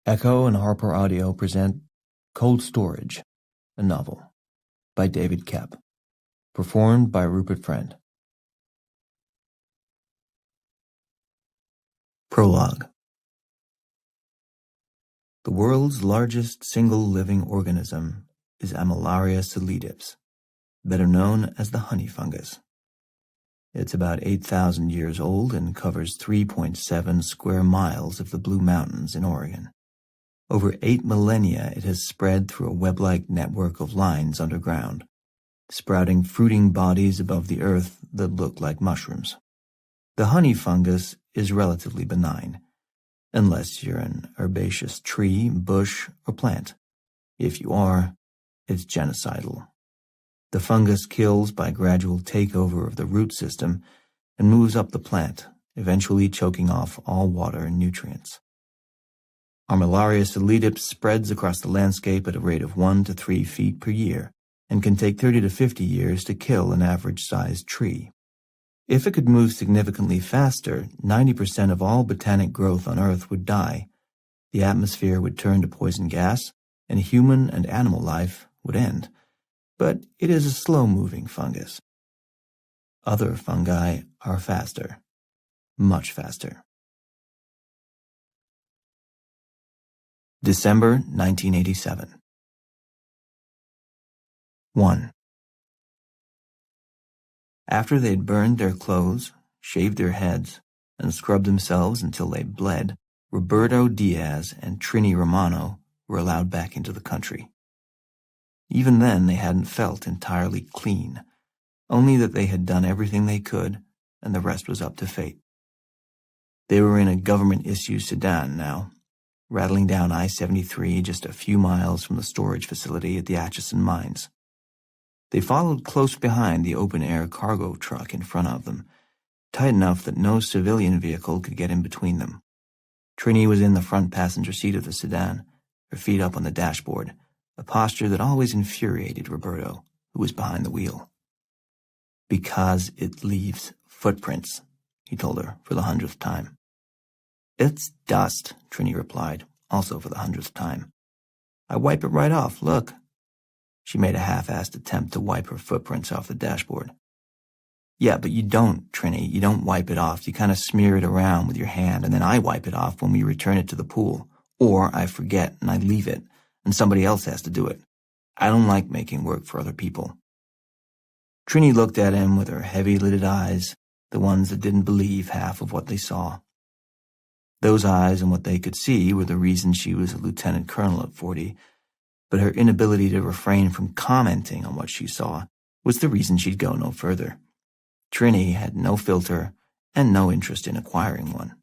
Echo and Harper Audio present Cold Storage, a novel, by David Koepp, performed by Rupert Friend. Prologue. The world's largest single living organism is Armillaria solidips, better known as the honey fungus. It's about 8,000 years old and covers 3.7 square miles of the Blue Mountains in Oregon. Over 8 millennia, it has spread through a web-like network of lines underground, sprouting fruiting bodies above the earth that look like mushrooms. The honey fungus is relatively benign, unless you're an herbaceous tree, bush, or plant. If you are, it's genocidal. The fungus kills by gradual takeover of the root system and moves up the plant, eventually choking off all water and nutrients. Armillaria solidips spreads across the landscape at a rate of 1 to 3 feet per year and can take 30 to 50 years to kill an average-sized tree. If it could move significantly faster, 90% of all botanic growth on Earth would die, the atmosphere would turn to poison gas, and human and animal life would end. But it is a slow-moving fungus. Other fungi are faster, much faster. December 1987. 1. After they'd burned their clothes, shaved their heads, and scrubbed themselves until they bled, Roberto Diaz and Trini Romano were allowed back into the country. Even then, they hadn't felt entirely clean, only that they had done everything they could, and the rest was up to fate. They were in a government-issue sedan now, rattling down I-73 just a few miles from the storage facility at the Atchison mines. They followed close behind the open-air cargo truck in front of them, tight enough that no civilian vehicle could get in between them. Trini was in the front passenger seat of the sedan, her feet up on the dashboard, a posture that always infuriated Roberto, who was behind the wheel. "Because it leaves footprints," he told her for the 100th time. "It's dust," Trini replied, also for the 100th time. "I wipe it right off, look." She made a half-assed attempt to wipe her footprints off the dashboard. "Yeah, but you don't, Trini. You don't wipe it off. You kind of smear it around with your hand, and then I wipe it off when we return it to the pool. Or I forget and I leave it, and somebody else has to do it. I don't like making work for other people." Trini looked at him with her heavy-lidded eyes, the ones that didn't believe half of what they saw. Those eyes and what they could see were the reason she was a lieutenant colonel at 40, but her inability to refrain from commenting on what she saw was the reason she'd go no further. Trini had no filter and no interest in acquiring one.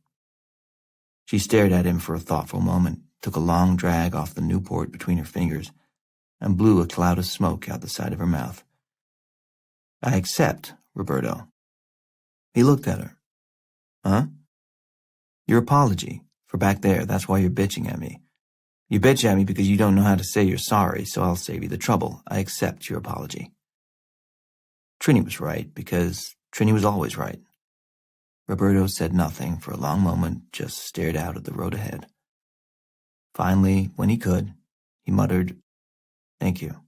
She stared at him for a thoughtful moment, took a long drag off the Newport between her fingers, and blew a cloud of smoke out the side of her mouth. "I accept, Roberto." He looked at her. "Huh?" "Your apology, for back there, that's why you're bitching at me. You bitch at me because you don't know how to say you're sorry, so I'll save you the trouble. I accept your apology." Trini was right, because Trini was always right. Roberto said nothing for a long moment, just stared out at the road ahead. Finally, when he could, he muttered, "Thank you."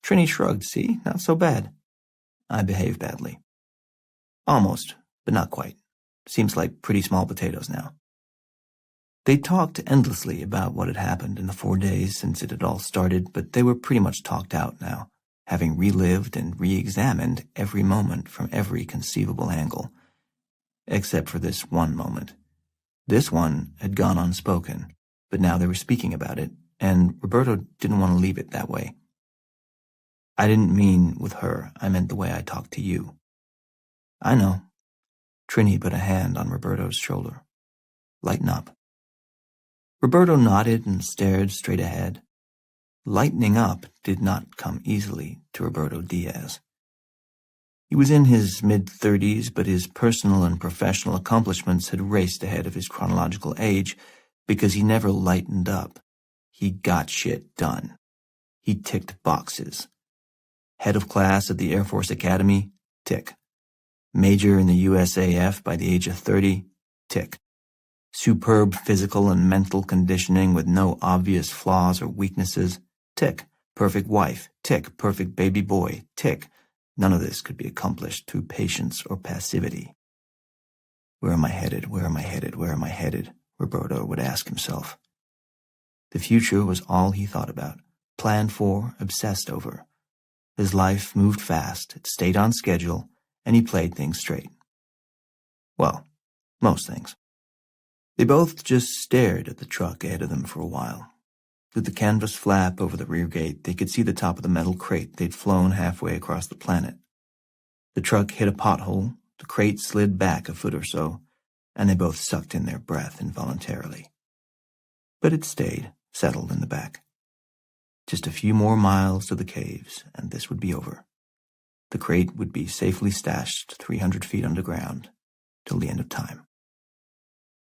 Trini shrugged. "See, not so bad." "I behave badly." "Almost, but not quite. Seems like pretty small potatoes now." They talked endlessly about what had happened in the 4 days since it had all started, but they were pretty much talked out now, having relived and re-examined every moment from every conceivable angle. Except for this one moment. This one had gone unspoken, but now they were speaking about it, and Roberto didn't want to leave it that way. "I didn't mean with her, I meant the way I talked to you." "I know." Trini put a hand on Roberto's shoulder. "Lighten up." Roberto nodded and stared straight ahead. Lightening up did not come easily to Roberto Diaz. He was in his mid-30s, but his personal and professional accomplishments had raced ahead of his chronological age because he never lightened up. He got shit done. He ticked boxes. Head of class at the Air Force Academy? Tick. Major in the USAF by the age of 30? Tick. Superb physical and mental conditioning with no obvious flaws or weaknesses. Tick. Perfect wife. Tick. Perfect baby boy. Tick. None of this could be accomplished through patience or passivity. Where am I headed? Where am I headed? Where am I headed? Roberto would ask himself. The future was all he thought about, planned for, obsessed over. His life moved fast, it stayed on schedule, and he played things straight. Well, most things. They both just stared at the truck ahead of them for a while. Through the canvas flap over the rear gate, they could see the top of the metal crate they'd flown halfway across the planet. The truck hit a pothole, the crate slid back a foot or so, and they both sucked in their breath involuntarily. But it stayed, settled in the back. Just a few more miles to the caves, and this would be over. The crate would be safely stashed 300 feet underground till the end of time.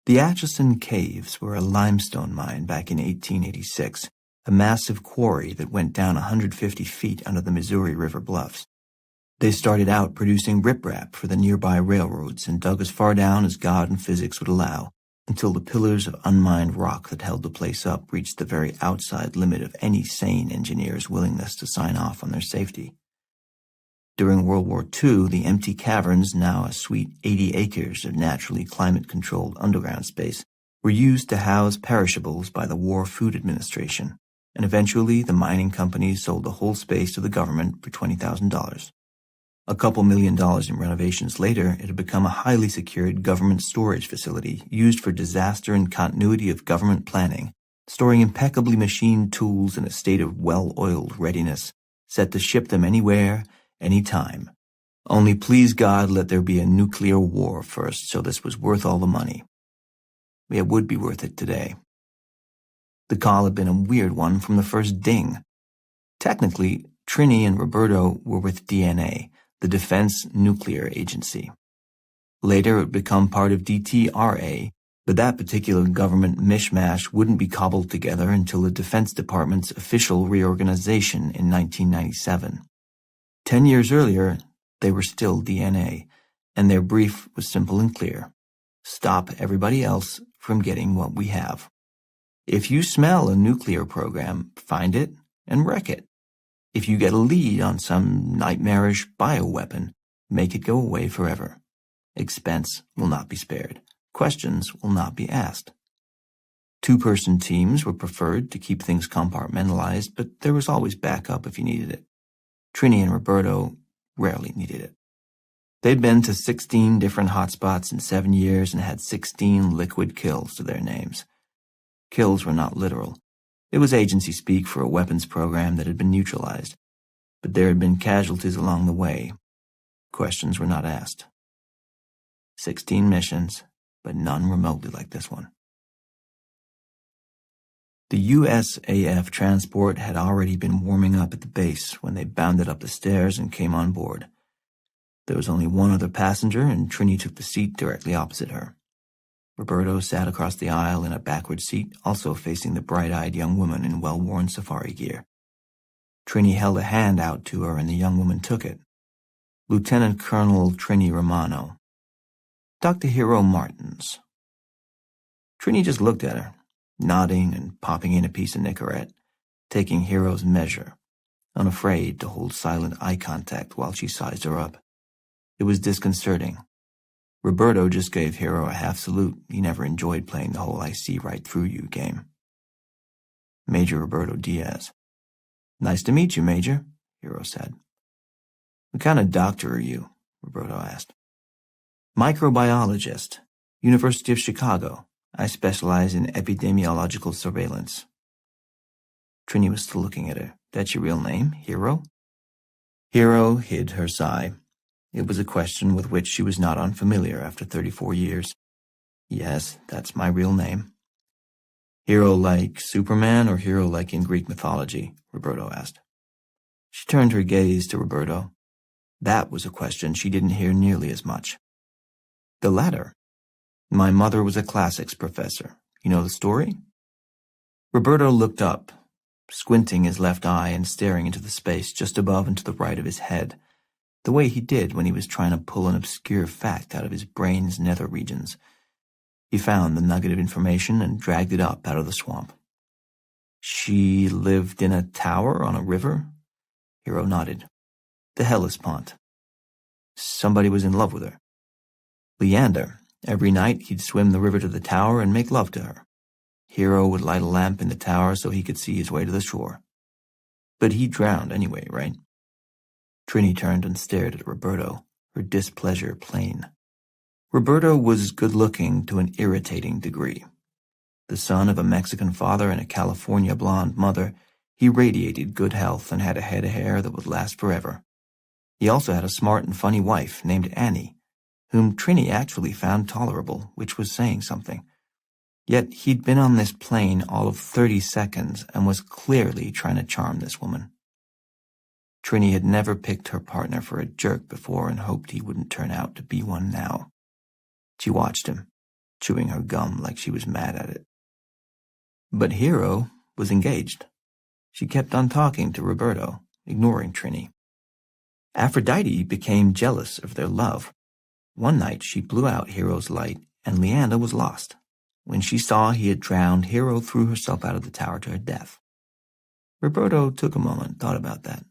The Atchison Caves were a limestone mine back in 1886, a massive quarry that went down 150 feet under the Missouri River bluffs. They started out producing riprap for the nearby railroads and dug as far down as God and physics would allow, until the pillars of unmined rock that held the place up reached the very outside limit of any sane engineer's willingness to sign off on their safety. During World War II, the empty caverns, now a sweet 80 acres of naturally climate-controlled underground space, were used to house perishables by the War Food Administration, and eventually the mining companies sold the whole space to the government for $20,000. A couple $1 million in renovations later, it had become a highly secured government storage facility used for disaster and continuity of government planning, storing impeccably machined tools in a state of well-oiled readiness, set to ship them anywhere, anytime. Only please God let there be a nuclear war first, so this was worth all the money. It would be worth it today. The call had been a weird one from the first ding. Technically, Trini and Roberto were with DNA, the Defense Nuclear Agency. Later it would become part of DTRA, but that particular government mishmash wouldn't be cobbled together until the Defense Department's official reorganization in 1997. 10 years earlier, they were still DNA, and their brief was simple and clear. Stop everybody else from getting what we have. If you smell a nuclear program, find it and wreck it. If you get a lead on some nightmarish bioweapon, make it go away forever. Expense will not be spared. Questions will not be asked. Two-person teams were preferred to keep things compartmentalized, but there was always backup if you needed it. Trini and Roberto rarely needed it. They'd been to 16 different hotspots in 7 years and had 16 liquid kills to their names. Kills were not literal. It was agency speak for a weapons program that had been neutralized, but there had been casualties along the way. Questions were not asked. 16 missions, but none remotely like this one. The USAF transport had already been warming up at the base when they bounded up the stairs and came on board. There was only one other passenger, and Trini took the seat directly opposite her. Roberto sat across the aisle in a backward seat, also facing the bright-eyed young woman in well-worn safari gear. Trini held a hand out to her, and the young woman took it. Lieutenant Colonel Trini Romano. Dr. Hero Martins. Trini just looked at her, nodding and popping in a piece of Nicorette, taking Hero's measure, unafraid to hold silent eye contact while she sized her up. It was disconcerting. Roberto just gave Hero a half salute. He never enjoyed playing the whole I see right through you game. Major Roberto Diaz. Nice to meet you, Major, Hero said. What kind of doctor are you? Roberto asked. Microbiologist, University of Chicago. I specialize in epidemiological surveillance. Trini was still looking at her. That's your real name, Hero? Hero hid her sigh. It was a question with which she was not unfamiliar after 34 years. Yes, that's my real name. Hero like Superman or hero like in Greek mythology? Roberto asked. She turned her gaze to Roberto. That was a question she didn't hear nearly as much. The latter. My mother was a classics professor. You know the story? Roberto looked up, squinting his left eye and staring into the space just above and to the right of his head, the way he did when he was trying to pull an obscure fact out of his brain's nether regions. He found the nugget of information and dragged it up out of the swamp. She lived in a tower on a river? Hero nodded. The Hellespont. Somebody was in love with her. Leander. Every night he'd swim the river to the tower and make love to her. Hero would light a lamp in the tower so he could see his way to the shore. But he drowned anyway, right? Trini turned and stared at Roberto, her displeasure plain. Roberto was good-looking to an irritating degree. The son of a Mexican father and a California blonde mother, he radiated good health and had a head of hair that would last forever. He also had a smart and funny wife named Annie, whom Trini actually found tolerable, which was saying something. Yet he'd been on this plane all of 30 seconds and was clearly trying to charm this woman. Trini had never picked her partner for a jerk before and hoped he wouldn't turn out to be one now. She watched him, chewing her gum like she was mad at it. But Hero was engaged. She kept on talking to Roberto, ignoring Trini. Aphrodite became jealous of their love. One night she blew out Hero's light, and Leander was lost. When she saw he had drowned, Hero threw herself out of the tower to her death. Roberto took a moment, thought about that.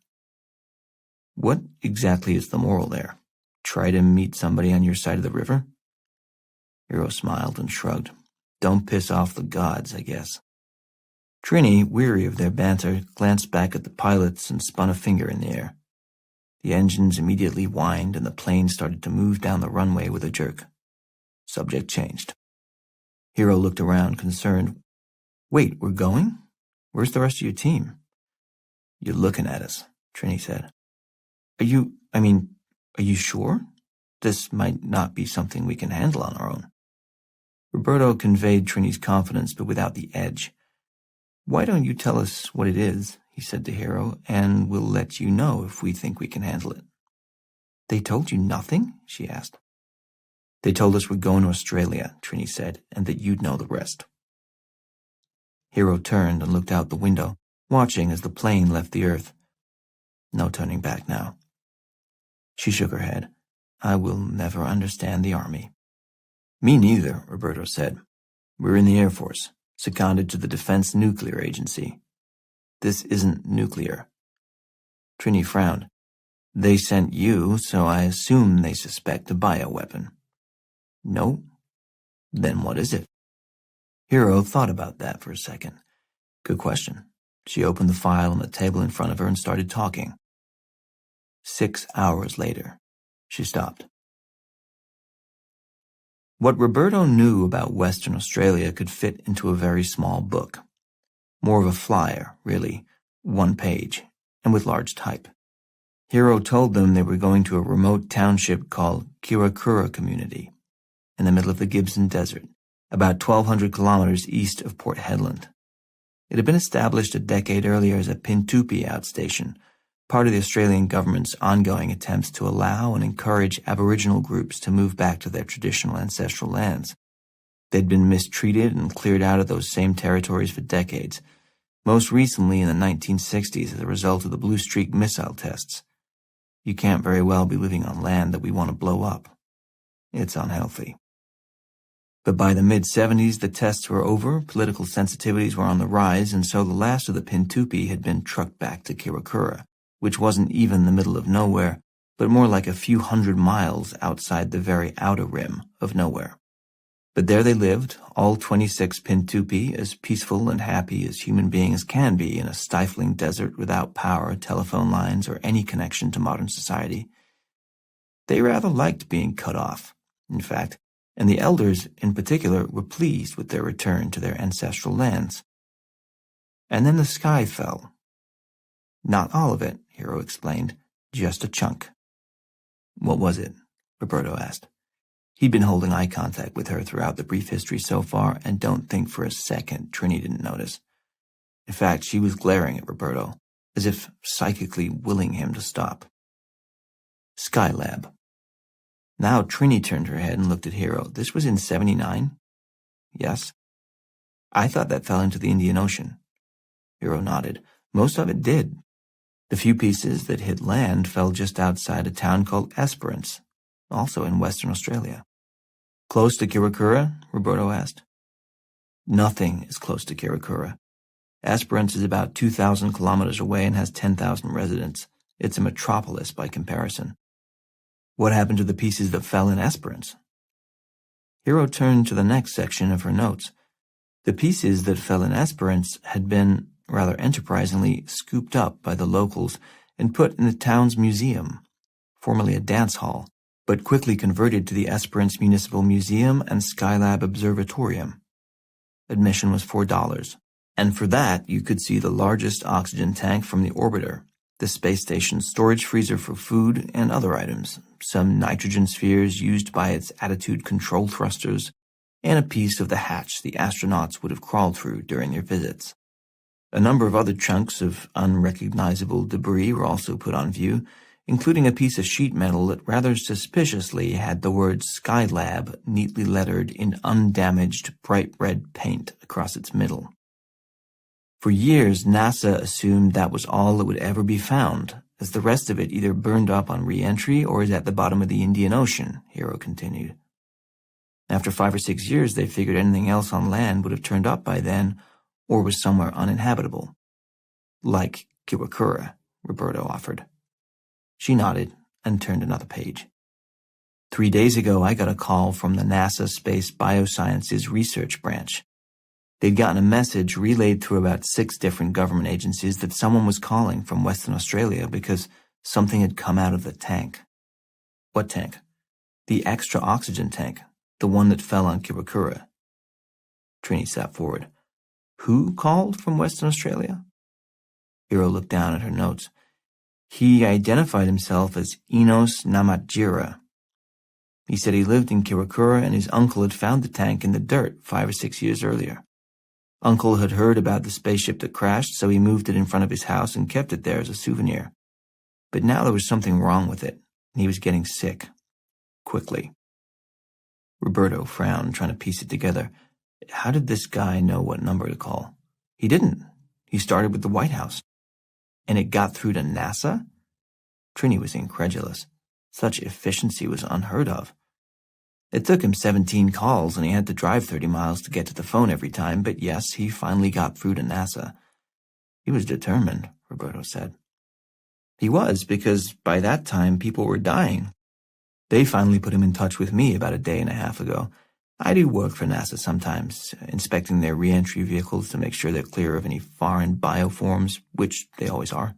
What exactly is the moral there? Try to meet somebody on your side of the river? Hero smiled and shrugged. Don't piss off the gods, I guess. Trini, weary of their banter, glanced back at the pilots and spun a finger in the air. The engines immediately whined and the plane started to move down the runway with a jerk. Subject changed. Hero looked around, concerned. Wait, we're going? Where's the rest of your team? You're looking at us, Trini said. Are you sure? This might not be something we can handle on our own. Roberto conveyed Trini's confidence, but without the edge. Why don't you tell us what it is, he said to Hero, and we'll let you know if we think we can handle it. They told you nothing? She asked. They told us we're going to Australia, Trini said, and that you'd know the rest. Hero turned and looked out the window, watching as the plane left the earth. No turning back now. She shook her head. I will never understand the Army. Me neither, Roberto said. We're in the Air Force, seconded to the Defense Nuclear Agency. This isn't nuclear. Trini frowned. They sent you, so I assume they suspect a bioweapon. No? Then what is it? Hero thought about that for a second. Good question. She opened the file on the table in front of her and started talking. 6 hours later, she stopped. What Roberto knew about Western Australia could fit into a very small book. More of a flyer, really, 1 page, and with large type. Hero told them they were going to a remote township called Kirakura Community, in the middle of the Gibson Desert, about 1,200 kilometers east of Port Hedland. It had been established a decade earlier as a Pintupi outstation, part of the Australian government's ongoing attempts to allow and encourage Aboriginal groups to move back to their traditional ancestral lands. They'd been mistreated and cleared out of those same territories for decades, most recently in the 1960s as a result of the Blue Streak missile tests. You can't very well be living on land that we want to blow up. It's unhealthy. But by the mid-70s, the tests were over, political sensitivities were on the rise, and so the last of the Pintupi had been trucked back to Kirakura, which wasn't even the middle of nowhere, but more like a few hundred miles outside the very outer rim of nowhere. But there they lived, all 26 Pintupi, as peaceful and happy as human beings can be in a stifling desert without power, telephone lines, or any connection to modern society. They rather liked being cut off, in fact, and the elders in particular were pleased with their return to their ancestral lands. And then the sky fell. Not all of it, Hero explained, just a chunk. What was it? Roberto asked. He'd been holding eye contact with her throughout the brief history so far, and don't think for a second Trini didn't notice. In fact, she was glaring at Roberto, as if psychically willing him to stop. Skylab. Now Trini turned her head and looked at Hero. This was in 79? Yes. I thought that fell into the Indian Ocean. Hero nodded. Most of it did. The few pieces that hit land fell just outside a town called Esperance, also in Western Australia. Close to Kirakura? Roberto asked. Nothing is close to Kirakura. Esperance is about 2,000 kilometers away and has 10,000 residents. It's a metropolis by comparison. What happened to the pieces that fell in Esperance? Hiro turned to the next section of her notes. The pieces that fell in Esperance had been, rather enterprisingly, scooped up by the locals and put in the town's museum, formerly a dance hall, but quickly converted to the Esperance Municipal Museum and Skylab Observatorium. Admission was $4, and for that you could see the largest oxygen tank from the orbiter, the space station's storage freezer for food and other items, some nitrogen spheres used by its attitude control thrusters, and a piece of the hatch the astronauts would have crawled through during their visits. A number of other chunks of unrecognizable debris were also put on view, including a piece of sheet metal that rather suspiciously had the word Skylab neatly lettered in undamaged bright red paint across its middle. For years, NASA assumed that was all that would ever be found, as the rest of it either burned up on re-entry or is at the bottom of the Indian Ocean, Hiro continued. After 5 or 6 years, they figured anything else on land would have turned up by then or was somewhere uninhabitable. Like Kirakura, Roberto offered. She nodded and turned another page. 3 days ago, I got a call from the NASA Space Biosciences Research Branch. They'd gotten a message relayed through about 6 different government agencies that someone was calling from Western Australia because something had come out of the tank. What tank? The extra oxygen tank, the one that fell on Kirakura. Trini sat forward. Who called from Western Australia? Hiro looked down at her notes. He identified himself as Enos Namatjira. He said he lived in Kirakura and his uncle had found the tank in the dirt 5 or 6 years earlier. Uncle had heard about the spaceship that crashed, so he moved it in front of his house and kept it there as a souvenir. But now there was something wrong with it, and he was getting sick. Quickly. Roberto frowned, trying to piece it together. How did this guy know what number to call? He didn't. He started with the White House. And it got through to NASA? Trini was incredulous. Such efficiency was unheard of. It took him 17 calls, and he had to drive 30 miles to get to the phone every time, but yes, he finally got through to NASA. He was determined, Roberto said. He was, because by that time people were dying. They finally put him in touch with me about a day and a half ago. I do work for NASA sometimes, inspecting their re-entry vehicles to make sure they're clear of any foreign bioforms, which they always are.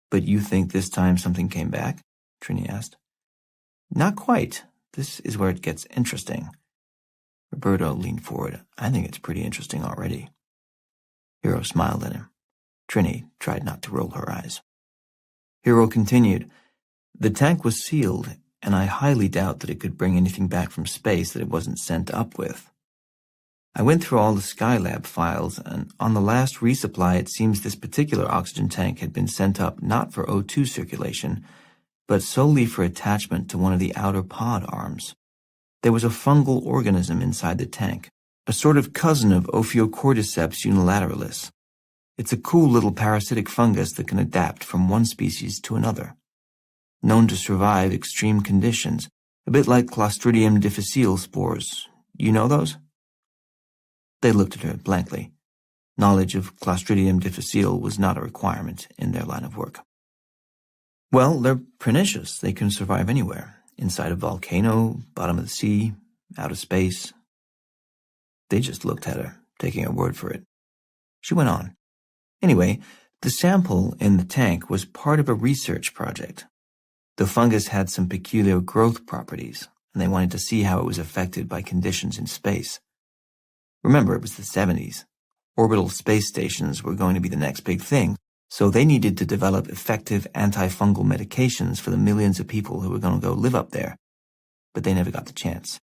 But you think this time something came back? Trini asked. Not quite. This is where it gets interesting. Roberto leaned forward. I think it's pretty interesting already. Hiro smiled at him. Trini tried not to roll her eyes. Hiro continued. The tank was sealed, and I highly doubt that it could bring anything back from space that it wasn't sent up with. I went through all the Skylab files, and on the last resupply it seems this particular oxygen tank had been sent up not for O2 circulation, but solely for attachment to one of the outer pod arms. There was a fungal organism inside the tank, a sort of cousin of Ophiocordyceps unilateralis. It's a cool little parasitic fungus that can adapt from one species to another. Known to survive extreme conditions, a bit like Clostridium difficile spores. You know those? They looked at her blankly. Knowledge of Clostridium difficile was not a requirement in their line of work. Well, they're pernicious. They can survive anywhere. Inside a volcano, bottom of the sea, out of space. They just looked at her, taking her word for it. She went on. Anyway, the sample in the tank was part of a research project. The fungus had some peculiar growth properties, and they wanted to see how it was affected by conditions in space. Remember, it was the 70s. Orbital space stations were going to be the next big thing, so they needed to develop effective antifungal medications for the millions of people who were going to go live up there. But they never got the chance.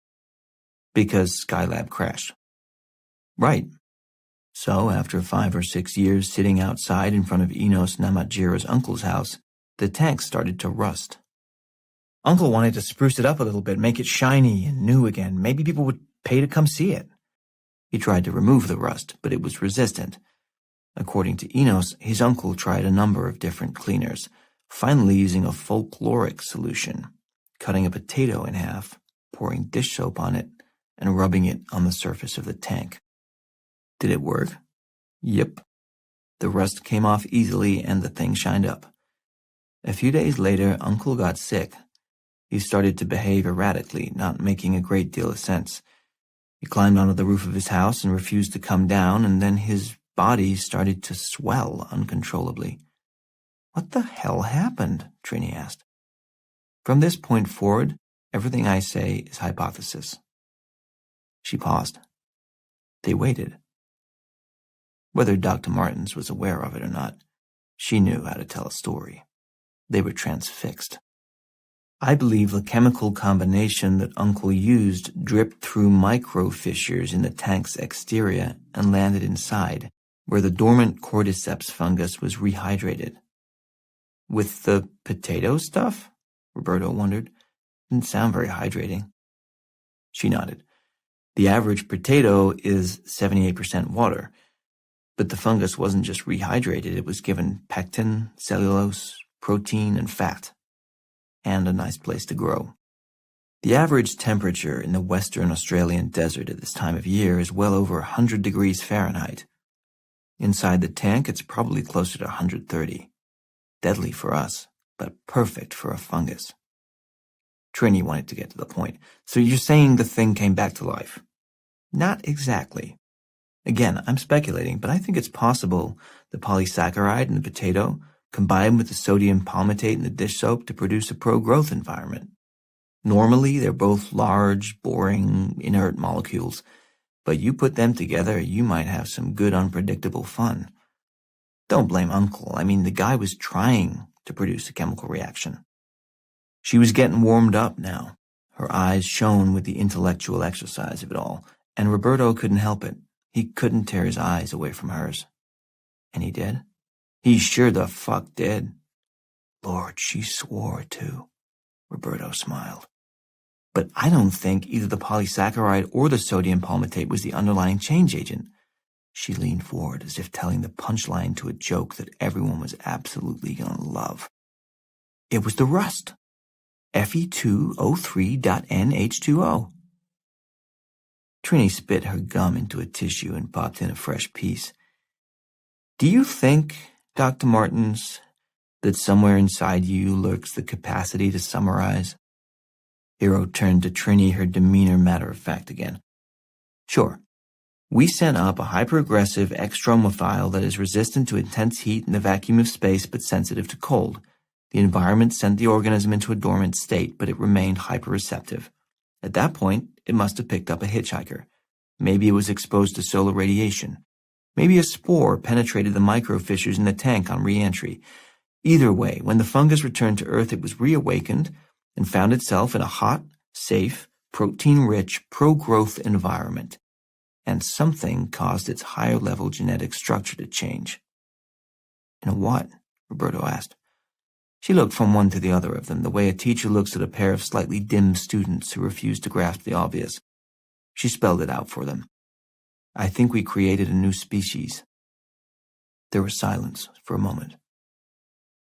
Because Skylab crashed. Right. So, after 5 or 6 years sitting outside in front of Enos Namatjira's uncle's house, the tank started to rust. Uncle wanted to spruce it up a little bit, make it shiny and new again. Maybe people would pay to come see it. He tried to remove the rust, but it was resistant. According to Enos, his uncle tried a number of different cleaners, finally using a folkloric solution, cutting a potato in half, pouring dish soap on it and rubbing it on the surface of the tank. Did it work? Yep. The rust came off easily and the thing shined up. A few days later, Uncle got sick. He started to behave erratically, not making a great deal of sense. He climbed onto the roof of his house and refused to come down, and then his body started to swell uncontrollably. What the hell happened? Trini asked. From this point forward, everything I say is hypothesis. She paused. They waited. Whether Dr. Martens was aware of it or not, she knew how to tell a story. They were transfixed. I believe the chemical combination that Uncle used dripped through micro fissures in the tank's exterior and landed inside, where the dormant cordyceps fungus was rehydrated. With the potato stuff? Roberto wondered. Didn't sound very hydrating. She nodded. The average potato is 78% water, but the fungus wasn't just rehydrated, it was given pectin, cellulose, protein, and fat, and a nice place to grow. The average temperature in the Western Australian desert at this time of year is well over 100 degrees Fahrenheit. Inside the tank, it's probably closer to 130. Deadly for us, but perfect for a fungus. Trini wanted to get to the point. So you're saying the thing came back to life? Not exactly. Again, I'm speculating, but I think it's possible the polysaccharide in the potato combined with the sodium palmitate in the dish soap to produce a pro-growth environment. Normally, they're both large, boring, inert molecules, but you put them together, you might have some good unpredictable fun. Don't blame Uncle. I mean, the guy was trying to produce a chemical reaction. She was getting warmed up now. Her eyes shone with the intellectual exercise of it all, and Roberto couldn't help it. He couldn't tear his eyes away from hers. And he did? He sure the fuck did. Lord, she swore too. Roberto smiled. But I don't think either the polysaccharide or the sodium palmitate was the underlying change agent. She leaned forward as if telling the punchline to a joke that everyone was absolutely going to love. It was the rust. Fe2O3.NH2O. Trini spit her gum into a tissue and popped in a fresh piece. Do you think, Dr. Martens, that somewhere inside you lurks the capacity to summarize? Hero turned to Trini, her demeanor matter-of-fact again. Sure. We sent up a hyper-aggressive extramophile that is resistant to intense heat in the vacuum of space but sensitive to cold. The environment sent the organism into a dormant state, but it remained hyper-receptive. At that point, it must have picked up a hitchhiker. Maybe it was exposed to solar radiation. Maybe a spore penetrated the microfissures in the tank on re-entry. Either way, when the fungus returned to Earth, it was reawakened and found itself in a hot, safe, protein-rich, pro-growth environment. And something caused its higher-level genetic structure to change. In a what? Roberto asked. She looked from one to the other of them, the way a teacher looks at a pair of slightly dim students who refuse to grasp the obvious. She spelled it out for them. I think we created a new species. There was silence for a moment.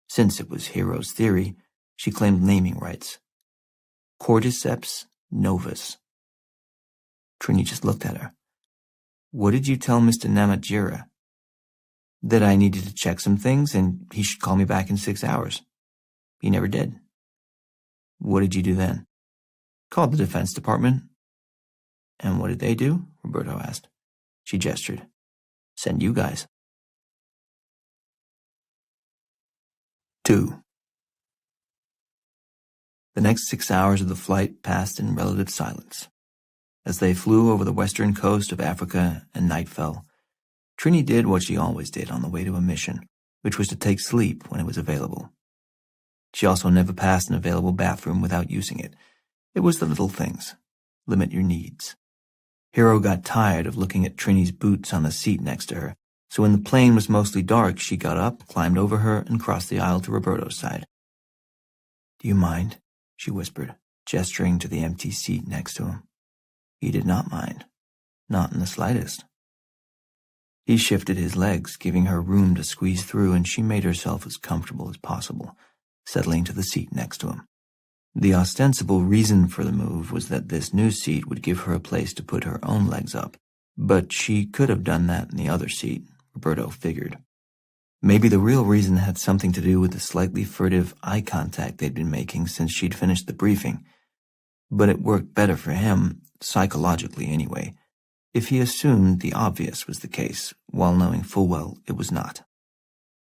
Since it was Hero's theory, she claimed naming rights. Cordyceps novus. Trini just looked at her. What did you tell Mr. Namatjira? That I needed to check some things and he should call me back in 6 hours. He never did. What did you do then? Called the Defense Department. And what did they do? Roberto asked. She gestured. Send you guys. 2. The next 6 hours of the flight passed in relative silence. As they flew over the western coast of Africa and night fell, Trini did what she always did on the way to a mission, which was to take sleep when it was available. She also never passed an available bathroom without using it. It was the little things. Limit your needs. Hero got tired of looking at Trini's boots on the seat next to her, so when the plane was mostly dark, she got up, climbed over her, and crossed the aisle to Roberto's side. Do you mind? She whispered, gesturing to the empty seat next to him. He did not mind. Not in the slightest. He shifted his legs, giving her room to squeeze through, and she made herself as comfortable as possible, settling to the seat next to him. The ostensible reason for the move was that this new seat would give her a place to put her own legs up, but she could have done that in the other seat, Roberto figured. Maybe the real reason had something to do with the slightly furtive eye contact they'd been making since she'd finished the briefing. But it worked better for him, psychologically anyway, if he assumed the obvious was the case, while knowing full well it was not.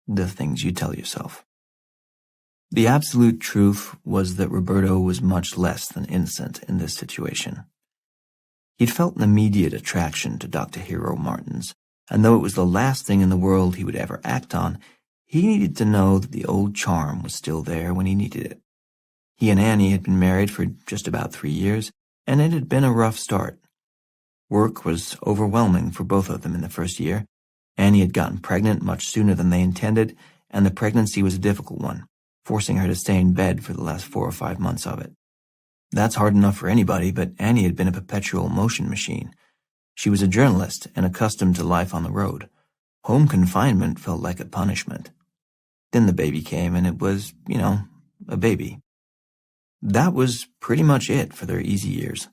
The things you tell yourself. The absolute truth was that Roberto was much less than innocent in this situation. He'd felt an immediate attraction to Dr. Hero Martins, and though it was the last thing in the world he would ever act on, he needed to know that the old charm was still there when he needed it. He and Annie had been married for just about 3 years, and it had been a rough start. Work was overwhelming for both of them in the first year. Annie had gotten pregnant much sooner than they intended, and the pregnancy was a difficult one, forcing her to stay in bed for the last 4 or 5 months of it. That's hard enough for anybody, but Annie had been a perpetual motion machine. She was a journalist and accustomed to life on the road. Home confinement felt like a punishment. Then the baby came, and it was, a baby. That was pretty much it for their easy years.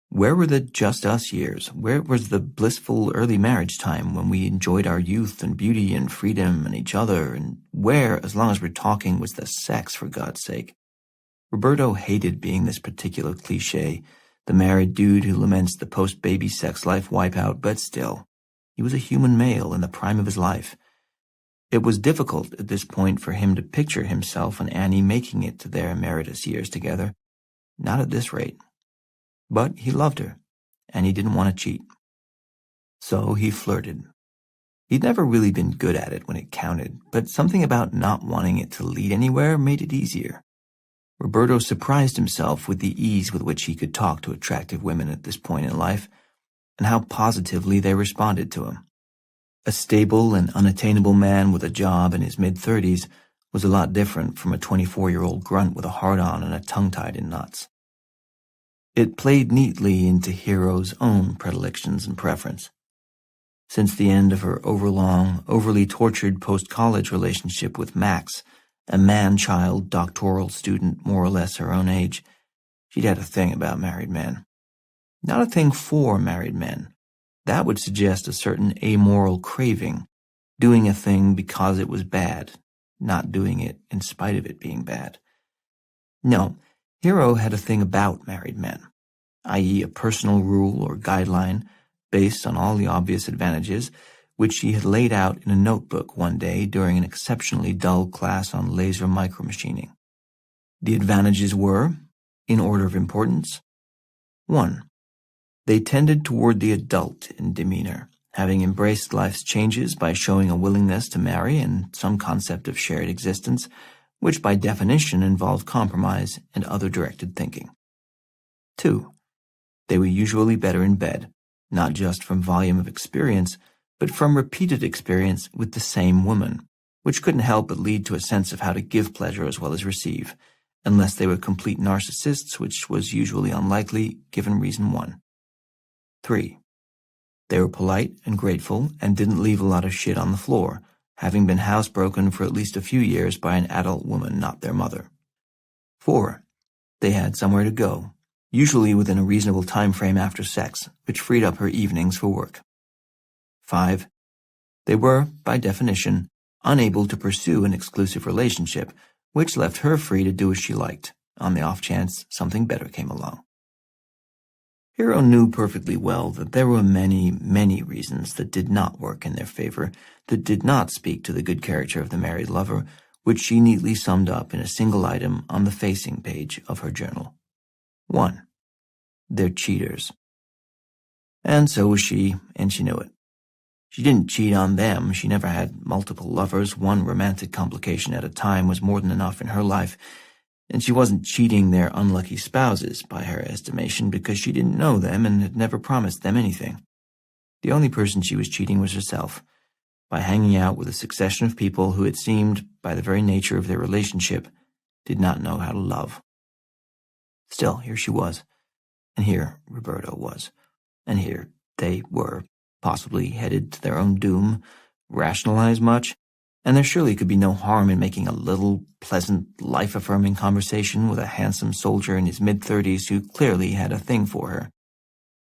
Where were the just us years? Where was the blissful early marriage time when we enjoyed our youth and beauty and freedom and each other? And where, as long as we're talking, was the sex, for God's sake? Roberto hated being this particular cliché, the married dude who laments the post-baby sex life wipeout, but still, he was a human male in the prime of his life. It was difficult at this point for him to picture himself and Annie making it to their emeritus years together. Not at this rate. But he loved her, and he didn't want to cheat. So he flirted. He'd never really been good at it when it counted, but something about not wanting it to lead anywhere made it easier. Roberto surprised himself with the ease with which he could talk to attractive women at this point in life, and how positively they responded to him. A stable and unattainable man with a job in his mid-30s was a lot different from a 24-year-old grunt with a hard-on and a tongue tied in knots. It played neatly into Hero's own predilections and preference. Since the end of her overlong, overly tortured post-college relationship with Max, a man-child doctoral student more or less her own age, she'd had a thing about married men. Not a thing for married men. That would suggest a certain amoral craving, doing a thing because it was bad, not doing it in spite of it being bad. No, Hero had a thing about married men, i.e. a personal rule or guideline based on all the obvious advantages, which she had laid out in a notebook one day during an exceptionally dull class on laser micromachining. The advantages were, in order of importance: 1. They tended toward the adult in demeanor, having embraced life's changes by showing a willingness to marry and some concept of shared existence, which by definition involved compromise and other directed thinking. 2. They were usually better in bed, not just from volume of experience, but from repeated experience with the same woman, which couldn't help but lead to a sense of how to give pleasure as well as receive, unless they were complete narcissists, which was usually unlikely, given reason 1. 3. They were polite and grateful and didn't leave a lot of shit on the floor, having been housebroken for at least a few years by an adult woman not their mother. 4. They had somewhere to go, usually within a reasonable time frame after sex, which freed up her evenings for work. 5. They were, by definition, unable to pursue an exclusive relationship, which left her free to do as she liked, on the off chance something better came along. Hero knew perfectly well that there were many, many reasons that did not work in their favor, that did not speak to the good character of the married lover, which she neatly summed up in a single item on the facing page of her journal. 1. They're cheaters. And so was she, and she knew it. She didn't cheat on them. She never had multiple lovers. One romantic complication at a time was more than enough in her life, and she wasn't cheating their unlucky spouses, by her estimation, because she didn't know them and had never promised them anything. The only person she was cheating was herself, by hanging out with a succession of people who it seemed, by the very nature of their relationship, did not know how to love. Still, here she was, and here Roberto was, and here they were, possibly headed to their own doom. Rationalize much? and there surely could be no harm in making a little, pleasant, life-affirming conversation with a handsome soldier in his mid-30s who clearly had a thing for her.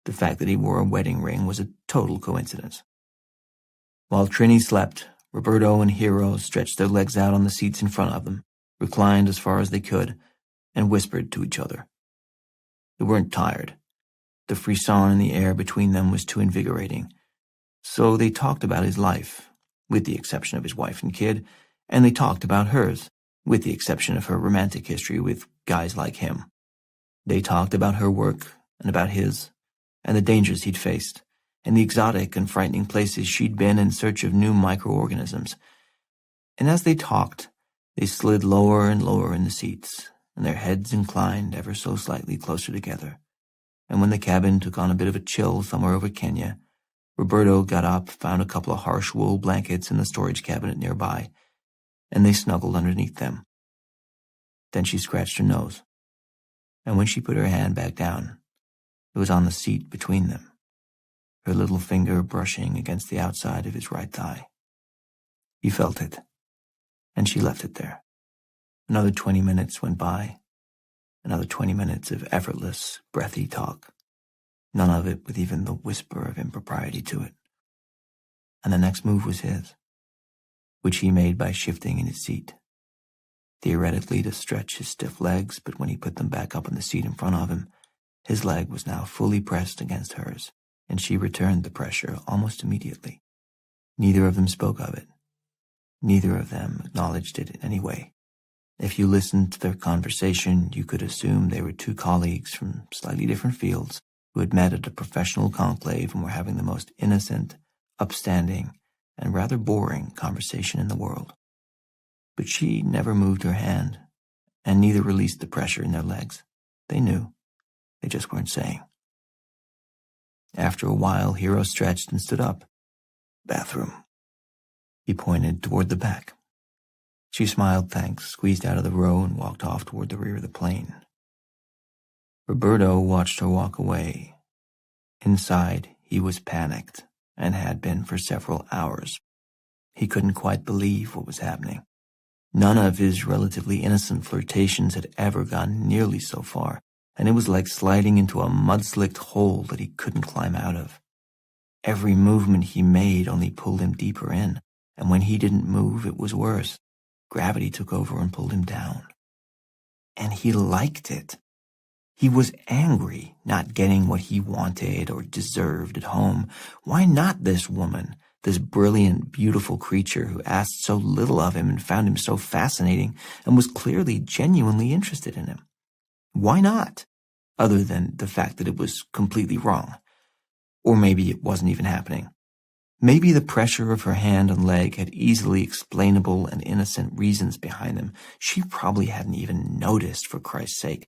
The fact that he wore a wedding ring was a total coincidence. While Trini slept, Roberto and Hero stretched their legs out on the seats in front of them, reclined as far as they could, and whispered to each other. They weren't tired. The frisson in the air between them was too invigorating. So they talked about his life, with the exception of his wife and kid, and they talked about hers, with the exception of her romantic history with guys like him. They talked about her work and about his, and the dangers he'd faced, and the exotic and frightening places she'd been in search of new microorganisms. And as they talked, they slid lower and lower in the seats, and their heads inclined ever so slightly closer together. And when the cabin took on a bit of a chill somewhere over Kenya, Roberto got up, found a couple of harsh wool blankets in the storage cabinet nearby, and they snuggled underneath them. Then she scratched her nose, and when she put her hand back down, it was on the seat between them, her little finger brushing against the outside of his right thigh. He felt it, and she left it there. Another 20 minutes went by, another 20 minutes of effortless, breathy talk, none of it with even the whisper of impropriety to it. And the next move was his, which he made by shifting in his seat, theoretically to stretch his stiff legs, but when he put them back up on the seat in front of him, his leg was now fully pressed against hers, and she returned the pressure almost immediately. Neither of them spoke of it. Neither of them acknowledged it in any way. If you listened to their conversation, you could assume they were two colleagues from slightly different fields who had met at a professional conclave and were having the most innocent, upstanding, and rather boring conversation in the world. But she never moved her hand, and neither released the pressure in their legs. They knew. They just weren't saying. After a while, Hero stretched and stood up. "Bathroom." He pointed toward the back. She smiled thanks, squeezed out of the row, and walked off toward the rear of the plane. Roberto watched her walk away. Inside, he was panicked, and had been for several hours. He couldn't quite believe what was happening. None of his relatively innocent flirtations had ever gone nearly so far, and it was like sliding into a mud-slicked hole that he couldn't climb out of. Every movement he made only pulled him deeper in, and when he didn't move, it was worse. Gravity took over and pulled him down. And he liked it. He was angry, not getting what he wanted or deserved at home. Why not this woman, this brilliant, beautiful creature who asked so little of him and found him so fascinating and was clearly genuinely interested in him? Why not? Other than the fact that it was completely wrong. Or maybe it wasn't even happening. Maybe the pressure of her hand and leg had easily explainable and innocent reasons behind them. She probably hadn't even noticed, for Christ's sake,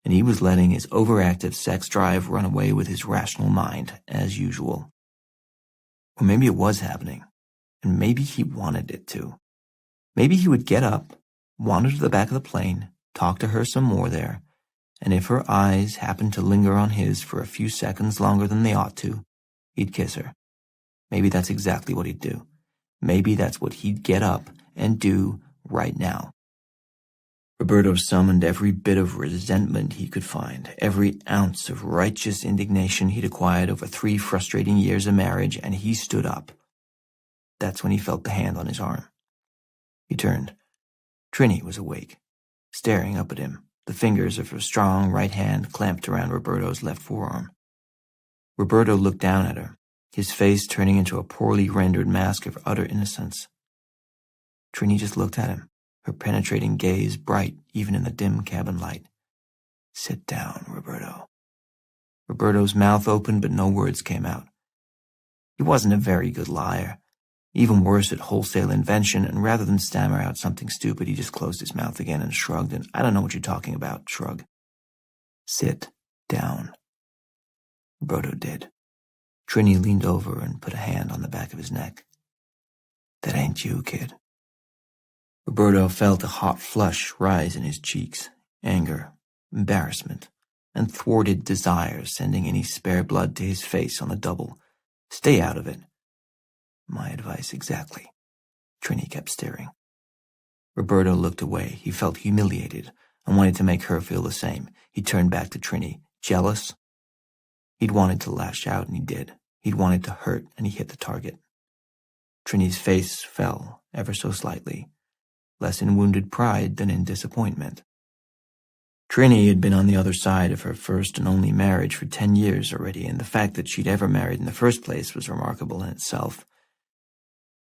and he was letting his overactive sex drive run away with his rational mind, as usual. Or maybe it was happening, and maybe he wanted it to. Maybe he would get up, wander to the back of the plane, talk to her some more there, and if her eyes happened to linger on his for a few seconds longer than they ought to, he'd kiss her. Maybe that's exactly what he'd do. Maybe that's what he'd get up and do right now. Roberto summoned every bit of resentment he could find, every ounce of righteous indignation he'd acquired over 3 frustrating years of marriage, and he stood up. That's when he felt the hand on his arm. He turned. Trini was awake, staring up at him, the fingers of her strong right hand clamped around Roberto's left forearm. Roberto looked down at her, his face turning into a poorly rendered mask of utter innocence. Trini just looked at him, her penetrating gaze bright even in the dim cabin light. "Sit down, Roberto." Roberto's mouth opened, but no words came out. He wasn't a very good liar, even worse at wholesale invention, and rather than stammer out something stupid, he just closed his mouth again and shrugged an "I don't know what you're talking about" shrug. "Sit down." Roberto did. Trini leaned over and put a hand on the back of his neck. "That ain't you, kid." Roberto felt a hot flush rise in his cheeks, anger, embarrassment, and thwarted desire sending any spare blood to his face on the double. Stay out of it. My advice exactly. Trini kept staring. Roberto looked away. He felt humiliated and wanted to make her feel the same. He turned back to Trini. Jealous? He'd wanted to lash out, and he did. He'd wanted to hurt, and he hit the target. Trini's face fell ever so slightly, less in wounded pride than in disappointment. Trini had been on the other side of her first and only marriage for 10 years already, and the fact that she'd ever married in the first place was remarkable in itself.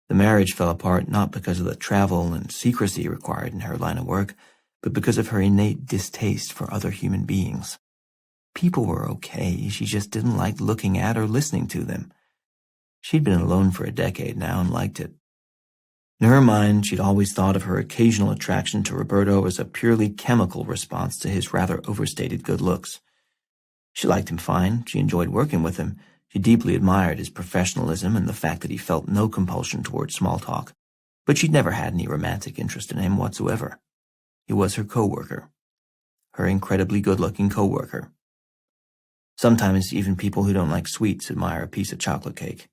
The marriage fell apart not because of the travel and secrecy required in her line of work, but because of her innate distaste for other human beings. People were okay, she just didn't like looking at or listening to them. She'd been alone for a decade now and liked it. In her mind, she'd always thought of her occasional attraction to Roberto as a purely chemical response to his rather overstated good looks. She liked him fine, she enjoyed working with him, she deeply admired his professionalism and the fact that he felt no compulsion toward small talk, but she'd never had any romantic interest in him whatsoever. He was her co-worker, her incredibly good-looking co-worker. Sometimes even people who don't like sweets admire a piece of chocolate cake.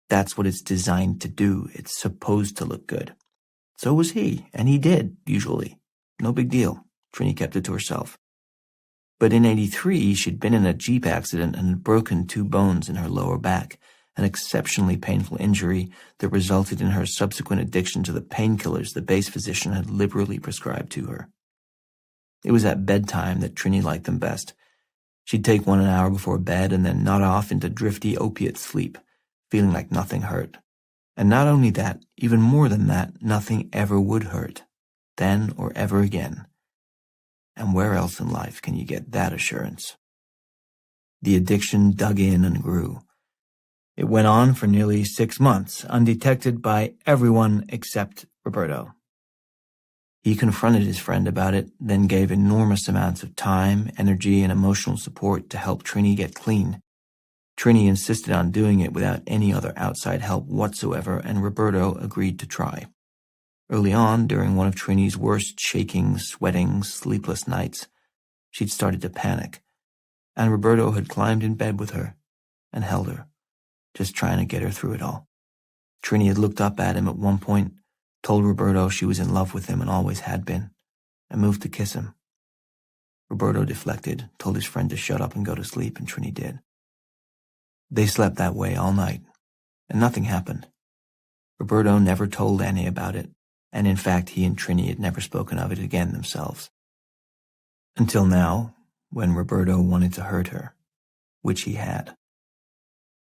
That's what it's designed to do. It's supposed to look good. So was he, and he did, usually. No big deal. Trini kept it to herself. But in '83, she'd been in a Jeep accident and had broken 2 bones in her lower back, an exceptionally painful injury that resulted in her subsequent addiction to the painkillers the base physician had liberally prescribed to her. It was at bedtime that Trini liked them best. She'd take one an hour before bed and then nod off into drifty opiate sleep, feeling like nothing hurt. And not only that, even more than that, nothing ever would hurt, then or ever again. And where else in life can you get that assurance? The addiction dug in and grew. It went on for nearly 6 months, undetected by everyone except Roberto. He confronted his friend about it, then gave enormous amounts of time, energy, and emotional support to help Trini get clean. Trini insisted on doing it without any other outside help whatsoever, and Roberto agreed to try. Early on, during one of Trini's worst shaking, sweating, sleepless nights, she'd started to panic, and Roberto had climbed in bed with her and held her, just trying to get her through it all. Trini had looked up at him at one point, told Roberto she was in love with him and always had been, and moved to kiss him. Roberto deflected, told his friend to shut up and go to sleep, and Trini did. They slept that way all night, and nothing happened. Roberto never told Annie about it, and in fact he and Trini had never spoken of it again themselves. Until now, when Roberto wanted to hurt her, which he had.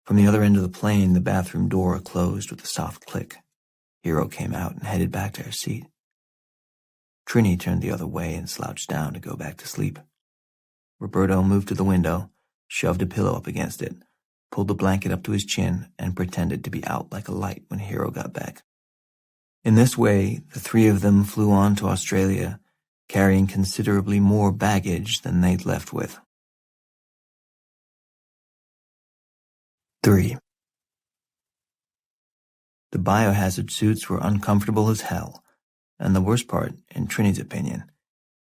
From the other end of the plane, the bathroom door closed with a soft click. Hero came out and headed back to her seat. Trini turned the other way and slouched down to go back to sleep. Roberto moved to the window, shoved a pillow up against it, pulled the blanket up to his chin, and pretended to be out like a light when Hero got back. In this way, the 3 of them flew on to Australia, carrying considerably more baggage than they'd left with. 3. The biohazard suits were uncomfortable as hell, and the worst part, in Trini's opinion,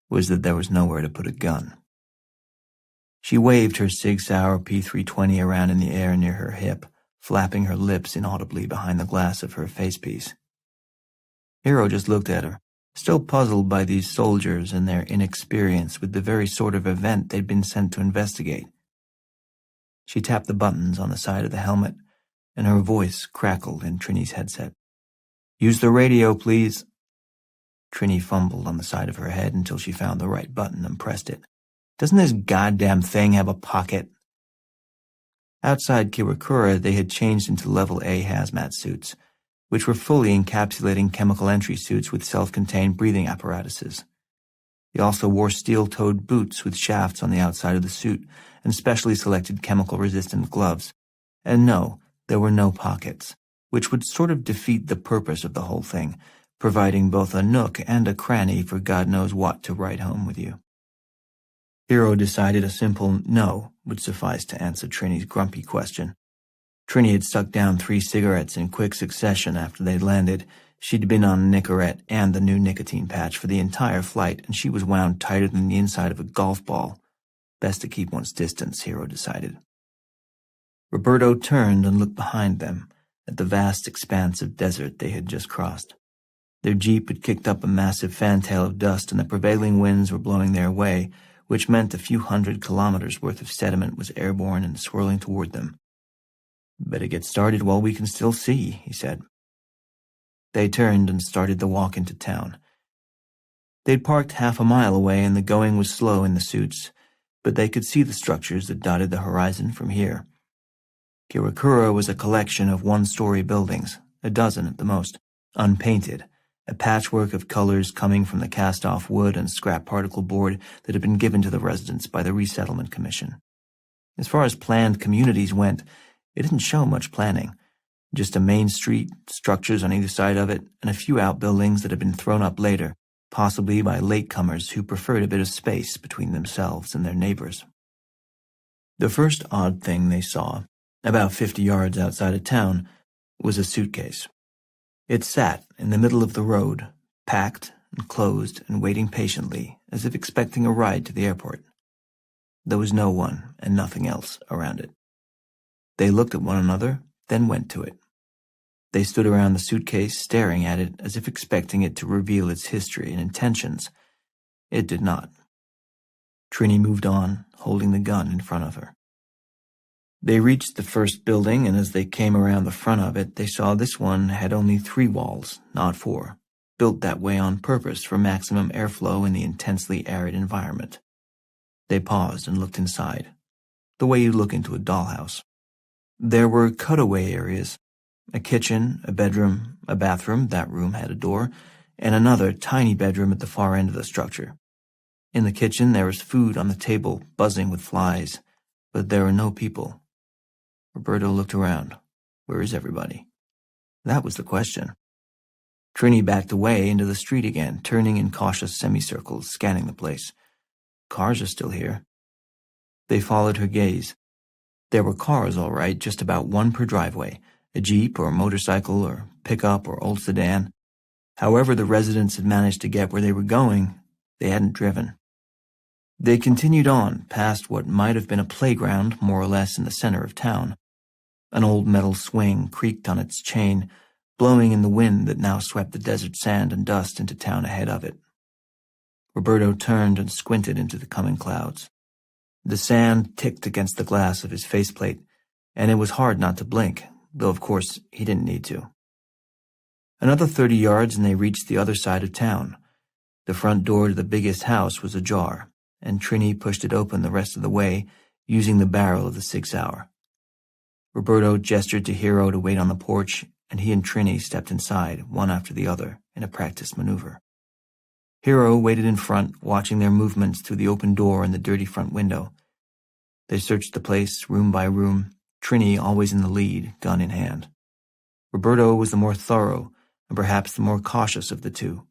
was that there was nowhere to put a gun. She waved her Sig Sauer P320 around in the air near her hip, flapping her lips inaudibly behind the glass of her facepiece. Hero just looked at her, still puzzled by these soldiers and their inexperience with the very sort of event they'd been sent to investigate. She tapped the buttons on the side of the helmet, and her voice crackled in Trini's headset. "Use the radio, please." Trini fumbled on the side of her head until she found the right button and pressed it. "Doesn't this goddamn thing have a pocket?" Outside Kiwakura, they had changed into Level A hazmat suits, which were fully encapsulating chemical entry suits with self-contained breathing apparatuses. They also wore steel-toed boots with shafts on the outside of the suit and specially selected chemical-resistant gloves. And no, there were no pockets, which would sort of defeat the purpose of the whole thing, providing both a nook and a cranny for God knows what to write home with you. Hero decided a simple no would suffice to answer Trini's grumpy question. Trini had sucked down 3 cigarettes in quick succession after they'd landed. She'd been on Nicorette and the new nicotine patch for the entire flight, and she was wound tighter than the inside of a golf ball. Best to keep one's distance, Hero decided. Roberto turned and looked behind them, at the vast expanse of desert they had just crossed. Their jeep had kicked up a massive fantail of dust, and the prevailing winds were blowing their way, which meant a few 100 kilometers worth of sediment was airborne and swirling toward them. "Better get started while we can still see," he said. They turned and started the walk into town. They'd parked half a mile away, and the going was slow in the suits, but they could see the structures that dotted the horizon from here. Kirakura was a collection of one-story buildings, a dozen at the most, unpainted, a patchwork of colors coming from the cast-off wood and scrap particle board that had been given to the residents by the Resettlement Commission. As far as planned communities went, it didn't show much planning. Just a main street, structures on either side of it, and a few outbuildings that had been thrown up later, possibly by latecomers who preferred a bit of space between themselves and their neighbors. The first odd thing they saw, about 50 yards outside of town, was a suitcase. It sat in the middle of the road, packed and closed and waiting patiently, as if expecting a ride to the airport. There was no one and nothing else around it. They looked at one another, then went to it. They stood around the suitcase, staring at it as if expecting it to reveal its history and intentions. It did not. Trini moved on, holding the gun in front of her. They reached the first building, and as they came around the front of it, they saw this one had only 3 walls, not 4, built that way on purpose for maximum airflow in the intensely arid environment. They paused and looked inside, the way you look into a dollhouse. There were cutaway areas, a kitchen, a bedroom, a bathroom, that room had a door, and another tiny bedroom at the far end of the structure. In the kitchen there was food on the table, buzzing with flies, but there were no people. Roberto looked around. Where is everybody? That was the question. Trini backed away into the street again, turning in cautious semicircles, scanning the place. Cars are still here. They followed her gaze. There were cars, all right, just about one per driveway, a jeep or motorcycle or pickup or old sedan. However the residents had managed to get where they were going, they hadn't driven. They continued on, past what might have been a playground, more or less in the center of town. An old metal swing creaked on its chain, blowing in the wind that now swept the desert sand and dust into town ahead of it. Roberto turned and squinted into the coming clouds. The sand ticked against the glass of his faceplate, and it was hard not to blink, though of course he didn't need to. Another 30 yards and they reached the other side of town. The front door to the biggest house was ajar, and Trini pushed it open the rest of the way, using the barrel of the 6-hour. Roberto gestured to Hero to wait on the porch, and he and Trini stepped inside, one after the other, in a practiced maneuver. Hero waited in front, watching their movements through the open door and the dirty front window. They searched the place, room by room, Trini always in the lead, gun in hand. Roberto was the more thorough, and perhaps the more cautious of the two,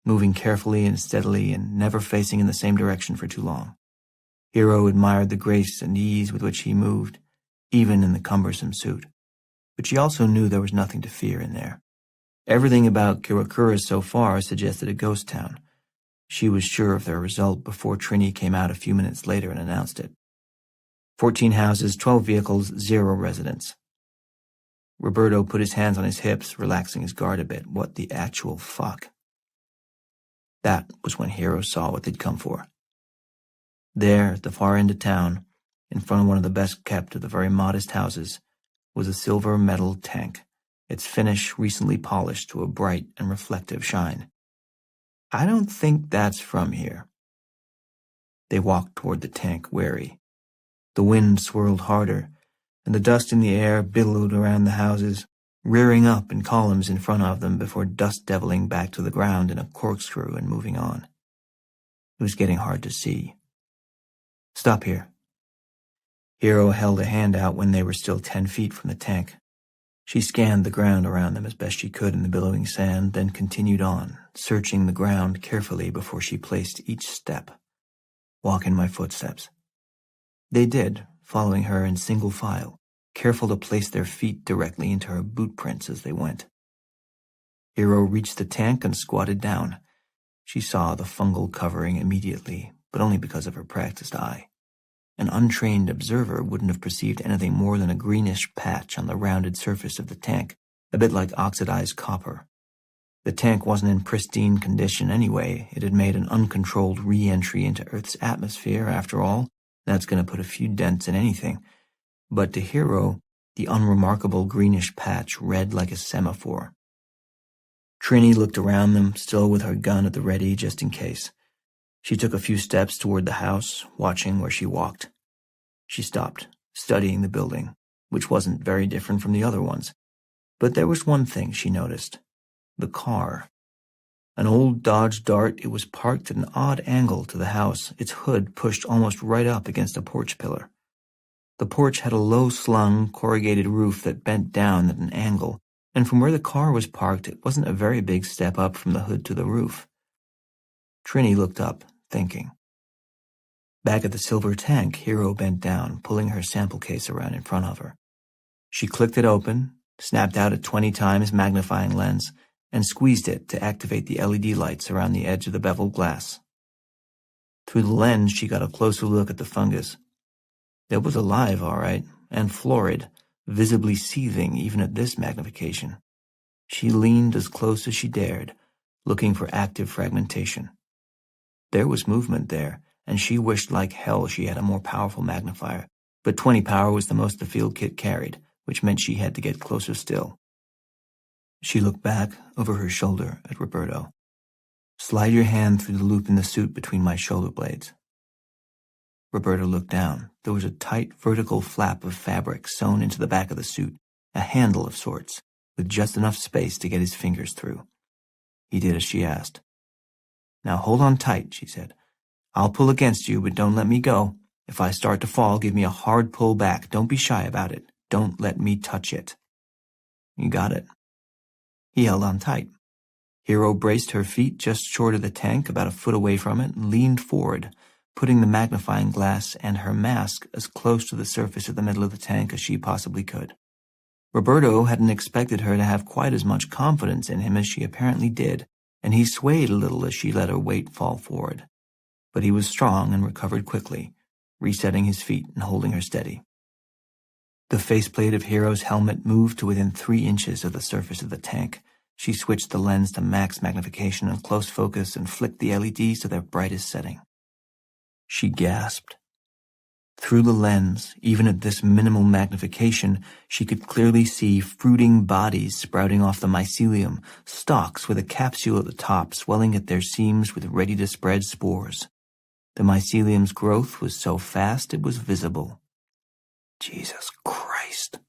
moving carefully and steadily and never facing in the same direction for too long. Hero admired the grace and ease with which he moved, even in the cumbersome suit. But she also knew there was nothing to fear in there. Everything about Kirakura so far suggested a ghost town. She was sure of their result before Trini came out a few minutes later and announced it. 14 houses, 12 vehicles, 0 residents. Roberto put his hands on his hips, relaxing his guard a bit. What the actual fuck? That was when Hero saw what they'd come for. There, at the far end of town, in front of one of the best kept of the very modest houses, was a silver metal tank, its finish recently polished to a bright and reflective shine. I don't think that's from here. They walked toward the tank, wary. The wind swirled harder, and the dust in the air billowed around the houses, rearing up in columns in front of them before dust-deviling back to the ground in a corkscrew and moving on. It was getting hard to see. Stop here. Hero held a hand out when they were still 10 feet from the tank. She scanned the ground around them as best she could in the billowing sand, then continued on, searching the ground carefully before she placed each step. Walk in my footsteps. They did, following her in single file, careful to place their feet directly into her boot prints as they went. Hero reached the tank and squatted down. She saw the fungal covering immediately, but only because of her practiced eye. An untrained observer wouldn't have perceived anything more than a greenish patch on the rounded surface of the tank, a bit like oxidized copper. The tank wasn't in pristine condition anyway. It had made an uncontrolled re-entry into Earth's atmosphere, after all. That's going to put a few dents in anything. But to Hero, the unremarkable greenish patch read like a semaphore. Trini looked around them, still with her gun at the ready just in case. She took a few steps toward the house, watching where she walked. She stopped, studying the building, which wasn't very different from the other ones. But there was one thing she noticed. The car. An old Dodge Dart, it was parked at an odd angle to the house, its hood pushed almost right up against a porch pillar. The porch had a low-slung, corrugated roof that bent down at an angle, and from where the car was parked, it wasn't a very big step up from the hood to the roof. Trini looked up, thinking. Back at the silver tank, Hero bent down, pulling her sample case around in front of her. She clicked it open, snapped out a 20 times magnifying lens, and squeezed it to activate the LED lights around the edge of the beveled glass. Through the lens, she got a closer look at the fungus. It was alive, all right, and florid, visibly seething even at this magnification. She leaned as close as she dared, looking for active fragmentation. There was movement there, and she wished like hell she had a more powerful magnifier, but 20 power was the most the field kit carried, which meant she had to get closer still. She looked back over her shoulder at Roberto. Slide your hand through the loop in the suit between my shoulder blades. Roberto looked down. There was a tight vertical flap of fabric sewn into the back of the suit, a handle of sorts, with just enough space to get his fingers through. He did as she asked. Now hold on tight, she said. I'll pull against you, but don't let me go. If I start to fall, give me a hard pull back. Don't be shy about it. Don't let me touch it. You got it. He held on tight. Hero braced her feet just short of the tank, about a foot away from it, and leaned forward, putting the magnifying glass and her mask as close to the surface of the middle of the tank as she possibly could. Roberto hadn't expected her to have quite as much confidence in him as she apparently did, and he swayed a little as she let her weight fall forward. But he was strong and recovered quickly, resetting his feet and holding her steady. The faceplate of Hero's helmet moved to within 3 inches of the surface of the tank. She switched the lens to max magnification and close focus and flicked the LEDs to their brightest setting. She gasped. Through the lens, even at this minimal magnification, she could clearly see fruiting bodies sprouting off the mycelium, stalks with a capsule at the top swelling at their seams with ready-to-spread spores. The mycelium's growth was so fast it was visible. Jesus Christ.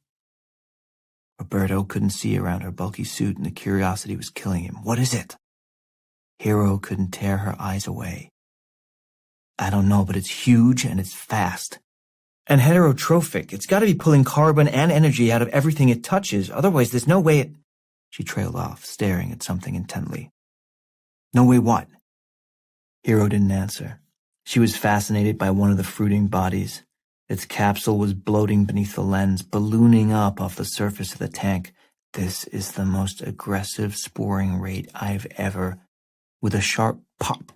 Roberto couldn't see around her bulky suit and the curiosity was killing him. What is it? Hero couldn't tear her eyes away. I don't know, but it's huge and it's fast. And heterotrophic. It's got to be pulling carbon and energy out of everything it touches. Otherwise, there's no way it... She trailed off, staring at something intently. No way what? Hero didn't answer. She was fascinated by one of the fruiting bodies. Its capsule was bloating beneath the lens, ballooning up off the surface of the tank. This is the most aggressive sporing rate I've ever... With a sharp pop,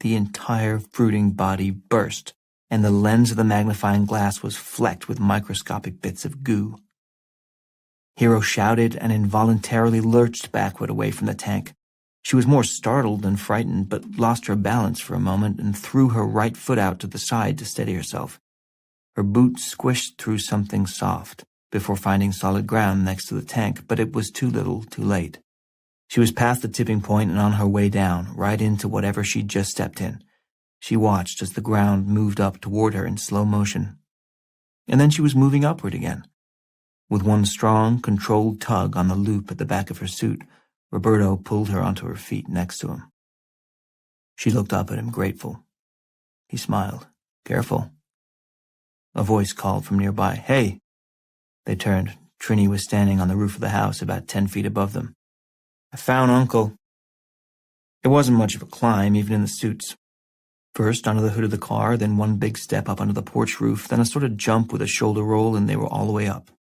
the entire fruiting body burst, and the lens of the magnifying glass was flecked with microscopic bits of goo. Hero shouted and involuntarily lurched backward away from the tank. She was more startled than frightened, but lost her balance for a moment and threw her right foot out to the side to steady herself. Her boot squished through something soft before finding solid ground next to the tank, but it was too little, too late. She was past the tipping point and on her way down, right into whatever she'd just stepped in. She watched as the ground moved up toward her in slow motion. And then she was moving upward again. With one strong, controlled tug on the loop at the back of her suit, Roberto pulled her onto her feet next to him. She looked up at him, grateful. He smiled. Careful. A voice called from nearby, Hey! They turned. Trini was standing on the roof of the house about 10 feet above them. I found Uncle. It wasn't much of a climb, even in the suits. First onto the hood of the car, then one big step up onto the porch roof, then a sort of jump with a shoulder roll, and they were all the way up.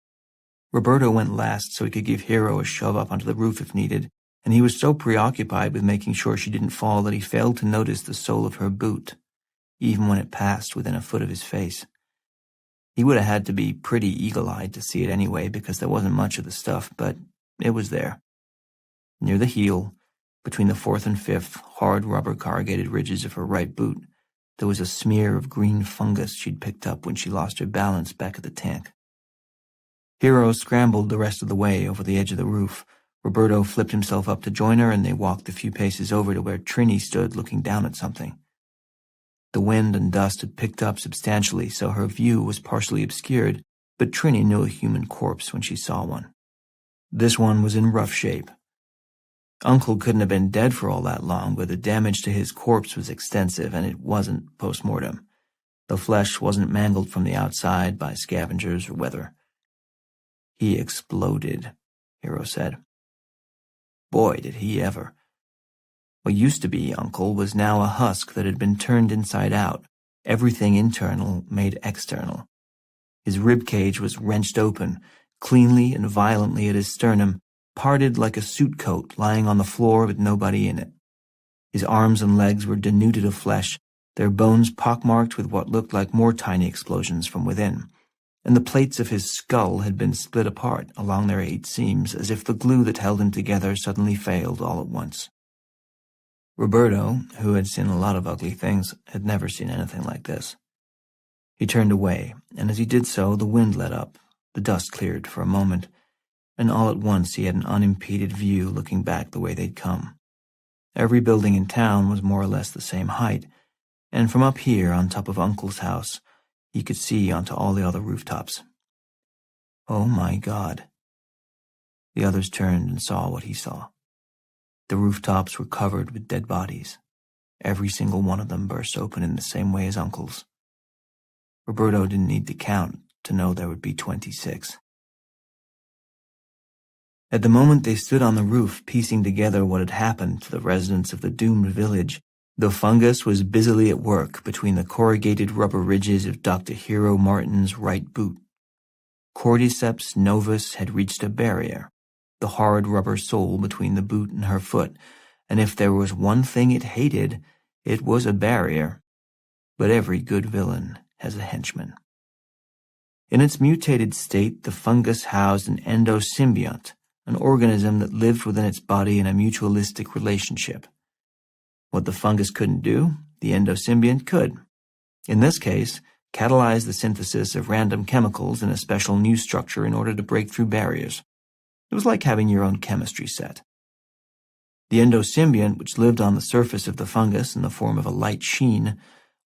Roberto went last so he could give Hero a shove up onto the roof if needed, and he was so preoccupied with making sure she didn't fall that he failed to notice the sole of her boot, even when it passed within a foot of his face. He would have had to be pretty eagle-eyed to see it anyway, because there wasn't much of the stuff, but it was there. Near the heel, between the fourth and fifth hard rubber corrugated ridges of her right boot, there was a smear of green fungus she'd picked up when she lost her balance back at the tank. Hero scrambled the rest of the way over the edge of the roof. Roberto flipped himself up to join her, and they walked a few paces over to where Trini stood looking down at something. The wind and dust had picked up substantially, so her view was partially obscured, but Trini knew a human corpse when she saw one. This one was in rough shape. Uncle couldn't have been dead for all that long, but the damage to his corpse was extensive, and it wasn't post-mortem. The flesh wasn't mangled from the outside by scavengers or weather. "He exploded," Hero said. Boy, did he ever. What used to be Uncle was now a husk that had been turned inside out, everything internal made external. His rib cage was wrenched open, cleanly and violently at his sternum, parted like a suit coat lying on the floor with nobody in it. His arms and legs were denuded of flesh, their bones pockmarked with what looked like more tiny explosions from within, and the plates of his skull had been split apart along their 8 seams, as if the glue that held him together suddenly failed all at once. Roberto, who had seen a lot of ugly things, had never seen anything like this. He turned away, and as he did so, the wind let up, the dust cleared for a moment, and all at once he had an unimpeded view looking back the way they'd come. Every building in town was more or less the same height, and from up here on top of Uncle's house, he could see onto all the other rooftops. Oh my God. The others turned and saw what he saw. The rooftops were covered with dead bodies. Every single one of them burst open in the same way as Uncle's. Roberto didn't need to count to know there would be 26. At the moment they stood on the roof piecing together what had happened to the residents of the doomed village, the fungus was busily at work between the corrugated rubber ridges of Dr. Hero Martin's right boot. Cordyceps novus had reached a barrier, the hard rubber sole between the boot and her foot, and if there was one thing it hated, it was a barrier. But every good villain has a henchman. In its mutated state, the fungus housed an endosymbiont, an organism that lived within its body in a mutualistic relationship. What the fungus couldn't do, the endosymbiont could. In this case, catalyze the synthesis of random chemicals in a special new structure in order to break through barriers. It was like having your own chemistry set. The endosymbiont, which lived on the surface of the fungus in the form of a light sheen,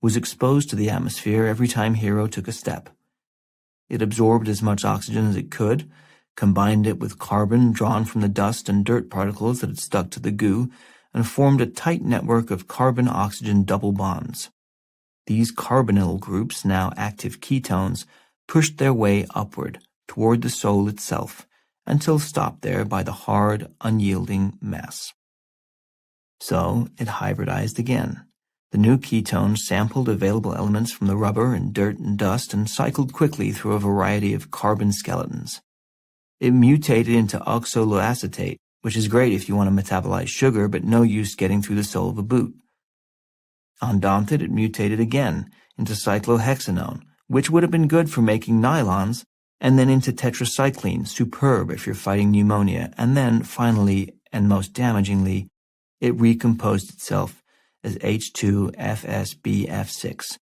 was exposed to the atmosphere every time Hero took a step. It absorbed as much oxygen as it could, combined it with carbon drawn from the dust and dirt particles that had stuck to the goo, and formed a tight network of carbon-oxygen double bonds. These carbonyl groups, now active ketones, pushed their way upward toward the soul itself, until stopped there by the hard, unyielding mass. So it hybridized again. The new ketones sampled available elements from the rubber and dirt and dust and cycled quickly through a variety of carbon skeletons. It mutated into oxaloacetate, which is great if you want to metabolize sugar, but no use getting through the sole of a boot. Undaunted, it mutated again into cyclohexanone, which would have been good for making nylons, and then into tetracycline, superb if you're fighting pneumonia, and then, finally, and most damagingly, it recomposed itself as H2FSBF6,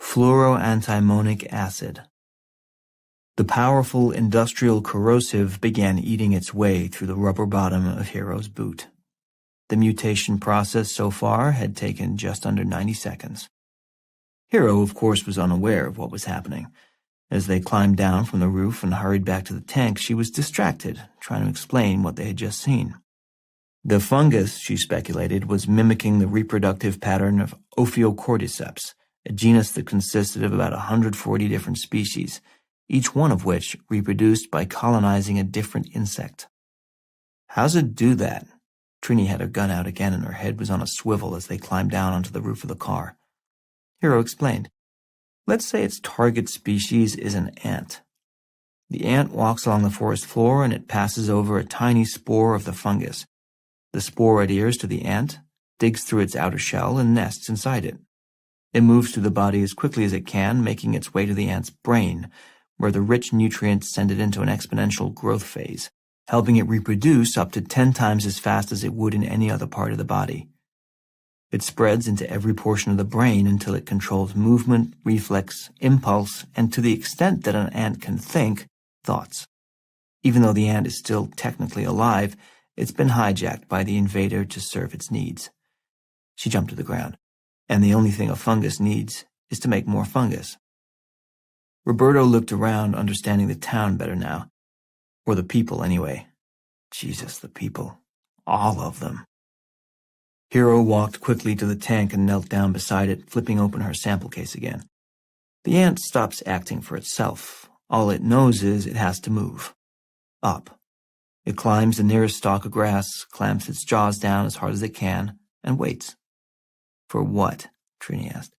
fluoroantimonic acid. The powerful industrial corrosive began eating its way through the rubber bottom of Hero's boot. The mutation process so far had taken just under 90 seconds. Hero, of course, was unaware of what was happening. As they climbed down from the roof and hurried back to the tank, she was distracted, trying to explain what they had just seen. The fungus, she speculated, was mimicking the reproductive pattern of Ophiocordyceps, a genus that consisted of about 140 different species, each one of which reproduced by colonizing a different insect. How's it do that? Trini had her gun out again and her head was on a swivel as they climbed down onto the roof of the car. Hero explained. Let's say its target species is an ant. The ant walks along the forest floor and it passes over a tiny spore of the fungus. The spore adheres to the ant, digs through its outer shell, and nests inside it. It moves through the body as quickly as it can, making its way to the ant's brain, where the rich nutrients send it into an exponential growth phase, helping it reproduce up to 10 times as fast as it would in any other part of the body. It spreads into every portion of the brain until it controls movement, reflex, impulse, and to the extent that an ant can think, thoughts. Even though the ant is still technically alive, it's been hijacked by the invader to serve its needs. She jumped to the ground, and the only thing a fungus needs is to make more fungus. Roberto looked around, understanding the town better now. Or the people, anyway. Jesus, the people. All of them. Hero walked quickly to the tank and knelt down beside it, flipping open her sample case again. The ant stops acting for itself. All it knows is it has to move. Up. It climbs the nearest stalk of grass, clamps its jaws down as hard as it can, and waits. For what? Trini asked.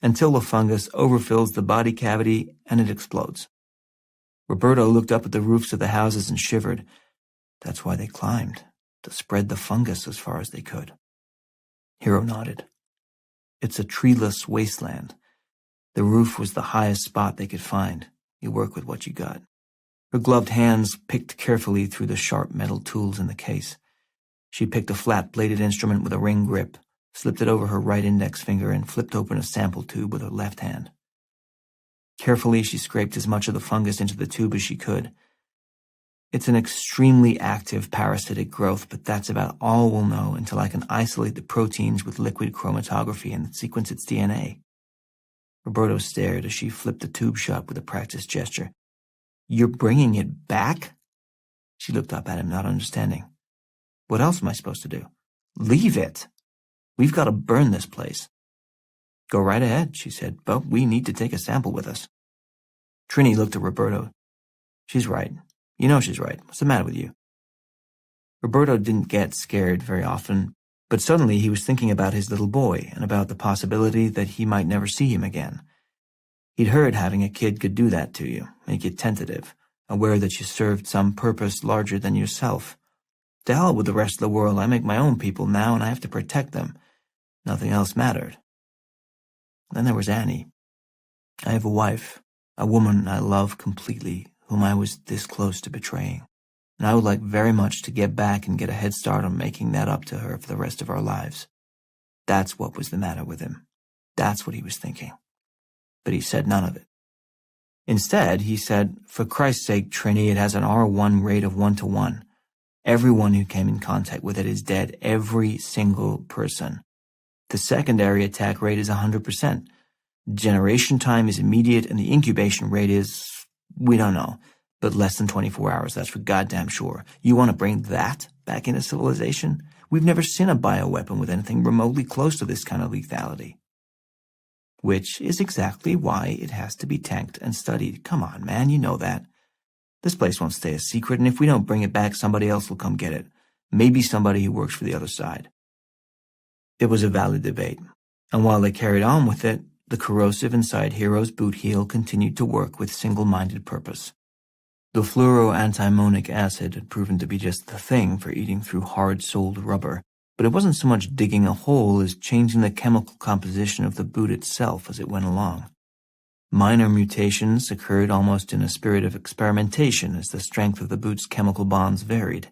Until the fungus overfills the body cavity and it explodes. Roberto looked up at the roofs of the houses and shivered. That's why they climbed, to spread the fungus as far as they could. Hero nodded. It's a treeless wasteland. The roof was the highest spot they could find. You work with what you got. Her gloved hands picked carefully through the sharp metal tools in the case. She picked a flat-bladed instrument with a ring grip, slipped it over her right index finger, and flipped open a sample tube with her left hand. Carefully, she scraped as much of the fungus into the tube as she could. It's an extremely active parasitic growth, but that's about all we'll know until I can isolate the proteins with liquid chromatography and sequence its DNA. Roberto stared as she flipped the tube shut with a practiced gesture. You're bringing it back? She looked up at him, not understanding. What else am I supposed to do? Leave it. We've got to burn this place. Go right ahead, she said, but we need to take a sample with us. Trini looked at Roberto. She's right. You know she's right. What's the matter with you? Roberto didn't get scared very often, but suddenly he was thinking about his little boy and about the possibility that he might never see him again. He'd heard having a kid could do that to you, make you tentative, aware that you served some purpose larger than yourself. To hell with the rest of the world, I make my own people now and I have to protect them. Nothing else mattered. Then there was Annie. I have a wife, a woman I love completely, whom I was this close to betraying. And I would like very much to get back and get a head start on making that up to her for the rest of our lives. That's what was the matter with him. That's what he was thinking. But he said none of it. Instead, he said, for Christ's sake, Trini, it has an R1 rate of 1-to-1. Everyone who came in contact with it is dead, every single person. The secondary attack rate is 100%. Generation time is immediate, and the incubation rate is, we don't know, but less than 24 hours, that's for goddamn sure. You want to bring that back into civilization? We've never seen a bioweapon with anything remotely close to this kind of lethality. Which is exactly why it has to be tanked and studied. Come on, man, you know that. This place won't stay a secret, and if we don't bring it back, somebody else will come get it. Maybe somebody who works for the other side. It was a valid debate, and while they carried on with it, the corrosive inside Hero's boot heel continued to work with single-minded purpose. The fluoroantimonic acid had proven to be just the thing for eating through hard-soled rubber, but it wasn't so much digging a hole as changing the chemical composition of the boot itself as it went along. Minor mutations occurred almost in a spirit of experimentation as the strength of the boot's chemical bonds varied.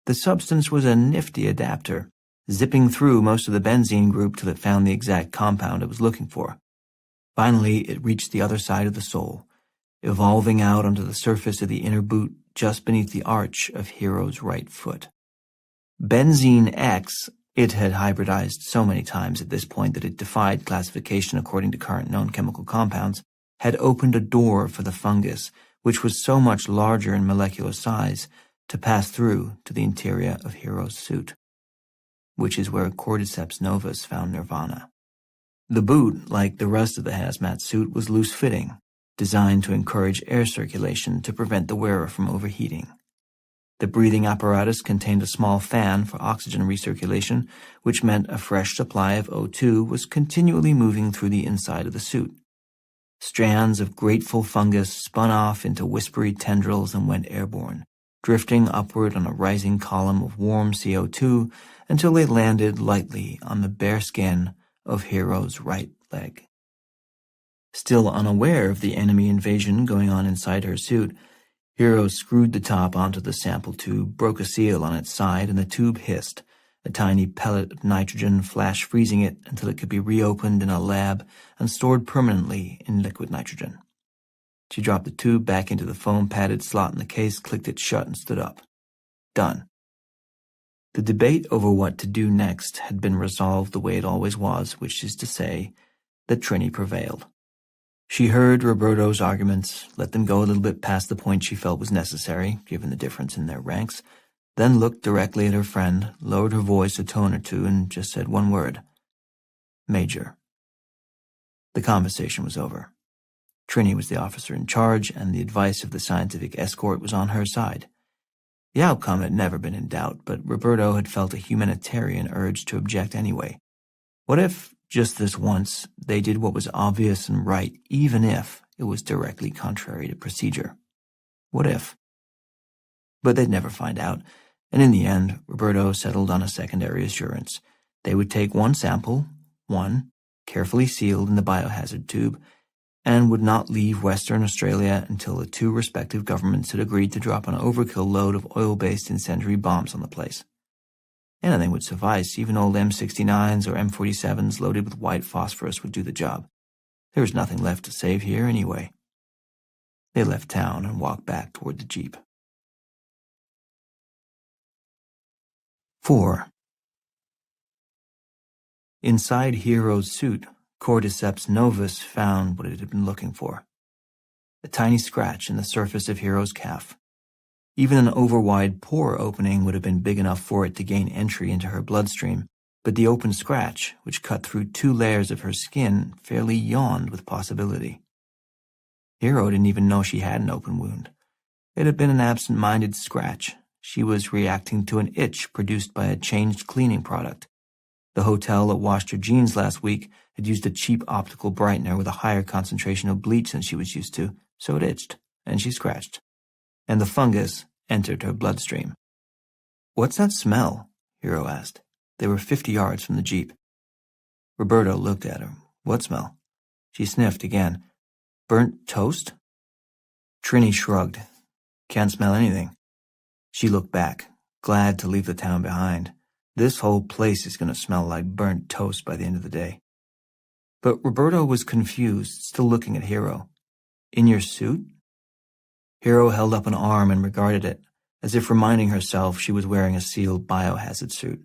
The substance was a nifty adapter, zipping through most of the benzene group till it found the exact compound it was looking for. Finally, it reached the other side of the sole, evolving out onto the surface of the inner boot just beneath the arch of Hero's right foot. Benzene X, it had hybridized so many times at this point that it defied classification according to current known chemical compounds, had opened a door for the fungus, which was so much larger in molecular size, to pass through to the interior of Hero's suit, which is where Cordyceps novus found nirvana. The boot, like the rest of the hazmat suit, was loose-fitting, designed to encourage air circulation to prevent the wearer from overheating. The breathing apparatus contained a small fan for oxygen recirculation, which meant a fresh supply of O2 was continually moving through the inside of the suit. Strands of grateful fungus spun off into whispery tendrils and went airborne, drifting upward on a rising column of warm CO2 until they landed lightly on the bare skin of Hero's right leg. Still unaware of the enemy invasion going on inside her suit, Hero screwed the top onto the sample tube, broke a seal on its side, and the tube hissed, a tiny pellet of nitrogen flash freezing it until it could be reopened in a lab and stored permanently in liquid nitrogen. She dropped the tube back into the foam-padded slot in the case, clicked it shut, and stood up. Done. The debate over what to do next had been resolved the way it always was, which is to say, that Trini prevailed. She heard Roberto's arguments, let them go a little bit past the point she felt was necessary, given the difference in their ranks, then looked directly at her friend, lowered her voice a tone or two, and just said one word. Major. The conversation was over. Trini was the officer in charge, and the advice of the scientific escort was on her side. The outcome had never been in doubt, but Roberto had felt a humanitarian urge to object anyway. What if, just this once, they did what was obvious and right, even if it was directly contrary to procedure? What if? But they'd never find out, and in the end, Roberto settled on a secondary assurance. They would take one sample, carefully sealed in the biohazard tube, and would not leave Western Australia until the two respective governments had agreed to drop an overkill load of oil-based incendiary bombs on the place. Anything would suffice. Even old M69s or M47s loaded with white phosphorus would do the job. There was nothing left to save here anyway. They left town and walked back toward the Jeep. 4. Inside Hero's suit, Cordyceps novus found what it had been looking for. A tiny scratch in the surface of Hero's calf. Even an overwide pore opening would have been big enough for it to gain entry into her bloodstream, but the open scratch, which cut through 2 layers of her skin, fairly yawned with possibility. Hero didn't even know she had an open wound. It had been an absent-minded scratch. She was reacting to an itch produced by a changed cleaning product. The hotel that washed her jeans last week had used a cheap optical brightener with a higher concentration of bleach than she was used to, so it itched, and she scratched. And the fungus entered her bloodstream. "What's that smell?" Hero asked. They were 50 yards from the Jeep. Roberto looked at her. "What smell?" She sniffed again. "Burnt toast?" Trini shrugged. "Can't smell anything." She looked back, glad to leave the town behind. This whole place is going to smell like burnt toast by the end of the day. But Roberto was confused, still looking at Hero. "In your suit?" Hero held up an arm and regarded it, as if reminding herself she was wearing a sealed biohazard suit.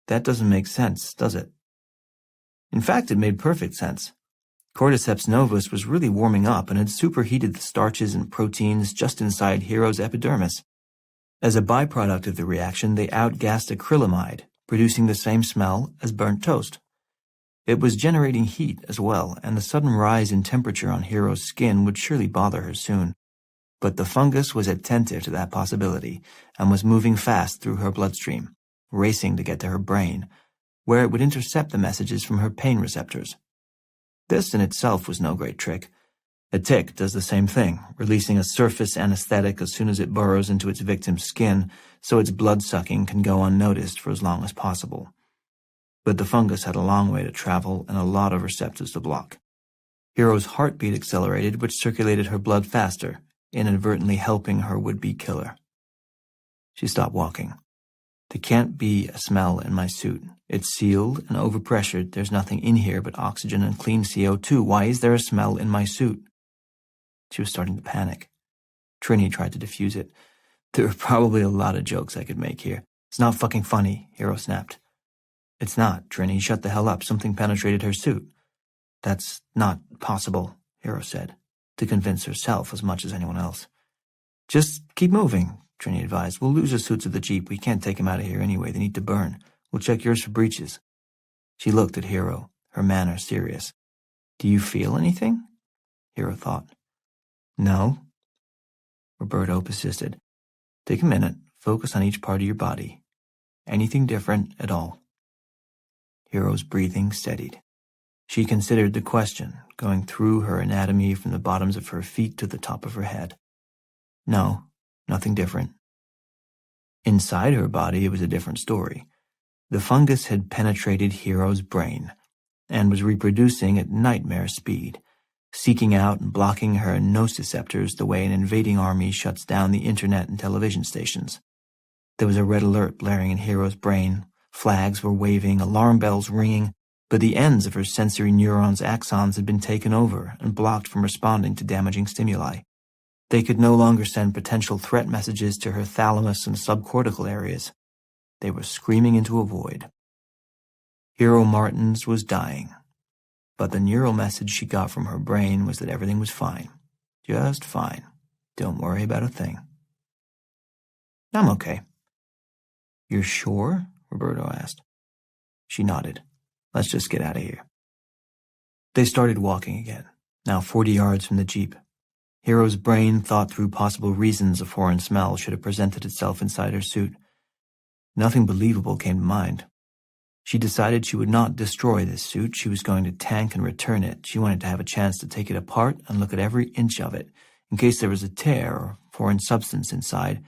"That doesn't make sense, does it?" In fact, it made perfect sense. Cordyceps novus was really warming up and had superheated the starches and proteins just inside Hero's epidermis. As a byproduct of the reaction, they outgassed acrylamide, producing the same smell as burnt toast. It was generating heat as well, and the sudden rise in temperature on Hero's skin would surely bother her soon. But the fungus was attentive to that possibility and was moving fast through her bloodstream, racing to get to her brain, where it would intercept the messages from her pain receptors. This in itself was no great trick. A tick does the same thing, releasing a surface anesthetic as soon as it burrows into its victim's skin so its blood-sucking can go unnoticed for as long as possible. But the fungus had a long way to travel and a lot of receptors to block. Hero's heartbeat accelerated, which circulated her blood faster, inadvertently helping her would-be killer. She stopped walking. "There can't be a smell in my suit. It's sealed and overpressured. There's nothing in here but oxygen and clean CO2. Why is there a smell in my suit?" She was starting to panic. Trini tried to defuse it. "There are probably a lot of jokes I could make here. It's not fucking funny," Hero snapped. "It's not, Trini. Shut the hell up. Something penetrated her suit." "That's not possible," Hero said, to convince herself as much as anyone else. "Just keep moving," Trini advised. "We'll lose the suits of the Jeep. We can't take them out of here anyway. They need to burn. We'll check yours for breaches." She looked at Hero, her manner serious. "Do you feel anything?" Hero thought. "No." Roberto persisted. "Take a minute. Focus on each part of your body. Anything different at all?" Hero's breathing steadied. She considered the question, going through her anatomy from the bottoms of her feet to the top of her head. No, nothing different. Inside her body, it was a different story. The fungus had penetrated Hero's brain, and was reproducing at nightmare speed, seeking out and blocking her nociceptors the way an invading army shuts down the internet and television stations. There was a red alert blaring in Hero's brain, flags were waving, alarm bells ringing, but the ends of her sensory neurons' axons had been taken over and blocked from responding to damaging stimuli. They could no longer send potential threat messages to her thalamus and subcortical areas. They were screaming into a void. Hero Martins was dying, but the neural message she got from her brain was that everything was fine. Just fine. Don't worry about a thing. I'm okay. You're sure? Roberto asked. She nodded. Let's just get out of here. They started walking again, now 40 yards from the jeep. Hero's brain thought through possible reasons a foreign smell should have presented itself inside her suit. Nothing believable came to mind. She decided she would not destroy this suit. She was going to tank and return it. She wanted to have a chance to take it apart and look at every inch of it, in case there was a tear or foreign substance inside,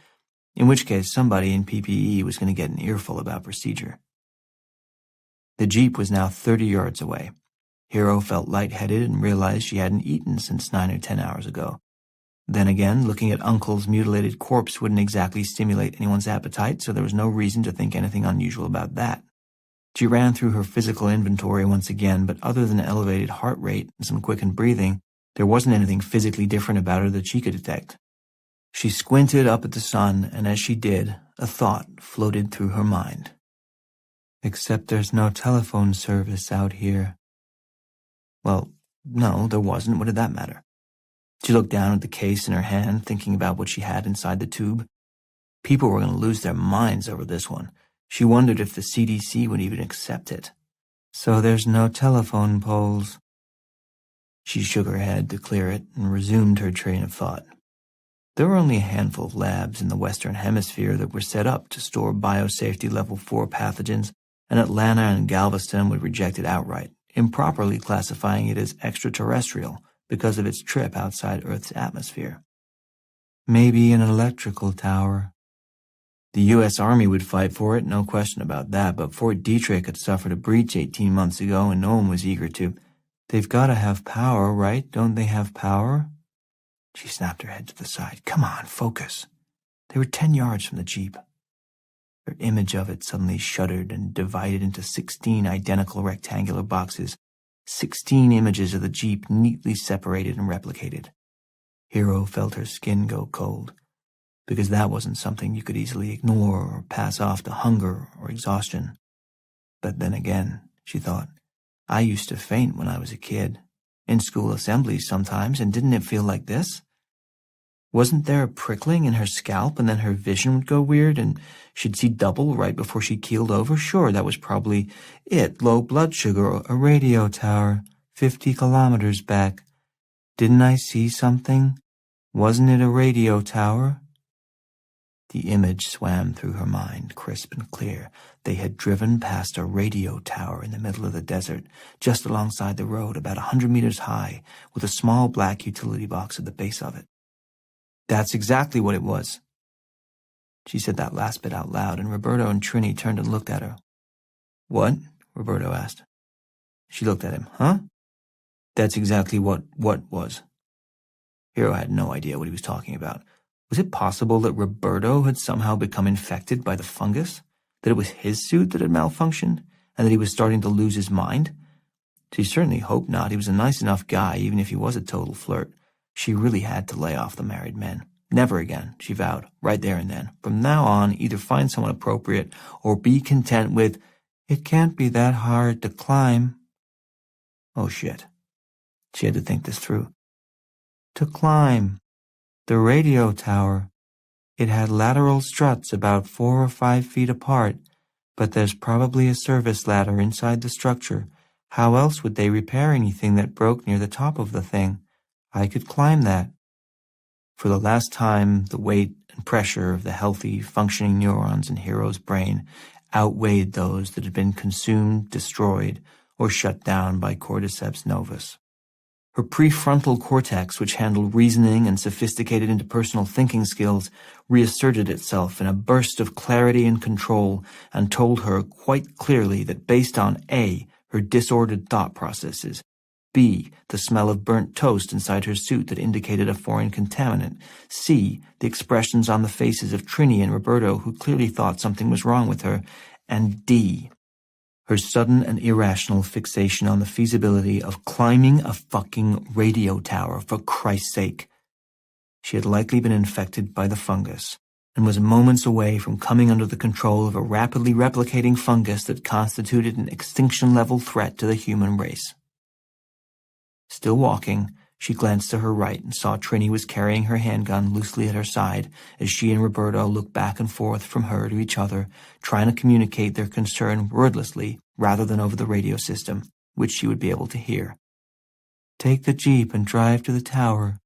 in which case somebody in PPE was going to get an earful about procedure. The jeep was now 30 yards away. Hero felt lightheaded and realized she hadn't eaten since 9 or 10 hours ago. Then again, looking at Uncle's mutilated corpse wouldn't exactly stimulate anyone's appetite, so there was no reason to think anything unusual about that. She ran through her physical inventory once again, but other than elevated heart rate and some quickened breathing, there wasn't anything physically different about her that she could detect. She squinted up at the sun, and as she did, a thought floated through her mind. Except there's no telephone service out here. Well, no, there wasn't. What did that matter? She looked down at the case in her hand, thinking about what she had inside the tube. People were going to lose their minds over this one. She wondered if the CDC would even accept it. So there's no telephone poles. She shook her head to clear it and resumed her train of thought. There were only a handful of labs in the Western Hemisphere that were set up to store biosafety level 4 pathogens, and Atlanta and Galveston would reject it outright, improperly classifying it as extraterrestrial because of its trip outside Earth's atmosphere. Maybe an electrical tower. The U.S. Army would fight for it, no question about that, but Fort Detrick had suffered a breach 18 months ago and no one was eager to. They've got to have power, right? Don't they have power? She snapped her head to the side. Come on, focus. They were 10 yards from the jeep. Her image of it suddenly shuddered and divided into 16 identical rectangular boxes, 16 images of the jeep neatly separated and replicated. Hero felt her skin go cold, because that wasn't something you could easily ignore or pass off to hunger or exhaustion. But then again, she thought, I used to faint when I was a kid, in school assemblies sometimes, and didn't it feel like this? Wasn't there a prickling in her scalp and then her vision would go weird and she'd see double right before she keeled over? Sure, that was probably it. Low blood sugar, a radio tower, 50 kilometers back. Didn't I see something? Wasn't it a radio tower? The image swam through her mind, crisp and clear. They had driven past a radio tower in the middle of the desert, just alongside the road, about 100 meters high, with a small black utility box at the base of it. That's exactly what it was. She said that last bit out loud, and Roberto and Trini turned and looked at her. What? Roberto asked. She looked at him. Huh? That's exactly what was. Hero had no idea what he was talking about. Was it possible that Roberto had somehow become infected by the fungus? That it was his suit that had malfunctioned? And that he was starting to lose his mind? She certainly hoped not. He was a nice enough guy, even if he was a total flirt. She really had to lay off the married men. Never again, she vowed, right there and then. From now on, either find someone appropriate or be content with, it can't be that hard to climb. Oh, shit. She had to think this through. To climb. The radio tower. It had lateral struts about 4 or 5 feet apart, but there's probably a service ladder inside the structure. How else would they repair anything that broke near the top of the thing? I could climb that. For the last time, the weight and pressure of the healthy, functioning neurons in Hero's brain outweighed those that had been consumed, destroyed, or shut down by cordyceps novus. Her prefrontal cortex, which handled reasoning and sophisticated interpersonal thinking skills, reasserted itself in a burst of clarity and control and told her quite clearly that based on A, her disordered thought processes. B, the smell of burnt toast inside her suit that indicated a foreign contaminant. C, the expressions on the faces of Trini and Roberto, who clearly thought something was wrong with her. And D, her sudden and irrational fixation on the feasibility of climbing a fucking radio tower, for Christ's sake. She had likely been infected by the fungus, and was moments away from coming under the control of a rapidly replicating fungus that constituted an extinction-level threat to the human race. Still walking, she glanced to her right and saw Trini was carrying her handgun loosely at her side as she and Roberto looked back and forth from her to each other, trying to communicate their concern wordlessly rather than over the radio system, which she would be able to hear. "Take the Jeep and drive to the tower."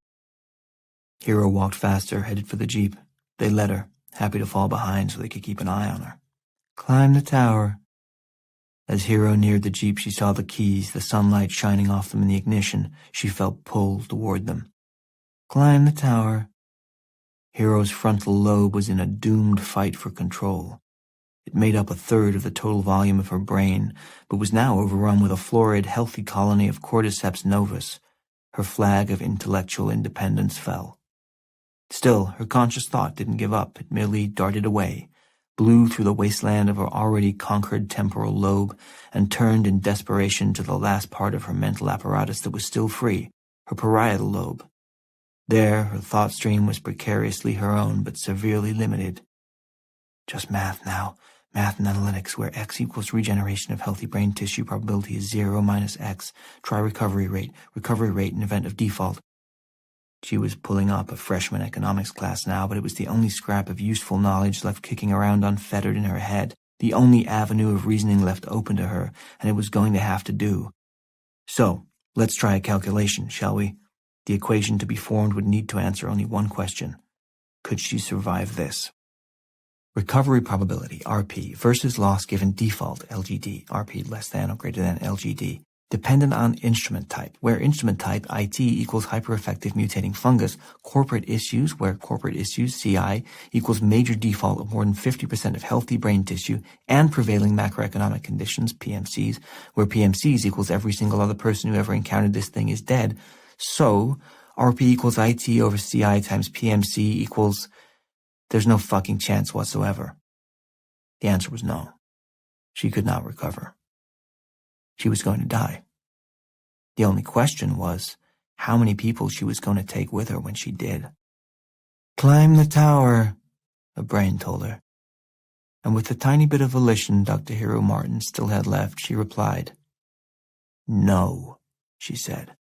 Hero walked faster, headed for the Jeep. They let her, happy to fall behind so they could keep an eye on her. "Climb the tower." As Hero neared the Jeep, she saw the keys, the sunlight shining off them in the ignition. She felt pulled toward them. "Climb the tower." Hero's frontal lobe was in a doomed fight for control. It made up a third of the total volume of her brain, but was now overrun with a florid, healthy colony of cordyceps novus. Her flag of intellectual independence fell. Still, her conscious thought didn't give up. It merely darted away, blew through the wasteland of her already conquered temporal lobe, and turned in desperation to the last part of her mental apparatus that was still free, her parietal lobe. There, her thought stream was precariously her own, but severely limited. Just math now. Math and analytics, where x equals regeneration of healthy brain tissue, probability is 0 minus x. Try recovery rate in event of default. She was pulling up a freshman economics class now, but it was the only scrap of useful knowledge left kicking around unfettered in her head, the only avenue of reasoning left open to her, and it was going to have to do. So, let's try a calculation, shall we? The equation to be formed would need to answer only one question. Could she survive this? Recovery probability, RP, versus loss given default, LGD, RP less than or greater than LGD, dependent on instrument type, where instrument type, IT, equals hyper-effective mutating fungus, corporate issues, where corporate issues, CI, equals major default of more than 50% of healthy brain tissue, and prevailing macroeconomic conditions, PMCs, where PMCs equals every single other person who ever encountered this thing is dead. So, RP equals IT over CI times PMC equals... There's no fucking chance whatsoever. The answer was no. She could not recover. She was going to die. The only question was how many people she was going to take with her when she did. "Climb the tower," a brain told her. And with the tiny bit of volition Dr. Hero Martin still had left, she replied. "No," she said.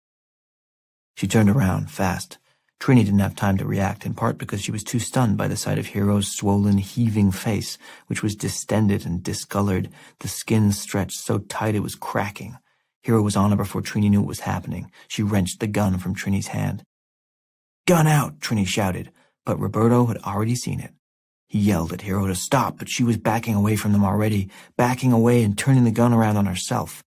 She turned around fast. Trini didn't have time to react, in part because she was too stunned by the sight of Hero's swollen, heaving face, which was distended and discolored, the skin stretched so tight it was cracking. Hero was on her before Trini knew what was happening. She wrenched the gun from Trini's hand. "Gun out!" Trini shouted, but Roberto had already seen it. He yelled at Hero to stop, but she was backing away from them already, backing away and turning the gun around on herself.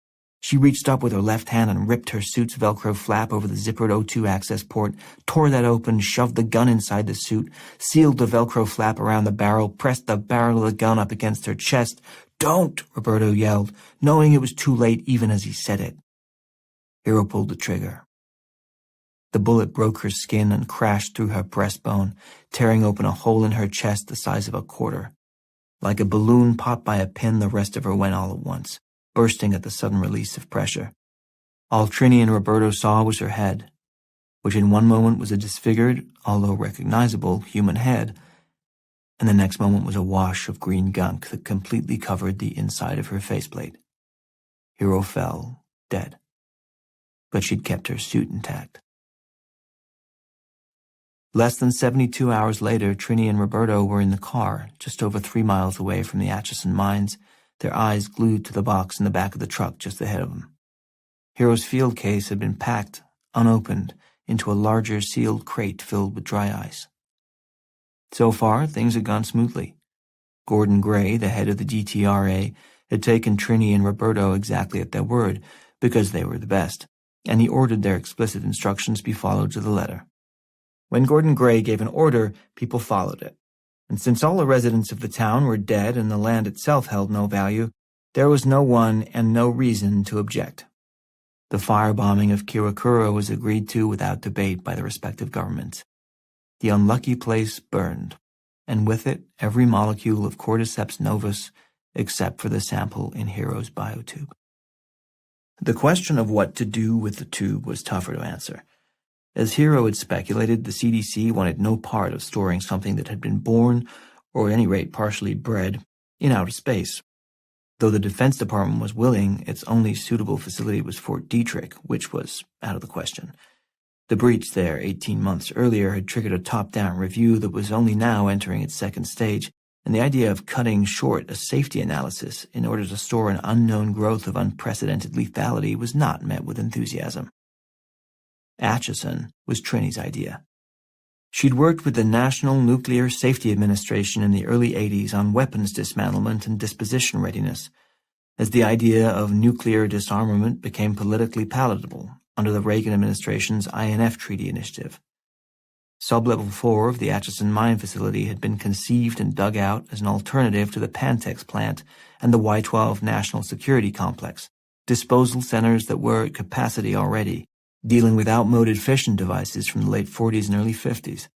She reached up with her left hand and ripped her suit's Velcro flap over the zippered O2 access port, tore that open, shoved the gun inside the suit, sealed the Velcro flap around the barrel, pressed the barrel of the gun up against her chest. "Don't!" Roberto yelled, knowing it was too late even as he said it. Hero pulled the trigger. The bullet broke her skin and crashed through her breastbone, tearing open a hole in her chest the size of a quarter. Like a balloon popped by a pin, the rest of her went all at once, bursting at the sudden release of pressure. All Trini and Roberto saw was her head, which in one moment was a disfigured, although recognizable, human head, and the next moment was a wash of green gunk that completely covered the inside of her faceplate. Hero fell, dead. But she'd kept her suit intact. Less than 72 hours later, Trini and Roberto were in the car, just over 3 miles away from the Atchison mines, their eyes glued to the box in the back of the truck just ahead of them. Hero's field case had been packed, unopened, into a larger sealed crate filled with dry ice. So far, things had gone smoothly. Gordon Gray, the head of the DTRA, had taken Trini and Roberto exactly at their word, because they were the best, and he ordered their explicit instructions be followed to the letter. When Gordon Gray gave an order, people followed it. And since all the residents of the town were dead and the land itself held no value, There was no one and no reason to object. The firebombing of Kirakura was agreed to without debate by the respective governments. The unlucky place burned, and with it every molecule of Cordyceps novus except for the sample in Hero's biotube. The question of what to do with the tube was tougher to answer. As Hero had speculated, the CDC wanted no part of storing something that had been born, or at any rate partially bred, in outer space. Though the Defense Department was willing, its only suitable facility was Fort Detrick, which was out of the question. The breach there 18 months earlier had triggered a top-down review that was only now entering its second stage, and the idea of cutting short a safety analysis in order to store an unknown growth of unprecedented lethality was not met with enthusiasm. Atchison was Trini's idea. She'd worked with the National Nuclear Safety Administration in the early 80s on weapons dismantlement and disposition readiness, as the idea of nuclear disarmament became politically palatable under the Reagan administration's INF Treaty Initiative. Sublevel 4 of the Atchison mine facility had been conceived and dug out as an alternative to the Pantex plant and the Y-12 National Security Complex, disposal centers that were at capacity already, dealing with outmoded fission devices from the late 40s and early 50s.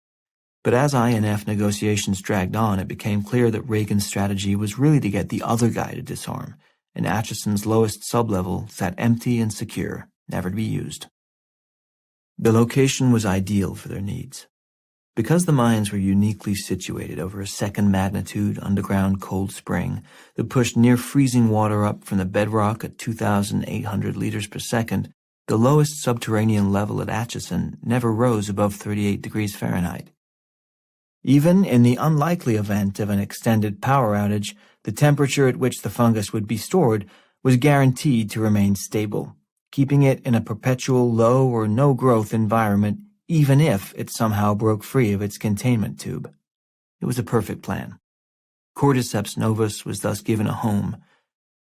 But as INF negotiations dragged on, it became clear that Reagan's strategy was really to get the other guy to disarm, and Atchison's lowest sublevel sat empty and secure, never to be used. The location was ideal for their needs. Because the mines were uniquely situated over a second-magnitude underground cold spring that pushed near-freezing water up from the bedrock at 2,800 liters per second, the lowest subterranean level at Atchison never rose above 38 degrees Fahrenheit. Even in the unlikely event of an extended power outage, the temperature at which the fungus would be stored was guaranteed to remain stable, keeping it in a perpetual low or no-growth environment even if it somehow broke free of its containment tube. It was a perfect plan. Cordyceps novus was thus given a home,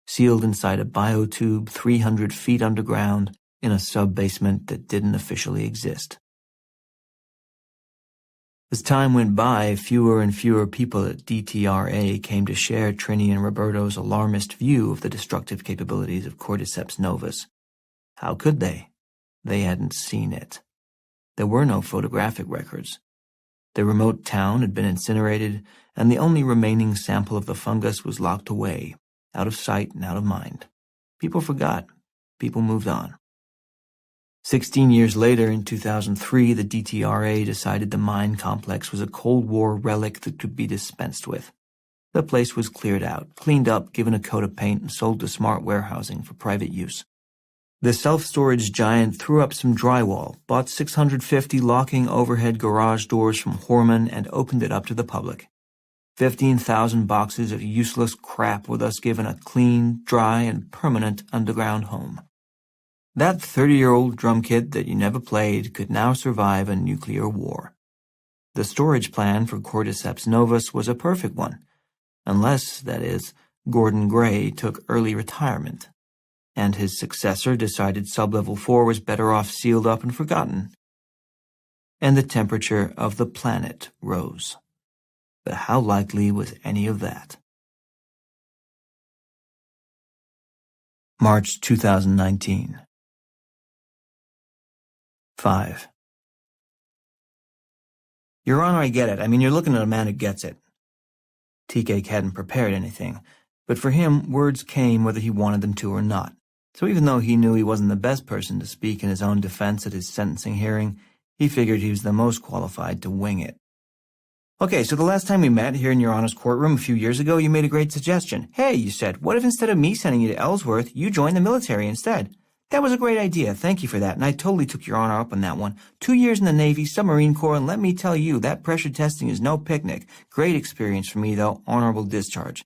sealed inside a biotube 300 feet underground in a sub-basement that didn't officially exist. As time went by, fewer and fewer people at DTRA came to share Trini and Roberto's alarmist view of the destructive capabilities of Cordyceps novus. How could they? They hadn't seen it. There were no photographic records. The remote town had been incinerated, and the only remaining sample of the fungus was locked away, out of sight and out of mind. People forgot. People moved on. 16 years later, in 2003, the DTRA decided the mine complex was a Cold War relic that could be dispensed with. The place was cleared out, cleaned up, given a coat of paint, and sold to smart warehousing for private use. The self-storage giant threw up some drywall, bought 650 locking overhead garage doors from Horman, and opened it up to the public. 15,000 boxes of useless crap were thus given a clean, dry, and permanent underground home. That 30-year-old drum kit that you never played could now survive a nuclear war. The storage plan for Cordyceps novus was a perfect one, unless, that is, Gordon Gray took early retirement, and his successor decided sublevel 4 was better off sealed up and forgotten. And the temperature of the planet rose. But how likely was any of that? March 2019. 5. Your Honor, I get it. I mean, you're looking at a man who gets it. T-Cake hadn't prepared anything, but for him, words came whether he wanted them to or not. So even though he knew he wasn't the best person to speak in his own defense at his sentencing hearing, he figured he was the most qualified to wing it. Okay, so the last time we met here in Your Honor's courtroom a few years ago, you made a great suggestion. Hey, you said, what if instead of me sending you to Ellsworth, you joined the military instead? That was a great idea. Thank you for that, and I totally took Your Honor up on that one. 2 years in the Navy, submarine corps, and let me tell you, that pressure testing is no picnic. Great experience for me, though. Honorable discharge.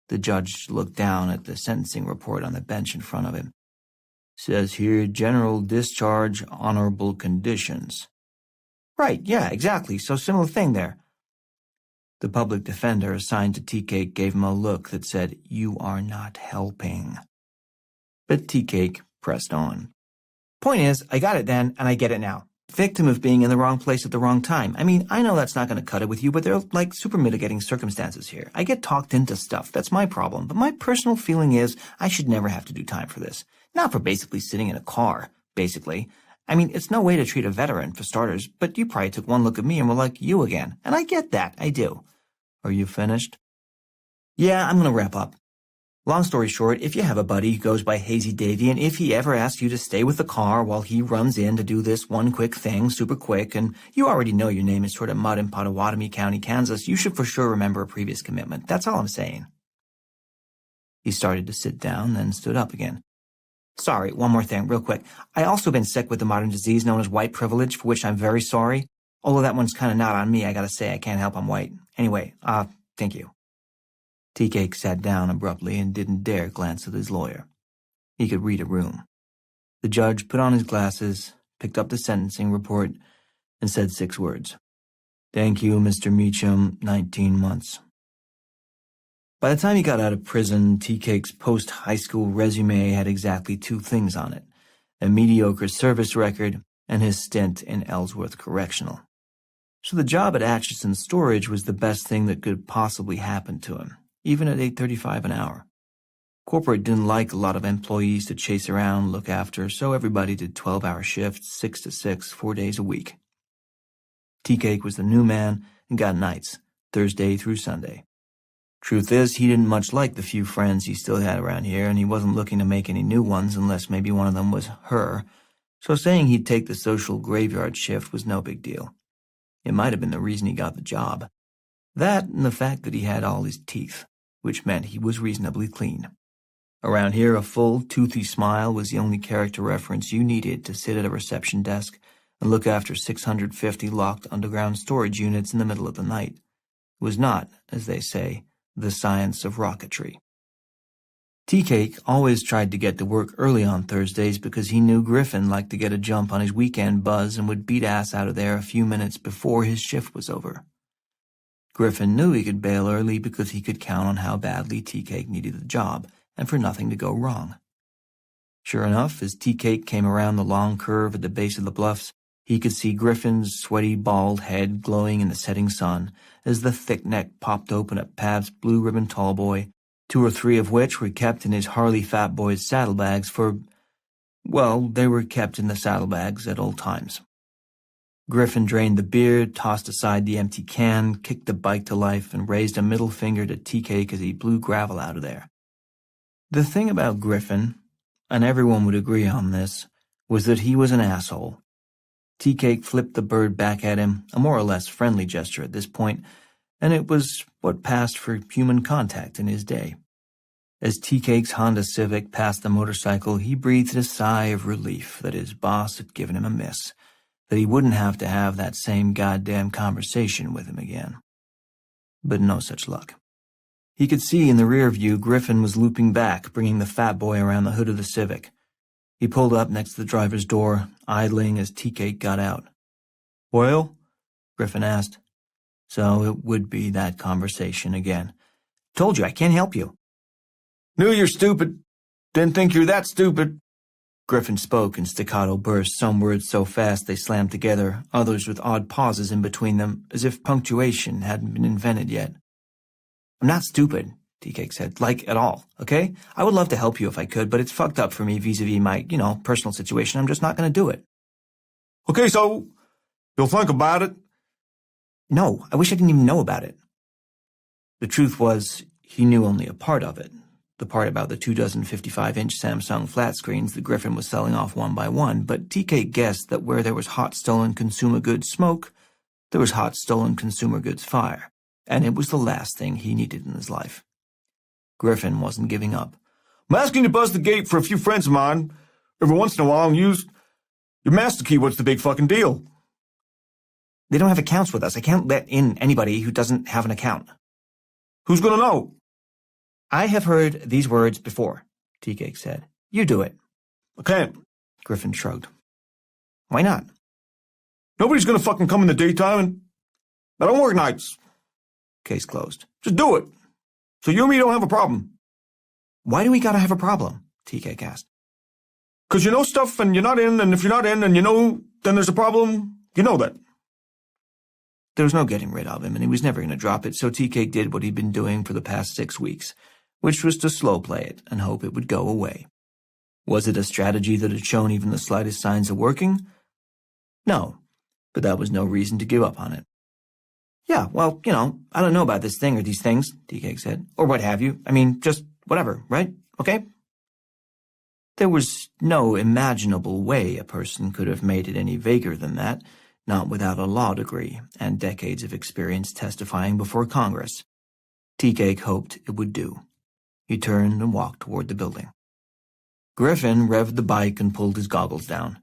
The judge looked down at the sentencing report on the bench in front of him. Says here, general discharge, honorable conditions. Right, yeah, exactly. So similar thing there. The public defender assigned to T-Cake gave him a look that said, you are not helping. But T-Cake pressed on. Point is, I got it then, and I get it now. victim of being in the wrong place at the wrong time. I mean, I know that's not going to cut it with you, but there are, like, super mitigating circumstances here. I get talked into stuff. That's my problem. But my personal feeling is I should never have to do time for this. Not for basically sitting in a car, basically. I mean, it's no way to treat a veteran, for starters, but you probably took one look at me and were like, you again. And I get that. I do. Are you finished? Yeah, I'm going to wrap up. Long story short, if you have a buddy who goes by Hazy Davy, and if he ever asks you to stay with the car while he runs in to do this one quick thing, super quick, and you already know your name is sort of mud in Pottawatomie County, Kansas, you should for sure remember a previous commitment. That's all I'm saying. He started to sit down, then stood up again. Sorry, one more thing, real quick. I also been sick with the modern disease known as white privilege, for which I'm very sorry. Although that one's kind of not on me, I gotta say. I can't help I'm white. Anyway, thank you. Tea-Cake sat down abruptly and didn't dare glance at his lawyer. He could read a room. The judge put on his glasses, picked up the sentencing report, and said 6 words. Thank you, Mr. Meacham, 19 months. By the time he got out of prison, Tea-Cake's post-high school resume had exactly 2 things on it, a mediocre service record and his stint in Ellsworth Correctional. So the job at Atchison Storage was the best thing that could possibly happen to him, even at $8.35 an hour. Corporate didn't like a lot of employees to chase around, look after, so everybody did 12-hour shifts, 6 to 6, 4 days a week. Tea-Cake was the new man and got nights, Thursday through Sunday. Truth is, he didn't much like the few friends he still had around here, and he wasn't looking to make any new ones unless maybe one of them was her, so saying he'd take the social graveyard shift was no big deal. It might have been the reason he got the job. That and the fact that he had all his teeth, which meant he was reasonably clean. Around here, a full, toothy smile was the only character reference you needed to sit at a reception desk and look after 650 locked underground storage units in the middle of the night. It was not, as they say, the science of rocketry. Tea-Cake always tried to get to work early on Thursdays because he knew Griffin liked to get a jump on his weekend buzz and would beat ass out of there a few minutes before his shift was over. Griffin knew he could bail early because he could count on how badly Tea-Cake needed the job, and for nothing to go wrong. Sure enough, as Tea-Cake came around the long curve at the base of the bluffs, he could see Griffin's sweaty, bald head glowing in the setting sun as the thick neck popped open at Pab's blue-ribbon tallboy, 2 or 3 of which were kept in his Harley Fat Boy's saddlebags for, well, they were kept in the saddlebags at all times. Griffin drained the beer, tossed aside the empty can, kicked the bike to life, and raised a middle finger to Tea-Cake as he blew gravel out of there. The thing about Griffin, and everyone would agree on this, was that he was an asshole. Tea-Cake flipped the bird back at him, a more or less friendly gesture at this point, and it was what passed for human contact in his day. As Tea-Cake's Honda Civic passed the motorcycle, he breathed a sigh of relief that his boss had given him a miss, that he wouldn't have to have that same goddamn conversation with him again. But no such luck. He could see in the rear view Griffin was looping back, bringing the fat boy around the hood of the Civic. He pulled up next to the driver's door, idling as Tea-Cake got out. Well? Griffin asked. So it would be that conversation again. Told you, I can't help you. Knew you're stupid. Didn't think you're that stupid. Griffin spoke in staccato bursts, some words so fast they slammed together, others with odd pauses in between them, as if punctuation hadn't been invented yet. I'm not stupid, Tea-Cake said, like, at all, okay? I would love to help you if I could, but it's fucked up for me vis-a-vis my, personal situation. I'm just not going to do it. Okay, so you'll think about it? No, I wish I didn't even know about it. The truth was, he knew only a part of it. The part about the 24 55-inch Samsung flat screens that Griffin was selling off one by one, but Tea-Cake guessed that where there was hot stolen consumer goods smoke, there was hot stolen consumer goods fire, and it was the last thing he needed in his life. Griffin wasn't giving up. I'm asking you to buzz the gate for a few friends of mine. Every once in a while and use your master key. What's the big fucking deal? They don't have accounts with us. I can't let in anybody who doesn't have an account. Who's gonna know? I have heard these words before, Tea-Cake said. You do it. I can't, Griffin shrugged. Why not? Nobody's gonna fucking come in the daytime and I don't work nights. Case closed. Just do it. So you and me don't have a problem. Why do we gotta have a problem? Tea-Cake asked. 'Cause you know stuff and you're not in, and if you're not in and you know, then there's a problem. You know that. There was no getting rid of him, and he was never going to drop it, so TK did what he'd been doing for the past 6 weeks, which was to slow play it and hope it would go away. Was it a strategy that had shown even the slightest signs of working? No, but that was no reason to give up on it. Yeah, well, I don't know about this thing or these things, TK said, or what have you. I mean, just whatever, right? Okay? There was no imaginable way a person could have made it any vaguer than that, not without a law degree and decades of experience testifying before Congress. TK hoped it would do. He turned and walked toward the building. Griffin revved the bike and pulled his goggles down.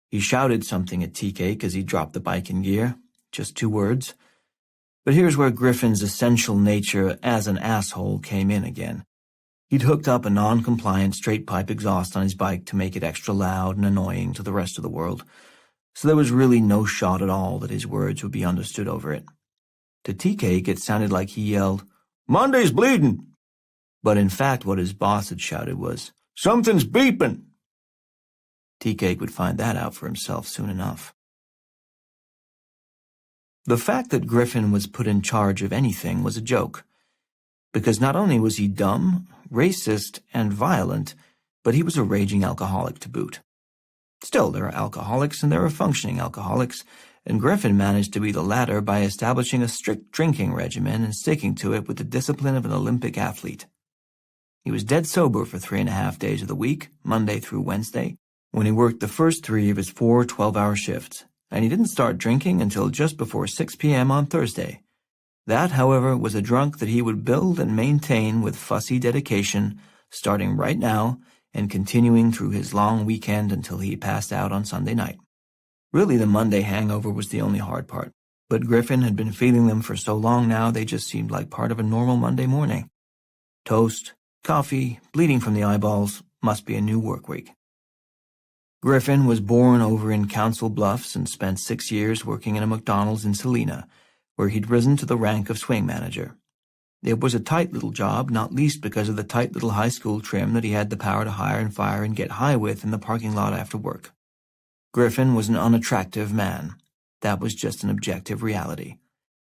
He shouted something at TK as he dropped the bike in gear, just 2 words. But here's where Griffin's essential nature as an asshole came in again. He'd hooked up a non-compliant straight-pipe exhaust on his bike to make it extra loud and annoying to the rest of the world, so there was really no shot at all that his words would be understood over it. To TK, it sounded like he yelled, "Monday's bleeding!" But in fact what his boss had shouted was, "Something's beeping!" TK would find that out for himself soon enough. The fact that Griffin was put in charge of anything was a joke, because not only was he dumb, racist, and violent, but he was a raging alcoholic to boot. Still, there are alcoholics and there are functioning alcoholics, and Griffin managed to be the latter by establishing a strict drinking regimen and sticking to it with the discipline of an Olympic athlete. He was dead sober for 3.5 days of the week, Monday through Wednesday, when he worked the first 3 of his 4 12-hour shifts, and he didn't start drinking until just before 6 p.m. on Thursday. That, however, was a drunk that he would build and maintain with fussy dedication, starting right now and continuing through his long weekend until he passed out on Sunday night. Really, the Monday hangover was the only hard part, but Griffin had been feeling them for so long now they just seemed like part of a normal Monday morning. Toast, coffee, bleeding from the eyeballs, must be a new work week. Griffin was born over in Council Bluffs and spent 6 years working in a McDonald's in Salina, where he'd risen to the rank of swing manager. It was a tight little job, not least because of the tight little high school trim that he had the power to hire and fire and get high with in the parking lot after work. Griffin was an unattractive man. That was just an objective reality.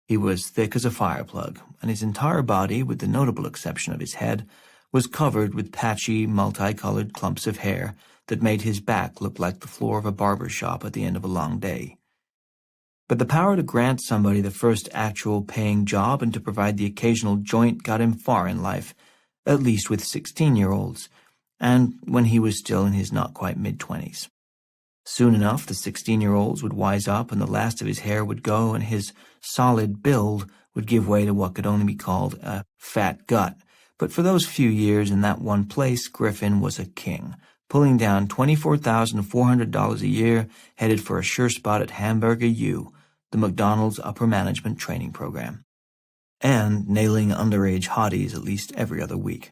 He was thick as a fire plug, and his entire body, with the notable exception of his head, was covered with patchy, multicolored clumps of hair that made his back look like the floor of a barber shop at the end of a long day. But the power to grant somebody the first actual paying job and to provide the occasional joint got him far in life, at least with 16-year-olds, and when he was still in his not-quite mid-20s. Soon enough, the 16-year-olds would wise up and the last of his hair would go and his solid build would give way to what could only be called a fat gut. But for those few years in that one place, Griffin was a king, pulling down $24,400 a year, headed for a sure spot at Hamburger U, the McDonald's upper management training program, and nailing underage hotties at least every other week.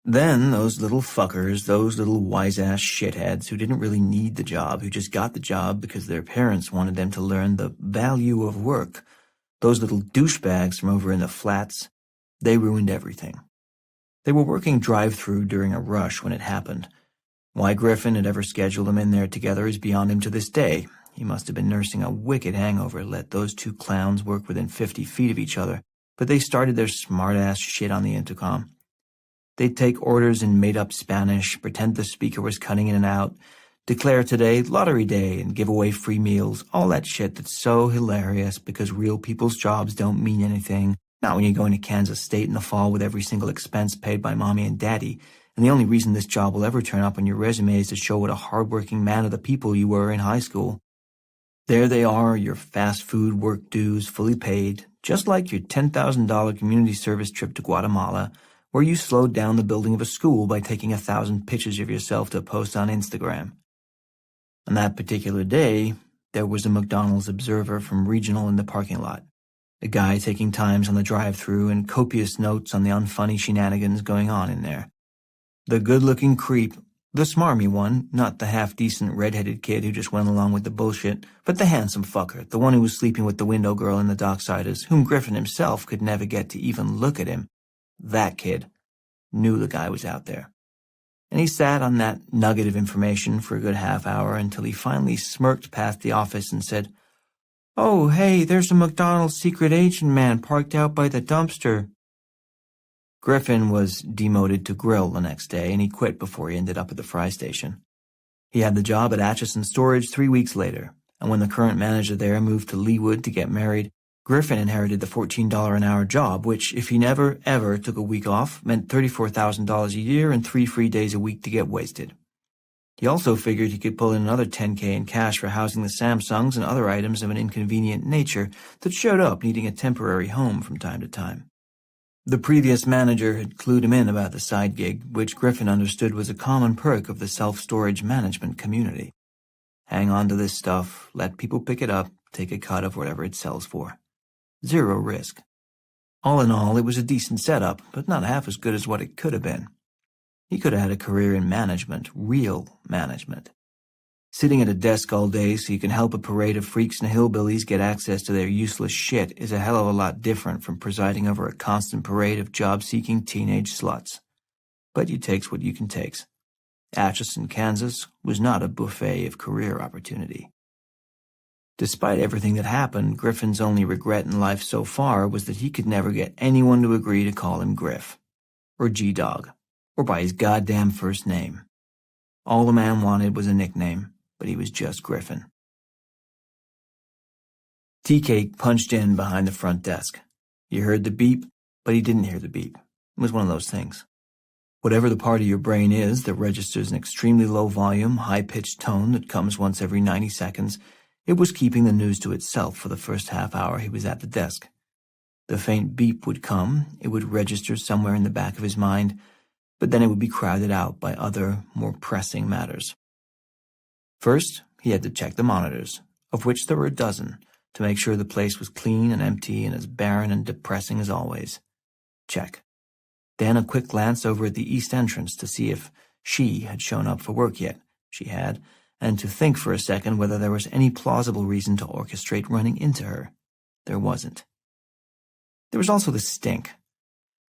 Then those little fuckers, those little wise-ass shitheads who didn't really need the job, who just got the job because their parents wanted them to learn the value of work, those little douchebags from over in the flats, they ruined everything. They were working drive-through during a rush when it happened. Why Griffin had ever scheduled them in there together is beyond him to this day. He must have been nursing a wicked hangover, let those 2 clowns work within 50 feet of each other, but they started their smart-ass shit on the intercom. They'd take orders in made-up Spanish, pretend the speaker was cutting in and out, declare today lottery day and give away free meals, all that shit that's so hilarious because real people's jobs don't mean anything, not when you're going to Kansas State in the fall with every single expense paid by mommy and daddy, and the only reason this job will ever turn up on your resume is to show what a hard-working man of the people you were in high school. There they are, your fast food work dues fully paid, just like your $10,000 community service trip to Guatemala, where you slowed down the building of a school by taking 1,000 pictures of yourself to post on Instagram. On that particular day, there was a McDonald's observer from Regional in the parking lot, a guy taking times on the drive-thru and copious notes on the unfunny shenanigans going on in there. The good-looking creep, the smarmy one, not the half-decent red-headed kid who just went along with the bullshit, but the handsome fucker, the one who was sleeping with the window girl in the Docksiders, whom Griffin himself could never get to even look at him. That kid knew the guy was out there. And he sat on that nugget of information for a good half hour until he finally smirked past the office and said, "Oh, hey, there's a McDonald's secret agent man parked out by the dumpster." Griffin was demoted to grill the next day, and he quit before he ended up at the fry station. He had the job at Atchison Storage 3 weeks later, and when the current manager there moved to Leawood to get married, Griffin inherited the $14 an hour job, which, if he never, ever took a week off, meant $34,000 a year and 3 free days a week to get wasted. He also figured he could pull in another $10K in cash for housing the Samsungs and other items of an inconvenient nature that showed up needing a temporary home from time to time. The previous manager had clued him in about the side gig, which Griffin understood was a common perk of the self-storage management community. Hang on to this stuff, let people pick it up, take a cut of whatever it sells for. 0 risk. All in all, it was a decent setup, but not half as good as what it could have been. He could have had a career in management, real management. Sitting at a desk all day so you can help a parade of freaks and hillbillies get access to their useless shit is a hell of a lot different from presiding over a constant parade of job-seeking teenage sluts. But you takes what you can takes. Atchison, Kansas was not a buffet of career opportunity. Despite everything that happened, Griffin's only regret in life so far was that he could never get anyone to agree to call him Griff, or G-Dog, or by his goddamn first name. All the man wanted was a nickname, but he was just Griffin. Tea-Cake punched in behind the front desk. He heard the beep, but he didn't hear the beep. It was one of those things. Whatever the part of your brain is that registers an extremely low-volume, high-pitched tone that comes once every 90 seconds, it was keeping the news to itself for the first half hour he was at the desk. The faint beep would come, it would register somewhere in the back of his mind, but then it would be crowded out by other, more pressing matters. First, he had to check the monitors, of which there were a dozen, to make sure the place was clean and empty and as barren and depressing as always. Check. Then a quick glance over at the east entrance to see if she had shown up for work yet. She had, and to think for a second whether there was any plausible reason to orchestrate running into her. There wasn't. There was also the stink.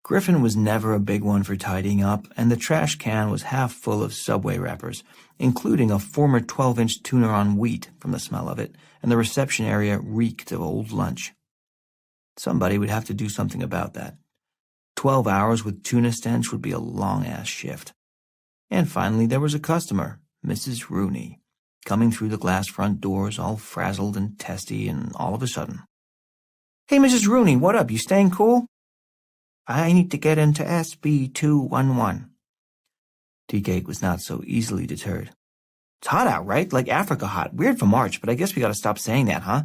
Griffin was never a big one for tidying up, and the trash can was half full of Subway wrappers, including a former 12-inch tuna on wheat from the smell of it, and the reception area reeked of old lunch. Somebody would have to do something about that. 12 hours with tuna stench would be a long-ass shift. And finally there was a customer, Mrs. Rooney, coming through the glass front doors all frazzled and testy, and all of a sudden, "Hey, Mrs. Rooney, what up? You staying cool?" "I need to get into SB211. Tea-Cake was not so easily deterred. "It's hot out, right? Like Africa hot. Weird for March, but I guess we gotta stop saying that, huh?"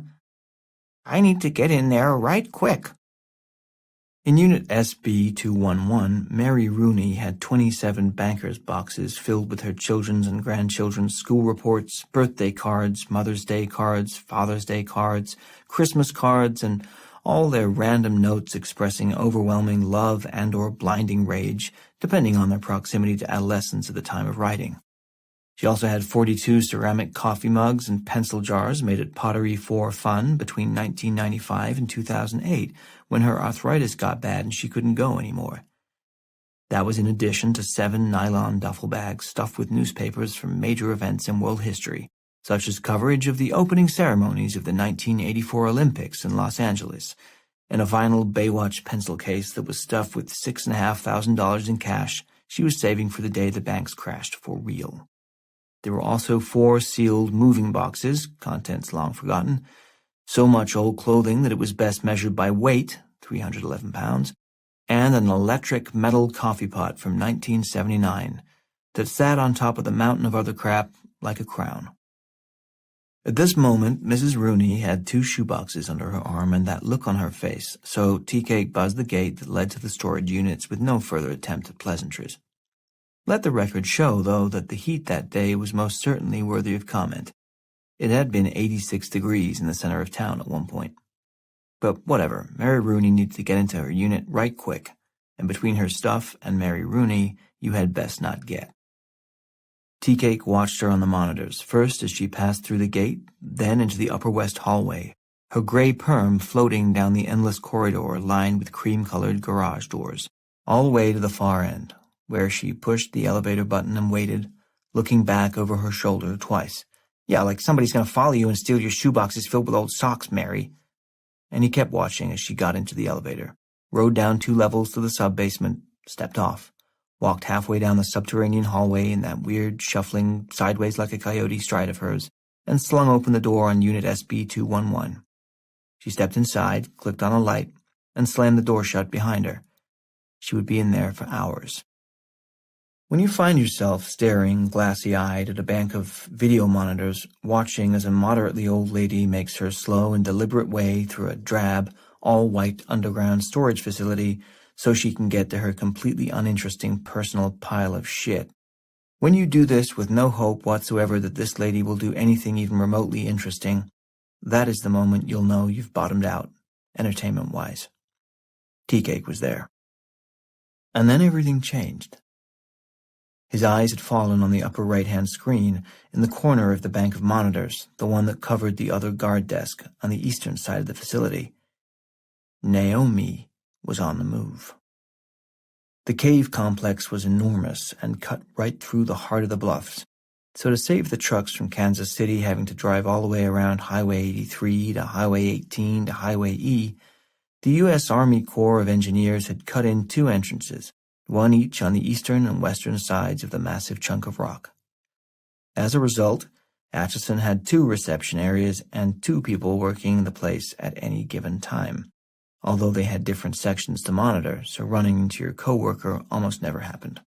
"I need to get in there right quick." In Unit SB211, Mary Rooney had 27 banker's boxes filled with her children's and grandchildren's school reports, birthday cards, Mother's Day cards, Father's Day cards, Christmas cards, and all their random notes expressing overwhelming love and or blinding rage, depending on their proximity to adolescence at the time of writing. She also had 42 ceramic coffee mugs and pencil jars made at Pottery for Fun between 1995 and 2008, when her arthritis got bad and she couldn't go anymore. That was in addition to 7 nylon duffel bags stuffed with newspapers from major events in world history, such as coverage of the opening ceremonies of the 1984 Olympics in Los Angeles, and a vinyl Baywatch pencil case that was stuffed with $6,500 in cash she was saving for the day the banks crashed for real. There were also 4 sealed moving boxes, contents long forgotten, so much old clothing that it was best measured by weight, 311 pounds, and an electric metal coffee pot from 1979 that sat on top of the mountain of other crap like a crown. At this moment, Mrs. Rooney had 2 shoeboxes under her arm and that look on her face, so Tea-Cake buzzed the gate that led to the storage units with no further attempt at pleasantries. Let the record show, though, that the heat that day was most certainly worthy of comment. It had been 86 degrees in the center of town at one point. But whatever, Mary Rooney needed to get into her unit right quick, and between her stuff and Mary Rooney, you had best not get. Tea-Cake watched her on the monitors, first as she passed through the gate, then into the Upper West hallway, her gray perm floating down the endless corridor lined with cream-colored garage doors, all the way to the far end, where she pushed the elevator button and waited, looking back over her shoulder twice. "Yeah, like somebody's going to follow you and steal your shoeboxes filled with old socks, Mary." And he kept watching as she got into the elevator, rode down 2 levels to the sub-basement, stepped off, walked halfway down the subterranean hallway in that weird, shuffling, sideways-like-a-coyote stride of hers, and slung open the door on Unit SB-211. She stepped inside, clicked on a light, and slammed the door shut behind her. She would be in there for hours. When you find yourself staring glassy-eyed at a bank of video monitors, watching as a moderately old lady makes her slow and deliberate way through a drab, all-white underground storage facility so she can get to her completely uninteresting personal pile of shit. When you do this with no hope whatsoever that this lady will do anything even remotely interesting, that is the moment you'll know you've bottomed out, entertainment-wise. Tea-Cake was there. And then everything changed. His eyes had fallen on the upper right-hand screen in the corner of the bank of monitors, the one that covered the other guard desk on the eastern side of the facility. Naomi was on the move. The cave complex was enormous and cut right through the heart of the bluffs, so to save the trucks from Kansas City having to drive all the way around Highway 83 to Highway 18 to Highway E, the U.S. Army Corps of Engineers had cut in 2 entrances, one each on the eastern and western sides of the massive chunk of rock. As a result, Atchison had 2 reception areas and 2 people working the place at any given time, although they had different sections to monitor, so running into your coworker almost never happened.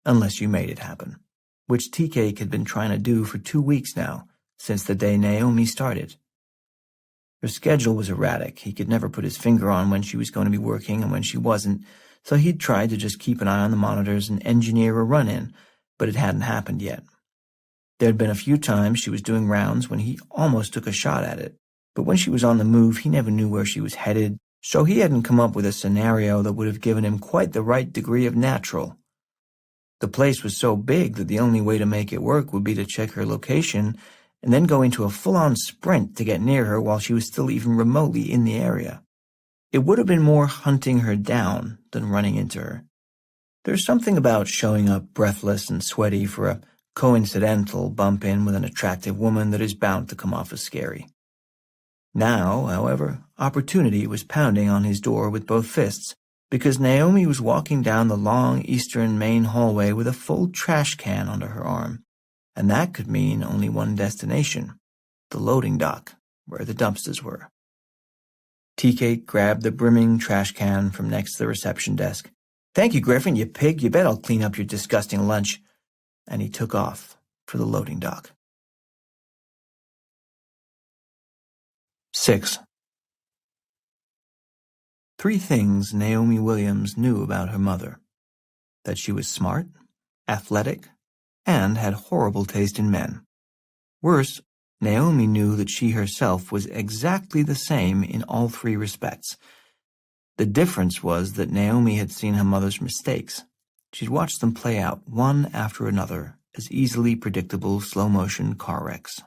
Unless you made it happen, which Tea-Cake had been trying to do for 2 weeks now, since the day Naomi started. Her schedule was erratic. He could never put his finger on when she was going to be working and when she wasn't, so he'd tried to just keep an eye on the monitors and engineer a run-in, but it hadn't happened yet. There had been a few times she was doing rounds when he almost took a shot at it, but when she was on the move, he never knew where she was headed, so he hadn't come up with a scenario that would have given him quite the right degree of natural. The place was so big that the only way to make it work would be to check her location and then go into a full-on sprint to get near her while she was still even remotely in the area. It would have been more hunting her down than running into her. There's something about showing up breathless and sweaty for a coincidental bump-in with an attractive woman that is bound to come off as scary. Now, however, opportunity was pounding on his door with both fists, because Naomi was walking down the long eastern main hallway with a full trash can under her arm, and that could mean only one destination, the loading dock, where the dumpsters were. Tea-Cake grabbed the brimming trash can from next to the reception desk. "Thank you, Griffin, you pig. You bet I'll clean up your disgusting lunch." And he took off for the loading dock. 6. 3 things Naomi Williams knew about her mother: that she was smart, athletic, and had horrible taste in men. Worse, Naomi knew that she herself was exactly the same in all 3 respects. The difference was that Naomi had seen her mother's mistakes. She'd watched them play out, one after another, as easily predictable slow-motion car wrecks.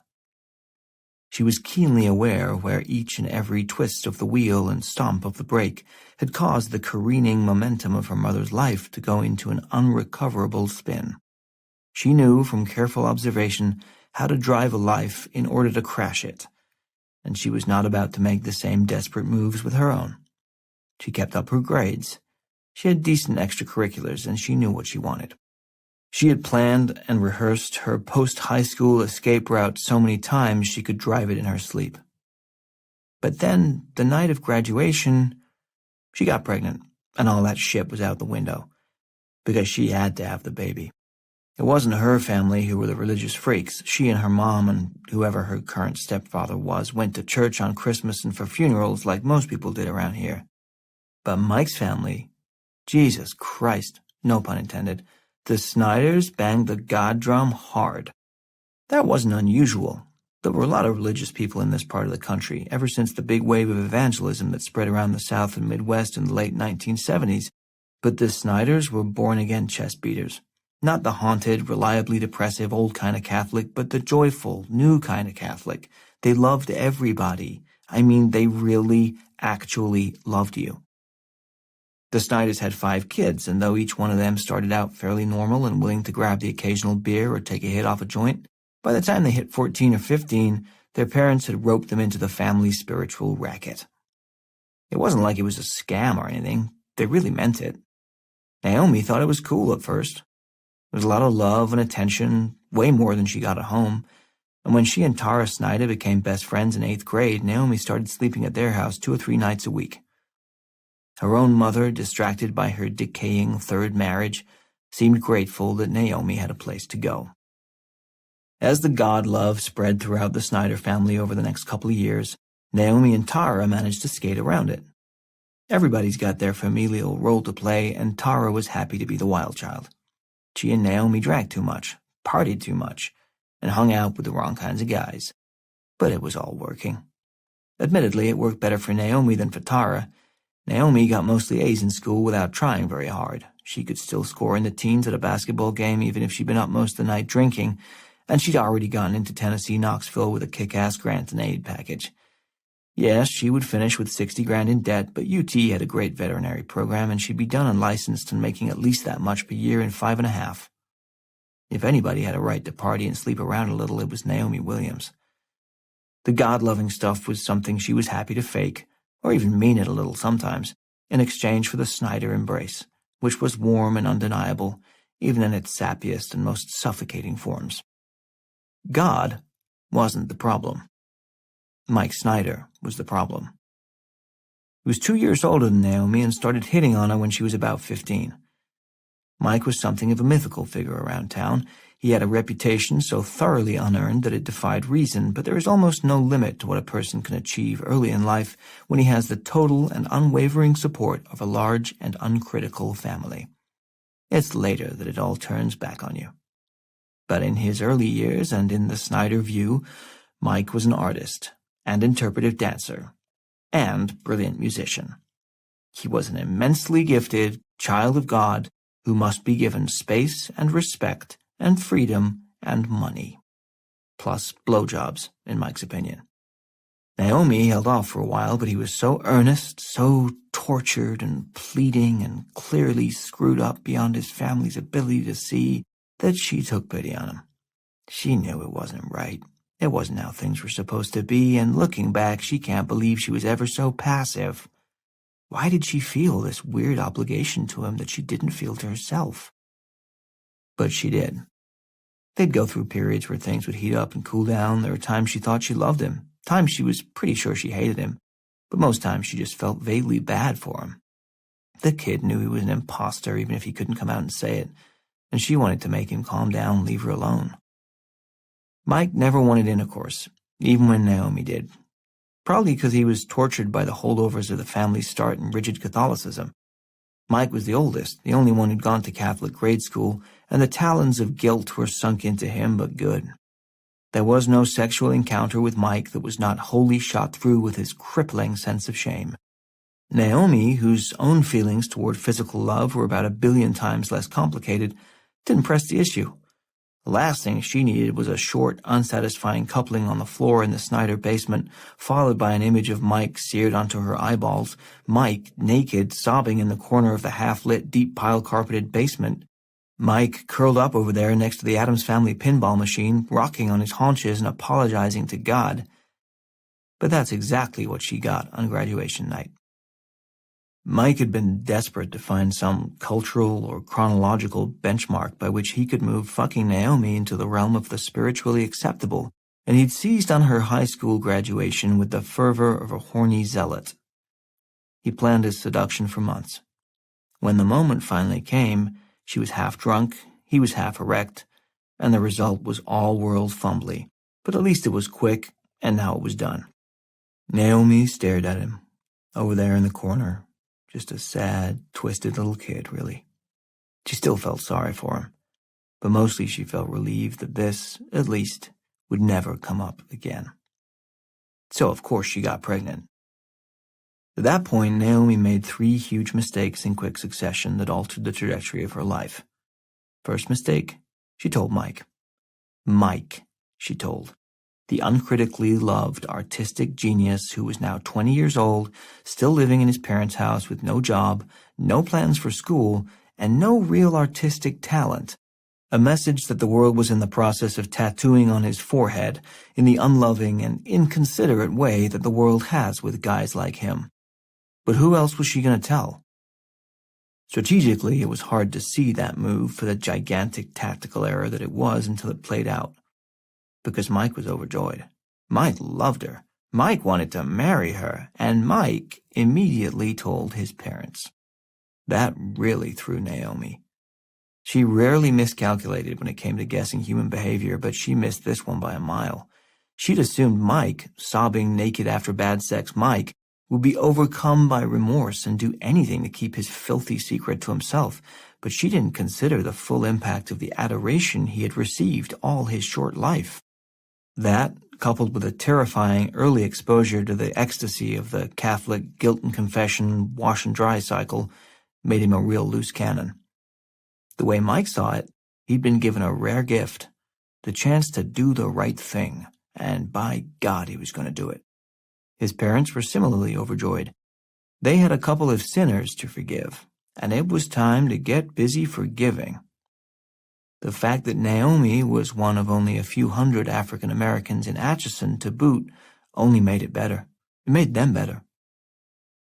She was keenly aware where each and every twist of the wheel and stomp of the brake had caused the careening momentum of her mother's life to go into an unrecoverable spin. She knew from careful observation how to drive a life in order to crash it, and she was not about to make the same desperate moves with her own. She kept up her grades. She had decent extracurriculars, and she knew what she wanted. She had planned and rehearsed her post-high school escape route so many times she could drive it in her sleep. But then, the night of graduation, she got pregnant, and all that shit was out the window, because she had to have the baby. It wasn't her family who were the religious freaks. She and her mom and whoever her current stepfather was went to church on Christmas and for funerals like most people did around here. But Mike's family, Jesus Christ, no pun intended, the Snyders banged the god drum hard. That wasn't unusual. There were a lot of religious people in this part of the country ever since the big wave of evangelism that spread around the South and Midwest in the late 1970s, but the Snyders were born-again chest beaters. Not the haunted, reliably depressive old kind of Catholic, but the joyful, new kind of Catholic. They loved everybody. I mean, they really, actually loved you. The Snyders had 5 kids, and though each one of them started out fairly normal and willing to grab the occasional beer or take a hit off a joint, by the time they hit 14 or 15, their parents had roped them into the family spiritual racket. It wasn't like it was a scam or anything. They really meant it. Naomi thought it was cool at first. There was a lot of love and attention, way more than she got at home, and when she and Tara Snyder became best friends in 8th grade, Naomi started sleeping at their house 2 or 3 nights a week. Her own mother, distracted by her decaying 3rd marriage, seemed grateful that Naomi had a place to go. As the God love spread throughout the Snyder family over the next couple of years, Naomi and Tara managed to skate around it. Everybody's got their familial role to play, and Tara was happy to be the wild child. She and Naomi drank too much, partied too much, and hung out with the wrong kinds of guys. But it was all working. Admittedly, it worked better for Naomi than for Tara. Naomi got mostly A's in school without trying very hard. She could still score in the teens at a basketball game even if she'd been up most of the night drinking, and she'd already gotten into Tennessee Knoxville with a kick-ass grant and aid package. Yes, she would finish with $60,000 in debt, but UT had a great veterinary program, and she'd be done and licensed and making at least that much per year in 5.5. If anybody had a right to party and sleep around a little, it was Naomi Williams. The God-loving stuff was something she was happy to fake, or even mean it a little sometimes, in exchange for the Snyder embrace, which was warm and undeniable, even in its sappiest and most suffocating forms. God wasn't the problem. Mike Snyder was the problem. He was 2 years older than Naomi and started hitting on her when she was about 15. Mike was something of a mythical figure around town. He had a reputation so thoroughly unearned that it defied reason, but there is almost no limit to what a person can achieve early in life when he has the total and unwavering support of a large and uncritical family. It's later that it all turns back on you. But in his early years and in the Snyder view, Mike was an artist and interpretive dancer and brilliant musician. He was an immensely gifted child of God who must be given space and respect and freedom and money, plus blowjobs, in Mike's opinion. Naomi held off for a while, but he was so earnest, so tortured and pleading and clearly screwed up beyond his family's ability to see that she took pity on him. She knew it wasn't right. It wasn't how things were supposed to be, and looking back, she can't believe she was ever so passive. Why did she feel this weird obligation to him that she didn't feel to herself? But she did. They'd go through periods where things would heat up and cool down. There were times she thought she loved him, times she was pretty sure she hated him, but most times she just felt vaguely bad for him. The kid knew he was an imposter even if he couldn't come out and say it, and she wanted to make him calm down and leave her alone. Mike never wanted intercourse, even when Naomi did. Probably because he was tortured by the holdovers of the family's start in rigid Catholicism. Mike was the oldest, the only one who'd gone to Catholic grade school, and the talons of guilt were sunk into him but good. There was no sexual encounter with Mike that was not wholly shot through with his crippling sense of shame. Naomi, whose own feelings toward physical love were about 1 billion times less complicated, didn't press the issue. The last thing she needed was a short, unsatisfying coupling on the floor in the Snyder basement, followed by an image of Mike seared onto her eyeballs, Mike, naked, sobbing in the corner of the half-lit, deep pile-carpeted basement. Mike curled up over there next to the Addams Family pinball machine, rocking on his haunches and apologizing to God. But that's exactly what she got on graduation night. Mike had been desperate to find some cultural or chronological benchmark by which he could move fucking Naomi into the realm of the spiritually acceptable, and he'd seized on her high school graduation with the fervor of a horny zealot. He planned his seduction for months. When the moment finally came, she was half drunk, he was half erect, and the result was all-world fumbly, but at least it was quick, and now it was done. Naomi stared at him, over there in the corner. Just a sad, twisted little kid, really. She still felt sorry for him, but mostly she felt relieved that this, at least, would never come up again. So, of course, she got pregnant. At that point, Naomi made 3 huge mistakes in quick succession that altered the trajectory of her life. First mistake, she told Mike. Mike, she told. the uncritically loved artistic genius who was now 20 years old, still living in his parents' house with no job, no plans for school, and no real artistic talent. A message that the world was in the process of tattooing on his forehead in the unloving and inconsiderate way that the world has with guys like him. But who else was she going to tell? Strategically, it was hard to see that move for the gigantic tactical error that it was until it played out. Because Mike was overjoyed. Mike loved her. Mike wanted to marry her, and Mike immediately told his parents. That really threw Naomi. She rarely miscalculated when it came to guessing human behavior, but she missed this one by a mile. She'd assumed Mike, sobbing naked after bad sex Mike, would be overcome by remorse and do anything to keep his filthy secret to himself, but she didn't consider the full impact of the adoration he had received all his short life. That, coupled with a terrifying early exposure to the ecstasy of the Catholic guilt and confession wash and dry cycle, made him a real loose cannon. The way Mike saw it, he'd been given a rare gift, the chance to do the right thing, and by God he was going to do it. His parents were similarly overjoyed. They had a couple of sinners to forgive, and it was time to get busy forgiving. The fact that Naomi was one of only a few hundred African Americans in Atchison to boot only made it better. It made them better.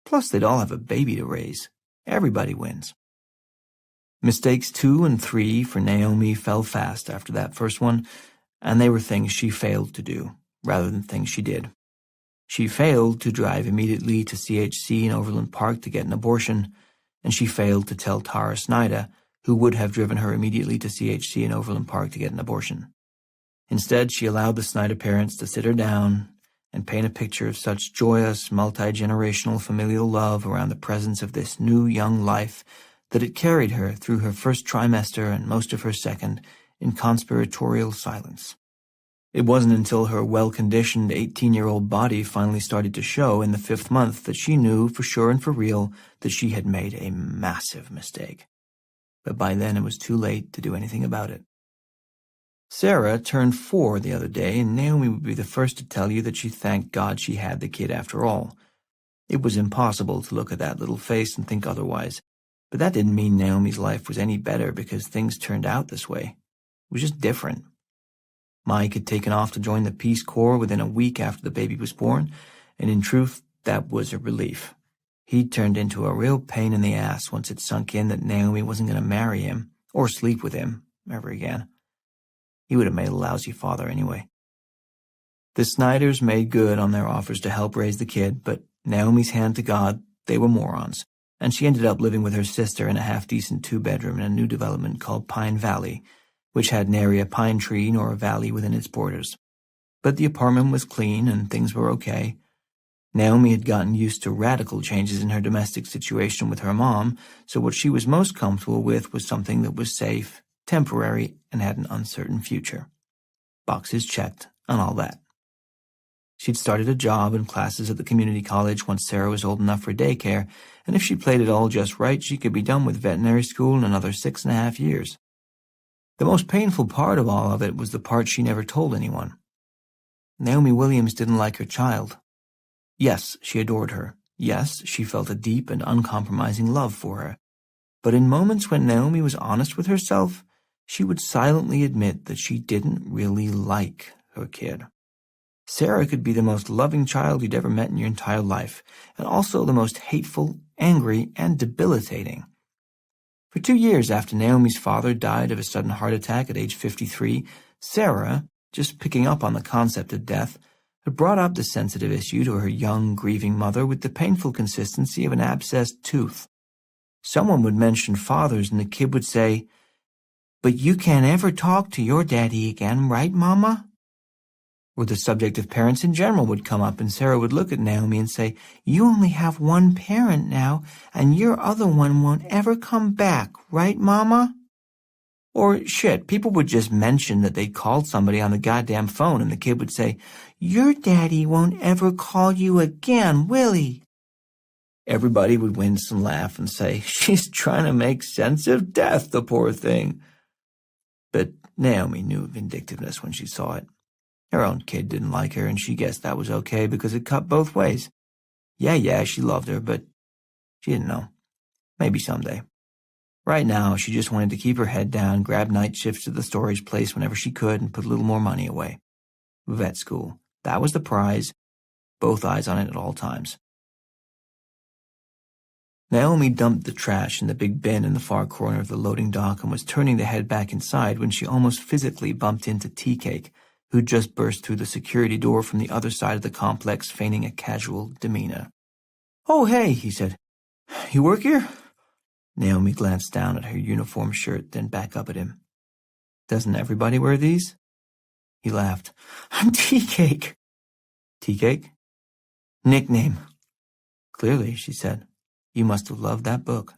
Plus, they'd all have a baby to raise. Everybody wins. Mistakes 2 and 3 for Naomi fell fast after that first one, and they were things she failed to do, rather than things she did. She failed to drive immediately to CHC in Overland Park to get an abortion, and she failed to tell Tara Snyder, who would have driven her immediately to CHC in Overland Park to get an abortion. Instead, she allowed the Snyder parents to sit her down and paint a picture of such joyous, multi-generational familial love around the presence of this new young life that it carried her through her first trimester and most of her second in conspiratorial silence. It wasn't until her well-conditioned 18-year-old body finally started to show in the 5th month that she knew for sure and for real that she had made a massive mistake. But by then it was too late to do anything about it. Sarah turned 4 the other day, and Naomi would be the first to tell you that she thanked God she had the kid after all. It was impossible to look at that little face and think otherwise, but that didn't mean Naomi's life was any better because things turned out this way. It was just different. Mike had taken off to join the Peace Corps within a week after the baby was born, and in truth, that was a relief. He'd turned into a real pain in the ass once it sunk in that Naomi wasn't going to marry him or sleep with him ever again. He would have made a lousy father anyway. The Snyders made good on their offers to help raise the kid, but Naomi's hand to God, they were morons, and she ended up living with her sister in a half-decent 2-bedroom in a new development called Pine Valley, which had nary a pine tree nor a valley within its borders. But the apartment was clean and things were okay. Naomi had gotten used to radical changes in her domestic situation with her mom, so what she was most comfortable with was something that was safe, temporary, and had an uncertain future. Boxes checked and all that. She'd started a job and classes at the community college once Sarah was old enough for daycare, and if she played it all just right, she could be done with veterinary school in another 6.5 years. The most painful part of all of it was the part she never told anyone. Naomi Williams didn't like her child. Yes, she adored her. Yes, she felt a deep and uncompromising love for her. But in moments when Naomi was honest with herself, she would silently admit that she didn't really like her kid. Sarah could be the most loving child you'd ever met in your entire life, and also the most hateful, angry, and debilitating. For 2 years after Naomi's father died of a sudden heart attack at age 53, Sarah, just picking up on the concept of death, had brought up the sensitive issue to her young, grieving mother with the painful consistency of an abscessed tooth. Someone would mention fathers and the kid would say, "But you can't ever talk to your daddy again, right, Mama?" Or the subject of parents in general would come up and Sarah would look at Naomi and say, "You only have one parent now, and your other one won't ever come back, right, Mama?" Or, shit, people would just mention that they'd called somebody on the goddamn phone and the kid would say, "Your daddy won't ever call you again, will he?" Everybody would wince and laugh and say, "She's trying to make sense of death, the poor thing." But Naomi knew vindictiveness when she saw it. Her own kid didn't like her, and she guessed that was okay because it cut both ways. Yeah, she loved her, but she didn't know. Maybe someday. Right now, she just wanted to keep her head down, grab night shifts at the storage place whenever she could, and put a little more money away. Vet school. That was the prize. Both eyes on it at all times. Naomi dumped the trash in the big bin in the far corner of the loading dock and was turning to head back inside when she almost physically bumped into Tea Cake, who'd just burst through the security door from the other side of the complex, feigning a casual demeanor. "Oh, hey," he said. "You work here?" Naomi glanced down at her uniform shirt, then back up at him. "Doesn't everybody wear these?" He laughed. "I'm Tea Cake." "Tea Cake?" "Nickname." "Clearly," she said. "You must have loved that book."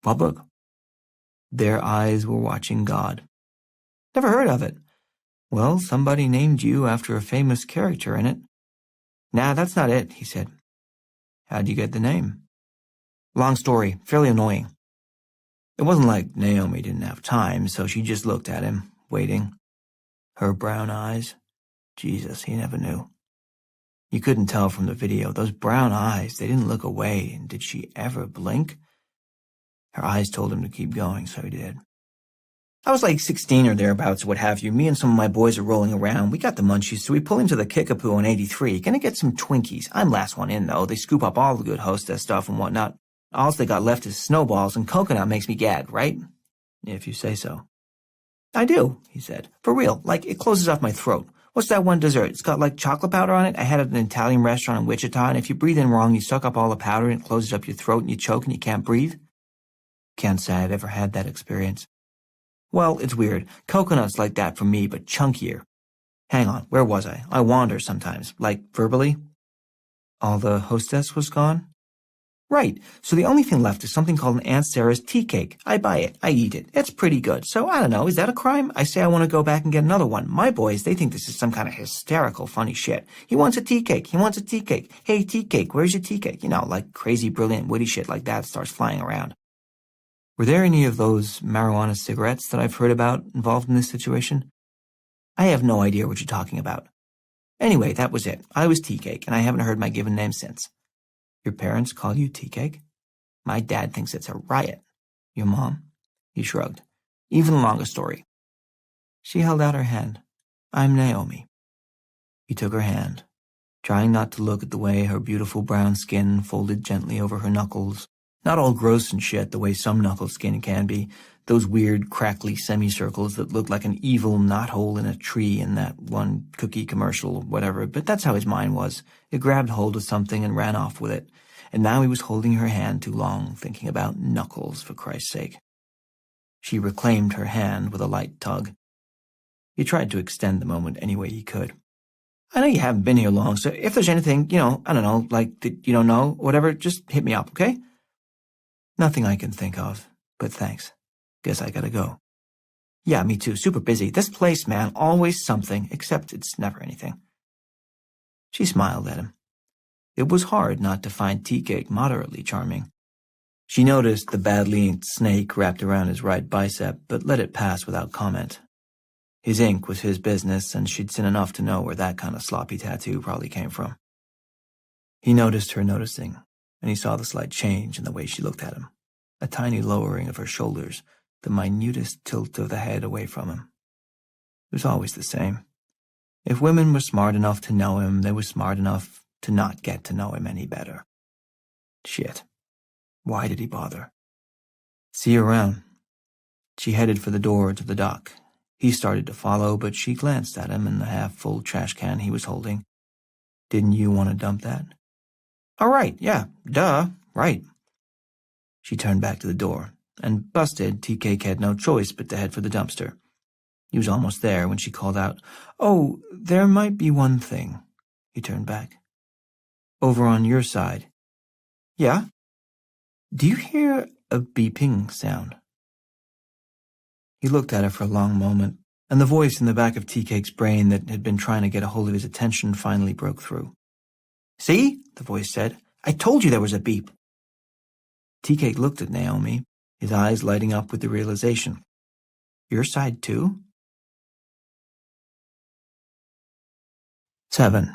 "What book?" Their eyes were watching God. "Never heard of it." "Well, somebody named you after a famous character in it." "Nah, that's not it," he said. "How'd you get the name?" "Long story, fairly annoying." It wasn't like Naomi didn't have time, so she just looked at him, waiting. Her brown eyes. Jesus, he never knew. You couldn't tell from the video. Those brown eyes, they didn't look away, and did she ever blink? Her eyes told him to keep going, so he did. "I was like 16 or thereabouts or what have you. Me and some of my boys are rolling around. We got the munchies, so we pull into the Kickapoo on 83. Gonna get some Twinkies. I'm last one in, though. They scoop up all the good hostess stuff and whatnot. All they got left is snowballs, and coconut makes me gag, right?" "If you say so." "I do," he said. "For real. Like, it closes off my throat. What's that one dessert? It's got, like, chocolate powder on it. I had it at an Italian restaurant in Wichita, and if you breathe in wrong, you suck up all the powder, and it closes up your throat, and you choke, and you can't breathe." Can't say I've ever had that experience. "Well, it's weird. Coconut's like that for me, but chunkier. Hang on, where was I? I wander sometimes, like verbally." "All the hostess was gone?" "Right. So the only thing left is something called an Aunt Sarah's tea cake. I buy it. I eat it. It's pretty good. So I don't know. Is that a crime? I say I want to go back and get another one. My boys, they think this is some kind of hysterical, funny shit. He wants a tea cake. He wants a tea cake. Hey, tea cake, where's your tea cake? You know, like crazy, brilliant, witty shit like that starts flying around." "Were there any of those marijuana cigarettes that I've heard about involved in this situation?" "I have no idea what you're talking about. Anyway, that was it. I was Tea Cake, and I haven't heard my given name since." "Your parents call you Tea Cake?" "My dad thinks it's a riot." "Your mom?" He shrugged. "Even longer story." She held out her hand. "I'm Naomi." He took her hand, trying not to look at the way her beautiful brown skin folded gently over her knuckles. Not all gross and shit the way some knuckle skin can be, those weird, crackly semicircles that look like an evil knothole in a tree in that one cookie commercial or whatever, but that's how his mind was. It grabbed hold of something and ran off with it, and now he was holding her hand too long, thinking about knuckles, for Christ's sake. She reclaimed her hand with a light tug. He tried to extend the moment any way he could. "I know you haven't been here long, so if there's anything, I don't know, like that you don't know, whatever, just hit me up, okay?" "Nothing I can think of, but thanks. Guess I gotta go." "Yeah, me too. Super busy. This place, man, always something, except it's never anything." She smiled at him. It was hard not to find Tea Cake moderately charming. She noticed the badly inked snake wrapped around his right bicep, but let it pass without comment. His ink was his business, and she'd seen enough to know where that kind of sloppy tattoo probably came from. He noticed her noticing, and he saw the slight change in the way she looked at him, a tiny lowering of her shoulders, the minutest tilt of the head away from him. It was always the same. If women were smart enough to know him, they were smart enough to not get to know him any better. Shit. Why did he bother? "See you around." She headed for the door to the dock. He started to follow, but she glanced at him and the half-full trash can he was holding. "Didn't you want to dump that?" "All right, yeah, duh, right." She turned back to the door, and busted, Tea Cake had no choice but to head for the dumpster. He was almost there when she called out, "Oh, there might be one thing." He turned back. "Over on your side." "Yeah?" "Do you hear a beeping sound?" He looked at her for a long moment, and the voice in the back of Tea Cake's brain that had been trying to get a hold of his attention finally broke through. "See?" the voice said. "I told you there was a beep." Tea Cake looked at Naomi, his eyes lighting up with the realization. "Your side too?" 7.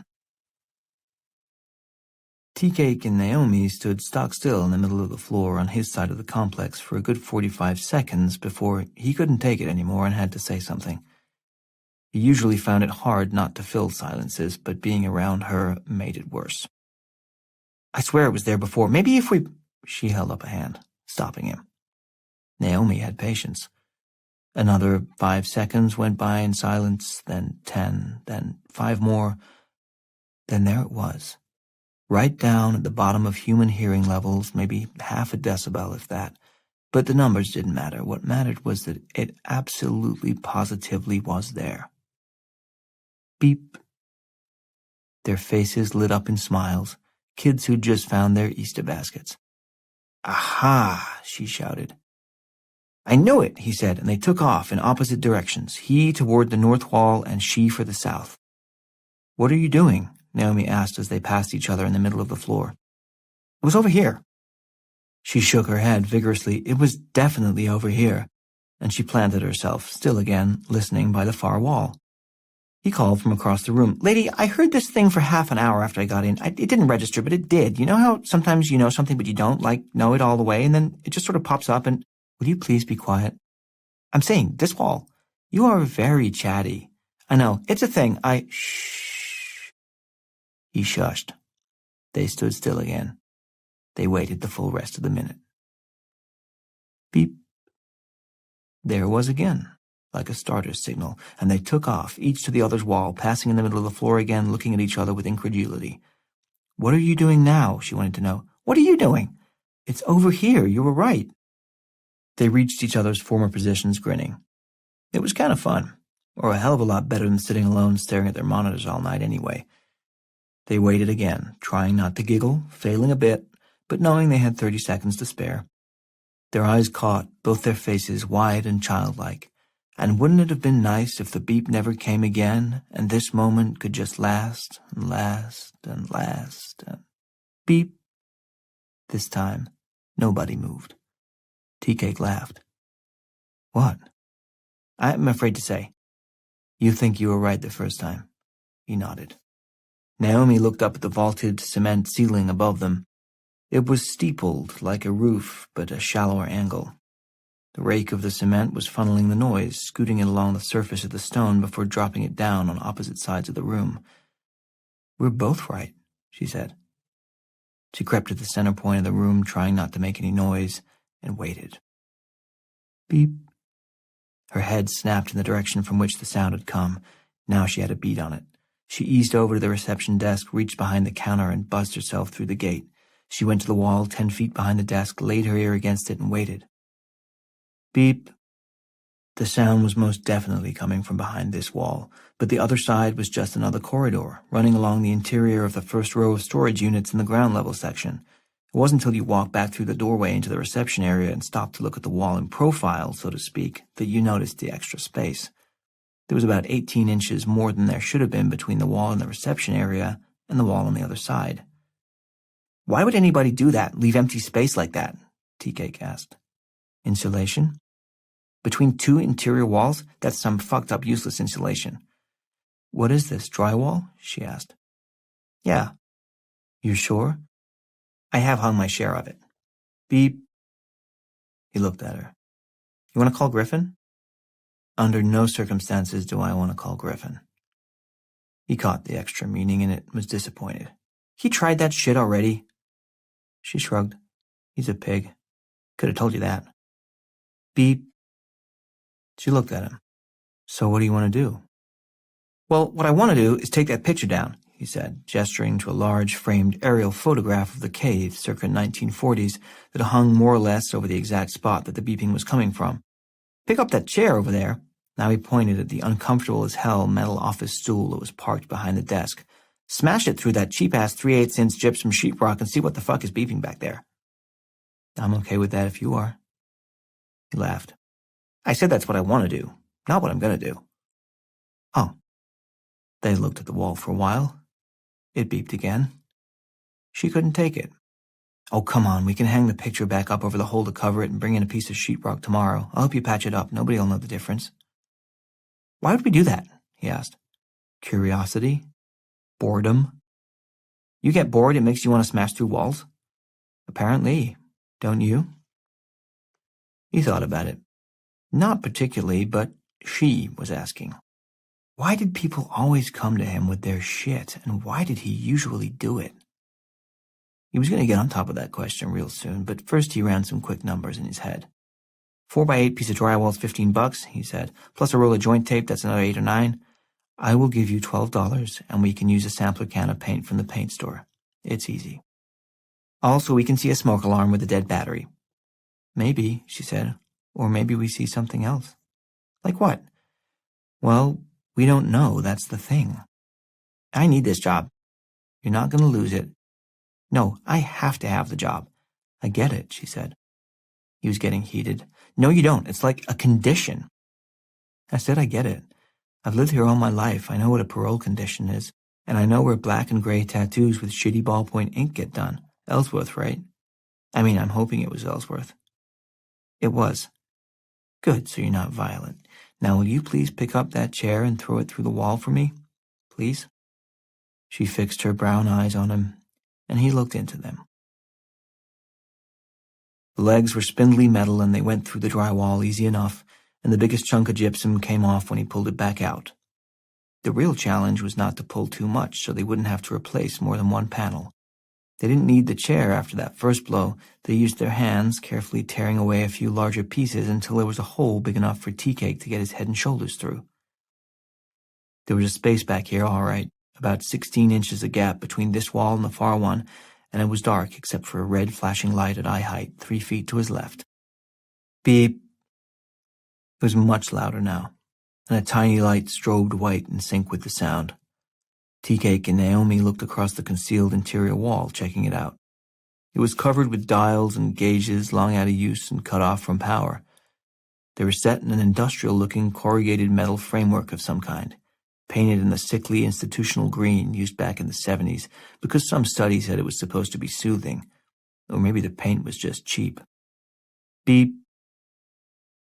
Tea-Cake and Naomi stood stock still in the middle of the floor on his side of the complex for a good 45 seconds before he couldn't take it anymore and had to say something. He usually found it hard not to fill silences, but being around her made it worse. I swear it was there before. Maybe if we... She held up a hand, stopping him. Naomi had patience. Another 5 seconds went by in silence, then 10, then 5 more. Then there it was. Right down at the bottom of human hearing levels, maybe half a decibel if that. But the numbers didn't matter. What mattered was that it absolutely positively was there. Beep. Their faces lit up in smiles, kids who'd just found their Easter baskets. Aha, she shouted. I knew it, he said, and they took off in opposite directions, he toward the north wall and she for the south. What are you doing? Naomi asked as they passed each other in the middle of the floor. It was over here. She shook her head vigorously. It was definitely over here, and she planted herself, still again, listening by the far wall. He called from across the room. Lady, I heard this thing for half an hour after I got in. It didn't register, but it did. You know how sometimes you know something but you don't, know it all the way, and then it just sort of pops up and... Will you please be quiet? I'm saying, this wall. You are very chatty. I know, it's a thing. Shh. He shushed. They stood still again. They waited the full rest of the minute. Beep. There it was again, like a starter's signal, and they took off, each to the other's wall, passing in the middle of the floor again, looking at each other with incredulity. What are you doing now? She wanted to know. What are you doing? It's over here. You were right. They reached each other's former positions, grinning. It was kind of fun, or a hell of a lot better than sitting alone staring at their monitors all night anyway. They waited again, trying not to giggle, failing a bit, but knowing they had 30 seconds to spare. Their eyes caught, both their faces wide and childlike. And wouldn't it have been nice if the beep never came again, and this moment could just last and last and last and... Beep. This time, nobody moved. Tea-Cake laughed. What? I'm afraid to say. You think you were right the first time. He nodded. Naomi looked up at the vaulted cement ceiling above them. It was steepled like a roof, but a shallower angle. The rake of the cement was funneling the noise, scooting it along the surface of the stone before dropping it down on opposite sides of the room. We're both right, she said. She crept to the center point of the room, trying not to make any noise, and waited. Beep. Her head snapped in the direction from which the sound had come. Now she had a beat on it. She eased over to the reception desk, reached behind the counter, and buzzed herself through the gate. She went to the wall 10 feet behind the desk, laid her ear against it, and waited. Beep. The sound was most definitely coming from behind this wall, but the other side was just another corridor, running along the interior of the first row of storage units in the ground level section. It wasn't until you walked back through the doorway into the reception area and stopped to look at the wall in profile, so to speak, that you noticed the extra space. There was about 18 inches more than there should have been between the wall in the reception area and the wall on the other side. Why would anybody do that, leave empty space like that? Tea-Cake asked. Insulation? Between two interior walls? That's some fucked up useless insulation. What is this, drywall? She asked. Yeah. You sure? I have hung my share of it. Beep. He looked at her. You want to call Griffin? Under no circumstances do I want to call Griffin. He caught the extra meaning in it and was disappointed. He tried that shit already. She shrugged. He's a pig. Could have told you that. Beep. She looked at him. So what do you want to do? Well, what I want to do is take that picture down, he said, gesturing to a large framed aerial photograph of the cave circa 1940s that hung more or less over the exact spot that the beeping was coming from. Pick up that chair over there. Now he pointed at the uncomfortable as hell metal office stool that was parked behind the desk. Smash it through that cheap-ass 3/8-inch gypsum sheetrock and see what the fuck is beeping back there. I'm okay with that if you are. He laughed. I said that's what I want to do, not what I'm going to do. Oh. They looked at the wall for a while. It beeped again. She couldn't take it. Oh, come on, we can hang the picture back up over the hole to cover it and bring in a piece of sheetrock tomorrow. I'll help you patch it up. Nobody'll know the difference. Why would we do that? He asked. Curiosity? Boredom? You get bored, it makes you want to smash through walls? Apparently. Don't you? He thought about it. Not particularly, but she was asking. Why did people always come to him with their shit, and why did he usually do it? He was going to get on top of that question real soon, but first he ran some quick numbers in his head. 4x8 piece of drywall is $15, he said, plus a roll of joint tape, that's another 8 or 9. I will give you $12, and we can use a sampler can of paint from the paint store. It's easy. Also, we can see a smoke alarm with a dead battery. Maybe, she said, or maybe we see something else. Like what? Well, we don't know, that's the thing. I need this job. You're not going to lose it. No, I have to have the job. I get it, she said. He was getting heated. No, you don't. It's like a condition. I said I get it. I've lived here all my life. I know what a parole condition is. And I know where black and gray tattoos with shitty ballpoint ink get done. Ellsworth, right? I mean, I'm hoping it was Ellsworth. It was. Good, so you're not violent. Now, will you please pick up that chair and throw it through the wall for me? Please? She fixed her brown eyes on him, and he looked into them. The legs were spindly metal, and they went through the drywall easy enough, and the biggest chunk of gypsum came off when he pulled it back out. The real challenge was not to pull too much so they wouldn't have to replace more than one panel. They didn't need the chair after that first blow. They used their hands, carefully tearing away a few larger pieces until there was a hole big enough for Tea Cake to get his head and shoulders through. There was a space back here, all right, about 16 inches of gap between this wall and the far one, and it was dark except for a red flashing light at eye height 3 feet to his left. Beep. It was much louder now, and a tiny light strobed white in sync with the sound. Tea Cake and Naomi looked across the concealed interior wall, checking it out. It was covered with dials and gauges long out of use and cut off from power. They were set in an industrial-looking corrugated metal framework of some kind, painted in the sickly institutional green used back in the 70s because some study said it was supposed to be soothing, or maybe the paint was just cheap. Beep.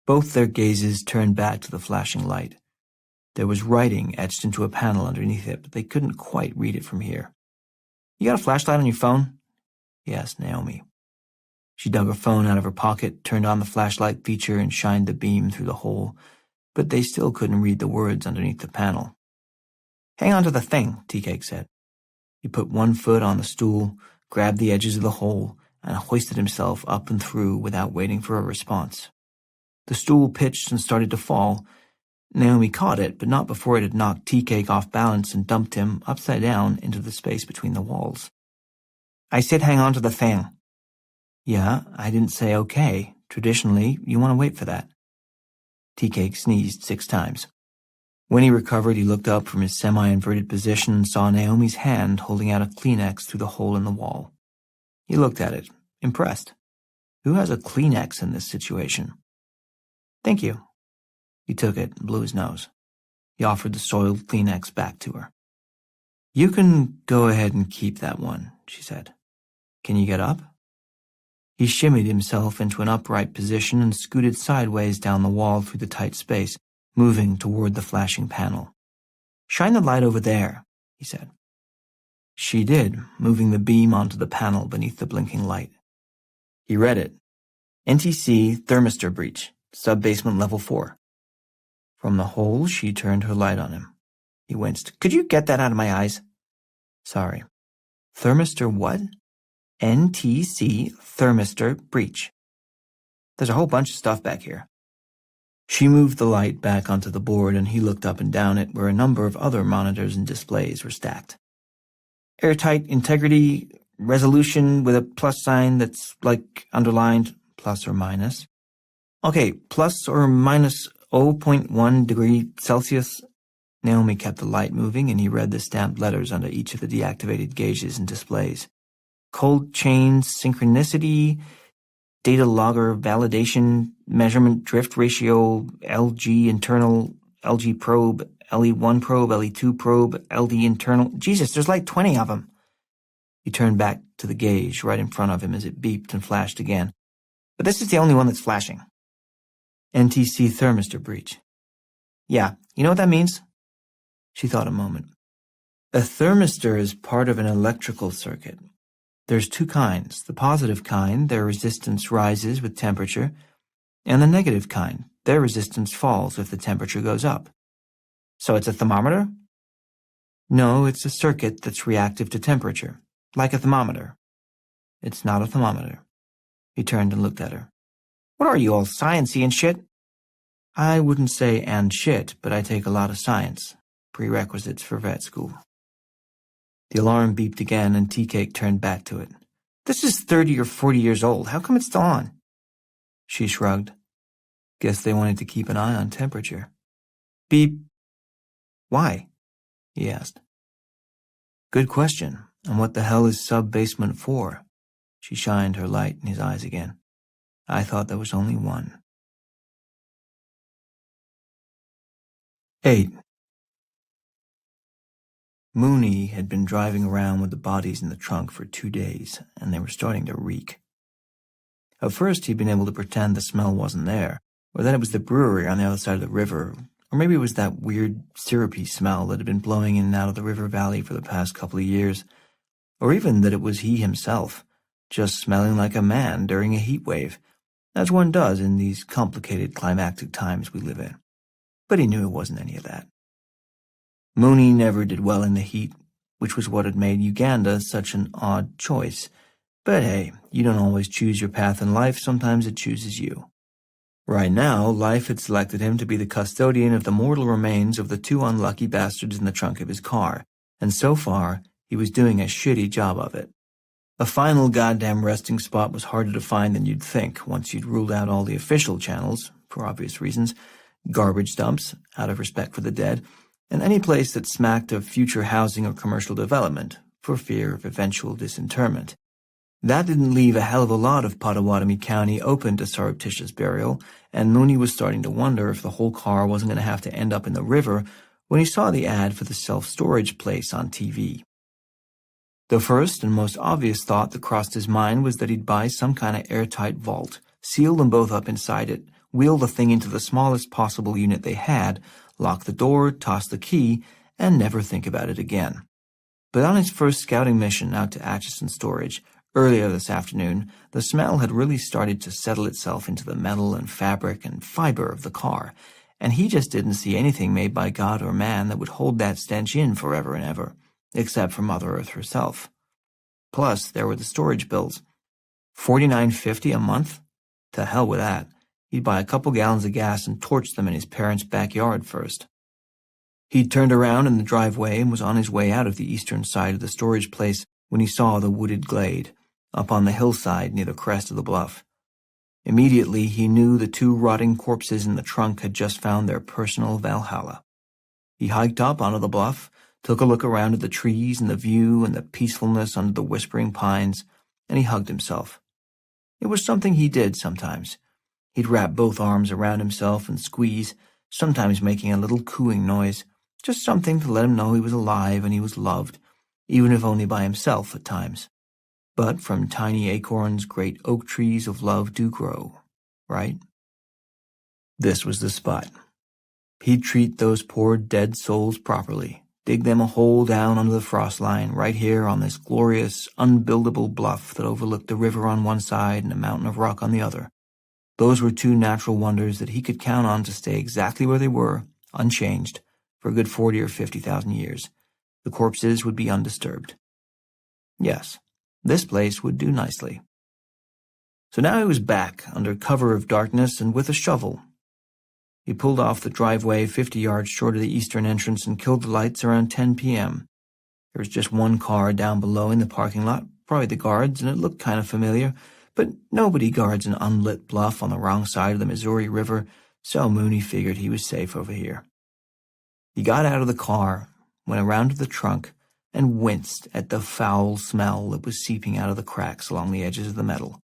Both their gazes turned back to the flashing light. There was writing etched into a panel underneath it, but they couldn't quite read it from here. You got a flashlight on your phone? He asked Naomi. She dug her phone out of her pocket, turned on the flashlight feature, and shined the beam through the hole, but they still couldn't read the words underneath the panel. Hang on to the thing, Tea Cake said. He put one foot on the stool, grabbed the edges of the hole, and hoisted himself up and through without waiting for a response. The stool pitched and started to fall. Naomi caught it, but not before it had knocked Tea Cake off balance and dumped him upside down into the space between the walls. I said hang on to the thing. Yeah, I didn't say okay. Traditionally, you want to wait for that. Tea Cake sneezed 6 times. When he recovered, he looked up from his semi-inverted position and saw Naomi's hand holding out a Kleenex through the hole in the wall. He looked at it, impressed. Who has a Kleenex in this situation? Thank you. He took it and blew his nose. He offered the soiled Kleenex back to her. You can go ahead and keep that one, she said. Can you get up? He shimmied himself into an upright position and scooted sideways down the wall through the tight space, moving toward the flashing panel. Shine the light over there, he said. She did, moving the beam onto the panel beneath the blinking light. He read it. NTC thermistor breach, sub-basement level 4. From the hole, she turned her light on him. He winced. Could you get that out of my eyes? Sorry. Thermistor what? NTC thermistor breach. There's a whole bunch of stuff back here. She moved the light back onto the board, and he looked up and down it where a number of other monitors and displays were stacked. Airtight integrity, resolution with a plus sign that's like underlined, plus or minus. Okay, plus or minus 0.1 degree Celsius. Naomi kept the light moving, and he read the stamped letters under each of the deactivated gauges and displays. Cold chain synchronicity, data logger validation, measurement drift ratio, LG internal, LG probe, LE1 probe, LE2 probe, LD internal. Jesus, there's like 20 of them. He turned back to the gauge right in front of him as it beeped and flashed again. But this is the only one that's flashing. NTC thermistor breach. Yeah, you know what that means? She thought a moment. A thermistor is part of an electrical circuit. There's two kinds. The positive kind, their resistance rises with temperature, and the negative kind, their resistance falls if the temperature goes up. So it's a thermometer? No, it's a circuit that's reactive to temperature, like a thermometer. It's not a thermometer. He turned and looked at her. What are you, all sciencey and shit? I wouldn't say and shit, but I take a lot of science. Prerequisites for vet school. The alarm beeped again, and Tea-Cake turned back to it. This is 30 or 40 years old. How come it's still on? She shrugged. Guess they wanted to keep an eye on temperature. Beep. Why? He asked. Good question. And what the hell is sub-basement for? She shined her light in his eyes again. I thought there was only one. 8. Mooney had been driving around with the bodies in the trunk for 2 days, and they were starting to reek. At first, he'd been able to pretend the smell wasn't there, or that it was the brewery on the other side of the river, or maybe it was that weird syrupy smell that had been blowing in and out of the river valley for the past couple of years, or even that it was he himself, just smelling like a man during a heat wave, as one does in these complicated climactic times we live in. But he knew it wasn't any of that. Mooney never did well in the heat, which was what had made Uganda such an odd choice. But hey, you don't always choose your path in life, sometimes it chooses you. Right now, life had selected him to be the custodian of the mortal remains of the 2 unlucky bastards in the trunk of his car, and so far, he was doing a shitty job of it. A final goddamn resting spot was harder to find than you'd think once you'd ruled out all the official channels, for obvious reasons, garbage dumps, out of respect for the dead, and any place that smacked of future housing or commercial development, for fear of eventual disinterment. That didn't leave a hell of a lot of Potawatomi County open to surreptitious burial, and Mooney was starting to wonder if the whole car wasn't going to have to end up in the river when he saw the ad for the self-storage place on TV. The first and most obvious thought that crossed his mind was that he'd buy some kind of airtight vault, seal them both up inside it, wheel the thing into the smallest possible unit they had, lock the door, toss the key, and never think about it again. But on his first scouting mission out to Atchison Storage, earlier this afternoon, the smell had really started to settle itself into the metal and fabric and fiber of the car, and he just didn't see anything made by God or man that would hold that stench in forever and ever, except for Mother Earth herself. Plus, there were the storage bills. $49.50 a month? To hell with that. He'd buy a couple gallons of gas and torch them in his parents' backyard first. He'd turned around in the driveway and was on his way out of the eastern side of the storage place when he saw the wooded glade, up on the hillside near the crest of the bluff. Immediately, he knew the 2 rotting corpses in the trunk had just found their personal Valhalla. He hiked up onto the bluff, took a look around at the trees and the view and the peacefulness under the whispering pines, and he hugged himself. It was something he did sometimes. He'd wrap both arms around himself and squeeze, sometimes making a little cooing noise, just something to let him know he was alive and he was loved, even if only by himself at times. But from tiny acorns great oak trees of love do grow, right? This was the spot. He'd treat those poor dead souls properly, dig them a hole down under the frost line right here on this glorious, unbuildable bluff that overlooked the river on one side and a mountain of rock on the other. Those were 2 natural wonders that he could count on to stay exactly where they were, unchanged, for a good 40 or 50,000 years. The corpses would be undisturbed. Yes, this place would do nicely. So now he was back, under cover of darkness and with a shovel. He pulled off the driveway 50 yards short of the eastern entrance and killed the lights around 10 p.m. There was just one car down below in the parking lot, probably the guards, and it looked kind of familiar, but nobody guards an unlit bluff on the wrong side of the Missouri River, so Mooney figured he was safe over here. He got out of the car, went around to the trunk, and winced at the foul smell that was seeping out of the cracks along the edges of the metal.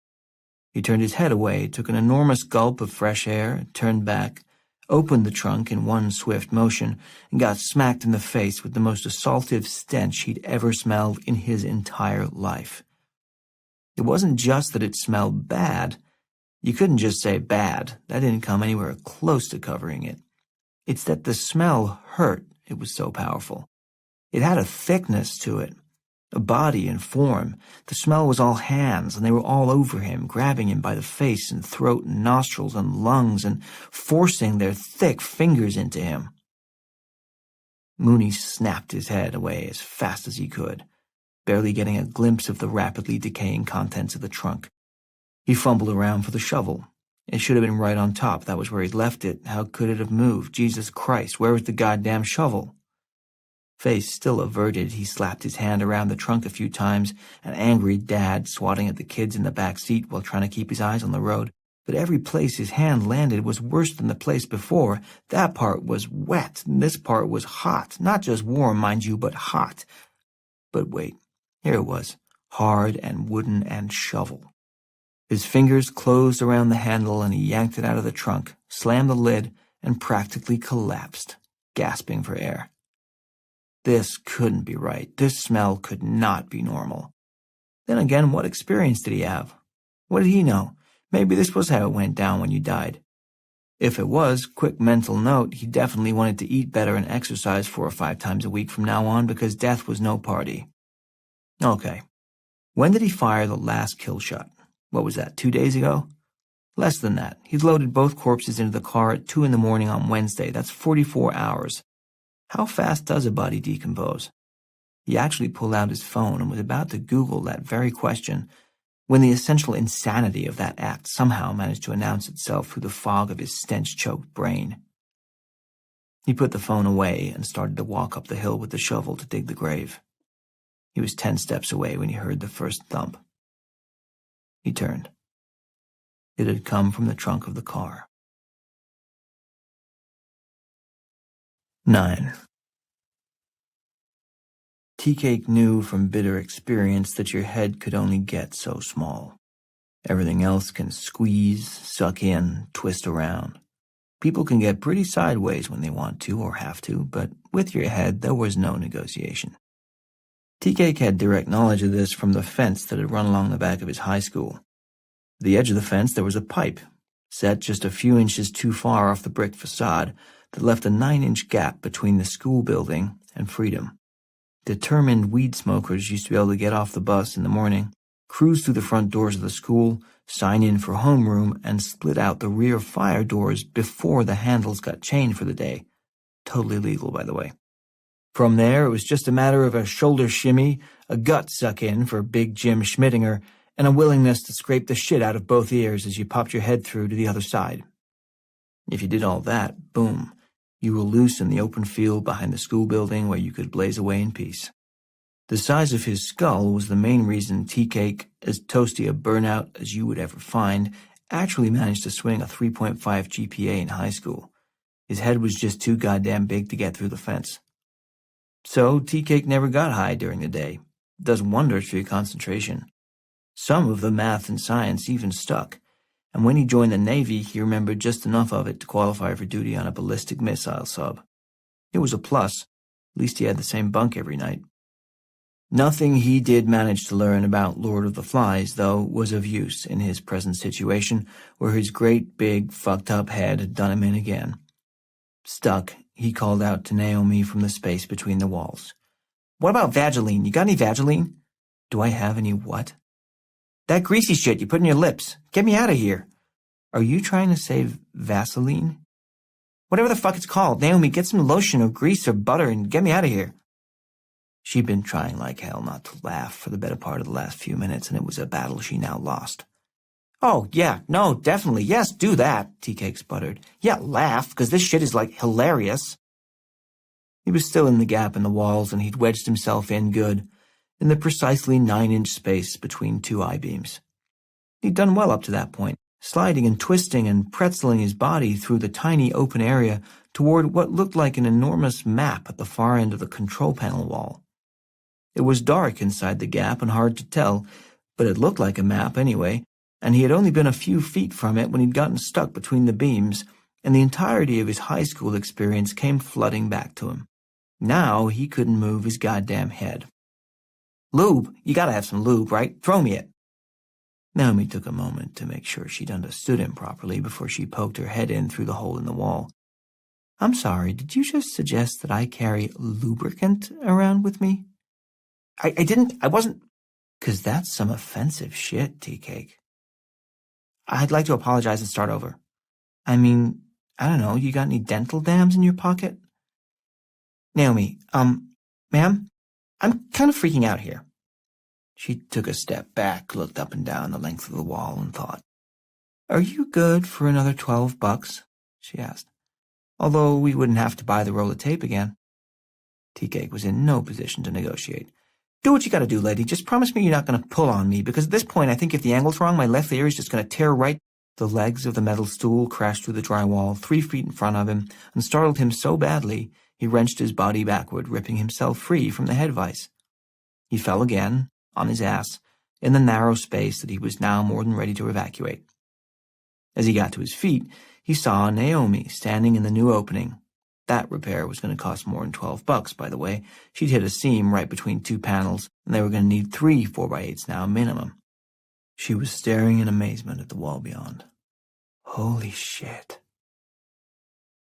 He turned his head away, took an enormous gulp of fresh air, turned back, opened the trunk in one swift motion, and got smacked in the face with the most assaultive stench he'd ever smelled in his entire life. It wasn't just that it smelled bad. You couldn't just say bad. That didn't come anywhere close to covering it. It's that the smell hurt. It was so powerful. It had a thickness to it, a body and form. The smell was all hands, and they were all over him, grabbing him by the face and throat and nostrils and lungs and forcing their thick fingers into him. Mooney snapped his head away as fast as he could, barely getting a glimpse of the rapidly decaying contents of the trunk. He fumbled around for the shovel. It should have been right on top. That was where he'd left it. How could it have moved? Jesus Christ, where was the goddamn shovel? Face still averted, he slapped his hand around the trunk a few times, an angry dad swatting at the kids in the back seat while trying to keep his eyes on the road. But every place his hand landed was worse than the place before. That part was wet, and this part was hot. Not just warm, mind you, but hot. But wait, here it was, hard and wooden and shovel. His fingers closed around the handle and he yanked it out of the trunk, slammed the lid, and practically collapsed, gasping for air. This couldn't be right. This smell could not be normal. Then again, what experience did he have? What did he know? Maybe this was how it went down when you died. If it was, quick mental note, he definitely wanted to eat better and exercise 4 or 5 times a week from now on because death was no party. Okay. When did he fire the last kill shot? What was that, 2 days ago? Less than that. He'd loaded both corpses into the car at 2 a.m. on Wednesday. That's 44 hours. How fast does a body decompose? He actually pulled out his phone and was about to Google that very question when the essential insanity of that act somehow managed to announce itself through the fog of his stench-choked brain. He put the phone away and started to walk up the hill with the shovel to dig the grave. He was 10 steps away when he heard the first thump. He turned. It had come from the trunk of the car. 9. Tea-Cake knew from bitter experience that your head could only get so small. Everything else can squeeze, suck in, twist around. People can get pretty sideways when they want to or have to, but with your head there was no negotiation. Tea-Cake had direct knowledge of this from the fence that had run along the back of his high school. At the edge of the fence there was a pipe, set just a few inches too far off the brick facade, that left a 9-inch gap between the school building and freedom. Determined weed smokers used to be able to get off the bus in the morning, cruise through the front doors of the school, sign in for homeroom, and split out the rear fire doors before the handles got changed for the day. Totally legal, by the way. From there, it was just a matter of a shoulder shimmy, a gut suck-in for Big Jim Schmittinger, and a willingness to scrape the shit out of both ears as you popped your head through to the other side. If you did all that, boom, you were loose in the open field behind the school building where you could blaze away in peace. The size of his skull was the main reason Tea-Cake, as toasty a burnout as you would ever find, actually managed to swing a 3.5 GPA in high school. His head was just too goddamn big to get through the fence. So Tea-Cake never got high during the day. It does wonders for your concentration. Some of the math and science even stuck, and when he joined the Navy, he remembered just enough of it to qualify for duty on a ballistic missile sub. It was a plus. At least he had the same bunk every night. Nothing he did manage to learn about Lord of the Flies, though, was of use in his present situation, where his great, big, fucked-up head had done him in again. Stuck, he called out to Naomi from the space between the walls. "What about Vaseline? You got any Vaseline?" "Do I have any what?" "That greasy shit you put in your lips. Get me out of here." "Are you trying to say Vaseline?" "Whatever the fuck it's called. Naomi, get some lotion or grease or butter and get me out of here." She'd been trying like hell not to laugh for the better part of the last few minutes, and it was a battle she now lost. "Oh, yeah, no, definitely, yes, do that," Tea-Cake sputtered. "Yeah, laugh, 'cause this shit is, hilarious." He was still in the gap in the walls, and he'd wedged himself in good, in the precisely 9-inch space between two I-beams. He'd done well up to that point, sliding and twisting and pretzeling his body through the tiny open area toward what looked like an enormous map at the far end of the control panel wall. It was dark inside the gap and hard to tell, but it looked like a map anyway, and he had only been a few feet from it when he'd gotten stuck between the beams, and the entirety of his high school experience came flooding back to him. Now he couldn't move his goddamn head. "Lube, you gotta have some lube, right? Throw me it." Naomi took a moment to make sure she'd understood him properly before she poked her head in through the hole in the wall. I'm sorry, did you just suggest that I carry lubricant around with me? I wasn't. 'Cause that's some offensive shit, Tea Cake. I'd like to apologize and start over. I mean, I don't know, you got any dental dams in your pocket? Naomi, ma'am, I'm kind of freaking out here. She took a step back, looked up and down the length of the wall, and thought. Are you good for another $12? She asked. Although we wouldn't have to buy the roll of tape again. Tea Cake was in no position to negotiate. Do what you gotta do, lady. Just promise me you're not gonna pull on me, because at this point I think if the angle's wrong, my left ear is just gonna tear right. The legs of the metal stool crashed through the drywall 3 feet in front of him and startled him so badly he wrenched his body backward, ripping himself free from the head vise. He fell again, on his ass, in the narrow space that he was now more than ready to evacuate. As he got to his feet, he saw Naomi standing in the new opening. That repair was going to cost more than $12, by the way. She'd hit a seam right between 2 panels, and they were going to need 3 4x8s now minimum. She was staring in amazement at the wall beyond. Holy shit.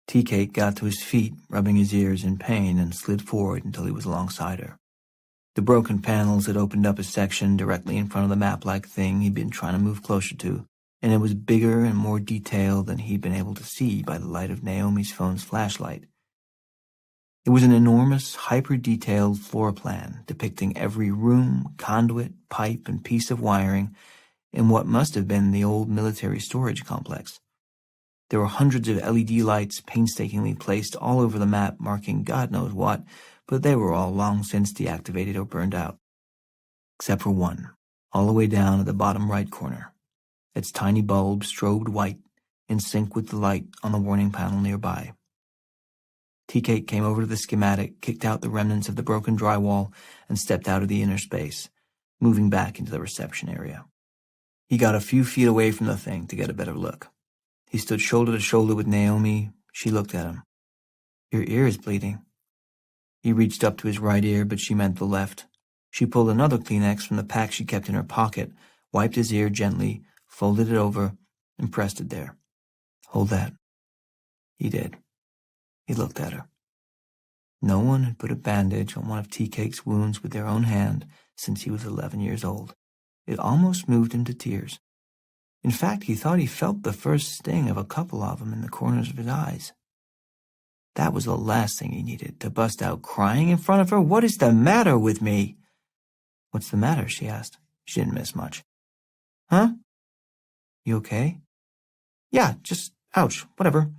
Tea Cake got to his feet, rubbing his ears in pain, and slid forward until he was alongside her. The broken panels had opened up a section directly in front of the map-like thing he'd been trying to move closer to, and it was bigger and more detailed than he'd been able to see by the light of Naomi's phone's flashlight. It was an enormous, hyper-detailed floor plan depicting every room, conduit, pipe, and piece of wiring in what must have been the old military storage complex. There were hundreds of LED lights painstakingly placed all over the map, marking God knows what, but they were all long since deactivated or burned out. Except for one, all the way down at the bottom right corner. Its tiny bulb strobed white, in sync with the light on the warning panel nearby. Tea Cake came over to the schematic, kicked out the remnants of the broken drywall, and stepped out of the inner space, moving back into the reception area. He got a few feet away from the thing to get a better look. He stood shoulder to shoulder with Naomi. She looked at him. Your ear is bleeding. He reached up to his right ear, but she meant the left. She pulled another Kleenex from the pack she kept in her pocket, wiped his ear gently, folded it over, and pressed it there. Hold that. He did. He looked at her. No one had put a bandage on one of Tea Cake's wounds with their own hand since he was 11 years old. It almost moved him to tears. In fact, he thought he felt the first sting of a couple of them in the corners of his eyes. That was the last thing he needed, to bust out crying in front of her. What is the matter with me? What's the matter? She asked. She didn't miss much. Huh? You okay? Yeah, just, ouch, whatever.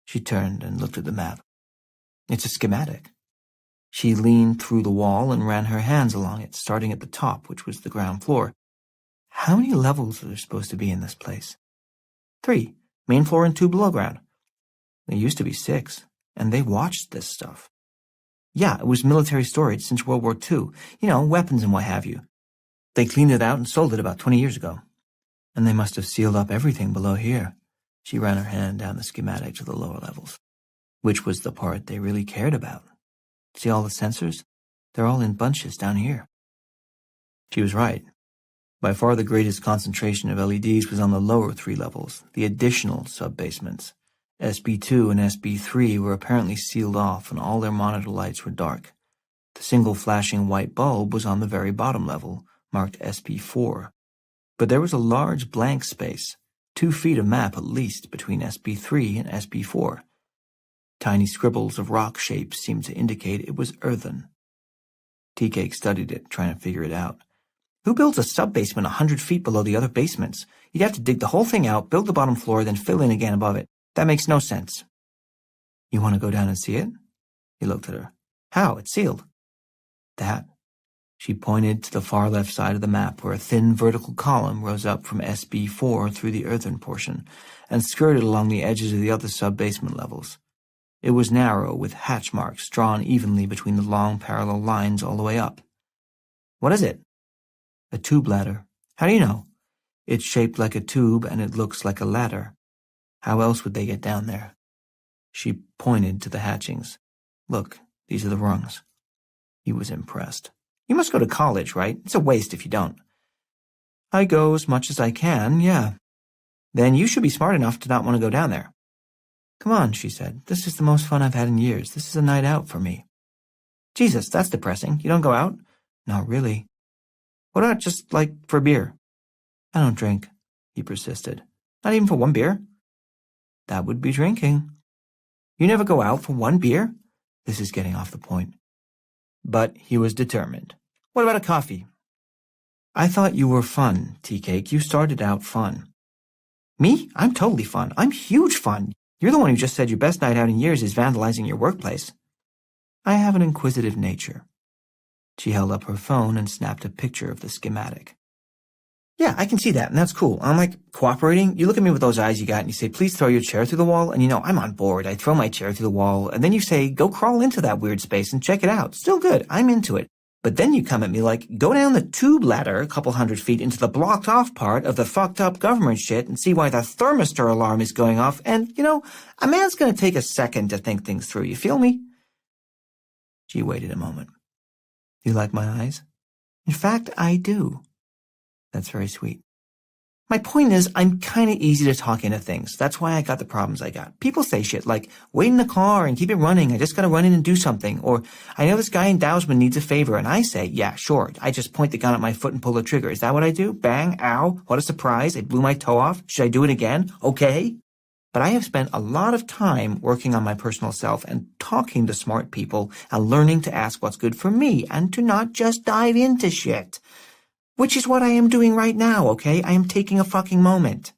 She turned and looked at the map. It's a schematic. She leaned through the wall and ran her hands along it, starting at the top, which was the ground floor. How many levels are there supposed to be in this place? 3, main floor and 2 below ground. There used to be 6, and they watched this stuff. Yeah, it was military storage since World War II. You know, weapons and what have you. They cleaned it out and sold it about 20 years ago. And they must have sealed up everything below here. She ran her hand down the schematic to the lower levels, which was the part they really cared about. See all the sensors? They're all in bunches down here. She was right. By far the greatest concentration of LEDs was on the lower 3 levels, the additional sub-basements. SB2 and SB3 were apparently sealed off and all their monitor lights were dark. The single flashing white bulb was on the very bottom level, marked SB4. But there was a large blank space, 2 feet of map at least between SB3 and SB4. Tiny scribbles of rock shapes seemed to indicate it was earthen. Tea Cake studied it, trying to figure it out. Who builds a sub-basement 100 feet below the other basements? You'd have to dig the whole thing out, build the bottom floor, then fill in again above it. That makes no sense. You want to go down and see it? He looked at her. How? It's sealed. That. She pointed to the far left side of the map where a thin vertical column rose up from SB4 through the earthen portion and skirted along the edges of the other sub-basement levels. It was narrow, with hatch marks drawn evenly between the long parallel lines all the way up. What is it? A tube ladder. How do you know? It's shaped like a tube and it looks like a ladder. How else would they get down there? She pointed to the hatchings. Look, these are the rungs. He was impressed. You must go to college, right? It's a waste if you don't. I go as much as I can, yeah. Then you should be smart enough to not want to go down there. Come on, she said. This is the most fun I've had in years. This is a night out for me. Jesus, that's depressing. You don't go out? Not really. What about just, for a beer? I don't drink, he persisted. Not even for one beer? That would be drinking. You never go out for one beer? This is getting off the point. But he was determined. What about a coffee? I thought you were fun, Tea-Cake. You started out fun. Me? I'm totally fun. I'm huge fun. You're the one who just said your best night out in years is vandalizing your workplace. I have an inquisitive nature. She held up her phone and snapped a picture of the schematic. Yeah, I can see that, and that's cool. I'm cooperating. You look at me with those eyes you got and you say, please throw your chair through the wall, and I'm on board. I throw my chair through the wall, and then you say, go crawl into that weird space and check it out. Still good. I'm into it. But then you come at me go down the tube ladder a couple 100 feet into the blocked off part of the fucked up government shit and see why the thermistor alarm is going off, and, a man's gonna take a second to think things through. You feel me? She waited a moment. You like my eyes? In fact, I do. That's very sweet. My point is, I'm kind of easy to talk into things. That's why I got the problems I got. People say shit like, wait in the car and keep it running. I just gotta run in and do something. Or, I know this guy in Dowsman needs a favor. And I say, yeah, sure. I just point the gun at my foot and pull the trigger. Is that what I do? Bang, ow, what a surprise. I blew my toe off. Should I do it again? Okay. But I have spent a lot of time working on my personal self and talking to smart people and learning to ask what's good for me and to not just dive into shit. Which is what I am doing right now, okay? I am taking a fucking moment.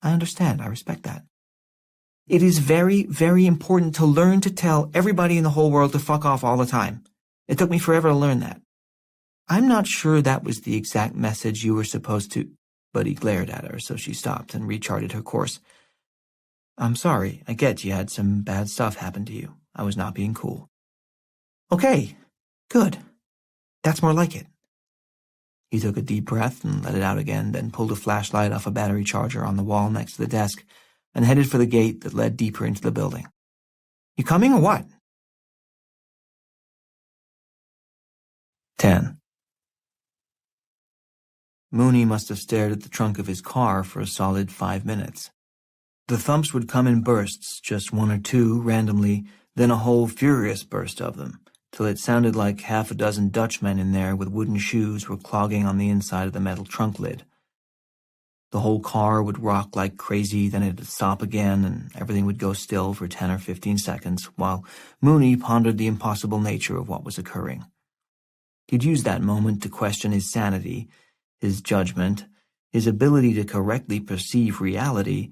I understand. I respect that. It is very, very important to learn to tell everybody in the whole world to fuck off all the time. It took me forever to learn that. I'm not sure that was the exact message you were supposed to... But he glared at her, so she stopped and recharted her course. I'm sorry. I get you had some bad stuff happen to you. I was not being cool. Okay. Good. That's more like it. He took a deep breath and let it out again, then pulled a flashlight off a battery charger on the wall next to the desk and headed for the gate that led deeper into the building. You coming or what? 10. Mooney must have stared at the trunk of his car for a solid 5 minutes. The thumps would come in bursts, just one or two randomly, then a whole furious burst of them, till it sounded like half a dozen Dutchmen in there with wooden shoes were clogging on the inside of the metal trunk lid. The whole car would rock like crazy, then it'd stop again, and everything would go still for 10 or 15 seconds, while Mooney pondered the impossible nature of what was occurring. He'd use that moment to question his sanity, his judgment, his ability to correctly perceive reality,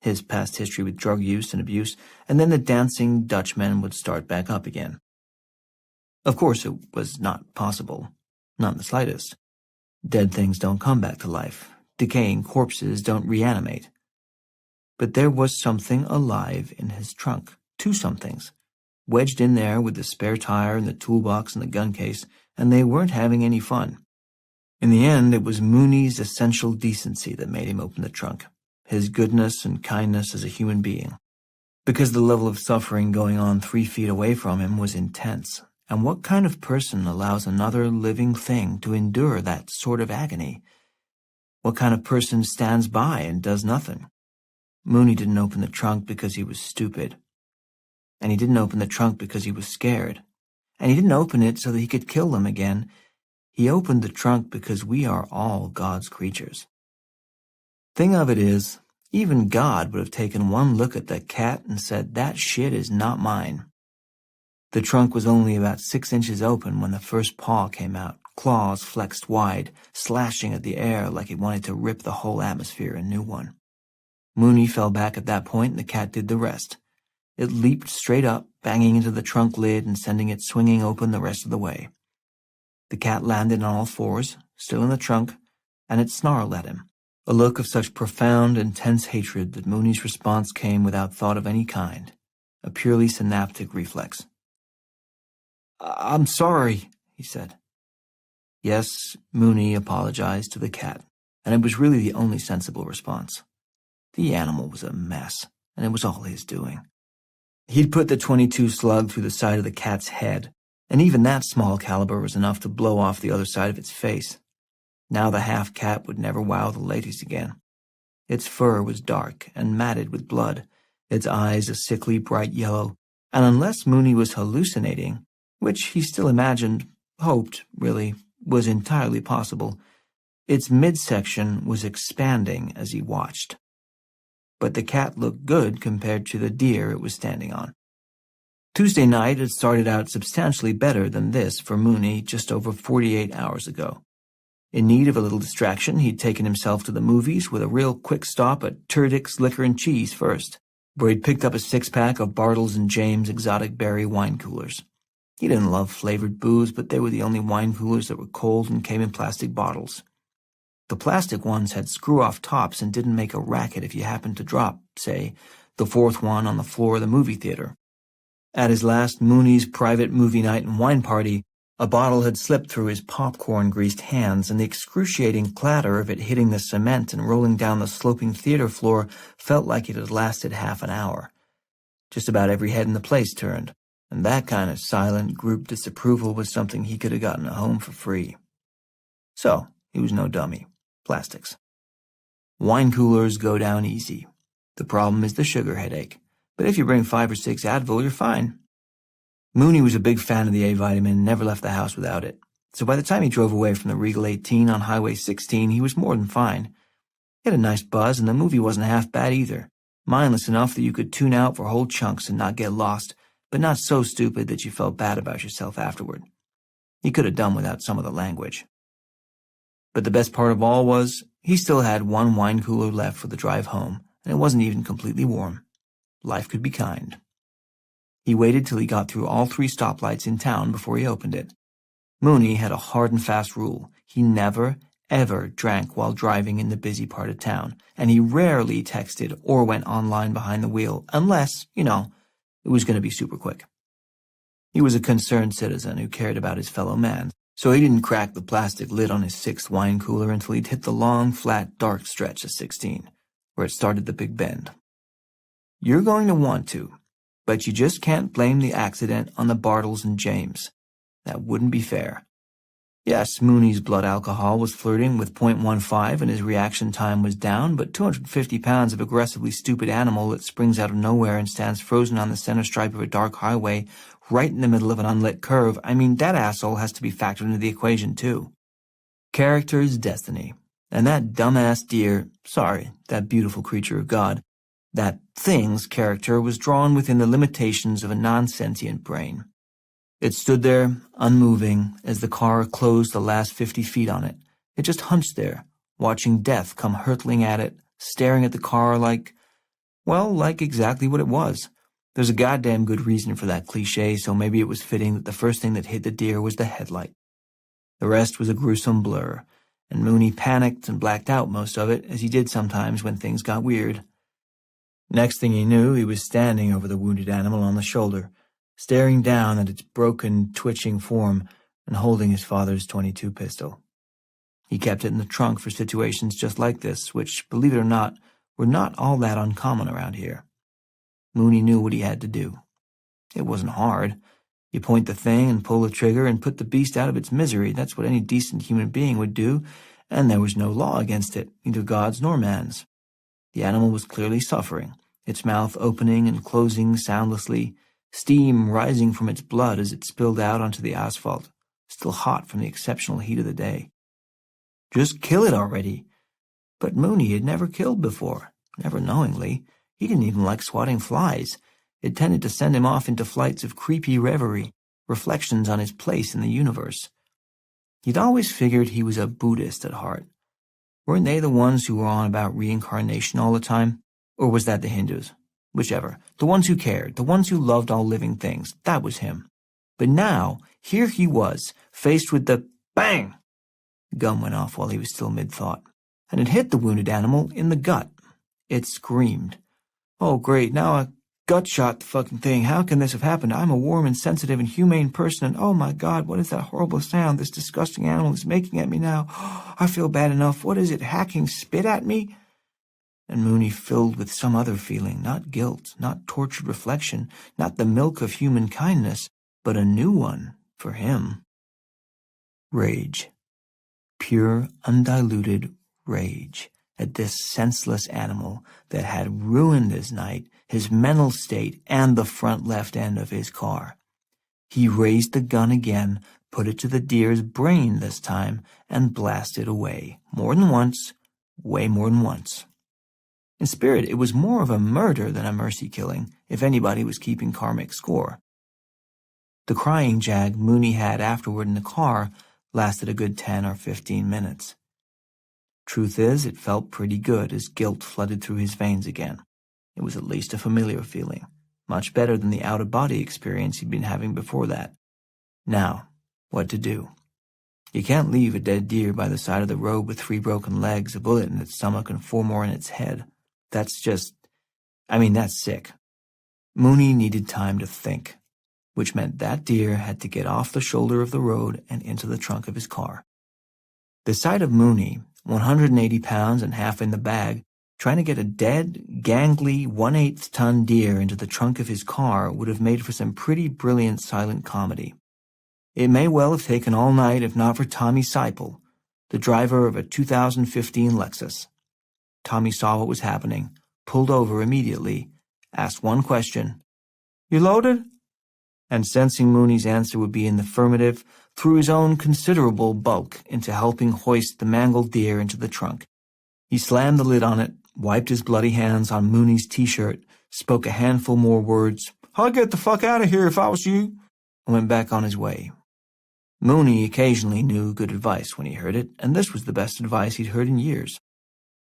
his past history with drug use and abuse, and then the dancing Dutchmen would start back up again. Of course, it was not possible. Not in the slightest. Dead things don't come back to life. Decaying corpses don't reanimate. But there was something alive in his trunk. Two somethings. Wedged in there with the spare tire and the toolbox and the gun case, and they weren't having any fun. In the end, it was Mooney's essential decency that made him open the trunk. His goodness and kindness as a human being. Because the level of suffering going on 3 feet away from him was intense. And what kind of person allows another living thing to endure that sort of agony? What kind of person stands by and does nothing? Mooney didn't open the trunk because he was stupid. And he didn't open the trunk because he was scared. And he didn't open it so that he could kill them again. He opened the trunk because we are all God's creatures. Thing of it is, even God would have taken one look at that cat and said, that shit is not mine. The trunk was only about 6 inches open when the first paw came out, claws flexed wide, slashing at the air like it wanted to rip the whole atmosphere a new one. Mooney fell back at that point and the cat did the rest. It leaped straight up, banging into the trunk lid and sending it swinging open the rest of the way. The cat landed on all fours, still in the trunk, and it snarled at him, a look of such profound, intense hatred that Mooney's response came without thought of any kind, a purely synaptic reflex. I'm sorry, he said. Yes, Mooney apologized to the cat, and it was really the only sensible response. The animal was a mess, and it was all his doing. He'd put the .22 slug through the side of the cat's head, and even that small caliber was enough to blow off the other side of its face. Now the half-cat would never wow the ladies again. Its fur was dark and matted with blood, its eyes a sickly bright yellow, and unless Mooney was hallucinating, which he still imagined, hoped, really, was entirely possible, its midsection was expanding as he watched. But the cat looked good compared to the deer it was standing on. Tuesday night had started out substantially better than this for Mooney just over 48 hours ago. In need of a little distraction, he'd taken himself to the movies with a real quick stop at Turdick's Liquor and Cheese first, where he'd picked up a six-pack of Bartles and James exotic berry wine coolers. He didn't love flavored booze, but they were the only wine coolers that were cold and came in plastic bottles. The plastic ones had screw-off tops and didn't make a racket if you happened to drop, say, the fourth one on the floor of the movie theater. At his last Mooney's private movie night and wine party, a bottle had slipped through his popcorn-greased hands, and the excruciating clatter of it hitting the cement and rolling down the sloping theater floor felt like it had lasted half an hour. Just about every head in the place turned, and that kind of silent group disapproval was something he could have gotten at home for free. So, he was no dummy. Plastics. Wine coolers go down easy. The problem is the sugar headache. But if you bring 5 or 6 Advil, you're fine. Mooney was a big fan of the A-vitamin and never left the house without it. So by the time he drove away from the Regal 18 on Highway 16, he was more than fine. He had a nice buzz, and the movie wasn't half bad either. Mindless enough that you could tune out for whole chunks and not get lost, but not so stupid that you felt bad about yourself afterward. He could have done without some of the language. But the best part of all was, he still had 1 wine cooler left for the drive home, and it wasn't even completely warm. Life could be kind. He waited till he got through all 3 stoplights in town before he opened it. Mooney had a hard and fast rule. He never, ever drank while driving in the busy part of town, and he rarely texted or went online behind the wheel, unless, it was going to be super quick. He was a concerned citizen who cared about his fellow man, so he didn't crack the plastic lid on his 6th wine cooler until he'd hit the long, flat, dark stretch of 16, where it started the big bend. You're going to want to, but you just can't blame the accident on the Bartles and James. That wouldn't be fair. Yes, Mooney's blood alcohol was flirting with .15 and his reaction time was down, but 250 pounds of aggressively stupid animal that springs out of nowhere and stands frozen on the center stripe of a dark highway right in the middle of an unlit curve, that asshole has to be factored into the equation too. Character is destiny, and that dumbass deer, that beautiful creature of God, that thing's character was drawn within the limitations of a non-sentient brain. It stood there, unmoving, as the car closed the last 50 feet on it. It just hunched there, watching death come hurtling at it, staring at the car like exactly what it was. There's a goddamn good reason for that cliché, so maybe it was fitting that the first thing that hit the deer was the headlight. The rest was a gruesome blur, and Mooney panicked and blacked out most of it, as he did sometimes when things got weird. Next thing he knew, he was standing over the wounded animal on the shoulder, staring down at its broken, twitching form and holding his father's .22 pistol. He kept it in the trunk for situations just like this, which, believe it or not, were not all that uncommon around here. Mooney knew what he had to do. It wasn't hard. You point the thing and pull the trigger and put the beast out of its misery. That's what any decent human being would do, and there was no law against it, neither God's nor man's. The animal was clearly suffering, its mouth opening and closing soundlessly, steam rising from its blood as it spilled out onto the asphalt, still hot from the exceptional heat of the day. Just kill it already. But Mooney had never killed before, never knowingly. He didn't even like swatting flies. It tended to send him off into flights of creepy reverie, reflections on his place in the universe. He'd always figured he was a Buddhist at heart. Weren't they the ones who were on about reincarnation all the time? Or was that the Hindus? Whichever. The ones who cared, the ones who loved all living things. That was him. But now, here he was, faced with the bang! The gun went off while he was still mid-thought, and it hit the wounded animal in the gut. It screamed. Oh, great, now I gut shot the fucking thing. How can this have happened? I'm a warm and sensitive and humane person, and oh my God, what is that horrible sound this disgusting animal is making at me now? I feel bad enough. What is it, hacking spit at me? And Mooney filled with some other feeling, not guilt, not tortured reflection, not the milk of human kindness, but a new one for him. Rage. Pure, undiluted rage at this senseless animal that had ruined his night his mental state, and the front left end of his car. He raised the gun again, put it to the deer's brain this time, and blasted away. More than once, way more than once. In spirit, it was more of a murder than a mercy killing, if anybody was keeping karmic score. The crying jag Mooney had afterward in the car lasted a good 10 or 15 minutes. Truth is, it felt pretty good as guilt flooded through his veins again. It was at least a familiar feeling, much better than the out-of-body experience he'd been having before that. Now, what to do? You can't leave a dead deer by the side of the road with 3 broken legs, a bullet in its stomach, and 4 more in its head. That's sick. Mooney needed time to think, which meant that deer had to get off the shoulder of the road and into the trunk of his car. The sight of Mooney, 180 pounds and half in the bag, trying to get a dead, gangly, 1/8 ton deer into the trunk of his car would have made for some pretty brilliant silent comedy. It may well have taken all night if not for Tommy Seipel, the driver of a 2015 Lexus. Tommy saw what was happening, pulled over immediately, asked one question, "You loaded?" And sensing Mooney's answer would be in the affirmative, threw his own considerable bulk into helping hoist the mangled deer into the trunk. He slammed the lid on it, wiped his bloody hands on Mooney's t-shirt, spoke a handful more words, "I'd get the fuck out of here if I was you," and went back on his way. Mooney occasionally knew good advice when he heard it, and this was the best advice he'd heard in years.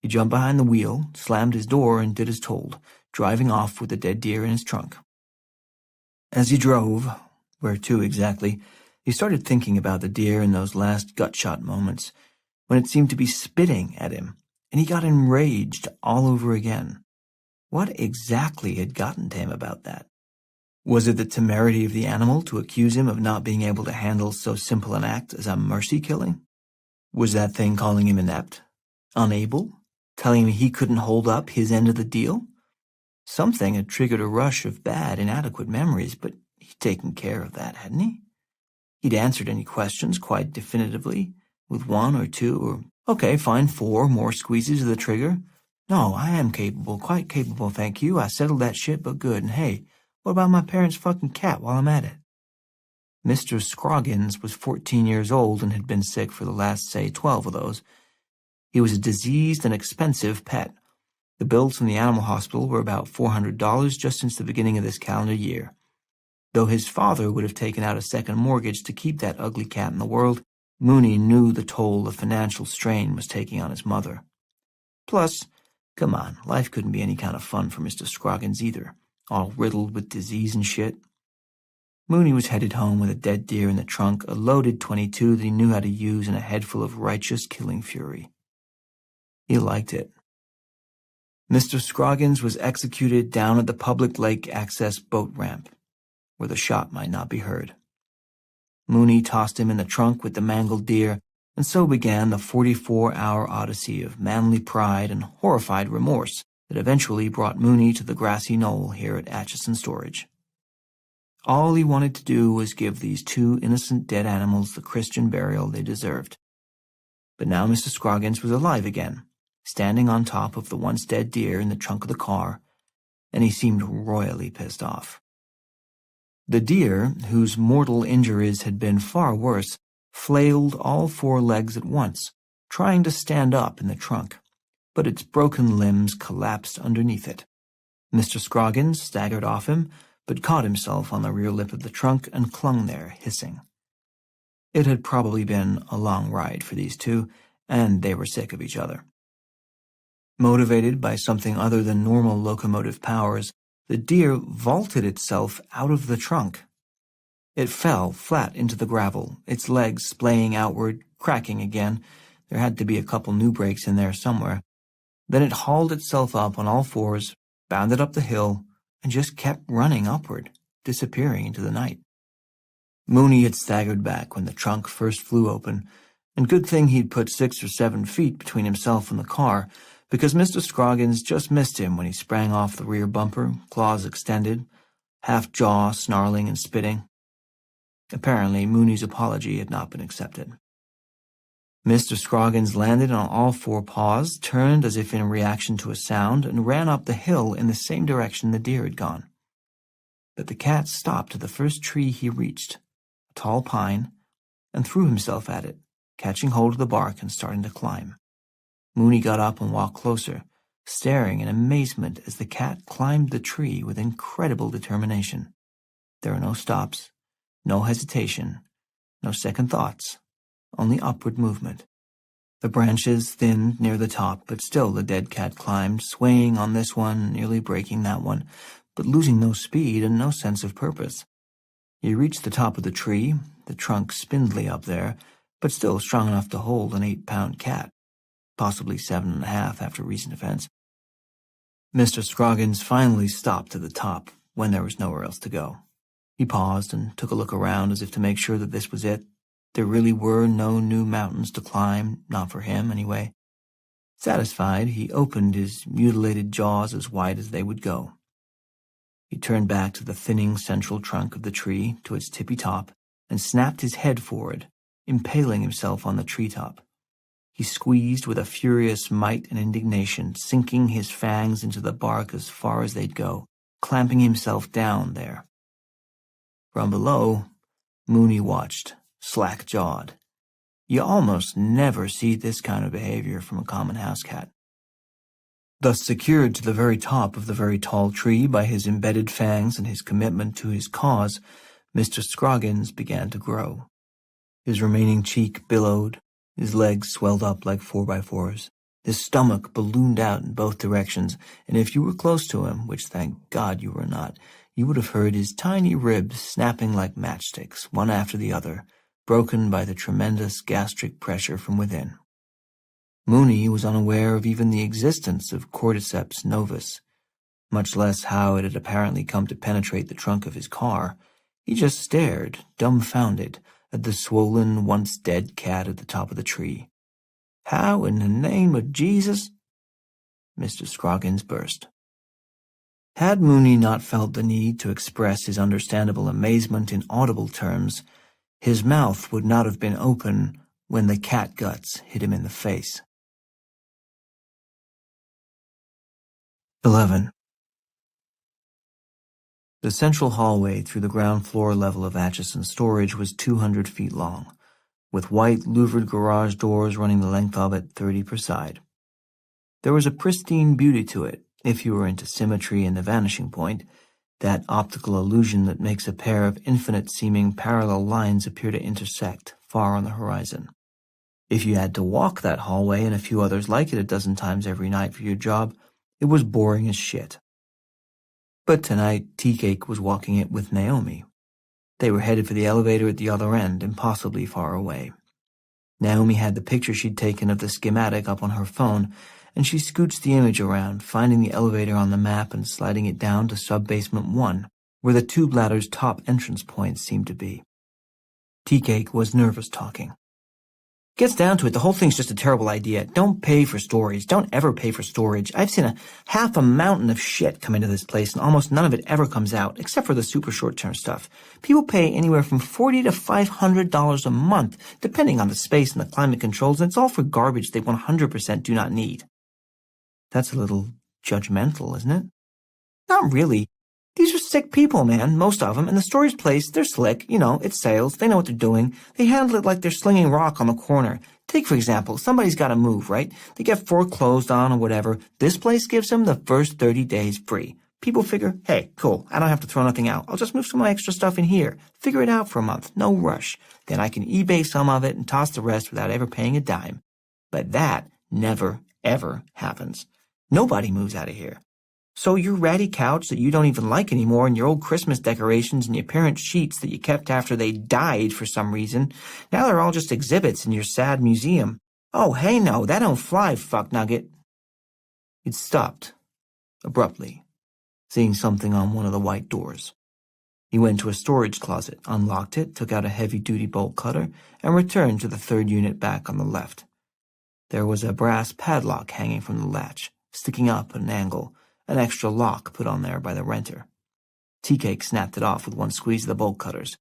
He jumped behind the wheel, slammed his door, and did as told, driving off with the dead deer in his trunk. As he drove, where to exactly, he started thinking about the deer in those last gut-shot moments, when it seemed to be spitting at him, and he got enraged all over again. What exactly had gotten to him about that? Was it the temerity of the animal to accuse him of not being able to handle so simple an act as a mercy killing? Was that thing calling him inept? Unable? Telling him he couldn't hold up his end of the deal? Something had triggered a rush of bad, inadequate memories, but he'd taken care of that, hadn't he? He'd answered any questions quite definitively, with 1 or 2 or, okay, fine, 4 more squeezes of the trigger. No, I am capable, quite capable, thank you. I settled that shit, but good. And hey, what about my parents' fucking cat while I'm at it? Mr. Scroggins was 14 years old and had been sick for the last, say, 12 of those. He was a diseased and expensive pet. The bills from the animal hospital were about $400 just since the beginning of this calendar year. Though his father would have taken out a second mortgage to keep that ugly cat in the world, Mooney knew the toll the financial strain was taking on his mother. Plus, come on, life couldn't be any kind of fun for Mr. Scroggins either, all riddled with disease and shit. Mooney was headed home with a dead deer in the trunk, a loaded .22 that he knew how to use, and a head full of righteous killing fury. He liked it. Mr. Scroggins was executed down at the public lake access boat ramp, where the shot might not be heard. Mooney tossed him in the trunk with the mangled deer, and so began the 44-hour odyssey of manly pride and horrified remorse that eventually brought Mooney to the grassy knoll here at Atchison Storage. All he wanted to do was give these 2 innocent dead animals the Christian burial they deserved. But now Mr. Scroggins was alive again, standing on top of the once dead deer in the trunk of the car, and he seemed royally pissed off. The deer, whose mortal injuries had been far worse, flailed all 4 legs at once, trying to stand up in the trunk, but its broken limbs collapsed underneath it. Mr. Scroggins staggered off him, but caught himself on the rear lip of the trunk and clung there, hissing. It had probably been a long ride for these 2, and they were sick of each other. Motivated by something other than normal locomotive powers, the deer vaulted itself out of the trunk. It fell flat into the gravel, its legs splaying outward, cracking again. There had to be a couple new breaks in there somewhere. Then it hauled itself up on all 4s, bounded up the hill, and just kept running upward, disappearing into the night. Mooney had staggered back when the trunk first flew open, and good thing he'd put 6 or 7 feet between himself and the car, because Mr. Scroggins just missed him when he sprang off the rear bumper, claws extended, half jaw snarling and spitting. Apparently, Mooney's apology had not been accepted. Mr. Scroggins landed on all four paws, turned as if in reaction to a sound, and ran up the hill in the same direction the deer had gone. But the cat stopped at the first tree he reached, a tall pine, and threw himself at it, catching hold of the bark and starting to climb. Mooney got up and walked closer, staring in amazement as the cat climbed the tree with incredible determination. There were no stops, no hesitation, no second thoughts, only upward movement. The branches thinned near the top, but still the dead cat climbed, swaying on this one, nearly breaking that one, but losing no speed and no sense of purpose. He reached the top of the tree, the trunk spindly up there, but still strong enough to hold an 8-pound cat, possibly 7.5 after recent events. Mr. Scroggins finally stopped at the top when there was nowhere else to go. He paused and took a look around as if to make sure that this was it. There really were no new mountains to climb, not for him anyway. Satisfied, he opened his mutilated jaws as wide as they would go. He turned back to the thinning central trunk of the tree, to its tippy top, and snapped his head forward, impaling himself on the treetop. He squeezed with a furious might and indignation, sinking his fangs into the bark as far as they'd go, clamping himself down there. From below, Mooney watched, slack-jawed. You almost never see this kind of behavior from a common house cat. Thus secured to the very top of the very tall tree by his embedded fangs and his commitment to his cause, Mr. Scroggins began to grow. His remaining cheek billowed, his legs swelled up like 4x4s, his stomach ballooned out in both directions, and if you were close to him, which thank God you were not, you would have heard his tiny ribs snapping like matchsticks, one after the other, broken by the tremendous gastric pressure from within. Mooney was unaware of even the existence of Cordyceps novus, much less how it had apparently come to penetrate the trunk of his car. He just stared, dumbfounded, at the swollen, once-dead cat at the top of the tree. How in the name of Jesus? Mr. Scroggins burst. Had Mooney not felt the need to express his understandable amazement in audible terms, his mouth would not have been open when the cat guts hit him in the face. 11. The central hallway through the ground floor level of Atchison storage was 200 feet long, with white louvered garage doors running the length of it, 30 per side. There was a pristine beauty to it, if you were into symmetry and the vanishing point, that optical illusion that makes a pair of infinite-seeming parallel lines appear to intersect far on the horizon. If you had to walk that hallway and a few others like it a dozen times every night for your job, it was boring as shit. But tonight, Tea-Cake was walking it with Naomi. They were headed for the elevator at the other end, impossibly far away. Naomi had the picture she'd taken of the schematic up on her phone, and she scooched the image around, finding the elevator on the map and sliding it down to sub-basement 1, where the tube ladder's top entrance points seemed to be. Tea-Cake was nervous talking. Gets down to it, the whole thing's just a terrible idea. Don't pay for storage. Don't ever pay for storage. I've seen half a mountain of shit come into this place, and almost none of it ever comes out, except for the super short-term stuff. People pay anywhere from $40 to $500 a month, depending on the space and the climate controls, and it's all for garbage they 100% do not need. That's a little judgmental, isn't it? Not really. These are sick people, man, most of them, and the storage place, they're slick, it's sales, they know what they're doing. They handle it like they're slinging rock on the corner. Take, for example, somebody's got to move, right? They get foreclosed on or whatever. This place gives them the first 30 days free. People figure, hey, cool, I don't have to throw nothing out. I'll just move some of my extra stuff in here. Figure it out for a month, no rush. Then I can eBay some of it and toss the rest without ever paying a dime. But that never, ever happens. Nobody moves out of here. So your ratty couch that you don't even like anymore and your old Christmas decorations and your parents' sheets that you kept after they died for some reason, now they're all just exhibits in your sad museum. Oh, hey, no, that don't fly, fuck nugget. It stopped, abruptly, seeing something on one of the white doors. He went to a storage closet, unlocked it, took out a heavy-duty bolt cutter, and returned to the third unit back on the left. There was a brass padlock hanging from the latch, sticking up at an angle, an extra lock put on there by the renter. Tea-Cake snapped it off with one squeeze of the bolt cutters.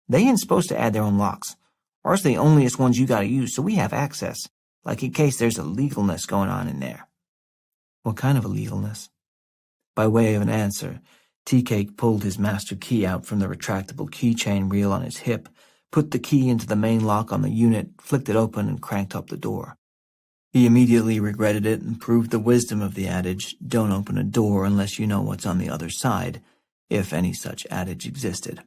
They ain't supposed to add their own locks. Ours are the onlyest ones you gotta use, so we have access, like in case there's illegalness going on in there. What kind of illegalness? By way of an answer, Tea-Cake pulled his master key out from the retractable keychain reel on his hip, put the key into the main lock on the unit, flicked it open, and cranked up the door. He immediately regretted it and proved the wisdom of the adage, don't open a door unless you know what's on the other side, if any such adage existed.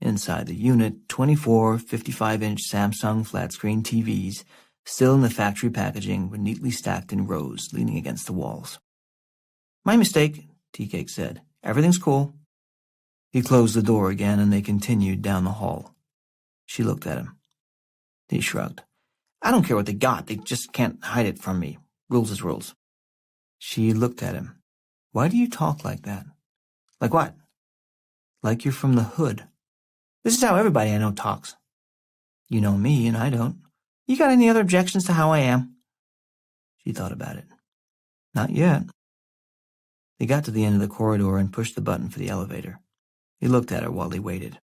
Inside the unit, 24 55-inch Samsung flat-screen TVs, still in the factory packaging, were neatly stacked in rows, leaning against the walls. My mistake, Tea-Cake said. Everything's cool. He closed the door again, and they continued down the hall. She looked at him. He shrugged. I don't care what they got. They just can't hide it from me. Rules is rules. She looked at him. Why do you talk like that? Like what? Like you're from the hood. This is how everybody I know talks. You know me, and I don't. You got any other objections to how I am? She thought about it. Not yet. They got to the end of the corridor and pushed the button for the elevator. He looked at her while they waited.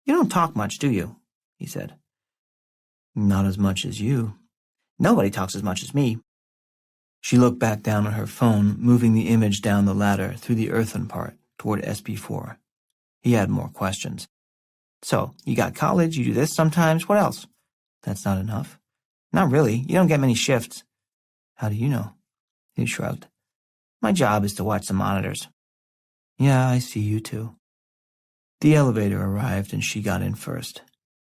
You don't talk much, do you? He said. Not as much as you. Nobody talks as much as me. She looked back down at her phone, moving the image down the ladder through the earthen part toward SP4. He had more questions. So, you got college, you do this sometimes, what else? That's not enough. Not really, you don't get many shifts. How do you know? He shrugged. My job is to watch the monitors. Yeah, I see you too. The elevator arrived and she got in first.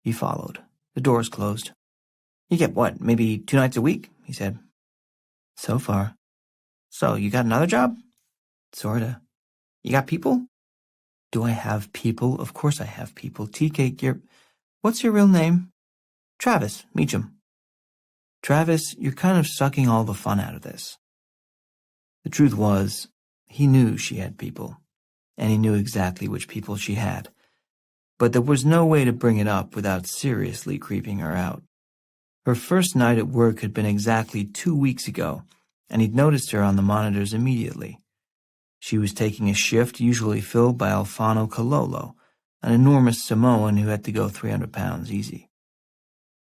He followed. The doors closed. You get what, maybe 2 nights a week? He said. So far. So, you got another job? Sorta. You got people? Do I have people? Of course I have people. Tea-Cake, what's your real name? Travis, Meacham. Travis, you're kind of sucking all the fun out of this. The truth was, he knew she had people, and he knew exactly which people she had. But there was no way to bring it up without seriously creeping her out. Her first night at work had been exactly 2 weeks ago, and he'd noticed her on the monitors immediately. She was taking a shift usually filled by Alfano Cololo, an enormous Samoan who had to go 300 pounds easy.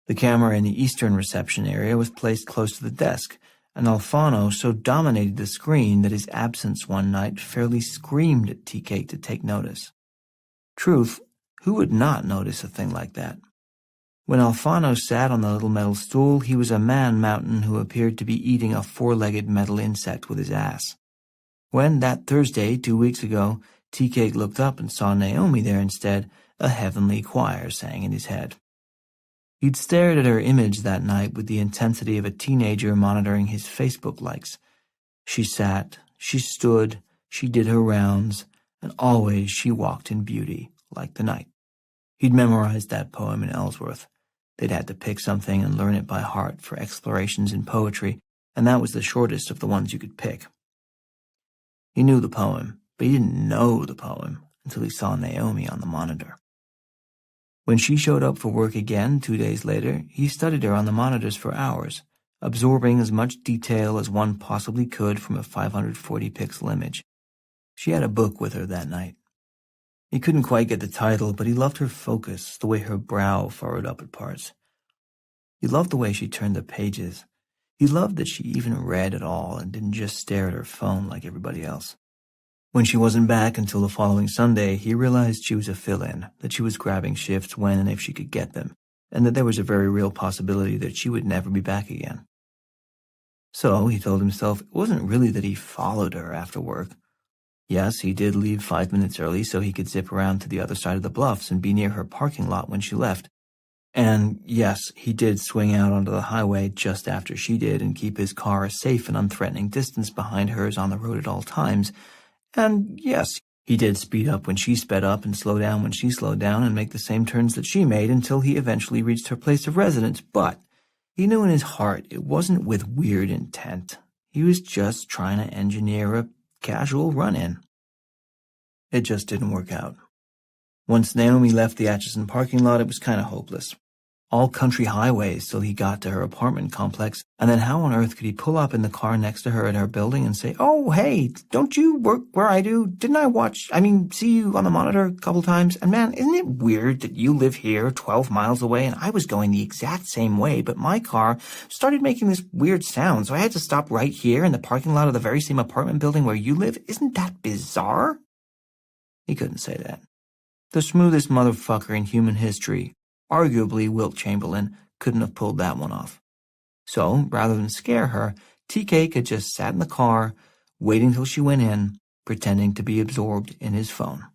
The camera in the eastern reception area was placed close to the desk, and Alfano so dominated the screen that his absence one night fairly screamed at Tea-Cake to take notice. Truth, who would not notice a thing like that? When Alfano sat on the little metal stool, he was a man-mountain who appeared to be eating a 4-legged metal insect with his ass. When, that Thursday, 2 weeks ago, Tea-Cake looked up and saw Naomi there instead, a heavenly choir sang in his head. He'd stared at her image that night with the intensity of a teenager monitoring his Facebook likes. She sat, she stood, she did her rounds, and always she walked in beauty, like the night. He'd memorized that poem in Ellsworth. They'd had to pick something and learn it by heart for explorations in poetry, and that was the shortest of the ones you could pick. He knew the poem, but he didn't know the poem until he saw Naomi on the monitor. When she showed up for work again 2 days later, he studied her on the monitors for hours, absorbing as much detail as one possibly could from a 540-pixel image. She had a book with her that night. He couldn't quite get the title, but he loved her focus, the way her brow furrowed up at parts. He loved the way she turned the pages. He loved that she even read at all and didn't just stare at her phone like everybody else. When she wasn't back until the following Sunday, he realized she was a fill-in, that she was grabbing shifts when and if she could get them, and that there was a very real possibility that she would never be back again. So, he told himself, it wasn't really that he followed her after work. Yes, he did leave 5 minutes early so he could zip around to the other side of the bluffs and be near her parking lot when she left. And yes, he did swing out onto the highway just after she did and keep his car a safe and unthreatening distance behind hers on the road at all times. And yes, he did speed up when she sped up and slow down when she slowed down and make the same turns that she made until he eventually reached her place of residence. But he knew in his heart it wasn't with weird intent. He was just trying to engineer a casual run-in. It just didn't work out. Once Naomi left the Atchison parking lot, it was kind of hopeless. all country highways till he got to her apartment complex, and then how on earth could he pull up in the car next to her at her building and say, "Oh, hey, don't you work where I do? Didn't I see you on the monitor a couple times? And man, isn't it weird that you live here 12 miles away and I was going the exact same way, but my car started making this weird sound, so I had to stop right here in the parking lot of the very same apartment building where you live? Isn't that bizarre?" He couldn't say that. The smoothest motherfucker in human history, arguably Wilt Chamberlain, couldn't have pulled that one off. So, rather than scare her, Tea-Cake had just sat in the car, waiting till she went in, pretending to be absorbed in his phone.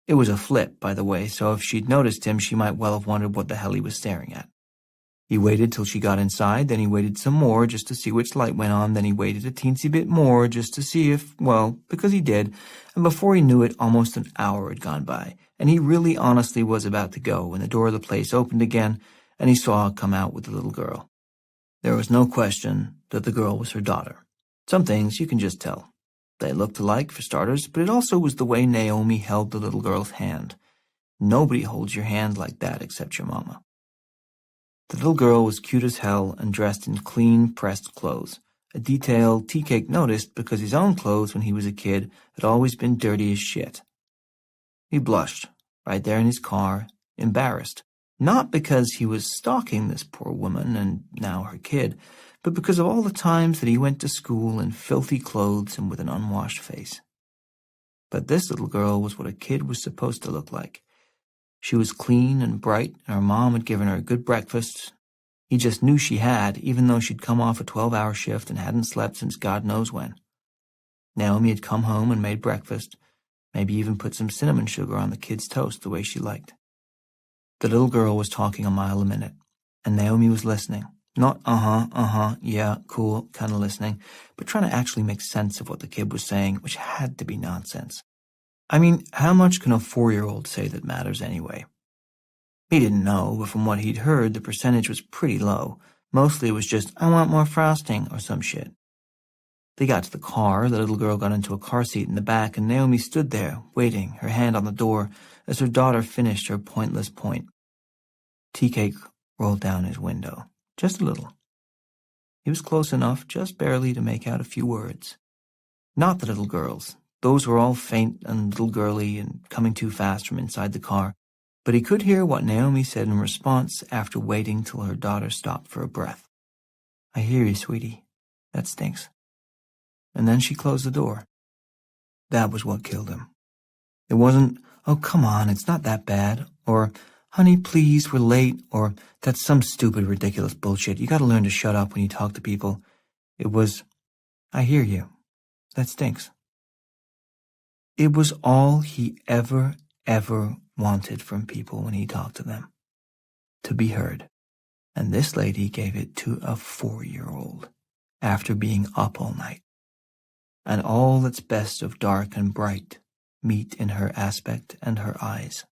It was a flip, by the way, so if she'd noticed him, she might well have wondered what the hell he was staring at. He waited till she got inside, then he waited some more just to see which light went on, then he waited a teensy bit more just to see if, well, because he did, and before he knew it, almost an hour had gone by, and he really honestly was about to go when the door of the place opened again, and he saw her come out with the little girl. There was no question that the girl was her daughter. Some things you can just tell. They looked alike, for starters, but it also was the way Naomi held the little girl's hand. Nobody holds your hand like that except your mama. The little girl was cute as hell and dressed in clean, pressed clothes, a detail Tea-Cake noticed because his own clothes when he was a kid had always been dirty as shit. He blushed, right there in his car, embarrassed, not because he was stalking this poor woman and now her kid, but because of all the times that he went to school in filthy clothes and with an unwashed face. But this little girl was what a kid was supposed to look like. She was clean and bright, and her mom had given her a good breakfast. He just knew she had, even though she'd come off a 12-hour shift and hadn't slept since God knows when. Naomi had come home and made breakfast, maybe even put some cinnamon sugar on the kid's toast the way she liked. The little girl was talking a mile a minute, and Naomi was listening. Not yeah, cool, kind of listening, but trying to actually make sense of what the kid was saying, which had to be nonsense. I mean, how much can a 4-year-old say that matters anyway? He didn't know, but from what he'd heard, the percentage was pretty low. Mostly it was just, "I want more frosting," or some shit. They got to the car, the little girl got into a car seat in the back, and Naomi stood there, waiting, her hand on the door, as her daughter finished her pointless point. Tea-Cake rolled down his window, just a little. He was close enough, just barely, to make out a few words. Not the little girl's. Those were all faint and little girly and coming too fast from inside the car, but he could hear what Naomi said in response after waiting till her daughter stopped for a breath. "I hear you, sweetie. That stinks." And then she closed the door. That was what killed him. It wasn't, "Oh, come on, it's not that bad," or "Honey, please, we're late," or "That's some stupid, ridiculous bullshit. You gotta learn to shut up when you talk to people." It was, "I hear you. That stinks." It was all he ever wanted from people when he talked to them. To be heard. And this lady gave it to a 4-year-old after being up all night. And all that's best of dark and bright meet in her aspect and her eyes.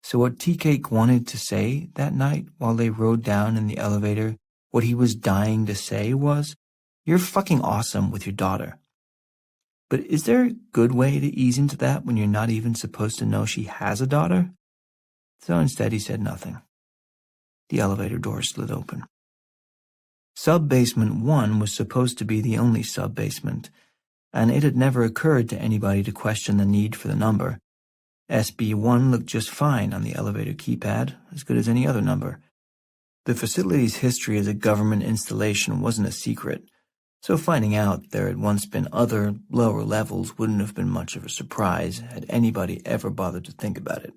So what Tea-Cake wanted to say that night while they rode down in the elevator, what he was dying to say was, "You're fucking awesome with your daughter." But is there a good way to ease into that when you're not even supposed to know she has a daughter? So instead he said nothing. The elevator door slid open. Sub-basement 1 was supposed to be the only sub-basement, and it had never occurred to anybody to question the need for the number. SB1 looked just fine on the elevator keypad, as good as any other number. The facility's history as a government installation wasn't a secret, so finding out there had once been other, lower levels wouldn't have been much of a surprise had anybody ever bothered to think about it.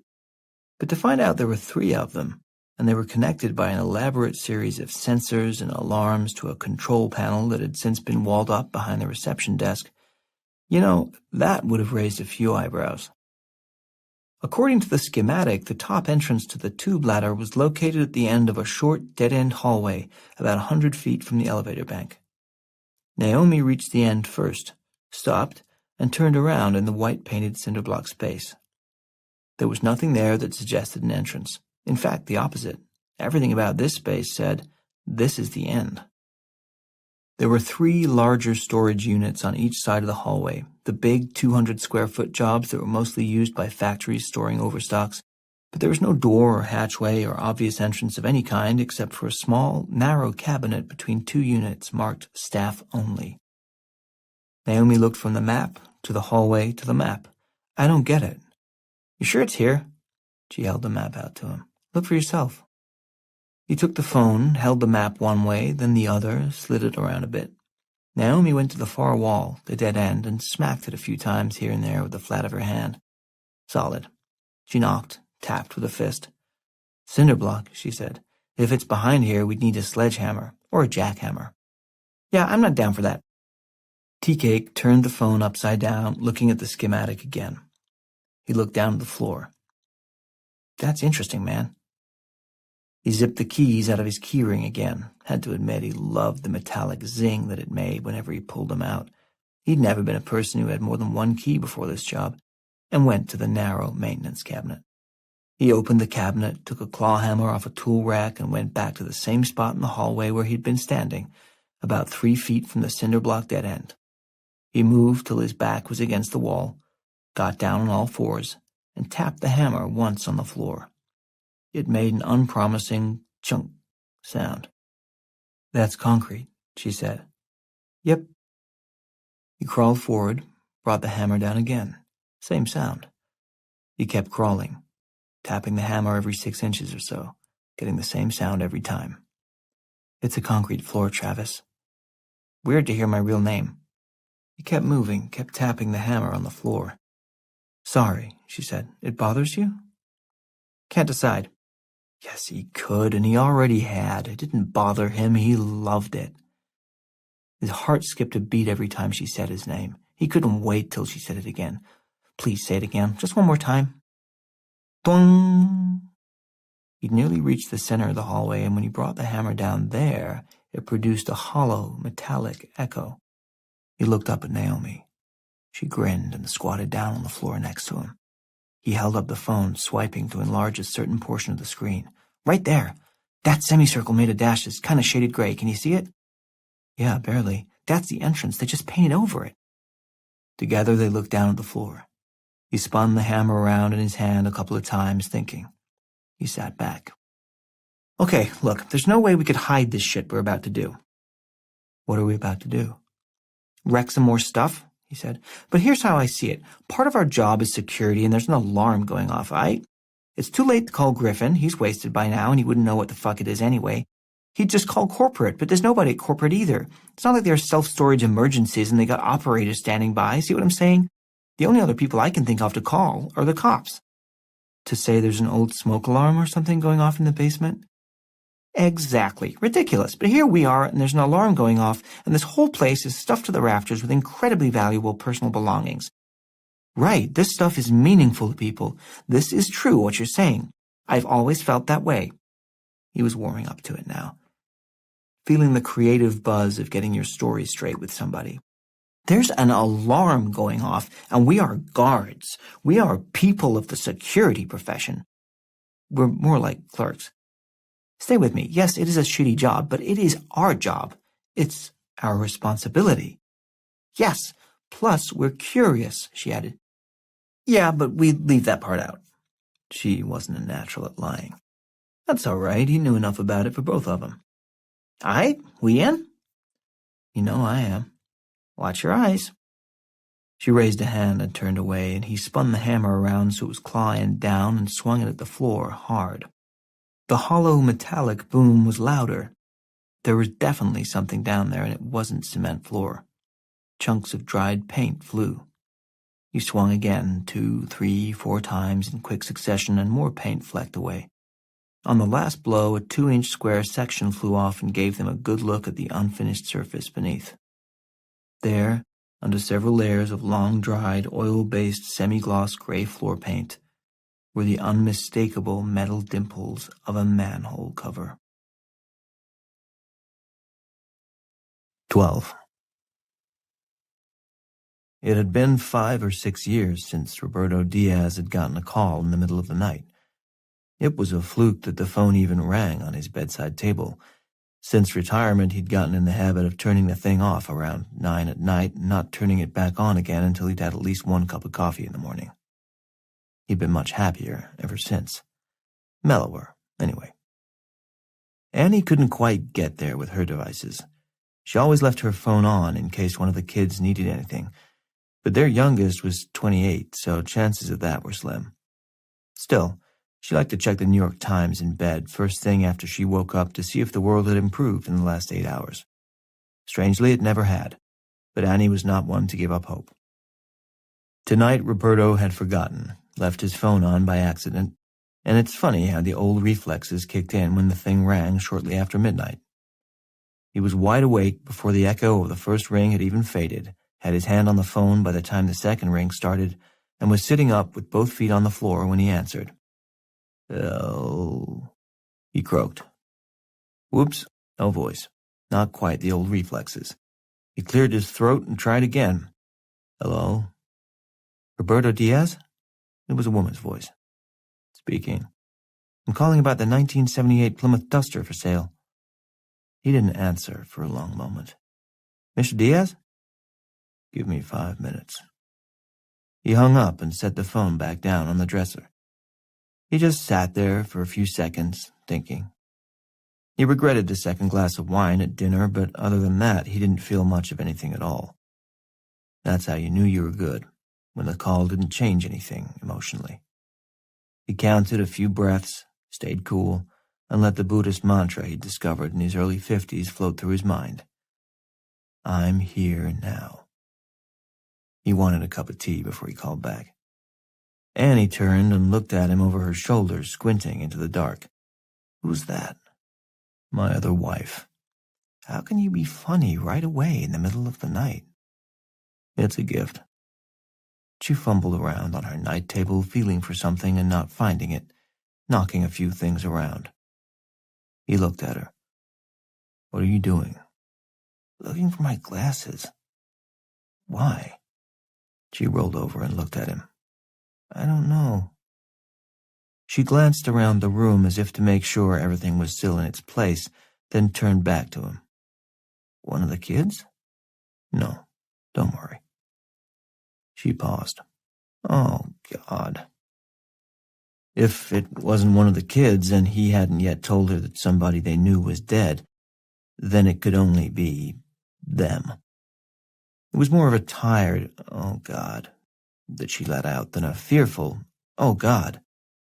But to find out there were 3 of them, and they were connected by an elaborate series of sensors and alarms to a control panel that had since been walled up behind the reception desk, that would have raised a few eyebrows. According to the schematic, the top entrance to the tube ladder was located at the end of a short, dead-end hallway about 100 feet from the elevator bank. Naomi reached the end first, stopped, and turned around in the white-painted cinder-block space. There was nothing there that suggested an entrance. In fact, the opposite. Everything about this space said, "This is the end." There were 3 larger storage units on each side of the hallway, the big 200-square-foot jobs that were mostly used by factories storing overstocks, But there was no door or hatchway or obvious entrance of any kind except for a small, narrow cabinet between two units marked Staff Only. Naomi looked from the map to the hallway to the map. I don't get it. You sure it's here? She held the map out to him. Look for yourself. He took the phone, held the map one way, then the other, slid it around a bit. Naomi went to the far wall, the dead end, and smacked it a few times here and there with the flat of her hand. Solid. She knocked, tapped with a fist. Cinder block, she said. If it's behind here, we'd need a sledgehammer, or a jackhammer. Yeah, I'm not down for that. Tea-Cake turned the phone upside down, looking at the schematic again. He looked down at the floor. That's interesting, man. He zipped the keys out of his keyring again. Had to admit he loved the metallic zing that it made whenever he pulled them out. He'd never been a person who had more than one key before this job, and went to the narrow maintenance cabinet. He opened the cabinet, took a claw hammer off a tool rack, and went back to the same spot in the hallway where he'd been standing, about 3 feet from the cinder block dead end. He moved till his back was against the wall, got down on all fours, and tapped the hammer once on the floor. It made an unpromising chunk sound. That's concrete, she said. Yep. He crawled forward, brought the hammer down again. Same sound. He kept crawling, tapping the hammer every 6 inches or so, getting the same sound every time. It's a concrete floor, Travis. Weird to hear my real name. He kept moving, kept tapping the hammer on the floor. Sorry, she said. It bothers you? Can't decide. Yes, he could, and he already had. It didn't bother him. He loved it. His heart skipped a beat every time she said his name. He couldn't wait till she said it again. Please say it again, just one more time. Dong! He'd nearly reached the center of the hallway, and when he brought the hammer down there, it produced a hollow, metallic echo. He looked up at Naomi. She grinned and squatted down on the floor next to him. He held up the phone, swiping to enlarge a certain portion of the screen. Right there. That semicircle made of dashes, kind of shaded gray. Can you see it? Yeah, barely. That's the entrance. They just painted over it. Together they looked down at the floor. He spun the hammer around in his hand a couple of times, thinking. He sat back. Okay, look, there's no way we could hide this shit we're about to do. What are we about to do? Wreck some more stuff, he said. But here's how I see it. Part of our job is security, and there's an alarm going off, It's too late to call Griffin. He's wasted by now, and he wouldn't know what the fuck it is anyway. He'd just call corporate, but there's nobody at corporate either. It's not like there are self-storage emergencies and they got operators standing by. See what I'm saying? The only other people I can think of to call are the cops. To say there's an old smoke alarm or something going off in the basement? Exactly. Ridiculous. But here we are, and there's an alarm going off, and this whole place is stuffed to the rafters with incredibly valuable personal belongings. Right, this stuff is meaningful to people. This is true, what you're saying. I've always felt that way. He was warming up to it now, feeling the creative buzz of getting your story straight with somebody. There's an alarm going off, and we are guards. We are people of the security profession. We're more like clerks. Stay with me. Yes, it is a shitty job, but it is our job. It's our responsibility. Yes, plus we're curious, she added. Yeah, but we leave that part out. She wasn't a natural at lying. That's all right. He knew enough about it for both of them. We in? You know I am. Watch your eyes. She raised a hand and turned away, and he spun the hammer around so it was clawing down and swung it at the floor hard. The hollow metallic boom was louder. There was definitely something down there, and it wasn't cement floor. Chunks of dried paint flew. He swung again 2, 3, 4 times in quick succession, and more paint flecked away. On the last blow, a 2-inch square section flew off and gave them a good look at the unfinished surface beneath. There, under several layers of long-dried, oil-based semi-gloss gray floor paint, were the unmistakable metal dimples of a manhole cover. 12. It had been 5 or 6 years since Roberto Diaz had gotten a call in the middle of the night. It was a fluke that the phone even rang on his bedside table. Since retirement, he'd gotten in the habit of turning the thing off around 9 at night and not turning it back on again until he'd had at least 1 cup of coffee in the morning. He'd been much happier ever since. Mellower, anyway. Annie couldn't quite get there with her devices. She always left her phone on in case one of the kids needed anything, but their youngest was 28, so chances of that were slim. Still, she liked to check the New York Times in bed first thing after she woke up to see if the world had improved in the last 8 hours. Strangely, it never had, but Annie was not one to give up hope. Tonight, Roberto had forgotten, left his phone on by accident, and it's funny how the old reflexes kicked in when the thing rang shortly after midnight. He was wide awake before the echo of the first ring had even faded, had his hand on the phone by the time the second ring started, and was sitting up with both feet on the floor when he answered. "Hello," he croaked. Whoops, no voice. Not quite the old reflexes. He cleared his throat and tried again. "Hello? Roberto Diaz?" It was a woman's voice. "Speaking. I'm calling about the 1978 Plymouth Duster for sale." He didn't answer for a long moment. "Mr. Diaz?" "Give me 5 minutes." He hung up and set the phone back down on the dresser. He just sat there for a few seconds, thinking. He regretted the second glass of wine at dinner, but other than that, he didn't feel much of anything at all. That's how you knew you were good, when the call didn't change anything emotionally. He counted a few breaths, stayed cool, and let the Buddhist mantra he'd discovered in his early 50s float through his mind. I'm here now. He wanted a cup of tea before he called back. Annie turned and looked at him over her shoulder, squinting into the dark. Who's that? My other wife. How can you be funny right away in the middle of the night? It's a gift. She fumbled around on her night table, feeling for something and not finding it, knocking a few things around. He looked at her. What are you doing? Looking for my glasses. Why? She rolled over and looked at him. I don't know. She glanced around the room as if to make sure everything was still in its place, then turned back to him. One of the kids? No, don't worry. She paused. Oh, God. If it wasn't one of the kids and he hadn't yet told her that somebody they knew was dead, then it could only be them. It was more of a tired, oh, God, that she let out than a fearful, oh, God,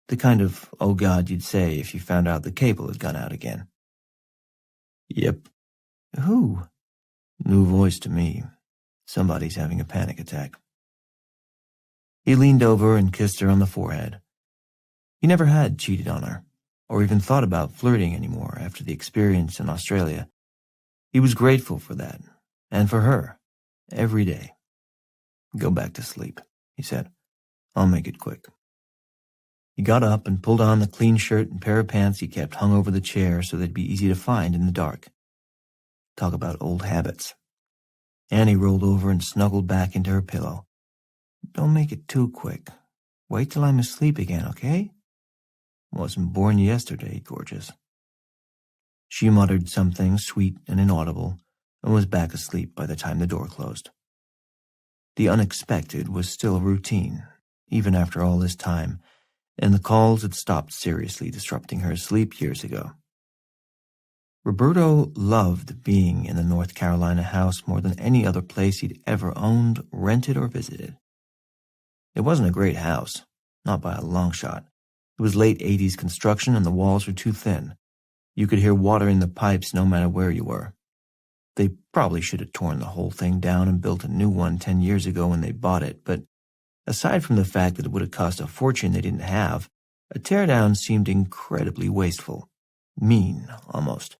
the kind of, oh, God, you'd say if you found out the cable had gone out again. Yep. Who? New voice to me. Somebody's having a panic attack. He leaned over and kissed her on the forehead. He never had cheated on her, or even thought about flirting anymore after the experience in Australia. He was grateful for that, and for her, every day. Go back to sleep, he said. I'll make it quick. He got up and pulled on the clean shirt and pair of pants he kept hung over the chair so they'd be easy to find in the dark. Talk about old habits. Annie rolled over and snuggled back into her pillow. Don't make it too quick. Wait till I'm asleep again, okay? Wasn't born yesterday, gorgeous. She muttered something sweet and inaudible and was back asleep by the time the door closed. The unexpected was still routine, even after all this time, and the calls had stopped seriously disrupting her sleep years ago. Roberto loved being in the North Carolina house more than any other place he'd ever owned, rented, or visited. It wasn't a great house, not by a long shot. It was late 80s construction and the walls were too thin. You could hear water in the pipes no matter where you were. They probably should have torn the whole thing down and built a new one 10 years ago when they bought it, but aside from the fact that it would have cost a fortune they didn't have, a teardown seemed incredibly wasteful. Mean, almost.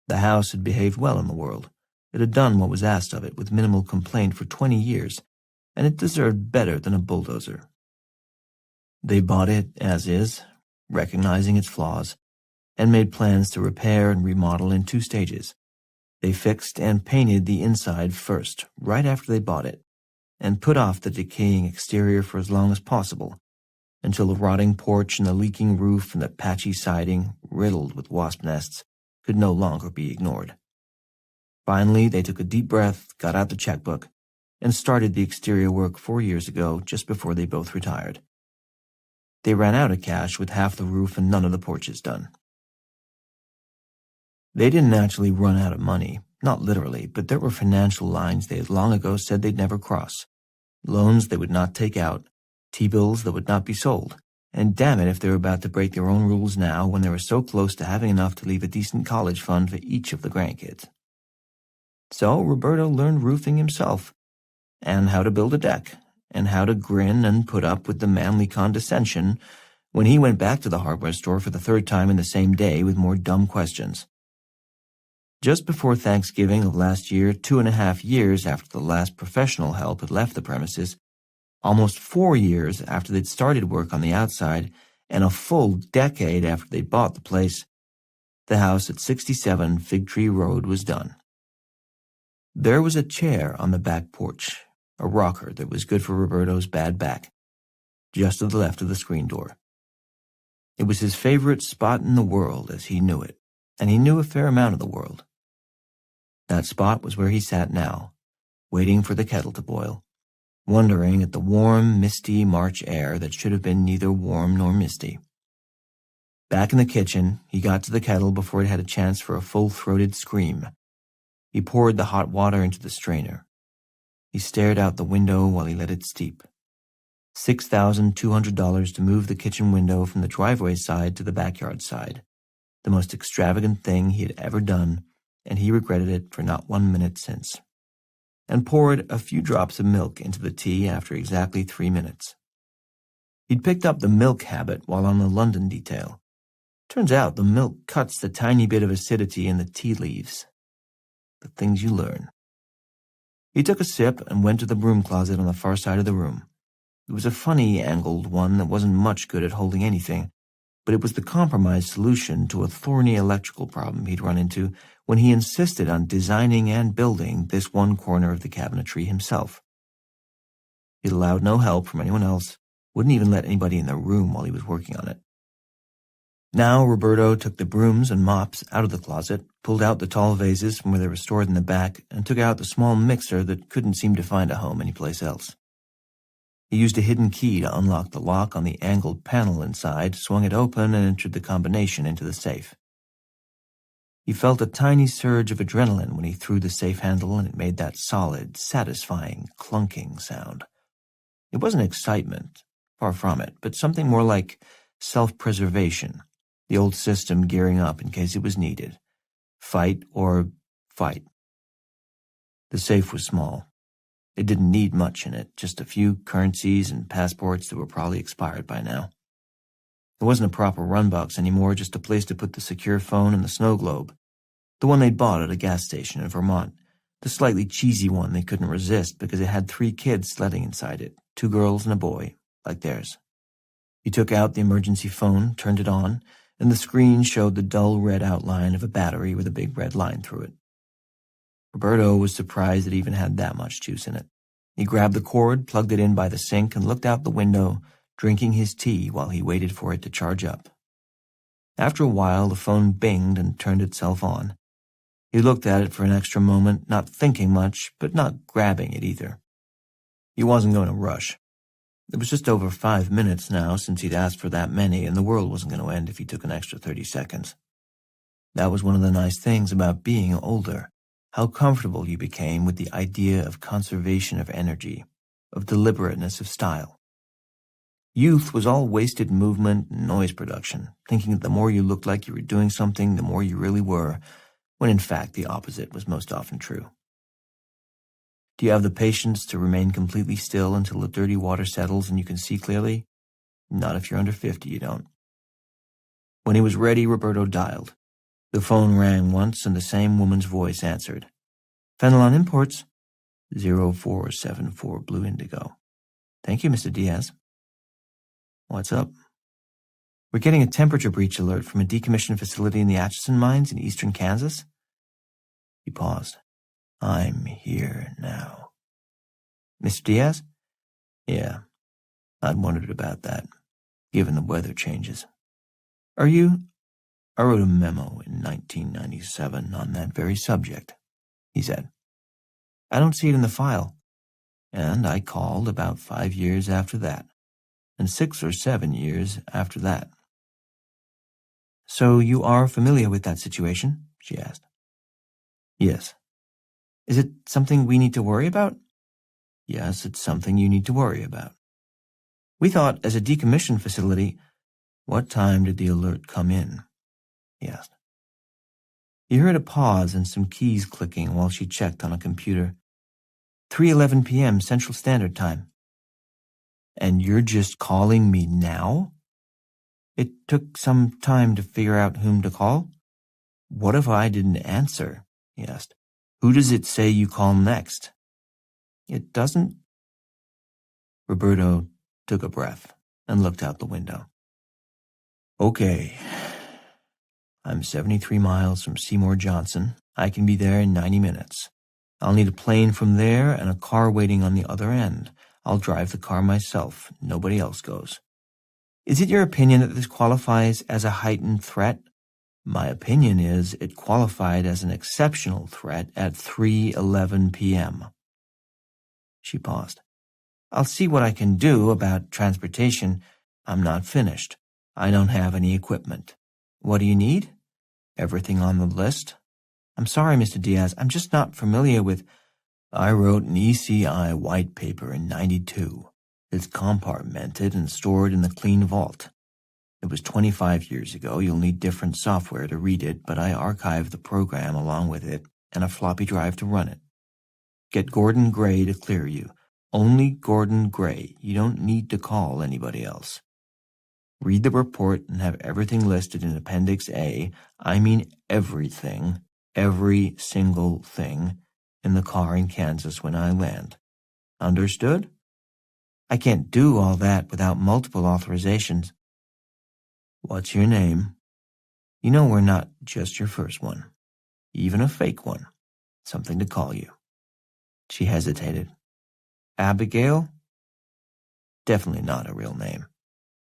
The house had behaved well in the world. It had done what was asked of it with minimal complaint for 20 years, and it deserved better than a bulldozer. They bought it as is, recognizing its flaws, and made plans to repair and remodel in 2 stages. They fixed and painted the inside first, right after they bought it, and put off the decaying exterior for as long as possible, until the rotting porch and the leaking roof and the patchy siding, riddled with wasp nests, could no longer be ignored. Finally, they took a deep breath, got out the checkbook, and started the exterior work 4 years ago, just before they both retired. They ran out of cash with half the roof and none of the porches done. They didn't actually run out of money, not literally, but there were financial lines they had long ago said they'd never cross. Loans they would not take out, T-bills that would not be sold, and damn it if they were about to break their own rules now when they were so close to having enough to leave a decent college fund for each of the grandkids. So Roberto learned roofing himself, and how to build a deck, and how to grin and put up with the manly condescension when he went back to the hardware store for the third time in the same day with more dumb questions. Just before Thanksgiving of last year, 2.5 years after the last professional help had left the premises, almost 4 years after they'd started work on the outside, and a full decade after they'd bought the place, the house at 67 Fig Tree Road was done. There was a chair on the back porch, a rocker that was good for Roberto's bad back, just to the left of the screen door. It was his favorite spot in the world as he knew it, and he knew a fair amount of the world. That spot was where he sat now, waiting for the kettle to boil, wondering at the warm, misty March air that should have been neither warm nor misty. Back in the kitchen, he got to the kettle before it had a chance for a full-throated scream. He poured the hot water into the strainer. He stared out the window while he let it steep. $6,200 to move the kitchen window from the driveway side to the backyard side, the most extravagant thing he had ever done, and he regretted it for not 1 minute since, and poured a few drops of milk into the tea after exactly 3 minutes. He'd picked up the milk habit while on the London detail. Turns out the milk cuts the tiny bit of acidity in the tea leaves. The things you learn. He took a sip and went to the broom closet on the far side of the room. It was a funny, angled one that wasn't much good at holding anything, but it was the compromise solution to a thorny electrical problem he'd run into when he insisted on designing and building this one corner of the cabinetry himself. It allowed no help from anyone else, wouldn't even let anybody in the room while he was working on it. Now Roberto took the brooms and mops out of the closet, pulled out the tall vases from where they were stored in the back, and took out the small mixer that couldn't seem to find a home anyplace else. He used a hidden key to unlock the lock on the angled panel inside, swung it open, and entered the combination into the safe. He felt a tiny surge of adrenaline when he threw the safe handle and it made that solid, satisfying, clunking sound. It wasn't excitement, far from it, but something more like self-preservation, the old system gearing up in case it was needed. Fight or fight. The safe was small. It didn't need much in it, just a few currencies and passports that were probably expired by now. It wasn't a proper run box anymore, just a place to put the secure phone and the snow globe. The one they'd bought at a gas station in Vermont. The slightly cheesy one they couldn't resist because it had 3 kids sledding inside it, 2 girls and a boy, like theirs. He took out the emergency phone, turned it on, and the screen showed the dull red outline of a battery with a big red line through it. Roberto was surprised it even had that much juice in it. He grabbed the cord, plugged it in by the sink, and looked out the window, drinking his tea while he waited for it to charge up. After a while, the phone binged and turned itself on. He looked at it for an extra moment, not thinking much, but not grabbing it either. He wasn't going to rush. It was just over 5 minutes now since he'd asked for that many, and the world wasn't going to end if he took an extra 30 seconds. That was one of the nice things about being older, how comfortable you became with the idea of conservation of energy, of deliberateness of style. Youth was all wasted movement and noise production, thinking that the more you looked like you were doing something, the more you really were, when in fact the opposite was most often true. Do you have the patience to remain completely still until the dirty water settles and you can see clearly? Not if you're under 50, you don't. When he was ready, Roberto dialed. The phone rang once and the same woman's voice answered. Fenelon Imports, 0474 Blue Indigo. Thank you, Mr. Diaz. What's up? We're getting a temperature breach alert from a decommissioned facility in the Atchison mines in eastern Kansas. He paused. I'm here now. Mr. Diaz? Yeah, I'd wondered about that, given the weather changes. Are you? I wrote a memo in 1997 on that very subject, he said. I don't see it in the file. And I called about 5 years after that. and 6 or 7 years after that. So you are familiar with that situation? She asked. Yes. Is it something we need to worry about? Yes, it's something you need to worry about. We thought, as a decommission facility, what time did the alert come in? He asked. He heard a pause and some keys clicking while she checked on a computer. 3:11 p.m. Central Standard Time. And you're just calling me now? It took some time to figure out whom to call. What if I didn't answer? He asked. Who does it say you call next? It doesn't. Roberto took a breath and looked out the window. Okay. I'm 73 miles from Seymour Johnson. I can be there in 90 minutes. I'll need a plane from there and a car waiting on the other end. I'll drive the car myself. Nobody else goes. Is it your opinion that this qualifies as a heightened threat? My opinion is it qualified as an exceptional threat at 3:11 p.m. She paused. I'll see what I can do about transportation. I'm not finished. I don't have any equipment. What do you need? Everything on the list? I'm sorry, Mr. Diaz. I'm just not familiar with... I wrote an ECI white paper in '92. It's compartmented and stored in the clean vault. It was 25 years ago. You'll need different software to read it, but I archived the program along with it and a floppy drive to run it. Get Gordon Gray to clear you. Only Gordon Gray. You don't need to call anybody else. Read the report and have everything listed in Appendix A. I mean everything, every single thing, in the car in Kansas when I land. Understood? I can't do all that without multiple authorizations. What's your name? You know we're not just your first one. Even a fake one. Something to call you. She hesitated. Abigail? Definitely not a real name.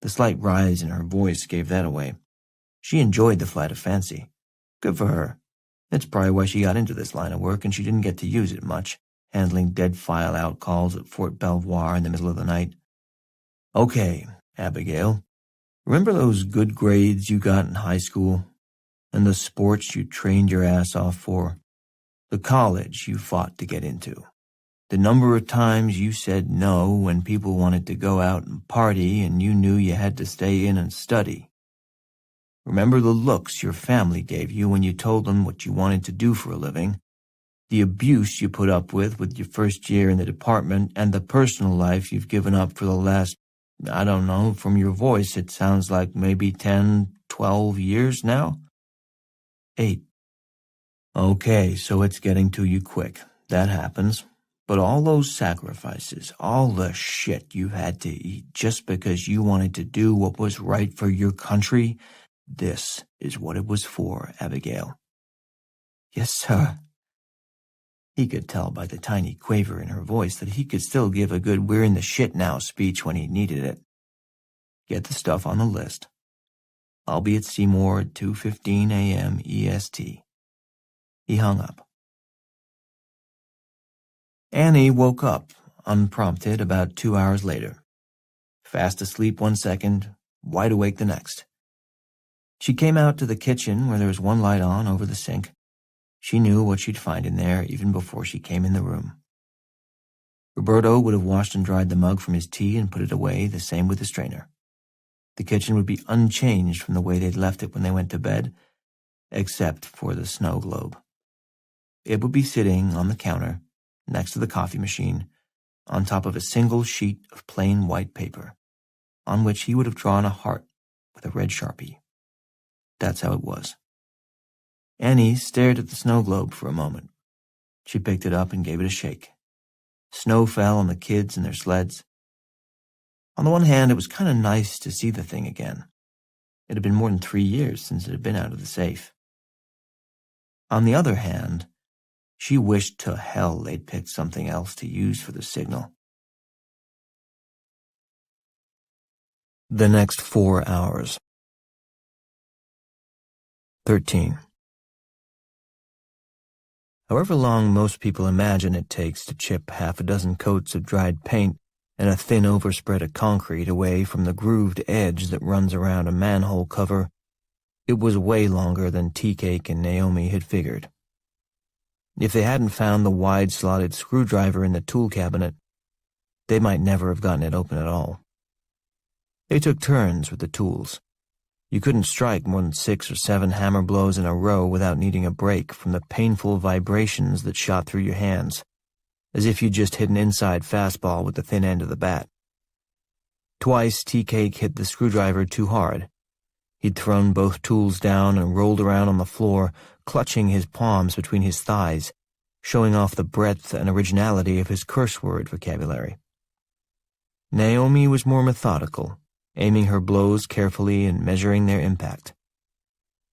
The slight rise in her voice gave that away. She enjoyed the flight of fancy. Good for her. That's probably why she got into this line of work, and she didn't get to use it much, handling dead file out calls at Fort Belvoir in the middle of the night. Okay, Abigail. Remember those good grades you got in high school? And the sports you trained your ass off for? The college you fought to get into? The number of times you said no when people wanted to go out and party and you knew you had to stay in and study? Remember the looks your family gave you when you told them what you wanted to do for a living? The abuse you put up with your first year in the department, and the personal life you've given up for the last, I don't know, from your voice it sounds like maybe 10, 12 years now? 8. Okay, so it's getting to you quick. That happens. But all those sacrifices, all the shit you had to eat just because you wanted to do what was right for your country, this is what it was for, Abigail. Yes, sir. He could tell by the tiny quaver in her voice that he could still give a good we're in the shit now speech when he needed it. Get the stuff on the list. I'll be at Seymour at 2:15 a.m. EST. He hung up. Annie woke up, unprompted, about 2 hours later. Fast asleep one second, wide awake the next. She came out to the kitchen where there was one light on over the sink. She knew what she'd find in there even before she came in the room. Roberto would have washed and dried the mug from his tea and put it away, the same with the strainer. The kitchen would be unchanged from the way they'd left it when they went to bed, except for the snow globe. It would be sitting on the counter, next to the coffee machine, on top of a single sheet of plain white paper, on which he would have drawn a heart with a red Sharpie. That's how it was. Annie stared at the snow globe for a moment. She picked it up and gave it a shake. Snow fell on the kids and their sleds. On the one hand, it was kind of nice to see the thing again. It had been more than 3 years since it had been out of the safe. On the other hand, she wished to hell they'd picked something else to use for the signal. The next 4 hours. 13. However long most people imagine it takes to chip half a dozen coats of dried paint, and a thin overspread of concrete away from the grooved edge that runs around a manhole cover, it was way longer than Tea Cake and Naomi had figured. If they hadn't found the wide-slotted screwdriver in the tool cabinet, they might never have gotten it open at all. They took turns with the tools. You couldn't strike more than 6 or 7 hammer blows in a row without needing a break from the painful vibrations that shot through your hands, as if you just hit an inside fastball with the thin end of the bat. Twice Tea Cake hit the screwdriver too hard. He'd thrown both tools down and rolled around on the floor, clutching his palms between his thighs, showing off the breadth and originality of his curse word vocabulary. Naomi was more methodical, aiming her blows carefully and measuring their impact.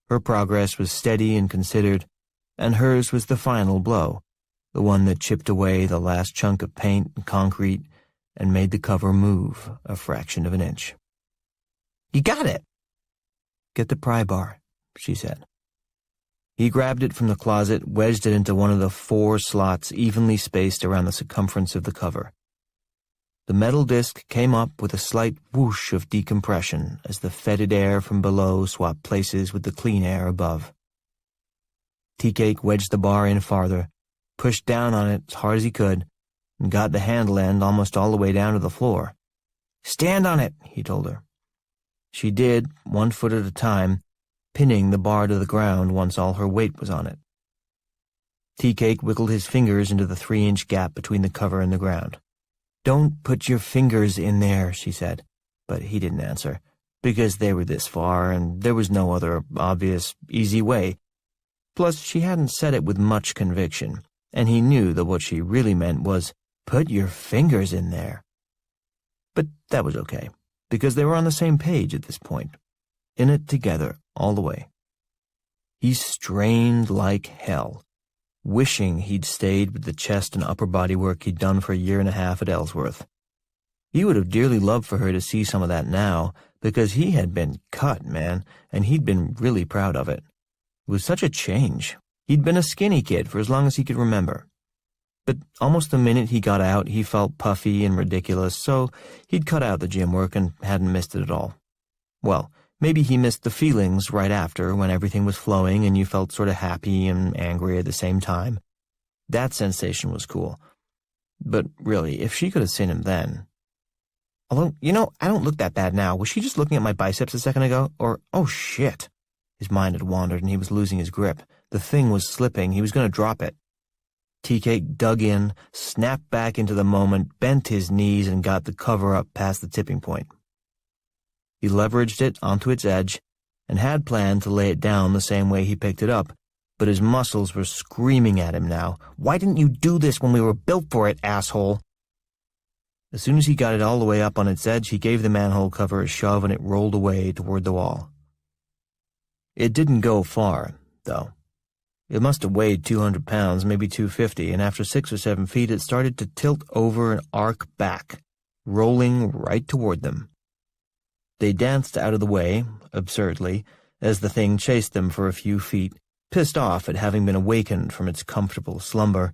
Her progress was steady and considered, and hers was the final blow, the one that chipped away the last chunk of paint and concrete and made the cover move a fraction of an inch. "You got it!" "Get the pry bar," she said. He grabbed it from the closet, wedged it into one of the 4 slots evenly spaced around the circumference of the cover. The metal disc came up with a slight whoosh of decompression as the fetid air from below swapped places with the clean air above. Tea Cake wedged the bar in farther, pushed down on it as hard as he could, and got the handle end almost all the way down to the floor. "Stand on it," he told her. She did, 1 foot at a time, pinning the bar to the ground once all her weight was on it. Tea Cake wiggled his fingers into the 3-inch gap between the cover and the ground. "Don't put your fingers in there," she said, but he didn't answer, because they were this far and there was no other obvious, easy way. Plus, she hadn't said it with much conviction, and he knew that what she really meant was, "Put your fingers in there." But that was okay, because they were on the same page at this point, in it together all the way. He strained like hell, wishing he'd stayed with the chest and upper body work he'd done for a 1.5 years at Ellsworth. He would have dearly loved for her to see some of that now, because he had been cut, man, and he'd been really proud of it. It was such a change. He'd been a skinny kid for as long as he could remember. But almost the minute he got out, he felt puffy and ridiculous, so he'd cut out the gym work and hadn't missed it at all. Well, maybe he missed the feelings right after, when everything was flowing and you felt sort of happy and angry at the same time. That sensation was cool. But really, if she could have seen him then... Although, I don't look that bad now. Was she just looking at my biceps a second ago? Or, oh shit. His mind had wandered and he was losing his grip. The thing was slipping. He was going to drop it. Tea Cake dug in, snapped back into the moment, bent his knees, and got the cover up past the tipping point. He leveraged it onto its edge and had planned to lay it down the same way he picked it up, but his muscles were screaming at him now. "Why didn't you do this when we were built for it, asshole?" As soon as he got it all the way up on its edge, he gave the manhole cover a shove and it rolled away toward the wall. It didn't go far, though. It must have weighed 200 pounds, maybe 250, and after 6 or 7 feet it started to tilt over and arc back, rolling right toward them. They danced out of the way, absurdly, as the thing chased them for a few feet, pissed off at having been awakened from its comfortable slumber.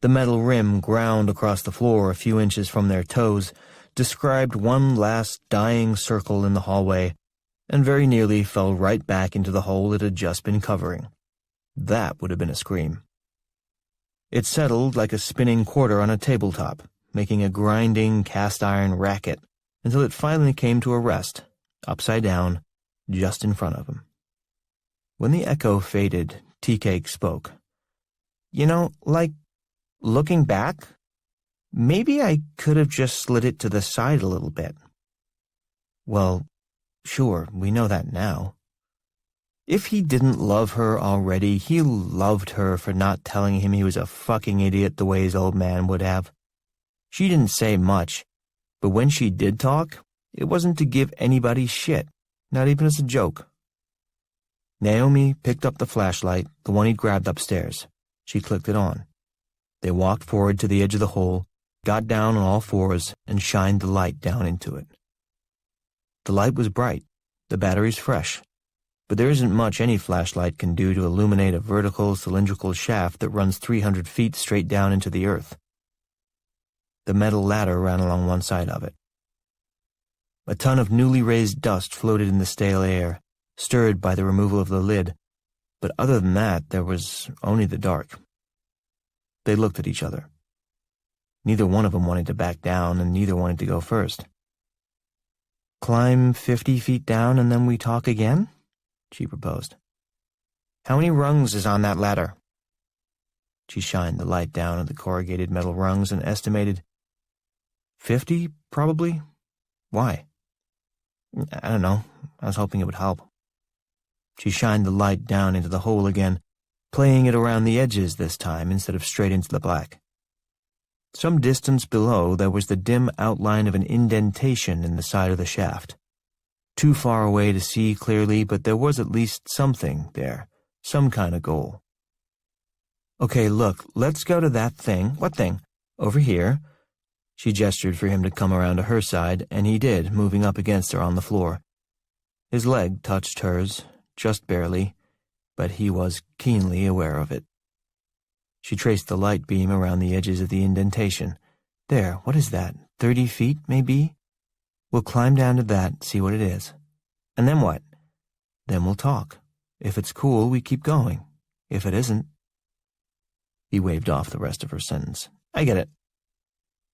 The metal rim ground across the floor a few inches from their toes, described one last dying circle in the hallway, and very nearly fell right back into the hole it had just been covering. That would have been a scream. It settled like a spinning quarter on a tabletop, making a grinding cast-iron racket, until it finally came to a rest, upside down, just in front of him. When the echo faded, Tea Cake spoke. Looking back, maybe I could have just slid it to the side a little bit. Well, sure, we know that now. If he didn't love her already, he loved her for not telling him he was a fucking idiot the way his old man would have. She didn't say much, but when she did talk, it wasn't to give anybody shit, not even as a joke. Naomi picked up the flashlight, the one he'd grabbed upstairs. She clicked it on. They walked forward to the edge of the hole, got down on all fours, and shined the light down into it. The light was bright, the batteries fresh, but there isn't much any flashlight can do to illuminate a vertical cylindrical shaft that runs 300 feet straight down into the earth. The metal ladder ran along one side of it. A ton of newly raised dust floated in the stale air, stirred by the removal of the lid, but other than that, there was only the dark. They looked at each other. Neither one of them wanted to back down, and neither wanted to go first. "Climb 50 feet down and then we talk again?" she proposed. "How many rungs is on that ladder?" She shined the light down at the corrugated metal rungs and estimated 50, probably. Why? I don't know. I was hoping it would help. She shined the light down into the hole again, playing it around the edges this time instead of straight into the black. Some distance below, there was the dim outline of an indentation in the side of the shaft. Too far away to see clearly, but there was at least something there, some kind of goal. "Okay, look, let's go to that thing." "What thing?" "Over here." She gestured for him to come around to her side, and he did, moving up against her on the floor. His leg touched hers, just barely, but he was keenly aware of it. She traced the light beam around the edges of the indentation. "There, what is that? 30 feet, maybe? We'll climb down to that, see what it is. And then what? Then we'll talk. If it's cool, we keep going. If it isn't..." He waved off the rest of her sentence. "I get it."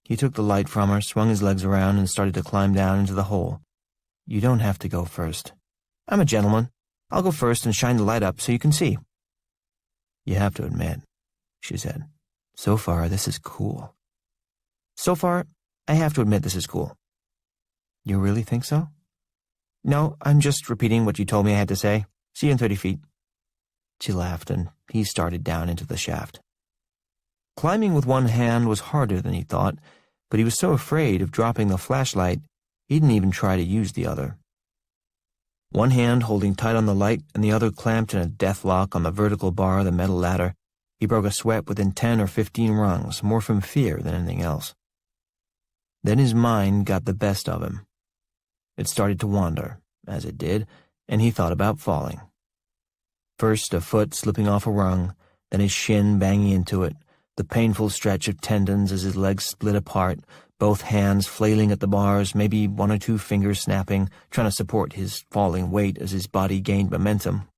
He took the light from her, swung his legs around, and started to climb down into the hole. "You don't have to go first." "I'm a gentleman. I'll go first and shine the light up so you can see." "You have to admit," she said, "so far this is cool." "So far, I have to admit this is cool." "You really think so?" "No, I'm just repeating what you told me I had to say. See you in 30 feet. She laughed, and he started down into the shaft. Climbing with one hand was harder than he thought, but he was so afraid of dropping the flashlight, he didn't even try to use the other. One hand holding tight on the light and the other clamped in a death lock on the vertical bar of the metal ladder, he broke a sweat within 10 or 15 rungs, more from fear than anything else. Then his mind got the best of him. It started to wander, as it did, and he thought about falling. First a foot slipping off a rung, then his shin banging into it, the painful stretch of tendons as his legs split apart, both hands flailing at the bars, maybe one or two fingers snapping, trying to support his falling weight as his body gained momentum.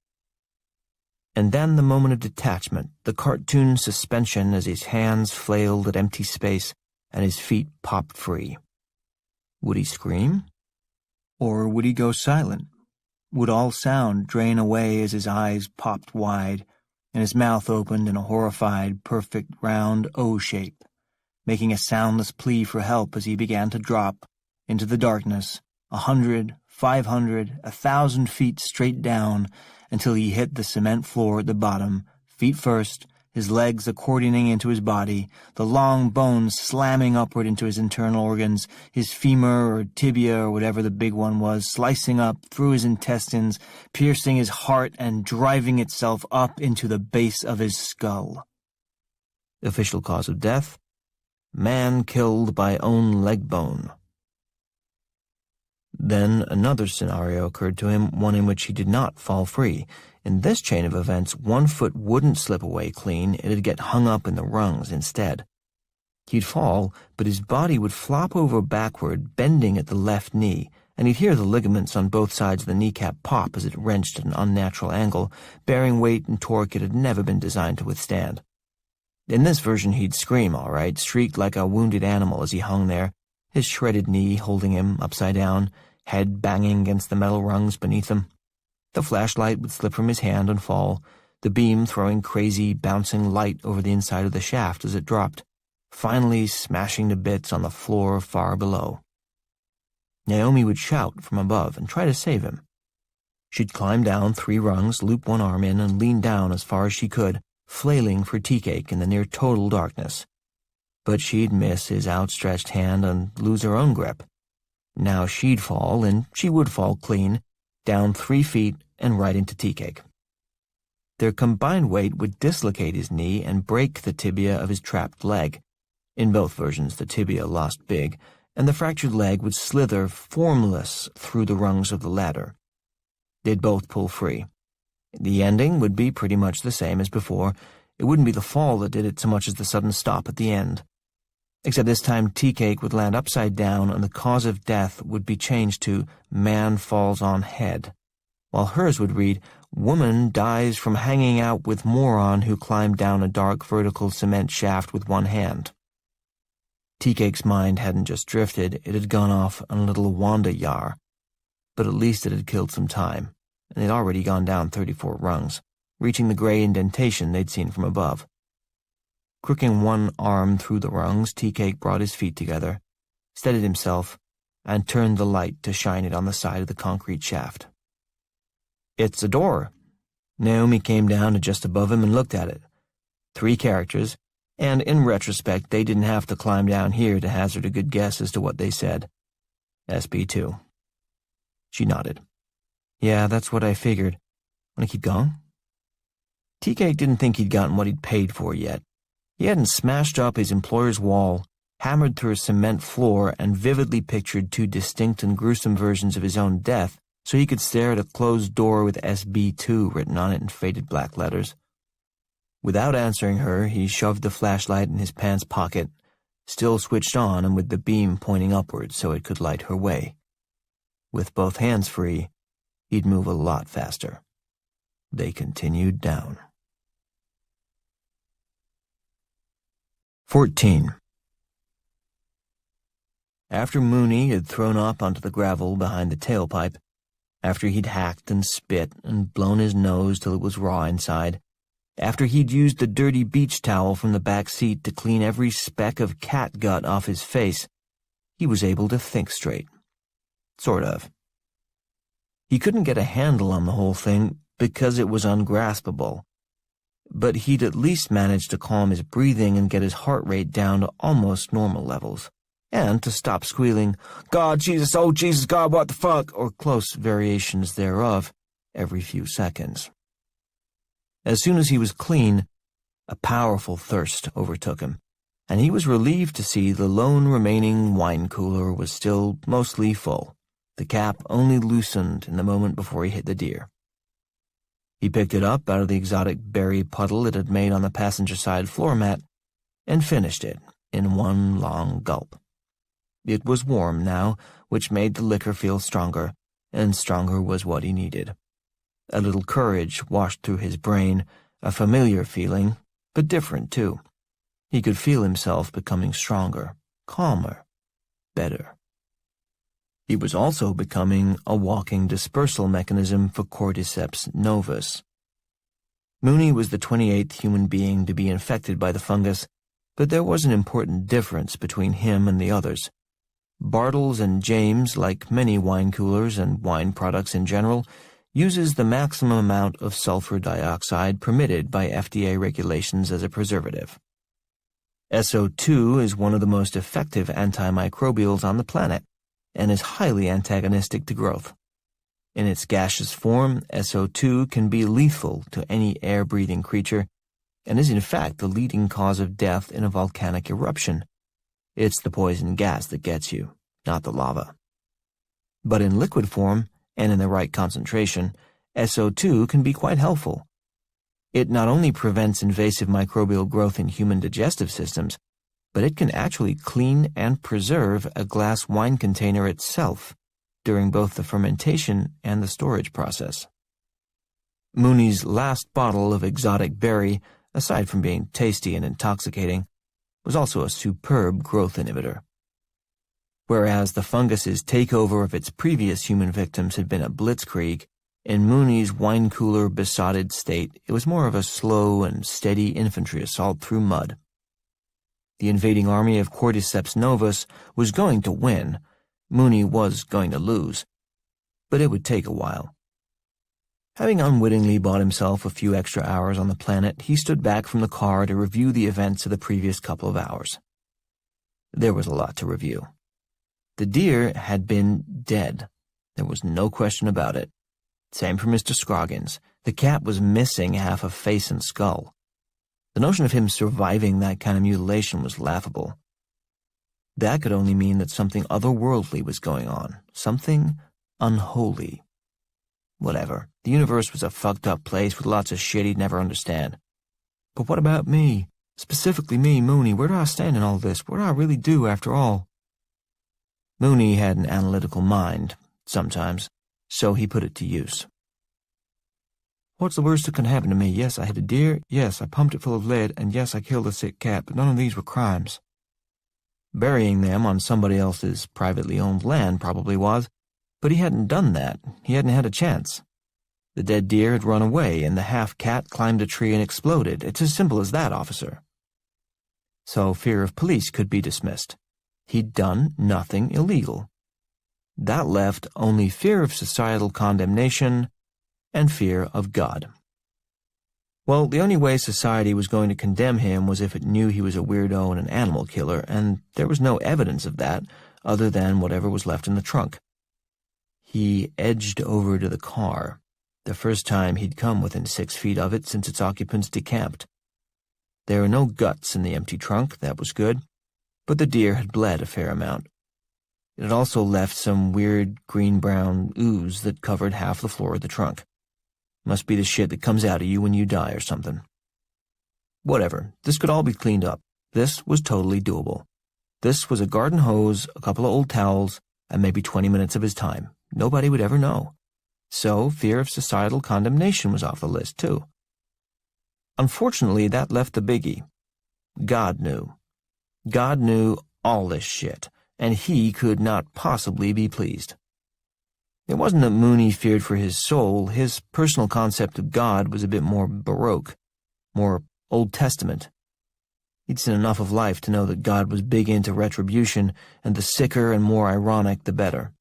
And then the moment of detachment, the cartoon suspension as his hands flailed at empty space and his feet popped free. Would he scream? Or would he go silent? Would all sound drain away as his eyes popped wide and his mouth opened in a horrified, perfect round O shape, making a soundless plea for help as he began to drop into the darkness, 100, 500, 1,000 feet straight down until he hit the cement floor at the bottom, feet first, his legs accordioning into his body, the long bones slamming upward into his internal organs, his femur or tibia or whatever the big one was, slicing up through his intestines, piercing his heart and driving itself up into the base of his skull. Official cause of death: man killed by own leg bone. Then another scenario occurred to him, one in which he did not fall free. In this chain of events, one foot wouldn't slip away clean, it'd get hung up in the rungs instead. He'd fall, but his body would flop over backward, bending at the left knee, and he'd hear the ligaments on both sides of the kneecap pop as it wrenched at an unnatural angle, bearing weight and torque it had never been designed to withstand. In this version he'd scream, all right, shriek like a wounded animal as he hung there, his shredded knee holding him upside down, head banging against the metal rungs beneath him. The flashlight would slip from his hand and fall, the beam throwing crazy, bouncing light over the inside of the shaft as it dropped, finally smashing to bits on the floor far below. Naomi would shout from above and try to save him. She'd climb down 3 rungs, loop one arm in, and lean down as far as she could, flailing for tea cake in the near-total darkness. But she'd miss his outstretched hand and lose her own grip. Now she'd fall, and she would fall clean, down 3 feet and right into tea cake. Their combined weight would dislocate his knee and break the tibia of his trapped leg. In both versions, the tibia lost big, and the fractured leg would slither formless through the rungs of the ladder. They'd both pull free. The ending would be pretty much the same as before. It wouldn't be the fall that did it so much as the sudden stop at the end. Except this time tea cake would land upside down and the cause of death would be changed to man falls on head, while hers would read, woman dies from hanging out with moron who climbed down a dark vertical cement shaft with one hand. Tea cake's mind hadn't just drifted, it had gone off on a little wander-yar, but at least it had killed some time, and they'd already gone down 34 rungs, reaching the gray indentation they'd seen from above. Crooking one arm through the rungs, Tea Cake brought his feet together, steadied himself, and turned the light to shine it on the side of the concrete shaft. "It's a door." Naomi came down to just above him and looked at it. 3 characters, and in retrospect they didn't have to climb down here to hazard a good guess as to what they said. SB2. She nodded. "Yeah, that's what I figured. Want to keep going?" Tea Cake didn't think he'd gotten what he'd paid for yet. He hadn't smashed up his employer's wall, hammered through a cement floor, and vividly pictured 2 distinct and gruesome versions of his own death so he could stare at a closed door with SB2 written on it in faded black letters. Without answering her, he shoved the flashlight in his pants pocket, still switched on and with the beam pointing upwards so it could light her way. With both hands free, he'd move a lot faster. They continued down. 14. After Mooney had thrown up onto the gravel behind the tailpipe, after he'd hacked and spit and blown his nose till it was raw inside, after he'd used the dirty beach towel from the back seat to clean every speck of cat gut off his face, he was able to think straight. Sort of. He couldn't get a handle on the whole thing because it was ungraspable, but he'd at least managed to calm his breathing and get his heart rate down to almost normal levels, and to stop squealing, "God, Jesus, oh, Jesus, God, what the fuck," or close variations thereof, every few seconds. As soon as he was clean, a powerful thirst overtook him, and he was relieved to see the lone remaining wine cooler was still mostly full, the cap only loosened in the moment before he hit the deer. He picked it up out of the exotic berry puddle it had made on the passenger side floor mat and finished it in one long gulp. It was warm now, which made the liquor feel stronger, and stronger was what he needed. A little courage washed through his brain, a familiar feeling, but different too. He could feel himself becoming stronger, calmer, better. He was also becoming a walking dispersal mechanism for Cordyceps novus. Mooney was the 28th human being to be infected by the fungus, but there was an important difference between him and the others. Bartles and James, like many wine coolers and wine products in general, uses the maximum amount of sulfur dioxide permitted by FDA regulations as a preservative. SO2 is one of the most effective antimicrobials on the planet, and is highly antagonistic to growth. In its gaseous form, SO2 can be lethal to any air-breathing creature, and is in fact the leading cause of death in a volcanic eruption. It's the poison gas that gets you, not the lava. But in liquid form, and in the right concentration, SO2 can be quite helpful. It not only prevents invasive microbial growth in human digestive systems, but it can actually clean and preserve a glass wine container itself during both the fermentation and the storage process. Mooney's last bottle of exotic berry, aside from being tasty and intoxicating, was also a superb growth inhibitor. Whereas the fungus's takeover of its previous human victims had been a blitzkrieg, in Mooney's wine cooler besotted state it was more of a slow and steady infantry assault through mud. The invading army of Cordyceps novus was going to win. Mooney was going to lose. But it would take a while. Having unwittingly bought himself a few extra hours on the planet, he stood back from the car to review the events of the previous couple of hours. There was a lot to review. The deer had been dead. There was no question about it. Same for Mr. Scroggins. The cat was missing half a face and skull. The notion of him surviving that kind of mutilation was laughable. That could only mean that something otherworldly was going on, something unholy. Whatever, the universe was a fucked up place with lots of shit he'd never understand. But what about me? Specifically me, Mooney, where do I stand in all this? What do I really do, after all? Mooney had an analytical mind, sometimes, so he put it to use. What's the worst that can happen to me? Yes, I hit a deer. Yes, I pumped it full of lead. And yes, I killed a sick cat, but none of these were crimes. Burying them on somebody else's privately owned land probably was, but he hadn't done that. He hadn't had a chance. The dead deer had run away, and the half-cat climbed a tree and exploded. It's as simple as that, officer. So fear of police could be dismissed. He'd done nothing illegal. That left only fear of societal condemnation and fear of God. Well, the only way society was going to condemn him was if it knew he was a weirdo and an animal killer, and there was no evidence of that other than whatever was left in the trunk. He edged over to the car, the first time he'd come within 6 feet of it since its occupants decamped. There were no guts in the empty trunk, that was good, but the deer had bled a fair amount. It had also left some weird green-brown ooze that covered half the floor of the trunk. Must be the shit that comes out of you when you die or something. Whatever, this could all be cleaned up. This was totally doable. This was a garden hose, a couple of old towels, and maybe 20 minutes of his time. Nobody would ever know. So fear of societal condemnation was off the list, too. Unfortunately, that left the biggie. God knew. God knew all this shit, and he could not possibly be pleased. It wasn't that Mooney feared for his soul. His personal concept of God was a bit more Baroque, more Old Testament. He'd seen enough of life to know that God was big into retribution, and the sicker and more ironic the better.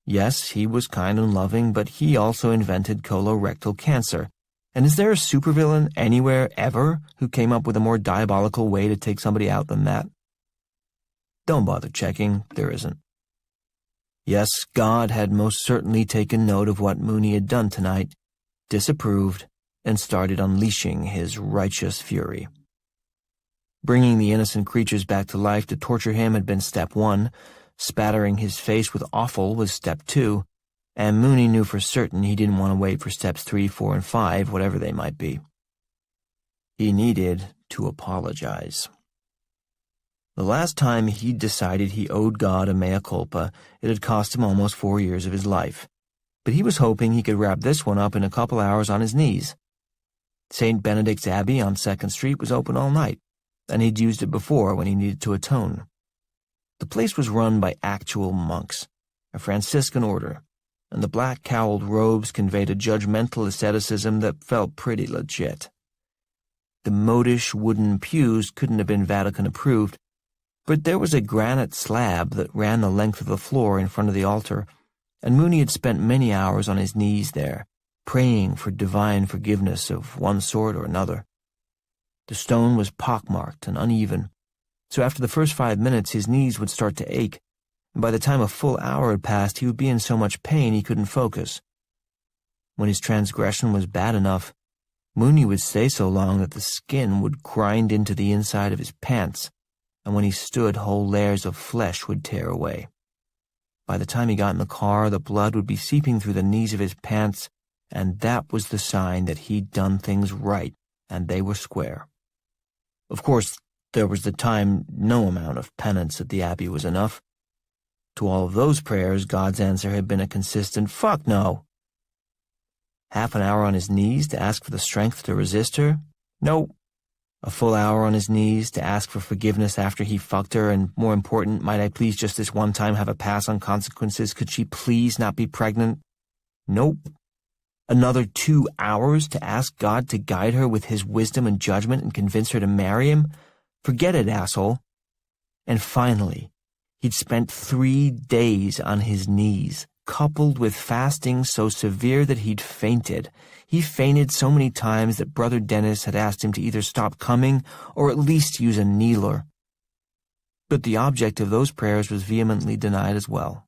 Yes, he was kind and loving, but he also invented colorectal cancer. And is there a supervillain anywhere ever who came up with a more diabolical way to take somebody out than that? Don't bother checking, there isn't. Yes, God had most certainly taken note of what Mooney had done tonight, disapproved, and started unleashing his righteous fury. Bringing the innocent creatures back to life to torture him had been step 1, spattering his face with offal was step 2, and Mooney knew for certain he didn't want to wait for steps 3, 4, and 5, whatever they might be. He needed to apologize. The last time he'd decided he owed God a mea culpa, it had cost him almost 4 years of his life. But he was hoping he could wrap this one up in a couple hours on his knees. St. Benedict's Abbey on 2nd Street was open all night, and he'd used it before when he needed to atone. The place was run by actual monks, a Franciscan order, and the black-cowled robes conveyed a judgmental asceticism that felt pretty legit. The modish wooden pews couldn't have been Vatican-approved, but there was a granite slab that ran the length of the floor in front of the altar, and Mooney had spent many hours on his knees there, praying for divine forgiveness of one sort or another. The stone was pockmarked and uneven, so after the first 5 minutes his knees would start to ache, and by the time a full hour had passed he would be in so much pain he couldn't focus. When his transgression was bad enough, Mooney would stay so long that the skin would grind into the inside of his pants, and when he stood, whole layers of flesh would tear away. By the time he got in the car, the blood would be seeping through the knees of his pants, and that was the sign that he'd done things right, and they were square. Of course, there was the time no amount of penance at the Abbey was enough. To all of those prayers, God's answer had been a consistent, "Fuck no." Half an hour on his knees to ask for the strength to resist her? No. A full hour on his knees to ask for forgiveness after he fucked her, and more important, might I please just this one time have a pass on consequences? Could she please not be pregnant? Nope. Another 2 hours to ask God to guide her with his wisdom and judgment and convince her to marry him? Forget it, asshole. And finally, he'd spent 3 days on his knees, coupled with fasting so severe that he'd fainted. He fainted so many times that Brother Dennis had asked him to either stop coming or at least use a kneeler. But the object of those prayers was vehemently denied as well.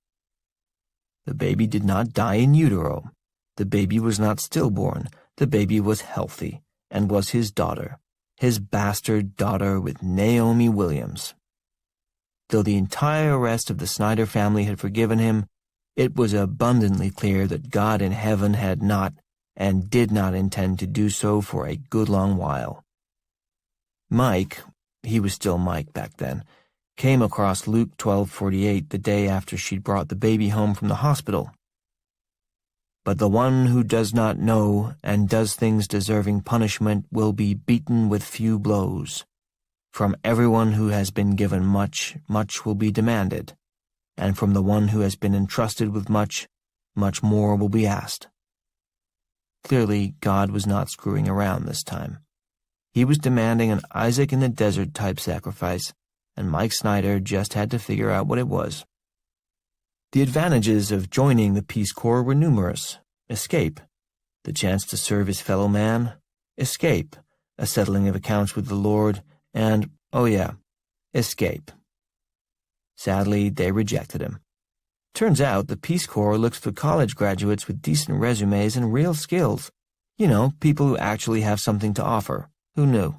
The baby did not die in utero. The baby was not stillborn. The baby was healthy and was his daughter, his bastard daughter with Naomi Williams. Though the entire rest of the Snyder family had forgiven him, it was abundantly clear that God in heaven had not and did not intend to do so for a good long while. Mike, he was still Mike back then, came across Luke 12:48 the day after she'd brought the baby home from the hospital. But the one who does not know and does things deserving punishment will be beaten with few blows. From everyone who has been given much, much will be demanded, and from the one who has been entrusted with much, much more will be asked. Clearly, God was not screwing around this time. He was demanding an Isaac in the desert type sacrifice, and Mike Snyder just had to figure out what it was. The advantages of joining the Peace Corps were numerous. Escape, the chance to serve his fellow man. Escape, a settling of accounts with the Lord, and, oh yeah, escape. Sadly, they rejected him. Turns out the Peace Corps looks for college graduates with decent resumes and real skills. You know, people who actually have something to offer. Who knew?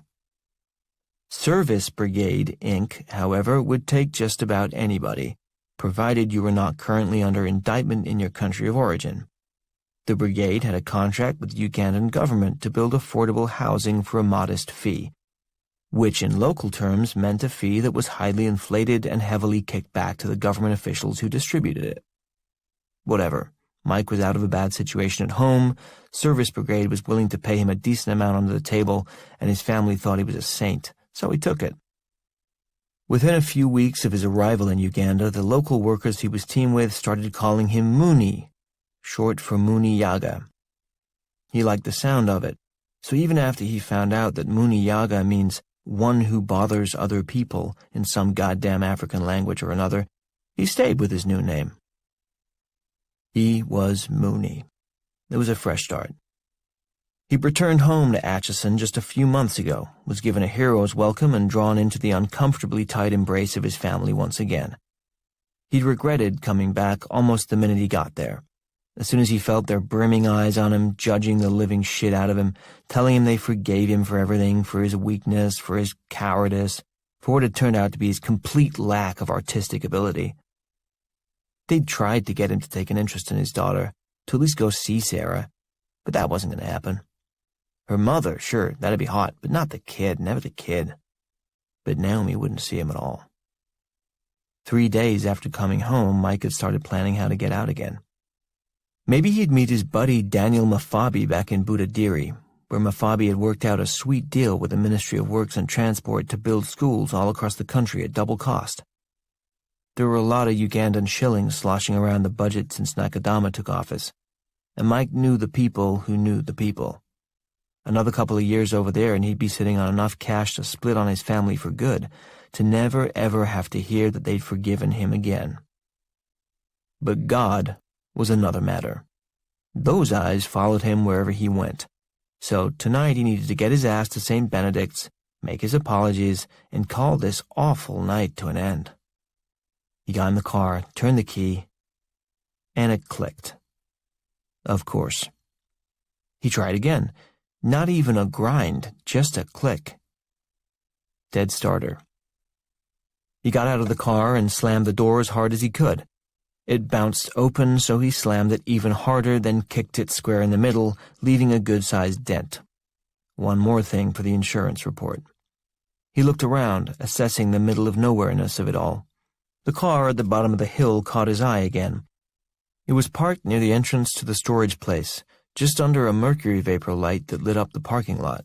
Service Brigade, Inc., however, would take just about anybody, provided you were not currently under indictment in your country of origin. The brigade had a contract with the Ugandan government to build affordable housing for a modest fee, which in local terms meant a fee that was highly inflated and heavily kicked back to the government officials who distributed it. Whatever. Mike was out of a bad situation at home, Service Brigade was willing to pay him a decent amount under the table, and his family thought he was a saint, so he took it. Within a few weeks of his arrival in Uganda, the local workers he was teamed with started calling him Mooney, short for Mooney Yaga. He liked the sound of it, so even after he found out that Mooney Yaga means one who bothers other people in some goddamn African language or another, he stayed with his new name. He was Mooney. It was a fresh start. He returned home to Atchison just a few months ago, was given a hero's welcome and drawn into the uncomfortably tight embrace of his family once again. He'd regretted coming back almost the minute he got there. As soon as he felt their brimming eyes on him, judging the living shit out of him, telling him they forgave him for everything, for his weakness, for his cowardice, for what had turned out to be his complete lack of artistic ability. They'd tried to get him to take an interest in his daughter, to at least go see Sarah, but that wasn't going to happen. Her mother, sure, that'd be hot, but not the kid, never the kid. But Naomi wouldn't see him at all. 3 days after coming home, Mike had started planning how to get out again. Maybe he'd meet his buddy Daniel Mafabi back in Budadiri, where Mafabi had worked out a sweet deal with the Ministry of Works and Transport to build schools all across the country at double cost. There were a lot of Ugandan shillings sloshing around the budget since Nakadama took office, and Mike knew the people who knew the people. Another couple of years over there and he'd be sitting on enough cash to split on his family for good, to never ever have to hear that they'd forgiven him again. But God was another matter. Those eyes followed him wherever he went, so tonight he needed to get his ass to St. Benedict's, make his apologies, and call this awful night to an end. He got in the car, turned the key, and it clicked. Of course. He tried again. Not even a grind, just a click. Dead starter. He got out of the car and slammed the door as hard as he could. It bounced open, so he slammed it even harder, then kicked it square in the middle, leaving a good-sized dent. One more thing for the insurance report. He looked around, assessing the middle-of-nowhereness of it all. The car at the bottom of the hill caught his eye again. It was parked near the entrance to the storage place, just under a mercury vapor light that lit up the parking lot.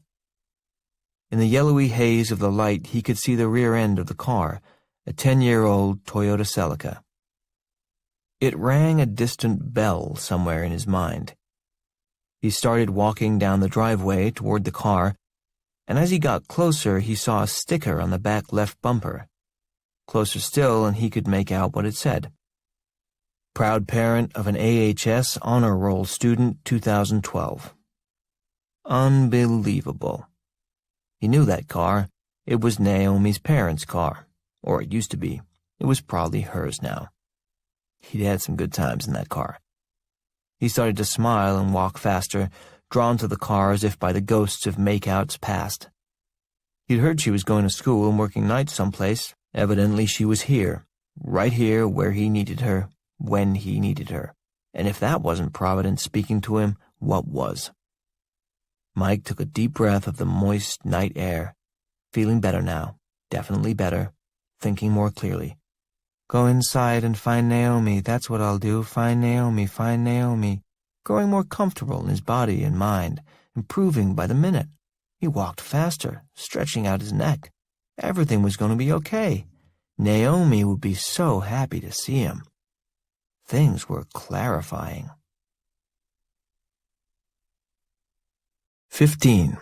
In the yellowy haze of the light, he could see the rear end of the car, a 10-year-old Toyota Celica. It rang a distant bell somewhere in his mind. He started walking down the driveway toward the car, and as he got closer, he saw a sticker on the back left bumper. Closer still, and he could make out what it said. Proud parent of an AHS Honor Roll student, 2012. Unbelievable. He knew that car. It was Naomi's parents' car. Or it used to be. It was probably hers now. He'd had some good times in that car. He started to smile and walk faster, drawn to the car as if by the ghosts of make-outs past. He'd heard she was going to school and working nights someplace. Evidently she was here, right here where he needed her, when he needed her. And if that wasn't Providence speaking to him, what was? Mike took a deep breath of the moist night air, feeling better now, definitely better, thinking more clearly. Go inside and find Naomi, that's what I'll do, find Naomi, find Naomi. Growing more comfortable in his body and mind, improving by the minute. He walked faster, stretching out his neck. Everything was going to be okay. Naomi would be so happy to see him. Things were clarifying. 15.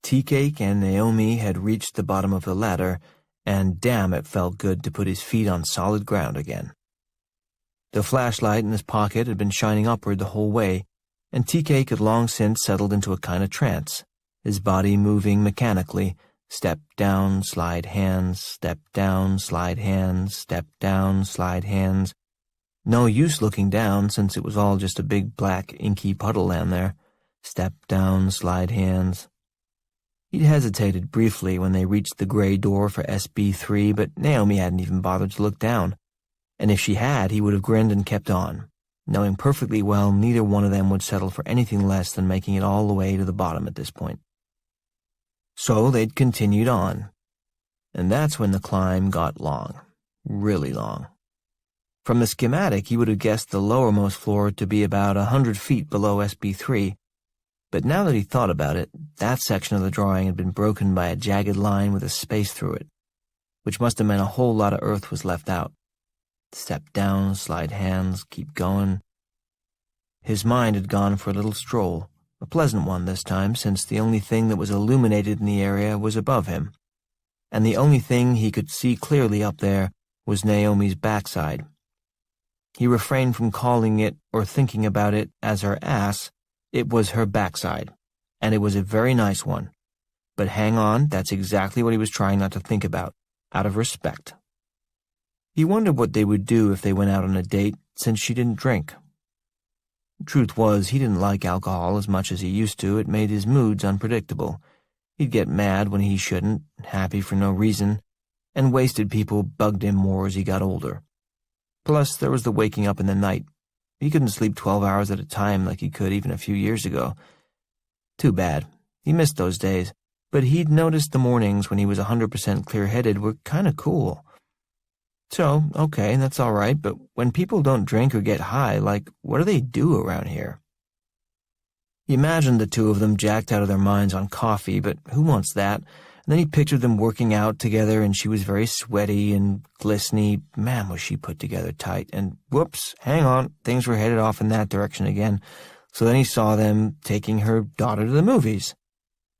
Tea-Cake and Naomi had reached the bottom of the ladder, and damn, it felt good to put his feet on solid ground again. The flashlight in his pocket had been shining upward the whole way, and Tea-Cake had long since settled into a kind of trance, his body moving mechanically, step down, slide hands, step down, slide hands, step down, slide hands. No use looking down, since it was all just a big black inky puddle down there. Step down, slide hands. He'd hesitated briefly when they reached the gray door for SB3, but Naomi hadn't even bothered to look down. And if she had, he would have grinned and kept on, knowing perfectly well neither one of them would settle for anything less than making it all the way to the bottom at this point. So they'd continued on. And that's when the climb got long, really long. From the schematic, he would have guessed the lowermost floor to be about 100 feet below SB3, but now that he thought about it, that section of the drawing had been broken by a jagged line with a space through it, which must have meant a whole lot of earth was left out. Step down, slide hands, keep going. His mind had gone for a little stroll, a pleasant one this time, since the only thing that was illuminated in the area was above him, and the only thing he could see clearly up there was Naomi's backside. He refrained from calling it or thinking about it as her ass. It was her backside, and it was a very nice one. But hang on, that's exactly what he was trying not to think about, out of respect. He wondered what they would do if they went out on a date, since she didn't drink. Truth was, he didn't like alcohol as much as he used to. It made his moods unpredictable. He'd get mad when he shouldn't, happy for no reason, and wasted people bugged him more as he got older. Plus, there was the waking up in the night. He couldn't sleep 12 hours at a time like he could even a few years ago. Too bad. He missed those days, but he'd noticed the mornings when he was 100% clear-headed were kind of cool. So, okay, that's all right, but when people don't drink or get high, like, what do they do around here? He imagined the two of them jacked out of their minds on coffee, but who wants that? And then he pictured them working out together, and she was very sweaty and glistening. Man, was she put together tight. And whoops, hang on, things were headed off in that direction again. So then he saw them taking her daughter to the movies.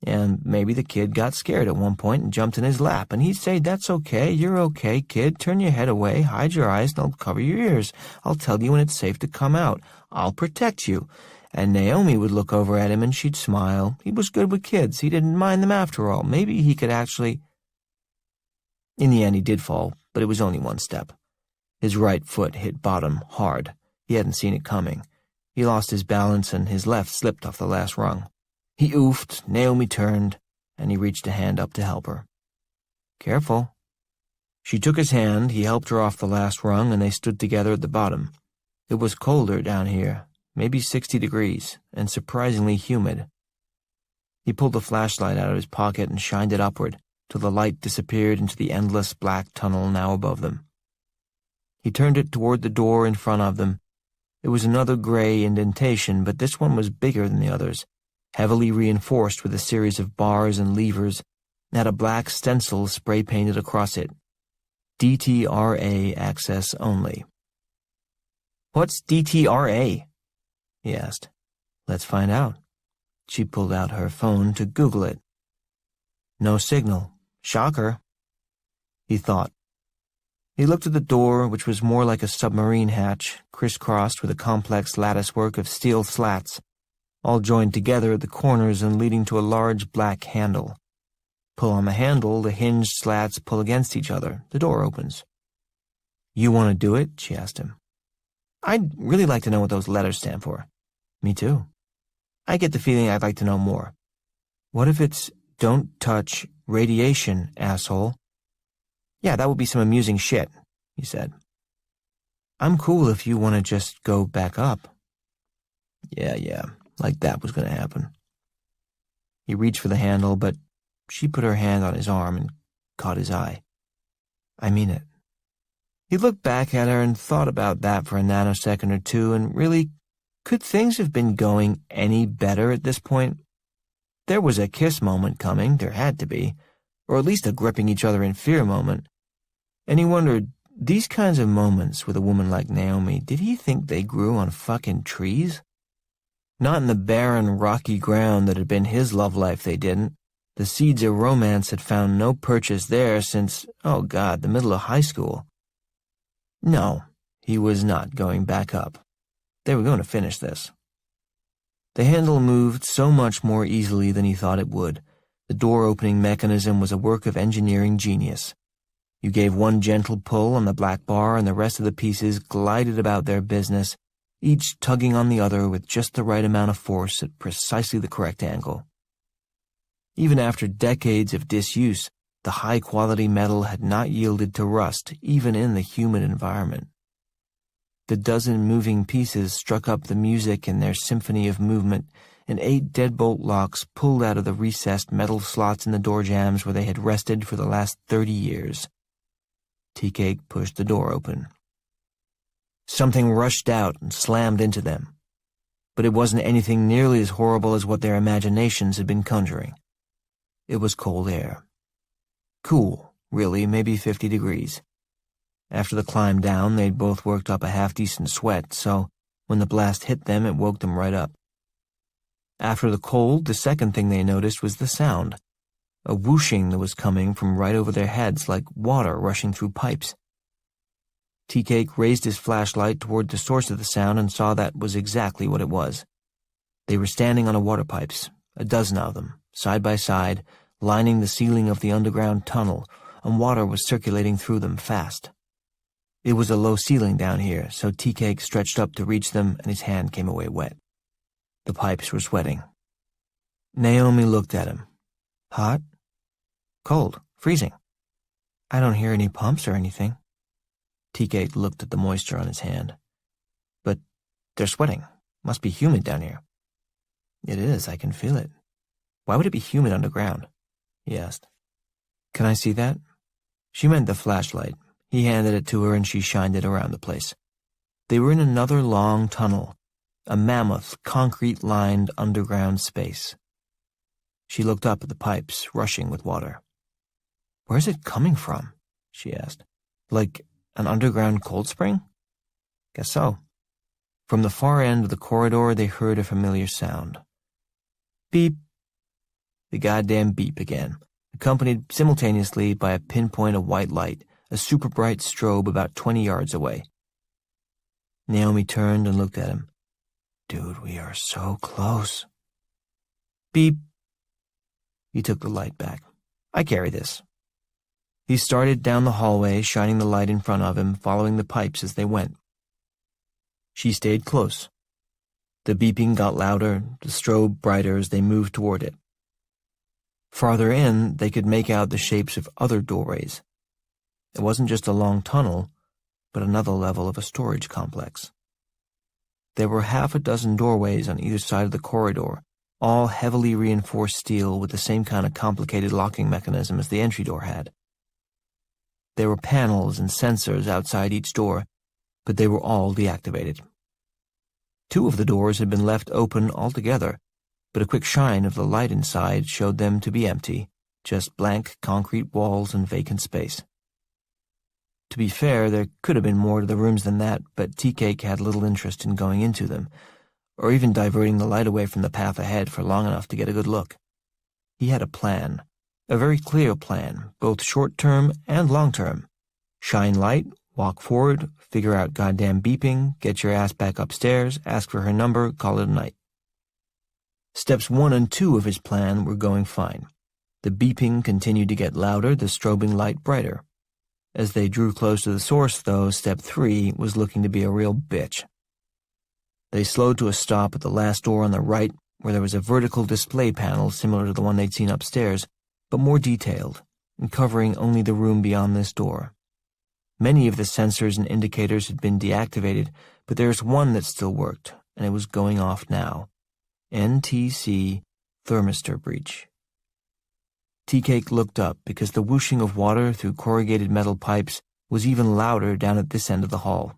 And maybe the kid got scared at one point and jumped in his lap, and he'd say, "That's okay, you're okay, kid. Turn your head away, hide your eyes, and I'll cover your ears. I'll tell you when it's safe to come out. I'll protect you." And Naomi would look over at him and she'd smile. He was good with kids. He didn't mind them after all. Maybe he could actually... In the end, he did fall, but it was only one step. His right foot hit bottom hard. He hadn't seen it coming. He lost his balance and his left slipped off the last rung. He oofed, Naomi turned, and he reached a hand up to help her. "Careful." She took his hand, he helped her off the last rung, and they stood together at the bottom. It was colder down here. Maybe 60 degrees, and surprisingly humid. He pulled the flashlight out of his pocket and shined it upward, till the light disappeared into the endless black tunnel now above them. He turned it toward the door in front of them. It was another gray indentation, but this one was bigger than the others, heavily reinforced with a series of bars and levers, and had a black stencil spray-painted across it. DTRA access only. "What's DTRA?" he asked. "Let's find out." She pulled out her phone to Google it. No signal. Shocker. He thought. He looked at the door, which was more like a submarine hatch, crisscrossed with a complex latticework of steel slats, all joined together at the corners and leading to a large black handle. Pull on the handle, the hinged slats pull against each other. The door opens. "You want to do it?" she asked him. "I'd really like to know what those letters stand for." "Me too." "I get the feeling I'd like to know more." "What if it's don't touch radiation, asshole?" "Yeah, that would be some amusing shit," he said. "I'm cool if you want to just go back up." Yeah, like that was going to happen. He reached for the handle, but she put her hand on his arm and caught his eye. "I mean it." He looked back at her and thought about that for a nanosecond or two, and really, could things have been going any better at this point? There was a kiss moment coming, there had to be, or at least a gripping each other in fear moment. And he wondered, these kinds of moments with a woman like Naomi, did he think they grew on fucking trees? Not in the barren, rocky ground that had been his love life, they didn't. The seeds of romance had found no purchase there since, oh God, the middle of high school. No, he was not going back up. They were going to finish this. The handle moved so much more easily than he thought it would. The door-opening mechanism was a work of engineering genius. You gave one gentle pull on the black bar and the rest of the pieces glided about their business, each tugging on the other with just the right amount of force at precisely the correct angle. Even after decades of disuse, the high-quality metal had not yielded to rust, even in the humid environment. The dozen moving pieces struck up the music in their symphony of movement, and 8 deadbolt locks pulled out of the recessed metal slots in the door jambs where they had rested for the last 30 years. Tea-Cake pushed the door open. Something rushed out and slammed into them. But it wasn't anything nearly as horrible as what their imaginations had been conjuring. It was cold air. Cool, really, maybe 50 degrees. After the climb down, they'd both worked up a half-decent sweat, so when the blast hit them, it woke them right up. After the cold, the second thing they noticed was the sound, a whooshing that was coming from right over their heads like water rushing through pipes. Tea-Cake raised his flashlight toward the source of the sound and saw that was exactly what it was. They were standing on water pipes, a dozen of them, side by side, lining the ceiling of the underground tunnel, and water was circulating through them fast. It was a low ceiling down here, so Tea-Cake stretched up to reach them and his hand came away wet. The pipes were sweating. Naomi looked at him. Hot? Cold. Freezing. I don't hear any pumps or anything. Tea-Cake looked at the moisture on his hand. But they're sweating. Must be humid down here. It is, I can feel it. Why would it be humid underground? He asked. Can I see that? She meant the flashlight. He handed it to her and she shined it around the place. They were in another long tunnel, a mammoth, concrete-lined underground space. She looked up at the pipes, rushing with water. Where's it coming from? She asked. Like an underground cold spring? Guess so. From the far end of the corridor, they heard a familiar sound. Beep. The goddamn beep again, accompanied simultaneously by a pinpoint of white light, a super bright strobe about 20 yards away. Naomi turned and looked at him. Dude, we are so close. Beep. He took the light back. I carry this. He started down the hallway, shining the light in front of him, following the pipes as they went. She stayed close. The beeping got louder, the strobe brighter as they moved toward it. Farther in, they could make out the shapes of other doorways. It wasn't just a long tunnel, but another level of a storage complex. There were half a dozen doorways on either side of the corridor, all heavily reinforced steel with the same kind of complicated locking mechanism as the entry door had. There were panels and sensors outside each door, but they were all deactivated. 2 of the doors had been left open altogether, but a quick shine of the light inside showed them to be empty, just blank concrete walls and vacant space. To be fair, there could have been more to the rooms than that, but Tea-Cake had little interest in going into them, or even diverting the light away from the path ahead for long enough to get a good look. He had a plan, a very clear plan, both short-term and long-term. Shine light, walk forward, figure out goddamn beeping, get your ass back upstairs, ask for her number, call it a night. Steps 1 and 2 of his plan were going fine. The beeping continued to get louder, the strobing light brighter. As they drew close to the source, though, step 3 was looking to be a real bitch. They slowed to a stop at the last door on the right, where there was a vertical display panel similar to the one they'd seen upstairs, but more detailed, and covering only the room beyond this door. Many of the sensors and indicators had been deactivated, but there was one that still worked, and it was going off now. NTC thermistor breach. Tea-Cake looked up because the whooshing of water through corrugated metal pipes was even louder down at this end of the hall.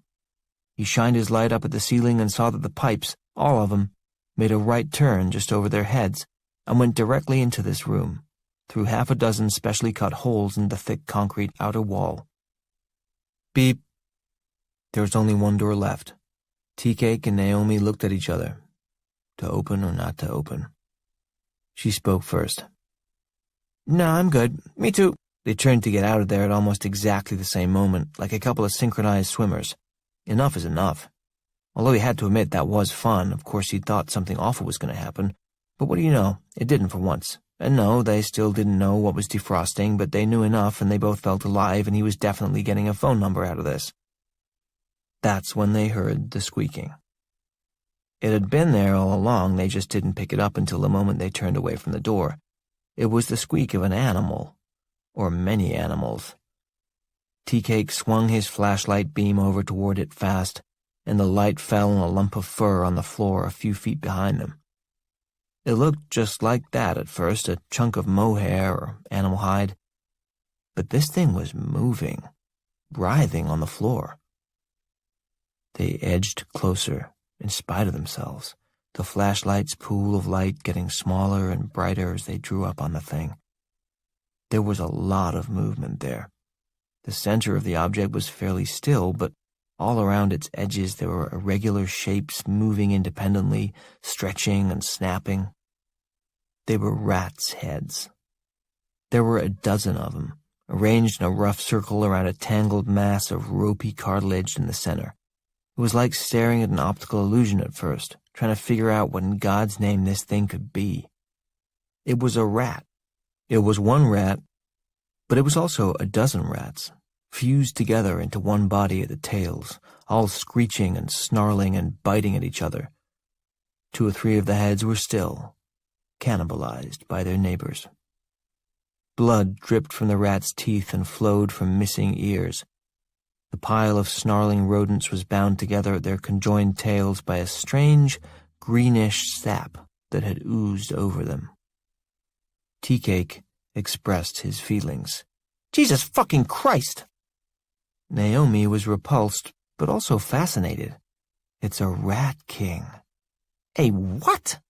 He shined his light up at the ceiling and saw that the pipes, all of them, made a right turn just over their heads and went directly into this room, through half a dozen specially cut holes in the thick concrete outer wall. Beep. There was only one door left. Tea-Cake and Naomi looked at each other. To open or not to open. She spoke first. "No, I'm good. Me too." They turned to get out of there at almost exactly the same moment, like a couple of synchronized swimmers. Enough is enough. Although he had to admit that was fun, of course he'd thought something awful was going to happen. But what do you know? It didn't for once. And no, they still didn't know what was defrosting, but they knew enough and they both felt alive, and he was definitely getting a phone number out of this. That's when they heard the squeaking. It had been there all along, they just didn't pick it up until the moment they turned away from the door. It was the squeak of an animal, or many animals. Tea-Cake swung his flashlight beam over toward it fast, and the light fell on a lump of fur on the floor a few feet behind them. It looked just like that at first, a chunk of mohair or animal hide. But this thing was moving, writhing on the floor. They edged closer, in spite of themselves, the flashlight's pool of light getting smaller and brighter as they drew up on the thing. There was a lot of movement there. The center of the object was fairly still, but all around its edges there were irregular shapes moving independently, stretching and snapping. They were rats' heads. There were a dozen of them, arranged in a rough circle around a tangled mass of ropey cartilage in the center. It was like staring at an optical illusion at first, trying to figure out what in God's name this thing could be. It was a rat. It was one rat, but it was also a dozen rats, fused together into one body at the tails, all screeching and snarling and biting at each other. 2 or 3 of the heads were still, cannibalized by their neighbors. Blood dripped from the rats' teeth and flowed from missing ears. The pile of snarling rodents was bound together at their conjoined tails by a strange, greenish sap that had oozed over them. Tea-Cake expressed his feelings. "Jesus fucking Christ!" Naomi was repulsed, but also fascinated. "It's a rat king." "A what?"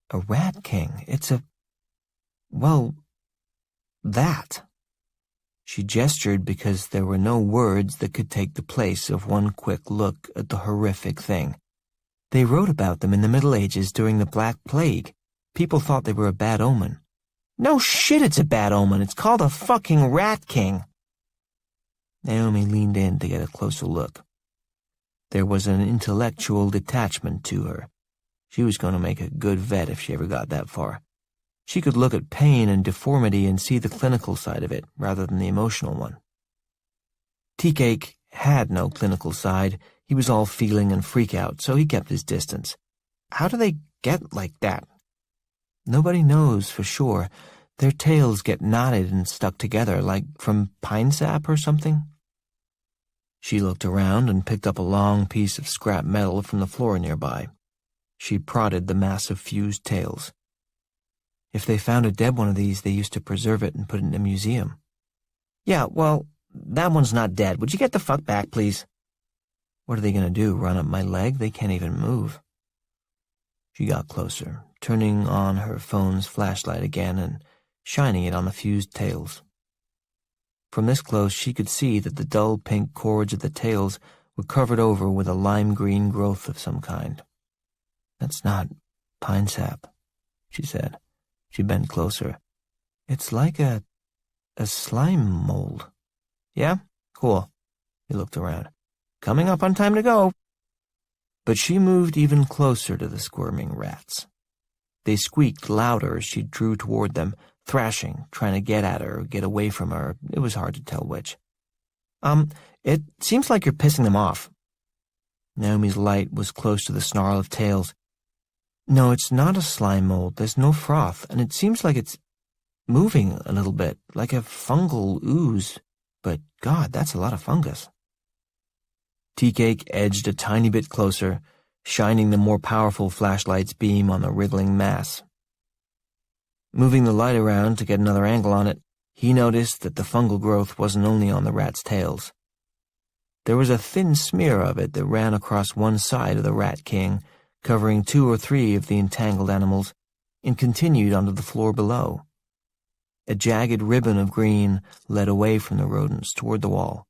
"A rat king. It's a... well, that." She gestured because there were no words that could take the place of one quick look at the horrific thing. They wrote about them in the Middle Ages during the Black Plague. People thought they were a bad omen. "No shit, it's a bad omen. It's called a fucking rat king." Naomi leaned in to get a closer look. There was an intellectual detachment to her. She was going to make a good vet if she ever got that far. She could look at pain and deformity and see the clinical side of it rather than the emotional one. Tea-Cake had no clinical side. He was all feeling and freak out, so he kept his distance. How do they get like that? Nobody knows for sure. Their tails get knotted and stuck together, like from pine sap or something. She looked around and picked up a long piece of scrap metal from the floor nearby. She prodded the mass of fused tails. If they found a dead one of these, they used to preserve it and put it in a museum. "Yeah, well, that one's not dead. Would you get the fuck back, please?" "What are they going to do, run up my leg? They can't even move." She got closer, turning on her phone's flashlight again and shining it on the fused tails. From this close, she could see that the dull pink cords of the tails were covered over with a lime-green growth of some kind. "That's not pine sap," she said. She bent closer. "It's like a slime mold." "Yeah? Cool." He looked around. "Coming up on time to go." But she moved even closer to the squirming rats. They squeaked louder as she drew toward them, thrashing, trying to get at her or get away from her. It was hard to tell which. It seems like you're pissing them off." Naomi's light was close to the snarl of tails. "No, it's not a slime mold. There's no froth, and it seems like it's moving a little bit, like a fungal ooze. But, God, that's a lot of fungus." Tea-Cake edged a tiny bit closer, shining the more powerful flashlight's beam on the wriggling mass. Moving the light around to get another angle on it, he noticed that the fungal growth wasn't only on the rats' tails. There was a thin smear of it that ran across one side of the Rat King, covering 2 or 3 of the entangled animals, and continued onto the floor below. A jagged ribbon of green led away from the rodents toward the wall.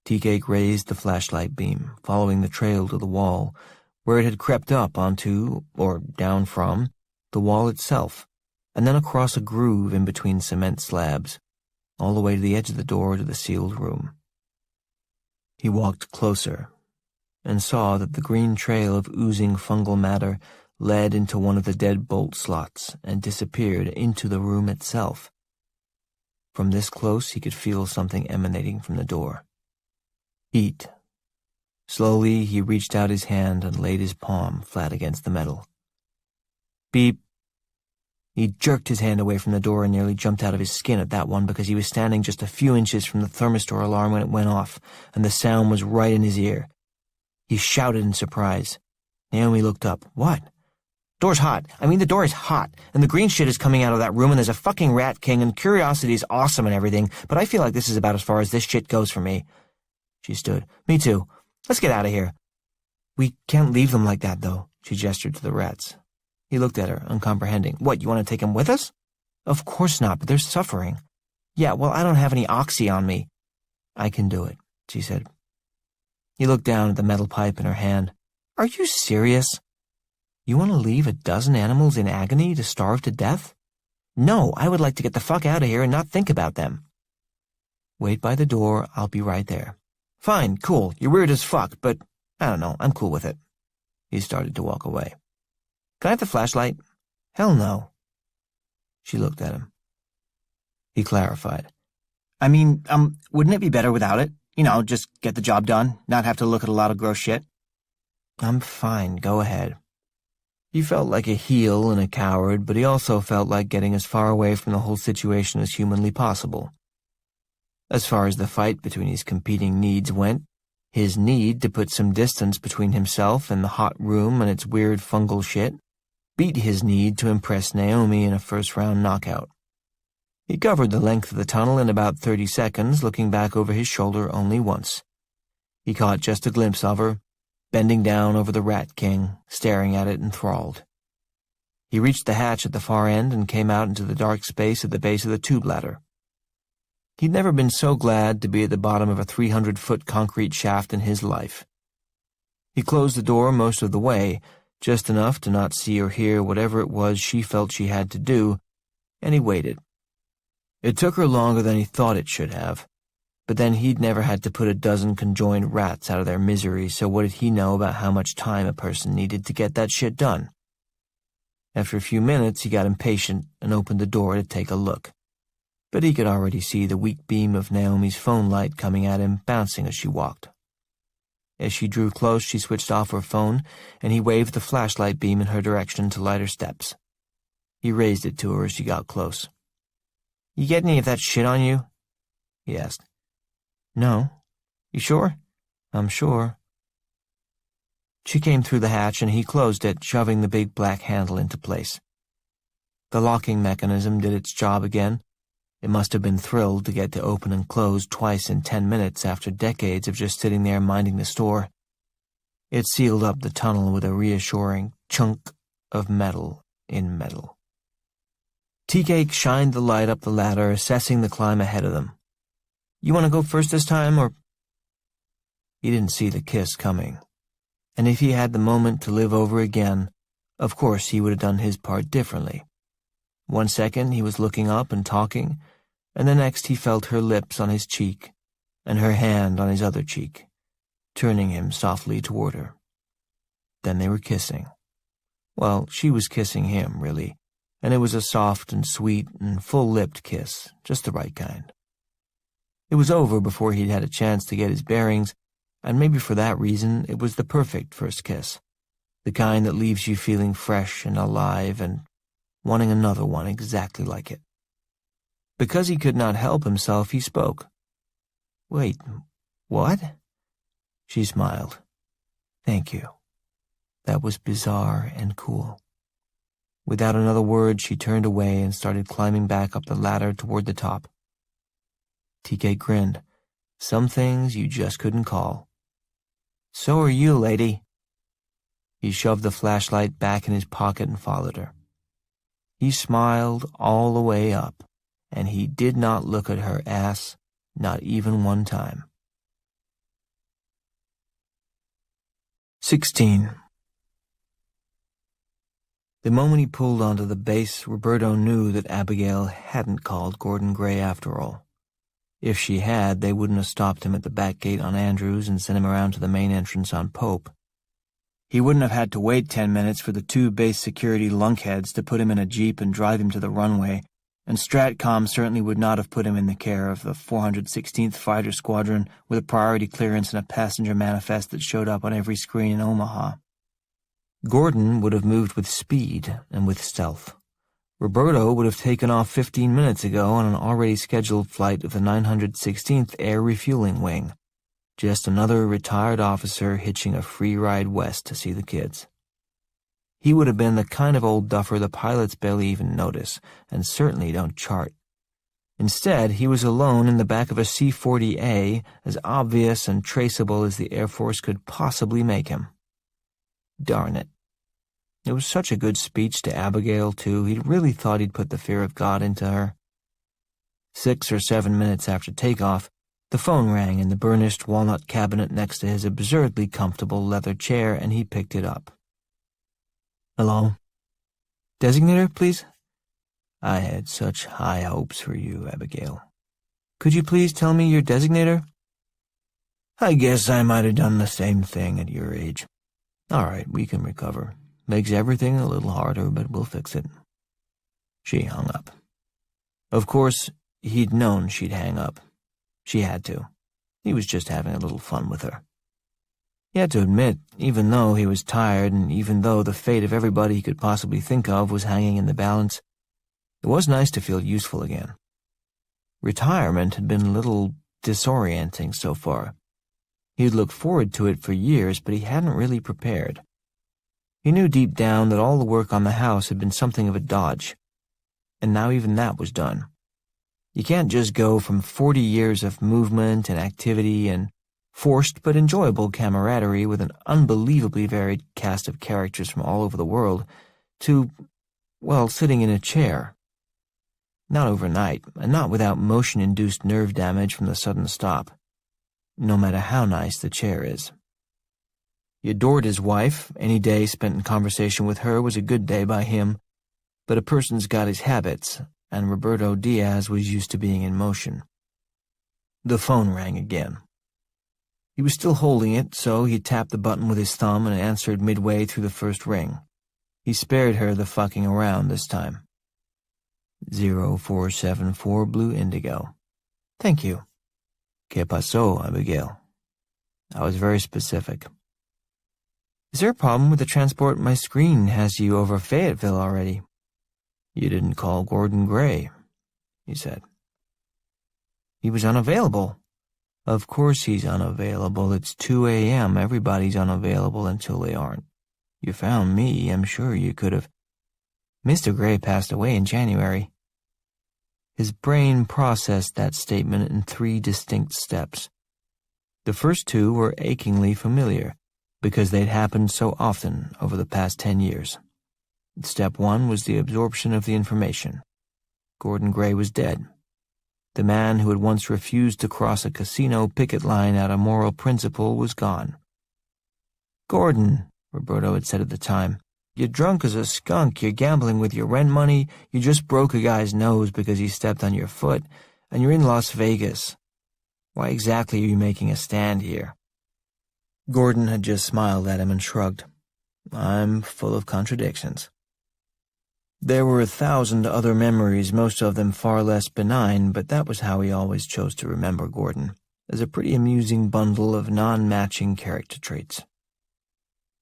Tea-Cake raised the flashlight beam, following the trail to the wall, where it had crept up onto, or down from, the wall itself, and then across a groove in between cement slabs, all the way to the edge of the door to the sealed room. He walked closer and saw that the green trail of oozing fungal matter led into one of the dead bolt slots and disappeared into the room itself. From this close, he could feel something emanating from the door. Heat. Slowly, he reached out his hand and laid his palm flat against the metal. Beep. He jerked his hand away from the door and nearly jumped out of his skin at that one because he was standing just a few inches from the thermistor alarm when it went off, and the sound was right in his ear. He shouted in surprise. Naomi looked up. What? Door's hot. The door is hot, and the green shit is coming out of that room, and there's a fucking Rat King, and curiosity is awesome and everything, but I feel like this is about as far as this shit goes for me. She stood. Me too. Let's get out of here. We can't leave them like that, though, she gestured to the rats. He looked at her, uncomprehending. What, you want to take them with us? Of course not, but they're suffering. Yeah, well, I don't have any oxy on me. I can do it, she said. He looked down at the metal pipe in her hand. Are you serious? You want to leave a dozen animals in agony to starve to death? No, I would like to get the fuck out of here and not think about them. Wait by the door, I'll be right there. Fine, cool, you're weird as fuck, but I don't know, I'm cool with it. He started to walk away. Can I have the flashlight? Hell no. She looked at him. He clarified. Wouldn't it be better without it? Just get the job done, not have to look at a lot of gross shit. I'm fine, go ahead. He felt like a heel and a coward, but he also felt like getting as far away from the whole situation as humanly possible. As far as the fight between his competing needs went, his need to put some distance between himself and the hot room and its weird fungal shit beat his need to impress Naomi in a first-round knockout. He covered the length of the tunnel in about 30 seconds, looking back over his shoulder only once. He caught just a glimpse of her, bending down over the Rat King, staring at it enthralled. He reached the hatch at the far end and came out into the dark space at the base of the tube ladder. He'd never been so glad to be at the bottom of a 300-foot concrete shaft in his life. He closed the door most of the way, just enough to not see or hear whatever it was she felt she had to do, and he waited. It took her longer than he thought it should have, but then he'd never had to put a dozen conjoined rats out of their misery, so what did he know about how much time a person needed to get that shit done? After a few minutes, he got impatient and opened the door to take a look. But he could already see the weak beam of Naomi's phone light coming at him, bouncing as she walked. As she drew close, she switched off her phone, and he waved the flashlight beam in her direction to light her steps. He raised it to her as she got close. You get any of that shit on you? He asked. No. You sure? I'm sure. She came through the hatch, and he closed it, shoving the big black handle into place. The locking mechanism did its job again. It must have been thrilled to get to open and close twice in 10 minutes after decades of just sitting there minding the store. It sealed up the tunnel with a reassuring chunk of metal in metal. Tea-Cake shined the light up the ladder, assessing the climb ahead of them. You want to go first this time, or... He didn't see the kiss coming. And if he had the moment to live over again, of course he would have done his part differently. 1 second he was looking up and talking, and the next he felt her lips on his cheek, and her hand on his other cheek, turning him softly toward her. Then they were kissing. Well, she was kissing him, really, and it was a soft and sweet and full-lipped kiss, just the right kind. It was over before he'd had a chance to get his bearings, and maybe for that reason it was the perfect first kiss, the kind that leaves you feeling fresh and alive and wanting another one exactly like it. Because he could not help himself, he spoke. Wait, what? She smiled. Thank you. That was bizarre and cool. Without another word, she turned away and started climbing back up the ladder toward the top. TK grinned. Some things you just couldn't call. So are you, lady. He shoved the flashlight back in his pocket and followed her. He smiled all the way up, and he did not look at her ass, not even one time. 16. The moment he pulled onto the base, Roberto knew that Abigail hadn't called Gordon Gray after all. If she had, they wouldn't have stopped him at the back gate on Andrews and sent him around to the main entrance on Pope. He wouldn't have had to wait 10 minutes for the 2 base security lunkheads to put him in a jeep and drive him to the runway, and Stratcom certainly would not have put him in the care of the 416th Fighter Squadron with a priority clearance and a passenger manifest that showed up on every screen in Omaha. Gordon would have moved with speed and with stealth. Roberto would have taken off 15 minutes ago on an already scheduled flight of the 916th Air Refueling Wing. Just another retired officer hitching a free ride west to see the kids. He would have been the kind of old duffer the pilots barely even notice, and certainly don't chart. Instead, he was alone in the back of a C-40A, as obvious and traceable as the Air Force could possibly make him. Darn it. It was such a good speech to Abigail, too. He'd really thought he'd put the fear of God into her. 6 or 7 minutes after takeoff, the phone rang in the burnished walnut cabinet next to his absurdly comfortable leather chair, and he picked it up. Hello? Designator, please? I had such high hopes for you, Abigail. Could you please tell me your designator? I guess I might have done the same thing at your age. All right, we can recover. Makes everything a little harder, but we'll fix it. She hung up. Of course, he'd known she'd hang up. She had to. He was just having a little fun with her. He had to admit, even though he was tired and even though the fate of everybody he could possibly think of was hanging in the balance, it was nice to feel useful again. Retirement had been a little disorienting so far. He'd looked forward to it for years, but he hadn't really prepared. He knew deep down that all the work on the house had been something of a dodge, and now even that was done. You can't just go from 40 years of movement and activity and forced but enjoyable camaraderie with an unbelievably varied cast of characters from all over the world to, well, sitting in a chair. Not overnight, and not without motion-induced nerve damage from the sudden stop, no matter how nice the chair is. He adored his wife. Any day spent in conversation with her was a good day by him, but a person's got his habits, and Roberto Diaz was used to being in motion. The phone rang again. He was still holding it, so he tapped the button with his thumb and answered midway through the first ring. He spared her the fucking around this time. 0474 Blue Indigo. Thank you. ¿Qué pasó, Abigail? I was very specific. Is there a problem with the transport? My screen has you over Fayetteville already. You didn't call Gordon Gray, he said. He was unavailable. Of course he's unavailable. It's 2 a.m. Everybody's unavailable until they aren't. You found me. I'm sure you could have. Mr. Gray passed away in January. His brain processed that statement in 3 distinct steps. The first 2 were achingly familiar, because they'd happened so often over the past 10 years. Step 1 was the absorption of the information. Gordon Gray was dead. The man who had once refused to cross a casino picket line out of moral principle was gone. Gordon, Roberto had said at the time, you're drunk as a skunk, you're gambling with your rent money, you just broke a guy's nose because he stepped on your foot, and you're in Las Vegas. Why exactly are you making a stand here? Gordon had just smiled at him and shrugged. I'm full of contradictions. There were 1,000 other memories, most of them far less benign, but that was how he always chose to remember Gordon, as a pretty amusing bundle of non-matching character traits.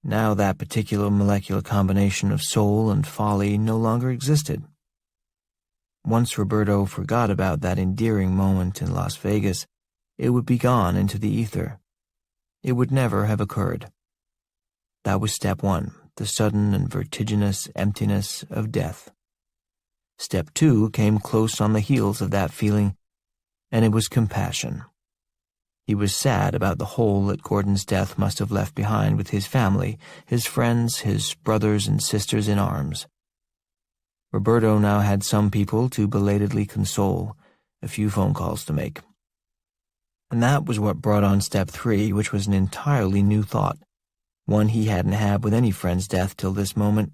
Now that particular molecular combination of soul and folly no longer existed. Once Roberto forgot about that endearing moment in Las Vegas, it would be gone into the ether. It would never have occurred. That was step 1, the sudden and vertiginous emptiness of death. Step 2 came close on the heels of that feeling, and it was compassion. He was sad about the hole that Gordon's death must have left behind with his family, his friends, his brothers and sisters in arms. Roberto now had some people to belatedly console, a few phone calls to make. And that was what brought on step 3, which was an entirely new thought, one he hadn't had with any friend's death till this moment.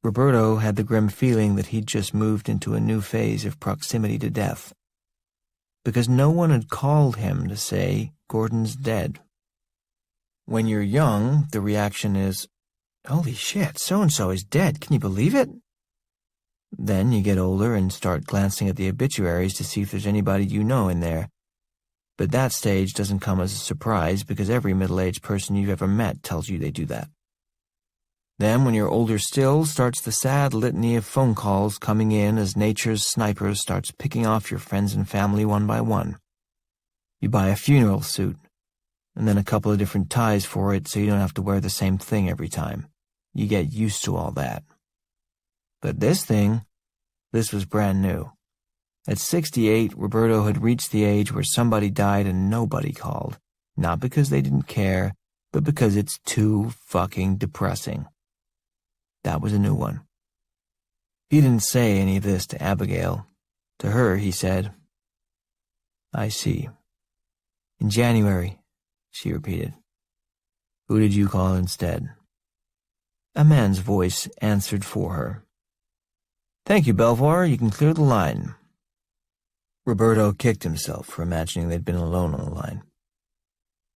Roberto had the grim feeling that he'd just moved into a new phase of proximity to death, because no one had called him to say, Gordon's dead. When you're young, the reaction is, holy shit, so-and-so is dead, can you believe it? Then you get older and start glancing at the obituaries to see if there's anybody you know in there. But that stage doesn't come as a surprise because every middle-aged person you've ever met tells you they do that. Then, when you're older still, starts the sad litany of phone calls coming in as nature's sniper starts picking off your friends and family one by one. You buy a funeral suit, and then a couple of different ties for it so you don't have to wear the same thing every time. You get used to all that. But this was brand new. At 68, Roberto had reached the age where somebody died and nobody called, not because they didn't care, but because it's too fucking depressing. That was a new one. He didn't say any of this to Abigail. To her, he said, I see. In January, she repeated. Who did you call instead? A man's voice answered for her. Thank you, Belvoir. You can clear the line. Roberto kicked himself for imagining they'd been alone on the line.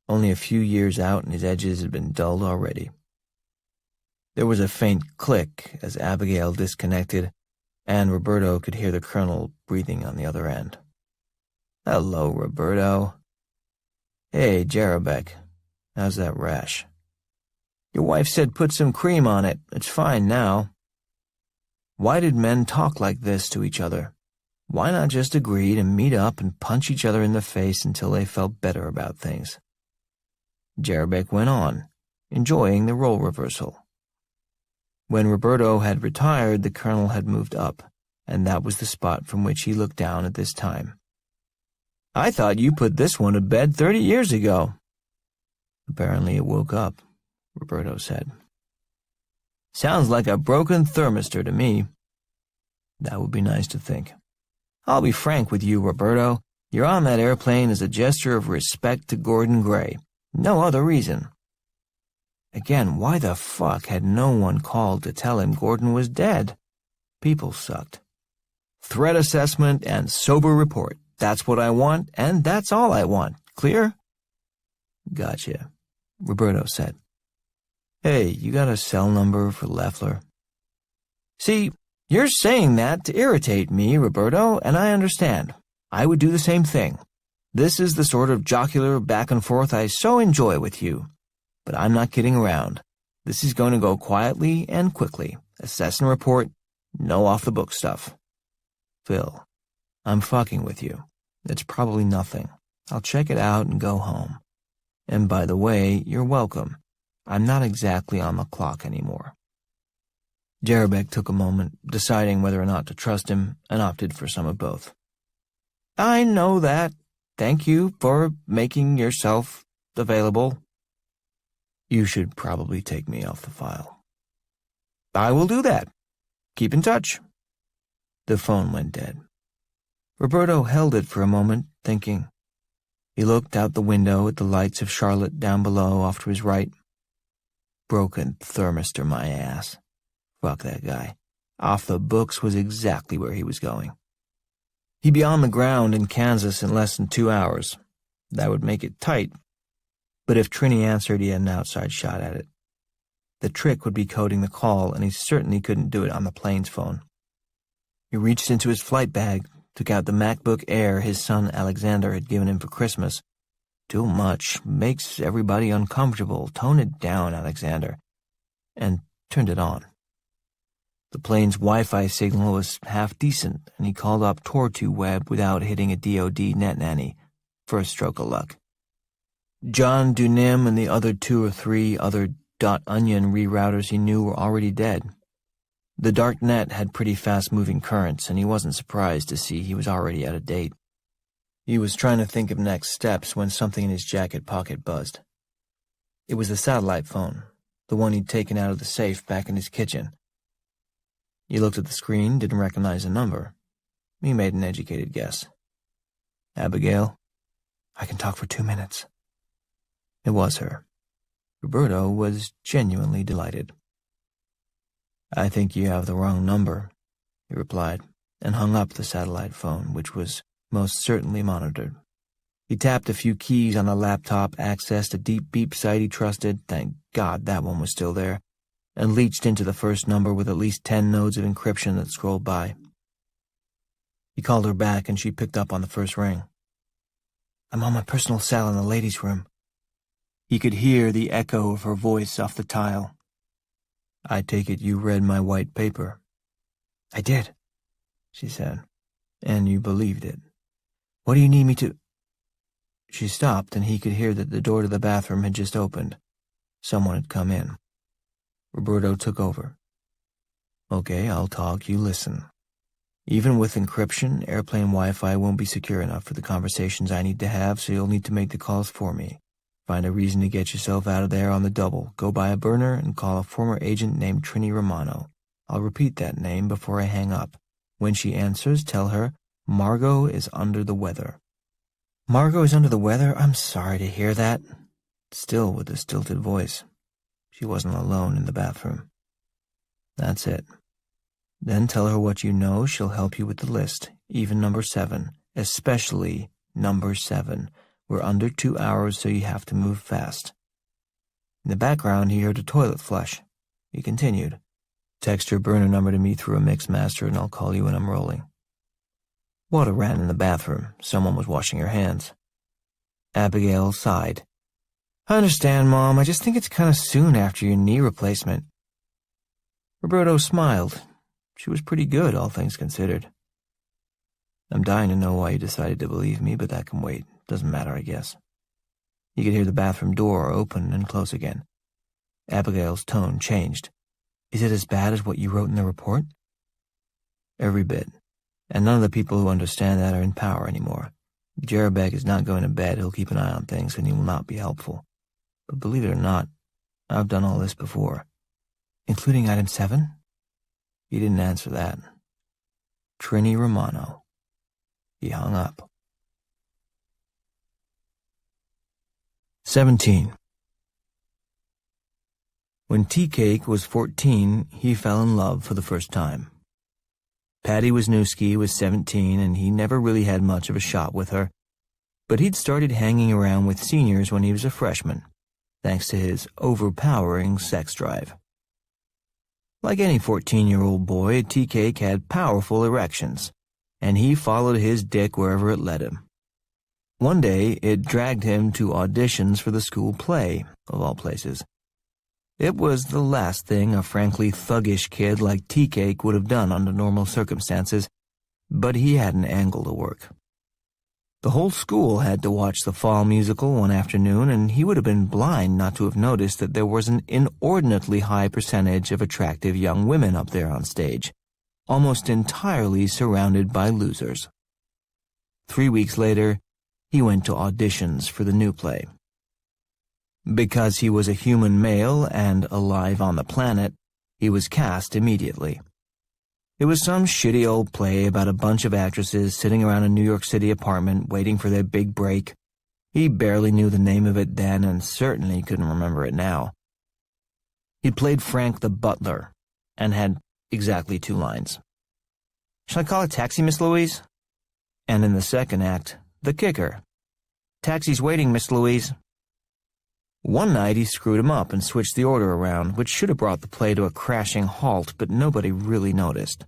Only a few years out and his edges had been dulled already. There was a faint click as Abigail disconnected, and Roberto could hear the colonel breathing on the other end. Hello, Roberto. Hey, Jarabek. How's that rash? Your wife said put some cream on it. It's fine now. Why did men talk like this to each other? Why not just agree to meet up and punch each other in the face until they felt better about things? Jarabek went on, enjoying the role reversal. When Roberto had retired, the colonel had moved up, and that was the spot from which he looked down at this time. I thought you put this one to bed 30 years ago. Apparently it woke up, Roberto said. Sounds like a broken thermistor to me. That would be nice to think. I'll be frank with you, Roberto. You're on that airplane as a gesture of respect to Gordon Gray. No other reason. Again, why the fuck had no one called to tell him Gordon was dead? People sucked. Threat assessment and sober report. That's what I want, and that's all I want. Clear? Gotcha, Roberto said. Hey, you got a cell number for Leffler? See, you're saying that to irritate me, Roberto, and I understand. I would do the same thing. This is the sort of jocular back and forth I so enjoy with you. But I'm not kidding around. This is going to go quietly and quickly. Assess and report, no off-the-book stuff. Phil, I'm fucking with you. It's probably nothing. I'll check it out and go home. And by the way, you're welcome. I'm not exactly on the clock anymore. Jarabek took a moment, deciding whether or not to trust him, and opted for some of both. I know that. Thank you for making yourself available. You should probably take me off the file. I will do that. Keep in touch. The phone went dead. Roberto held it for a moment, thinking. He looked out the window at the lights of Charlotte down below off to his right. Broken thermistor, my ass. Fuck that guy. Off the books was exactly where he was going. He'd be on the ground in Kansas in less than 2 hours. That would make it tight. But if Trini answered, he had an outside shot at it. The trick would be coding the call, and he certainly couldn't do it on the plane's phone. He reached into his flight bag, took out the MacBook Air his son Alexander had given him for Christmas. Too much. Makes everybody uncomfortable. Tone it down, Alexander. And turned it on. The plane's Wi-Fi signal was half decent, and he called up Tor2Web without hitting a DoD net nanny, for a stroke of luck. John Dunim and the other 2 or 3 other .onion rerouters he knew were already dead. The dark net had pretty fast-moving currents, and he wasn't surprised to see he was already out of date. He was trying to think of next steps when something in his jacket pocket buzzed. It was the satellite phone, the one he'd taken out of the safe back in his kitchen. He looked at the screen, didn't recognize the number. He made an educated guess. "Abigail, I can talk for 2 minutes." It was her. Roberto was genuinely delighted. "I think you have the wrong number," he replied, and hung up the satellite phone, which was most certainly monitored. He tapped a few keys on the laptop, accessed a deep beep site he trusted, thank God that one was still there, and leached into the first number with at least 10 nodes of encryption that scrolled by. He called her back, and she picked up on the first ring. "I'm on my personal cell in the ladies' room." He could hear the echo of her voice off the tile. "I take it you read my white paper." "I did," she said. "And you believed it. What do you need me to—" She stopped, and he could hear that the door to the bathroom had just opened. Someone had come in. Roberto took over. "Okay, I'll talk, you listen. Even with encryption, airplane Wi-Fi won't be secure enough for the conversations I need to have, so you'll need to make the calls for me. Find a reason to get yourself out of there on the double. Go buy a burner and call a former agent named Trini Romano. I'll repeat that name before I hang up. When she answers, tell her Margot is under the weather." "Margot is under the weather? I'm sorry to hear that." Still with a stilted voice. She wasn't alone in the bathroom. "That's it. Then tell her what you know. She'll help you with the list, even number 7, especially number 7. We're under 2 hours, so you have to move fast." In the background, he heard a toilet flush. He continued. "Text your burner number to me through a Mixmaster, and I'll call you when I'm rolling." Water ran in the bathroom. Someone was washing her hands. Abigail sighed. "I understand, Mom. I just think it's kind of soon after your knee replacement." Roberto smiled. She was pretty good, all things considered. "I'm dying to know why you decided to believe me, but that can wait. Doesn't matter, I guess." He could hear the bathroom door open and close again. Abigail's tone changed. "Is it as bad as what you wrote in the report?" "Every bit. And none of the people who understand that are in power anymore. If Jarabek is not going to bed, he'll keep an eye on things, and he will not be helpful. But believe it or not, I've done all this before." "Including item 7? He didn't answer that. Trini Romano. He hung up. 17. When Tea-Cake was 14, he fell in love for the first time. Patty Wisniewski was 17, and he never really had much of a shot with her, but he'd started hanging around with seniors when he was a freshman, thanks to his overpowering sex drive. Like any 14-year-old boy, Tea-Cake had powerful erections, and he followed his dick wherever it led him. One day, it dragged him to auditions for the school play, of all places. It was the last thing a frankly thuggish kid like Tea-Cake would have done under normal circumstances, but he had an angle to work. The whole school had to watch the fall musical one afternoon, and he would have been blind not to have noticed that there was an inordinately high percentage of attractive young women up there on stage, almost entirely surrounded by losers. 3 weeks later, he went to auditions for the new play. Because he was a human male and alive on the planet, he was cast immediately. It was some shitty old play about a bunch of actresses sitting around a New York City apartment waiting for their big break. He barely knew the name of it then and certainly couldn't remember it now. He played Frank the butler and had exactly 2 lines. "Shall I call a taxi, Miss Louise?" And in the second act, the kicker. "Taxi's waiting, Miss Louise." One night he screwed him up and switched the order around, which should have brought the play to a crashing halt, but nobody really noticed.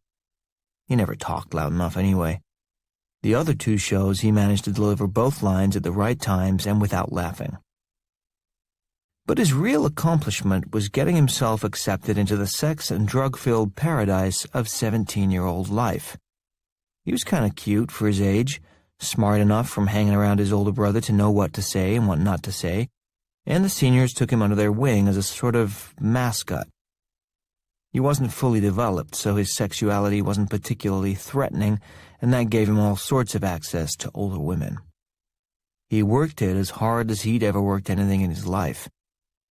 He never talked loud enough anyway. The other 2 shows he managed to deliver both lines at the right times and without laughing. But his real accomplishment was getting himself accepted into the sex and drug-filled paradise of 17-year-old life. He was kind of cute for his age, smart enough from hanging around his older brother to know what to say and what not to say, and the seniors took him under their wing as a sort of mascot. He wasn't fully developed, so his sexuality wasn't particularly threatening, and that gave him all sorts of access to older women. He worked it as hard as he'd ever worked anything in his life,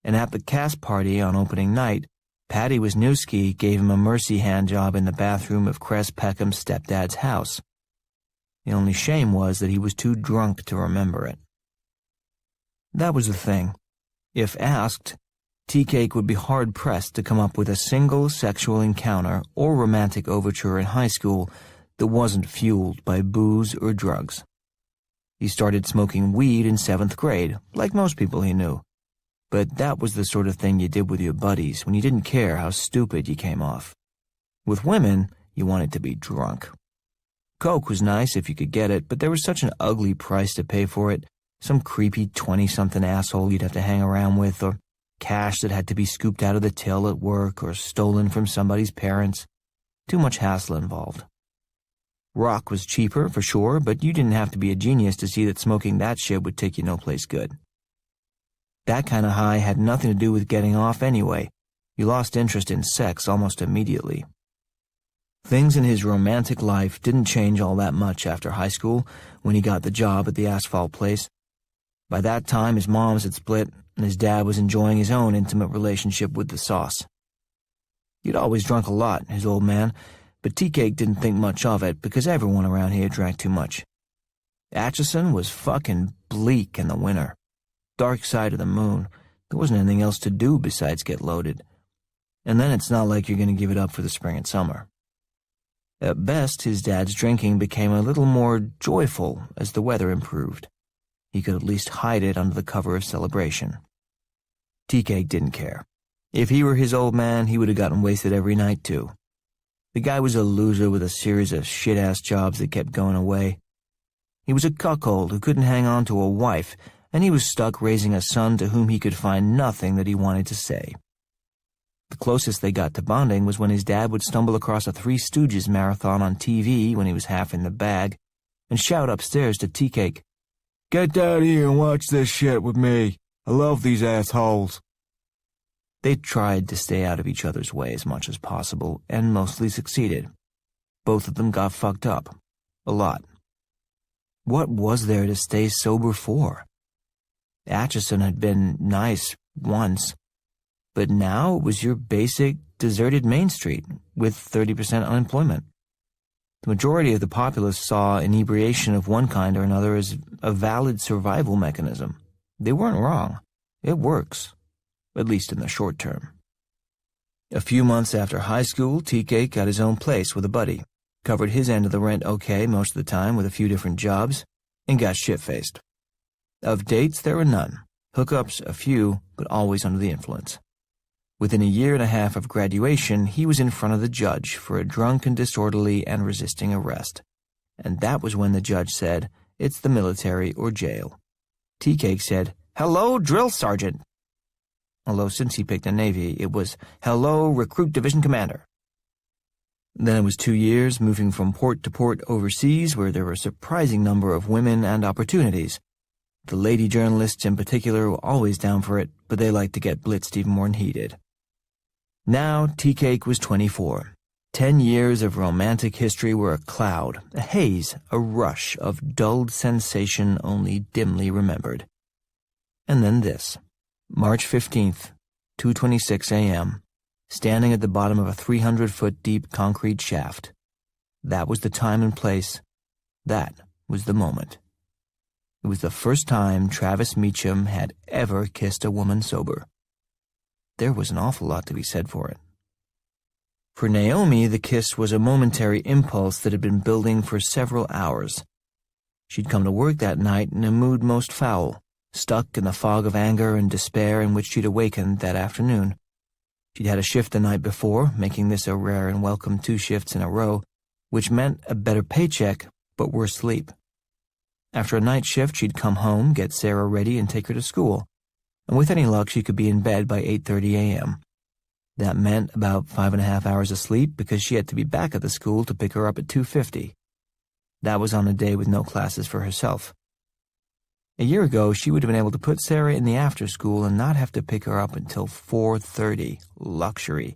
and at the cast party on opening night, Patty Wisniewski gave him a mercy hand job in the bathroom of Cress Peckham's stepdad's house. The only shame was that he was too drunk to remember it. That was the thing. If asked, Tea-Cake would be hard-pressed to come up with a single sexual encounter or romantic overture in high school that wasn't fueled by booze or drugs. He started smoking weed in 7th grade, like most people he knew. But that was the sort of thing you did with your buddies when you didn't care how stupid you came off. With women, you wanted to be drunk. Coke was nice if you could get it, but there was such an ugly price to pay for it. Some creepy 20-something asshole you'd have to hang around with, or cash that had to be scooped out of the till at work or stolen from somebody's parents. Too much hassle involved. Rock was cheaper, for sure, but you didn't have to be a genius to see that smoking that shit would take you no place good. That kind of high had nothing to do with getting off anyway. You lost interest in sex almost immediately. Things in his romantic life didn't change all that much after high school when he got the job at the asphalt place. By that time, his moms had split, and his dad was enjoying his own intimate relationship with the sauce. He'd always drunk a lot, his old man, but Tea-Cake didn't think much of it because everyone around here drank too much. Atchison was fucking bleak in the winter. Dark side of the moon. There wasn't anything else to do besides get loaded. And then it's not like you're going to give it up for the spring and summer. At best, his dad's drinking became a little more joyful as the weather improved. He could at least hide it under the cover of celebration. Tea-Cake didn't care. If he were his old man, he would have gotten wasted every night, too. The guy was a loser with a series of shit-ass jobs that kept going away. He was a cuckold who couldn't hang on to a wife, and he was stuck raising a son to whom he could find nothing that he wanted to say. The closest they got to bonding was when his dad would stumble across a Three Stooges marathon on TV when he was half in the bag, and shout upstairs to Tea-Cake, "Get down here and watch this shit with me. I love these assholes." They tried to stay out of each other's way as much as possible, and mostly succeeded. Both of them got fucked up. A lot. What was there to stay sober for? Atchison had been nice once, but now it was your basic, deserted Main Street with 30% unemployment. The majority of the populace saw inebriation of one kind or another as a valid survival mechanism. They weren't wrong. It works, at least in the short term. A few months after high school, Tea-Cake got his own place with a buddy, covered his end of the rent okay most of the time with a few different jobs, and got shit-faced. Of dates, there were none. Hookups, a few, but always under the influence. Within a year and a half of graduation, he was in front of the judge for a drunk and disorderly and resisting arrest. And that was when the judge said, "It's the military or jail." Tea-Cake said, "Hello, drill sergeant." Although since he picked a Navy, it was, "Hello, recruit division commander." Then it was 2 years moving from port to port overseas where there were a surprising number of women and opportunities. The lady journalists in particular were always down for it, but they liked to get blitzed even more than he did. Now Tea-Cake was 24. 10 years of romantic history were a cloud, a haze, a rush of dulled sensation only dimly remembered. And then this. March 15th, 2:26 a.m., standing at the bottom of a 300-foot-deep concrete shaft. That was the time and place. That was the moment. It was the first time Travis Meacham had ever kissed a woman sober. There was an awful lot to be said for it. For Naomi, the kiss was a momentary impulse that had been building for several hours. She'd come to work that night in a mood most foul, stuck in the fog of anger and despair in which she'd awakened that afternoon. She'd had a shift the night before, making this a rare and welcome 2 shifts in a row, which meant a better paycheck, but worse sleep. After a night shift, she'd come home, get Sarah ready, and take her to school. And with any luck, she could be in bed by 8:30 a.m. That meant about 5.5 hours of sleep because she had to be back at the school to pick her up at 2:50. That was on a day with no classes for herself. A year ago, she would have been able to put Sarah in the after-school and not have to pick her up until 4:30. Luxury.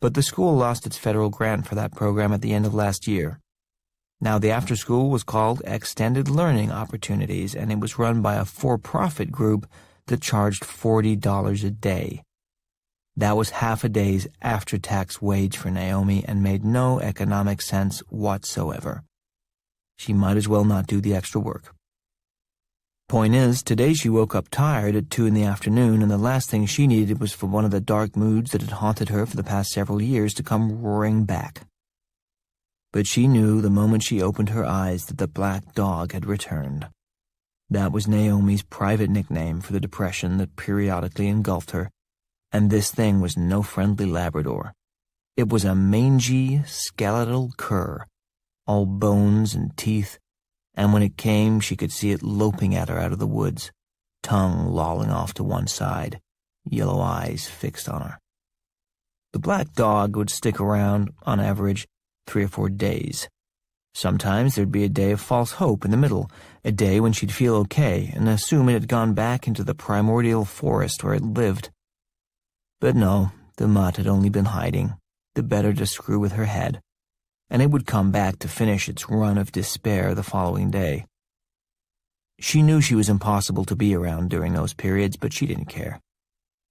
But the school lost its federal grant for that program at the end of last year. Now the after-school was called Extended Learning Opportunities, and it was run by a for-profit group that charged $40 a day. That was half a day's after-tax wage for Naomi and made no economic sense whatsoever. She might as well not do the extra work. Point is, today she woke up tired at 2 in the afternoon, and the last thing she needed was for one of the dark moods that had haunted her for the past several years to come roaring back. But she knew the moment she opened her eyes that the black dog had returned. That was Naomi's private nickname for the depression that periodically engulfed her, and this thing was no friendly Labrador. It was a mangy, skeletal cur, all bones and teeth, and when it came, she could see it loping at her out of the woods, tongue lolling off to one side, yellow eyes fixed on her. The black dog would stick around, on average, 3 or 4 days. Sometimes there'd be a day of false hope in the middle, a day when she'd feel okay and assume it had gone back into the primordial forest where it lived. But no, the mutt had only been hiding, the better to screw with her head, and it would come back to finish its run of despair the following day. She knew she was impossible to be around during those periods, but she didn't care.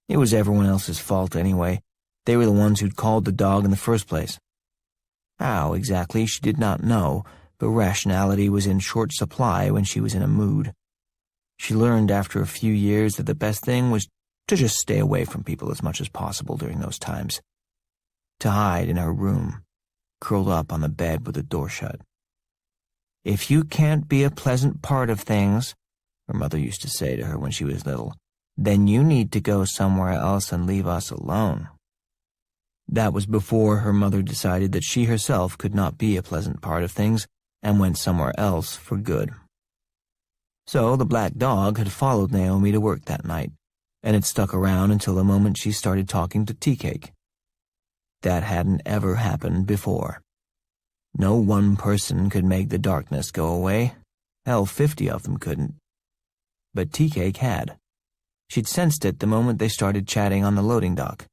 It was everyone else's fault anyway. They were the ones who'd called the dog in the first place. How exactly, she did not know, but rationality was in short supply when she was in a mood. She learned after a few years that the best thing was to just stay away from people as much as possible during those times. To hide in her room, curled up on the bed with the door shut. "If you can't be a pleasant part of things," her mother used to say to her when she was little, "then you need to go somewhere else and leave us alone." That was before her mother decided that she herself could not be a pleasant part of things and went somewhere else for good. So the black dog had followed Naomi to work that night, and it stuck around until the moment she started talking to Tea Cake. That hadn't ever happened before. No one person could make the darkness go away. Hell, 50 of them couldn't. But Tea Cake had. She'd sensed it the moment they started chatting on the loading dock.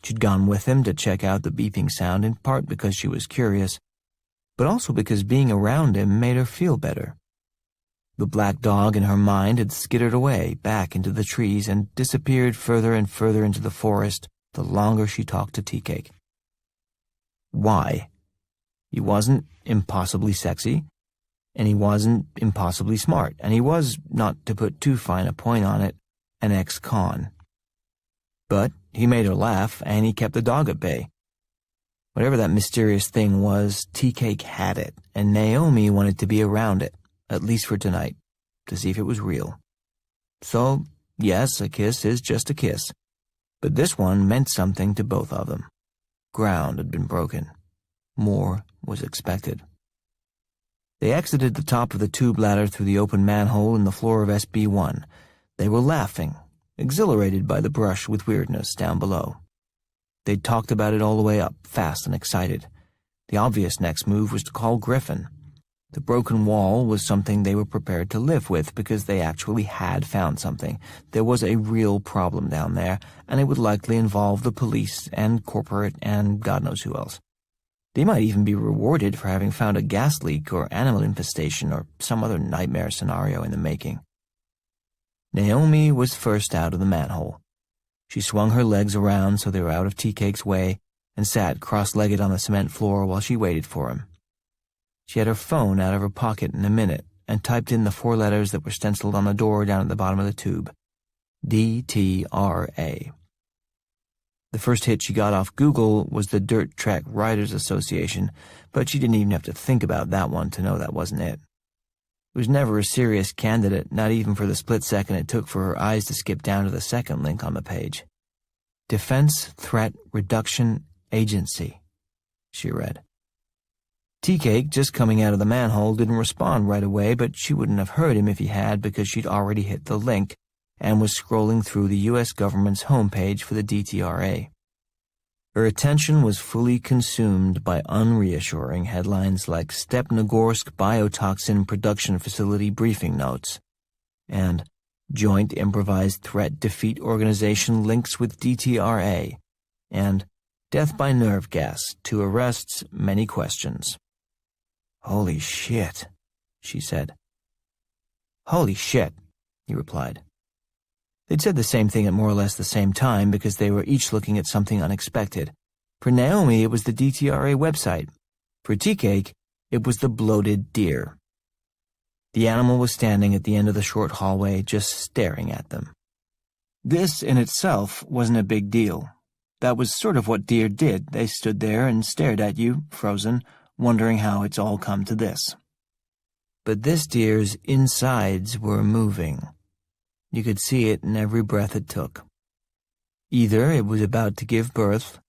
She'd gone with him to check out the beeping sound, in part because she was curious, but also because being around him made her feel better. The black dog in her mind had skittered away back into the trees and disappeared further and further into the forest the longer she talked to Tea Cake. Why? He wasn't impossibly sexy, and he wasn't impossibly smart, and he was, not to put too fine a point on it, an ex-con. But he made her laugh, and he kept the dog at bay. Whatever that mysterious thing was, Tea Cake had it, and Naomi wanted to be around it, at least for tonight, to see if it was real. So, yes, a kiss is just a kiss. But this one meant something to both of them. Ground had been broken. More was expected. They exited the top of the tube ladder through the open manhole in the floor of SB-1. They were laughing, exhilarated by the brush with weirdness down below. They'd talked about it all the way up, fast and excited. The obvious next move was to call Griffin. The broken wall was something they were prepared to live with because they actually had found something. There was a real problem down there, and it would likely involve the police and corporate and God knows who else. They might even be rewarded for having found a gas leak or animal infestation or some other nightmare scenario in the making. Naomi was first out of the manhole. She swung her legs around so they were out of Tea Cake's way and sat cross-legged on the cement floor while she waited for him. She had her phone out of her pocket in a minute and typed in the 4 letters that were stenciled on the door down at the bottom of the tube. DTRA. The first hit she got off Google was the Dirt Track Riders Association, but she didn't even have to think about that one to know that wasn't it. It was never a serious candidate, not even for the split second it took for her eyes to skip down to the second link on the page. Defense Threat Reduction Agency, she read. Tea Cake, just coming out of the manhole, didn't respond right away, but she wouldn't have heard him if he had because she'd already hit the link and was scrolling through the U.S. government's homepage for the DTRA. Her attention was fully consumed by unreassuring headlines like Stepnogorsk Biotoxin Production Facility Briefing Notes. and Joint Improvised Threat Defeat Organization links with DTRA, and death by nerve gas, 2 arrests, many questions. "Holy shit," she said. "Holy shit," he replied. They'd said the same thing at more or less the same time because they were each looking at something unexpected. For Naomi, it was the DTRA website. For Tea Cake, it was the bloated deer. The animal was standing at the end of the short hallway, just staring at them. This in itself wasn't a big deal. That was sort of what deer did. They stood there and stared at you, frozen, wondering how it's all come to this. But this deer's insides were moving. You could see it in every breath it took. Either it was about to give birth,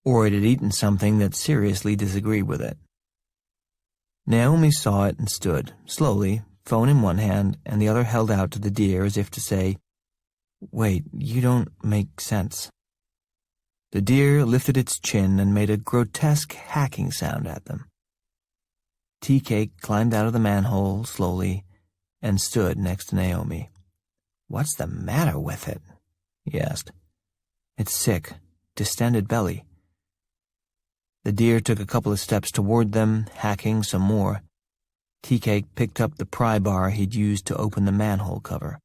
or it had eaten something that seriously disagreed with it. Naomi saw it and stood, slowly, phone in one hand and the other held out to the deer as if to say, "Wait, you don't make sense." The deer lifted its chin and made a grotesque hacking sound at them. Tea Cake climbed out of the manhole slowly and stood next to Naomi. "What's the matter with it?" he asked. "It's sick, distended belly." The deer took a couple of steps toward them, hacking some more. Tea Cake picked up the pry bar he'd used to open the manhole cover.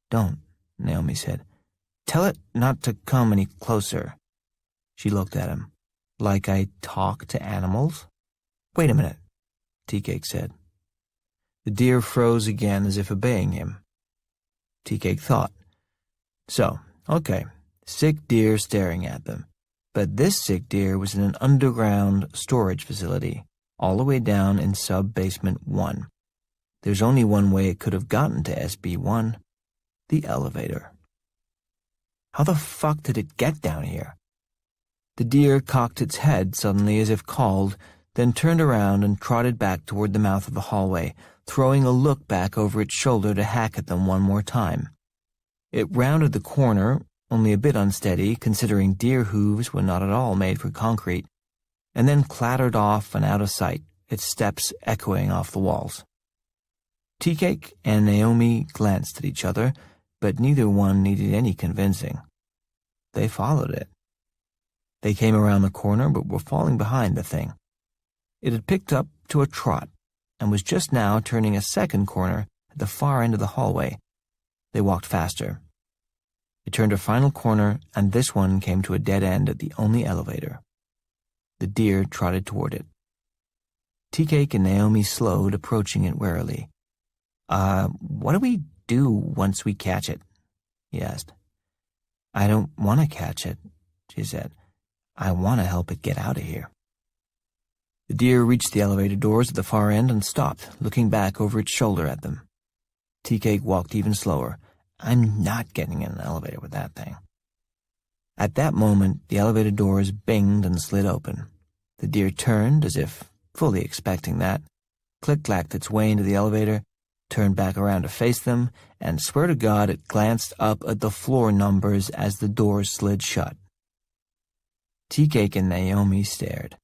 "Don't," Naomi said. "Tell it not to come any closer." She looked at him. "Like I talk to animals?" "Wait a minute," Tea Cake said. The deer froze again as if obeying him. Tea Cake thought. So, okay, sick deer staring at them. But this sick deer was in an underground storage facility, all the way down in sub-basement 1. There's only one way it could have gotten to SB1. The elevator. How the fuck did it get down here? The deer cocked its head suddenly as if called, then turned around and trotted back toward the mouth of the hallway, throwing a look back over its shoulder to hack at them one more time. It rounded the corner, only a bit unsteady, considering deer hooves were not at all made for concrete, and then clattered off and out of sight, its steps echoing off the walls. Tea Cake and Naomi glanced at each other, but neither one needed any convincing. They followed it. They came around the corner but were falling behind the thing. It had picked up to a trot and was just now turning a second corner at the far end of the hallway. They walked faster. It turned a final corner, and this one came to a dead end at the only elevator. The deer trotted toward it. Tea Cake and Naomi slowed, approaching it warily. What do we do once we catch it?" he asked. "I don't want to catch it," she said. "I want to help it get out of here." The deer reached the elevator doors at the far end and stopped, looking back over its shoulder at them. Tea Cake walked even slower. "I'm not getting in an elevator with that thing." At that moment, the elevator doors binged and slid open. The deer turned, as if fully expecting that, click-clacked its way into the elevator, turned back around to face them, and swear to God it glanced up at the floor numbers as the doors slid shut. Tea Cake and Naomi stared.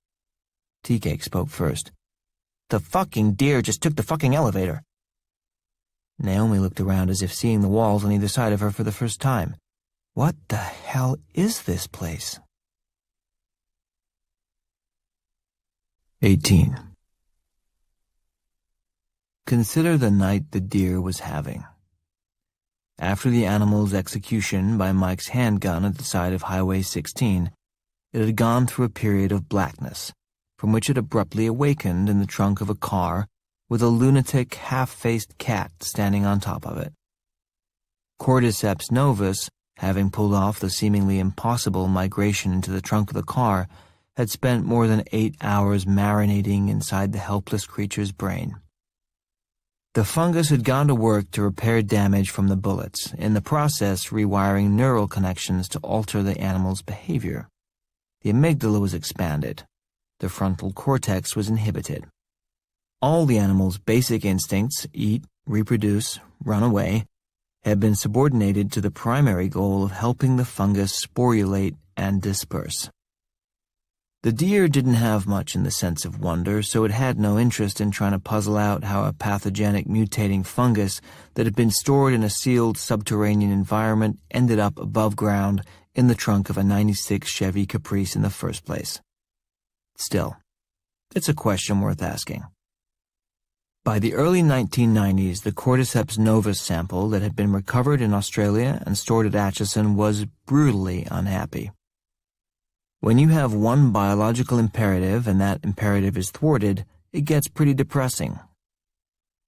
Tea Cake spoke first. "The fucking deer just took the fucking elevator." Naomi looked around as if seeing the walls on either side of her for the first time. What the hell is this place? 18. Consider the night the deer was having. After the animal's execution by Mike's handgun at the side of Highway 16, it had gone through a period of blackness, from which it abruptly awakened in the trunk of a car with a lunatic, half-faced cat standing on top of it. Cordyceps novus, having pulled off the seemingly impossible migration into the trunk of the car, had spent more than 8 hours marinating inside the helpless creature's brain. The fungus had gone to work to repair damage from the bullets, in the process rewiring neural connections to alter the animal's behavior. The amygdala was expanded. The frontal cortex was inhibited. All the animal's basic instincts, eat, reproduce, run away, had been subordinated to the primary goal of helping the fungus sporulate and disperse. The deer didn't have much in the sense of wonder, so it had no interest in trying to puzzle out how a pathogenic mutating fungus that had been stored in a sealed subterranean environment ended up above ground in the trunk of a '96 Chevy Caprice in the first place. Still, it's a question worth asking. By the early 1990s, the Cordyceps novus sample that had been recovered in Australia and stored at Atchison was brutally unhappy. When you have one biological imperative and that imperative is thwarted, it gets pretty depressing.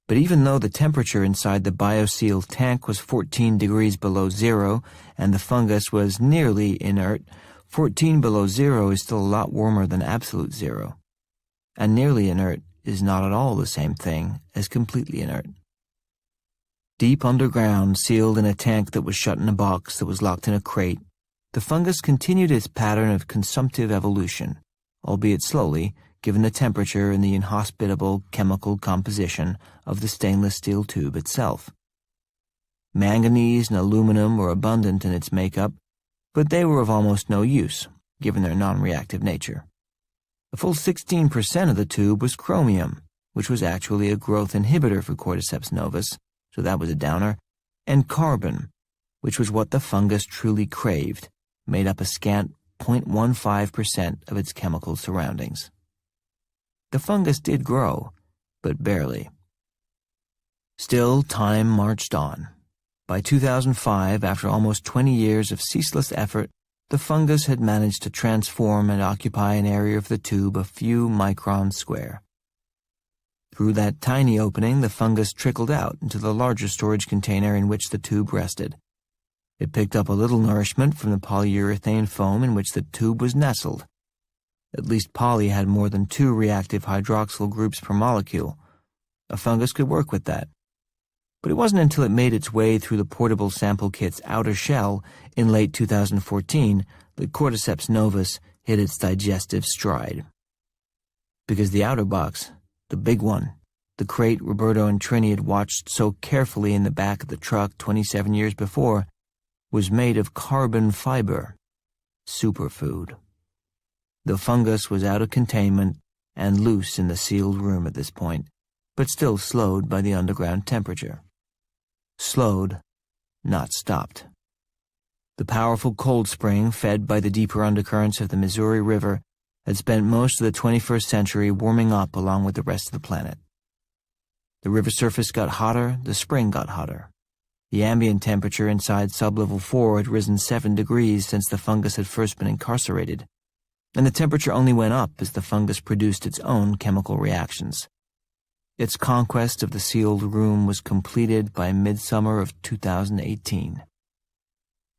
But even though the temperature inside the biosealed tank was 14 degrees below zero and the fungus was nearly inert, 14 below zero is still a lot warmer than absolute zero. And nearly inert is not at all the same thing as completely inert. Deep underground, sealed in a tank that was shut in a box that was locked in a crate, the fungus continued its pattern of consumptive evolution, albeit slowly, given the temperature and the inhospitable chemical composition of the stainless steel tube itself. Manganese and aluminum were abundant in its makeup, but they were of almost no use, given their non-reactive nature. A full 16% of the tube was chromium, which was actually a growth inhibitor for Cordyceps novus, so that was a downer, and carbon, which was what the fungus truly craved, made up a scant 0.15% of its chemical surroundings. The fungus did grow, but barely. Still, time marched on. By 2005, after almost 20 years of ceaseless effort, the fungus had managed to transform and occupy an area of the tube a few microns square. Through that tiny opening, the fungus trickled out into the larger storage container in which the tube rested. It picked up a little nourishment from the polyurethane foam in which the tube was nestled. At least poly had more than 2 reactive hydroxyl groups per molecule. A fungus could work with that. But it wasn't until it made its way through the portable sample kit's outer shell in late 2014 that Cordyceps novus hit its digestive stride. Because the outer box, the big one, the crate Roberto and Trini had watched so carefully in the back of the truck 27 years before, was made of carbon fiber, superfood. The fungus was out of containment and loose in the sealed room at this point, but still slowed by the underground temperature. Slowed, not stopped. The powerful cold spring, fed by the deeper undercurrents of the Missouri River, had spent most of the 21st century warming up along with the rest of the planet. The river surface got hotter, the spring got hotter. The ambient temperature inside sublevel 4 had risen 7 degrees since the fungus had first been incarcerated, and the temperature only went up as the fungus produced its own chemical reactions. Its conquest of the sealed room was completed by midsummer of 2018.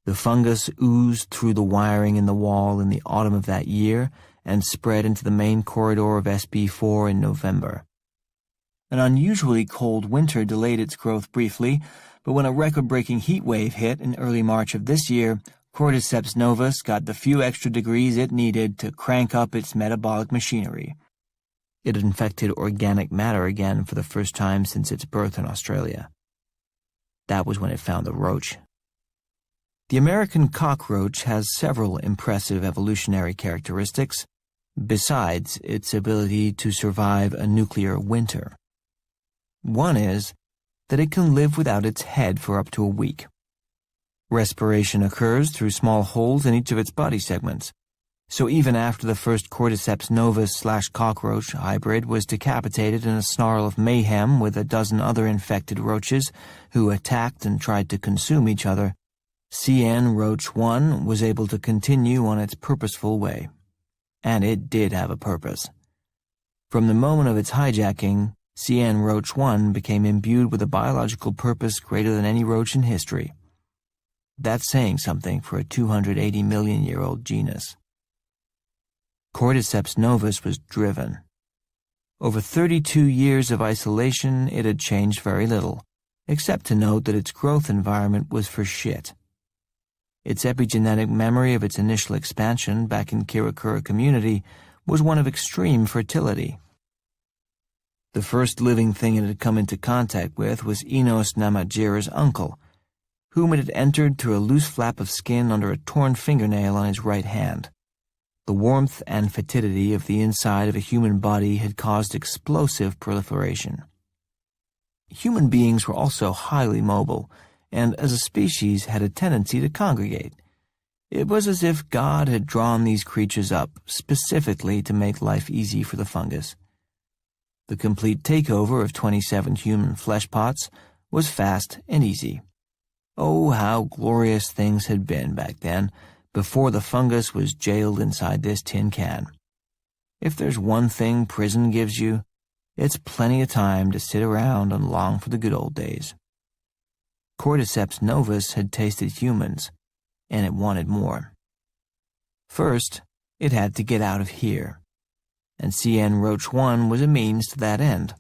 The fungus oozed through the wiring in the wall in the autumn of that year and spread into the main corridor of SB4 in November. An unusually cold winter delayed its growth briefly, but when a record-breaking heat wave hit in early March of this year, Cordyceps novus got the few extra degrees it needed to crank up its metabolic machinery. It had infected organic matter again for the first time since its birth in Australia. That was when it found the roach. The American cockroach has several impressive evolutionary characteristics, besides its ability to survive a nuclear winter. One is that it can live without its head for up to a week. Respiration occurs through small holes in each of its body segments, so even after the first Cordyceps novus/cockroach hybrid was decapitated in a snarl of mayhem with a dozen other infected roaches who attacked and tried to consume each other, CN Roach 1 was able to continue on its purposeful way. And it did have a purpose. From the moment of its hijacking, CN Roach 1 became imbued with a biological purpose greater than any roach in history. That's saying something for a 280-million-year-old genus. Cordyceps novus was driven. Over 32 years of isolation, it had changed very little, except to note that its growth environment was for shit. Its epigenetic memory of its initial expansion back in Kirakura community was one of extreme fertility. The first living thing it had come into contact with was Enos Namajira's uncle, whom it had entered through a loose flap of skin under a torn fingernail on his right hand. The The warmth and fetidity of the inside of a human body had caused explosive proliferation. Human beings were also highly mobile, and as a species had a tendency to congregate. It was as if God had drawn these creatures up specifically to make life easy for the fungus. The complete takeover of 27 human flesh pots was fast and easy. Oh, how glorious things had been back then, before the fungus was jailed inside this tin can. If there's one thing prison gives you, it's plenty of time to sit around and long for the good old days. Cordyceps novus had tasted humans, and it wanted more. First, it had to get out of here, and CN Roach 1 was a means to that end.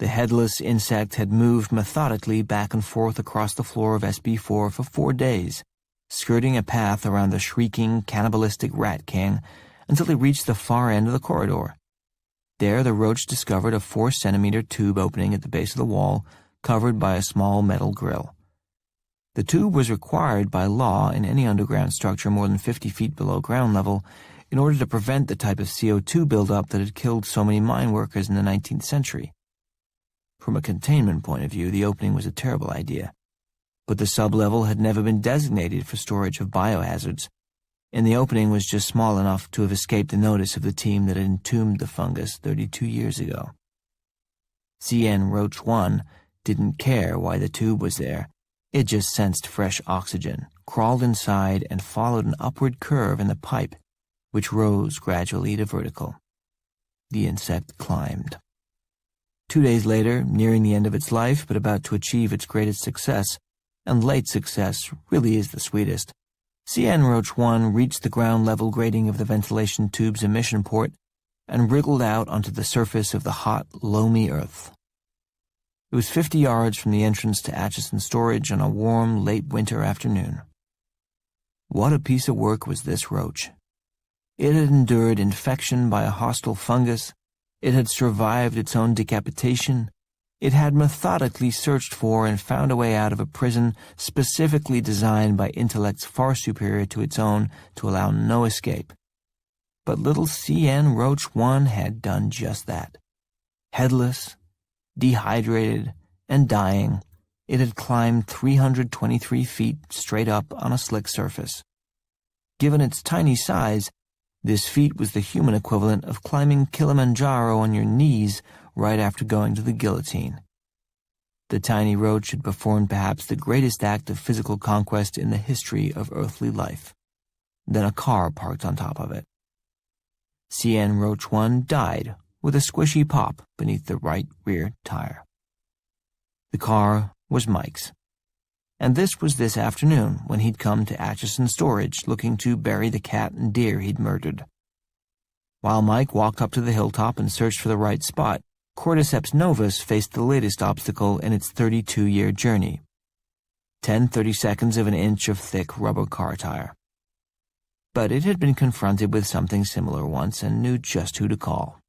The headless insect had moved methodically back and forth across the floor of SB4 for 4 days, skirting a path around the shrieking, cannibalistic rat king until it reached the far end of the corridor. There the roach discovered a 4-centimeter tube opening at the base of the wall, covered by a small metal grill. The tube was required by law in any underground structure more than 50 feet below ground level in order to prevent the type of CO2 buildup that had killed so many mine workers in the 19th century. From a containment point of view, the opening was a terrible idea, but the sublevel had never been designated for storage of biohazards, and the opening was just small enough to have escaped the notice of the team that had entombed the fungus 32 years ago. CN Roach 1 didn't care why the tube was there. It just sensed fresh oxygen, crawled inside, and followed an upward curve in the pipe, which rose gradually to vertical. The insect climbed. 2 days later, nearing the end of its life but about to achieve its greatest success, and late success really is the sweetest, CN Roach 1 reached the ground-level grating of the ventilation tube's emission port and wriggled out onto the surface of the hot, loamy earth. It was 50 yards from the entrance to Atchison storage on a warm, late winter afternoon. What a piece of work was this roach. It had endured infection by a hostile fungus, it had survived its own decapitation, it had methodically searched for and found a way out of a prison specifically designed by intellects far superior to its own to allow no escape. But little CN Roach 1 had done just that. Headless, dehydrated, and dying, it had climbed 323 feet straight up on a slick surface. Given its tiny size, this feat was the human equivalent of climbing Kilimanjaro on your knees right after going to the guillotine. The tiny roach had performed perhaps the greatest act of physical conquest in the history of earthly life. Then a car parked on top of it. CN Roach 1 died with a squishy pop beneath the right rear tire. The car was Mike's. And this was this afternoon when he'd come to Atchison storage looking to bury the cat and deer he'd murdered. While Mike walked up to the hilltop and searched for the right spot, Cordyceps novus faced the latest obstacle in its 32-year journey. 10 32 of an inch of thick rubber car tire. But it had been confronted with something similar once and knew just who to call.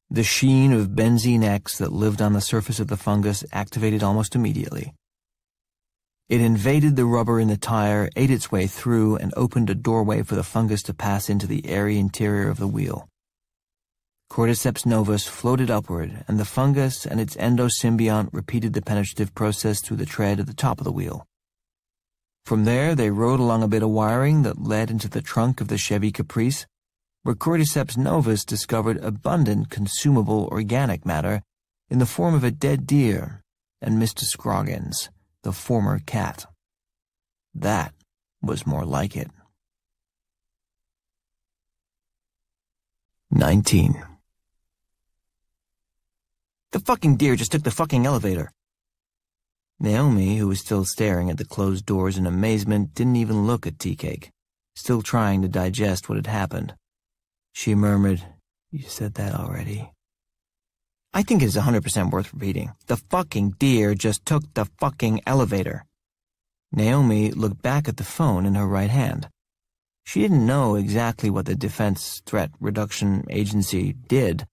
The sheen of benzene X that lived on the surface of the fungus activated almost immediately. It invaded the rubber in the tire, ate its way through, and opened a doorway for the fungus to pass into the airy interior of the wheel. Cordyceps novus floated upward, and the fungus and its endosymbiont repeated the penetrative process through the tread at the top of the wheel. From there, they rode along a bit of wiring that led into the trunk of the Chevy Caprice, where Cordyceps novus discovered abundant consumable organic matter in the form of a dead deer and Mr. Scroggins, the former cat. That was more like it. 19. The fucking deer just took the fucking elevator. Naomi, who was still staring at the closed doors in amazement, didn't even look at Tea-Cake, still trying to digest what had happened. She murmured, "You said that already." "I think it is 100% worth repeating. The fucking deer just took the fucking elevator." Naomi looked back at the phone in her right hand. She didn't know exactly what the Defense Threat Reduction Agency did,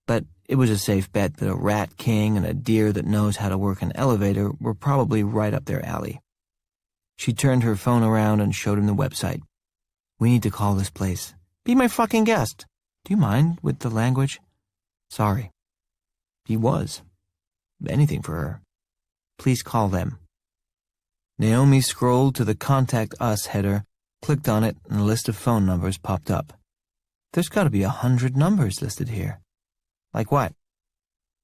but it was a safe bet that a rat king and a deer that knows how to work an elevator were probably right up their alley. She turned her phone around and showed him the website. We need to call this place. Be my fucking guest. Do you mind with the language? Sorry. He was. Anything for her. Please call them. Naomi scrolled to the Contact Us header, clicked on it, and a list of phone numbers popped up. There's got to be 100 numbers listed here. Like what?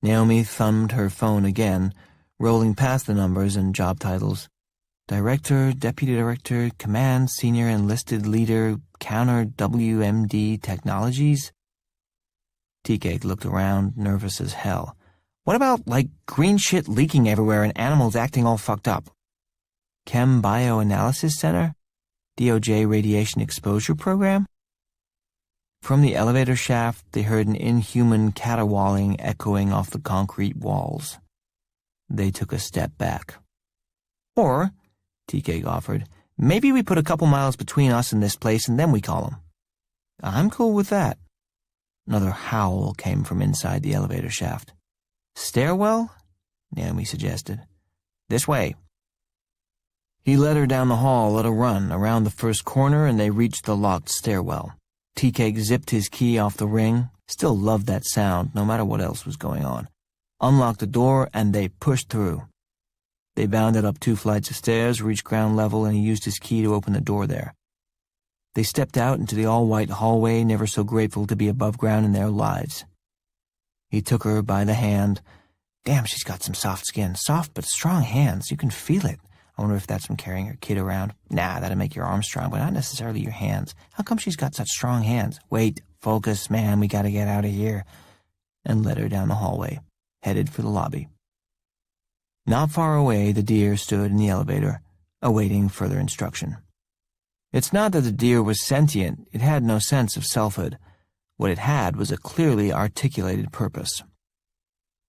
Naomi thumbed her phone again, rolling past the numbers and job titles. Director, Deputy Director, Command, Senior Enlisted Leader, Counter WMD Technologies. TK looked around, nervous as hell. What about, green shit leaking everywhere and animals acting all fucked up? Chem Bioanalysis Center? DOJ Radiation Exposure Program? From the elevator shaft, they heard an inhuman caterwauling echoing off the concrete walls. They took a step back. Or, TK offered, maybe we put a couple miles between us and this place and then we call them. I'm cool with that. Another howl came from inside the elevator shaft. Stairwell? Naomi suggested. This way. He led her down the hall at a run around the first corner and they reached the locked stairwell. TK zipped his key off the ring, still loved that sound no matter what else was going on, unlocked the door and they pushed through. They bounded up 2 flights of stairs, reached ground level, and he used his key to open the door there. They stepped out into the all-white hallway, never so grateful to be above ground in their lives. He took her by the hand. Damn, she's got some soft skin. Soft but strong hands. You can feel it. I wonder if that's from carrying her kid around. Nah, that'd make your arms strong, but not necessarily your hands. How come she's got such strong hands? Wait, focus, man, we gotta get out of here. And led her down the hallway, headed for the lobby. Not far away, the deer stood in the elevator, awaiting further instruction. It's not that the deer was sentient, it had no sense of selfhood. What it had was a clearly articulated purpose.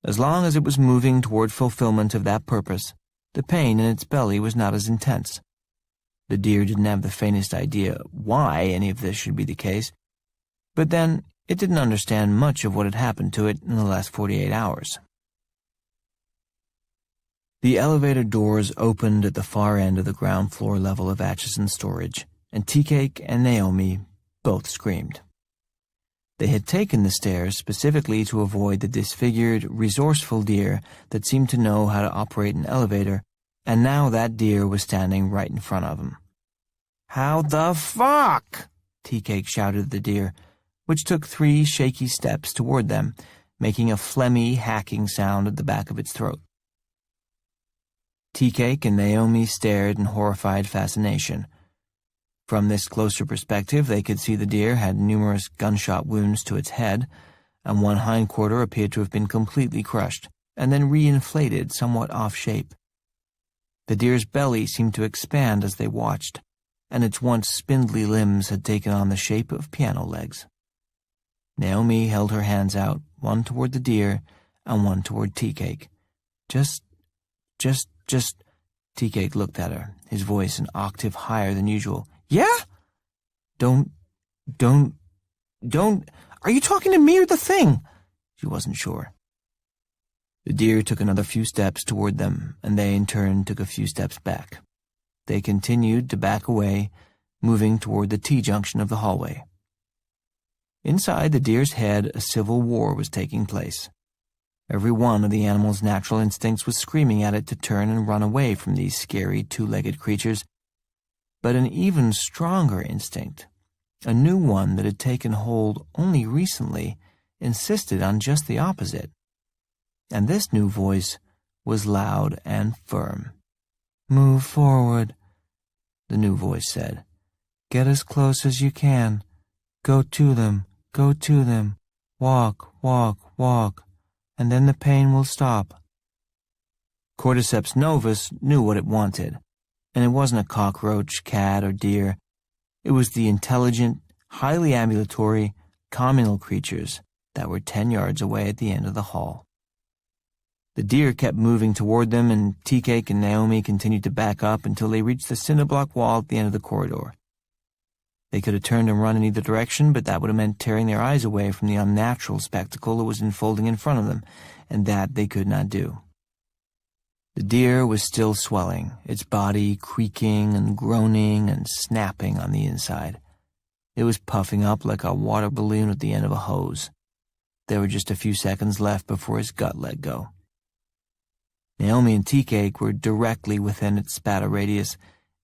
As long as it was moving toward fulfillment of that purpose, the pain in its belly was not as intense. The deer didn't have the faintest idea why any of this should be the case, but then it didn't understand much of what had happened to it in the last 48 hours. The elevator doors opened at the far end of the ground floor level of Atchison storage, and Tea-Cake and Naomi both screamed. They had taken the stairs specifically to avoid the disfigured, resourceful deer that seemed to know how to operate an elevator, and now that deer was standing right in front of them. "How the fuck?" Tea-Cake shouted at the deer, which took 3 shaky steps toward them, making a phlegmy, hacking sound at the back of its throat. Tea-Cake and Naomi stared in horrified fascination. From this closer perspective, they could see the deer had numerous gunshot wounds to its head, and one hindquarter appeared to have been completely crushed, and then reinflated somewhat off-shape. The deer's belly seemed to expand as they watched, and its once spindly limbs had taken on the shape of piano legs. Naomi held her hands out, one toward the deer and one toward Tea-Cake. Just, Tea-Cake looked at her, his voice an octave higher than usual. Yeah? Don't, are you talking to me or the thing? She wasn't sure. The deer took another few steps toward them, and they in turn took a few steps back. They continued to back away, moving toward the T-junction of the hallway. Inside the deer's head, a civil war was taking place. Every one of the animal's natural instincts was screaming at it to turn and run away from these scary 2-legged creatures, but an even stronger instinct, a new one that had taken hold only recently, insisted on just the opposite. And this new voice was loud and firm. "Move forward," the new voice said. "Get as close as you can. Go to them, walk, and then the pain will stop." Cordyceps novus knew what it wanted, and it wasn't a cockroach, cat, or deer. It was the intelligent, highly ambulatory, communal creatures that were 10 yards away at the end of the hall. The deer kept moving toward them, and Tea-Cake and Naomi continued to back up until they reached the cinder-block wall at the end of the corridor. They could have turned and run in either direction, but that would have meant tearing their eyes away from the unnatural spectacle that was unfolding in front of them, and that they could not do. The deer was still swelling, its body creaking and groaning and snapping on the inside. It was puffing up like a water balloon at the end of a hose. There were just a few seconds left before his gut let go. Naomi and Tea-Cake were directly within its spatter radius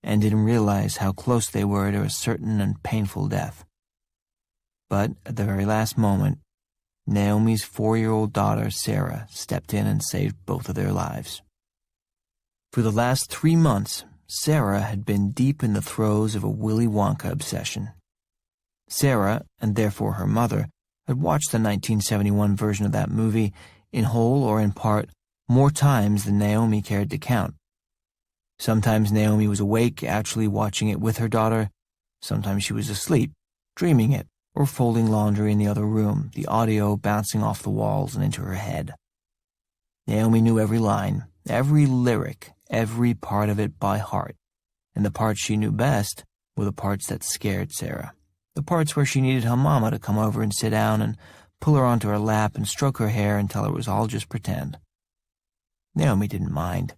and didn't realize how close they were to a certain and painful death. But at the very last moment, Naomi's 4-year-old daughter, Sarah, stepped in and saved both of their lives. For the last 3 months, Sarah had been deep in the throes of a Willy Wonka obsession. Sarah, and therefore her mother, had watched the 1971 version of that movie, in whole or in part, more times than Naomi cared to count. Sometimes Naomi was awake, actually watching it with her daughter. Sometimes she was asleep, dreaming it, or folding laundry in the other room, the audio bouncing off the walls and into her head. Naomi knew every line, every lyric, every part of it by heart, and the parts she knew best were the parts that scared Sarah, the parts where she needed her mama to come over and sit down and pull her onto her lap and stroke her hair and tell her it was all just pretend. Naomi didn't mind.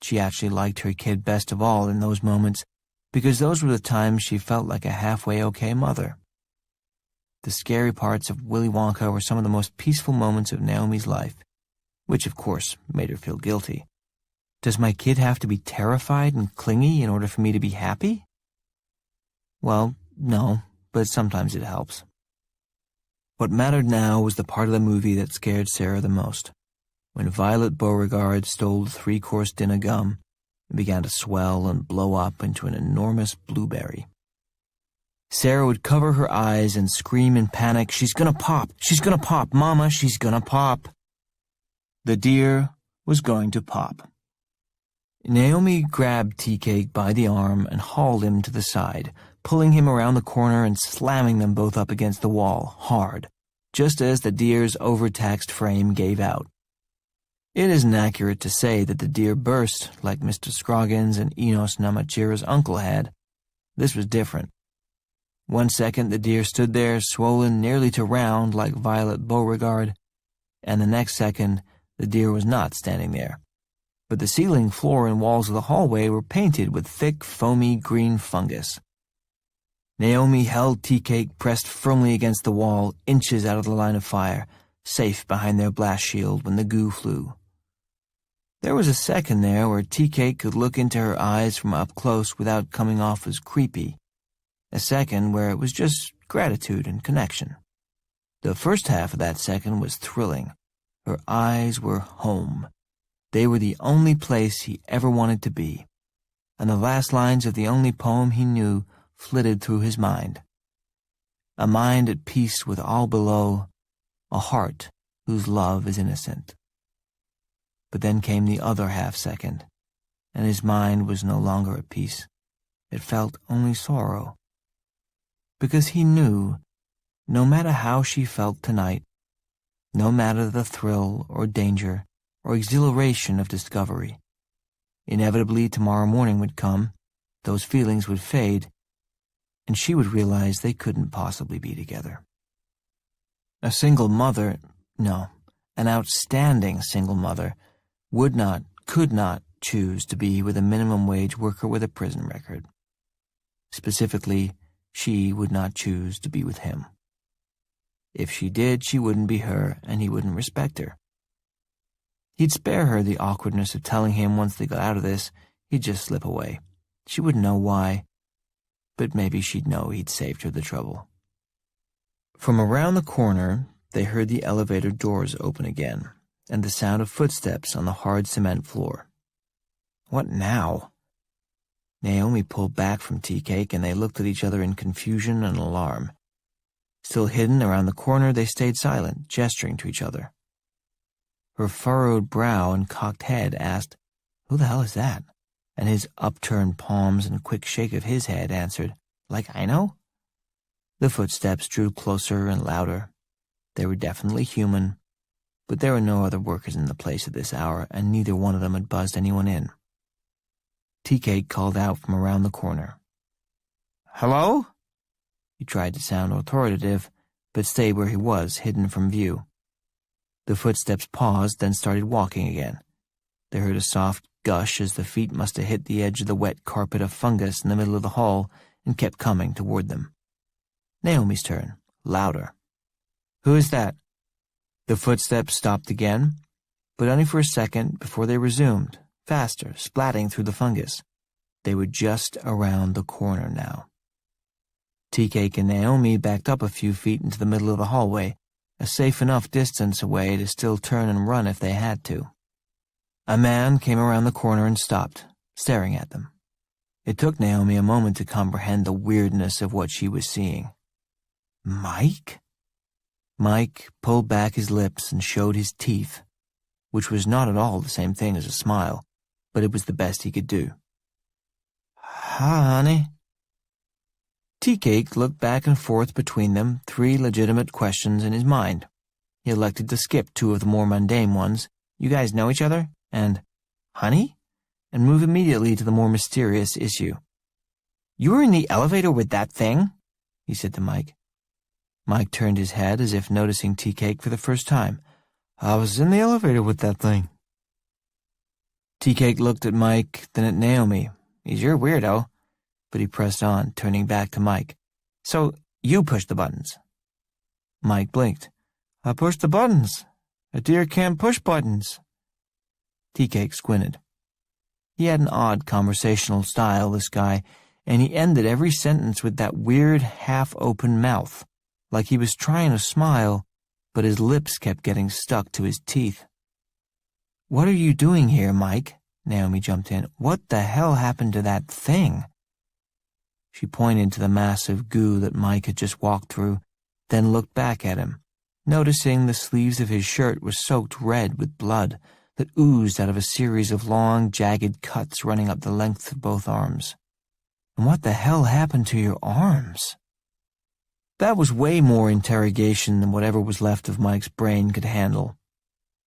She actually liked her kid best of all in those moments, because those were the times she felt like a halfway okay mother. The scary parts of Willy Wonka were some of the most peaceful moments of Naomi's life, which of course made her feel guilty. Does my kid have to be terrified and clingy in order for me to be happy? Well, no, but sometimes it helps. What mattered now was the part of the movie that scared Sarah the most. When Violet Beauregard stole the 3-course dinner gum and began to swell and blow up into an enormous blueberry. Sarah would cover her eyes and scream in panic, "She's gonna pop! She's gonna pop! Mama, she's gonna pop!" The deer was going to pop. Naomi grabbed Tea-Cake by the arm and hauled him to the side, pulling him around the corner and slamming them both up against the wall, hard, just as the deer's overtaxed frame gave out. It isn't accurate to say that the deer burst like Mr. Scroggins and Enos Namachira's uncle had. This was different. 1 second the deer stood there, swollen nearly to round like Violet Beauregard, and the next second the deer was not standing there. But the ceiling, floor, and walls of the hallway were painted with thick, foamy green fungus. Naomi held Tea-Cake pressed firmly against the wall, inches out of the line of fire, safe behind their blast shield when the goo flew. There was a second there where Tea-Cake could look into her eyes from up close without coming off as creepy. A second where it was just gratitude and connection. The first half of that second was thrilling. Her eyes were home. They were the only place he ever wanted to be. And the last lines of the only poem he knew flitted through his mind. A mind at peace with all below, a heart whose love is innocent. But then came the other half-second, and his mind was no longer at peace. It felt only sorrow. Because he knew, no matter how she felt tonight, no matter the thrill or danger or exhilaration of discovery, inevitably tomorrow morning would come, those feelings would fade, and she would realize they couldn't possibly be together. A single mother, no, an outstanding single mother, would not, could not choose to be with a minimum wage worker with a prison record. Specifically, she would not choose to be with him. If she did, she wouldn't be her, and he wouldn't respect her. He'd spare her the awkwardness of telling him once they got out of this, he'd just slip away. She wouldn't know why, but maybe she'd know he'd saved her the trouble. From around the corner, they heard the elevator doors open again, and the sound of footsteps on the hard cement floor. What now? Naomi pulled back from Tea-Cake, and they looked at each other in confusion and alarm. Still hidden around the corner, they stayed silent, gesturing to each other. Her furrowed brow and cocked head asked, "Who the hell is that?" And his upturned palms and quick shake of his head answered, "Like I know?" The footsteps drew closer and louder. They were definitely human, but there were no other workers in the place at this hour, and neither one of them had buzzed anyone in. Tea-Cake called out from around the corner. "Hello?" He tried to sound authoritative, but stayed where he was, hidden from view. The footsteps paused, then started walking again. They heard a soft gush as the feet must have hit the edge of the wet carpet of fungus in the middle of the hall and kept coming toward them. Naomi's turn, louder. "Who is that?" The footsteps stopped again, but only for a second before they resumed, faster, splatting through the fungus. They were just around the corner now. Tea-Cake and Naomi backed up a few feet into the middle of the hallway, a safe enough distance away to still turn and run if they had to. A man came around the corner and stopped, staring at them. It took Naomi a moment to comprehend the weirdness of what she was seeing. Mike? Mike pulled back his lips and showed his teeth, which was not at all the same thing as a smile, but it was the best he could do. "Hi, honey." Tea-Cake looked back and forth between them, 3 legitimate questions in his mind. He elected to skip 2 of the more mundane ones, "You guys know each other?" and "Honey?" and move immediately to the more mysterious issue. "You were in the elevator with that thing?" he said to Mike. Mike turned his head as if noticing Tea-Cake for the first time. "I was in the elevator with that thing." Tea-Cake looked at Mike, then at Naomi. "He's your weirdo." But he pressed on, turning back to Mike. "So, you pushed the buttons." Mike blinked. "I pushed the buttons. A deer can't push buttons." Tea-Cake squinted. He had an odd conversational style, this guy, and he ended every sentence with that weird half-open mouth, like he was trying to smile, but his lips kept getting stuck to his teeth. "What are you doing here, Mike?" Naomi jumped in. "What the hell happened to that thing?" She pointed to the mass of goo that Mike had just walked through, then looked back at him, noticing the sleeves of his shirt were soaked red with blood that oozed out of a series of long, jagged cuts running up the length of both arms. "And what the hell happened to your arms?" That was way more interrogation than whatever was left of Mike's brain could handle.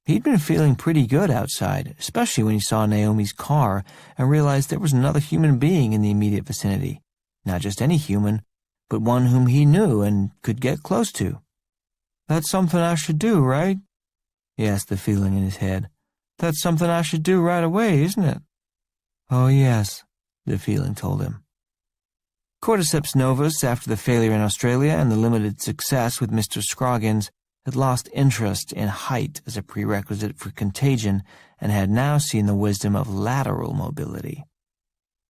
He'd been feeling pretty good outside, especially when he saw Naomi's car and realized there was another human being in the immediate vicinity. Not just any human, but one whom he knew and could get close to. "That's something I should do, right?" he asked the feeling in his head. "That's something I should do right away, isn't it?" "Oh, yes," the feeling told him. Cordyceps novus, after the failure in Australia and the limited success with Mr. Scroggins, had lost interest in height as a prerequisite for contagion and had now seen the wisdom of lateral mobility.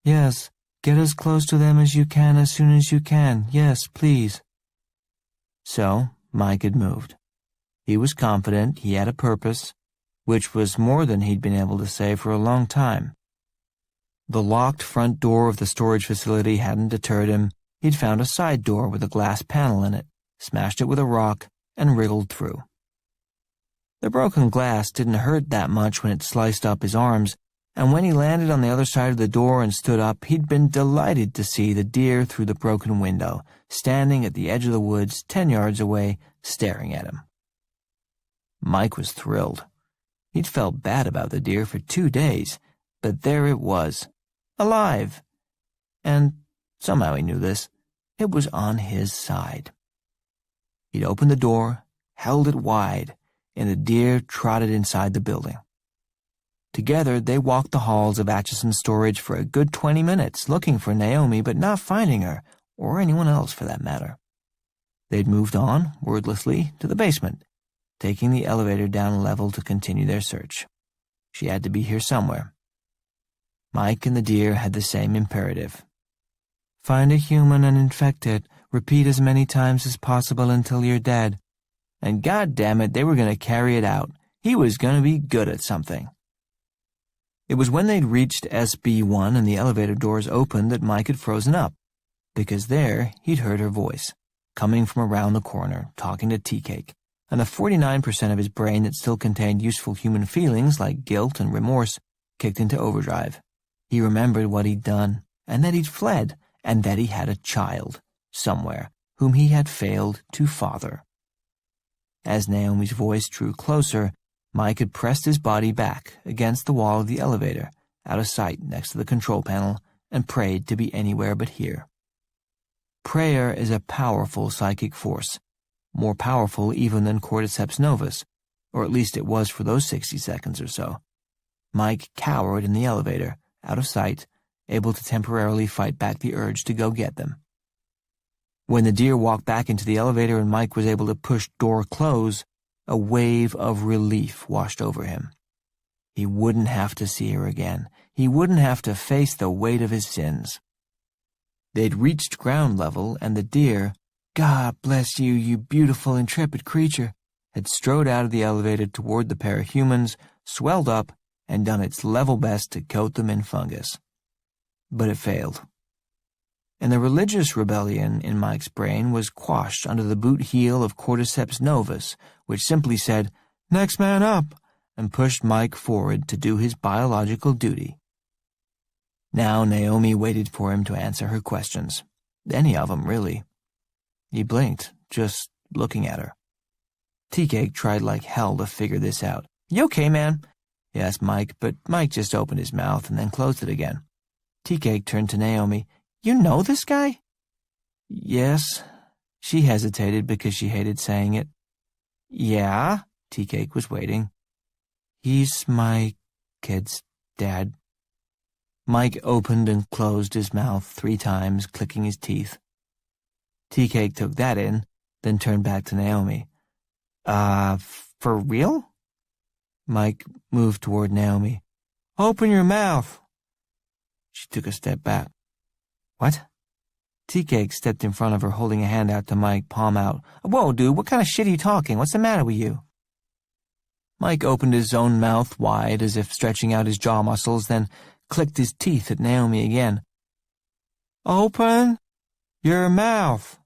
"Yes, get as close to them as you can as soon as you can. Yes, please." So, Mike had moved. He was confident he had a purpose, which was more than he'd been able to say for a long time. The locked front door of the storage facility hadn't deterred him. He'd found a side door with a glass panel in it, smashed it with a rock, and wriggled through. The broken glass didn't hurt that much when it sliced up his arms, and when he landed on the other side of the door and stood up, he'd been delighted to see the deer through the broken window, standing at the edge of the woods 10 yards away, staring at him. Mike was thrilled. He'd felt bad about the deer for 2 days, but there it was, alive. And, somehow he knew this, it was on his side. He'd opened the door, held it wide, and the deer trotted inside the building. Together, they walked the halls of Atchison's storage for a good 20 minutes, looking for Naomi but not finding her, or anyone else for that matter. They'd moved on, wordlessly, to the basement, taking the elevator down a level to continue their search. She had to be here somewhere. Mike and the deer had the same imperative. "Find a human and infect it. Repeat as many times as possible until you're dead." And goddammit, they were going to carry it out. He was going to be good at something. It was when they'd reached SB1 and the elevator doors opened that Mike had frozen up, because there he'd heard her voice, coming from around the corner, talking to Tea-Cake, and the 49% of his brain that still contained useful human feelings like guilt and remorse kicked into overdrive. He remembered what he'd done, and that he'd fled, and that he had a child, somewhere, whom he had failed to father. As Naomi's voice drew closer, Mike had pressed his body back against the wall of the elevator, out of sight next to the control panel, and prayed to be anywhere but here. Prayer is a powerful psychic force, more powerful even than Cordyceps novus, or at least it was for those 60 seconds or so. Mike cowered in the elevator, out of sight, able to temporarily fight back the urge to go get them. When the deer walked back into the elevator and Mike was able to push door close, a wave of relief washed over him. He wouldn't have to see her again. He wouldn't have to face the weight of his sins. They'd reached ground level, and the deer, "God bless you, you beautiful, intrepid creature," had strode out of the elevator toward the pair of humans, swelled up, and done its level best to coat them in fungus. But it failed. And the religious rebellion in Mike's brain was quashed under the boot heel of Cordyceps novus, which simply said, "Next man up," and pushed Mike forward to do his biological duty. Now Naomi waited for him to answer her questions. Any of them, really. He blinked, just looking at her. Tea-Cake tried like hell to figure this out. "You okay, man?" he asked Mike, but Mike just opened his mouth and then closed it again. Tea-Cake turned to Naomi. "You know this guy?" "Yes." She hesitated because she hated saying it. "Yeah?" Tea-Cake was waiting. "He's my kid's dad." Mike opened and closed his mouth 3 times, clicking his teeth. Tea-Cake took that in, then turned back to Naomi. For real?" Mike moved toward Naomi. "Open your mouth." She took a step back. "What?" Tea-Cake stepped in front of her, holding a hand out to Mike, palm out. "Whoa, dude, what kind of shit are you talking? What's the matter with you?" Mike opened his own mouth wide, as if stretching out his jaw muscles, then clicked his teeth at Naomi again. "Open your mouth."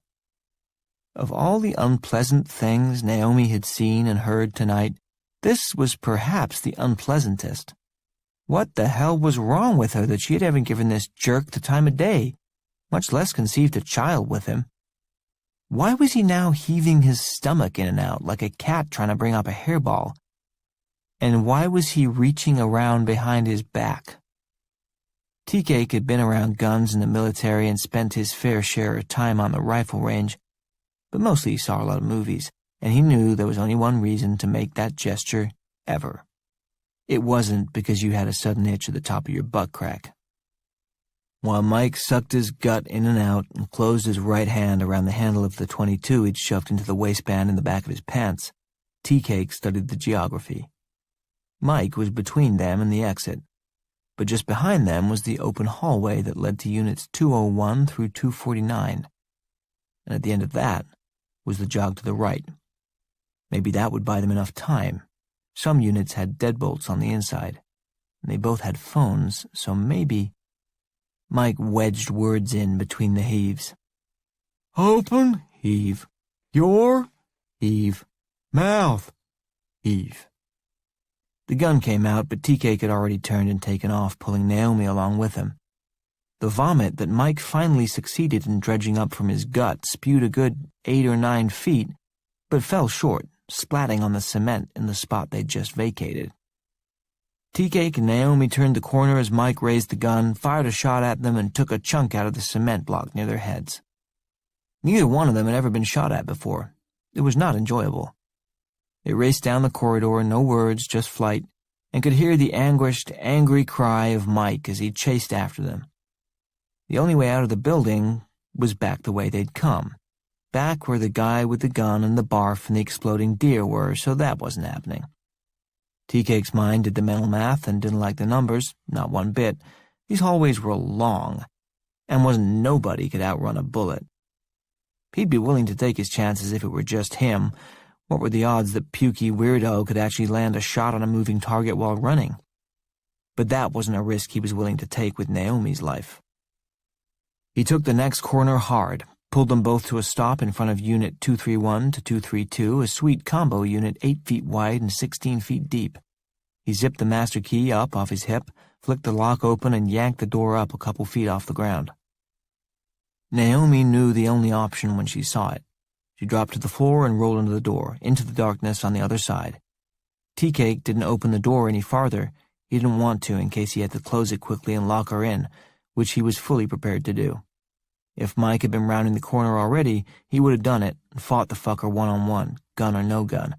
Of all the unpleasant things Naomi had seen and heard tonight, this was perhaps the unpleasantest. What the hell was wrong with her that she had ever given this jerk the time of day, much less conceived a child with him? Why was he now heaving his stomach in and out like a cat trying to bring up a hairball? And why was he reaching around behind his back? Tea-Cake had been around guns in the military and spent his fair share of time on the rifle range, but mostly he saw a lot of movies, and he knew there was only one reason to make that gesture, ever. It wasn't because you had a sudden itch at the top of your butt crack. While Mike sucked his gut in and out and closed his right hand around the handle of the .22 he'd shoved into the waistband in the back of his pants, Tea-Cake studied the geography. Mike was between them and the exit, but just behind them was the open hallway that led to units 201 through 249, and at the end of that was the jog to the right. Maybe that would buy them enough time. Some units had deadbolts on the inside, and they both had phones, so maybe... Mike wedged words in between the heaves. "Open," heave. "Your," heave. "Mouth," heave. The gun came out, but Tea-Cake had already turned and taken off, pulling Naomi along with him. The vomit that Mike finally succeeded in dredging up from his gut spewed a good 8 or 9 feet, but fell short, splatting on the cement in the spot they'd just vacated. Tea-Cake and Naomi turned the corner as Mike raised the gun, fired a shot at them, and took a chunk out of the cement block near their heads. Neither one of them had ever been shot at before. It was not enjoyable. They raced down the corridor, no words, just flight, and could hear the anguished, angry cry of Mike as he chased after them. The only way out of the building was back the way they'd come, back where the guy with the gun and the barf and the exploding deer were, so that wasn't happening. Tea-Cake's mind did the mental math and didn't like the numbers, not one bit. These hallways were long, and wasn't nobody could outrun a bullet. He'd be willing to take his chances if it were just him. What were the odds that pukey weirdo could actually land a shot on a moving target while running? But that wasn't a risk he was willing to take with Naomi's life. He took the next corner hard, pulled them both to a stop in front of Unit 231 to 232, a sweet combo unit 8 feet wide and 16 feet deep. He zipped the master key up off his hip, flicked the lock open, and yanked the door up a couple feet off the ground. Naomi knew the only option when she saw it. She dropped to the floor and rolled into the door, into the darkness on the other side. Tea-Cake didn't open the door any farther. He didn't want to in case he had to close it quickly and lock her in, which he was fully prepared to do. If Mike had been rounding the corner already, he would have done it and fought the fucker one-on-one, gun or no gun.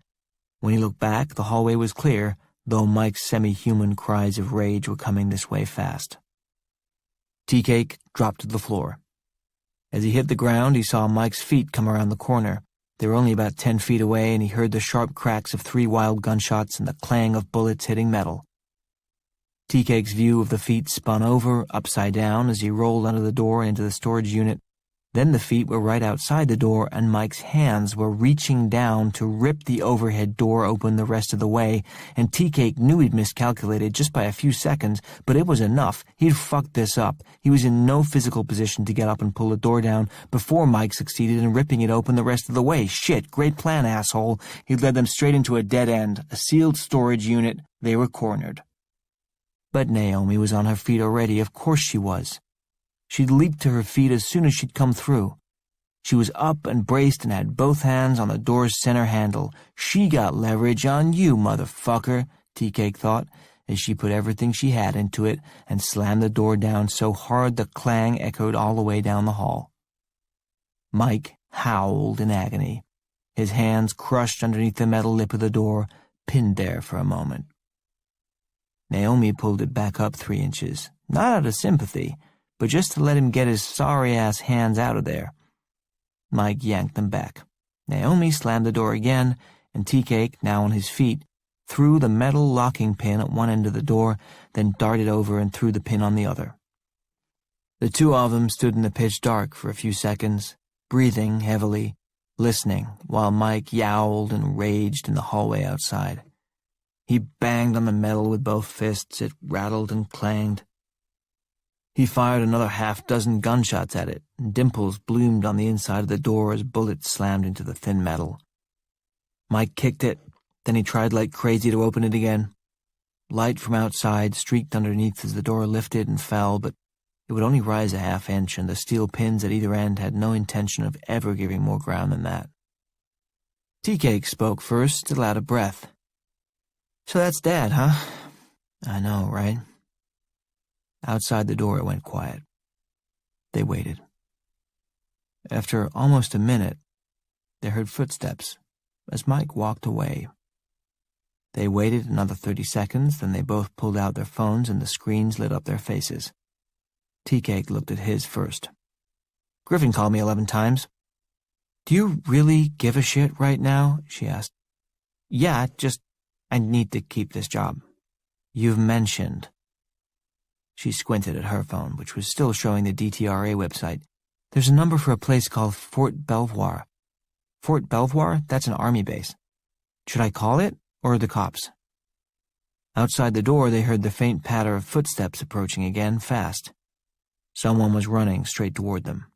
When he looked back, the hallway was clear, though Mike's semi-human cries of rage were coming this way fast. Tea-Cake dropped to the floor. As he hit the ground, he saw Mike's feet come around the corner. They were only about 10 feet away, and he heard the sharp cracks of 3 wild gunshots and the clang of bullets hitting metal. Tea-Cake's view of the feet spun over, upside down, as he rolled under the door into the storage unit. Then the feet were right outside the door, and Mike's hands were reaching down to rip the overhead door open the rest of the way, and Tea-Cake knew he'd miscalculated just by a few seconds, but it was enough. He'd fucked this up. He was in no physical position to get up and pull the door down before Mike succeeded in ripping it open the rest of the way. Shit, great plan, asshole. He'd led them straight into a dead end, a sealed storage unit. They were cornered. But Naomi was on her feet already. Of course she was. She'd leaped to her feet as soon as she'd come through. She was up and braced and had both hands on the door's center handle. She got leverage on you, motherfucker, Tea-Cake thought, as she put everything she had into it and slammed the door down so hard the clang echoed all the way down the hall. Mike howled in agony, his hands crushed underneath the metal lip of the door, pinned there for a moment. Naomi pulled it back up 3 inches, not out of sympathy, but just to let him get his sorry-ass hands out of there. Mike yanked them back. Naomi slammed the door again, and Tea-Cake, now on his feet, threw the metal locking pin at one end of the door, then darted over and threw the pin on the other. The two of them stood in the pitch dark for a few seconds, breathing heavily, listening, while Mike yowled and raged in the hallway outside. He banged on the metal with both fists. It rattled and clanged. He fired another 6 gunshots at it, and dimples bloomed on the inside of the door as bullets slammed into the thin metal. Mike kicked it, then he tried like crazy to open it again. Light from outside streaked underneath as the door lifted and fell, but it would only rise a 1/2 inch, and the steel pins at either end had no intention of ever giving more ground than that. Tea-Cake spoke first, still out of breath. "So that's Dad, huh?" "I know, right?" Outside the door it went quiet. They waited. After almost a minute, they heard footsteps as Mike walked away. They waited another 30 seconds, then they both pulled out their phones and the screens lit up their faces. Tea-Cake looked at his first. "Griffin called me 11 times. "Do you really give a shit right now?" she asked. "Yeah, I need to keep this job." "You've mentioned." She squinted at her phone, which was still showing the DTRA website. "There's a number for a place called Fort Belvoir." "Fort Belvoir? That's an army base. Should I call it, or the cops?" Outside the door, they heard the faint patter of footsteps approaching again, fast. Someone was running straight toward them.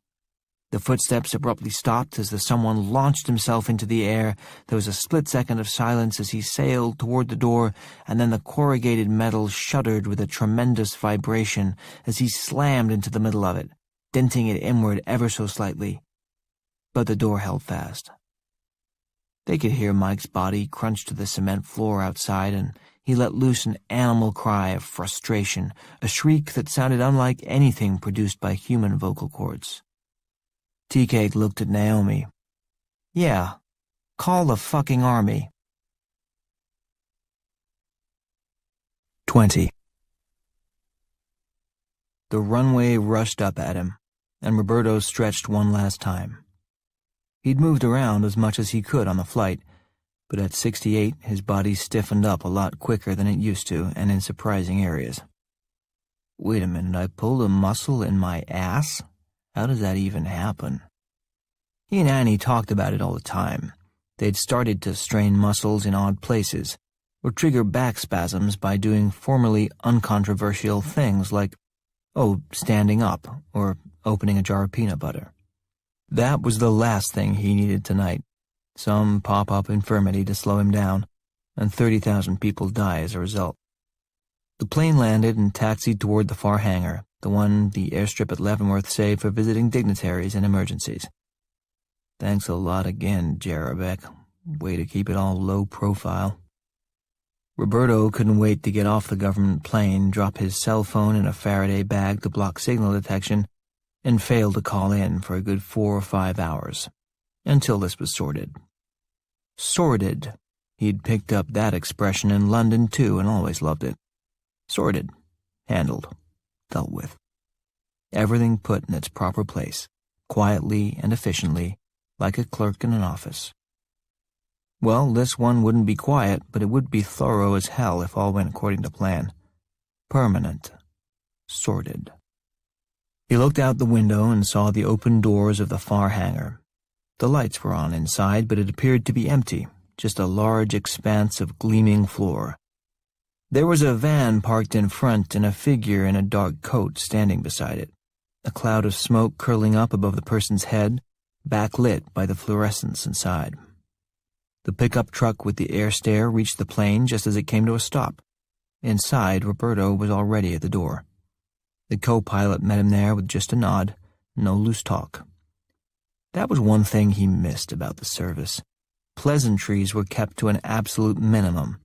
The footsteps abruptly stopped as the someone launched himself into the air. There was a split second of silence as he sailed toward the door, and then the corrugated metal shuddered with a tremendous vibration as he slammed into the middle of it, denting it inward ever so slightly. But the door held fast. They could hear Mike's body crunch to the cement floor outside, and he let loose an animal cry of frustration, a shriek that sounded unlike anything produced by human vocal cords. Tea-Cake looked at Naomi. "Yeah, call the fucking army." 20. The runway rushed up at him, and Roberto stretched one last time. He'd moved around as much as he could on the flight, but at 68 his body stiffened up a lot quicker than it used to, and in surprising areas. "Wait a minute, I pulled a muscle in my ass? How does that even happen?" He and Annie talked about it all the time. They'd started to strain muscles in odd places, or trigger back spasms by doing formerly uncontroversial things like, standing up, or opening a jar of peanut butter. That was the last thing he needed tonight. Some pop-up infirmity to slow him down, and 30,000 people die as a result. The plane landed and taxied toward the far hangar, the one the airstrip at Leavenworth saved for visiting dignitaries and emergencies. "Thanks a lot again, Jarabeck. Way to keep it all low profile." Roberto couldn't wait to get off the government plane, drop his cell phone in a Faraday bag to block signal detection, and fail to call in for a good 4 or 5 hours, until this was sorted. Sorted. He'd picked up that expression in London, too, and always loved it. Sorted. Handled. Dealt with. Everything put in its proper place. quietly and efficiently, like a clerk in an office. Well, this one wouldn't be quiet, but it would be thorough as hell if all went according to plan. Permanent. Sorted. He looked out the window and saw the open doors of the far hangar. The lights were on inside, but it appeared to be empty, just a large expanse of gleaming floor. There was a van parked in front and a figure in a dark coat standing beside it, a cloud of smoke curling up above the person's head, backlit by the fluorescence inside. The pickup truck with the air stair reached the plane just as it came to a stop. Inside, Roberto was already at the door. The co-pilot met him there with just a nod, no loose talk. That was one thing he missed about the service. Pleasantries were kept to an absolute minimum,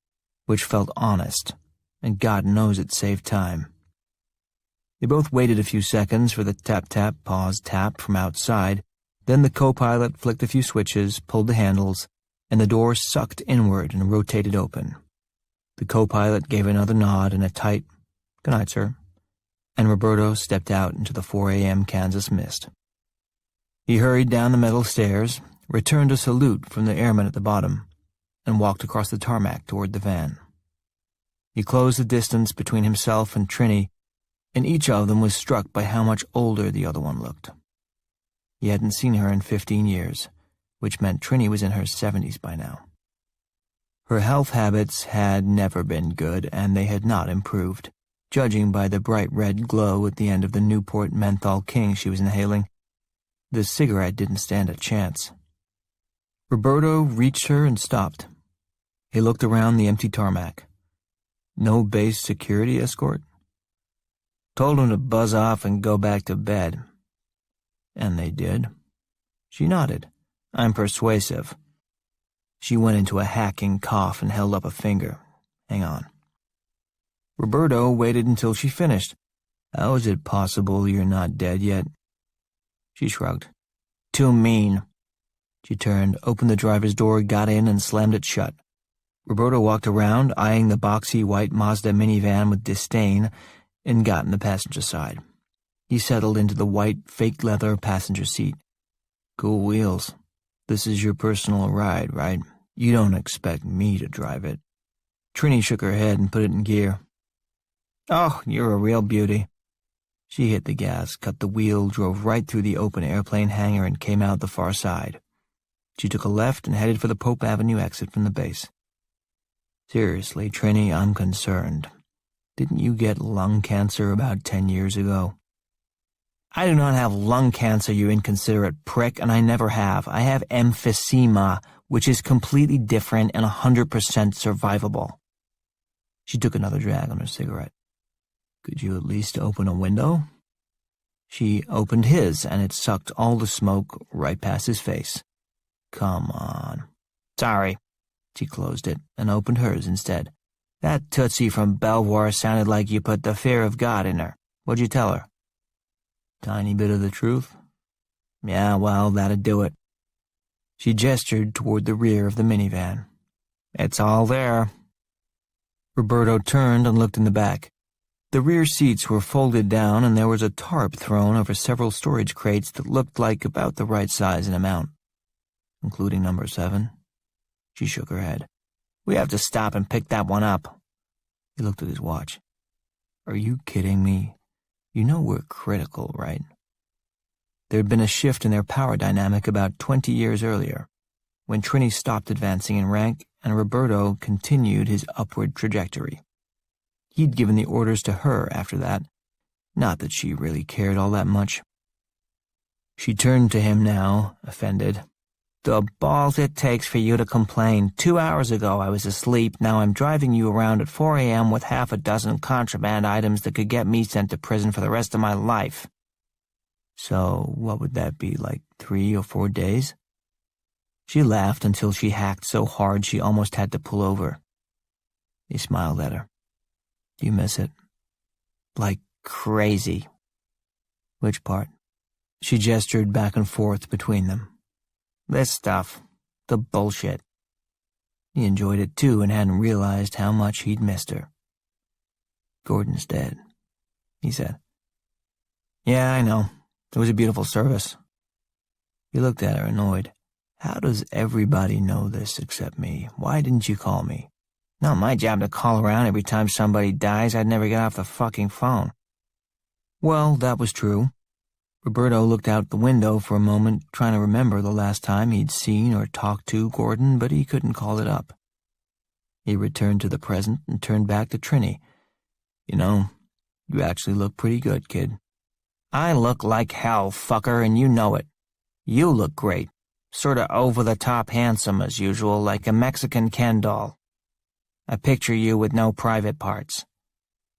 which felt honest, and God knows it saved time. They both waited a few seconds for the tap-tap, pause-tap from outside. Then the co-pilot flicked a few switches, pulled the handles, and the door sucked inward and rotated open. The co-pilot gave another nod and a tight, "Good night, sir," and Roberto stepped out into the 4 a.m. Kansas mist. He hurried down the metal stairs, returned a salute from the airman at the bottom, and walked across the tarmac toward the van. He closed the distance between himself and Trini, and each of them was struck by how much older the other one looked. He hadn't seen her in 15 years, which meant Trini was in her 70s by now. Her health habits had never been good, and they had not improved, judging by the bright red glow at the end of the Newport Menthol King she was inhaling. The cigarette didn't stand a chance. Roberto reached her and stopped. He looked around the empty tarmac. No base security escort? Told him to buzz off and go back to bed. And they did. She nodded. I'm persuasive. She went into a hacking cough and held up a finger. Hang on. Roberto waited until she finished. How is it possible you're not dead yet? She shrugged. Too mean. She turned, opened the driver's door, got in, and slammed it shut. Roberto walked around, eyeing the boxy white Mazda minivan with disdain, and got in the passenger side. He settled into the white, fake leather passenger seat. Cool wheels. This is your personal ride, right? You don't expect me to drive it. Trini shook her head and put it in gear. Oh, you're a real beauty. She hit the gas, cut the wheel, drove right through the open airplane hangar, and came out the far side. She took a left and headed for the Pope Avenue exit from the base. Seriously, Trini, I'm concerned. Didn't you get lung cancer about 10 years ago? I do not have lung cancer, you inconsiderate prick, and I never have. I have emphysema, which is completely different and 100% survivable. She took another drag on her cigarette. Could you at least open a window? She opened his, and it sucked all the smoke right past his face. Come on. Sorry. She closed it and opened hers instead. That Tootsie from Belvoir sounded like you put the fear of God in her. What'd you tell her? Tiny bit of the truth? Yeah, well, that'd do it. She gestured toward the rear of the minivan. It's all there. Roberto turned and looked in the back. The rear seats were folded down, and there was a tarp thrown over several storage crates that looked like about the right size and amount, including number 7. She shook her head. We have to stop and pick that one up. He looked at his watch. Are you kidding me? You know we're critical, right? There had been a shift in their power dynamic about 20 years earlier, when Trini stopped advancing in rank and Roberto continued his upward trajectory. He'd given the orders to her after that, not that she really cared all that much. She turned to him now, offended. The balls it takes for you to complain. 2 hours ago I was asleep, now I'm driving you around at 4 a.m. with half a dozen contraband items that could get me sent to prison for the rest of my life. So, what would that be, like 3 or 4 days? She laughed until she hacked so hard she almost had to pull over. He smiled at her. Do you miss it? Like crazy. Which part? She gestured back and forth between them. This stuff. The bullshit. He enjoyed it too and hadn't realized how much he'd missed her. Gordon's dead, he said. Yeah, I know. It was a beautiful service. He looked at her, annoyed. How does everybody know this except me? Why didn't you call me? Not my job to call around every time somebody dies. I'd never get off the fucking phone. Well, that was true. Roberto looked out the window for a moment, trying to remember the last time he'd seen or talked to Gordon, but he couldn't call it up. He returned to the present and turned back to Trini. You know, you actually look pretty good, kid. I look like hell, fucker, and you know it. You look great. Sorta over-the-top handsome as usual, like a Mexican Ken doll. I picture you with no private parts.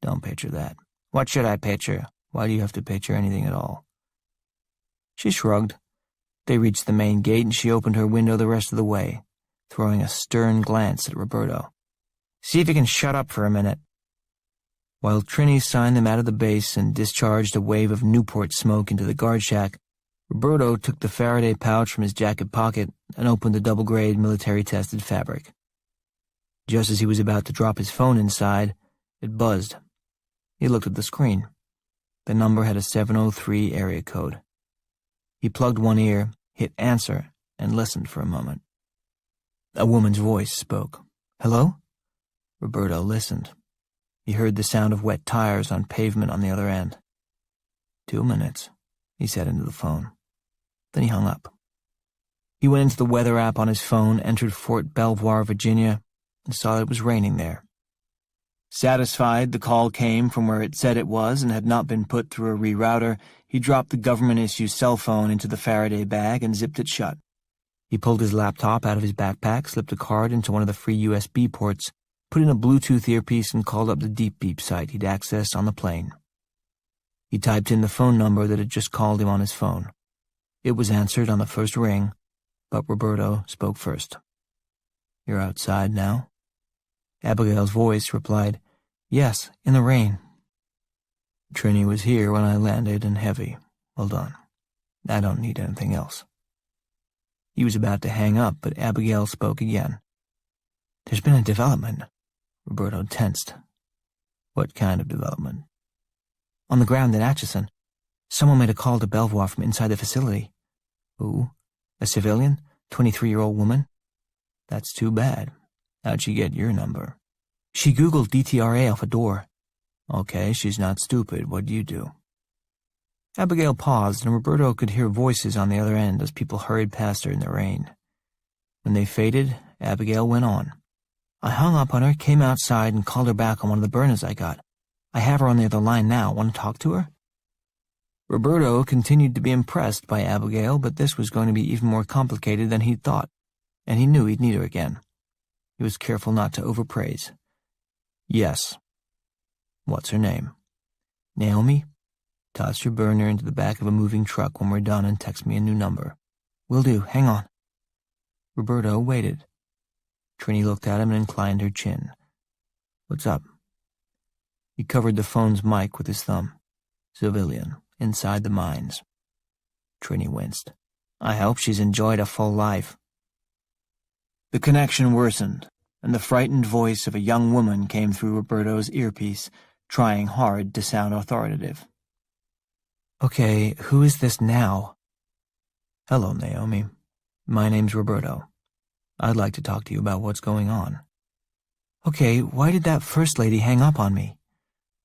Don't picture that. What should I picture? Why do you have to picture anything at all? She shrugged. They reached the main gate and she opened her window the rest of the way, throwing a stern glance at Roberto. See if you can shut up for a minute. While Trini signed them out of the base and discharged a wave of Newport smoke into the guard shack, Roberto took the Faraday pouch from his jacket pocket and opened the double-grade military-tested fabric. Just as he was about to drop his phone inside, it buzzed. He looked at the screen. The number had a 703 area code. He plugged one ear, hit answer, and listened for a moment. A woman's voice spoke. Hello? Roberto listened. He heard the sound of wet tires on pavement on the other end. 2 minutes, he said into the phone. Then he hung up. He went into the weather app on his phone, entered Fort Belvoir, Virginia, and saw it was raining there. Satisfied the call came from where it said it was and had not been put through a rerouter, he dropped the government-issue cell phone into the Faraday bag and zipped it shut. He pulled his laptop out of his backpack, slipped a card into one of the free USB ports, put in a Bluetooth earpiece, and called up the Deep Beep site he'd accessed on the plane. He typed in the phone number that had just called him on his phone. It was answered on the first ring, but Roberto spoke first. You're outside now? Abigail's voice replied, Yes, in the rain. Trini was here when I landed and heavy. Well done. I don't need anything else. He was about to hang up, but Abigail spoke again. There's been a development. Roberto tensed. What kind of development? On the ground at Atchison, someone made a call to Belvoir from inside the facility. Who? A civilian? 23-year-old woman? That's too bad. How'd she get your number? She Googled DTRA off a door. Okay, she's not stupid. What'd you do? Abigail paused, and Roberto could hear voices on the other end as people hurried past her in the rain. When they faded, Abigail went on. I hung up on her, came outside, and called her back on one of the burners I got. I have her on the other line now. Want to talk to her? Roberto continued to be impressed by Abigail, but this was going to be even more complicated than he'd thought, and he knew he'd need her again. He was careful not to overpraise. Yes. What's her name? Naomi? Toss your burner into the back of a moving truck when we're done and text me a new number. Will do. Hang on. Roberto waited. Trini looked at him and inclined her chin. What's up? He covered the phone's mic with his thumb. Civilian, inside the mines. Trini winced. I hope she's enjoyed a full life. The connection worsened, and the frightened voice of a young woman came through Roberto's earpiece, trying hard to sound authoritative. Okay, who is this now? Hello, Naomi. My name's Roberto. I'd like to talk to you about what's going on. Okay, why did that first lady hang up on me?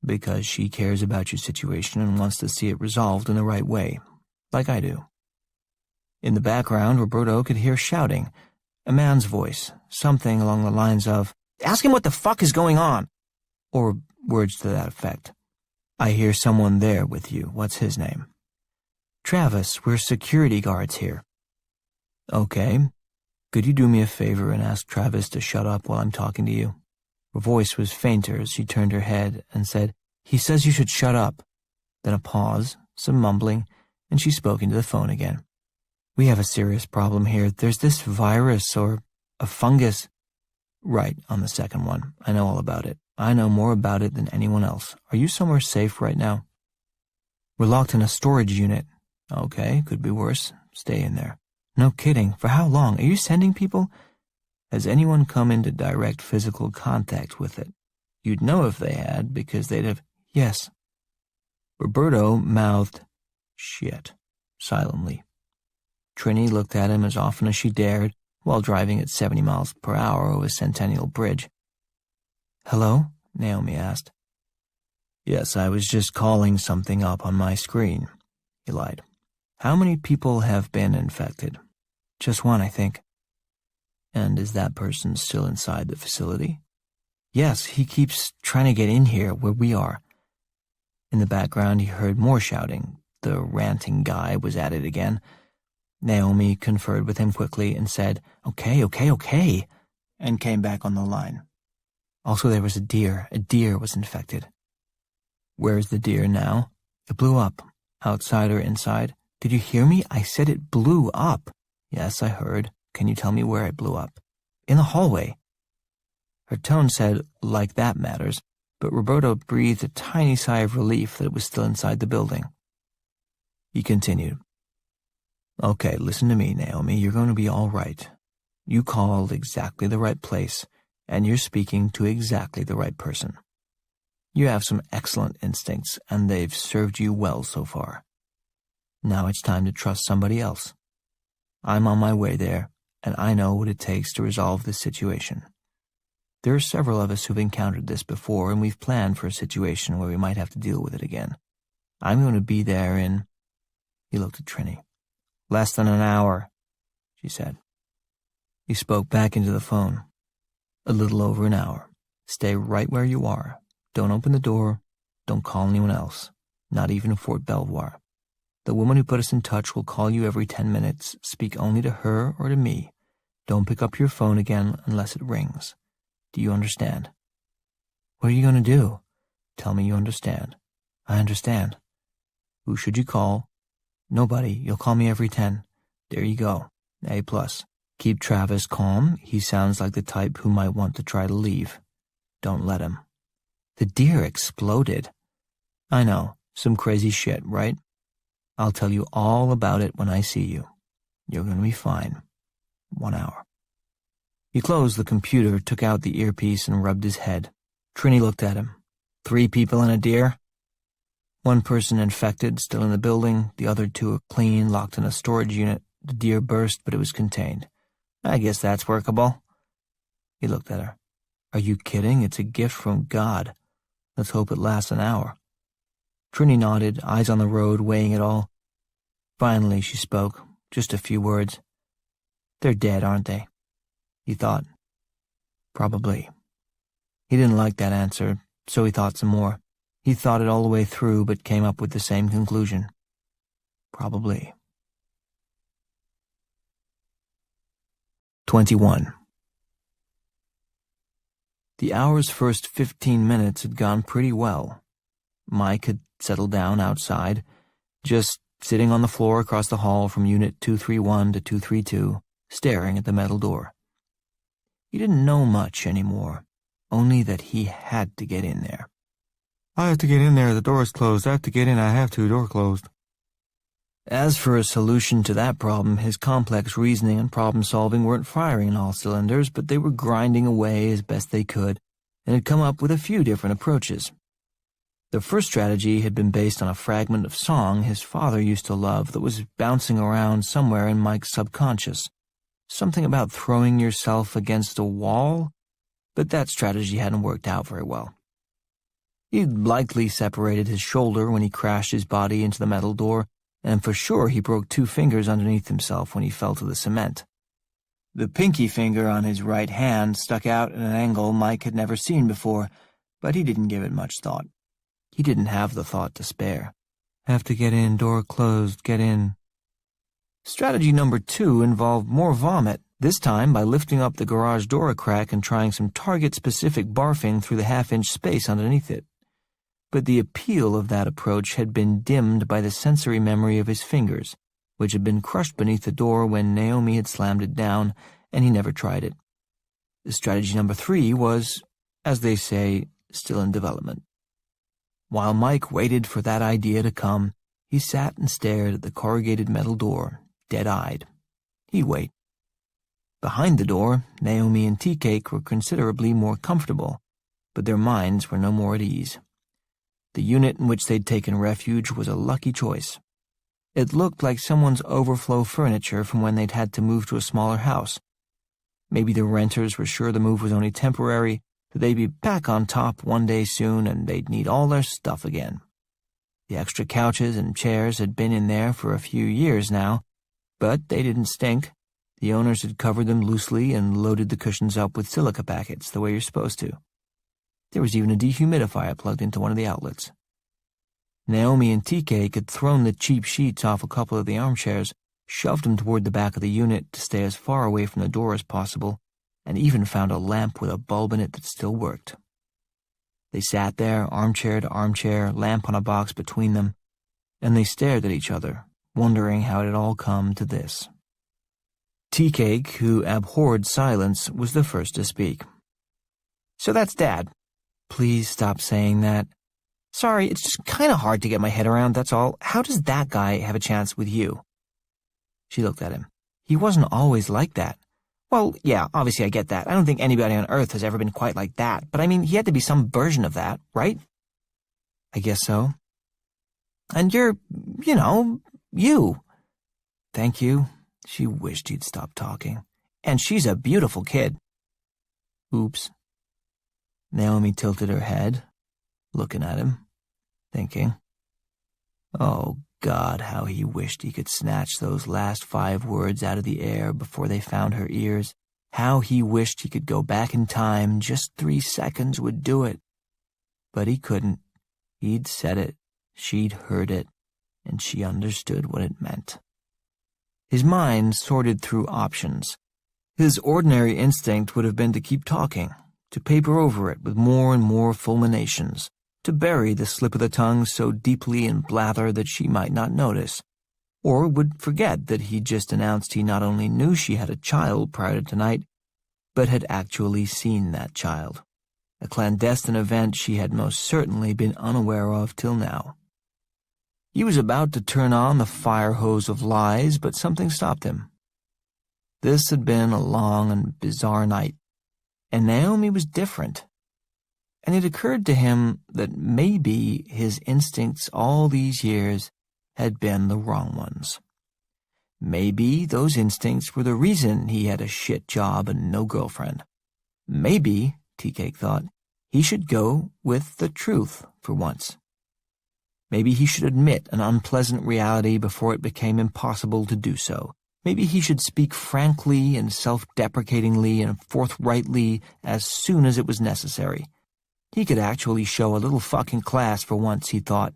Because she cares about your situation and wants to see it resolved in the right way, like I do. In the background, Roberto could hear shouting, a man's voice, something along the lines of, Ask him what the fuck is going on, or words to that effect. I hear someone there with you. What's his name? Travis, we're security guards here. Okay. Could you do me a favor and ask Travis to shut up while I'm talking to you? Her voice was fainter as she turned her head and said, He says you should shut up. Then a pause, some mumbling, and she spoke into the phone again. We have a serious problem here. There's this virus or a fungus. Right, on the second one. I know all about it. I know more about it than anyone else. Are you somewhere safe right now? We're locked in a storage unit. Okay, could be worse. Stay in there. No kidding. For how long? Are you sending people? Has anyone come into direct physical contact with it? You'd know if they had, because they'd have... Yes. Roberto mouthed, shit, silently. Trini looked at him as often as she dared while driving at 70 miles per hour over Centennial Bridge. "Hello?" Naomi asked. "Yes, I was just calling something up on my screen," he lied. "How many people have been infected?" "Just one, I think." "And is that person still inside the facility?" "Yes, he keeps trying to get in here where we are." In the background, he heard more shouting. The ranting guy was at it again. Naomi conferred with him quickly and said, Okay, and came back on the line. Also, there was a deer. A deer was infected. "Where's the deer now?" "It blew up. Outside or inside?" "Did you hear me? I said it blew up." "Yes, I heard. Can you tell me where it blew up?" "In the hallway." Her tone said, "Like that matters," but Roberto breathed a tiny sigh of relief that it was still inside the building. He continued, "Okay, listen to me, Naomi. You're going to be all right. You called exactly the right place, and you're speaking to exactly the right person. You have some excellent instincts, and they've served you well so far. Now it's time to trust somebody else. I'm on my way there, and I know what it takes to resolve this situation. There are several of us who've encountered this before, and we've planned for a situation where we might have to deal with it again. I'm going to be there in—" He looked at Trini. "Less than an hour," she said. He spoke back into the phone. "A little over an hour. Stay right where you are. Don't open the door. Don't call anyone else, not even Fort Belvoir. The woman who put us in touch will call you every 10 minutes. Speak only to her or to me. Don't pick up your phone again unless it rings. Do you understand?" "What are you going to do?" "Tell me you understand." "I understand." "Who should you call?" "Nobody. You'll call me every 10. There you go. A+. Keep Travis calm. He sounds like the type who might want to try to leave. Don't let him." The deer exploded. "I know. Some crazy shit, right? I'll tell you all about it when I see you. You're going to be fine. 1 hour." He closed the computer, took out the earpiece, and rubbed his head. Trini looked at him. 3 people and a deer? 1 person infected, still in the building. The other 2 are clean, locked in a storage unit. The deer burst, but it was contained. I guess that's workable. He looked at her. Are you kidding? It's a gift from God. Let's hope it lasts an hour. Trini nodded, eyes on the road, weighing it all. Finally, she spoke, just a few words. They're dead, aren't they? He thought. Probably. He didn't like that answer, so he thought some more. He thought it all the way through, but came up with the same conclusion. Probably. 21. The hour's first 15 minutes had gone pretty well. Mike had settled down outside, just sitting on the floor across the hall from Unit 231 to 232, staring at the metal door. He didn't know much anymore, only that he had to get in there. I have to get in there. The door is closed. I have to get in. I have to. Door closed. As for a solution to that problem, his complex reasoning and problem-solving weren't firing on all cylinders, but they were grinding away as best they could, and had come up with a few different approaches. The first strategy had been based on a fragment of song his father used to love that was bouncing around somewhere in Mike's subconscious. Something about throwing yourself against a wall, but that strategy hadn't worked out very well. He'd likely separated his shoulder when he crashed his body into the metal door, and for sure he broke 2 fingers underneath himself when he fell to the cement. The pinky finger on his right hand stuck out at an angle Mike had never seen before, but he didn't give it much thought. He didn't have the thought to spare. Have to get in, door closed, get in. Strategy number 2 involved more vomit, this time by lifting up the garage door a crack and trying some target-specific barfing through the half-inch space underneath it. But the appeal of that approach had been dimmed by the sensory memory of his fingers, which had been crushed beneath the door when Naomi had slammed it down, and he never tried it. Strategy number 3 was, as they say, still in development. While Mike waited for that idea to come, he sat and stared at the corrugated metal door, dead-eyed. He'd wait. Behind the door, Naomi and Tea-Cake were considerably more comfortable, but their minds were no more at ease. The unit in which they'd taken refuge was a lucky choice. It looked like someone's overflow furniture from when they'd had to move to a smaller house. Maybe the renters were sure the move was only temporary, that they'd be back on top one day soon and they'd need all their stuff again. The extra couches and chairs had been in there for a few years now, but they didn't stink. The owners had covered them loosely and loaded the cushions up with silica packets the way you're supposed to. There was even a dehumidifier plugged into one of the outlets. Naomi and TK had thrown the cheap sheets off a couple of the armchairs, shoved them toward the back of the unit to stay as far away from the door as possible, and even found a lamp with a bulb in it that still worked. They sat there, armchair to armchair, lamp on a box between them, and they stared at each other, wondering how it had all come to this. Tea-Cake, who abhorred silence, was the first to speak. "So that's Dad." "Please stop saying that." "Sorry, it's just kind of hard to get my head around, that's all. How does that guy have a chance with you?" She looked at him. "He wasn't always like that." "Well, yeah, obviously I get that. I don't think anybody on Earth has ever been quite like that. But I mean, he had to be some version of that, right?" "I guess so." "And you're, you." "Thank you." She wished he'd stop talking. "And she's a beautiful kid." "Oops." Naomi tilted her head, looking at him, thinking. Oh, God, how he wished he could snatch those last 5 words out of the air before they found her ears. How he wished he could go back in time. Just 3 seconds would do it. But he couldn't. He'd said it, she'd heard it, and she understood what it meant. His mind sorted through options. His ordinary instinct would have been to keep talking, to paper over it with more and more fulminations, to bury the slip of the tongue so deeply in blather that she might not notice, or would forget that he'd just announced he not only knew she had a child prior to tonight, but had actually seen that child, a clandestine event she had most certainly been unaware of till now. He was about to turn on the fire hose of lies, but something stopped him. This had been a long and bizarre night, and Naomi was different. And it occurred to him that maybe his instincts all these years had been the wrong ones. Maybe those instincts were the reason he had a shit job and no girlfriend. Maybe, Tea-Cake thought, he should go with the truth for once. Maybe he should admit an unpleasant reality before it became impossible to do so. Maybe he should speak frankly and self-deprecatingly and forthrightly as soon as it was necessary. He could actually show a little fucking class for once, he thought.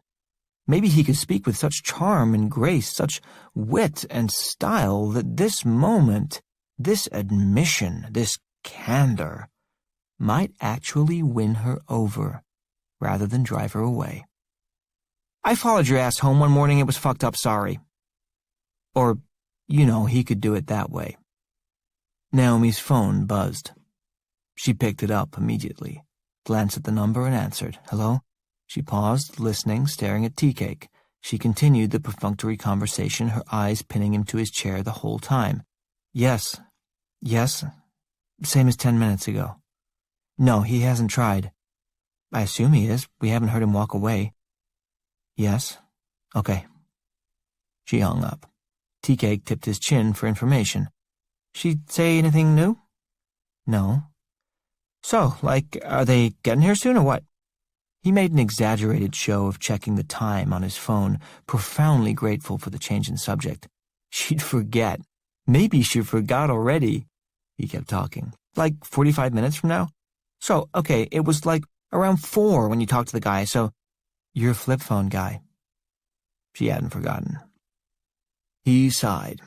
Maybe he could speak with such charm and grace, such wit and style, that this moment, this admission, this candor, might actually win her over, rather than drive her away. "I followed your ass home one morning. It was fucked up, sorry." Or, he could do it that way. Naomi's phone buzzed. She picked it up immediately, glanced at the number and answered. "Hello?" She paused, listening, staring at Tea-Cake. She continued the perfunctory conversation, her eyes pinning him to his chair the whole time. Yes. Same as 10 minutes ago." "No, he hasn't tried." "I assume he is. We haven't heard him walk away." "Yes? Okay." She hung up. Tea-Cake tipped his chin for information. "She say anything new?" "No." "So, are they getting here soon or what?" He made an exaggerated show of checking the time on his phone, profoundly grateful for the change in subject. She'd forget. Maybe she forgot already. He kept talking. 45 minutes from now? "So, okay, it was around 4 when you talked to the guy, so..." "You're a flip phone guy." She hadn't forgotten. He sighed.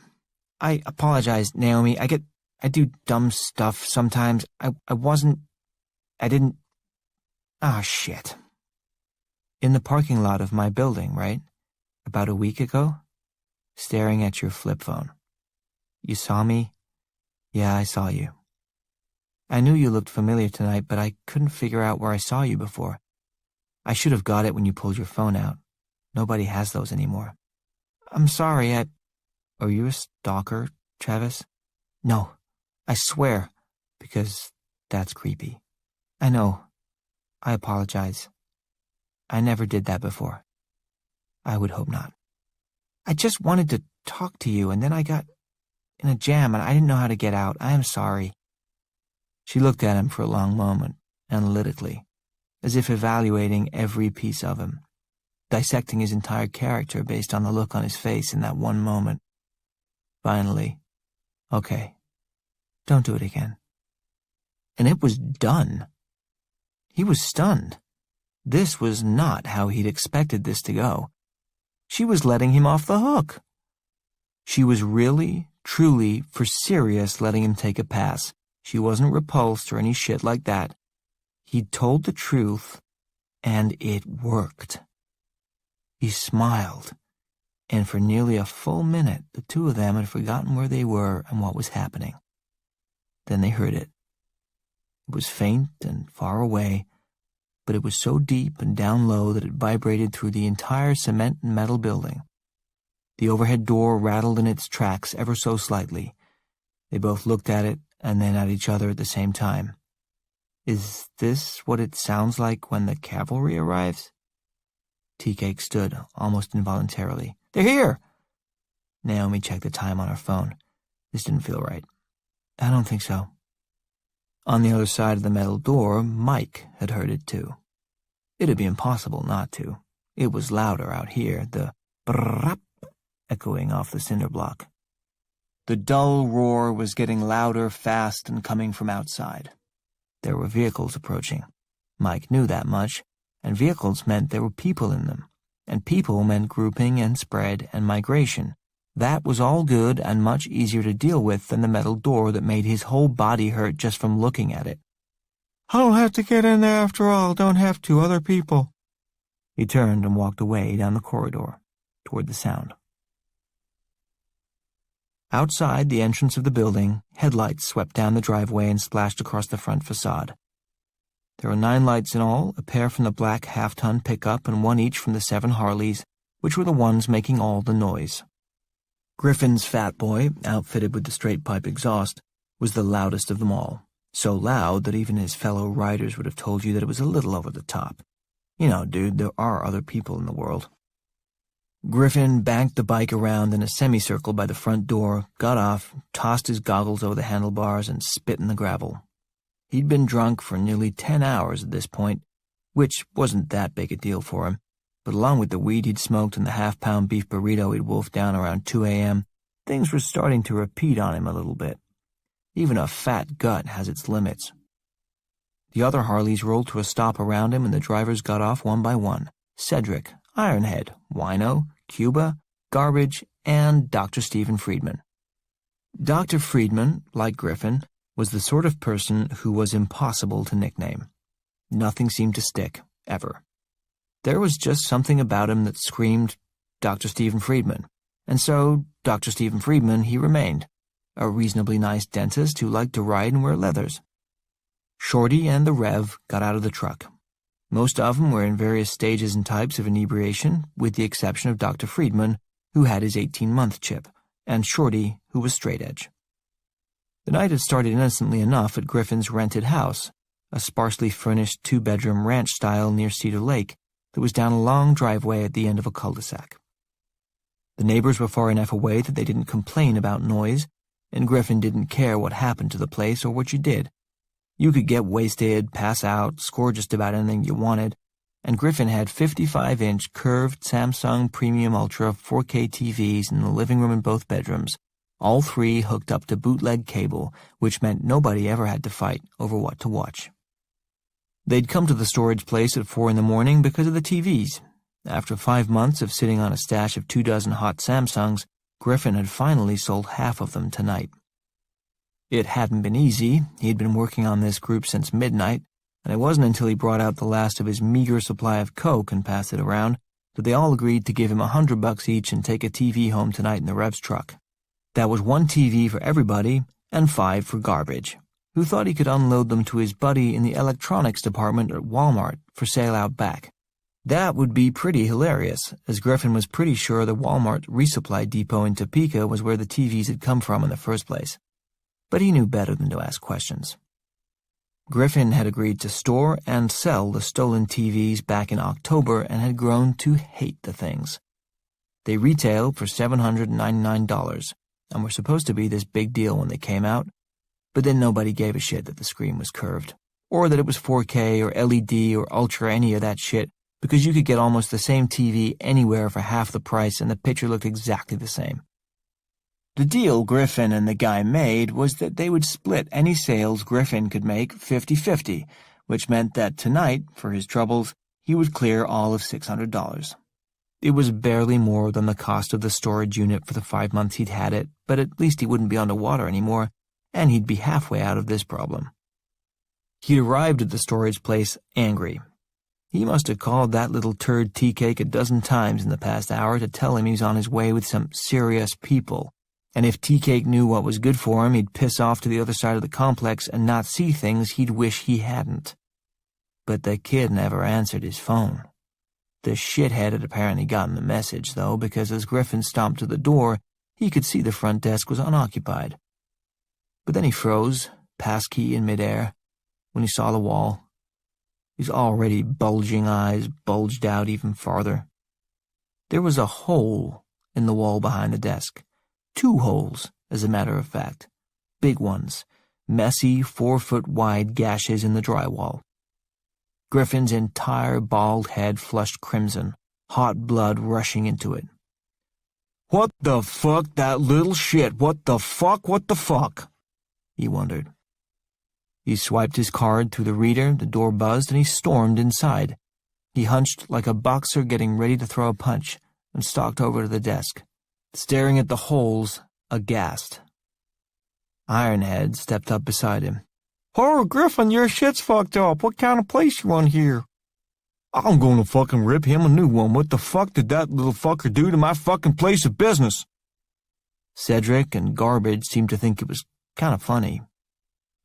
"I apologize, Naomi. I do dumb stuff sometimes. I didn't... Shit." "In the parking lot of my building, right? About a week ago? Staring at your flip phone. You saw me?" "Yeah, I saw you. I knew you looked familiar tonight, but I couldn't figure out where I saw you before. I should have got it when you pulled your phone out. Nobody has those anymore." "I'm sorry, Are you a stalker, Travis?" "No, I swear, because that's creepy. I know. I apologize. I never did that before. I would hope not." I just wanted to talk to you, and then I got in a jam, and I didn't know how to get out. I am sorry." She looked at him for a long moment, analytically, as if evaluating every piece of him, dissecting his entire character based on the look on his face in that one moment. Finally, "Okay, don't do it again." And it was done. He was stunned. This was not how he'd expected this to go. She was letting him off the hook. She was really, truly, for serious letting him take a pass. She wasn't repulsed or any shit like that. He'd told the truth, and it worked. He smiled, and for nearly a full minute, the two of them had forgotten where they were and what was happening. Then they heard it. It was faint and far away, but it was so deep and down low that it vibrated through the entire cement and metal building. The overhead door rattled in its tracks ever so slightly. They both looked at it and then at each other at the same time. "Is this what it sounds like when the cavalry arrives?" Tea-Cake stood, almost involuntarily. "They're here!" Naomi checked the time on her phone. This didn't feel right. "I don't think so." On the other side of the metal door, Mike had heard it too. It'd be impossible not to. It was louder out here, the brrrrap echoing off the cinder block. The dull roar was getting louder fast and coming from outside. There were vehicles approaching. Mike knew that much, and vehicles meant there were people in them, and people meant grouping and spread and migration. That was all good and much easier to deal with than the metal door that made his whole body hurt just from looking at it. "I don't have to get in there after all. Don't have to. Other people." He turned and walked away down the corridor, toward the sound. Outside the entrance of the building, headlights swept down the driveway and splashed across the front facade. There were 9 lights in all, a pair from the black half-ton pickup and one each from the 7 Harleys, which were the ones making all the noise. Griffin's Fat Boy, outfitted with the straight-pipe exhaust, was the loudest of them all, so loud that even his fellow riders would have told you that it was a little over the top. You know, dude, there are other people in the world. Griffin banked the bike around in a semicircle by the front door, got off, tossed his goggles over the handlebars, and spit in the gravel. He'd been drunk for nearly 10 hours at this point, which wasn't that big a deal for him. But along with the weed he'd smoked and the half-pound beef burrito he'd wolfed down around 2 a.m., things were starting to repeat on him a little bit. Even a fat gut has its limits. The other Harleys rolled to a stop around him, and the drivers got off one by one. Cedric, Ironhead, Wino, Cuba, Garbage, and Dr. Stephen Friedman. Dr. Friedman, like Griffin, was the sort of person who was impossible to nickname. Nothing seemed to stick, ever. There was just something about him that screamed Dr. Stephen Friedman, and so Dr. Stephen Friedman he remained, a reasonably nice dentist who liked to ride and wear leathers. Shorty and the Rev got out of the truck. Most of them were in various stages and types of inebriation, with the exception of Dr. Friedman, who had his 18-month chip, and Shorty, who was straight edge. The night had started innocently enough at Griffin's rented house, a sparsely furnished 2-bedroom ranch style near Cedar Lake, that was down a long driveway at the end of a cul-de-sac. The neighbors were far enough away that they didn't complain about noise, and Griffin didn't care what happened to the place or what you did. You could get wasted, pass out, score just about anything you wanted, and Griffin had 55-inch curved Samsung Premium Ultra 4K TVs in the living room and both bedrooms, all 3 hooked up to bootleg cable, which meant nobody ever had to fight over what to watch. They'd come to the storage place at 4 a.m. because of the TVs. After 5 months of sitting on a stash of 24 hot Samsungs, Griffin had finally sold half of them tonight. It hadn't been easy. He'd been working on this group since midnight, and it wasn't until he brought out the last of his meager supply of Coke and passed it around that they all agreed to give him $100 each and take a TV home tonight in the Rev's truck. That was 1 TV for everybody and 5 for Garbage, who thought he could unload them to his buddy in the electronics department at Walmart for sale out back. That would be pretty hilarious, as Griffin was pretty sure the Walmart resupply depot in Topeka was where the TVs had come from in the first place. But he knew better than to ask questions. Griffin had agreed to store and sell the stolen TVs back in October and had grown to hate the things. They retailed for $799 and were supposed to be this big deal when they came out, but then nobody gave a shit that the screen was curved, or that it was 4K or LED or Ultra any of that shit, because you could get almost the same TV anywhere for half the price and the picture looked exactly the same. The deal Griffin and the guy made was that they would split any sales Griffin could make 50-50, which meant that tonight, for his troubles, he would clear all of $600. It was barely more than the cost of the storage unit for the 5 months he'd had it, but at least he wouldn't be underwater anymore, and he'd be halfway out of this problem. He'd arrived at the storage place angry. He must have called that little turd tea cake a dozen times in the past hour to tell him he was on his way with some serious people, and if tea cake knew what was good for him, he'd piss off to the other side of the complex and not see things he'd wish he hadn't. But the kid never answered his phone. The shithead had apparently gotten the message, though, because as Griffin stomped to the door, he could see the front desk was unoccupied. But then he froze, passkey in midair, when he saw the wall. His already bulging eyes bulged out even farther. There was a hole in the wall behind the desk. 2 holes, as a matter of fact. Big ones. Messy, 4-foot-wide gashes in the drywall. Griffin's entire bald head flushed crimson, hot blood rushing into it. "What the fuck, that little shit? What the fuck? What the fuck?" he wondered. He swiped his card through the reader, the door buzzed, and he stormed inside. He hunched like a boxer getting ready to throw a punch, and stalked over to the desk, staring at the holes, aghast. Ironhead stepped up beside him. "Oh, Griffin, your shit's fucked up. What kind of place you on here?" "I'm gonna fucking rip him a new one. What the fuck did that little fucker do to my fucking place of business?" Cedric and Garbage seemed to think it was kind of funny.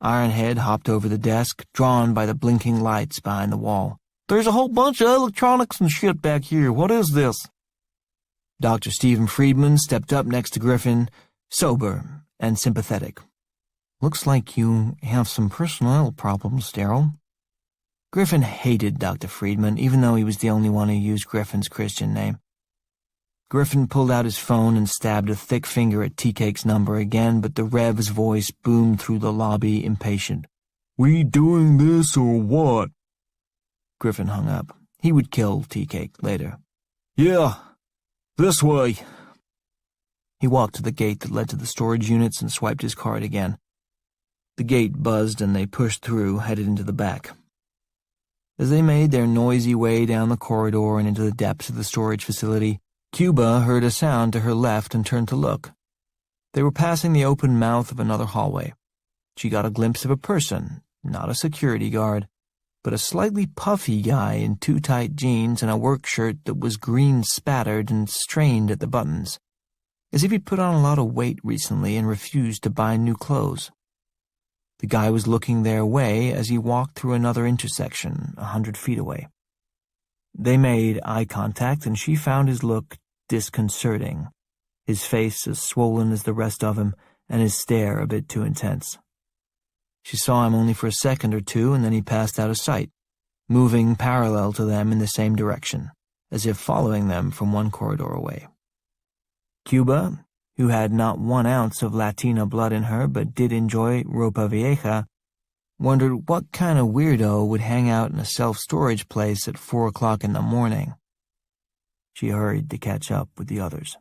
Ironhead hopped over the desk, drawn by the blinking lights behind the wall. "There's a whole bunch of electronics and shit back here. What is this?" Dr. Stephen Friedman stepped up next to Griffin, sober and sympathetic. "Looks like you have some personnel problems, Daryl." Griffin hated Dr. Friedman, even though he was the only one who used Griffin's Christian name. Griffin pulled out his phone and stabbed a thick finger at Tea-Cake's number again, but the Rev's voice boomed through the lobby, impatient. "We doing this or what?" Griffin hung up. He would kill Tea-Cake later. "Yeah, this way." He walked to the gate that led to the storage units and swiped his card again. The gate buzzed and they pushed through, headed into the back. As they made their noisy way down the corridor and into the depths of the storage facility, Cuba heard a sound to her left and turned to look. They were passing the open mouth of another hallway. She got a glimpse of a person, not a security guard, but a slightly puffy guy in too tight jeans and a work shirt that was green-spattered and strained at the buttons, as if he'd put on a lot of weight recently and refused to buy new clothes. The guy was looking their way as he walked through another intersection 100 feet away. They made eye contact, and she found his look disconcerting, his face as swollen as the rest of him, and his stare a bit too intense. She saw him only for a second or two, and then he passed out of sight, moving parallel to them in the same direction, as if following them from one corridor away. Cuba, who had not 1 ounce of Latina blood in her but did enjoy ropa vieja, wondered what kind of weirdo would hang out in a self-storage place at 4 o'clock in the morning. She hurried to catch up with the others.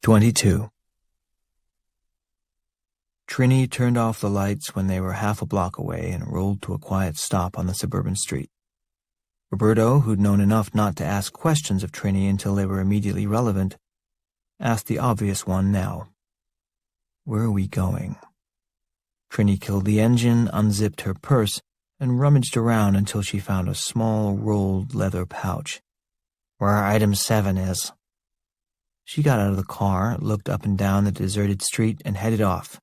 22. Trini turned off the lights when they were half a block away and rolled to a quiet stop on the suburban street. Roberto, who'd known enough not to ask questions of Trini until they were immediately relevant, asked the obvious one now. "Where are we going?" Trini killed the engine, unzipped her purse, and rummaged around until she found a small rolled leather pouch. "Where item 7 is." She got out of the car, looked up and down the deserted street, and headed off,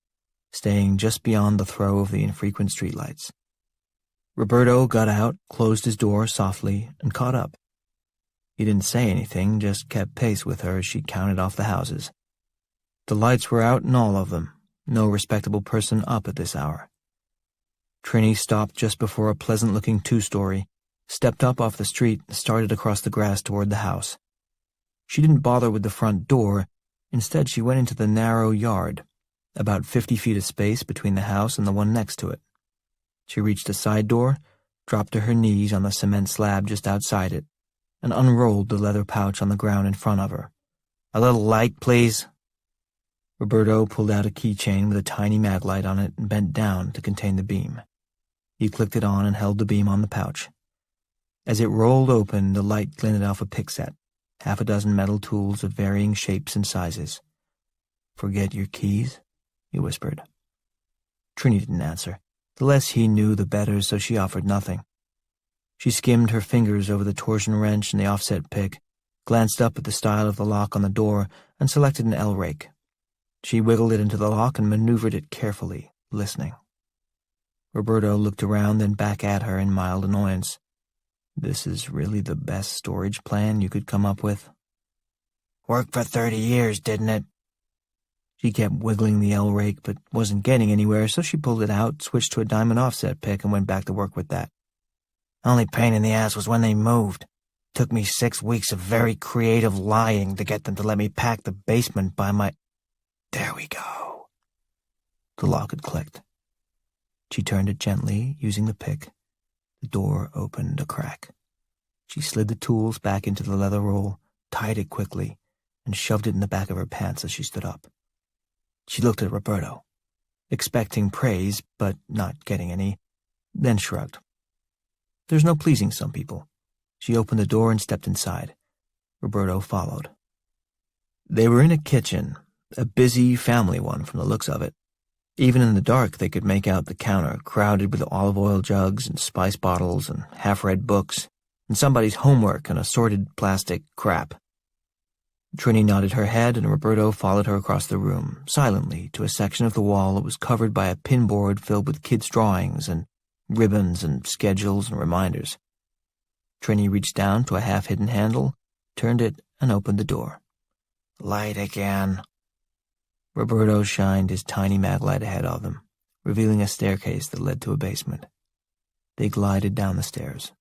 staying just beyond the throw of the infrequent streetlights. Roberto got out, closed his door softly, and caught up. He didn't say anything, just kept pace with her as she counted off the houses. The lights were out in all of them, no respectable person up at this hour. Trini stopped just before a pleasant-looking 2-story, stepped up off the street and started across the grass toward the house. She didn't bother with the front door. Instead, she went into the narrow yard, about 50 feet of space between the house and the one next to it. She reached a side door, dropped to her knees on the cement slab just outside it, and unrolled the leather pouch on the ground in front of her. "A little light, please." Roberto pulled out a keychain with a tiny mag light on it and bent down to contain the beam. He clicked it on and held the beam on the pouch. As it rolled open, the light glinted off a pick set, half a dozen metal tools of varying shapes and sizes. "Forget your keys?" he whispered. Trini didn't answer. The less he knew, the better, so she offered nothing. She skimmed her fingers over the torsion wrench and the offset pick, glanced up at the style of the lock on the door, and selected an L rake. She wiggled it into the lock and maneuvered it carefully, listening. Roberto looked around, then back at her in mild annoyance. "This is really the best storage plan you could come up with?" "Worked for 30 years, didn't it?" She kept wiggling the L rake, but wasn't getting anywhere, so she pulled it out, switched to a diamond offset pick, and went back to work with that. "Only pain in the ass was when they moved. Took me 6 weeks of very creative lying to get them to let me pack the basement by my—" "There we go." The lock had clicked. She turned it gently, using the pick. The door opened a crack. She slid the tools back into the leather roll, tied it quickly, and shoved it in the back of her pants as she stood up. She looked at Roberto, expecting praise, but not getting any, then shrugged. There's no pleasing some people. She opened the door and stepped inside. Roberto followed. They were in a kitchen, a busy family one from the looks of it. Even in the dark, they could make out the counter crowded with olive oil jugs and spice bottles and half-read books, and somebody's homework and assorted plastic crap. Trini nodded her head, and Roberto followed her across the room, silently, to a section of the wall that was covered by a pinboard filled with kids' drawings and ribbons and schedules and reminders. Trini reached down to a half-hidden handle, turned it, and opened the door. "Light again." Roberto shined his tiny mag light ahead of them, revealing a staircase that led to a basement. They glided down the stairs.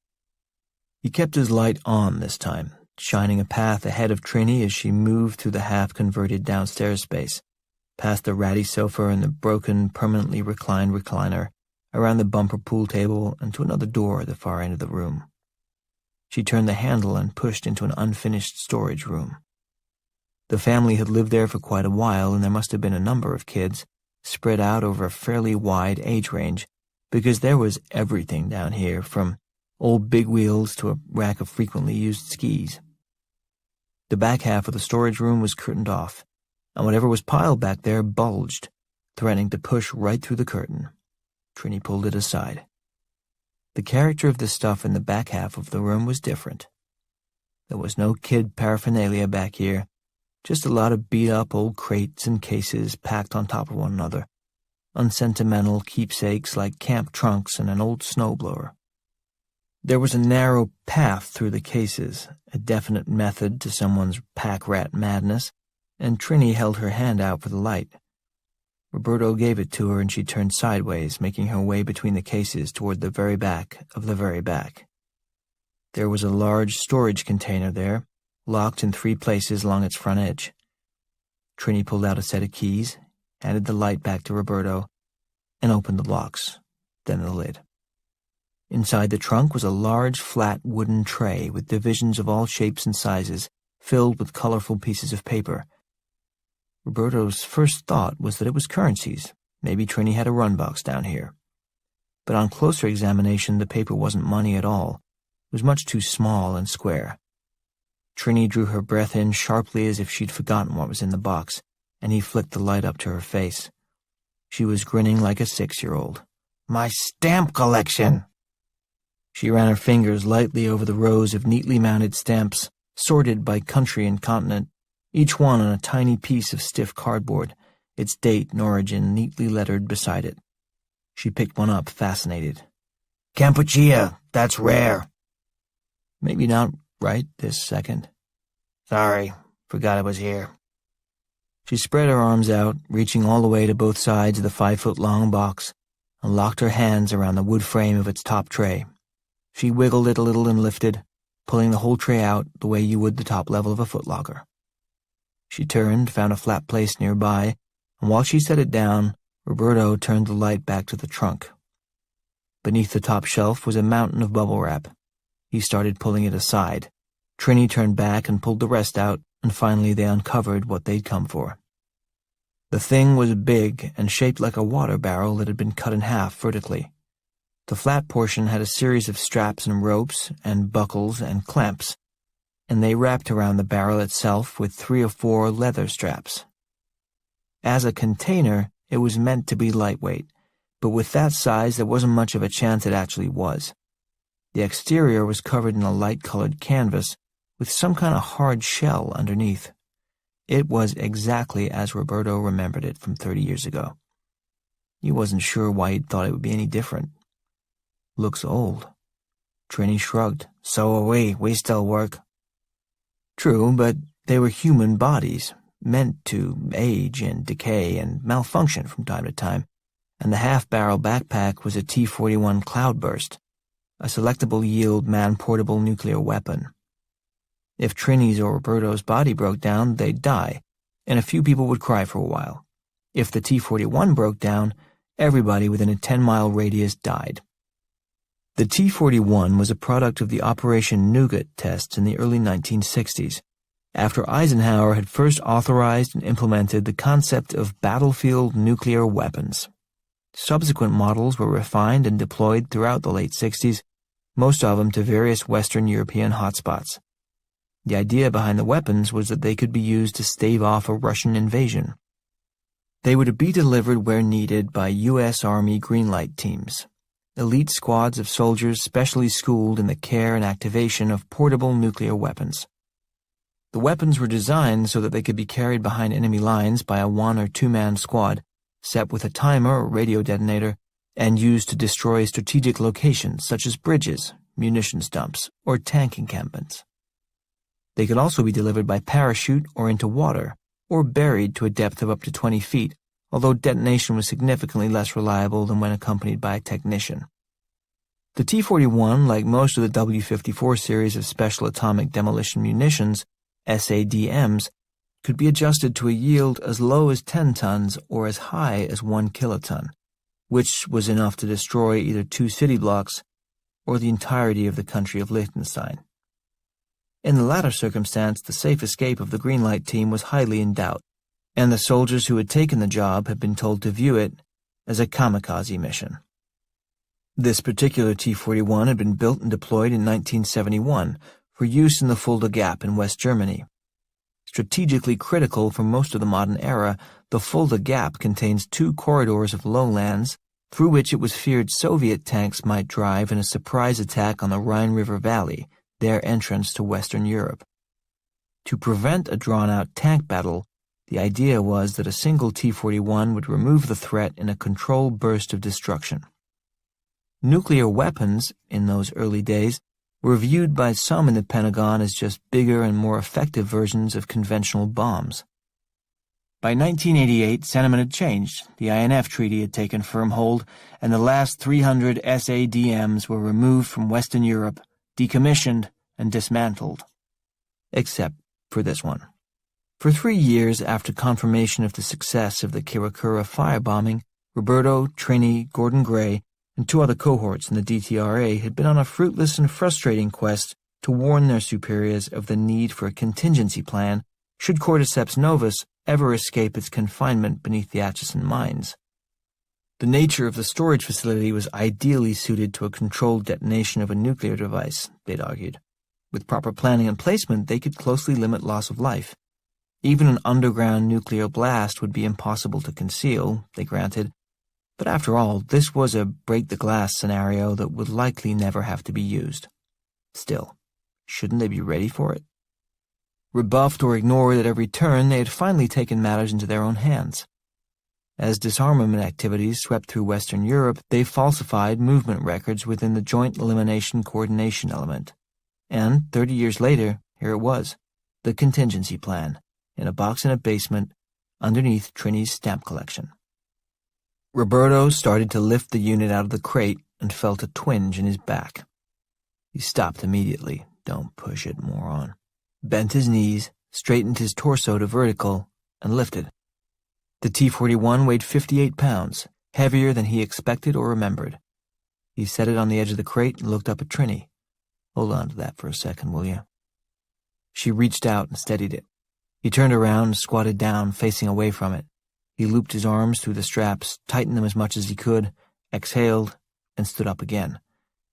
He kept his light on this time, shining a path ahead of Trini as she moved through the half-converted downstairs space, past the ratty sofa and the broken, permanently reclined recliner, around the bumper pool table and to another door at the far end of the room. She turned the handle and pushed into an unfinished storage room. The family had lived there for quite a while, and there must have been a number of kids, spread out over a fairly wide age range, because there was everything down here, from old big wheels to a rack of frequently used skis. The back half of the storage room was curtained off, and whatever was piled back there bulged, threatening to push right through the curtain. Trini pulled it aside. The character of the stuff in the back half of the room was different. There was no kid paraphernalia back here, just a lot of beat-up old crates and cases packed on top of one another, unsentimental keepsakes like camp trunks and an old snowblower. There was a narrow path through the cases, a definite method to someone's pack-rat madness, and Trini held her hand out for the light. Roberto gave it to her, and she turned sideways, making her way between the cases toward the very back of the very back. There was a large storage container there, locked in 3 places along its front edge. Trini pulled out a set of keys, handed the light back to Roberto, and opened the locks, then the lid. Inside the trunk was a large, flat wooden tray with divisions of all shapes and sizes, filled with colorful pieces of paper. Roberto's first thought was that it was currencies. Maybe Trini had a run box down here. But on closer examination, the paper wasn't money at all. It was much too small and square. Trini drew her breath in sharply as if she'd forgotten what was in the box, and he flicked the light up to her face. She was grinning like a 6-year-old. "My stamp collection!" She ran her fingers lightly over the rows of neatly mounted stamps, sorted by country and continent, each one on a tiny piece of stiff cardboard, its date and origin neatly lettered beside it. She picked one up, fascinated. "Kampuchea, that's rare." "Maybe not right this second." "Sorry, forgot it was here." She spread her arms out, reaching all the way to both sides of the 5-foot-long box, and locked her hands around the wood frame of its top tray. She wiggled it a little and lifted, pulling the whole tray out the way you would the top level of a footlocker. She turned, found a flat place nearby, and while she set it down, Roberto turned the light back to the trunk. Beneath the top shelf was a mountain of bubble wrap. He started pulling it aside. Trini turned back and pulled the rest out, and finally they uncovered what they'd come for. The thing was big and shaped like a water barrel that had been cut in half vertically. The flat portion had a series of straps and ropes and buckles and clamps, and they wrapped around the barrel itself with 3 or 4 leather straps. As a container, it was meant to be lightweight, but with that size there wasn't much of a chance it actually was. The exterior was covered in a light-colored canvas with some kind of hard shell underneath. It was exactly as Roberto remembered it from 30 years ago. He wasn't sure why he'd thought it would be any different. Looks old. Trini shrugged. So are we. We still work. True, but they were human bodies, meant to age and decay and malfunction from time to time, and the half-barrel backpack was a T-41 Cloudburst, a selectable yield man-portable nuclear weapon. If Trini's or Roberto's body broke down, they'd die, and a few people would cry for a while. If the T-41 broke down, everybody within a 10-mile radius died. The T-41 was a product of the Operation Nougat tests in the early 1960s, after Eisenhower had first authorized and implemented the concept of battlefield nuclear weapons. Subsequent models were refined and deployed throughout the late 60s, most of them to various Western European hotspots. The idea behind the weapons was that they could be used to stave off a Russian invasion. They were to be delivered where needed by U.S. Army Greenlight teams, elite squads of soldiers specially schooled in the care and activation of portable nuclear weapons. The weapons were designed so that they could be carried behind enemy lines by a 1- or 2-man squad, set with a timer or radio detonator, and used to destroy strategic locations such as bridges, munitions dumps, or tank encampments. They could also be delivered by parachute or into water, or buried to a depth of up to 20 feet, although detonation was significantly less reliable than when accompanied by a technician. The T-41, like most of the W-54 series of special atomic demolition munitions, SADMs, could be adjusted to a yield as low as 10 tons or as high as 1 kiloton, which was enough to destroy either 2 city blocks or the entirety of the country of Liechtenstein. In the latter circumstance, the safe escape of the Greenlight team was highly in doubt, and the soldiers who had taken the job had been told to view it as a kamikaze mission. This particular T-41 had been built and deployed in 1971 for use in the Fulda Gap in West Germany. Strategically critical for most of the modern era, the Fulda Gap contains 2 corridors of lowlands through which it was feared Soviet tanks might drive in a surprise attack on the Rhine River Valley, their entrance to Western Europe. To prevent a drawn-out tank battle, the idea was that a single T-41 would remove the threat in a controlled burst of destruction. Nuclear weapons, in those early days, were viewed by some in the Pentagon as just bigger and more effective versions of conventional bombs. By 1988, sentiment had changed. The INF Treaty had taken firm hold, and the last 300 SADMs were removed from Western Europe, decommissioned, and dismantled. Except for this one. For 3 years after confirmation of the success of the Kirakura firebombing, Roberto, Trini, Gordon Gray, and 2 other cohorts in the DTRA had been on a fruitless and frustrating quest to warn their superiors of the need for a contingency plan should Cordyceps novus ever escape its confinement beneath the Atchison mines. The nature of the storage facility was ideally suited to a controlled detonation of a nuclear device, they'd argued. With proper planning and placement, they could closely limit loss of life. Even an underground nuclear blast would be impossible to conceal, they granted. But after all, this was a break-the-glass scenario that would likely never have to be used. Still, shouldn't they be ready for it? Rebuffed or ignored at every turn, they had finally taken matters into their own hands. As disarmament activities swept through Western Europe, they falsified movement records within the Joint Elimination Coordination element. And 30 years later, here it was, the contingency plan, in a box in a basement, underneath Trini's stamp collection. Roberto started to lift the unit out of the crate and felt a twinge in his back. He stopped immediately. Don't push it, moron. Bent his knees, straightened his torso to vertical, and lifted. The T-41 weighed 58 pounds, heavier than he expected or remembered. He set it on the edge of the crate and looked up at Trini. Hold on to that for a second, will you? She reached out and steadied it. He turned around and squatted down, facing away from it. He looped his arms through the straps, tightened them as much as he could, exhaled, and stood up again.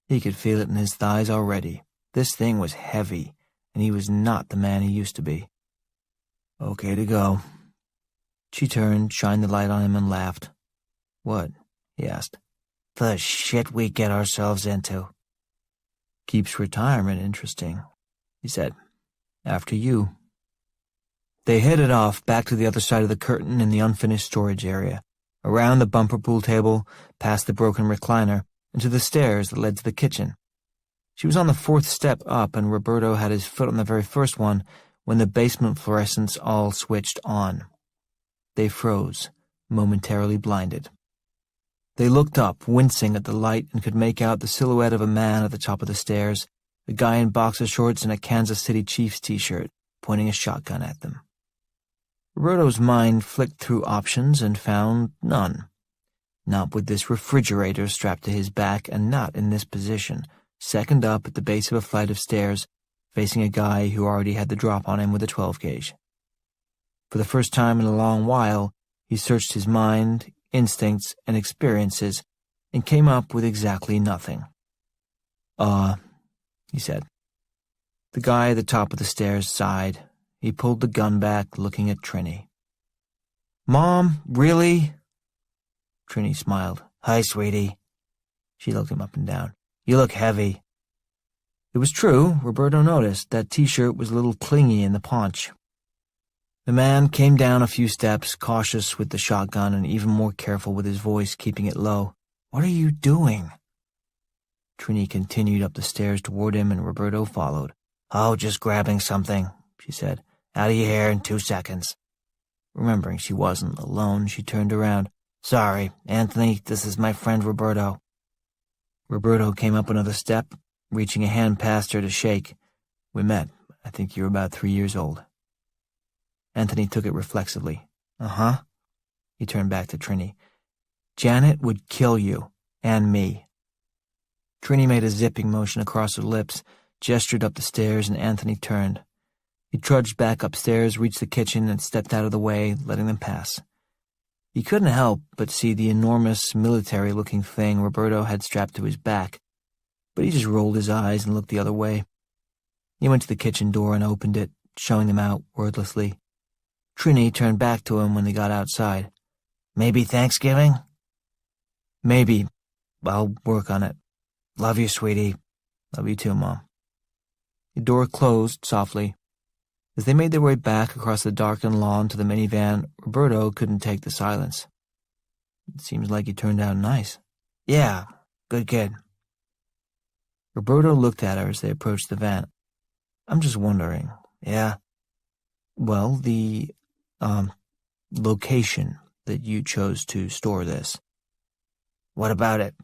He could feel it in his thighs already. This thing was heavy, and he was not the man he used to be. Okay to go. She turned, shined the light on him, and laughed. What? He asked. The shit we get ourselves into. Keeps retirement interesting, he said. After you. They headed off back to the other side of the curtain in the unfinished storage area, around the bumper pool table, past the broken recliner, and to the stairs that led to the kitchen. She was on the 4th step up, and Roberto had his foot on the very first one when the basement fluorescents all switched on. They froze, momentarily blinded. They looked up, wincing at the light, and could make out the silhouette of a man at the top of the stairs, a guy in boxer shorts and a Kansas City Chiefs t-shirt, pointing a shotgun at them. Roberto's mind flicked through options and found none. Not with this refrigerator strapped to his back, and not in this position, second up at the base of a flight of stairs, facing a guy who already had the drop on him with a 12-gauge. For the first time in a long while, he searched his mind, instincts, and experiences, and came up with exactly nothing. He said. The guy at the top of the stairs sighed. He pulled the gun back, looking at Trini. Mom, really? Trini smiled. Hi, sweetie. She looked him up and down. You look heavy. It was true, Roberto noticed. That t-shirt was a little clingy in the paunch. The man came down a few steps, cautious with the shotgun and even more careful with his voice, keeping it low. What are you doing? Trini continued up the stairs toward him, and Roberto followed. Oh, just grabbing something, she said. Out of your hair in 2 seconds. Remembering she wasn't alone, she turned around. Sorry, Anthony, this is my friend Roberto. Roberto came up another step, reaching a hand past her to shake. We met. I think you were about 3 years old. Anthony took it reflexively. Uh-huh. He turned back to Trini. Janet would kill you, and me. Trini made a zipping motion across her lips, gestured up the stairs, and Anthony turned. He trudged back upstairs, reached the kitchen, and stepped out of the way, letting them pass. He couldn't help but see the enormous, military-looking thing Roberto had strapped to his back, but he just rolled his eyes and looked the other way. He went to the kitchen door and opened it, showing them out wordlessly. Trini turned back to him when they got outside. Maybe Thanksgiving? Maybe. I'll work on it. Love you, sweetie. Love you too, Mom. The door closed softly. As they made their way back across the darkened lawn to the minivan, Roberto couldn't take the silence. It seems like he turned out nice. Yeah, good kid. Roberto looked at her as they approached the van. I'm just wondering. Yeah? Well, the, location that you chose to store this. What about it?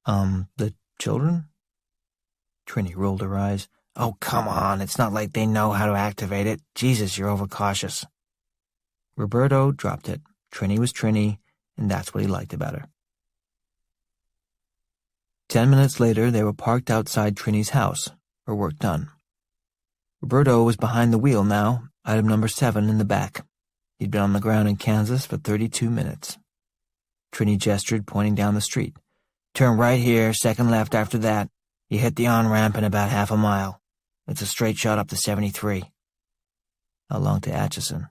The children? Trini rolled her eyes. Oh, come on, it's not like they know how to activate it. Jesus, you're overcautious. Roberto dropped it. Trini was Trini, and that's what he liked about her. 10 minutes later, they were parked outside Trini's house, her work done. Roberto was behind the wheel now, item number 7 in the back. He'd been on the ground in Kansas for 32 minutes. Trini gestured, pointing down the street. Turn right here, second left after that. You hit the on-ramp in about half a mile. It's a straight shot up to 73. How long to Atchison?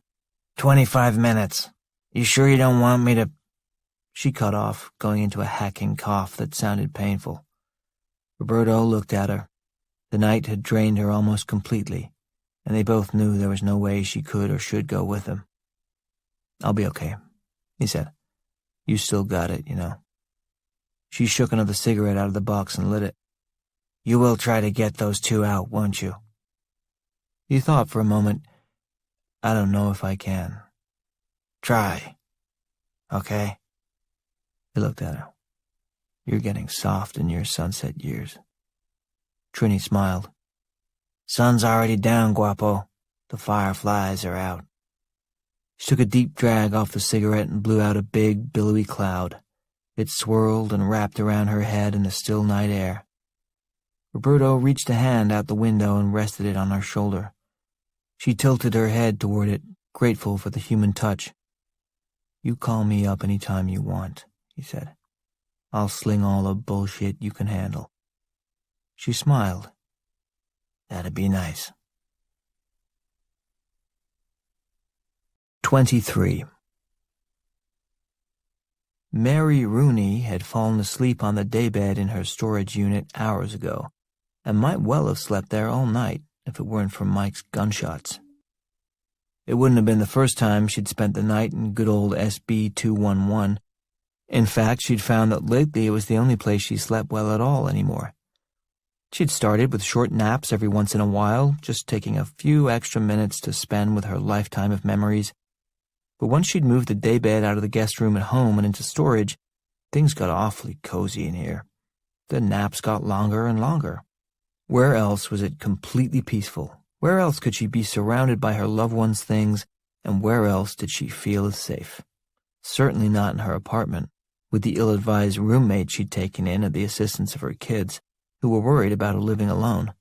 25 minutes. You sure you don't want me to... She cut off, going into a hacking cough that sounded painful. Roberto looked at her. The night had drained her almost completely, and they both knew there was no way she could or should go with him. I'll be okay, he said. You still got it, you know. She shook another cigarette out of the box and lit it. You will try to get those 2 out, won't you? He thought for a moment. I don't know if I can. Try. Okay? He looked at her. You're getting soft in your sunset years. Trini smiled. Sun's already down, guapo. The fireflies are out. She took a deep drag off the cigarette and blew out a big, billowy cloud. It swirled and wrapped around her head in the still night air. Roberto reached a hand out the window and rested it on her shoulder. She tilted her head toward it, grateful for the human touch. You call me up any time you want, he said. I'll sling all the bullshit you can handle. She smiled. That'd be nice. 23. Mary Rooney had fallen asleep on the daybed in her storage unit hours ago, and might well have slept there all night if it weren't for Mike's gunshots. It wouldn't have been the first time she'd spent the night in good old SB 211. In fact, she'd found that lately it was the only place she slept well at all anymore. She'd started with short naps every once in a while, just taking a few extra minutes to spend with her lifetime of memories. But once she'd moved the daybed out of the guest room at home and into storage, things got awfully cozy in here. The naps got longer and longer. Where else was it completely peaceful? Where else could she be surrounded by her loved ones' things, and where else did she feel as safe? Certainly not in her apartment, with the ill-advised roommate she'd taken in at the assistance of her kids, who were worried about her living alone.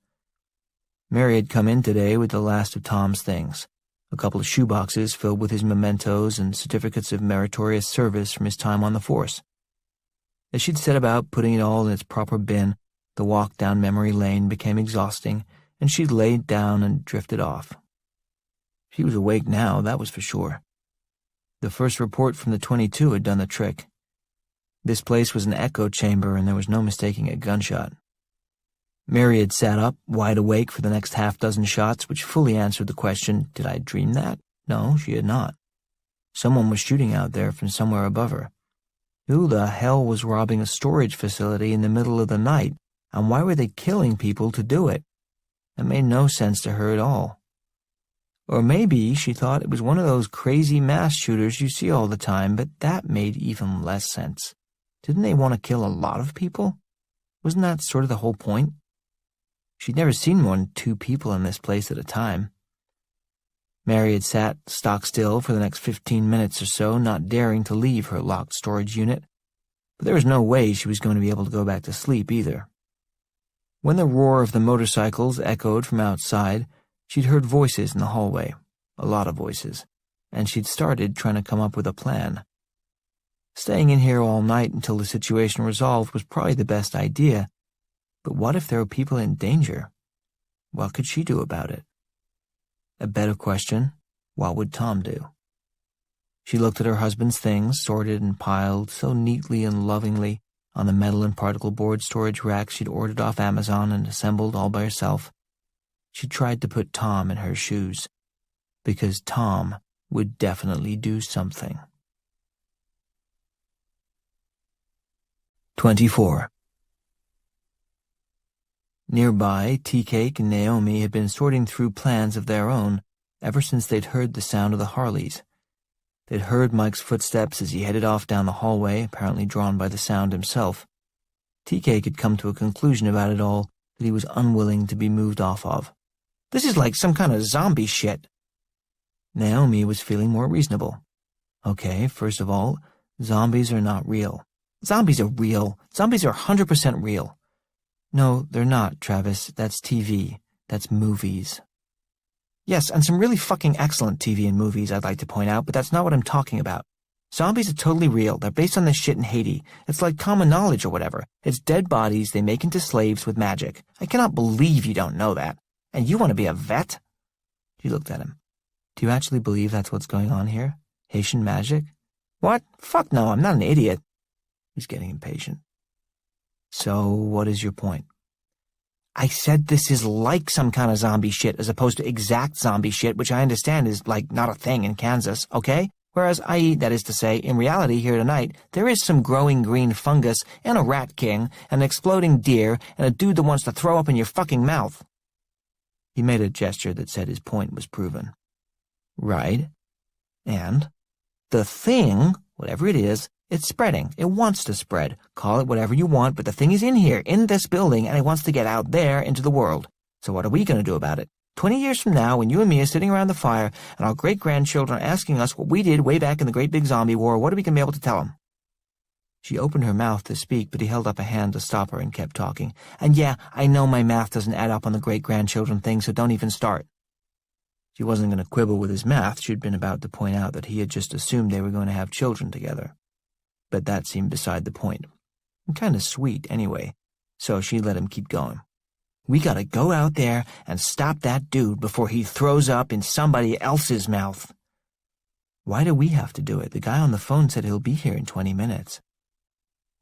Mary had come in today with the last of Tom's things, a couple of shoeboxes filled with his mementos and certificates of meritorious service from his time on the force. As she'd set about putting it all in its proper bin, the walk down memory lane became exhausting, and she'd laid down and drifted off. She was awake now, that was for sure. The first report from the 22 had done the trick. This place was an echo chamber, and there was no mistaking a gunshot. Mary had sat up, wide awake for the next half-dozen shots, which fully answered the question, did I dream that? No, she had not. Someone was shooting out there from somewhere above her. Who the hell was robbing a storage facility in the middle of the night, and why were they killing people to do it? It made no sense to her at all. Or maybe she thought it was one of those crazy mass shooters you see all the time, but that made even less sense. Didn't they want to kill a lot of people? Wasn't that sort of the whole point? She'd never seen more than 2 people in this place at a time. Mary had sat stock still for the next 15 minutes or so, not daring to leave her locked storage unit, but there was no way she was going to be able to go back to sleep either. When the roar of the motorcycles echoed from outside, she'd heard voices in the hallway, a lot of voices, and she'd started trying to come up with a plan. Staying in here all night until the situation resolved was probably the best idea, but what if there were people in danger? What could she do about it? A better question, what would Tom do? She looked at her husband's things, sorted and piled so neatly and lovingly on the metal and particle board storage racks she'd ordered off Amazon and assembled all by herself. She tried to put Tom in her shoes, because Tom would definitely do something. 24. Nearby, Tea-Cake and Naomi had been sorting through plans of their own ever since they'd heard the sound of the Harleys. They'd heard Mike's footsteps as he headed off down the hallway, apparently drawn by the sound himself. Tea-Cake had come to a conclusion about it all that he was unwilling to be moved off of. This is like some kind of zombie shit. Naomi was feeling more reasonable. Okay, first of all, zombies are not real. Zombies are real. Zombies are 100% real. No, they're not, Travis. That's TV. That's movies. Yes, and some really fucking excellent TV and movies, I'd like to point out, but that's not what I'm talking about. Zombies are totally real. They're based on this shit in Haiti. It's like common knowledge or whatever. It's dead bodies they make into slaves with magic. I cannot believe you don't know that. And you want to be a vet? She looked at him. Do you actually believe that's what's going on here? Haitian magic? What? Fuck no, I'm not an idiot. He's getting impatient. So, what is your point? I said this is like some kind of zombie shit as opposed to exact zombie shit, which I understand is, like, not a thing in Kansas, okay? Whereas, i.e., that is to say, in reality here tonight, there is some growing green fungus and a rat king, an exploding deer, and a dude that wants to throw up in your fucking mouth. He made a gesture that said his point was proven. Right. And the thing, whatever it is, It's spreading. It wants to spread. Call it whatever you want, but the thing is in here, in this building, and it wants to get out there into the world. So what are we going to do about it? 20 years from now, when you and me are sitting around the fire and our great-grandchildren are asking us what we did way back in the great big zombie war, what are we going to be able to tell them? She opened her mouth to speak, but he held up a hand to stop her and kept talking. And yeah, I know my math doesn't add up on the great-grandchildren thing, so don't even start. She wasn't going to quibble with his math. She'd been about to point out that he had just assumed they were going to have children together. But that seemed beside the point. And kind of sweet, anyway, so she let him keep going. We gotta go out there and stop that dude before he throws up in somebody else's mouth. Why do we have to do it? The guy on the phone said he'll be here in 20 minutes.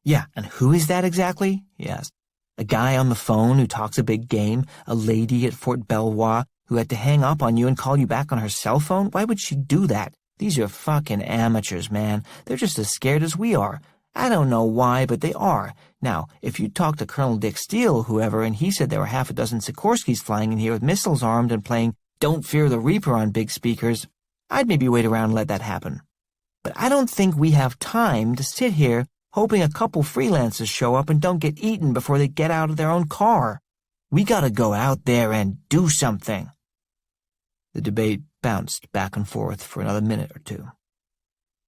Yeah, and who is that exactly? He asked. A guy on the phone who talks a big game? A lady at Fort Belvoir who had to hang up on you and call you back on her cell phone? Why would she do that? These are fucking amateurs, man. They're just as scared as we are. I don't know why, but they are. Now, if you talk to Colonel Dick Steele or whoever, and he said there were half a dozen Sikorskys flying in here with missiles armed and playing Don't Fear the Reaper on big speakers, I'd maybe wait around and let that happen. But I don't think we have time to sit here hoping a couple freelancers show up and don't get eaten before they get out of their own car. We gotta go out there and do something. The debate bounced back and forth for another minute or two.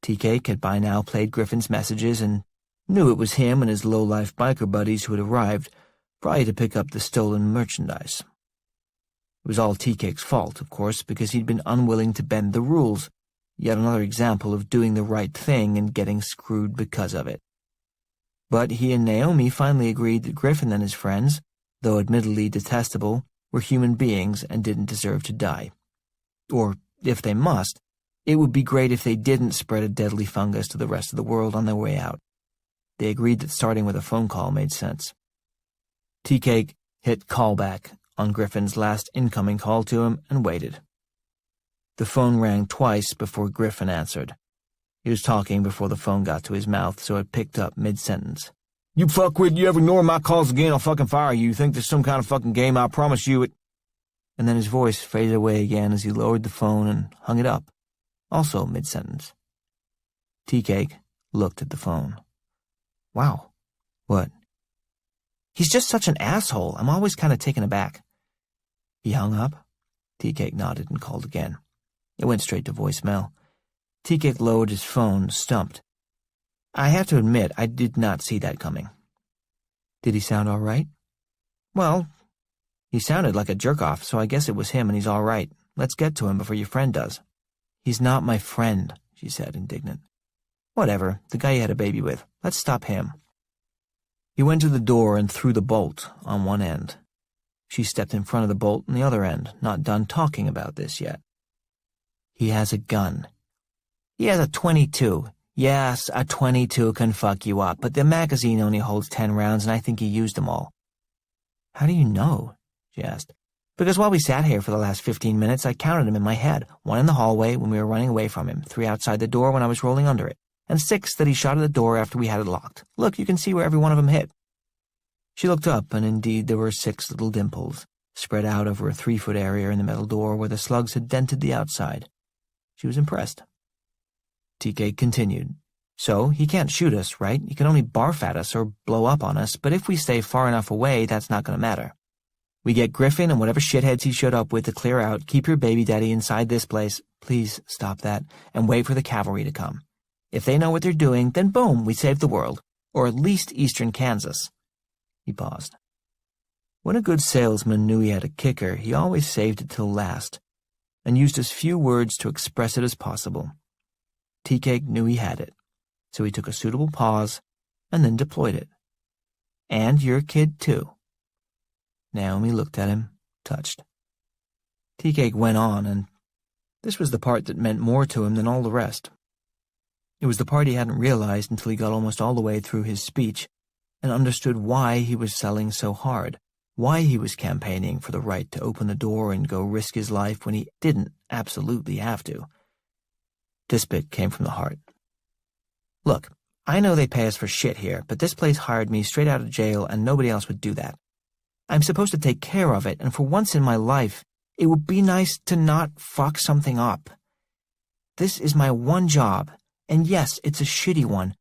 Tea-Cake had by now played Griffin's messages and knew it was him and his low-life biker buddies who had arrived, probably to pick up the stolen merchandise. It was all Tea-Cake's fault, of course, because he'd been unwilling to bend the rules, yet another example of doing the right thing and getting screwed because of it. But he and Naomi finally agreed that Griffin and his friends, though admittedly detestable, were human beings and didn't deserve to die. Or, if they must, it would be great if they didn't spread a deadly fungus to the rest of the world on their way out. They agreed that starting with a phone call made sense. Tea-Cake hit callback on Griffin's last incoming call to him and waited. The phone rang twice before Griffin answered. He was talking before the phone got to his mouth, so it picked up mid-sentence. You fuckwit, you ever ignore my calls again, I'll fucking fire you. You think there's some kind of fucking game? I promise you it. And then his voice faded away again as he lowered the phone and hung it up, also mid-sentence. Tea-Cake looked at the phone. Wow. What? He's just such an asshole. I'm always kind of taken aback. He hung up. Tea-Cake nodded and called again. It went straight to voicemail. Tea-Cake lowered his phone, stumped. I have to admit, I did not see that coming. Did he sound all right? Well, he sounded like a jerk-off, so I guess it was him and he's all right. Let's get to him before your friend does. He's not my friend, she said, indignant. Whatever, the guy you had a baby with. Let's stop him. He went to the door and threw the bolt on one end. She stepped in front of the bolt on the other end, not done talking about this yet. He has a gun. He has a .22. Yes, a .22 can fuck you up, but the magazine only holds 10 rounds and I think he used them all. How do you know? She asked. Because while we sat here for the last 15 minutes, I counted them in my head. 1 in the hallway when we were running away from him, 3 outside the door when I was rolling under it, and 6 that he shot at the door after we had it locked. Look, you can see where every one of them hit. She looked up, and indeed there were 6 little dimples, spread out over a 3-foot area in the metal door where the slugs had dented the outside. She was impressed. Tea-Cake continued. So, he can't shoot us, right? He can only barf at us or blow up on us, but if we stay far enough away, that's not going to matter. We get Griffin and whatever shitheads he showed up with to clear out, keep your baby daddy inside this place, please stop that, and wait for the cavalry to come. If they know what they're doing, then boom, we save the world, or at least eastern Kansas. He paused. When a good salesman knew he had a kicker, he always saved it till last, and used as few words to express it as possible. Tea-Cake knew he had it, so he took a suitable pause and then deployed it. And your kid, too. Naomi looked at him, touched. Tea-Cake went on, and this was the part that meant more to him than all the rest. It was the part he hadn't realized until he got almost all the way through his speech and understood why he was selling so hard, why he was campaigning for the right to open the door and go risk his life when he didn't absolutely have to. This bit came from the heart. Look, I know they pay us for shit here, but this place hired me straight out of jail and nobody else would do that. I'm supposed to take care of it, and for once in my life, it would be nice to not fuck something up. This is my one job, and yes, it's a shitty one,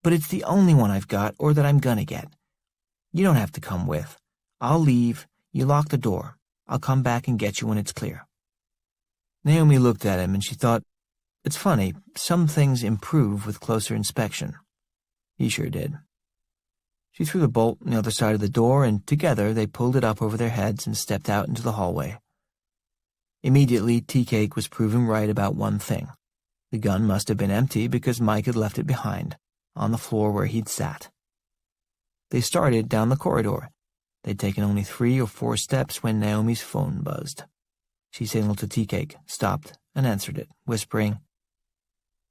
But it's the only one I've got or that I'm gonna get. You don't have to come with. I'll leave. You lock the door. I'll come back and get you when it's clear." Naomi looked at him and she thought, it's funny, some things improve with closer inspection. He sure did. She threw the bolt on the other side of the door, and together they pulled it up over their heads and stepped out into the hallway. Immediately, Tea-Cake was proven right about one thing. The gun must have been empty because Mike had left it behind, on the floor where he'd sat. They started down the corridor. They'd taken only 3 or 4 steps when Naomi's phone buzzed. She signaled to Tea-Cake, stopped, and answered it, whispering,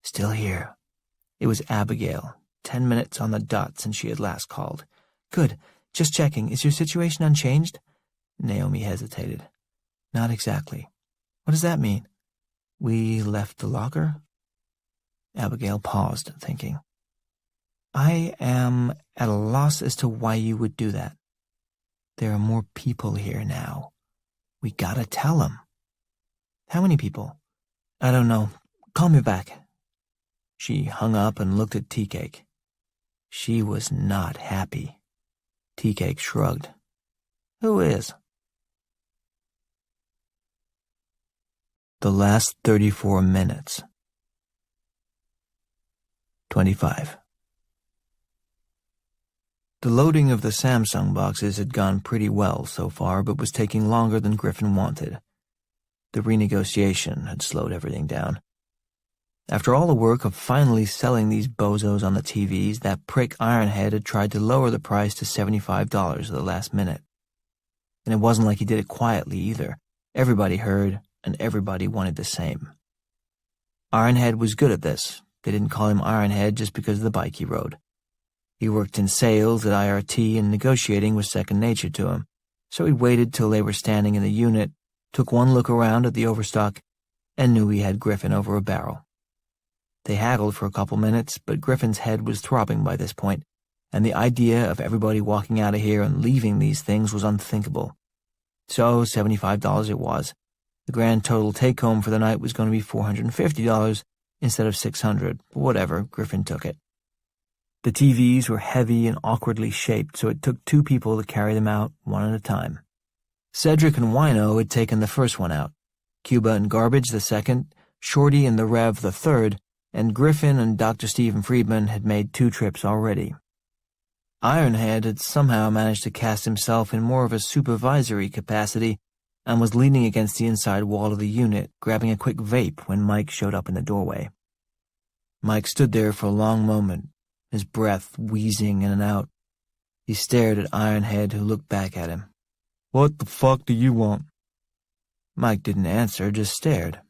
"Still here." It was Abigail, 10 minutes on the dot since she had last called. "Good. Just checking. Is your situation unchanged?" Naomi hesitated. "Not exactly." "What does that mean?" "We left the locker?" Abigail paused, thinking. "I am at a loss as to why you would do that. There are more people here now. We gotta tell them." "How many people?" "I don't know. Call me back." She hung up and looked at Tea-Cake. She was not happy. Tea-Cake shrugged. "Who is?" The last 34 minutes. 25. The loading of the Samsung boxes had gone pretty well so far, but was taking longer than Griffin wanted. The renegotiation had slowed everything down. After all the work of finally selling these bozos on the TVs, that prick Ironhead had tried to lower the price to $75 at the last minute. And it wasn't like he did it quietly either. Everybody heard, and everybody wanted the same. Ironhead was good at this. They didn't call him Ironhead just because of the bike he rode. He worked in sales at IRT, and negotiating was second nature to him, so he waited till they were standing in the unit, took one look around at the overstock, and knew he had Griffin over a barrel. They haggled for a couple minutes, but Griffin's head was throbbing by this point, and the idea of everybody walking out of here and leaving these things was unthinkable. So $75 it was. The grand total take-home for the night was going to be $450 instead of $600, but whatever, Griffin took it. The TVs were heavy and awkwardly shaped, so it took 2 people to carry them out, one at a time. Cedric and Wino had taken the first one out, Cuba and Garbage the second, Shorty and the Rev the third, and Griffin and Dr. Stephen Friedman had made 2 trips already. Ironhead had somehow managed to cast himself in more of a supervisory capacity and was leaning against the inside wall of the unit, grabbing a quick vape when Mike showed up in the doorway. Mike stood there for a long moment, his breath wheezing in and out. He stared at Ironhead, who looked back at him. "What the fuck do you want?" Mike didn't answer, just stared.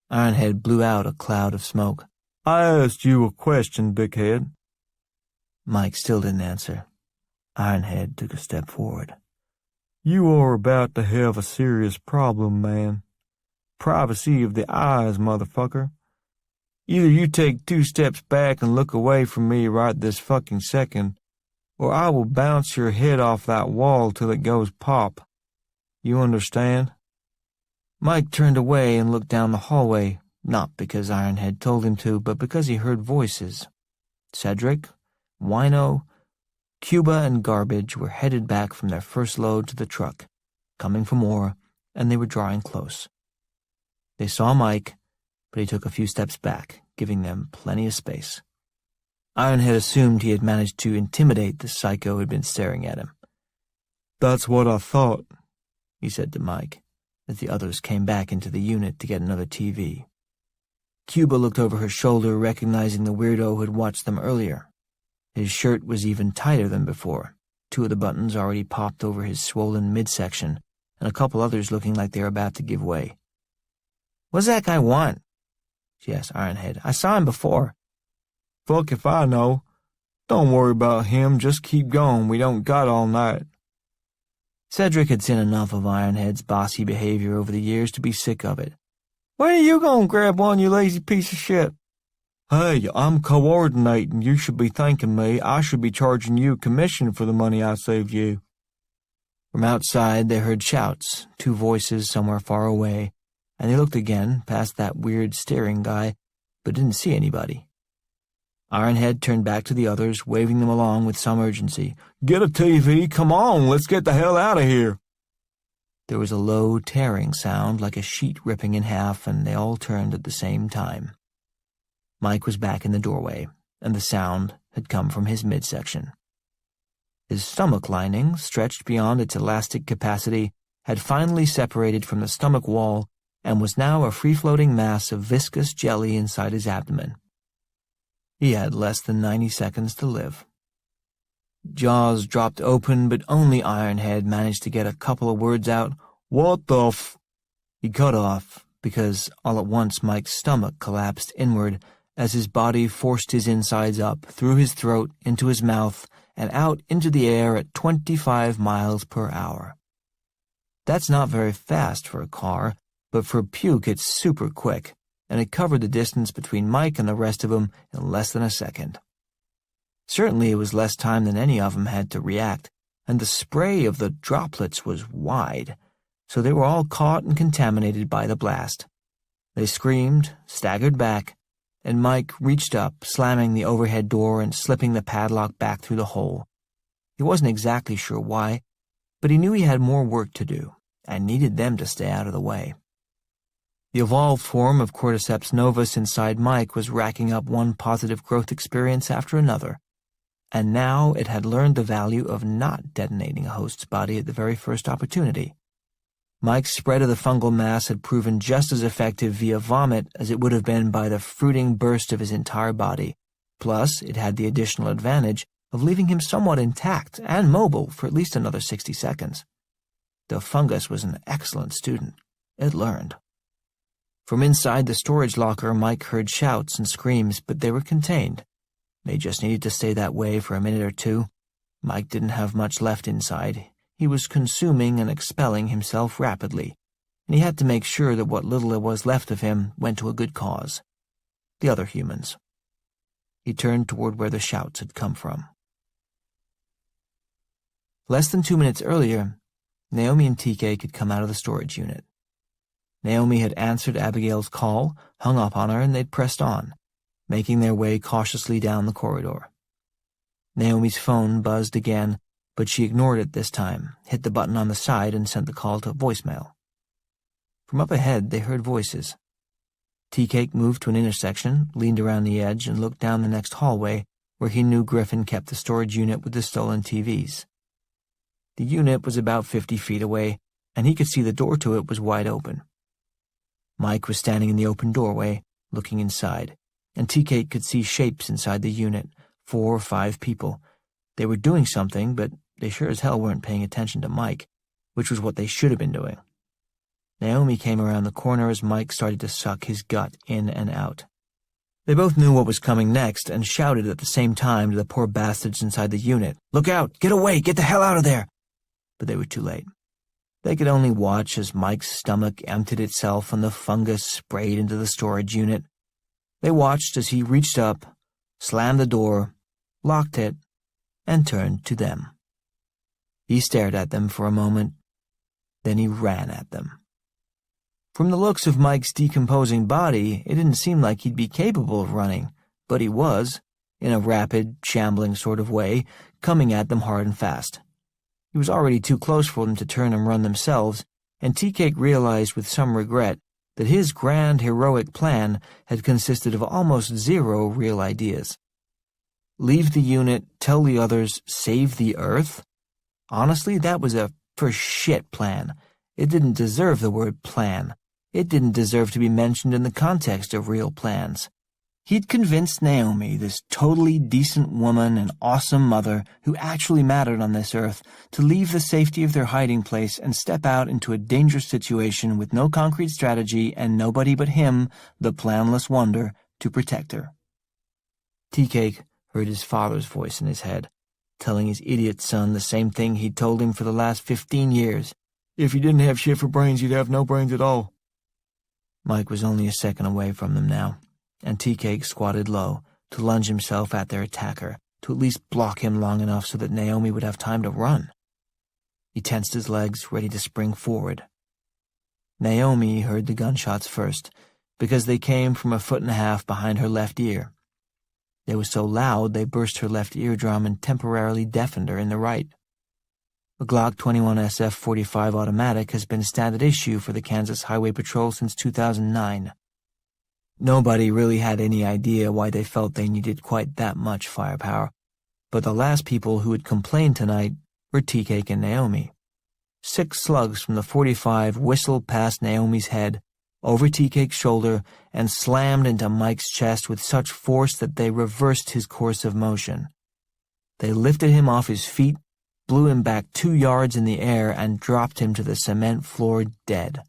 Ironhead blew out a cloud of smoke. "I asked you a question, dickhead." Mike still didn't answer. Ironhead took a step forward. "You are about to have a serious problem, man. Privacy of the eyes, motherfucker. Either you take 2 steps back and look away from me right this fucking second, or I will bounce your head off that wall till it goes pop. You understand?" Mike turned away and looked down the hallway, not because Ironhead told him to, but because he heard voices. Cedric, Wino, Cuba, and Garbage were headed back from their first load to the truck, coming for more, and they were drawing close. They saw Mike, but he took a few steps back, giving them plenty of space. Ironhead assumed he had managed to intimidate the psycho who had been staring at him. "That's what I thought," he said to Mike, as the others came back into the unit to get another TV. Cuba looked over her shoulder, recognizing the weirdo who had watched them earlier. His shirt was even tighter than before, 2 of the buttons already popped over his swollen midsection, and a couple others looking like they were about to give way. "What's that guy want?" she asked Ironhead. "I saw him before." "Fuck if I know. Don't worry about him, just keep going, we don't got all night." Cedric had seen enough of Ironhead's bossy behavior over the years to be sick of it. "When are you gonna grab one, you lazy piece of shit?" "Hey, I'm coordinating. You should be thanking me. I should be charging you a commission for the money I saved you." From outside they heard shouts, 2 voices somewhere far away, and they looked again, past that weird staring guy, but didn't see anybody. Ironhead turned back to the others, waving them along with some urgency. "Get a TV, come on, let's get the hell out of here." There was a low, tearing sound like a sheet ripping in half, and they all turned at the same time. Mike was back in the doorway, and the sound had come from his midsection. His stomach lining, stretched beyond its elastic capacity, had finally separated from the stomach wall and was now a free-floating mass of viscous jelly inside his abdomen. He had less than 90 seconds to live. Jaws dropped open, but only Ironhead managed to get a couple of words out. "What the f—" He cut off, because all at once Mike's stomach collapsed inward as his body forced his insides up, through his throat, into his mouth, and out into the air at 25 miles per hour. That's not very fast for a car, but for puke it's super quick, and it covered the distance between Mike and the rest of them in less than a second. Certainly it was less time than any of them had to react, and the spray of the droplets was wide, so they were all caught and contaminated by the blast. They screamed, staggered back, and Mike reached up, slamming the overhead door and slipping the padlock back through the hole. He wasn't exactly sure why, but he knew he had more work to do, and needed them to stay out of the way. The evolved form of Cordyceps novus inside Mike was racking up one positive growth experience after another, and now it had learned the value of not detonating a host's body at the very first opportunity. Mike's spread of the fungal mass had proven just as effective via vomit as it would have been by the fruiting burst of his entire body. Plus, it had the additional advantage of leaving him somewhat intact and mobile for at least another 60 seconds. The fungus was an excellent student. It learned. From inside the storage locker, Mike heard shouts and screams, but they were contained. They just needed to stay that way for a minute or two. Mike didn't have much left inside. He was consuming and expelling himself rapidly, and he had to make sure that what little there was left of him went to a good cause. The other humans. He turned toward where the shouts had come from. Less than 2 minutes earlier, Naomi and TK had come out of the storage unit. Naomi had answered Abigail's call, hung up on her, and they'd pressed on, making their way cautiously down the corridor. Naomi's phone buzzed again, but she ignored it this time, hit the button on the side, and sent the call to voicemail. From up ahead, they heard voices. Tea-Cake moved to an intersection, leaned around the edge, and looked down the next hallway, where he knew Griffin kept the storage unit with the stolen TVs. The unit was about 50 feet away, and he could see the door to it was wide open. Mike was standing in the open doorway, looking inside, and Tea-Cake could see shapes inside the unit, 4 or 5 people. They were doing something, but they sure as hell weren't paying attention to Mike, which was what they should have been doing. Naomi came around the corner as Mike started to suck his gut in and out. They both knew what was coming next and shouted at the same time to the poor bastards inside the unit, "Look out! Get away! Get the hell out of there!" But they were too late. They could only watch as Mike's stomach emptied itself and the fungus sprayed into the storage unit. They watched as he reached up, slammed the door, locked it, and turned to them. He stared at them for a moment, then he ran at them. From the looks of Mike's decomposing body, it didn't seem like he'd be capable of running, but he was, in a rapid, shambling sort of way, coming at them hard and fast. He was already too close for them to turn and run themselves, and Tea-Cake realized with some regret that his grand, heroic plan had consisted of almost 0 real ideas. Leave the unit, tell the others, save the Earth? Honestly, that was a for-shit plan. It didn't deserve the word plan. It didn't deserve to be mentioned in the context of real plans. He'd convinced Naomi, this totally decent woman and awesome mother who actually mattered on this earth, to leave the safety of their hiding place and step out into a dangerous situation with no concrete strategy and nobody but him, the planless wonder, to protect her. Tea-Cake heard his father's voice in his head, telling his idiot son the same thing he'd told him for the last 15 years. If you didn't have shit for brains, you'd have no brains at all. Mike was only a second away from them now, and Tea-Cake squatted low to lunge himself at their attacker, to at least block him long enough so that Naomi would have time to run. He tensed his legs, ready to spring forward. Naomi heard the gunshots first, because they came from 1.5 feet behind her left ear. They were so loud they burst her left eardrum and temporarily deafened her in the right. A Glock 21 SF-45 automatic has been standard issue for the Kansas Highway Patrol since 2009. Nobody really had any idea why they felt they needed quite that much firepower, but the last people who had complained tonight were Tea-Cake and Naomi. 6 slugs from the 45 whistled past Naomi's head, over Tea-Cake's shoulder, and slammed into Mike's chest with such force that they reversed his course of motion. They lifted him off his feet, blew him back 2 yards in the air, and dropped him to the cement floor dead.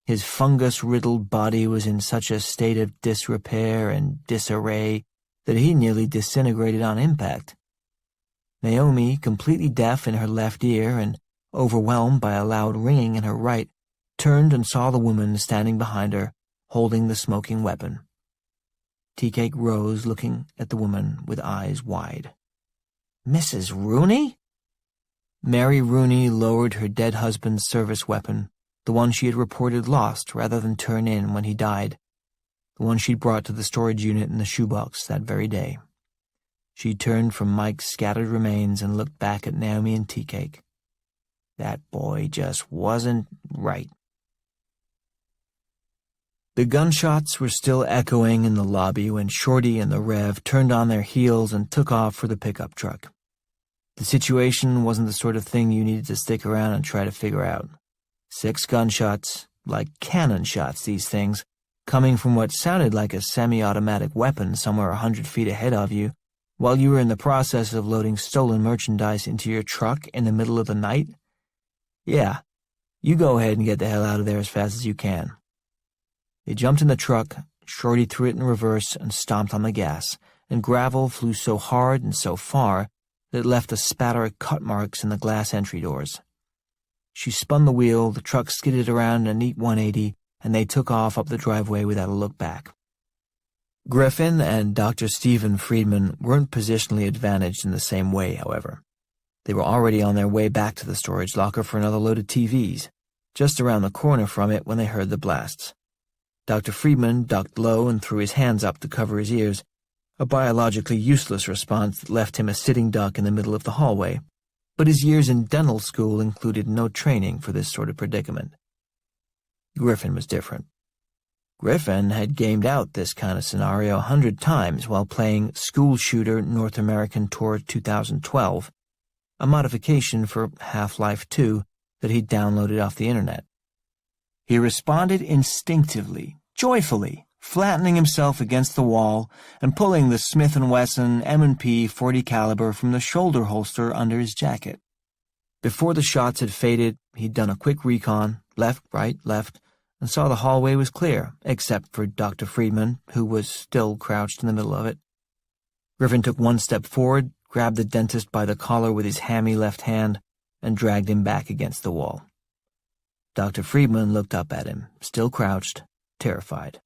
His fungus-riddled body was in such a state of disrepair and disarray that he nearly disintegrated on impact. Naomi, completely deaf in her left ear and overwhelmed by a loud ringing in her right, turned and saw the woman standing behind her, holding the smoking weapon. Tea-Cake rose, looking at the woman with eyes wide. "Mrs. Rooney?" Mary Rooney lowered her dead husband's service weapon, the one she had reported lost rather than turn in when he died, the one she'd brought to the storage unit in the shoebox that very day. She turned from Mike's scattered remains and looked back at Naomi and Tea-Cake. That boy just wasn't right. The gunshots were still echoing in the lobby when Shorty and the Rev turned on their heels and took off for the pickup truck. The situation wasn't the sort of thing you needed to stick around and try to figure out. 6 gunshots, like cannon shots, these things, coming from what sounded like a semi-automatic weapon somewhere 100 feet ahead of you, while you were in the process of loading stolen merchandise into your truck in the middle of the night? Yeah, you go ahead and get the hell out of there as fast as you can. They jumped in the truck, Shorty threw it in reverse and stomped on the gas, and gravel flew so hard and so far that it left a spatter of cut marks in the glass entry doors. She spun the wheel, the truck skidded around a neat 180, and they took off up the driveway without a look back. Griffin and Dr. Stephen Friedman weren't positionally advantaged in the same way, however. They were already on their way back to the storage locker for another load of TVs, just around the corner from it when they heard the blasts. Dr. Friedman ducked low and threw his hands up to cover his ears, a biologically useless response that left him a sitting duck in the middle of the hallway, but his years in dental school included no training for this sort of predicament. Griffin was different. Griffin had gamed out this kind of scenario 100 times while playing School Shooter North American Tour 2012, a modification for Half-Life 2 that he'd downloaded off the internet. He responded instinctively, joyfully, flattening himself against the wall and pulling the Smith & Wesson M&P 40 caliber from the shoulder holster under his jacket. Before the shots had faded, he'd done a quick recon, left, right, left, and saw the hallway was clear, except for Dr. Friedman, who was still crouched in the middle of it. Griffin took one step forward, grabbed the dentist by the collar with his hammy left hand, and dragged him back against the wall. Dr. Friedman looked up at him, still crouched, terrified.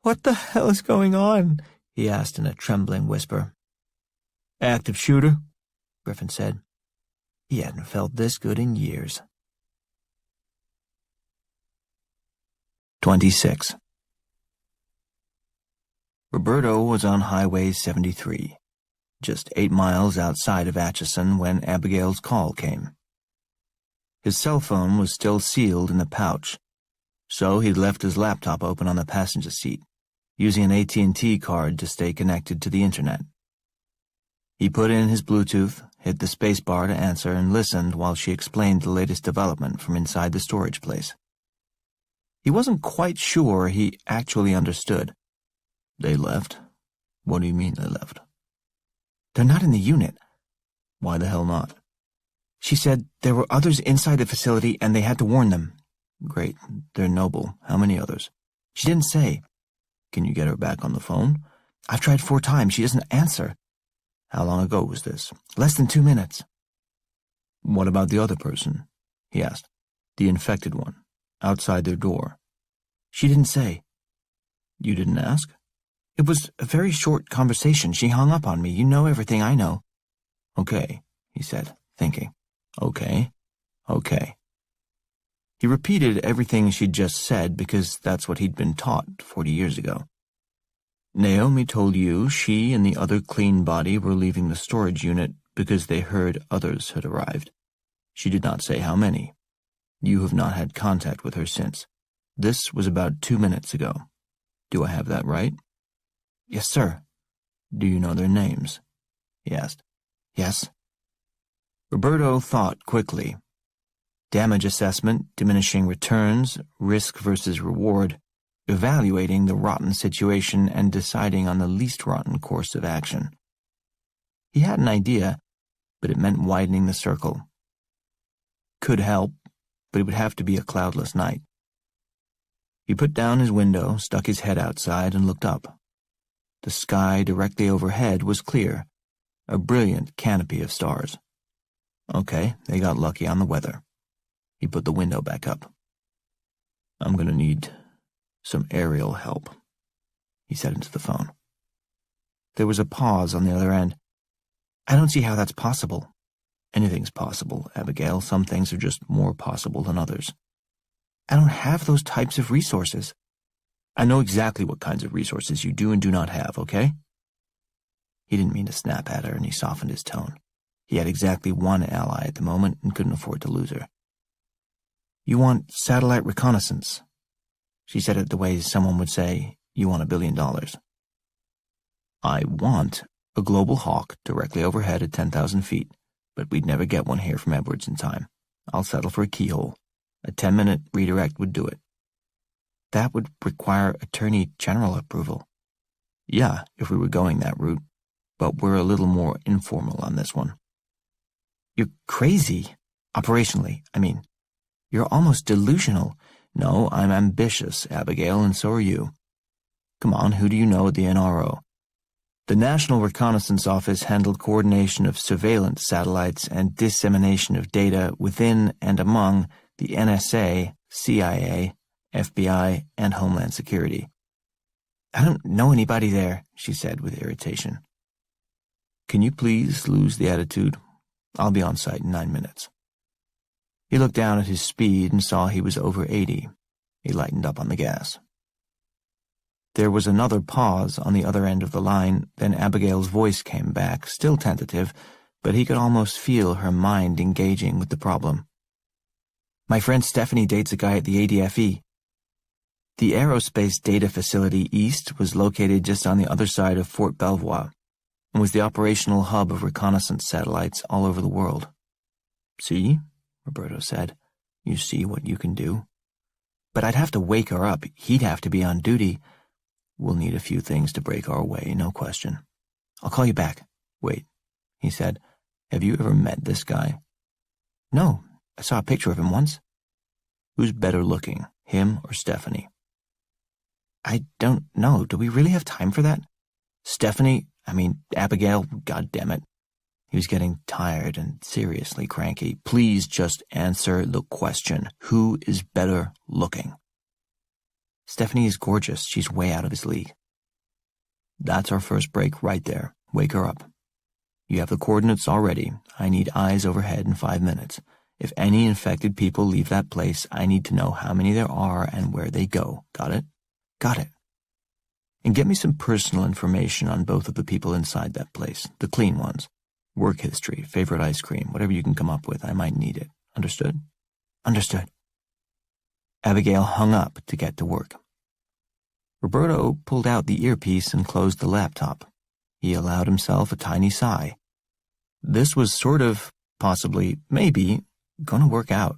"What the hell is going on?" he asked in a trembling whisper. "Active shooter," Griffin said. He hadn't felt this good in years. 26. Roberto was on Highway 73, just 8 miles outside of Atchison when Abigail's call came. His cell phone was still sealed in the pouch, so he'd left his laptop open on the passenger seat, using an AT&T card to stay connected to the internet. He put in his Bluetooth, hit the spacebar to answer, and listened while she explained the latest development from inside the storage place. He wasn't quite sure he actually understood. "They left? What do you mean they left?" "They're not in the unit." "Why the hell not?" "She said there were others inside the facility and they had to warn them." "Great. They're noble. How many others?" "She didn't say." "Can you get her back on the phone?" "I've tried 4 times. She doesn't answer." "How long ago was this?" "Less than 2 minutes." "What about the other person?" he asked. "The infected one, outside their door." "She didn't say." "You didn't ask?" "It was a very short conversation. She hung up on me. You know everything I know." "Okay," he said, thinking. "Okay. He repeated everything she'd just said because that's what he'd been taught 40 years ago. Naomi told you she and the other clean body were leaving the storage unit because they heard others had arrived. She did not say how many. You have not had contact with her since. This was about 2 minutes ago. Do I have that right? Yes, sir. Do you know their names? He asked. Yes. Roberto thought quickly. Damage assessment, diminishing returns, risk versus reward, evaluating the rotten situation and deciding on the least rotten course of action. He had an idea, but it meant widening the circle. Could help, but it would have to be a cloudless night. He put down his window, stuck his head outside, and looked up. The sky directly overhead was clear, a brilliant canopy of stars. Okay, they got lucky on the weather. He put the window back up. I'm going to need some aerial help, he said into the phone. There was a pause on the other end. I don't see how that's possible. Anything's possible, Abigail. Some things are just more possible than others. I don't have those types of resources. I know exactly what kinds of resources you do and do not have, okay? He didn't mean to snap at her, and he softened his tone. He had exactly one ally at the moment and couldn't afford to lose her. You want satellite reconnaissance. She said it the way someone would say, you want $1 billion. I want a global hawk directly overhead at 10,000 feet, but we'd never get one here from Edwards in time. I'll settle for a keyhole. A 10-minute redirect would do it. That would require Attorney General approval. Yeah, if we were going that route, but we're a little more informal on this one. You're crazy. Operationally, I mean. You're almost delusional. No, I'm ambitious, Abigail, and so are you. Come on, who do you know at the NRO? The National Reconnaissance Office handled coordination of surveillance satellites and dissemination of data within and among the NSA, CIA, FBI, and Homeland Security. I don't know anybody there, she said with irritation. Can you please lose the attitude? I'll be on site in 9 minutes. He looked down at his speed and saw he was over 80. He lightened up on the gas. There was another pause on the other end of the line, then Abigail's voice came back, still tentative, but he could almost feel her mind engaging with the problem. My friend Stephanie dates a guy at the ADFE. The Aerospace Data Facility East was located just on the other side of Fort Belvoir and was the operational hub of reconnaissance satellites all over the world. See? Roberto said. You see what you can do? But I'd have to wake her up. He'd have to be on duty. We'll need a few things to break our way, no question. I'll call you back. Wait, he said. Have you ever met this guy? No, I saw a picture of him once. Who's better looking, him or Stephanie? I don't know. Do we really have time for that? Abigail, goddammit. He was getting tired and seriously cranky. Please just answer the question. Who is better looking? Stephanie is gorgeous. She's way out of his league. That's our first break right there. Wake her up. You have the coordinates already. I need eyes overhead in 5 minutes. If any infected people leave that place, I need to know how many there are and where they go. Got it? Got it. And get me some personal information on both of the people inside that place, the clean ones. Work history, favorite ice cream, whatever you can come up with. I might need it. Understood? Understood. Abigail hung up to get to work. Roberto pulled out the earpiece and closed the laptop. He allowed himself a tiny sigh. This was sort of, possibly, maybe, going to work out.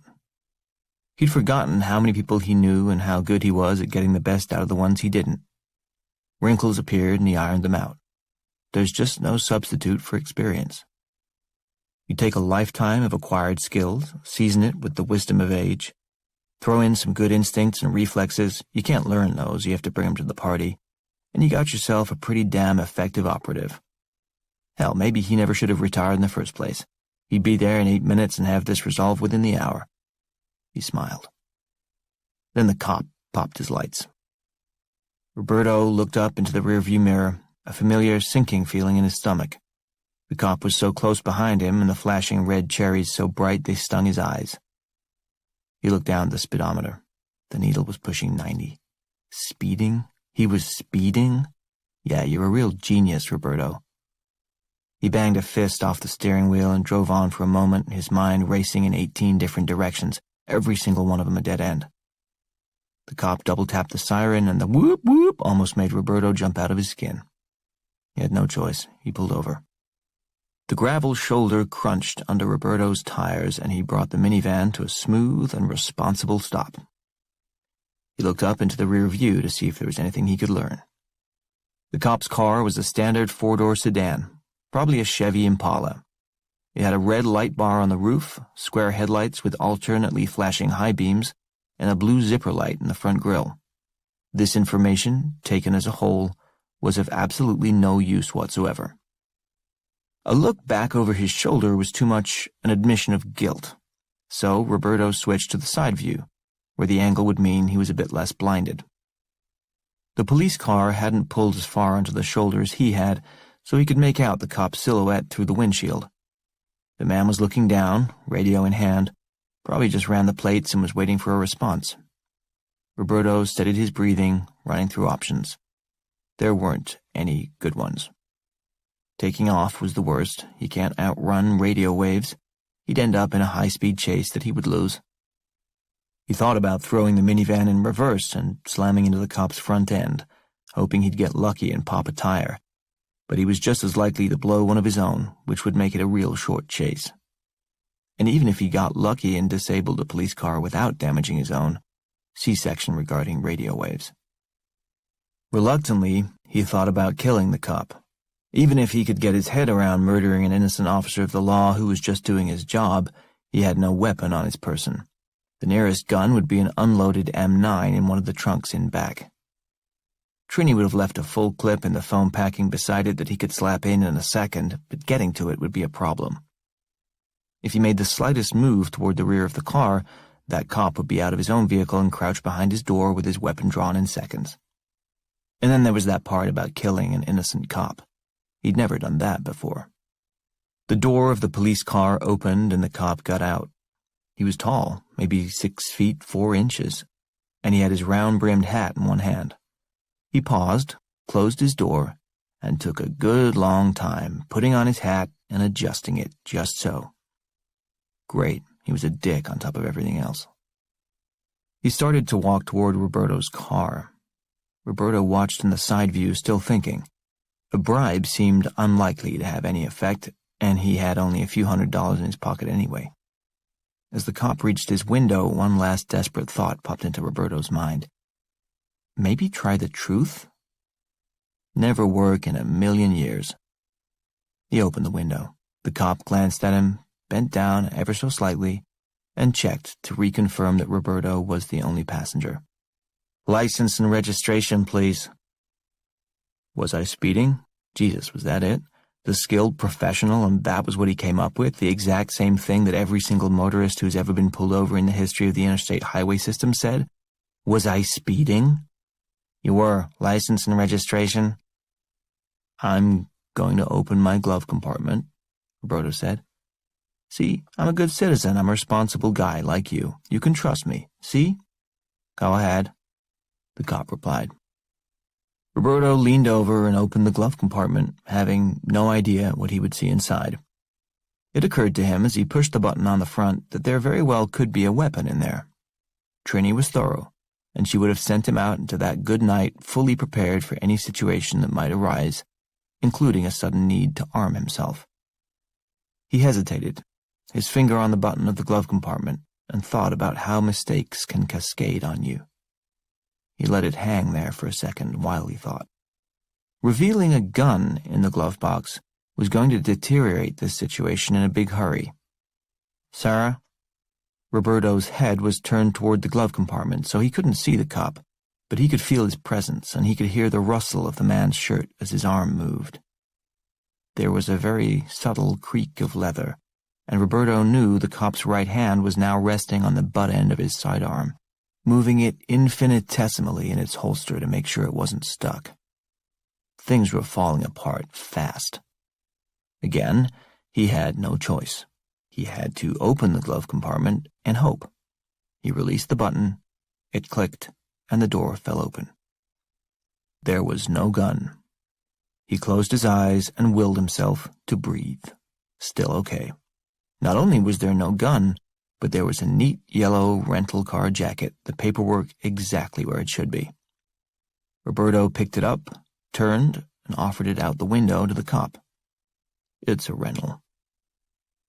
He'd forgotten how many people he knew and how good he was at getting the best out of the ones he didn't. Wrinkles appeared and he ironed them out. There's just no substitute for experience. You take a lifetime of acquired skills, season it with the wisdom of age, throw in some good instincts and reflexes. You can't learn those, you have to bring them to the party, and you got yourself a pretty damn effective operative. Hell, maybe he never should have retired in the first place. He'd be there in 8 minutes and have this resolved within the hour. He smiled. Then the cop popped his lights. Roberto looked up into the rearview mirror, a familiar sinking feeling in his stomach. The cop was so close behind him and the flashing red cherries so bright they stung his eyes. He looked down at the speedometer. The needle was pushing 90. Speeding? He was speeding? Yeah, you're a real genius, Roberto. He banged a fist off the steering wheel and drove on for a moment, his mind racing in 18 different directions, every single one of them a dead end. The cop double-tapped the siren, and the whoop-whoop almost made Roberto jump out of his skin. He had no choice. He pulled over. The gravel shoulder crunched under Roberto's tires, and he brought the minivan to a smooth and responsible stop. He looked up into the rear view to see if there was anything he could learn. The cop's car was a standard four-door sedan, probably a Chevy Impala. It had a red light bar on the roof, square headlights with alternately flashing high beams, and a blue zipper light in the front grille. This information, taken as a whole, was of absolutely no use whatsoever. A look back over his shoulder was too much an admission of guilt, so Roberto switched to the side view, where the angle would mean he was a bit less blinded. The police car hadn't pulled as far onto the shoulder as he had, so he could make out the cop's silhouette through the windshield. The man was looking down, radio in hand, probably just ran the plates and was waiting for a response. Roberto steadied his breathing, running through options. There weren't any good ones. Taking off was the worst. He can't outrun radio waves. He'd end up in a high-speed chase that he would lose. He thought about throwing the minivan in reverse and slamming into the cop's front end, hoping he'd get lucky and pop a tire. But he was just as likely to blow one of his own, which would make it a real short chase. And even if he got lucky and disabled a police car without damaging his own, see section regarding radio waves. Reluctantly, he thought about killing the cop. Even if he could get his head around murdering an innocent officer of the law who was just doing his job, he had no weapon on his person. The nearest gun would be an unloaded M9 in one of the trunks in back. Trini would have left a full clip in the foam packing beside it that he could slap in a second, but getting to it would be a problem. If he made the slightest move toward the rear of the car, that cop would be out of his own vehicle and crouch behind his door with his weapon drawn in seconds. And then there was that part about killing an innocent cop. He'd never done that before. The door of the police car opened and the cop got out. He was tall, maybe 6 feet 4 inches, and he had his round-brimmed hat in one hand. He paused, closed his door, and took a good long time putting on his hat and adjusting it just so. Great, he was a dick on top of everything else. He started to walk toward Roberto's car. Roberto watched in the side view, still thinking. A bribe seemed unlikely to have any effect, and he had only a few $100s in his pocket anyway. As the cop reached his window, one last desperate thought popped into Roberto's mind. Maybe try the truth? Never work in a million years. He opened the window. The cop glanced at him, bent down ever so slightly, and checked to reconfirm that Roberto was the only passenger. "License and registration, please." Was I speeding? Jesus, was that it? The skilled professional, and that was what he came up with, the exact same thing that every single motorist who's ever been pulled over in the history of the interstate highway system said? Was I speeding? "You were. License and registration." "I'm going to open my glove compartment," Roberto said. "See, I'm a good citizen. I'm a responsible guy like you. You can trust me. See?" "Go ahead," the cop replied. Roberto leaned over and opened the glove compartment, having no idea what he would see inside. It occurred to him as he pushed the button on the front that there very well could be a weapon in there. Trini was thorough, and she would have sent him out into that good night fully prepared for any situation that might arise, including a sudden need to arm himself. He hesitated, his finger on the button of the glove compartment, and thought about how mistakes can cascade on you. He let it hang there for a second while he thought. Revealing a gun in the glove box was going to deteriorate this situation in a big hurry. "Sir?" Roberto's head was turned toward the glove compartment, so he couldn't see the cop, but he could feel his presence, and he could hear the rustle of the man's shirt as his arm moved. There was a very subtle creak of leather, and Roberto knew the cop's right hand was now resting on the butt end of his sidearm, moving it infinitesimally in its holster to make sure it wasn't stuck. Things were falling apart fast. Again, he had no choice. He had to open the glove compartment and hope. He released the button, it clicked, and the door fell open. There was no gun, He closed his eyes and willed himself to breathe. Still okay. Not only was there no gun, but there was a neat yellow rental car jacket, the paperwork exactly where it should be. Roberto picked it up, turned, and offered it out the window to the cop. "It's a rental."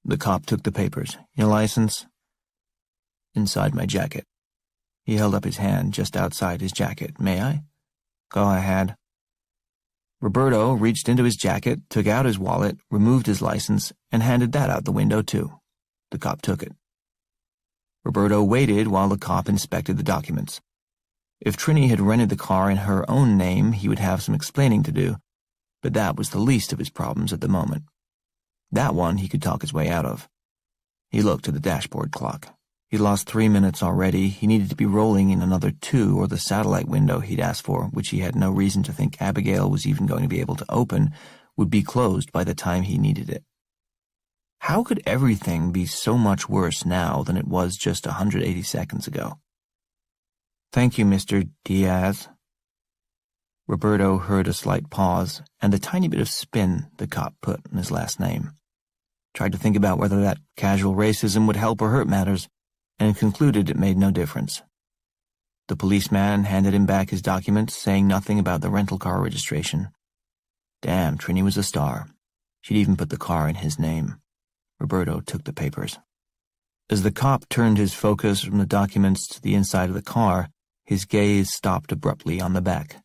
The cop took the papers. "Your license?" "Inside my jacket." He held up his hand just outside his jacket. "May I?" "Go ahead." Roberto reached into his jacket, took out his wallet, removed his license, and handed that out the window, too. The cop took it. Roberto waited while the cop inspected the documents. If Trini had rented the car in her own name, he would have some explaining to do, but that was the least of his problems at the moment. That one he could talk his way out of. He looked at the dashboard clock. He'd lost 3 minutes already. He needed to be rolling in another 2, or the satellite window he'd asked for, which he had no reason to think Abigail was even going to be able to open, would be closed by the time he needed it. How could everything be so much worse now than it was just 180 seconds ago? "Thank you, Mr. Diaz." Roberto heard a slight pause and the tiny bit of spin the cop put in his last name. Tried to think about whether that casual racism would help or hurt matters, and concluded it made no difference. The policeman handed him back his documents, saying nothing about the rental car registration. Damn, Trini was a star. She'd even put the car in his name. Roberto took the papers. As the cop turned his focus from the documents to the inside of the car, his gaze stopped abruptly on the back.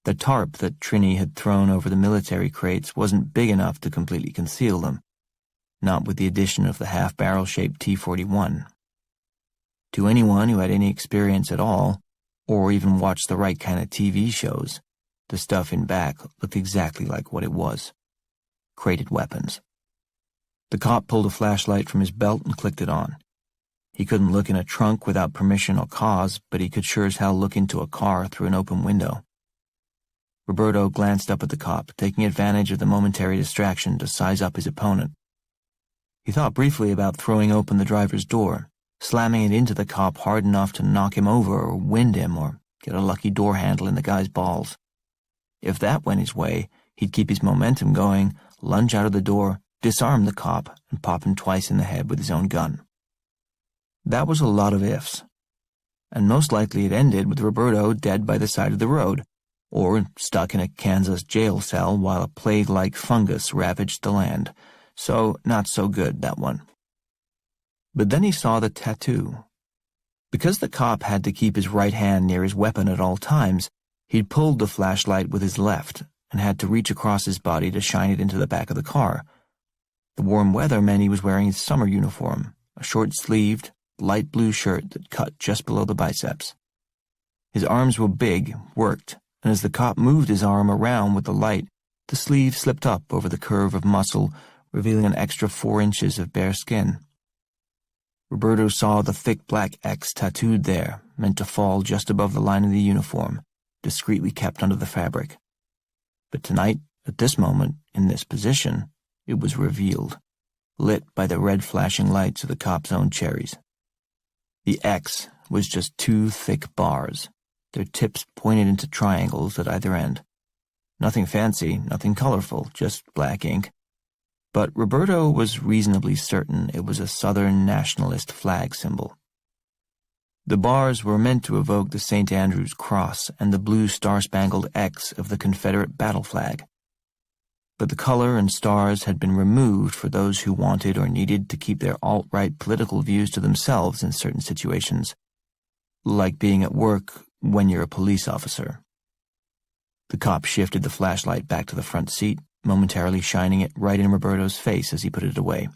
The tarp that Trini had thrown over the military crates wasn't big enough to completely conceal them, not with the addition of the half-barrel-shaped T-41. To anyone who had any experience at all, or even watched the right kind of TV shows, the stuff in back looked exactly like what it was. Crated weapons. The cop pulled a flashlight from his belt and clicked it on. He couldn't look in a trunk without permission or cause, but he could sure as hell look into a car through an open window. Roberto glanced up at the cop, taking advantage of the momentary distraction to size up his opponent. He thought briefly about throwing open the driver's door, slamming it into the cop hard enough to knock him over or wind him or get a lucky door handle in the guy's balls. If that went his way, he'd keep his momentum going, lunge out of the door, disarm the cop, and pop him twice in the head with his own gun. That was a lot of ifs, and most likely it ended with Roberto dead by the side of the road, or stuck in a Kansas jail cell while a plague-like fungus ravaged the land. So, not so good, that one. But then he saw the tattoo. Because the cop had to keep his right hand near his weapon at all times, he'd pulled the flashlight with his left and had to reach across his body to shine it into the back of the car. The warm weather meant he was wearing his summer uniform, a short-sleeved, light blue shirt that cut just below the biceps. His arms were big, worked, and as the cop moved his arm around with the light, the sleeve slipped up over the curve of muscle, revealing an extra 4 inches of bare skin. Roberto saw the thick black X tattooed there, meant to fall just above the line of the uniform, discreetly kept under the fabric. But tonight, at this moment, in this position, it was revealed, lit by the red flashing lights of the cop's own cherries. The X was just 2 thick bars, their tips pointed into triangles at either end. Nothing fancy, nothing colorful, just black ink. But Roberto was reasonably certain it was a Southern nationalist flag symbol. The bars were meant to evoke the St. Andrew's Cross and the blue star-spangled X of the Confederate battle flag. But the color and stars had been removed for those who wanted or needed to keep their alt-right political views to themselves in certain situations, like being at work when you're a police officer. The cop shifted the flashlight back to the front seat, momentarily shining it right in Roberto's face as he put it away.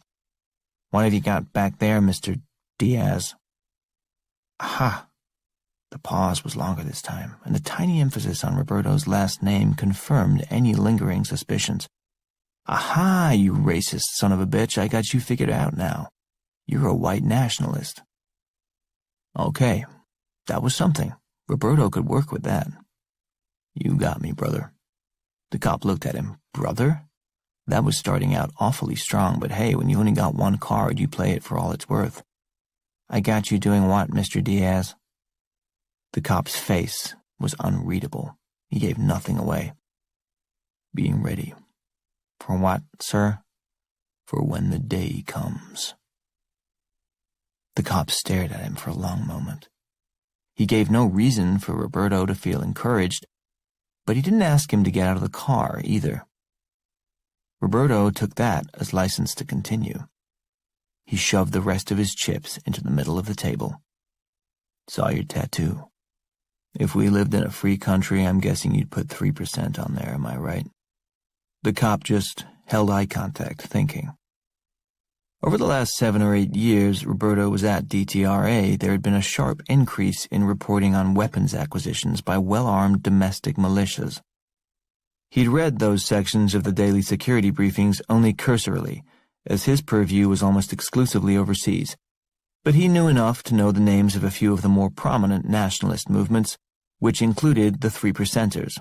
"What have you got back there, Mr. Diaz?" Aha! The pause was longer this time, and the tiny emphasis on Roberto's last name confirmed any lingering suspicions. "Aha, you racist son of a bitch, I got you figured out now. You're a white nationalist." Okay, that was something. Roberto could work with that. "You got me, brother." The cop looked at him. Brother? That was starting out awfully strong, but hey, when you only got one card, you play it for all it's worth. "I got you doing what, Mr. Diaz?" The cop's face was unreadable. He gave nothing away. Being ready. For what, sir? For when the day comes. The cop stared at him for a long moment. He gave no reason for Roberto to feel encouraged, but he didn't ask him to get out of the car either. Roberto took that as license to continue. He shoved the rest of his chips into the middle of the table. Saw your tattoo. If we lived in a free country, I'm guessing you'd put 3% on there, am I right? The cop just held eye contact, thinking. Over the last 7 or 8 years Roberto was at DTRA, there had been a sharp increase in reporting on weapons acquisitions by well-armed domestic militias. He'd read those sections of the daily security briefings only cursorily, as his purview was almost exclusively overseas, but he knew enough to know the names of a few of the more prominent nationalist movements, which included the Three Percenters.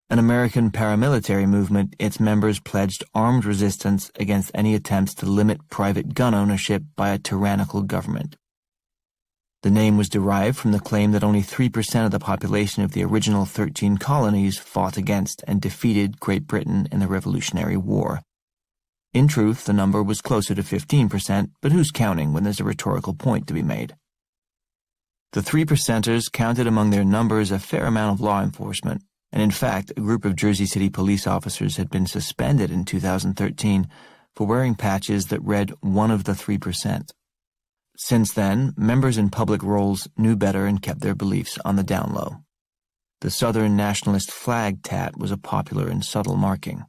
An American paramilitary movement, its members pledged armed resistance against any attempts to limit private gun ownership by a tyrannical government. The name was derived from the claim that only 3% of the population of the original 13 colonies fought against and defeated Great Britain in the Revolutionary War. In truth, the number was closer to 15%, but who's counting when there's a rhetorical point to be made? The Three Percenters counted among their numbers a fair amount of law enforcement, and in fact, a group of Jersey City police officers had been suspended in 2013 for wearing patches that read one of the 3%. Since then, members in public roles knew better and kept their beliefs on the down low. The Southern nationalist flag tat was a popular and subtle marking.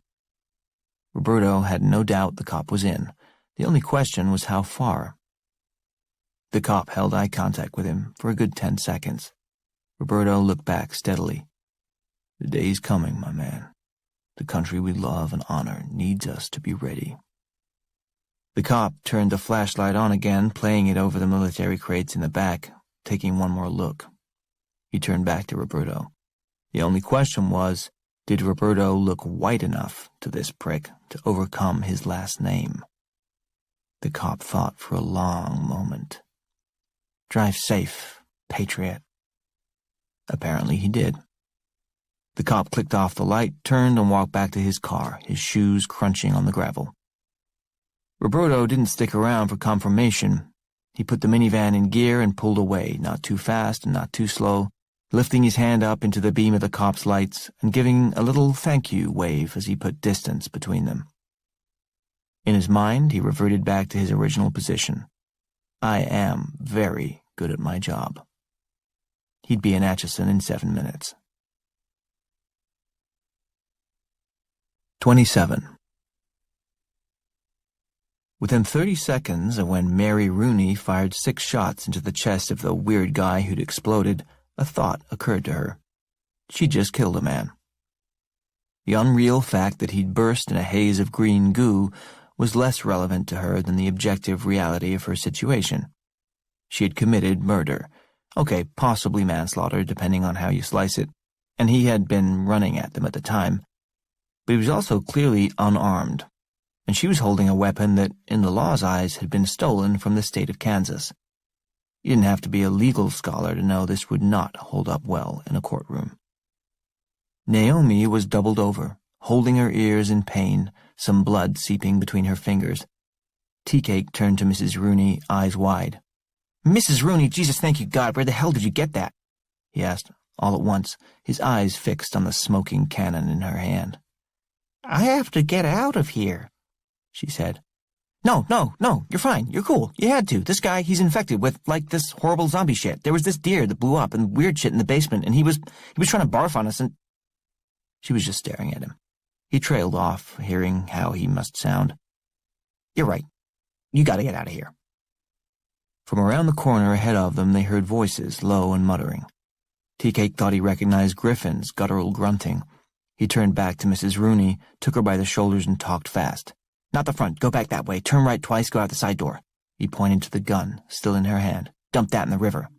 Roberto had no doubt the cop was in. The only question was how far. The cop held eye contact with him for a good 10 seconds. Roberto looked back steadily. The day's coming, my man. The country we love and honor needs us to be ready. The cop turned the flashlight on again, playing it over the military crates in the back, taking one more look. He turned back to Roberto. The only question was, did Roberto look white enough to this prick to overcome his last name? The cop thought for a long moment. Drive safe, patriot. Apparently he did. The cop clicked off the light, turned and walked back to his car, his shoes crunching on the gravel. Roberto didn't stick around for confirmation. He put the minivan in gear and pulled away, not too fast and not too slow, lifting his hand up into the beam of the cop's lights and giving a little thank you wave as he put distance between them. In his mind, he reverted back to his original position. I am very good at my job. He'd be in Atchison in 7 minutes. 27. Within 30 seconds of when Mary Rooney fired 6 shots into the chest of the weird guy who'd exploded, a thought occurred to her. She'd just killed a man. The unreal fact that he'd burst in a haze of green goo was less relevant to her than the objective reality of her situation. She had committed murder. Okay, possibly manslaughter, depending on how you slice it, and he had been running at them at the time. But he was also clearly unarmed, and she was holding a weapon that, in the law's eyes, had been stolen from the state of Kansas. You didn't have to be a legal scholar to know this would not hold up well in a courtroom. Naomi was doubled over, holding her ears in pain, some blood seeping between her fingers. Tea-Cake turned to Mrs. Rooney, eyes wide. "Mrs. Rooney, Jesus, thank you, God, where the hell did you get that?" he asked, all at once, his eyes fixed on the smoking cannon in her hand. "I have to get out of here," she said. No, you're fine, you're cool, you had to. This guy, he's infected with, this horrible zombie shit. There was this deer that blew up and weird shit in the basement, and he was trying to barf on us, and—" She was just staring at him. He trailed off, hearing how he must sound. "You're right. You gotta get out of here." From around the corner ahead of them, they heard voices, low and muttering. Tea-Cake thought he recognized Griffin's guttural grunting. He turned back to Mrs. Rooney, took her by the shoulders and talked fast. "Not the front. Go back that way. Turn right twice. Go out the side door." He pointed to the gun, still in her hand. "Dump that in the river."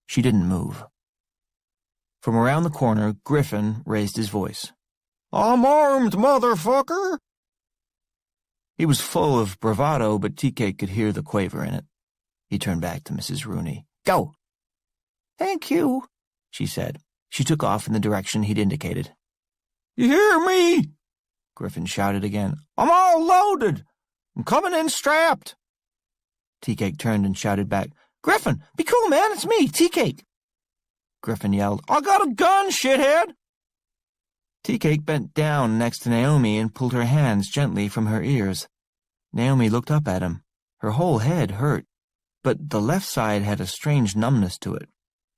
She didn't move. From around the corner, Griffin raised his voice. "I'm armed, motherfucker!" He was full of bravado, but Tea-Cake could hear the quaver in it. He turned back to Mrs. Rooney. "Go!" "Thank you," she said. She took off in the direction he'd indicated. You hear me? Griffin shouted again. I'm all loaded. I'm coming in strapped. Tea-Cake turned and shouted back, Griffin, be cool, man. It's me, Tea-Cake. Griffin yelled, I got a gun, shithead. Tea-Cake bent down next to Naomi and pulled her hands gently from her ears. Naomi looked up at him. Her whole head hurt, but the left side had a strange numbness to it,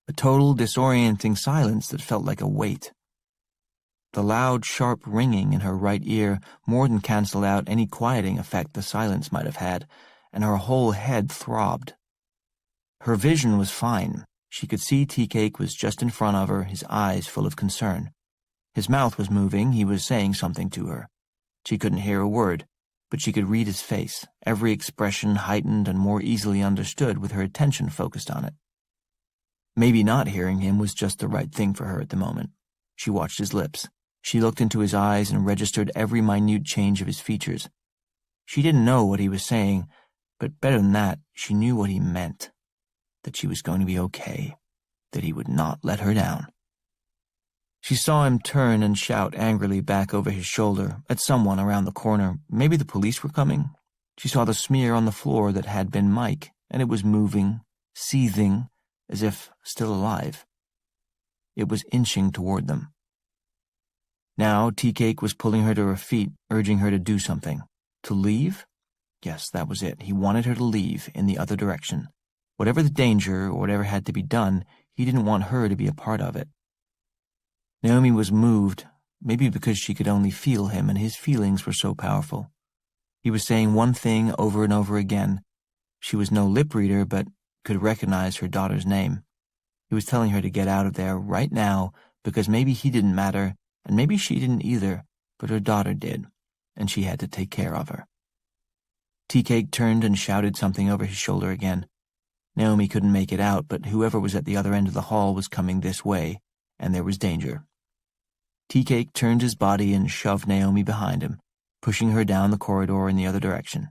a total disorienting silence that felt like a weight. The loud, sharp ringing in her right ear more than canceled out any quieting effect the silence might have had, and her whole head throbbed. Her vision was fine. She could see Tea-Cake was just in front of her, his eyes full of concern. His mouth was moving. He was saying something to her. She couldn't hear a word, but she could read his face, every expression heightened and more easily understood with her attention focused on it. Maybe not hearing him was just the right thing for her at the moment. She watched his lips. She looked into his eyes and registered every minute change of his features. She didn't know what he was saying, but better than that, she knew what he meant. That she was going to be okay. That he would not let her down. She saw him turn and shout angrily back over his shoulder at someone around the corner. Maybe the police were coming. She saw the smear on the floor that had been Mike, and it was moving, seething, as if still alive. It was inching toward them. Now Tea-Cake was pulling her to her feet, urging her to do something. To leave? Yes, that was it. He wanted her to leave in the other direction. Whatever the danger or whatever had to be done, he didn't want her to be a part of it. Naomi was moved, maybe because she could only feel him and his feelings were so powerful. He was saying one thing over and over again. She was no lip reader, but could recognize her daughter's name. He was telling her to get out of there right now because maybe he didn't matter, and maybe she didn't either, but her daughter did, and she had to take care of her. Tea-Cake turned and shouted something over his shoulder again. Naomi couldn't make it out, but whoever was at the other end of the hall was coming this way, and there was danger. Tea-Cake turned his body and shoved Naomi behind him, pushing her down the corridor in the other direction.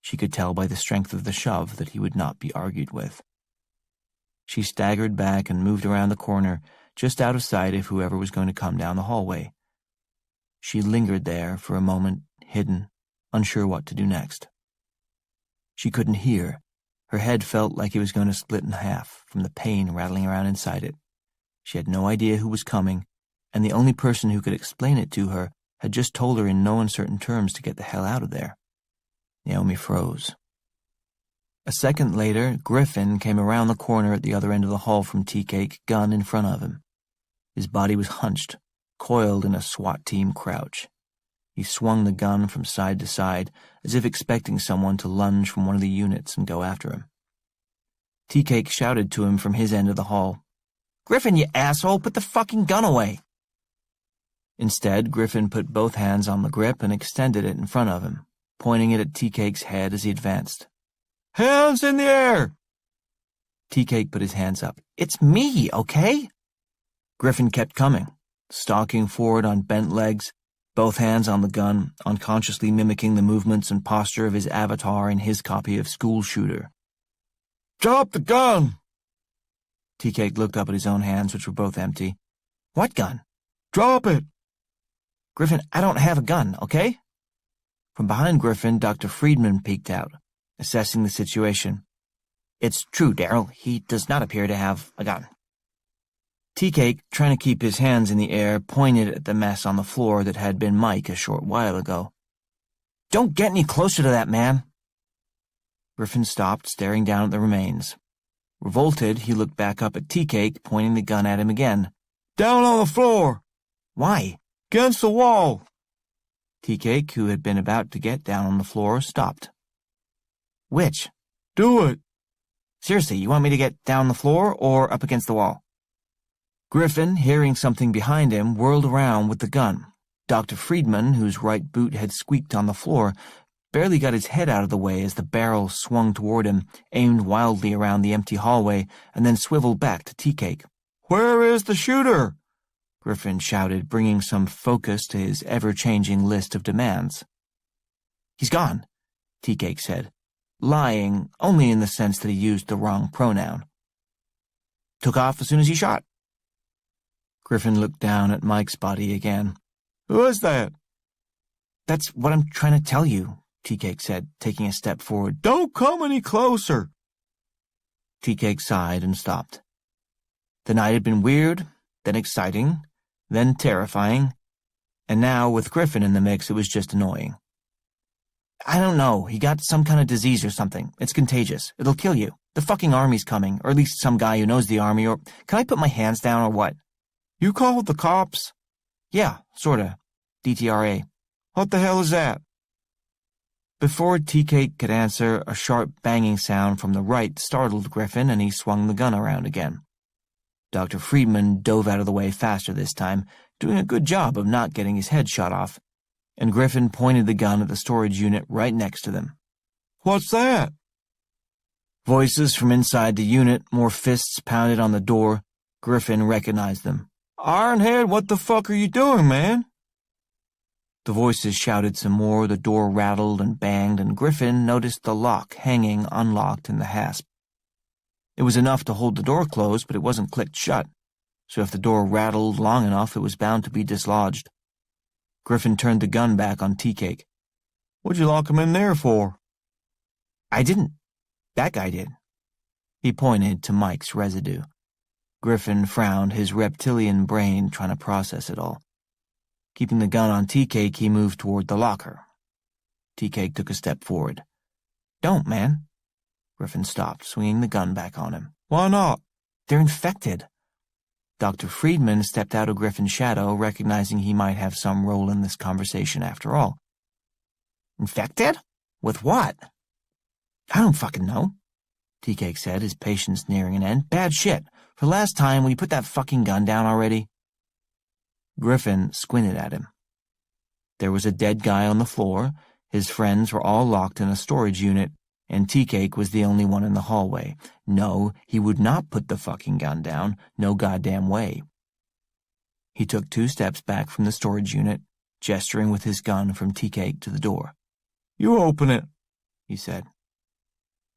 She could tell by the strength of the shove that he would not be argued with. She staggered back and moved around the corner, just out of sight of whoever was going to come down the hallway. She lingered there for a moment, hidden, unsure what to do next. She couldn't hear. Her head felt like it was going to split in half from the pain rattling around inside it. She had no idea who was coming, and the only person who could explain it to her had just told her in no uncertain terms to get the hell out of there. Naomi froze. A second later, Griffin came around the corner at the other end of the hall from Tea-Cake, gun in front of him. His body was hunched, coiled in a SWAT team crouch. He swung the gun from side to side, as if expecting someone to lunge from one of the units and go after him. Tea-Cake shouted to him from his end of the hall, "Griffin, you asshole, put the fucking gun away!" Instead, Griffin put both hands on the grip and extended it in front of him, pointing it at Tea-Cake's head as he advanced. "Hands in the air!" Tea-Cake put his hands up. "It's me, okay?" Griffin kept coming, stalking forward on bent legs, both hands on the gun, unconsciously mimicking the movements and posture of his avatar in his copy of School Shooter. "Drop the gun!" Tea-Cake looked up at his own hands, which were both empty. "What gun?" "Drop it!" "Griffin, I don't have a gun, okay?" From behind Griffin, Dr. Friedman peeked out, assessing the situation. "It's true, Daryl. He does not appear to have a gun." Tea-Cake, trying to keep his hands in the air, pointed at the mess on the floor that had been Mike a short while ago. "Don't get any closer to that man." Griffin stopped, staring down at the remains. Revolted, he looked back up at Tea-Cake, pointing the gun at him again. "Down on the floor!" "Why?" "Against the wall!" Tea-Cake, who had been about to get down on the floor, stopped. "Which?" "Do it!" "Seriously, you want me to get down the floor or up against the wall?" Griffin, hearing something behind him, whirled around with the gun. Dr. Friedman, whose right boot had squeaked on the floor, barely got his head out of the way as the barrel swung toward him, aimed wildly around the empty hallway, and then swiveled back to Tea-Cake. "Where is the shooter?" Griffin shouted, bringing some focus to his ever-changing list of demands. "He's gone," Tea-Cake said, lying only in the sense that he used the wrong pronoun. "Took off as soon as he shot." Griffin looked down at Mike's body again. "Who is that?" "That's what I'm trying to tell you," Tea-Cake said, taking a step forward. "Don't come any closer." Tea-Cake sighed and stopped. The night had been weird, then exciting, then terrifying, and now, with Griffin in the mix, it was just annoying. "I don't know. He got some kind of disease or something. It's contagious. It'll kill you. The fucking army's coming, or at least some guy who knows the army, or... Can I put my hands down, or what?" "You called the cops?" "Yeah, sorta. DTRA. "What the hell is that?" Before Tea-Cake could answer, a sharp banging sound from the right startled Griffin, and he swung the gun around again. Dr. Friedman dove out of the way faster this time, doing a good job of not getting his head shot off, and Griffin pointed the gun at the storage unit right next to them. "What's that?" Voices from inside the unit, more fists pounded on the door. Griffin recognized them. "Ironhead, what the fuck are you doing, man?" The voices shouted some more, the door rattled and banged, and Griffin noticed the lock hanging unlocked in the hasp. It was enough to hold the door closed, but it wasn't clicked shut, so if the door rattled long enough, it was bound to be dislodged. Griffin turned the gun back on Tea-Cake. "What'd you lock him in there for?" "I didn't. That guy did." He pointed to Mike's residue. Griffin frowned, his reptilian brain trying to process it all. Keeping the gun on Tea-Cake, he moved toward the locker. Tea-Cake took a step forward. "Don't, man." Griffin stopped, swinging the gun back on him. "Why not?" "They're infected." Dr. Friedman stepped out of Griffin's shadow, recognizing he might have some role in this conversation after all. "Infected? With what?" "I don't fucking know," Tea-Cake said, his patience nearing an end. "Bad shit. For the last time, will you put that fucking gun down already?" Griffin squinted at him. There was a dead guy on the floor, his friends were all locked in a storage unit, and Tea-Cake was the only one in the hallway. No, he would not put the fucking gun down, no goddamn way. He took 2 steps back from the storage unit, gesturing with his gun from Tea-Cake to the door. "You open it," he said.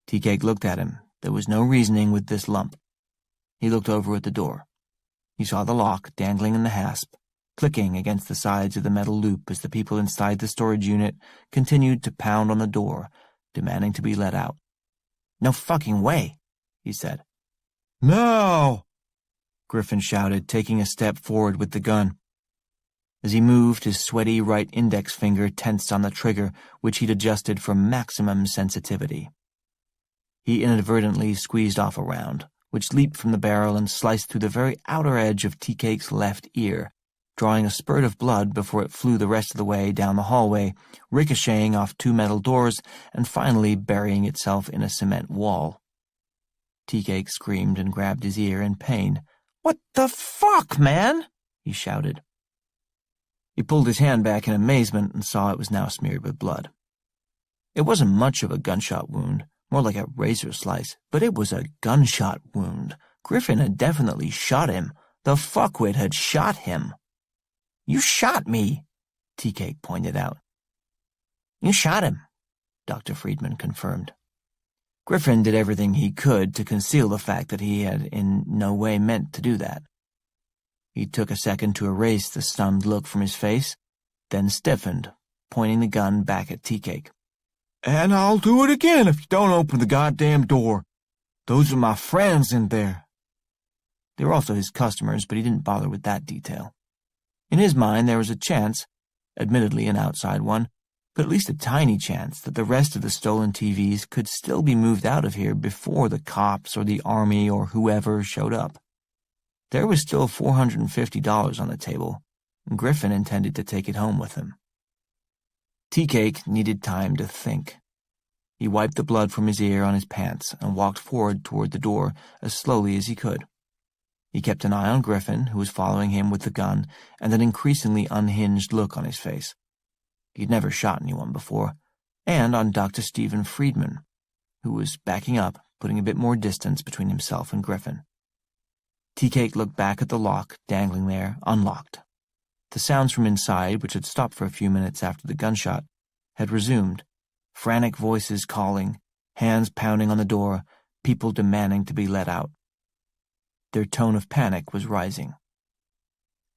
Tea-Cake looked at him. There was no reasoning with this lump. He looked over at the door. He saw the lock dangling in the hasp, clicking against the sides of the metal loop as the people inside the storage unit continued to pound on the door, demanding to be let out. "No fucking way," he said. "No!" Griffin shouted, taking a step forward with the gun. As he moved, his sweaty right index finger tensed on the trigger, which he'd adjusted for maximum sensitivity. He inadvertently squeezed off a round, which leaped from the barrel and sliced through the very outer edge of Tea-Cake's left ear, drawing a spurt of blood before it flew the rest of the way down the hallway, ricocheting off 2 metal doors and finally burying itself in a cement wall. Tea-Cake screamed and grabbed his ear in pain. "What the fuck, man?" he shouted. He pulled his hand back in amazement and saw it was now smeared with blood. It wasn't much of a gunshot wound, more like a razor slice, but it was a gunshot wound. Griffin had definitely shot him. The fuckwit had shot him. "You shot me," Tea-Cake pointed out. "You shot him," Dr. Friedman confirmed. Griffin did everything he could to conceal the fact that he had in no way meant to do that. He took a second to erase the stunned look from his face, then stiffened, pointing the gun back at Tea-Cake. "And I'll do it again if you don't open the goddamn door. Those are my friends in there." They were also his customers, but he didn't bother with that detail. In his mind, there was a chance, admittedly an outside one, but at least a tiny chance that the rest of the stolen TVs could still be moved out of here before the cops or the army or whoever showed up. There was still $450 on the table, and Griffin intended to take it home with him. Tea-Cake needed time to think. He wiped the blood from his ear on his pants and walked forward toward the door as slowly as he could. He kept an eye on Griffin, who was following him with the gun, and an increasingly unhinged look on his face. He'd never shot anyone before, and on Dr. Stephen Friedman, who was backing up, putting a bit more distance between himself and Griffin. Tea-Cake looked back at the lock dangling there, unlocked. The sounds from inside, which had stopped for a few minutes after the gunshot, had resumed, frantic voices calling, hands pounding on the door, people demanding to be let out. Their tone of panic was rising.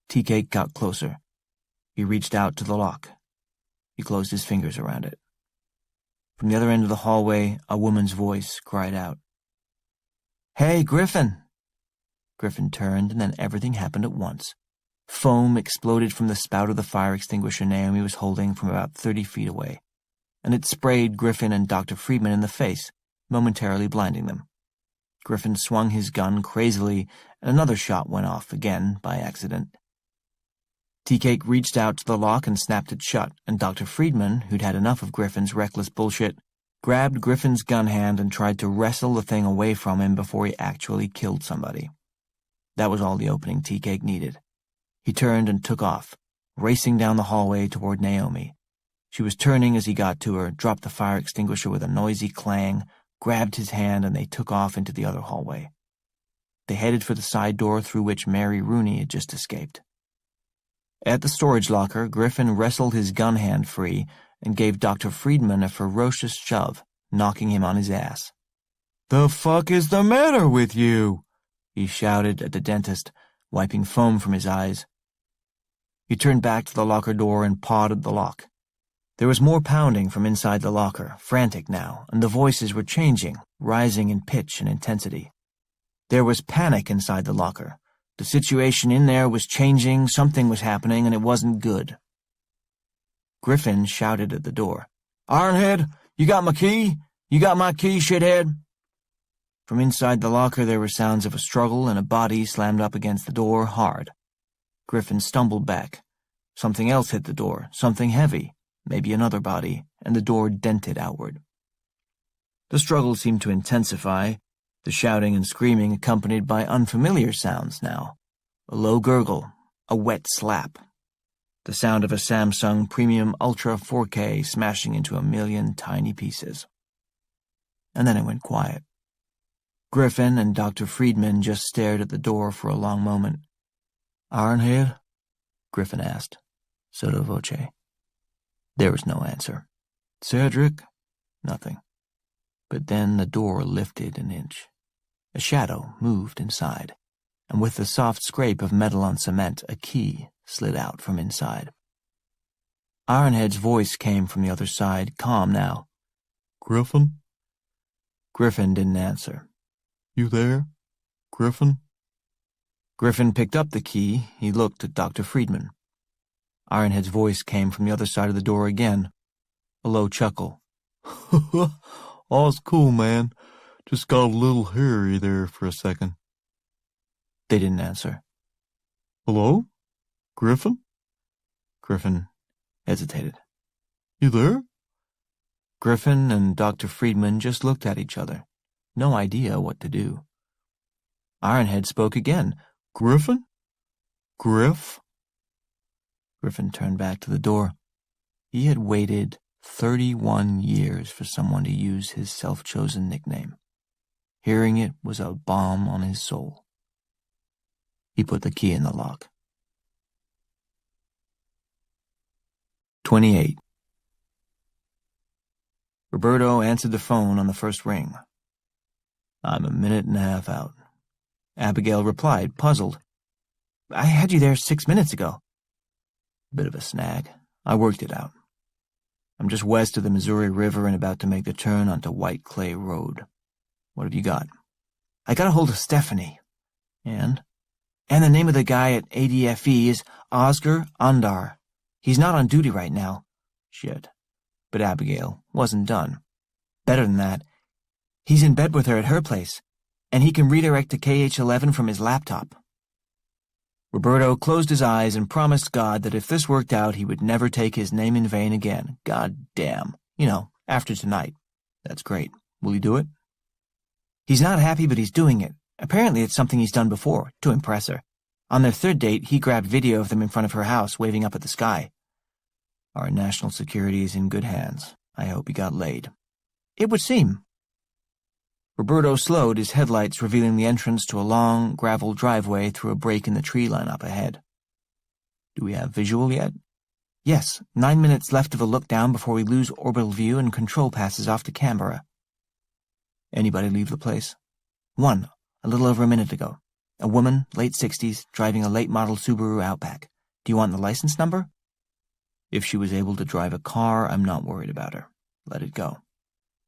TK got closer. He reached out to the lock. He closed his fingers around it. From the other end of the hallway, a woman's voice cried out. "Hey, Griffin!" Griffin turned, and then everything happened at once. Foam exploded from the spout of the fire extinguisher Naomi was holding from about 30 feet away, and it sprayed Griffin and Dr. Friedman in the face, momentarily blinding them. Griffin swung his gun crazily, and another shot went off again by accident. Tea-Cake reached out to the lock and snapped it shut, and Dr. Friedman, who'd had enough of Griffin's reckless bullshit, grabbed Griffin's gun hand and tried to wrestle the thing away from him before he actually killed somebody. That was all the opening Tea-Cake needed. He turned and took off, racing down the hallway toward Naomi. She was turning as he got to her, dropped the fire extinguisher with a noisy clang, grabbed his hand, and they took off into the other hallway. They headed for the side door through which Mary Rooney had just escaped. At the storage locker, Griffin wrestled his gun hand free and gave Dr. Friedman a ferocious shove, knocking him on his ass. "The fuck is the matter with you?" he shouted at the dentist, wiping foam from his eyes. He turned back to the locker door and pawed at the lock. There was more pounding from inside the locker, frantic now, and the voices were changing, rising in pitch and intensity. There was panic inside the locker. The situation in there was changing, something was happening, and it wasn't good. Griffin shouted at the door. "Ironhead, you got my key? You got my key, shithead?" From inside the locker there were sounds of a struggle, and a body slammed up against the door hard. Griffin stumbled back. Something else hit the door, something heavy, maybe another body, and the door dented outward. The struggle seemed to intensify, the shouting and screaming accompanied by unfamiliar sounds now. A low gurgle, a wet slap. The sound of a Samsung Premium Ultra 4K smashing into a million tiny pieces. And then it went quiet. Griffin and Dr. Friedman just stared at the door for a long moment. "Ironhead?" Griffin asked, sotto voce. There was no answer. "Cedric?" Nothing. But then the door lifted an inch. A shadow moved inside, and with the soft scrape of metal on cement, a key slid out from inside. Ironhead's voice came from the other side, calm now. "Griffin?" Griffin didn't answer. "You there, Griffin?" Griffin picked up the key. He looked at Dr. Friedman. Ironhead's voice came from the other side of the door again. A low chuckle. "All's cool, man. Just got a little hairy there for a second." They didn't answer. "Hello? Griffin?" Griffin hesitated. "You there?" Griffin and Dr. Friedman just looked at each other. No idea what to do. Ironhead spoke again. "Griffin? Griff?" Griffin turned back to the door. He had waited 31 years for someone to use his self-chosen nickname. Hearing it was a balm on his soul. He put the key in the lock. 28. Roberto answered the phone on the first ring. "I'm a minute and a half out." Abigail replied, puzzled. "I had you there 6 minutes ago." "Bit of a snag. I worked it out. I'm just west of the Missouri River and about to make the turn onto White Clay Road. What have you got?" "I got a hold of Stephanie." "And?" "And the name of the guy at ADFE is Oscar Andar. He's not on duty right now." Shit. But Abigail wasn't done. Better than that. He's in bed with her at her place, and he can redirect to KH-11 from his laptop. Roberto closed his eyes and promised God that if this worked out, he would never take his name in vain again. God damn. After tonight. That's great. Will he do it? "He's not happy, but he's doing it. Apparently it's something he's done before, to impress her. On their third date, he grabbed video of them in front of her house, waving up at the sky. Our national security is in good hands. I hope he got laid." "It would seem." Roberto slowed, his headlights revealing the entrance to a long, gravel driveway through a break in the tree line up ahead. "Do we have visual yet?" "Yes, 9 minutes left of a look down before we lose orbital view and control passes off to Canberra." "Anybody leave the place?" "One, a little over a minute ago." A woman, late 60s, driving a late-model Subaru Outback. Do you want the license number? If she was able to drive a car, I'm not worried about her. Let it go.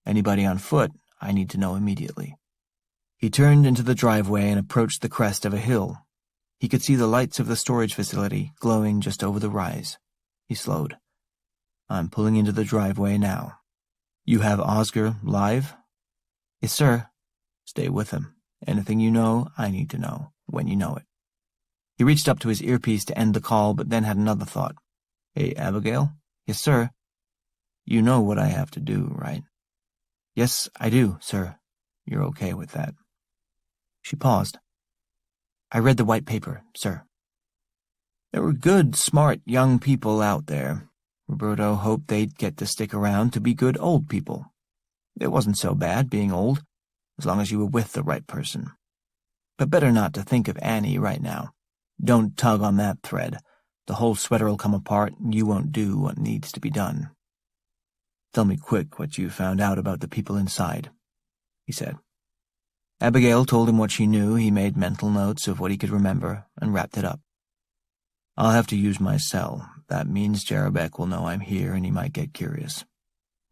Anybody on foot, I need to know immediately. He turned into the driveway and approached the crest of a hill. He could see the lights of the storage facility glowing just over the rise. He slowed. I'm pulling into the driveway now. You have Oscar live? Yes, sir. Stay with him. Anything you know, I need to know, when you know it. He reached up to his earpiece to end the call, but then had another thought. Hey, Abigail? Yes, sir. You know what I have to do, right? Yes, I do, sir. You're okay with that. She paused. I read the white paper, sir. There were good, smart young people out there. Roberto hoped they'd get to stick around to be good old people. It wasn't so bad being old, as long as you were with the right person. But better not to think of Annie right now. Don't tug on that thread. The whole sweater'll come apart, and you won't do what needs to be done. Tell me quick what you found out about the people inside, he said. Abigail told him what she knew. He made mental notes of what he could remember and wrapped it up. I'll have to use my cell. That means Jarabek will know I'm here and he might get curious.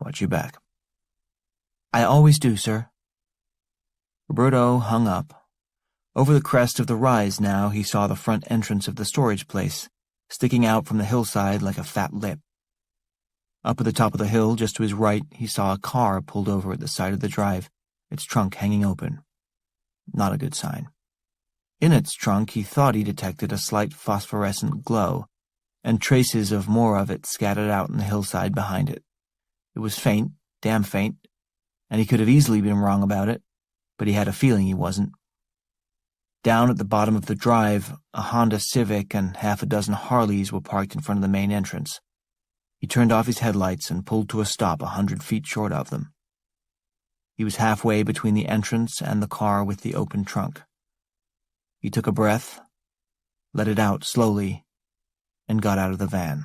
Watch your back. I always do, sir. Roberto hung up. Over the crest of the rise now, he saw the front entrance of the storage place, sticking out from the hillside like a fat lip. Up at the top of the hill, just to his right, he saw a car pulled over at the side of the drive, its trunk hanging open. Not a good sign. In its trunk, he thought he detected a slight phosphorescent glow, and traces of more of it scattered out on the hillside behind it. It was faint, damn faint, and he could have easily been wrong about it, but he had a feeling he wasn't. Down at the bottom of the drive, a Honda Civic and half a dozen Harleys were parked in front of the main entrance. He turned off his headlights and pulled to a stop 100 feet short of them. He was halfway between the entrance and the car with the open trunk. He took a breath, let it out slowly, and got out of the van.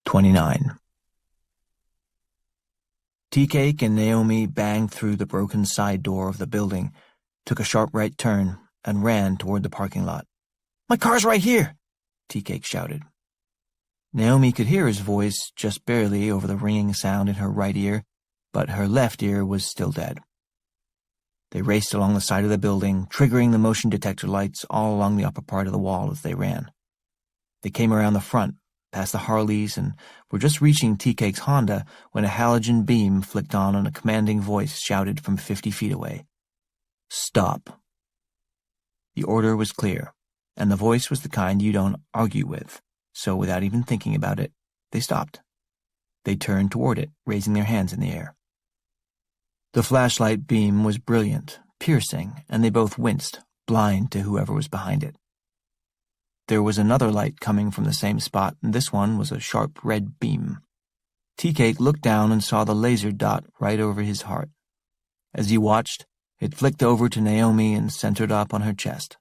29. Tea-Cake and Naomi banged through the broken side door of the building, took a sharp right turn, and ran toward the parking lot. My car's right here, Tea-Cake shouted. Naomi could hear his voice just barely over the ringing sound in her right ear, but her left ear was still dead. They raced along the side of the building, triggering the motion detector lights all along the upper part of the wall as they ran. They came around the front, past the Harleys, and were just reaching Tea-Cake's Honda when a halogen beam flicked on and a commanding voice shouted from 50 feet away. Stop. The order was clear, and the voice was the kind you don't argue with, so without even thinking about it, they stopped. They turned toward it, raising their hands in the air. The flashlight beam was brilliant, piercing, and they both winced, blind to whoever was behind it. There was another light coming from the same spot, and this one was a sharp red beam. Tea-Cake looked down and saw the laser dot right over his heart. As he watched, it flicked over to Naomi and centered up on her chest.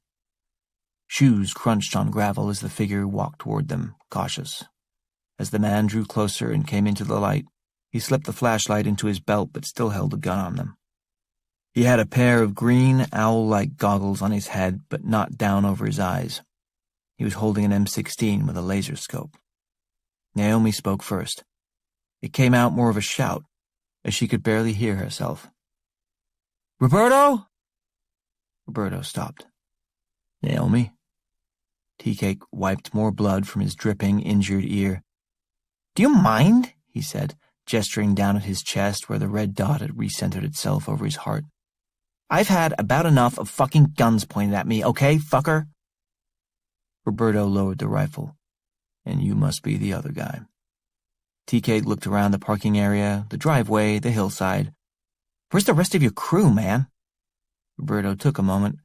Shoes crunched on gravel as the figure walked toward them, cautious. As the man drew closer and came into the light, he slipped the flashlight into his belt but still held a gun on them. He had a pair of green, owl-like goggles on his head, but not down over his eyes. He was holding an M16 with a laser scope. Naomi spoke first. It came out more of a shout, as she could barely hear herself. Roberto? Roberto stopped. Naomi? Tea-Cake wiped more blood from his dripping, injured ear. Do you mind? He said, gesturing down at his chest where the red dot had recentered itself over his heart. I've had about enough of fucking guns pointed at me, okay, fucker? Roberto lowered the rifle. And you must be the other guy. Tea-Cake looked around the parking area, the driveway, the hillside. Where's the rest of your crew, man? Roberto took a moment.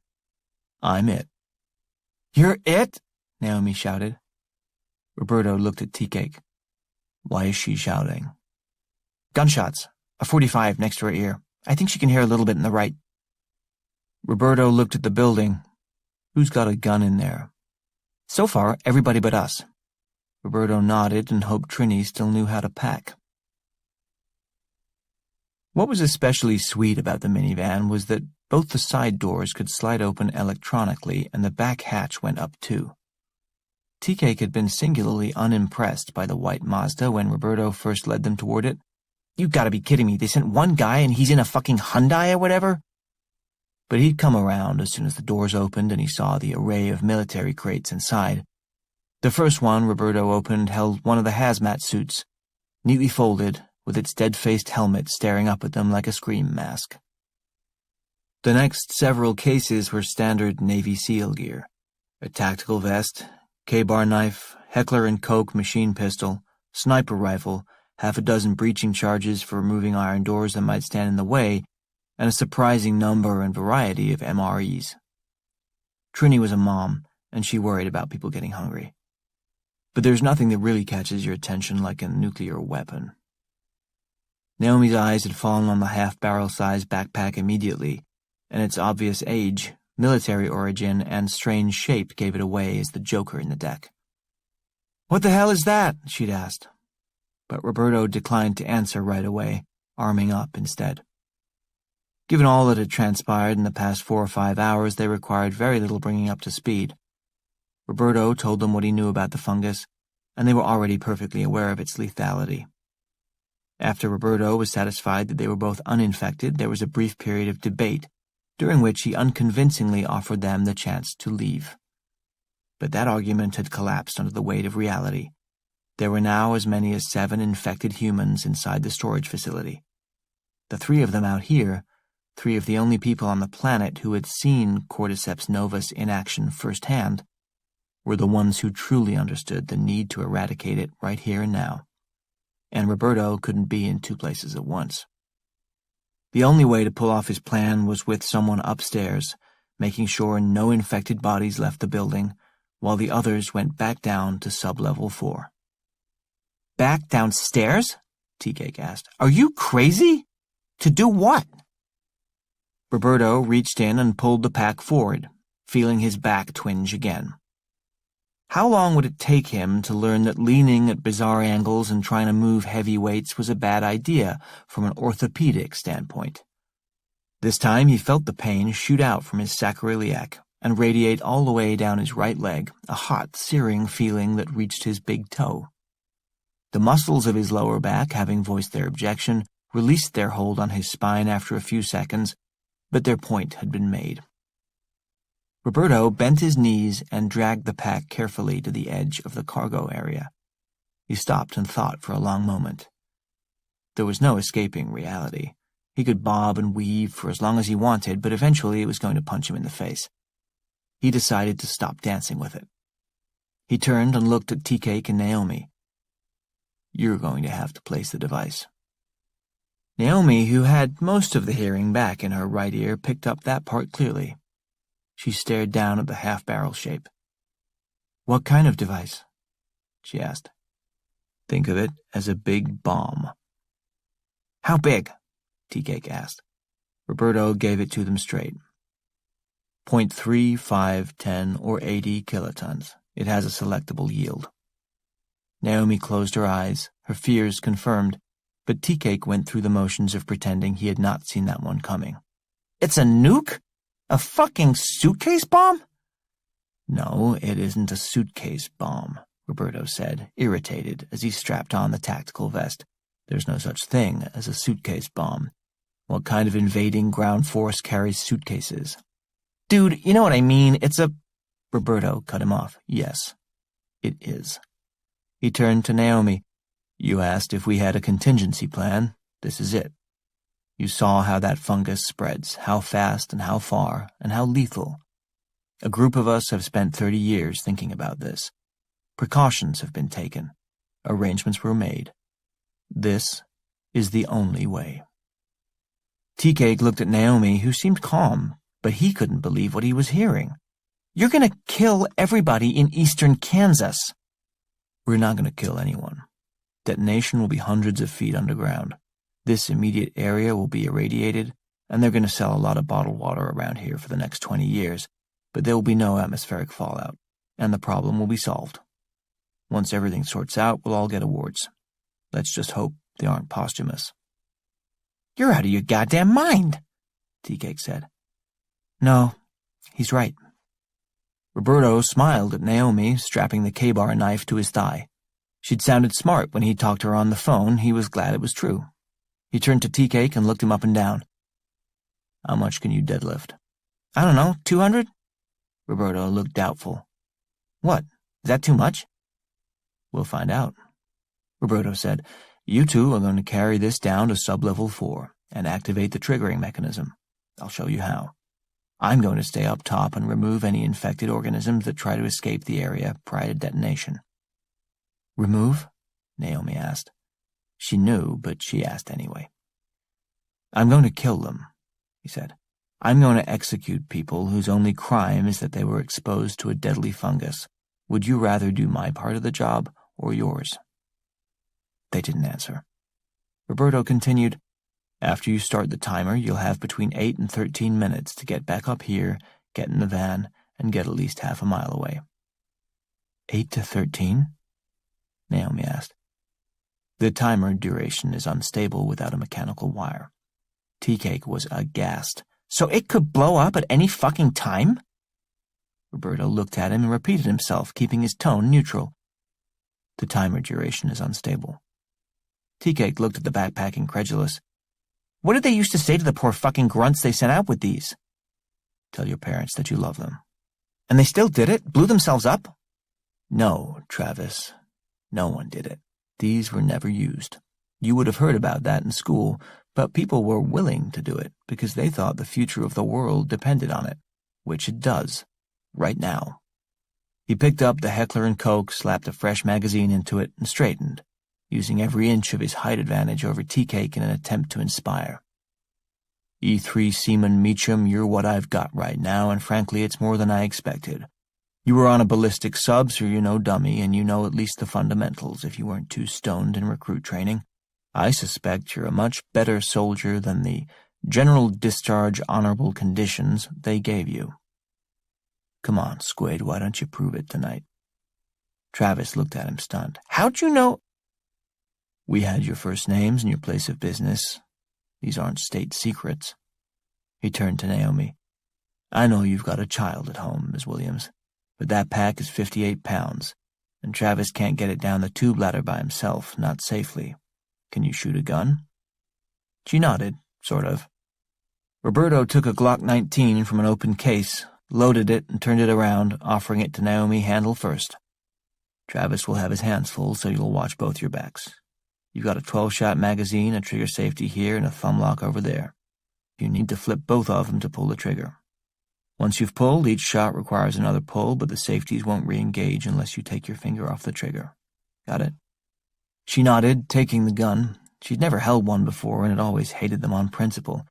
I'm it. You're it? Naomi shouted. Roberto looked at Tea-Cake. Why is she shouting? Gunshots. A .45 next to her ear. I think she can hear a little bit in the right. Roberto looked at the building. Who's got a gun in there? So far, everybody but us. Roberto nodded and hoped Trini still knew how to pack. What was especially sweet about the minivan was that Both the side doors could slide open electronically, and the back hatch went up too. Tea-Cake had been singularly unimpressed by the white Mazda when Roberto first led them toward it. "You gotta be kidding me, they sent one guy and he's in a fucking Hyundai or whatever?" But he'd come around as soon as the doors opened and he saw the array of military crates inside. The first one Roberto opened held one of the hazmat suits, neatly folded, with its dead-faced helmet staring up at them like a scream mask. The next several cases were standard Navy SEAL gear: a tactical vest, K-bar knife, Heckler & Koch machine pistol, sniper rifle, half a dozen breaching charges for removing iron doors that might stand in the way, and a surprising number and variety of MREs. Trini was a mom, and she worried about people getting hungry. But there's nothing that really catches your attention like a nuclear weapon. Naomi's eyes had fallen on the half-barrel-sized backpack immediately, and its obvious age, military origin, and strange shape gave it away as the joker in the deck. "What the hell is that?" she'd asked. But Roberto declined to answer right away, arming up instead. Given all that had transpired in the past 4 or 5 hours, they required very little bringing up to speed. Roberto told them what he knew about the fungus, and they were already perfectly aware of its lethality. After Roberto was satisfied that they were both uninfected, there was a brief period of debate, during which he unconvincingly offered them the chance to leave. But that argument had collapsed under the weight of reality. There were now as many as 7 infected humans inside the storage facility. The 3 of them out here, 3 of the only people on the planet who had seen Cordyceps novus in action firsthand, were the ones who truly understood the need to eradicate it right here and now. And Roberto couldn't be in 2 places at once. The only way to pull off his plan was with someone upstairs, making sure no infected bodies left the building, while the others went back down to sub-level 4. "Back downstairs?" Tea-Cake asked. "Are you crazy? To do what?" Roberto reached in and pulled the pack forward, feeling his back twinge again. How long would it take him to learn that leaning at bizarre angles and trying to move heavy weights was a bad idea from an orthopedic standpoint? This time he felt the pain shoot out from his sacroiliac and radiate all the way down his right leg, a hot, searing feeling that reached his big toe. The muscles of his lower back, having voiced their objection, released their hold on his spine after a few seconds, but their point had been made. Roberto bent his knees and dragged the pack carefully to the edge of the cargo area. He stopped and thought for a long moment. There was no escaping reality. He could bob and weave for as long as he wanted, but eventually it was going to punch him in the face. He decided to stop dancing with it. He turned and looked at Tea-Cake and Naomi. "You're going to have to place the device." Naomi, who had most of the hearing back in her right ear, picked up that part clearly. She stared down at the half-barrel shape. "What kind of device?" she asked. "Think of it as a big bomb." "How big?" Tea-Cake asked. Roberto gave it to them straight. 0.3, 5, 10, or 80 kilotons. It has a selectable yield. Naomi closed her eyes, her fears confirmed, but Tea-Cake went through the motions of pretending he had not seen that one coming. "It's a nuke? A fucking suitcase bomb?" "No, it isn't a suitcase bomb," Roberto said, irritated, as he strapped on the tactical vest. "There's no such thing as a suitcase bomb. What kind of invading ground force carries suitcases?" "Dude, you know what I mean. It's a—" Roberto cut him off. "Yes, it is." He turned to Naomi. "You asked if we had a contingency plan. This is it. You saw how that fungus spreads, how fast and how far, and how lethal. A group of us have spent 30 years thinking about this. Precautions have been taken. Arrangements were made. This is the only way." Tea-Cake looked at Naomi, who seemed calm, but he couldn't believe what he was hearing. "You're going to kill everybody in eastern Kansas." "We're not going to kill anyone. Detonation will be hundreds of feet underground. This immediate area will be irradiated, and they're going to sell a lot of bottled water around here for the next 20 years, but there will be no atmospheric fallout, and the problem will be solved. Once everything sorts out, we'll all get awards. Let's just hope they aren't posthumous." "You're out of your goddamn mind," Tea-Cake said. No, he's right. Roberto smiled at Naomi, strapping the K-bar knife to his thigh. She'd sounded smart when he talked to her on the phone. He was glad it was true. He turned to Tea-Cake and looked him up and down. How much can you deadlift? I don't know, 200? Roberto looked doubtful. What? Is that too much? We'll find out. Roberto said, You two are going to carry this down to sub-level 4 and activate the triggering mechanism. I'll show you how. I'm going to stay up top and remove any infected organisms that try to escape the area prior to detonation. Remove? Naomi asked. She knew, but she asked anyway. I'm going to kill them, he said. I'm going to execute people whose only crime is that they were exposed to a deadly fungus. Would you rather do my part of the job or yours? They didn't answer. Roberto continued, After you start the timer, you'll have between 8 and 13 minutes to get back up here, get in the van, and get at least half a mile away. 8 to 13? Naomi asked. The timer duration is unstable without a mechanical wire. Tea-Cake was aghast. So it could blow up at any fucking time? Roberto looked at him and repeated himself, keeping his tone neutral. The timer duration is unstable. Tea-Cake looked at the backpack incredulous. What did they used to say to the poor fucking grunts they sent out with these? Tell your parents that you love them. And they still did it? Blew themselves up? No, Travis. No one did it. These were never used. You would have heard about that in school, but people were willing to do it because they thought the future of the world depended on it, which it does, right now. He picked up the Heckler & Koch, slapped a fresh magazine into it, and straightened, using every inch of his height advantage over Tea-Cake in an attempt to inspire. E3 Seaman Meacham, you're what I've got right now, and frankly, it's more than I expected. You were on a ballistic sub, so you're no dummy, and you know at least the fundamentals if you weren't too stoned in recruit training. I suspect you're a much better soldier than the general discharge honorable conditions they gave you. Come on, Squid, why don't you prove it tonight? Travis looked at him stunned. How'd you know? We had your first names and your place of business. These aren't state secrets. He turned to Naomi. I know you've got a child at home, Miss Williams, but that pack is 58 pounds, and Travis can't get it down the tube ladder by himself, not safely. Can you shoot a gun? She nodded, sort of. Roberto took a Glock 19 from an open case, loaded it, and turned it around, offering it to Naomi handle first. Travis will have his hands full, so you'll watch both your backs. You've got a 12-shot magazine, a trigger safety here, and a thumb lock over there. You need to flip both of them to pull the trigger. Once you've pulled, each shot requires another pull, but the safeties won't re-engage unless you take your finger off the trigger. Got it? She nodded, taking the gun. She'd never held one before and had always hated them on principle.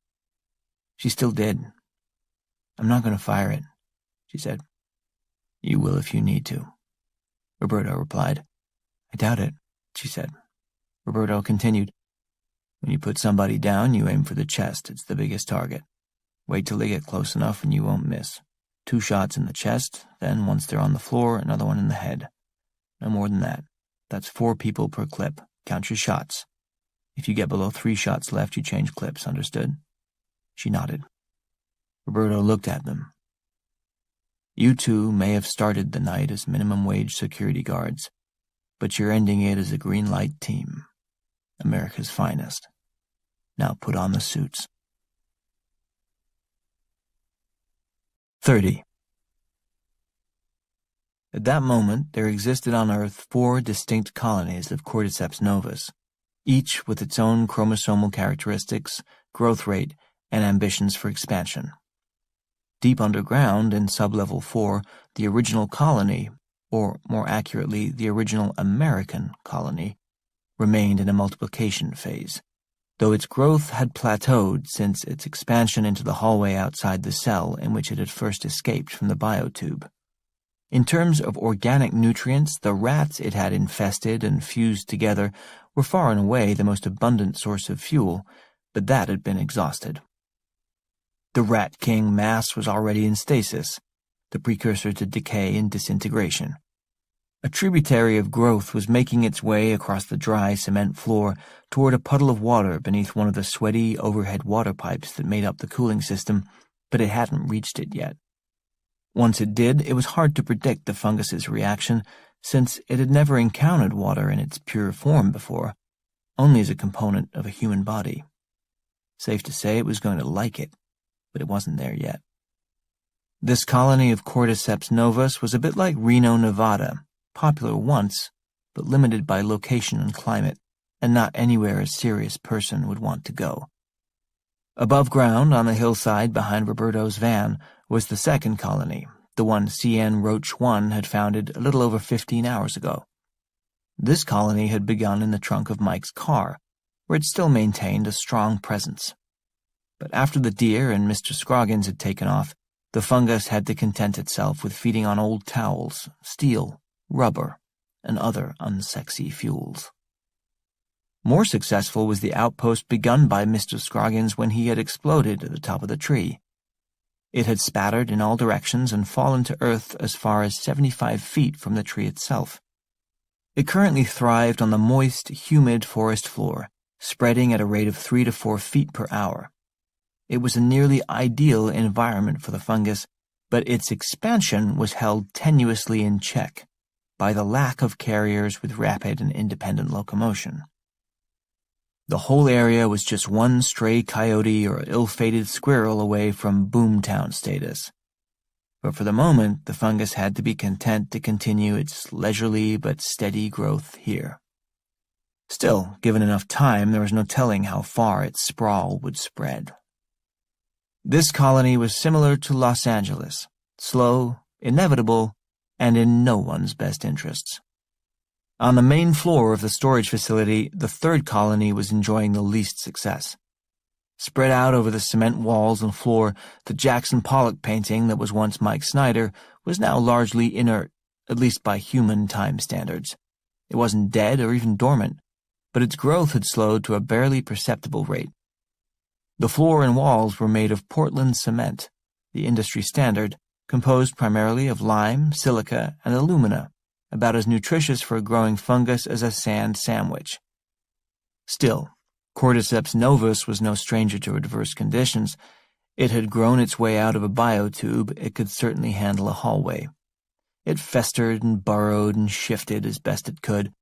She still did. I'm not going to fire it, she said. You will if you need to, Roberto replied. I doubt it, she said. Roberto continued. When you put somebody down, you aim for the chest. It's the biggest target. Wait till they get close enough and you won't miss. 2 shots in the chest, then once they're on the floor, another one in the head. No more than that. That's 4 people per clip. Count your shots. If you get below 3 shots left, you change clips, understood? She nodded. Roberto looked at them. You two may have started the night as minimum wage security guards, but you're ending it as a green light team. America's finest. Now put on the suits. 30. At that moment, there existed on Earth 4 distinct colonies of Cordyceps novus, each with its own chromosomal characteristics, growth rate, and ambitions for expansion. Deep underground, in sub-level 4, the original colony, or more accurately, the original American colony, remained in a multiplication phase, though its growth had plateaued since its expansion into the hallway outside the cell in which it had first escaped from the biotube. In terms of organic nutrients, the rats it had infested and fused together were far and away the most abundant source of fuel, but that had been exhausted. The Rat King mass was already in stasis, the precursor to decay and disintegration. A tributary of growth was making its way across the dry cement floor toward a puddle of water beneath one of the sweaty overhead water pipes that made up the cooling system, but it hadn't reached it yet. Once it did, it was hard to predict the fungus's reaction, since it had never encountered water in its pure form before, only as a component of a human body. Safe to say it was going to like it, but it wasn't there yet. This colony of Cordyceps novus was a bit like Reno, Nevada, popular once, but limited by location and climate, and not anywhere a serious person would want to go. Above ground, on the hillside behind Roberto's van, was the second colony, the one CN Roach 1 had founded a little over 15 hours ago. This colony had begun in the trunk of Mike's car, where it still maintained a strong presence. But after the deer and Mr. Scroggins had taken off, the fungus had to content itself with feeding on old towels, steel, rubber, and other unsexy fuels. More successful was the outpost begun by Mr. Scroggins when he had exploded at the top of the tree. It had spattered in all directions and fallen to earth as far as 75 feet from the tree itself. It currently thrived on the moist, humid forest floor, spreading at a rate of 3 to 4 feet per hour. It was a nearly ideal environment for the fungus, but its expansion was held tenuously in check by the lack of carriers with rapid and independent locomotion. The whole area was just one stray coyote or ill-fated squirrel away from boomtown status. But for the moment, the fungus had to be content to continue its leisurely but steady growth here. Still, given enough time, there was no telling how far its sprawl would spread. This colony was similar to Los Angeles, slow, inevitable, and in no one's best interests. On the main floor of the storage facility, the third colony was enjoying the least success. Spread out over the cement walls and floor, the Jackson Pollock painting that was once Mike Snyder was now largely inert, at least by human time standards. It wasn't dead or even dormant, but its growth had slowed to a barely perceptible rate. The floor and walls were made of Portland cement, the industry standard, composed primarily of lime, silica, and alumina, about as nutritious for a growing fungus as a sand sandwich. Still, Cordyceps novus was no stranger to adverse conditions. It had grown its way out of a biotube. It could certainly handle a hallway. It festered and burrowed and shifted as best it could,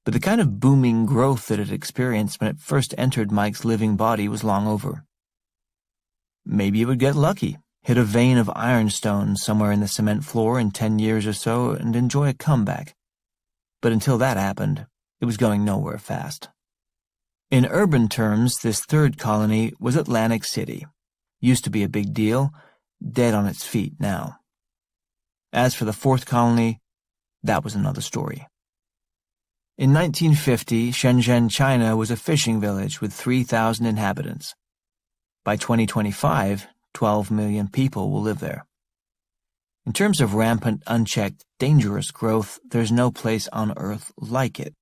but the kind of booming growth that it experienced when it first entered Mike's living body was long over. Maybe it would get lucky, hit a vein of ironstone somewhere in the cement floor in 10 years or so, and enjoy a comeback. But until that happened, it was going nowhere fast. In urban terms, this third colony was Atlantic City. Used to be a big deal, dead on its feet now. As for the fourth colony, that was another story. In 1950, Shenzhen, China was a fishing village with 3,000 inhabitants. By 2025, 12 million people will live there. In terms of rampant, unchecked, dangerous growth, there's no place on Earth like it,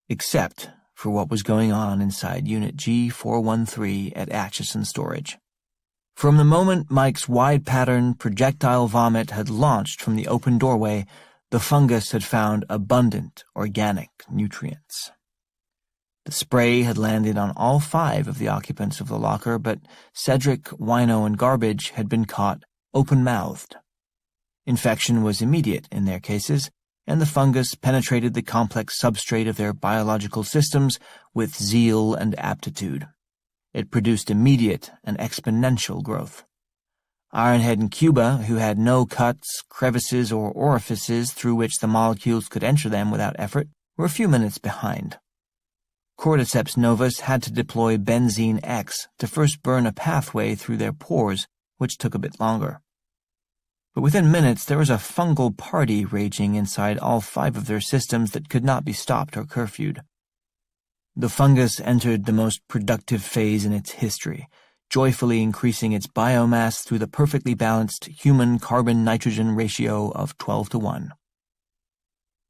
except for what was going on inside Unit G413 at Atchison Storage. From the moment Mike's wide-pattern projectile vomit had launched from the open doorway, the fungus had found abundant organic nutrients. The spray had landed on all 5 of the occupants of the locker, but Cedric, Wino, and Garbage had been caught open-mouthed. Infection was immediate in their cases, and the fungus penetrated the complex substrate of their biological systems with zeal and aptitude. It produced immediate and exponential growth. Ironhead and Cuba, who had no cuts, crevices, or orifices through which the molecules could enter them without effort, were a few minutes behind. Cordyceps novus had to deploy benzene X to first burn a pathway through their pores, which took a bit longer. But within minutes there was a fungal party raging inside all 5 of their systems that could not be stopped or curfewed. The fungus entered the most productive phase in its history, joyfully increasing its biomass through the perfectly balanced human carbon-nitrogen ratio of 12:1.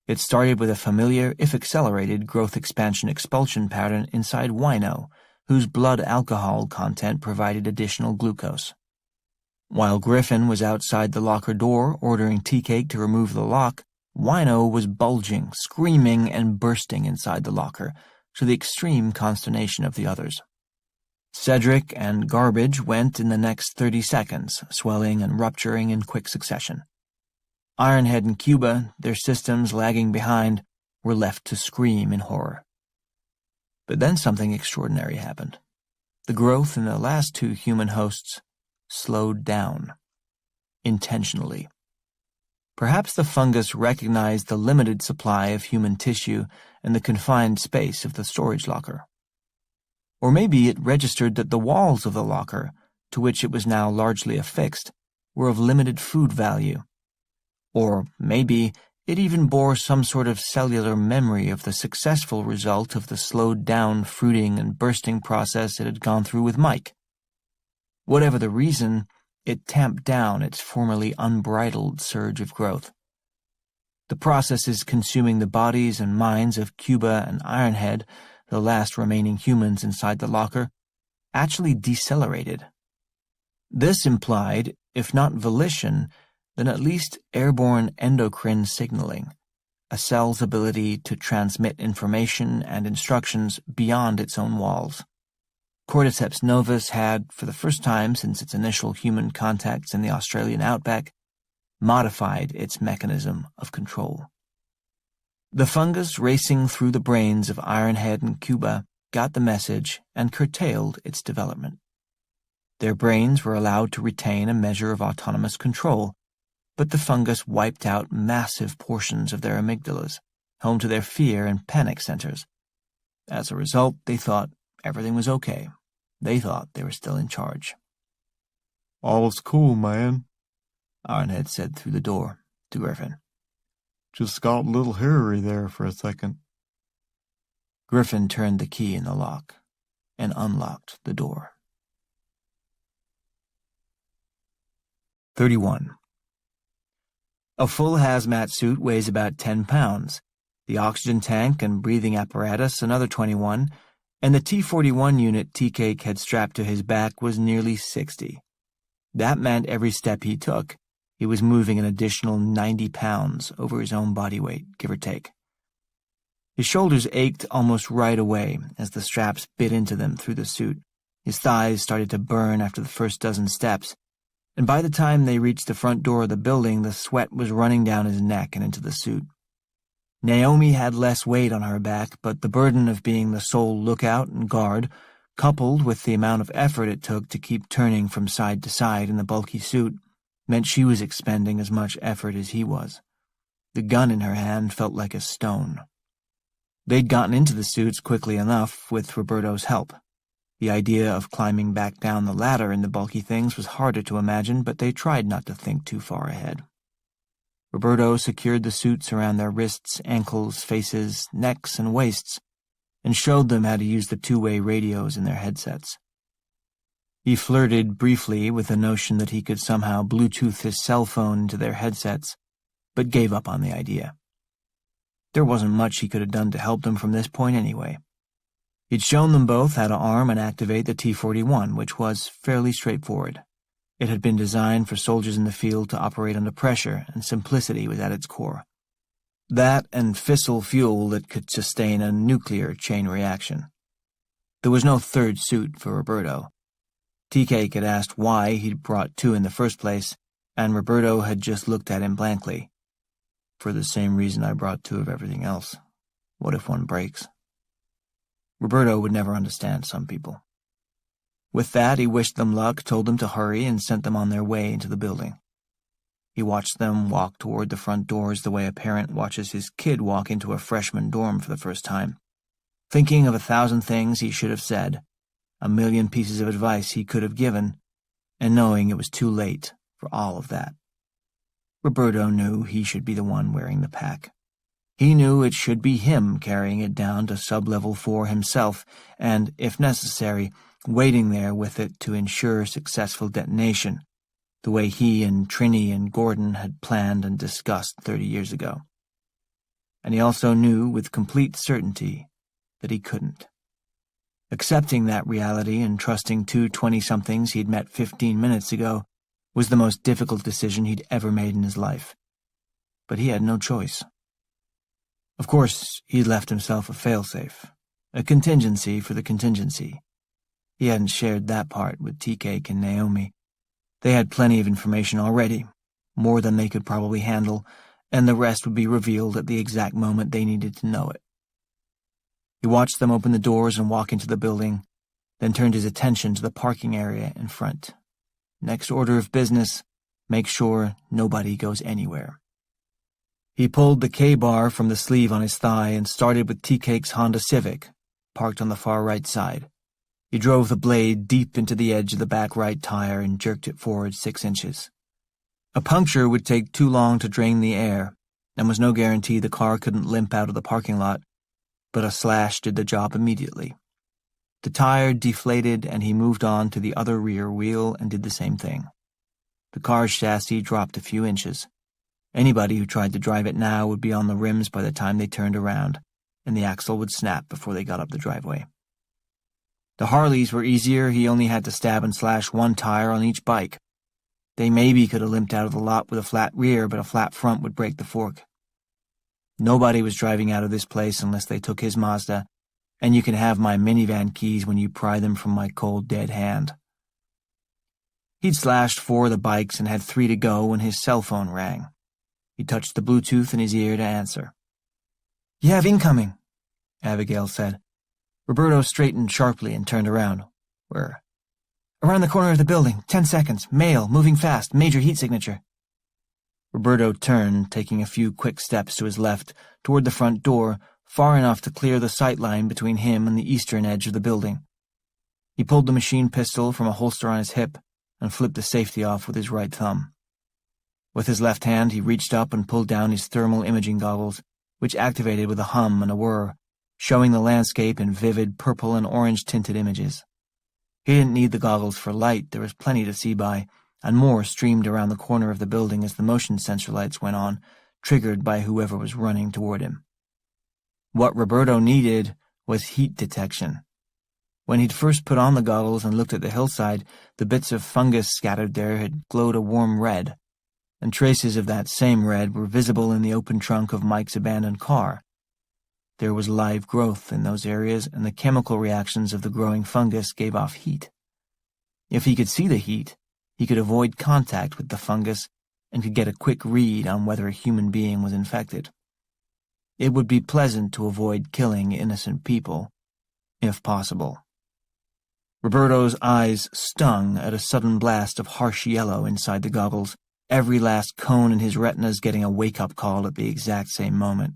It started with a familiar, if accelerated, growth-expansion-expulsion pattern inside Wino, whose blood alcohol content provided additional glucose. While Griffin was outside the locker door ordering Tea-Cake to remove the lock, Wino was bulging, screaming, and bursting inside the locker, to the extreme consternation of the others. Cedric and Garbage went in the next 30 seconds, swelling and rupturing in quick succession. Ironhead and Cuba, their systems lagging behind, were left to scream in horror. But then something extraordinary happened. The growth in the last two human hosts slowed down, intentionally. Perhaps the fungus recognized the limited supply of human tissue and the confined space of the storage locker. Or maybe it registered that the walls of the locker, to which it was now largely affixed, were of limited food value. Or maybe it even bore some sort of cellular memory of the successful result of the slowed-down fruiting and bursting process it had gone through with Mike. Whatever the reason, it tamped down its formerly unbridled surge of growth. The processes consuming the bodies and minds of Cuba and Ironhead, the last remaining humans inside the locker, actually decelerated. This implied, if not volition, then at least airborne endocrine signaling, a cell's ability to transmit information and instructions beyond its own walls. Cordyceps novus had, for the first time since its initial human contacts in the Australian outback, modified its mechanism of control. The fungus racing through the brains of Ironhead and Cuba got the message and curtailed its development. Their brains were allowed to retain a measure of autonomous control, but the fungus wiped out massive portions of their amygdalas, home to their fear and panic centers. As a result, they thought everything was okay. They thought they were still in charge. "All's cool, man," Ironhead said through the door to Griffin. "Just got a little hairy there for a second." Griffin turned the key in the lock and unlocked the door. 31. A full hazmat suit weighs about 10 pounds, the oxygen tank and breathing apparatus another 21, and the T-41 unit Tea-Cake had strapped to his back was nearly 60. That meant every step he took, he was moving an additional 90 pounds over his own body weight, give or take. His shoulders ached almost right away as the straps bit into them through the suit. His thighs started to burn after the first dozen steps, and by the time they reached the front door of the building, the sweat was running down his neck and into the suit. Naomi had less weight on her back, but the burden of being the sole lookout and guard, coupled with the amount of effort it took to keep turning from side to side in the bulky suit, meant she was expending as much effort as he was. The gun in her hand felt like a stone. They'd gotten into the suits quickly enough with Roberto's help. The idea of climbing back down the ladder in the bulky things was harder to imagine, but they tried not to think too far ahead. Roberto secured the suits around their wrists, ankles, faces, necks, and waists, and showed them how to use the two-way radios in their headsets. He flirted briefly with the notion that he could somehow Bluetooth his cell phone into their headsets, but gave up on the idea. There wasn't much he could have done to help them from this point anyway. He'd shown them both how to arm and activate the T-41, which was fairly straightforward. It had been designed for soldiers in the field to operate under pressure, and simplicity was at its core. That and fissile fuel that could sustain a nuclear chain reaction. There was no third suit for Roberto. Tea-Cake had asked why he'd brought two in the first place, and Roberto had just looked at him blankly. "For the same reason I brought two of everything else. What if one breaks?" Roberto would never understand some people. With that, he wished them luck, told them to hurry, and sent them on their way into the building. He watched them walk toward the front doors the way a parent watches his kid walk into a freshman dorm for the first time, thinking of 1,000 things he should have said, 1,000,000 pieces of advice he could have given, and knowing it was too late for all of that. Roberto knew he should be the one wearing the pack. He knew it should be him carrying it down to sub-level 4 himself, and, if necessary, waiting there with it to ensure successful detonation, the way he and Trini and Gordon had planned and discussed 30 years ago. And he also knew with complete certainty that he couldn't. Accepting that reality and trusting two 20-somethings he'd met 15 minutes ago was the most difficult decision he'd ever made in his life. But he had no choice. Of course, he'd left himself a failsafe, a contingency for the contingency. He hadn't shared that part with Tea Cake and Naomi. They had plenty of information already, more than they could probably handle, and the rest would be revealed at the exact moment they needed to know it. He watched them open the doors and walk into the building, then turned his attention to the parking area in front. Next order of business, make sure nobody goes anywhere. He pulled the K-bar from the sleeve on his thigh and started with Tea Cake's Honda Civic, parked on the far right side. He drove the blade deep into the edge of the back right tire and jerked it forward 6 inches. A puncture would take too long to drain the air, and was no guarantee the car couldn't limp out of the parking lot, but a slash did the job immediately. The tire deflated and he moved on to the other rear wheel and did the same thing. The car's chassis dropped a few inches. Anybody who tried to drive it now would be on the rims by the time they turned around, and the axle would snap before they got up the driveway. The Harleys were easier. He only had to stab and slash one tire on each bike. They maybe could have limped out of the lot with a flat rear, but a flat front would break the fork. Nobody was driving out of this place unless they took his Mazda, and you can have my minivan keys when you pry them from my cold, dead hand. He'd slashed 4 of the bikes and had 3 to go when his cell phone rang. He touched the Bluetooth in his ear to answer. "You have incoming," Abigail said. Roberto straightened sharply and turned around. "Where?" "Around the corner of the building. 10 seconds. Male, moving fast. Major heat signature." Roberto turned, taking a few quick steps to his left, toward the front door, far enough to clear the sight line between him and the eastern edge of the building. He pulled the machine pistol from a holster on his hip and flipped the safety off with his right thumb. With his left hand, he reached up and pulled down his thermal imaging goggles, which activated with a hum and a whir, showing the landscape in vivid purple and orange-tinted images. He didn't need the goggles for light. There was plenty to see by, and more streamed around the corner of the building as the motion sensor lights went on, triggered by whoever was running toward him. What Roberto needed was heat detection. When he'd first put on the goggles and looked at the hillside, the bits of fungus scattered there had glowed a warm red, and traces of that same red were visible in the open trunk of Mike's abandoned car. There was live growth in those areas, and the chemical reactions of the growing fungus gave off heat. If he could see the heat, he could avoid contact with the fungus and could get a quick read on whether a human being was infected. It would be pleasant to avoid killing innocent people, if possible. Roberto's eyes stung at a sudden blast of harsh yellow inside the goggles, every last cone in his retinas getting a wake-up call at the exact same moment.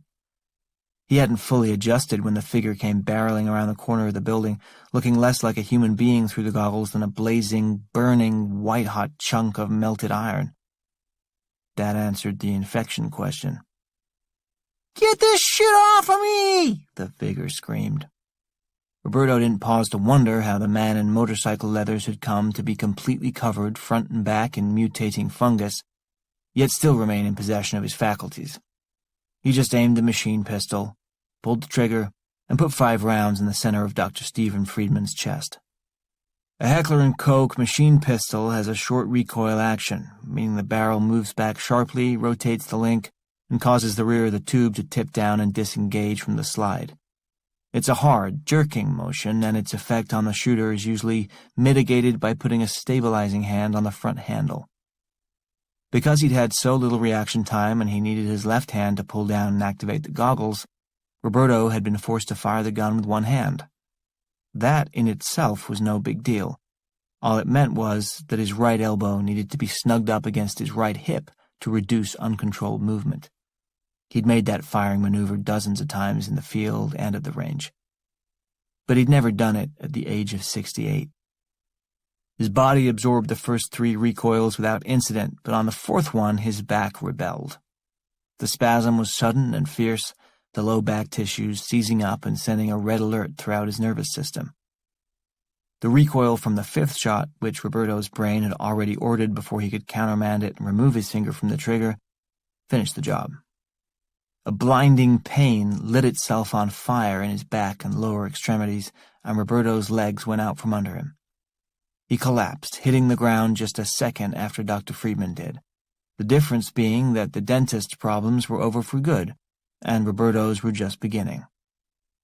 He hadn't fully adjusted when the figure came barreling around the corner of the building, looking less like a human being through the goggles than a blazing, burning, white-hot chunk of melted iron. That answered the infection question. "Get this shit off of me!" the figure screamed. Roberto didn't pause to wonder how the man in motorcycle leathers had come to be completely covered front and back in mutating fungus, yet still remain in possession of his faculties. He just aimed the machine pistol, pulled the trigger, and put 5 rounds in the center of Dr. Stephen Friedman's chest. A Heckler & Koch machine pistol has a short recoil action, meaning the barrel moves back sharply, rotates the link, and causes the rear of the tube to tip down and disengage from the slide. It's a hard, jerking motion, and its effect on the shooter is usually mitigated by putting a stabilizing hand on the front handle. Because he'd had so little reaction time and he needed his left hand to pull down and activate the goggles, Roberto had been forced to fire the gun with one hand. That in itself was no big deal. All it meant was that his right elbow needed to be snugged up against his right hip to reduce uncontrolled movement. He'd made that firing maneuver dozens of times in the field and at the range. But he'd never done it at the age of 68. His body absorbed the first 3 recoils without incident, but on the 4th one his back rebelled. The spasm was sudden and fierce, the low back tissues seizing up and sending a red alert throughout his nervous system. The recoil from the 5th shot, which Roberto's brain had already ordered before he could countermand it and remove his finger from the trigger, finished the job. A blinding pain lit itself on fire in his back and lower extremities, and Roberto's legs went out from under him. He collapsed, hitting the ground just a second after Dr. Friedman did, the difference being that the dentist's problems were over for good, and Roberto's were just beginning.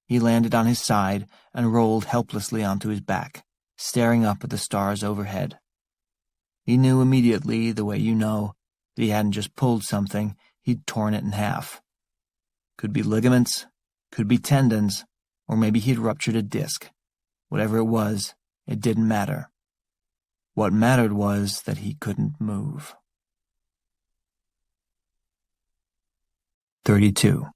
He landed on his side and rolled helplessly onto his back, staring up at the stars overhead. He knew immediately, the way you know, that he hadn't just pulled something, he'd torn it in half. Could be ligaments, could be tendons, or maybe he'd ruptured a disc. Whatever it was, it didn't matter. What mattered was that he couldn't move. 32.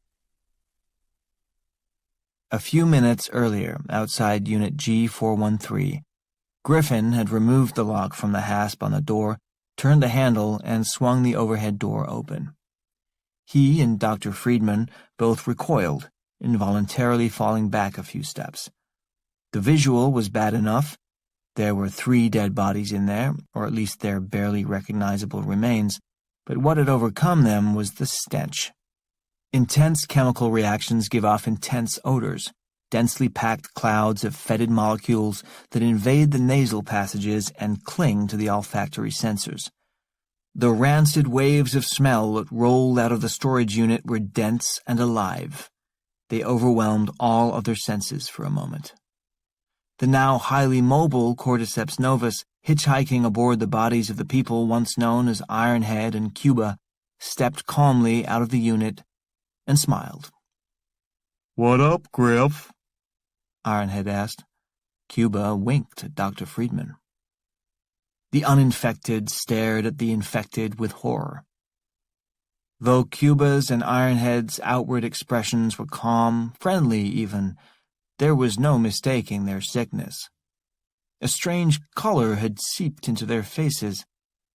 A few minutes earlier, outside Unit G413, Griffin had removed the lock from the hasp on the door, turned the handle, and swung the overhead door open. He and Dr. Friedman both recoiled, involuntarily falling back a few steps. The visual was bad enough. There were 3 dead bodies in there, or at least their barely recognizable remains, but what had overcome them was the stench. Intense chemical reactions give off intense odors, densely packed clouds of fetid molecules that invade the nasal passages and cling to the olfactory sensors. The rancid waves of smell that rolled out of the storage unit were dense and alive. They overwhelmed all other senses for a moment. The now highly mobile Cordyceps novus, hitchhiking aboard the bodies of the people once known as Ironhead and Cuba, stepped calmly out of the unit and smiled. "What up, Griff?" Ironhead asked. Cuba winked at Dr. Friedman. The uninfected stared at the infected with horror. Though Cuba's and Ironhead's outward expressions were calm, friendly even, there was no mistaking their sickness. A strange color had seeped into their faces,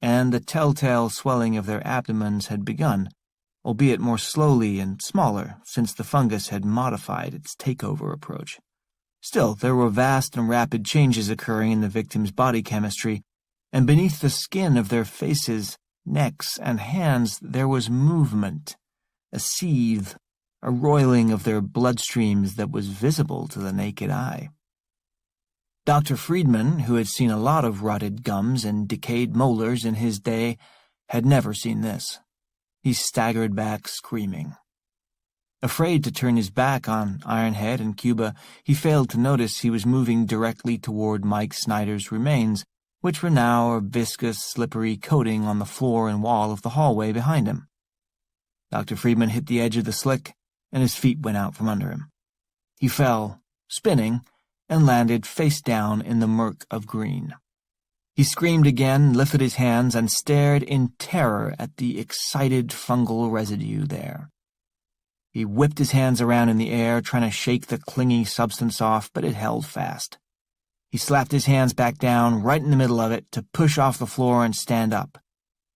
and the telltale swelling of their abdomens had begun, albeit more slowly and smaller, since the fungus had modified its takeover approach. Still, there were vast and rapid changes occurring in the victims' body chemistry, and beneath the skin of their faces, necks, and hands there was movement, a seethe, a roiling of their bloodstreams that was visible to the naked eye. Dr. Friedman, who had seen a lot of rotted gums and decayed molars in his day, had never seen this. He staggered back, screaming. Afraid to turn his back on Ironhead and Cuba, he failed to notice he was moving directly toward Mike Snyder's remains, which were now a viscous, slippery coating on the floor and wall of the hallway behind him. Dr. Friedman hit the edge of the slick, and his feet went out from under him. He fell, spinning, and landed face down in the murk of green. He screamed again, lifted his hands, and stared in terror at the excited fungal residue there. He whipped his hands around in the air, trying to shake the clinging substance off, but it held fast. He slapped his hands back down, right in the middle of it, to push off the floor and stand up.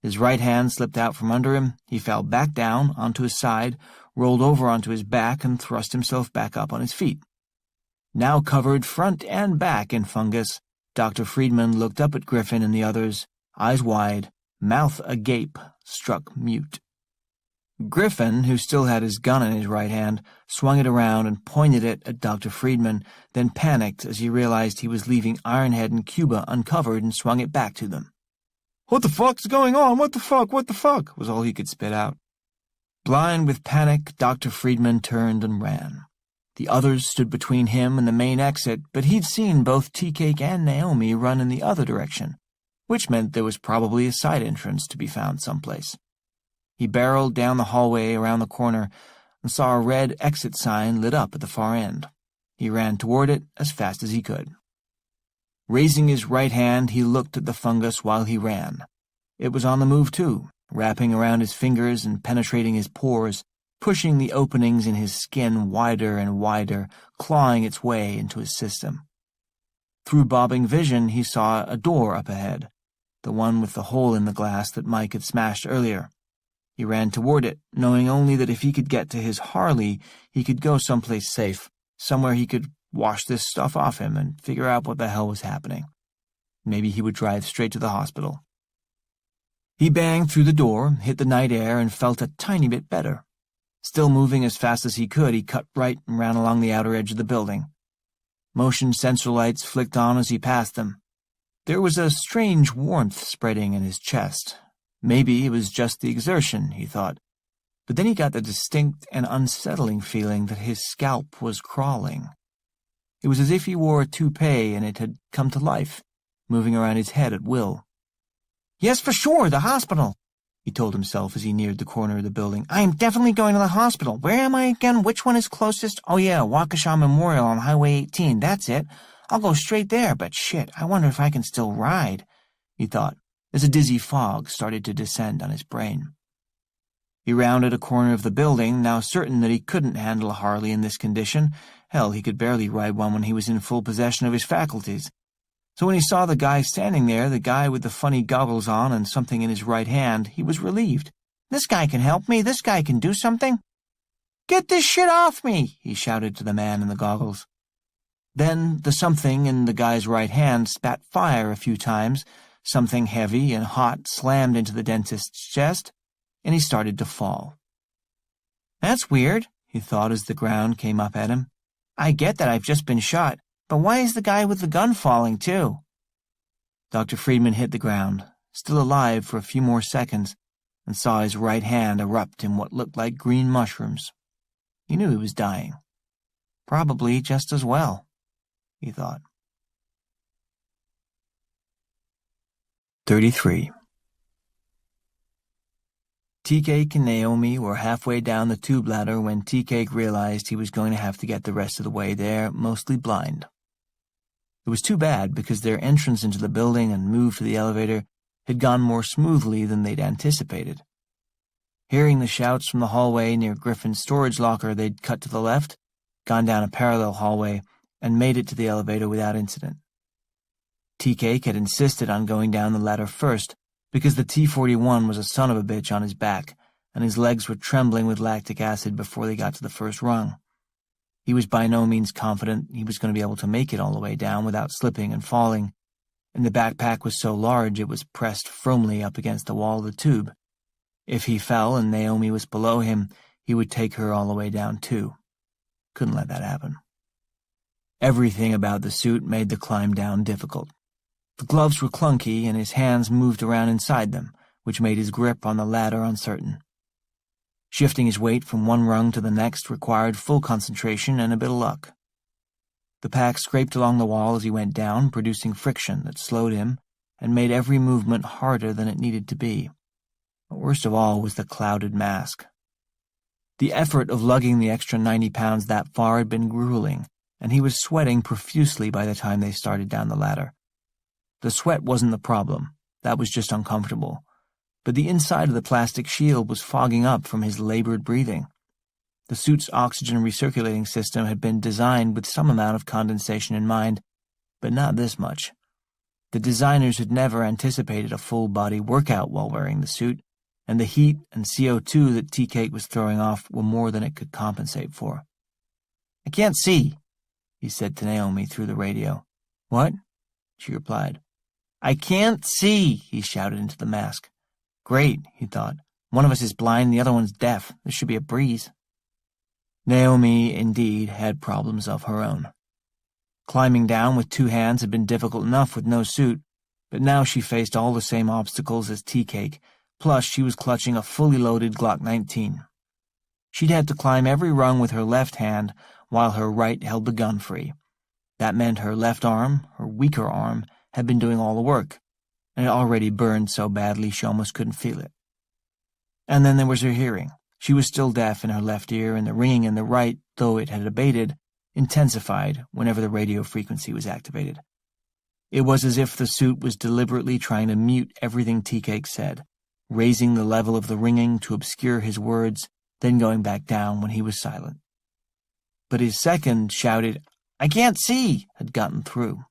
His right hand slipped out from under him. He fell back down, onto his side, rolled over onto his back, and thrust himself back up on his feet. Now covered front and back in fungus, Dr. Friedman looked up at Griffin and the others, eyes wide, mouth agape, struck mute. Griffin, who still had his gun in his right hand, swung it around and pointed it at Dr. Friedman, then panicked as he realized he was leaving Ironhead and Cuba uncovered and swung it back to them. "What the fuck's going on? What the fuck? What the fuck?" was all he could spit out. Blind with panic, Dr. Friedman turned and ran. The others stood between him and the main exit, but he'd seen both Tea-Cake and Naomi run in the other direction, which meant there was probably a side entrance to be found someplace. He barreled down the hallway around the corner and saw a red exit sign lit up at the far end. He ran toward it as fast as he could. Raising his right hand, he looked at the fungus while he ran. It was on the move too, wrapping around his fingers and penetrating his pores, pushing the openings in his skin wider and wider, clawing its way into his system. Through bobbing vision, he saw a door up ahead, the one with the hole in the glass that Mike had smashed earlier. He ran toward it, knowing only that if he could get to his Harley, he could go someplace safe, somewhere he could wash this stuff off him and figure out what the hell was happening. Maybe he would drive straight to the hospital. He banged through the door, hit the night air, and felt a tiny bit better. Still moving as fast as he could, he cut right and ran along the outer edge of the building. Motion sensor lights flicked on as he passed them. There was a strange warmth spreading in his chest. Maybe it was just the exertion, he thought, but then he got the distinct and unsettling feeling that his scalp was crawling. It was as if he wore a toupee and it had come to life, moving around his head at will. "Yes, for sure, the hospital," he told himself as he neared the corner of the building. "I am definitely going to the hospital. Where am I again? Which one is closest? Oh yeah, Waukesha Memorial on Highway 18. That's it. I'll go straight there, but shit, I wonder if I can still ride," he thought, as a dizzy fog started to descend on his brain. He rounded a corner of the building, now certain that he couldn't handle a Harley in this condition. Hell, he could barely ride one when he was in full possession of his faculties. So when he saw the guy standing there, the guy with the funny goggles on and something in his right hand, he was relieved. "This guy can help me. This guy can do something." "Get this shit off me," he shouted to the man in the goggles. Then the something in the guy's right hand spat fire a few times. Something heavy and hot slammed into the dentist's chest, and he started to fall. "That's weird," he thought as the ground came up at him. "I get that I've just been shot, but why is the guy with the gun falling, too?" Dr. Friedman hit the ground, still alive for a few more seconds, and saw his right hand erupt in what looked like green mushrooms. He knew he was dying. Probably just as well, he thought. 33. Tea-Cake and Naomi were halfway down the tube ladder when Tea-Cake realized he was going to have to get the rest of the way there, mostly blind. It was too bad because their entrance into the building and move to the elevator had gone more smoothly than they'd anticipated. Hearing the shouts from the hallway near Griffin's storage locker, they'd cut to the left, gone down a parallel hallway, and made it to the elevator without incident. Tea-Cake had insisted on going down the ladder first because the T-41 was a son of a bitch on his back, and his legs were trembling with lactic acid before they got to the first rung. He was by no means confident he was going to be able to make it all the way down without slipping and falling, and the backpack was so large it was pressed firmly up against the wall of the tube. If he fell and Naomi was below him, he would take her all the way down too. Couldn't let that happen. Everything about the suit made the climb down difficult. The gloves were clunky and his hands moved around inside them, which made his grip on the ladder uncertain. Shifting his weight from one rung to the next required full concentration and a bit of luck. The pack scraped along the wall as he went down, producing friction that slowed him and made every movement harder than it needed to be. But worst of all was the clouded mask. The effort of lugging the extra 90 pounds that far had been grueling, and he was sweating profusely by the time they started down the ladder. The sweat wasn't the problem. That was just uncomfortable. But the inside of the plastic shield was fogging up from his labored breathing. The suit's oxygen recirculating system had been designed with some amount of condensation in mind, but not this much. The designers had never anticipated a full-body workout while wearing the suit, and the heat and CO2 that Tea-Cake was throwing off were more than it could compensate for. "I can't see," he said to Naomi through the radio. "What?" she replied. "I can't see," he shouted into the mask. Great, he thought. One of us is blind, the other one's deaf. This should be a breeze. Naomi, indeed, had problems of her own. Climbing down with two hands had been difficult enough with no suit, but now she faced all the same obstacles as Tea-Cake, plus she was clutching a fully loaded Glock 19. She'd had to climb every rung with her left hand while her right held the gun free. That meant her left arm, her weaker arm, had been doing all the work, and it already burned so badly she almost couldn't feel it. And then there was her hearing. She was still deaf in her left ear, and the ringing in the right, though it had abated, intensified whenever the radio frequency was activated. It was as if the suit was deliberately trying to mute everything Tea-Cake said, raising the level of the ringing to obscure his words, then going back down when he was silent. But his second shouted, "I can't see," had gotten through.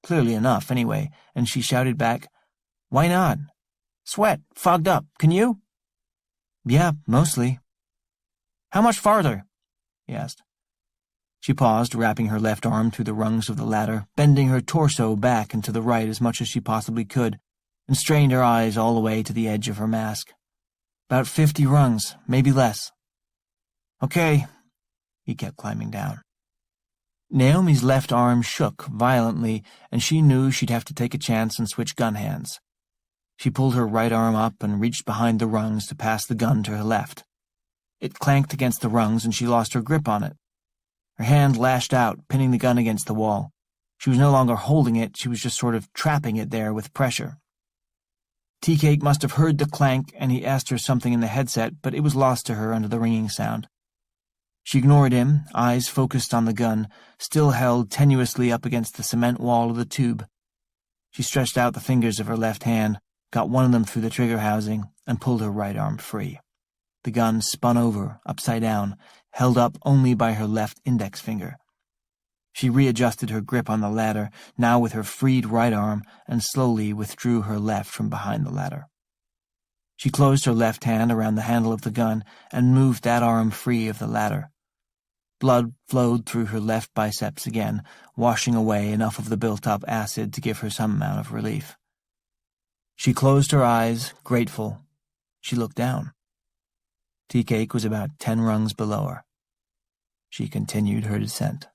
Clearly enough, anyway, and she shouted back, "Why not? Sweat, fogged up, can you?" "Yeah, mostly." "How much farther?" he asked. She paused, wrapping her left arm through the rungs of the ladder, bending her torso back and to the right as much as she possibly could, and strained her eyes all the way to the edge of her mask. "About 50 rungs, maybe less." "Okay." He kept climbing down. Naomi's left arm shook violently, and she knew she'd have to take a chance and switch gun hands. She pulled her right arm up and reached behind the rungs to pass the gun to her left. It clanked against the rungs, and she lost her grip on it. Her hand lashed out, pinning the gun against the wall. She was no longer holding it, she was just sort of trapping it there with pressure. Tea-Cake must have heard the clank, and he asked her something in the headset, but it was lost to her under the ringing sound. She ignored him, eyes focused on the gun, still held tenuously up against the cement wall of the tube. She stretched out the fingers of her left hand, got one of them through the trigger housing, and pulled her right arm free. The gun spun over, upside down, held up only by her left index finger. She readjusted her grip on the ladder, now with her freed right arm, and slowly withdrew her left from behind the ladder. She closed her left hand around the handle of the gun and moved that arm free of the ladder. Blood flowed through her left biceps again, washing away enough of the built-up acid to give her some amount of relief. She closed her eyes, grateful. She looked down. Tea-Cake was about 10 rungs below her. She continued her descent.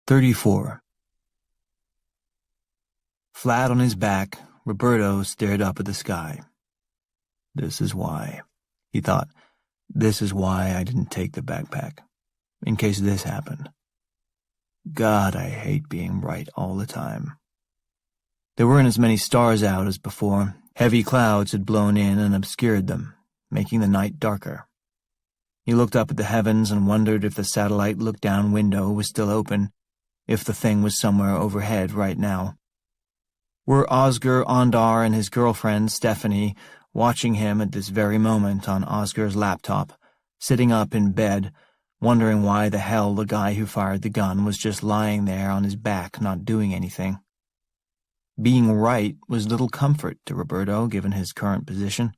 34. Flat on his back, Roberto stared up at the sky. This is why, he thought. This is why I didn't take the backpack, in case this happened. God, I hate being right all the time. There weren't as many stars out as before. Heavy clouds had blown in and obscured them, making the night darker. He looked up at the heavens and wondered if the satellite look-down window was still open, if the thing was somewhere overhead right now. Were Oscar Ondar and his girlfriend, Stephanie, watching him at this very moment on Oscar's laptop, sitting up in bed, wondering why the hell the guy who fired the gun was just lying there on his back not doing anything? Being right was little comfort to Roberto, given his current position.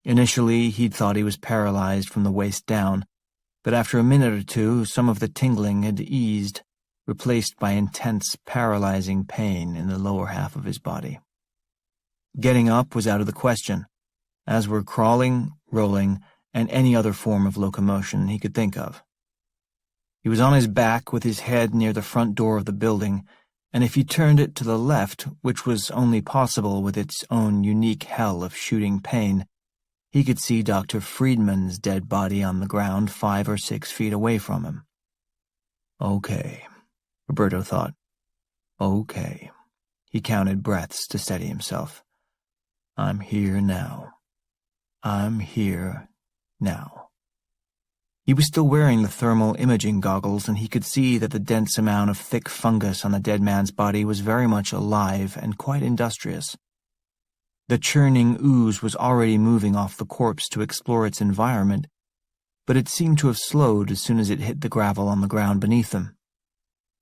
Initially, he'd thought he was paralyzed from the waist down, but after a minute or two, some of the tingling had eased, replaced by intense, paralyzing pain in the lower half of his body. Getting up was out of the question, as were crawling, rolling, and any other form of locomotion he could think of. He was on his back with his head near the front door of the building, and if he turned it to the left, which was only possible with its own unique hell of shooting pain, he could see Dr. Friedman's dead body on the ground 5 or 6 feet away from him. Okay, Roberto thought. Okay. He counted breaths to steady himself. I'm here now. I'm here now. He was still wearing the thermal imaging goggles, and he could see that the dense amount of thick fungus on the dead man's body was very much alive and quite industrious. The churning ooze was already moving off the corpse to explore its environment, but it seemed to have slowed as soon as it hit the gravel on the ground beneath them.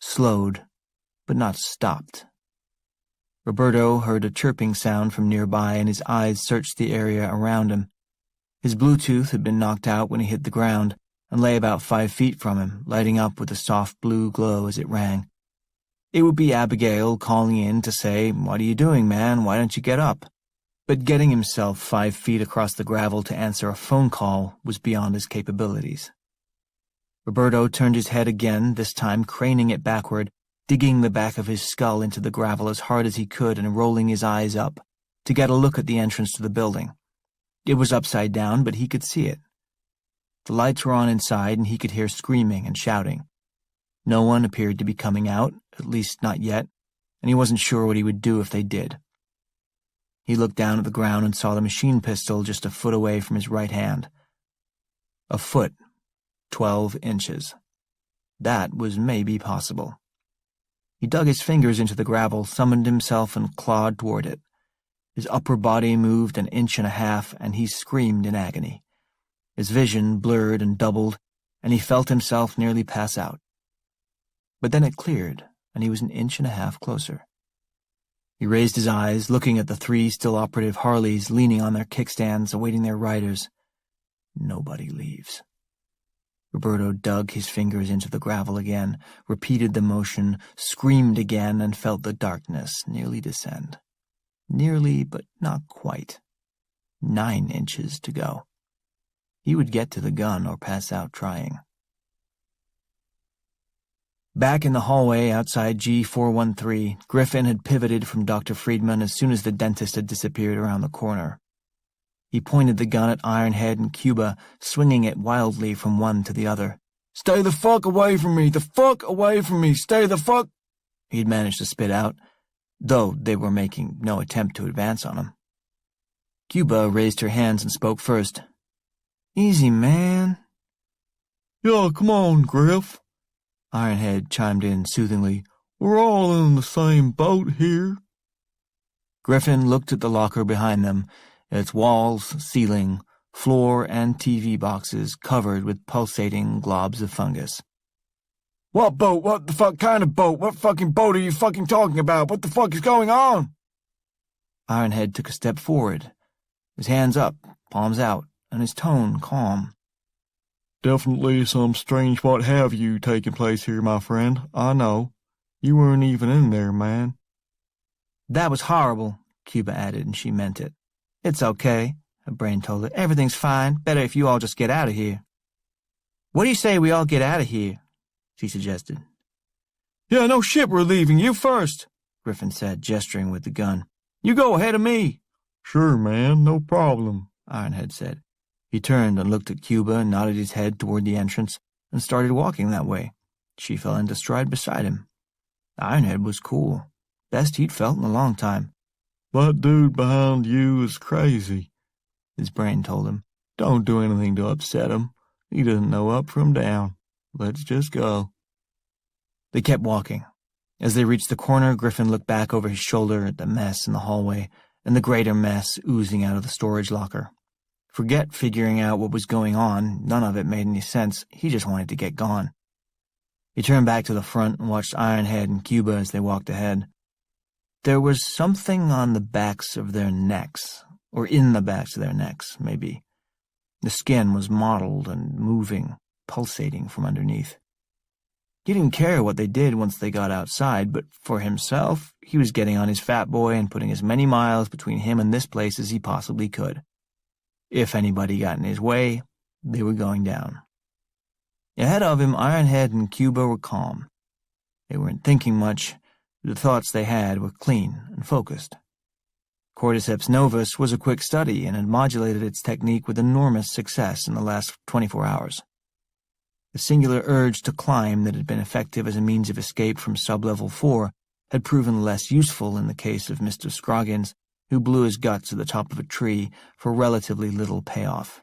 Slowed, but not stopped. Roberto heard a chirping sound from nearby, and his eyes searched the area around him. His Bluetooth had been knocked out when he hit the ground, and lay about 5 feet from him, lighting up with a soft blue glow as it rang. It would be Abigail calling in to say, "What are you doing, man? Why don't you get up?" But getting himself 5 feet across the gravel to answer a phone call was beyond his capabilities. Roberto turned his head again, this time craning it backward, digging the back of his skull into the gravel as hard as he could and rolling his eyes up, to get a look at the entrance to the building. It was upside down, but he could see it. The lights were on inside, and he could hear screaming and shouting. No one appeared to be coming out, at least not yet, and he wasn't sure what he would do if they did. He looked down at the ground and saw the machine pistol just a foot away from his right hand. A foot, 12 inches. That was maybe possible. He dug his fingers into the gravel, summoned himself, and clawed toward it. His upper body moved 1.5 inches, and he screamed in agony. His vision blurred and doubled, and he felt himself nearly pass out. But then it cleared, and he was 1.5 inches closer. He raised his eyes, looking at the 3 still operative Harleys leaning on their kickstands, awaiting their riders. Nobody leaves. Roberto dug his fingers into the gravel again, repeated the motion, screamed again, and felt the darkness nearly descend. Nearly, but not quite. 9 inches to go. He would get to the gun or pass out trying. Back in the hallway outside G413, Griffin had pivoted from Dr. Friedman as soon as the dentist had disappeared around the corner. He pointed the gun at Ironhead and Cuba, swinging it wildly from one to the other. "Stay the fuck away from me! The fuck away from me! Stay the fuck—" he'd managed to spit out, though they were making no attempt to advance on him. Cuba raised her hands and spoke first. "Easy, man." "Yeah, come on, Griff," Ironhead chimed in soothingly. "We're all in the same boat here." Griffin looked at the locker behind them, its walls, ceiling, floor, and TV boxes covered with pulsating globs of fungus. "What boat? What the fuck kind of boat? What fucking boat are you fucking talking about? What the fuck is going on?" Ironhead took a step forward, his hands up, palms out, and his tone calm. "Definitely some strange what-have-you taking place here, my friend. I know. You weren't even in there, man." "That was horrible," Cuba added, and she meant it. "It's okay," her brain told her. "Everything's fine. Better if you all just get out of here." "What do you say we all get out of here?" she suggested. "Yeah, no shit, we're leaving. You first," Griffin said, gesturing with the gun. "You go ahead of me." "Sure, man, no problem," Ironhead said. He turned and looked at Cuba and nodded his head toward the entrance and started walking that way. She fell into stride beside him. Ironhead was cool. Best he'd felt in a long time. "That dude behind you is crazy," his brain told him. "Don't do anything to upset him. He doesn't know up from down. Let's just go." They kept walking. As they reached the corner, Griffin looked back over his shoulder at the mess in the hallway and the greater mess oozing out of the storage locker. Forget figuring out what was going on. None of it made any sense. He just wanted to get gone. He turned back to the front and watched Ironhead and Cuba as they walked ahead. There was something on the backs of their necks, or in the backs of their necks, maybe. The skin was mottled and moving, pulsating from underneath. He didn't care what they did once they got outside, but for himself, he was getting on his fat boy and putting as many miles between him and this place as he possibly could. If anybody got in his way, they were going down. Ahead of him, Ironhead and Cuba were calm. They weren't thinking much. The thoughts they had were clean and focused. Cordyceps novus was a quick study and had modulated its technique with enormous success in the last 24 hours. The singular urge to climb that had been effective as a means of escape from sub-level 4 had proven less useful in the case of Mr. Scroggins, who blew his guts at the top of a tree for relatively little payoff.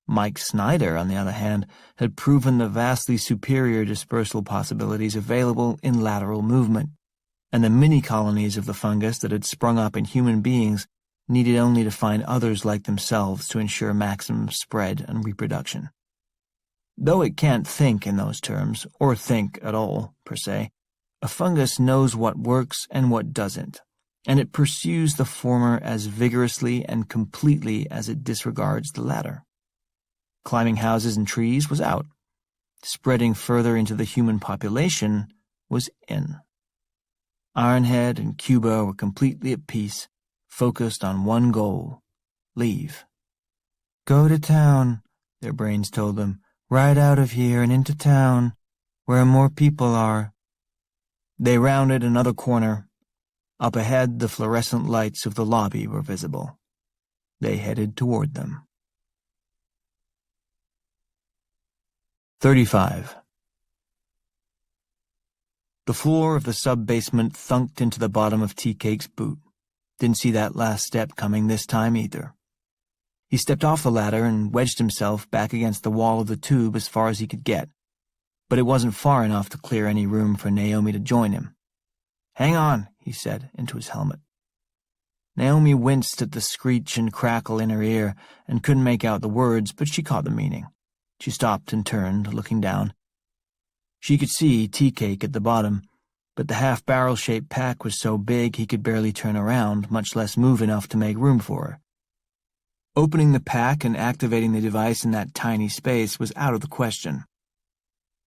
Mike Snyder, on the other hand, had proven the vastly superior dispersal possibilities available in lateral movement, and the mini-colonies of the fungus that had sprung up in human beings needed only to find others like themselves to ensure maximum spread and reproduction. Though it can't think in those terms, or think at all, per se, a fungus knows what works and what doesn't, and it pursues the former as vigorously and completely as it disregards the latter. Climbing houses and trees was out. Spreading further into the human population was in. Ironhead and Cuba were completely at peace, focused on one goal: leave. "Go to town," their brains told them. "Right out of here and into town, where more people are." They rounded another corner. Up ahead, the fluorescent lights of the lobby were visible. They headed toward them. 35. The floor of the sub-basement thunked into the bottom of Tea-Cake's boot. Didn't see that last step coming this time either. He stepped off the ladder and wedged himself back against the wall of the tube as far as he could get, but it wasn't far enough to clear any room for Naomi to join him. "Hang on," he said into his helmet. Naomi winced at the screech and crackle in her ear and couldn't make out the words, but she caught the meaning. She stopped and turned, looking down. She could see Tea-Cake at the bottom, but the half-barrel-shaped pack was so big he could barely turn around, much less move enough to make room for her. Opening the pack and activating the device in that tiny space was out of the question.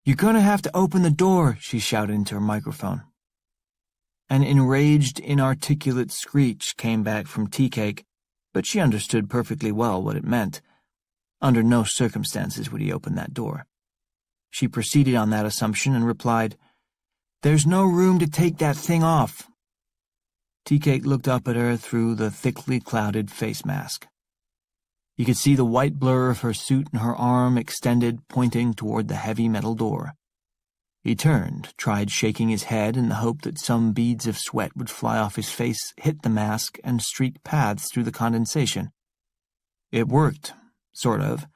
"You're going to have to open the door," she shouted into her microphone. An enraged, inarticulate screech came back from Tea-Cake, but she understood perfectly well what it meant. Under no circumstances would he open that door. She proceeded on that assumption and replied, "There's no room to take that thing off." Tea-Cake looked up at her through the thickly clouded face mask. He could see the white blur of her suit and her arm extended, pointing toward the heavy metal door. He turned, tried shaking his head in the hope that some beads of sweat would fly off his face, hit the mask, and streak paths through the condensation. It worked, sort of,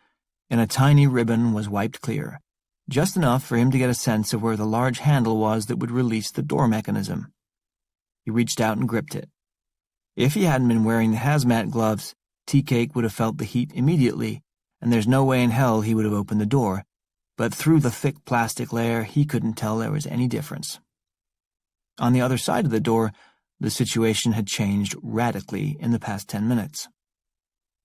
and a tiny ribbon was wiped clear, just enough for him to get a sense of where the large handle was that would release the door mechanism. He reached out and gripped it. If he hadn't been wearing the hazmat gloves, Tea-Cake would have felt the heat immediately, and there's no way in hell he would have opened the door. But through the thick plastic layer, he couldn't tell there was any difference. On the other side of the door, the situation had changed radically in the past 10 minutes.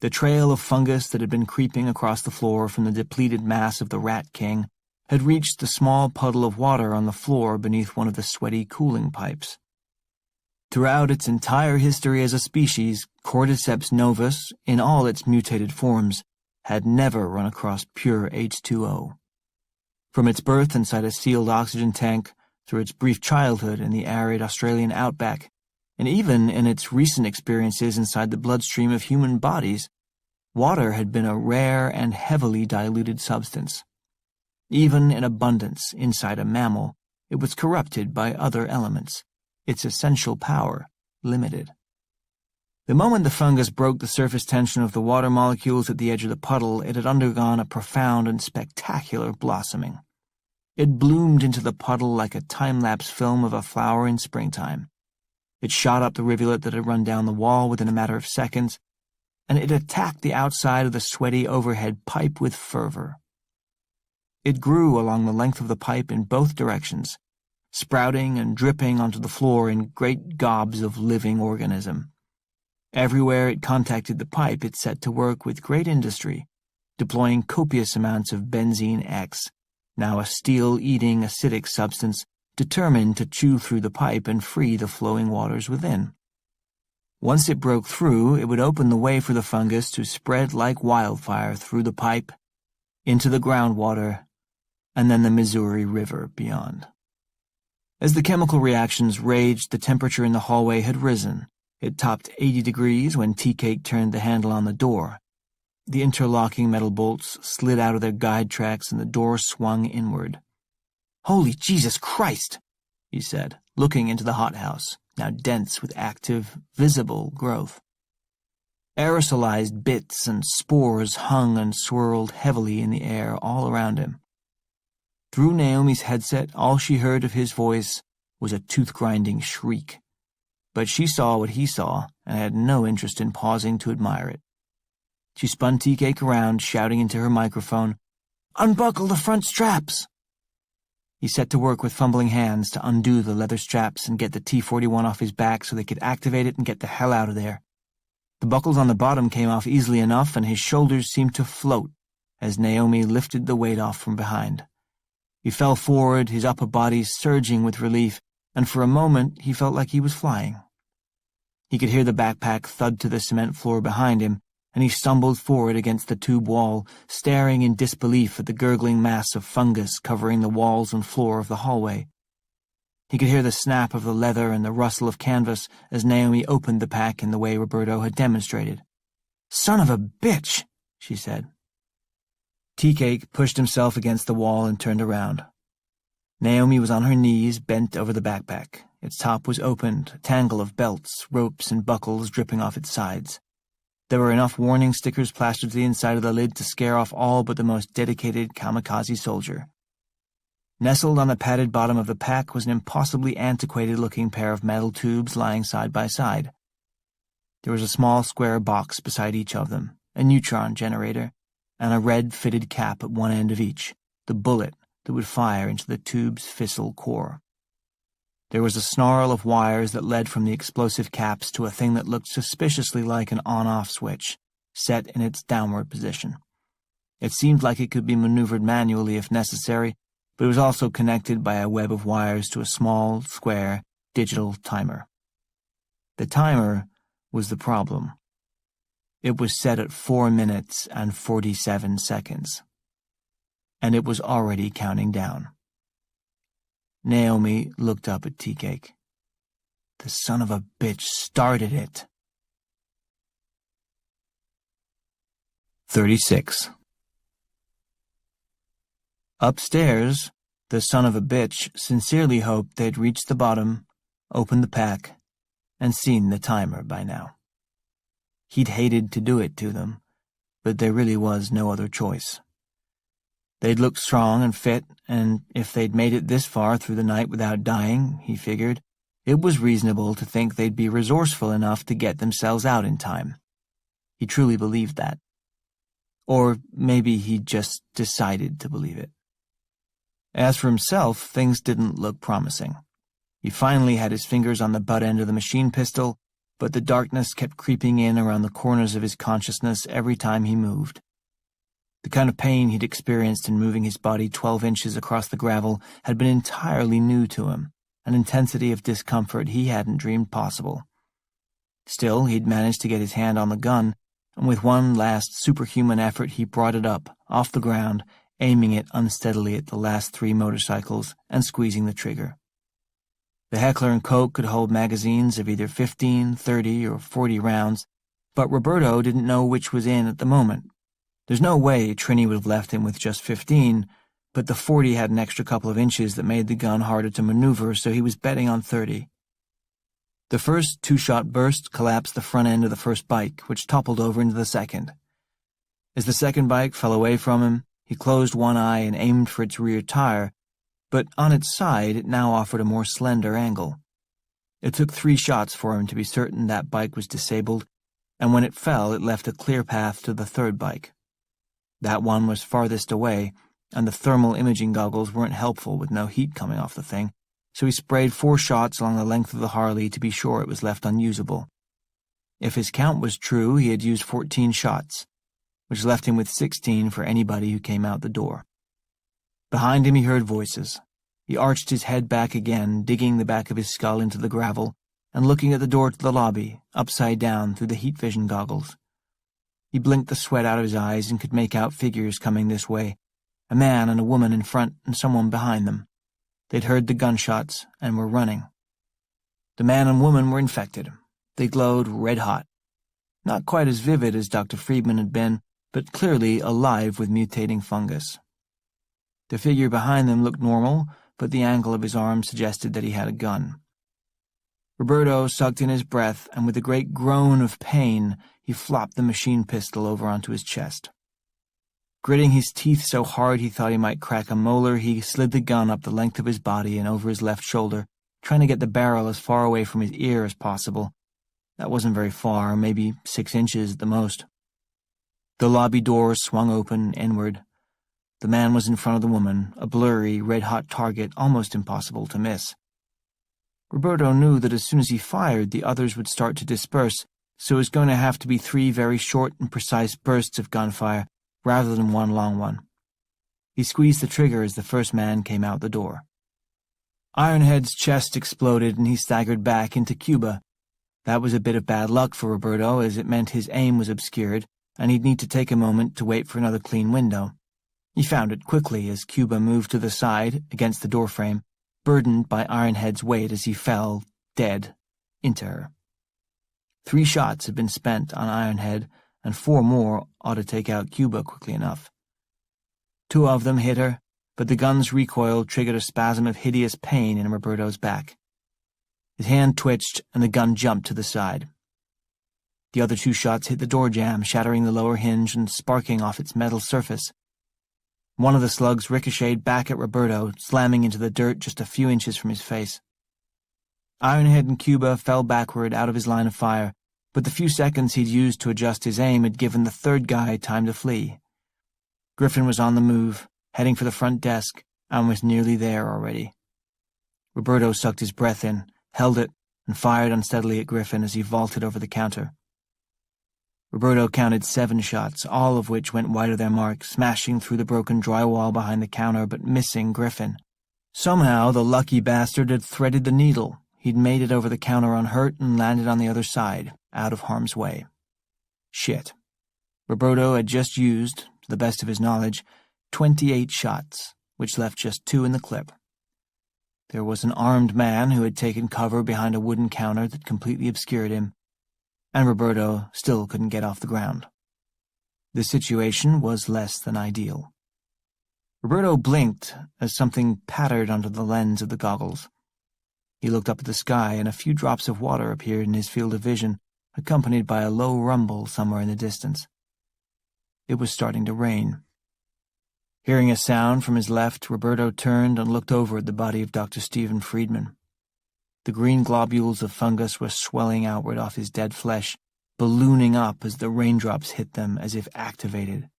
The trail of fungus that had been creeping across the floor from the depleted mass of the Rat King had reached the small puddle of water on the floor beneath one of the sweaty cooling pipes. Throughout its entire history as a species, Cordyceps novus, in all its mutated forms, had never run across pure H2O. From its birth inside a sealed oxygen tank, through its brief childhood in the arid Australian outback, and even in its recent experiences inside the bloodstream of human bodies, water had been a rare and heavily diluted substance. Even in abundance inside a mammal, it was corrupted by other elements, its essential power limited. The moment the fungus broke the surface tension of the water molecules at the edge of the puddle, it had undergone a profound and spectacular blossoming. It bloomed into the puddle like a time-lapse film of a flower in springtime. It shot up the rivulet that had run down the wall within a matter of seconds, and it attacked the outside of the sweaty overhead pipe with fervor. It grew along the length of the pipe in both directions, sprouting and dripping onto the floor in great gobs of living organism. Everywhere it contacted the pipe, it set to work with great industry, deploying copious amounts of benzene X, now a steel-eating acidic substance determined to chew through the pipe and free the flowing waters within. Once it broke through, it would open the way for the fungus to spread like wildfire through the pipe, into the groundwater, and then the Missouri River beyond. As the chemical reactions raged, the temperature in the hallway had risen. It topped 80 degrees when Tea-Cake turned the handle on the door. The interlocking metal bolts slid out of their guide tracks and the door swung inward. "Holy Jesus Christ!" he said, looking into the hothouse, now dense with active, visible growth. Aerosolized bits and spores hung and swirled heavily in the air all around him. Through Naomi's headset, all she heard of his voice was a tooth-grinding shriek. But she saw what he saw and had no interest in pausing to admire it. She spun Tea-Cake around, shouting into her microphone, "Unbuckle the front straps!" He set to work with fumbling hands to undo the leather straps and get the T-41 off his back so they could activate it and get the hell out of there. The buckles on the bottom came off easily enough, and his shoulders seemed to float as Naomi lifted the weight off from behind. He fell forward, his upper body surging with relief, and for a moment he felt like he was flying. He could hear the backpack thud to the cement floor behind him, and he stumbled forward against the tube wall, staring in disbelief at the gurgling mass of fungus covering the walls and floor of the hallway. He could hear the snap of the leather and the rustle of canvas as Naomi opened the pack in the way Roberto had demonstrated. "Son of a bitch," she said. Tea-Cake pushed himself against the wall and turned around. Naomi was on her knees, bent over the backpack. Its top was opened, a tangle of belts, ropes, and buckles dripping off its sides. There were enough warning stickers plastered to the inside of the lid to scare off all but the most dedicated kamikaze soldier. Nestled on the padded bottom of the pack was an impossibly antiquated-looking pair of metal tubes lying side by side. There was a small square box beside each of them, a neutron generator, and a red fitted cap at one end of each, the bullet that would fire into the tube's fissile core. There was a snarl of wires that led from the explosive caps to a thing that looked suspiciously like an on-off switch, set in its downward position. It seemed like it could be maneuvered manually if necessary, but it was also connected by a web of wires to a small, square, digital timer. The timer was the problem. It was set at 4 minutes and 47 seconds. And it was already counting down. Naomi looked up at Tea-Cake. The son of a bitch started it. 36. Upstairs, the son of a bitch sincerely hoped they'd reached the bottom, opened the pack, and seen the timer by now. He'd hated to do it to them, but there really was no other choice. They'd looked strong and fit, and if they'd made it this far through the night without dying, he figured, it was reasonable to think they'd be resourceful enough to get themselves out in time. He truly believed that. Or maybe he just decided to believe it. As for himself, things didn't look promising. He finally had his fingers on the butt end of the machine pistol, but the darkness kept creeping in around the corners of his consciousness every time he moved. The kind of pain he'd experienced in moving his body 12 inches across the gravel had been entirely new to him, an intensity of discomfort he hadn't dreamed possible. Still, he'd managed to get his hand on the gun, and with one last superhuman effort he brought it up, off the ground, aiming it unsteadily at the last 3 motorcycles and squeezing the trigger. The Heckler and Koepp could hold magazines of either 15, 30, or 40 rounds, but Roberto didn't know which was in at the moment. There's no way Trini would have left him with just 15, but the 40 had an extra couple of inches that made the gun harder to maneuver, so he was betting on 30. The first 2-shot burst collapsed the front end of the first bike, which toppled over into the second. As the second bike fell away from him, he closed one eye and aimed for its rear tire, but on its side it now offered a more slender angle. It took 3 shots for him to be certain that bike was disabled, and when it fell it left a clear path to the third bike. That one was farthest away, and the thermal imaging goggles weren't helpful with no heat coming off the thing, so he sprayed 4 shots along the length of the Harley to be sure it was left unusable. If his count was true, he had used 14 shots, which left him with 16 for anybody who came out the door. Behind him he heard voices. He arched his head back again, digging the back of his skull into the gravel, and looking at the door to the lobby, upside down through the heat vision goggles. He blinked the sweat out of his eyes and could make out figures coming this way, a man and a woman in front and someone behind them. They'd heard the gunshots and were running. The man and woman were infected. They glowed red-hot. Not quite as vivid as Dr. Friedman had been, but clearly alive with mutating fungus. The figure behind them looked normal, but the angle of his arm suggested that he had a gun. Roberto sucked in his breath, and with a great groan of pain, he flopped the machine pistol over onto his chest. Gritting his teeth so hard he thought he might crack a molar, he slid the gun up the length of his body and over his left shoulder, trying to get the barrel as far away from his ear as possible. That wasn't very far, maybe 6 inches at the most. The lobby door swung open inward. The man was in front of the woman, a blurry, red-hot target almost impossible to miss. Roberto knew that as soon as he fired, the others would start to disperse, so it was going to have to be 3 very short and precise bursts of gunfire, rather than one long one. He squeezed the trigger as the first man came out the door. Ironhead's chest exploded and he staggered back into Cuba. That was a bit of bad luck for Roberto, as it meant his aim was obscured, and he'd need to take a moment to wait for another clean window. He found it quickly as Cuba moved to the side, against the doorframe, burdened by Ironhead's weight as he fell, dead, into her. 3 shots had been spent on Ironhead, and 4 more ought to take out Cuba quickly enough. 2 of them hit her, but the gun's recoil triggered a spasm of hideous pain in Roberto's back. His hand twitched, and the gun jumped to the side. The other 2 shots hit the door jamb, shattering the lower hinge and sparking off its metal surface. One of the slugs ricocheted back at Roberto, slamming into the dirt just a few inches from his face. Ironhead and Cuba fell backward out of his line of fire, but the few seconds he'd used to adjust his aim had given the third guy time to flee. Griffin was on the move, heading for the front desk, and was nearly there already. Roberto sucked his breath in, held it, and fired unsteadily at Griffin as he vaulted over the counter. Roberto counted 7 shots, all of which went wide of their mark, smashing through the broken drywall behind the counter but missing Griffin. Somehow the lucky bastard had threaded the needle. He'd made it over the counter unhurt and landed on the other side, out of harm's way. Shit. Roberto had just used, to the best of his knowledge, 28 shots, which left just 2 in the clip. There was an armed man who had taken cover behind a wooden counter that completely obscured him, and Roberto still couldn't get off the ground. The situation was less than ideal. Roberto blinked as something pattered onto the lens of the goggles. He looked up at the sky, and a few drops of water appeared in his field of vision, accompanied by a low rumble somewhere in the distance. It was starting to rain. Hearing a sound from his left, Roberto turned and looked over at the body of Dr. Stephen Friedman. The green globules of fungus were swelling outward off his dead flesh, ballooning up as the raindrops hit them as if activated.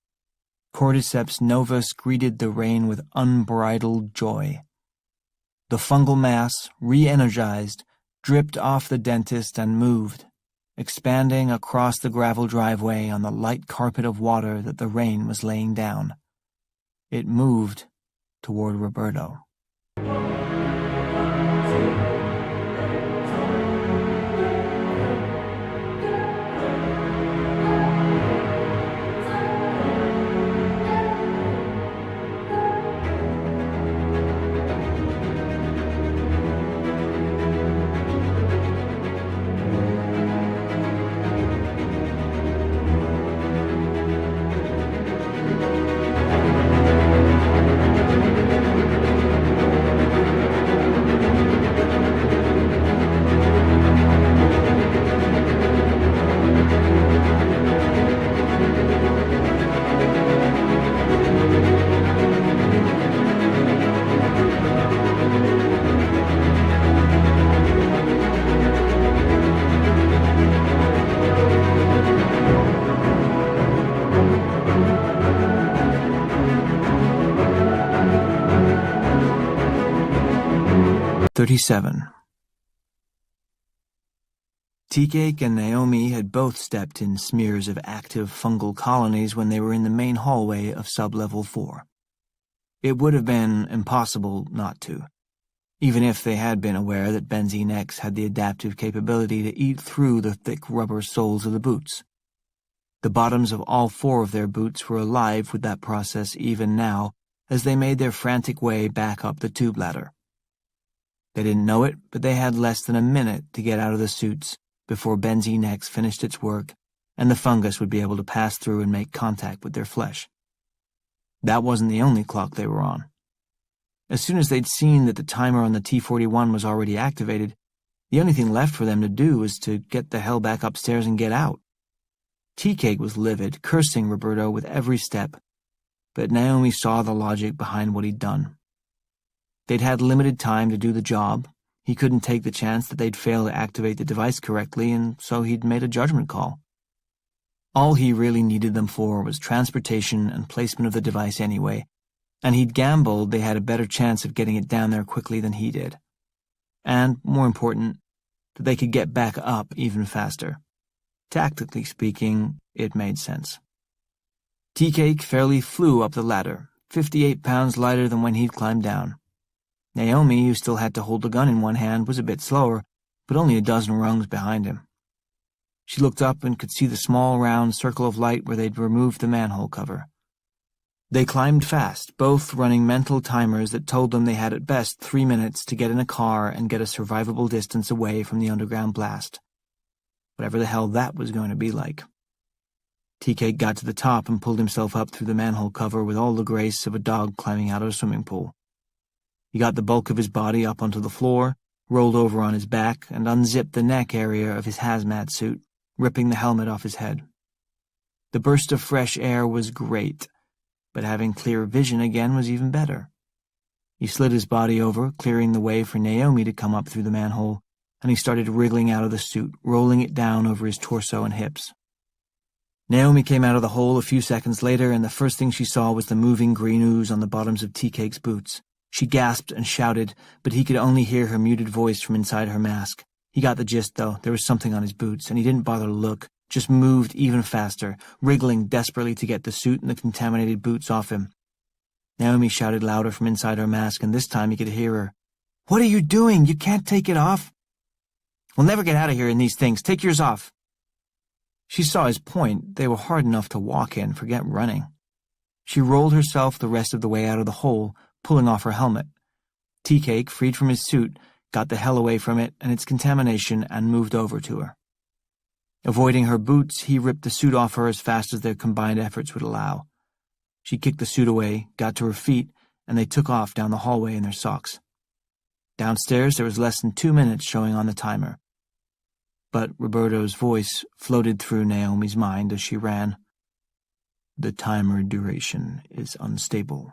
Cordyceps novus greeted the rain with unbridled joy. The fungal mass, re-energized, dripped off the dentist and moved, expanding across the gravel driveway on the light carpet of water that the rain was laying down. It moved toward Roberto. "37. Teague and Naomi had both stepped in smears of active fungal colonies when they were in the main hallway of sub-level 4. It would have been impossible not to, even if they had been aware that Benzene X had the adaptive capability to eat through the thick rubber soles of the boots. The bottoms of all 4 of their boots were alive with that process even now as they made their frantic way back up the tube ladder. They didn't know it, but they had less than a minute to get out of the suits before Benzene X finished its work and the fungus would be able to pass through and make contact with their flesh. That wasn't the only clock they were on. As soon as they'd seen that the timer on the T-41 was already activated, the only thing left for them to do was to get the hell back upstairs and get out. Tea-Cake was livid, cursing Roberto with every step, but Naomi saw the logic behind what he'd done. They'd had limited time to do the job. He couldn't take the chance that they'd fail to activate the device correctly, and so he'd made a judgment call. All he really needed them for was transportation and placement of the device anyway, and he'd gambled they had a better chance of getting it down there quickly than he did. And, more important, that they could get back up even faster. Tactically speaking, it made sense. Tea-Cake fairly flew up the ladder, 58 pounds lighter than when he'd climbed down. Naomi, who still had to hold the gun in one hand, was a bit slower, but only a dozen rungs behind him. She looked up and could see the small round circle of light where they'd removed the manhole cover. They climbed fast, both running mental timers that told them they had at best 3 minutes to get in a car and get a survivable distance away from the underground blast. Whatever the hell that was going to be like. TK got to the top and pulled himself up through the manhole cover with all the grace of a dog climbing out of a swimming pool. He got the bulk of his body up onto the floor, rolled over on his back, and unzipped the neck area of his hazmat suit, ripping the helmet off his head. The burst of fresh air was great, but having clear vision again was even better. He slid his body over, clearing the way for Naomi to come up through the manhole, and he started wriggling out of the suit, rolling it down over his torso and hips. Naomi came out of the hole a few seconds later, and the first thing she saw was the moving green ooze on the bottoms of Tea-Cake's boots. She gasped and shouted, but he could only hear her muted voice from inside her mask. He got the gist, though. There was something on his boots, and he didn't bother to look, just moved even faster, wriggling desperately to get the suit and the contaminated boots off him. Naomi shouted louder from inside her mask, and this time he could hear her. "What are you doing? You can't take it off." "We'll never get out of here in these things. Take yours off." She saw his point. They were hard enough to walk in, forget running. She rolled herself the rest of the way out of the hole, pulling off her helmet. Tea-Cake, freed from his suit, got the hell away from it and its contamination and moved over to her. Avoiding her boots, he ripped the suit off her as fast as their combined efforts would allow. She kicked the suit away, got to her feet, and they took off down the hallway in their socks. Downstairs, there was less than 2 minutes showing on the timer. But Roberto's voice floated through Naomi's mind as she ran. "The timer duration is unstable,"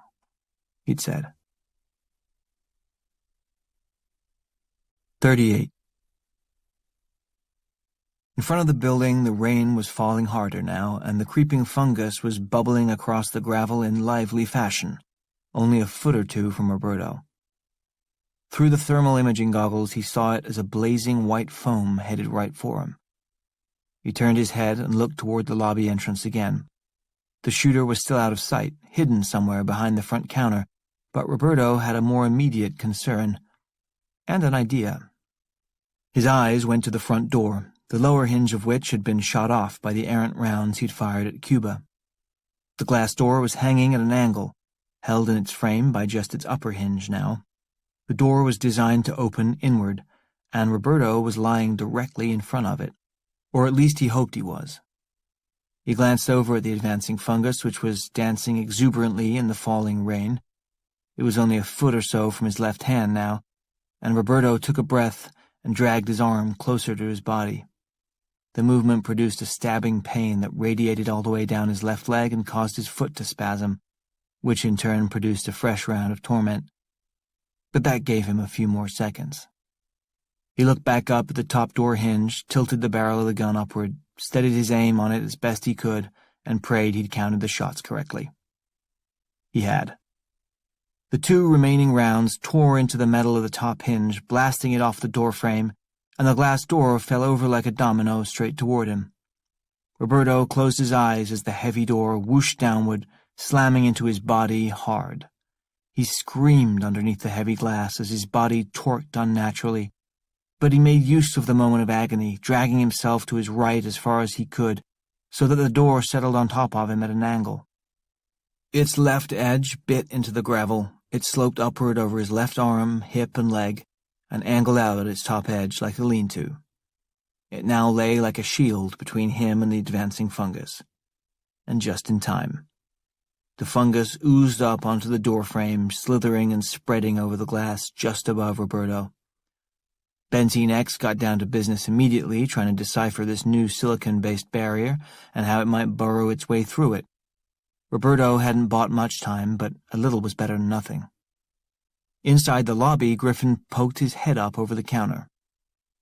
he'd said. 38. In front of the building, the rain was falling harder now, and the creeping fungus was bubbling across the gravel in lively fashion, only a foot or two from Roberto. Through the thermal imaging goggles, he saw it as a blazing white foam headed right for him. He turned his head and looked toward the lobby entrance again. The shooter was still out of sight, hidden somewhere behind the front counter, but Roberto had a more immediate concern, and an idea. His eyes went to the front door, the lower hinge of which had been shot off by the errant rounds he'd fired at Cuba. The glass door was hanging at an angle, held in its frame by just its upper hinge now. The door was designed to open inward, and Roberto was lying directly in front of it, or at least he hoped he was. He glanced over at the advancing fungus, which was dancing exuberantly in the falling rain. It was only a foot or so from his left hand now, and Roberto took a breath and dragged his arm closer to his body. The movement produced a stabbing pain that radiated all the way down his left leg and caused his foot to spasm, which in turn produced a fresh round of torment. But that gave him a few more seconds. He looked back up at the top door hinge, tilted the barrel of the gun upward, steadied his aim on it as best he could, and prayed he'd counted the shots correctly. He had. The 2 remaining rounds tore into the metal of the top hinge, blasting it off the door frame, and the glass door fell over like a domino straight toward him. Roberto closed his eyes as the heavy door whooshed downward, slamming into his body hard. He screamed underneath the heavy glass as his body torqued unnaturally, but he made use of the moment of agony, dragging himself to his right as far as he could, so that the door settled on top of him at an angle. Its left edge bit into the gravel. It sloped upward over his left arm, hip, and leg, and angled out at its top edge like a lean-to. It now lay like a shield between him and the advancing fungus. And just in time. The fungus oozed up onto the doorframe, slithering and spreading over the glass just above Roberto. Benzine X got down to business immediately, trying to decipher this new silicon-based barrier and how it might burrow its way through it. Roberto hadn't bought much time, but a little was better than nothing. Inside the lobby, Griffin poked his head up over the counter.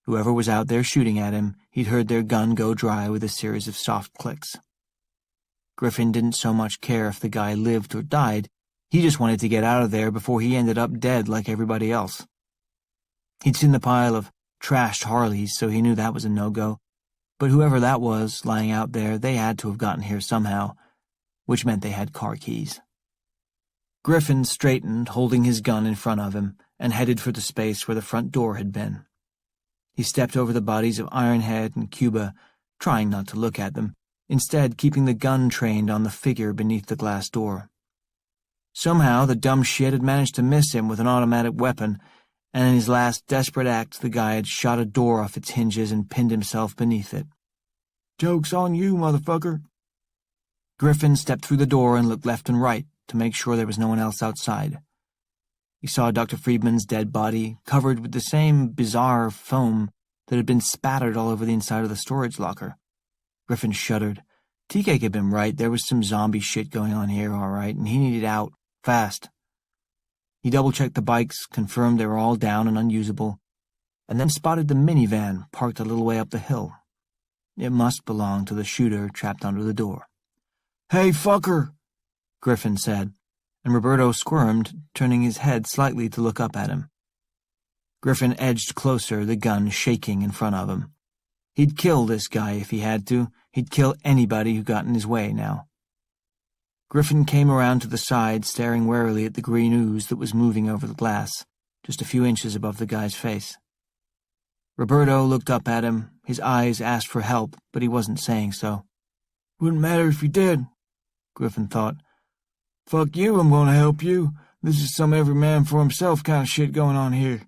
Whoever was out there shooting at him, he'd heard their gun go dry with a series of soft clicks. Griffin didn't so much care if the guy lived or died. He just wanted to get out of there before he ended up dead like everybody else. He'd seen the pile of trashed Harleys, so he knew that was a no-go. But whoever that was lying out there, they had to have gotten here somehow, which meant they had car keys. Griffin straightened, holding his gun in front of him, and headed for the space where the front door had been. He stepped over the bodies of Ironhead and Cuba, trying not to look at them, instead keeping the gun trained on the figure beneath the glass door. Somehow the dumb shit had managed to miss him with an automatic weapon, and in his last desperate act the guy had shot a door off its hinges and pinned himself beneath it. "Joke's on you, motherfucker." Griffin stepped through the door and looked left and right to make sure there was no one else outside. He saw Dr. Friedman's dead body, covered with the same bizarre foam that had been spattered all over the inside of the storage locker. Griffin shuddered. TK had been right. There was some zombie shit going on here, all right, and he needed out, fast. He double-checked the bikes, confirmed they were all down and unusable, and then spotted the minivan parked a little way up the hill. It must belong to the shooter trapped under the door. "Hey, fucker," Griffin said, and Roberto squirmed, turning his head slightly to look up at him. Griffin edged closer, the gun shaking in front of him. He'd kill this guy if he had to. He'd kill anybody who got in his way now. Griffin came around to the side, staring warily at the green ooze that was moving over the glass, just a few inches above the guy's face. Roberto looked up at him. His eyes asked for help, but he wasn't saying so. "Wouldn't matter if you did," Griffin thought. "Fuck you, I'm gonna help you. This is some every man for himself kind of shit going on here."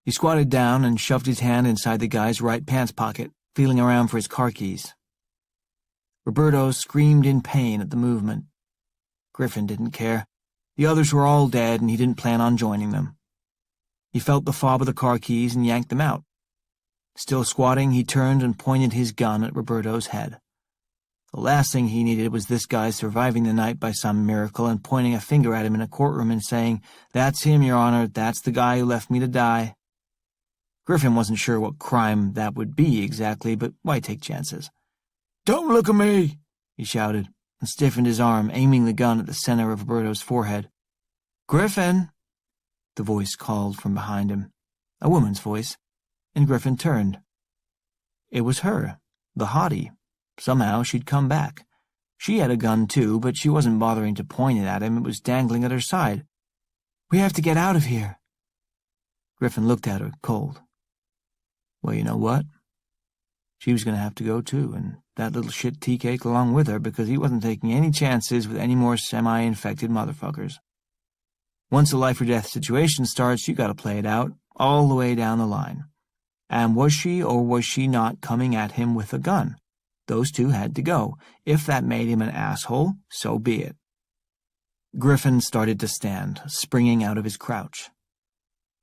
He squatted down and shoved his hand inside the guy's right pants pocket, feeling around for his car keys. Roberto screamed in pain at the movement. Griffin didn't care. The others were all dead, and he didn't plan on joining them. He felt the fob of the car keys and yanked them out. Still squatting, he turned and pointed his gun at Roberto's head. The last thing he needed was this guy surviving the night by some miracle and pointing a finger at him in a courtroom and saying, "That's him, Your Honor, that's the guy who left me to die." Griffin wasn't sure what crime that would be exactly, but why take chances? "Don't look at me!" he shouted, and stiffened his arm, aiming the gun at the center of Roberto's forehead. "Griffin!" the voice called from behind him, a woman's voice, and Griffin turned. It was her, the hottie. Somehow she'd come back. She had a gun too, but she wasn't bothering to point it at him. It was dangling at her side. "We have to get out of here." Griffin looked at her, cold. Well, you know what? She was going to have to go too, and that little shit tea cake along with her, because he wasn't taking any chances with any more semi-infected motherfuckers. Once a life-or-death situation starts, you gotta play it out, all the way down the line. And was she or was she not coming at him with a gun? Those two had to go. If that made him an asshole, so be it. Griffin started to stand, springing out of his crouch.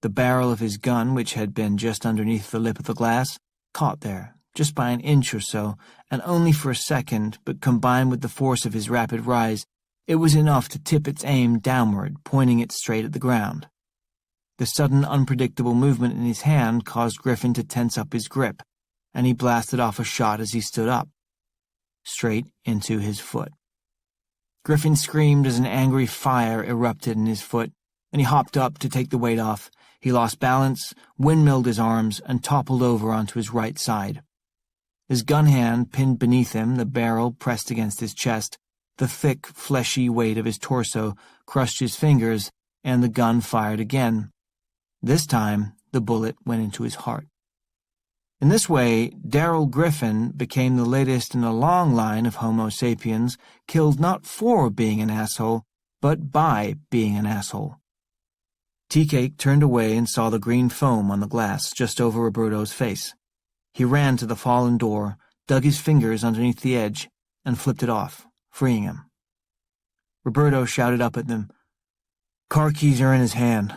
The barrel of his gun, which had been just underneath the lip of the glass, caught there, just by an inch or so, and only for a second, but combined with the force of his rapid rise, it was enough to tip its aim downward, pointing it straight at the ground. The sudden, unpredictable movement in his hand caused Griffin to tense up his grip, and he blasted off a shot as he stood up, straight into his foot. Griffin screamed as an angry fire erupted in his foot, and he hopped up to take the weight off. He lost balance, windmilled his arms, and toppled over onto his right side. His gun hand pinned beneath him, the barrel pressed against his chest. The thick, fleshy weight of his torso crushed his fingers, and the gun fired again. This time, the bullet went into his heart. In this way, Darrell Griffin became the latest in a long line of Homo sapiens killed not for being an asshole, but by being an asshole. Tea-Cake turned away and saw the green foam on the glass just over Roberto's face. He ran to the fallen door, dug his fingers underneath the edge, and flipped it off, freeing him. Roberto shouted up at them. "Car keys are in his hand."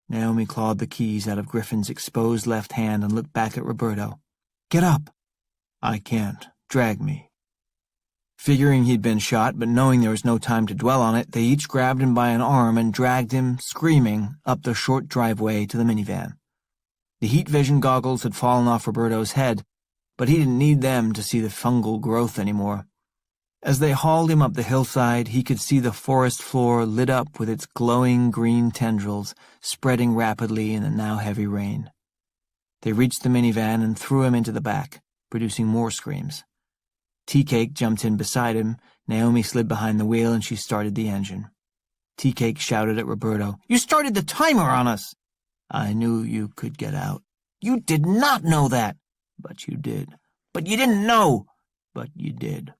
Naomi clawed the keys out of Griffin's exposed left hand and looked back at Roberto. "Get up." "I can't. Drag me." Figuring he'd been shot, but knowing there was no time to dwell on it, they each grabbed him by an arm and dragged him, screaming, up the short driveway to the minivan. The heat vision goggles had fallen off Roberto's head, but he didn't need them to see the fungal growth anymore. As they hauled him up the hillside, he could see the forest floor lit up with its glowing green tendrils, spreading rapidly in the now heavy rain. They reached the minivan and threw him into the back, producing more screams. Tea-Cake jumped in beside him. Naomi slid behind the wheel and she started the engine. Tea-Cake shouted at Roberto, "You started the timer on us!" "I knew you could get out." "You did not know that!" "But you did." "But you didn't know!" "But you did."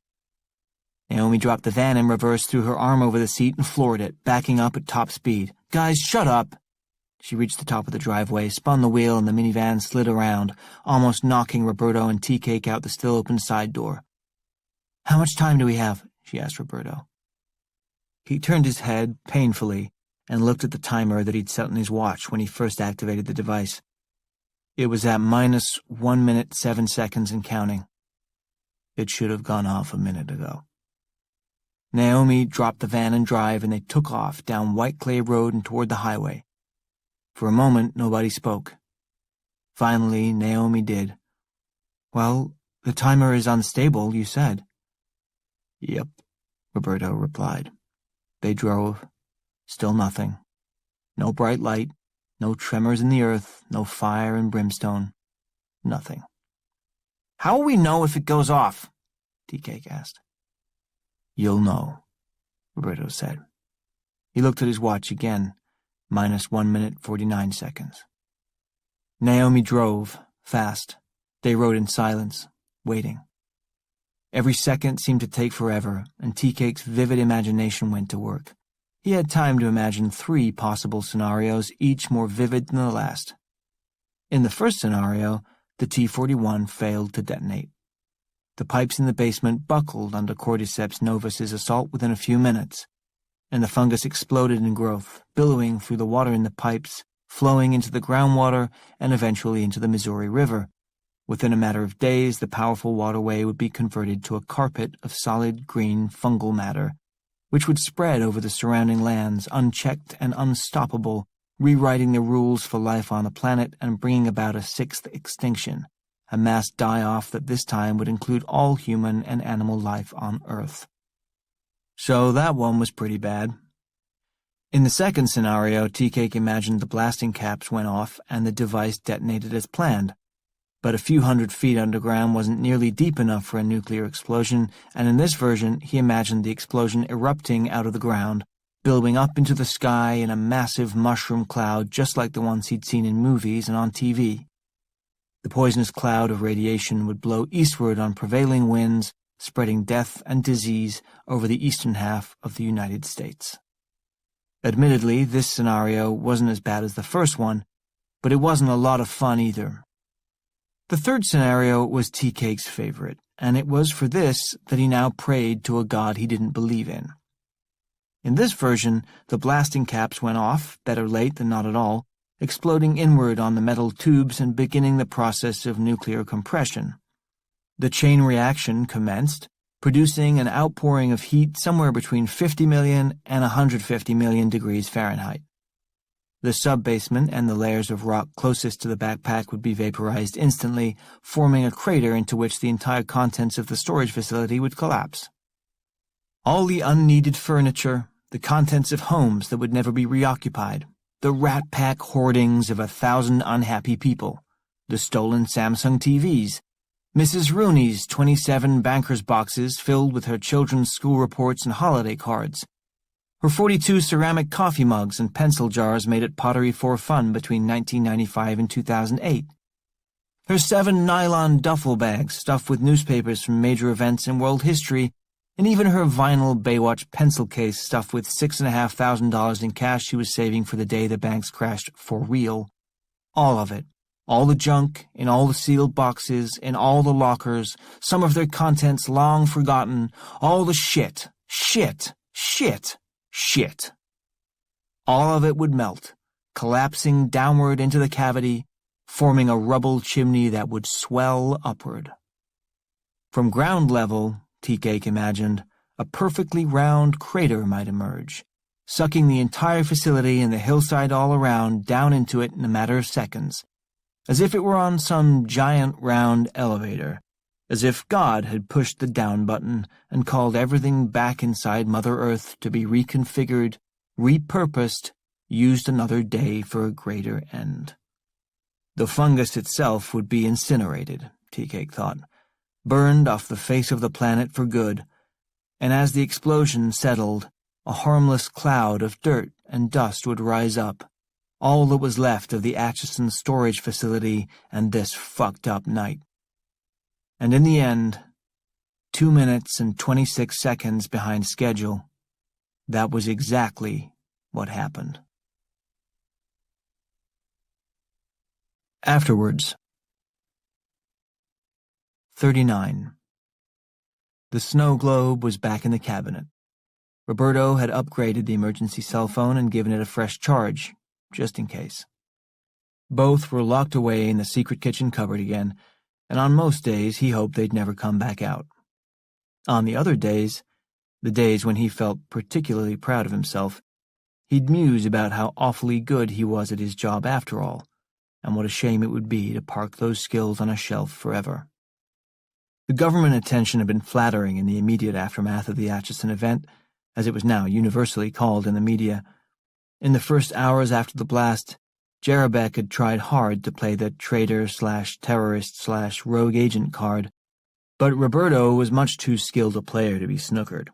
Naomi dropped the van in reverse, threw her arm over the seat, and floored it, backing up at top speed. "Guys, shut up!" She reached the top of the driveway, spun the wheel, and the minivan slid around, almost knocking Roberto and Tea-Cake out the still-open side door. "How much time do we have?" she asked Roberto. He turned his head, painfully, and looked at the timer that he'd set on his watch when he first activated the device. It was at minus 1 minute 7 seconds and counting. It should have gone off a minute ago. Naomi dropped the van and drive, and they took off down White Clay Road and toward the highway. For a moment, nobody spoke. Finally, Naomi did. "Well, the timer is unstable, you said." "Yep," Roberto replied. They drove. Still nothing. No bright light, no tremors in the earth, no fire and brimstone. Nothing. "How will we know if it goes off?" Tea-Cake asked. "You'll know," Roberto said. He looked at his watch again, minus 1 minute 49 seconds. Naomi drove, fast. They rode in silence, waiting. Every second seemed to take forever, and Tea-Cake's vivid imagination went to work. He had time to imagine 3 possible scenarios, each more vivid than the last. In the first scenario, the T-41 failed to detonate. The pipes in the basement buckled under Cordyceps novus's assault within a few minutes, and the fungus exploded in growth, billowing through the water in the pipes, flowing into the groundwater, and eventually into the Missouri River. Within a matter of days, the powerful waterway would be converted to a carpet of solid green fungal matter, which would spread over the surrounding lands, unchecked and unstoppable, rewriting the rules for life on the planet and bringing about a sixth extinction, a mass die-off that this time would include all human and animal life on Earth. So that one was pretty bad. In the second scenario, Tea-Cake imagined the blasting caps went off and the device detonated as planned. But a few hundred feet underground wasn't nearly deep enough for a nuclear explosion, and in this version he imagined the explosion erupting out of the ground, billowing up into the sky in a massive mushroom cloud just like the ones he'd seen in movies and on TV. The poisonous cloud of radiation would blow eastward on prevailing winds, spreading death and disease over the eastern half of the United States. Admittedly, this scenario wasn't as bad as the first one, but it wasn't a lot of fun either. The third scenario was Tea-Cake's favorite, and it was for this that he now prayed to a god he didn't believe in. In this version, the blasting caps went off, better late than not at all, exploding inward on the metal tubes and beginning the process of nuclear compression. The chain reaction commenced, producing an outpouring of heat somewhere between 50 million and 150 million degrees Fahrenheit. The sub-basement and the layers of rock closest to the backpack would be vaporized instantly, forming a crater into which the entire contents of the storage facility would collapse. All the unneeded furniture, the contents of homes that would never be reoccupied, the rat pack hoardings of 1,000 unhappy people, the stolen Samsung TVs, Mrs. Rooney's 27 banker's boxes filled with her children's school reports and holiday cards, her 42 ceramic coffee mugs and pencil jars made at Pottery for Fun between 1995 and 2008, her 7 nylon duffel bags stuffed with newspapers from major events in world history, and even her vinyl Baywatch pencil case stuffed with $6,500 in cash she was saving for the day the banks crashed for real. All of it. All the junk, in all the sealed boxes, in all the lockers, some of their contents long forgotten, all the shit. All of it would melt, collapsing downward into the cavity, forming a rubble chimney that would swell upward. From ground level, Tea-Cake imagined, a perfectly round crater might emerge, sucking the entire facility and the hillside all around down into it in a matter of seconds, as if it were on some giant round elevator, as if God had pushed the down button and called everything back inside Mother Earth to be reconfigured, repurposed, used another day for a greater end. The fungus itself would be incinerated, Tea-Cake thought, burned off the face of the planet for good, and as the explosion settled, a harmless cloud of dirt and dust would rise up, all that was left of the Atchison storage facility and this fucked-up night. And in the end, 2 minutes and 26 seconds behind schedule, that was exactly what happened. Afterwards. 39. The snow globe was back in the cabinet. Roberto had upgraded the emergency cell phone and given it a fresh charge, just in case. Both were locked away in the secret kitchen cupboard again, and on most days he hoped they'd never come back out. On the other days, the days when he felt particularly proud of himself, he'd muse about how awfully good he was at his job after all, and what a shame it would be to park those skills on a shelf forever. The government attention had been flattering in the immediate aftermath of the Atchison event, as it was now universally called in the media. In the first hours after the blast, Jarabek had tried hard to play the traitor-slash-terrorist-slash-rogue agent card, but Roberto was much too skilled a player to be snookered.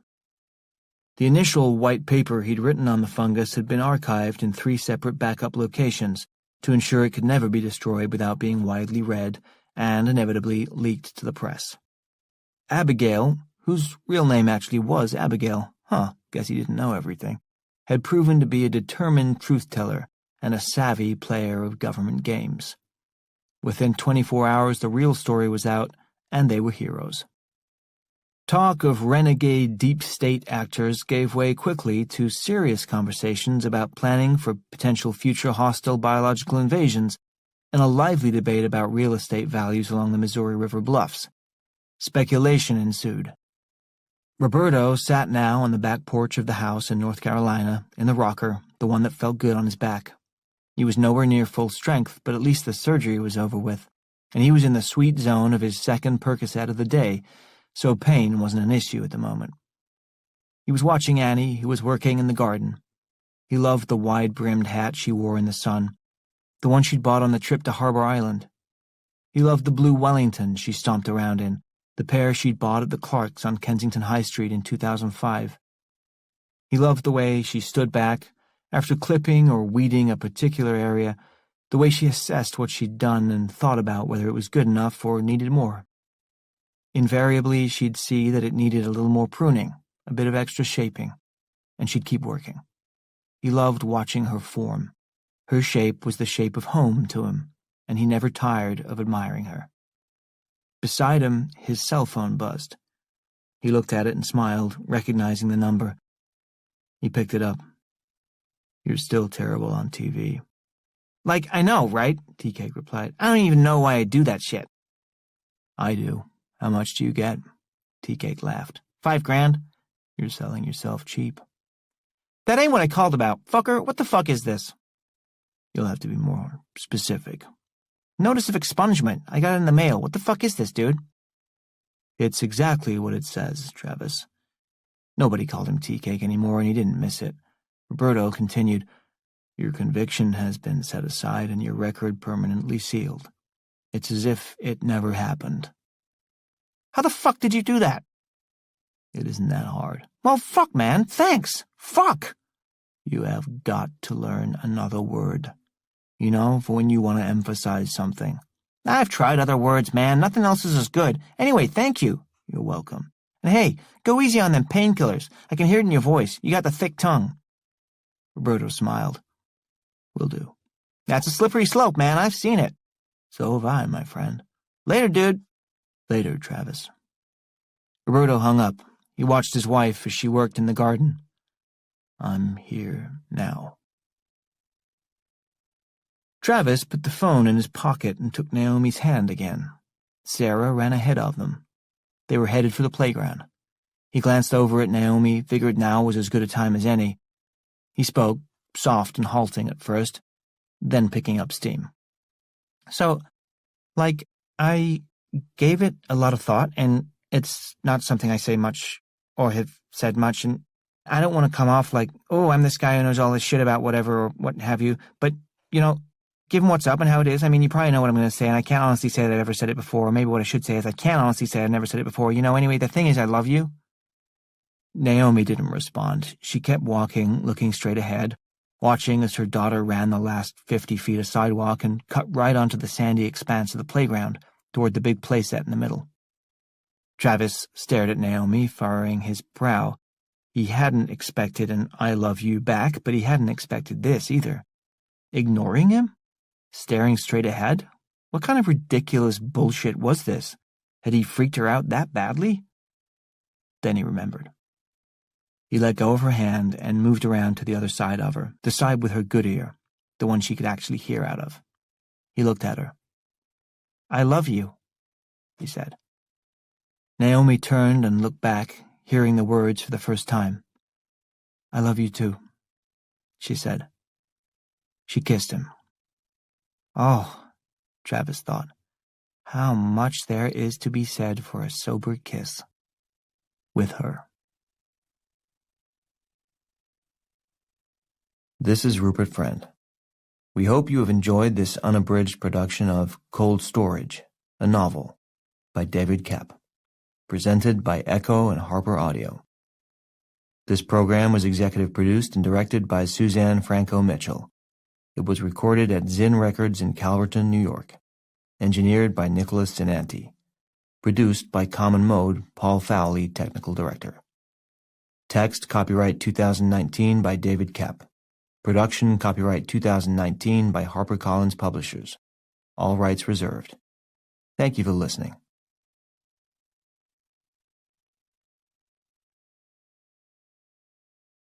The initial white paper he'd written on the fungus had been archived in 3 separate backup locations to ensure it could never be destroyed without being widely read and inevitably leaked to the press. Abigail, whose real name actually was Abigail, guess he didn't know everything, had proven to be a determined truth-teller and a savvy player of government games. Within 24 hours, the real story was out, and they were heroes. Talk of renegade deep state actors gave way quickly to serious conversations about planning for potential future hostile biological invasions and a lively debate about real estate values along the Missouri River bluffs. Speculation ensued. Roberto sat now on the back porch of the house in North Carolina, in the rocker, the one that felt good on his back. He was nowhere near full strength, but at least the surgery was over with, and he was in the sweet zone of his second Percocet of the day, so pain wasn't an issue at the moment. He was watching Annie, who was working in the garden. He loved the wide-brimmed hat she wore in the sun, the one she'd bought on the trip to Harbor Island. He loved the blue Wellington she stomped around in, the pair she'd bought at the Clark's on Kensington High Street in 2005. He loved the way she stood back, after clipping or weeding a particular area, the way she assessed what she'd done and thought about whether it was good enough or needed more. Invariably, she'd see that it needed a little more pruning, a bit of extra shaping, and she'd keep working. He loved watching her form. Her shape was the shape of home to him, and he never tired of admiring her. Beside him, his cell phone buzzed. He looked at it and smiled, recognizing the number. He picked it up. "You're still terrible on TV." "Like, I know, right?" TK replied. "I don't even know why I do that shit." "I do. How much do you get?" TK laughed. $5,000. "You're selling yourself cheap." "That ain't what I called about. Fucker, what the fuck is this?" "You'll have to be more specific." "Notice of expungement. I got it in the mail. What the fuck is this, dude?" "It's exactly what it says, Travis." Nobody called him tea-cake anymore, and he didn't miss it. Roberto continued, "Your conviction has been set aside and your record permanently sealed. It's as if it never happened." "How the fuck did you do that?" "It isn't that hard." "Well, fuck, man. Thanks. Fuck." "You have got to learn another word. You know, for when you want to emphasize something." "I've tried other words, man. Nothing else is as good. Anyway, thank you." "You're welcome." "And hey, go easy on them painkillers. I can hear it in your voice. You got the thick tongue." Roberto smiled. "Will do." "That's a slippery slope, man. I've seen it." "So have I, my friend." "Later, dude." "Later, Travis." Roberto hung up. He watched his wife as she worked in the garden. "I'm here now." Travis put the phone in his pocket and took Naomi's hand again. Sarah ran ahead of them. They were headed for the playground. He glanced over at Naomi, figured now was as good a time as any. He spoke, soft and halting at first, then picking up steam. "So, I gave it a lot of thought, and it's not something I say much or have said much, and I don't want to come off like, oh, I'm this guy who knows all this shit about whatever or what have you, but, given what's up and how it is, you probably know what I'm going to say, and I can't honestly say that I've ever said it before, or maybe what I should say is I can't honestly say I've never said it before. Anyway, the thing is I love you." Naomi didn't respond. She kept walking, looking straight ahead, watching as her daughter ran the last 50 feet of sidewalk and cut right onto the sandy expanse of the playground, toward the big playset in the middle. Travis stared at Naomi, furrowing his brow. He hadn't expected an "I love you" back, but he hadn't expected this either. Ignoring him? Staring straight ahead? What kind of ridiculous bullshit was this? Had he freaked her out that badly? Then he remembered. He let go of her hand and moved around to the other side of her, the side with her good ear, the one she could actually hear out of. He looked at her. "I love you," he said. Naomi turned and looked back, hearing the words for the first time. "I love you too," she said. She kissed him. Oh, Travis thought, how much there is to be said for a sober kiss. With her. This is Rupert Friend. We hope you have enjoyed this unabridged production of Cold Storage, a novel, by David Koepp, presented by Echo and Harper Audio. This program was executive produced and directed by Suzanne Franco Mitchell. It was recorded at Zinn Records in Calverton, New York. Engineered by Nicholas Sinanti. Produced by Common Mode, Paul Fowley, Technical Director. Text copyright 2019 by David Koepp. Production copyright 2019 by HarperCollins Publishers. All rights reserved. Thank you for listening.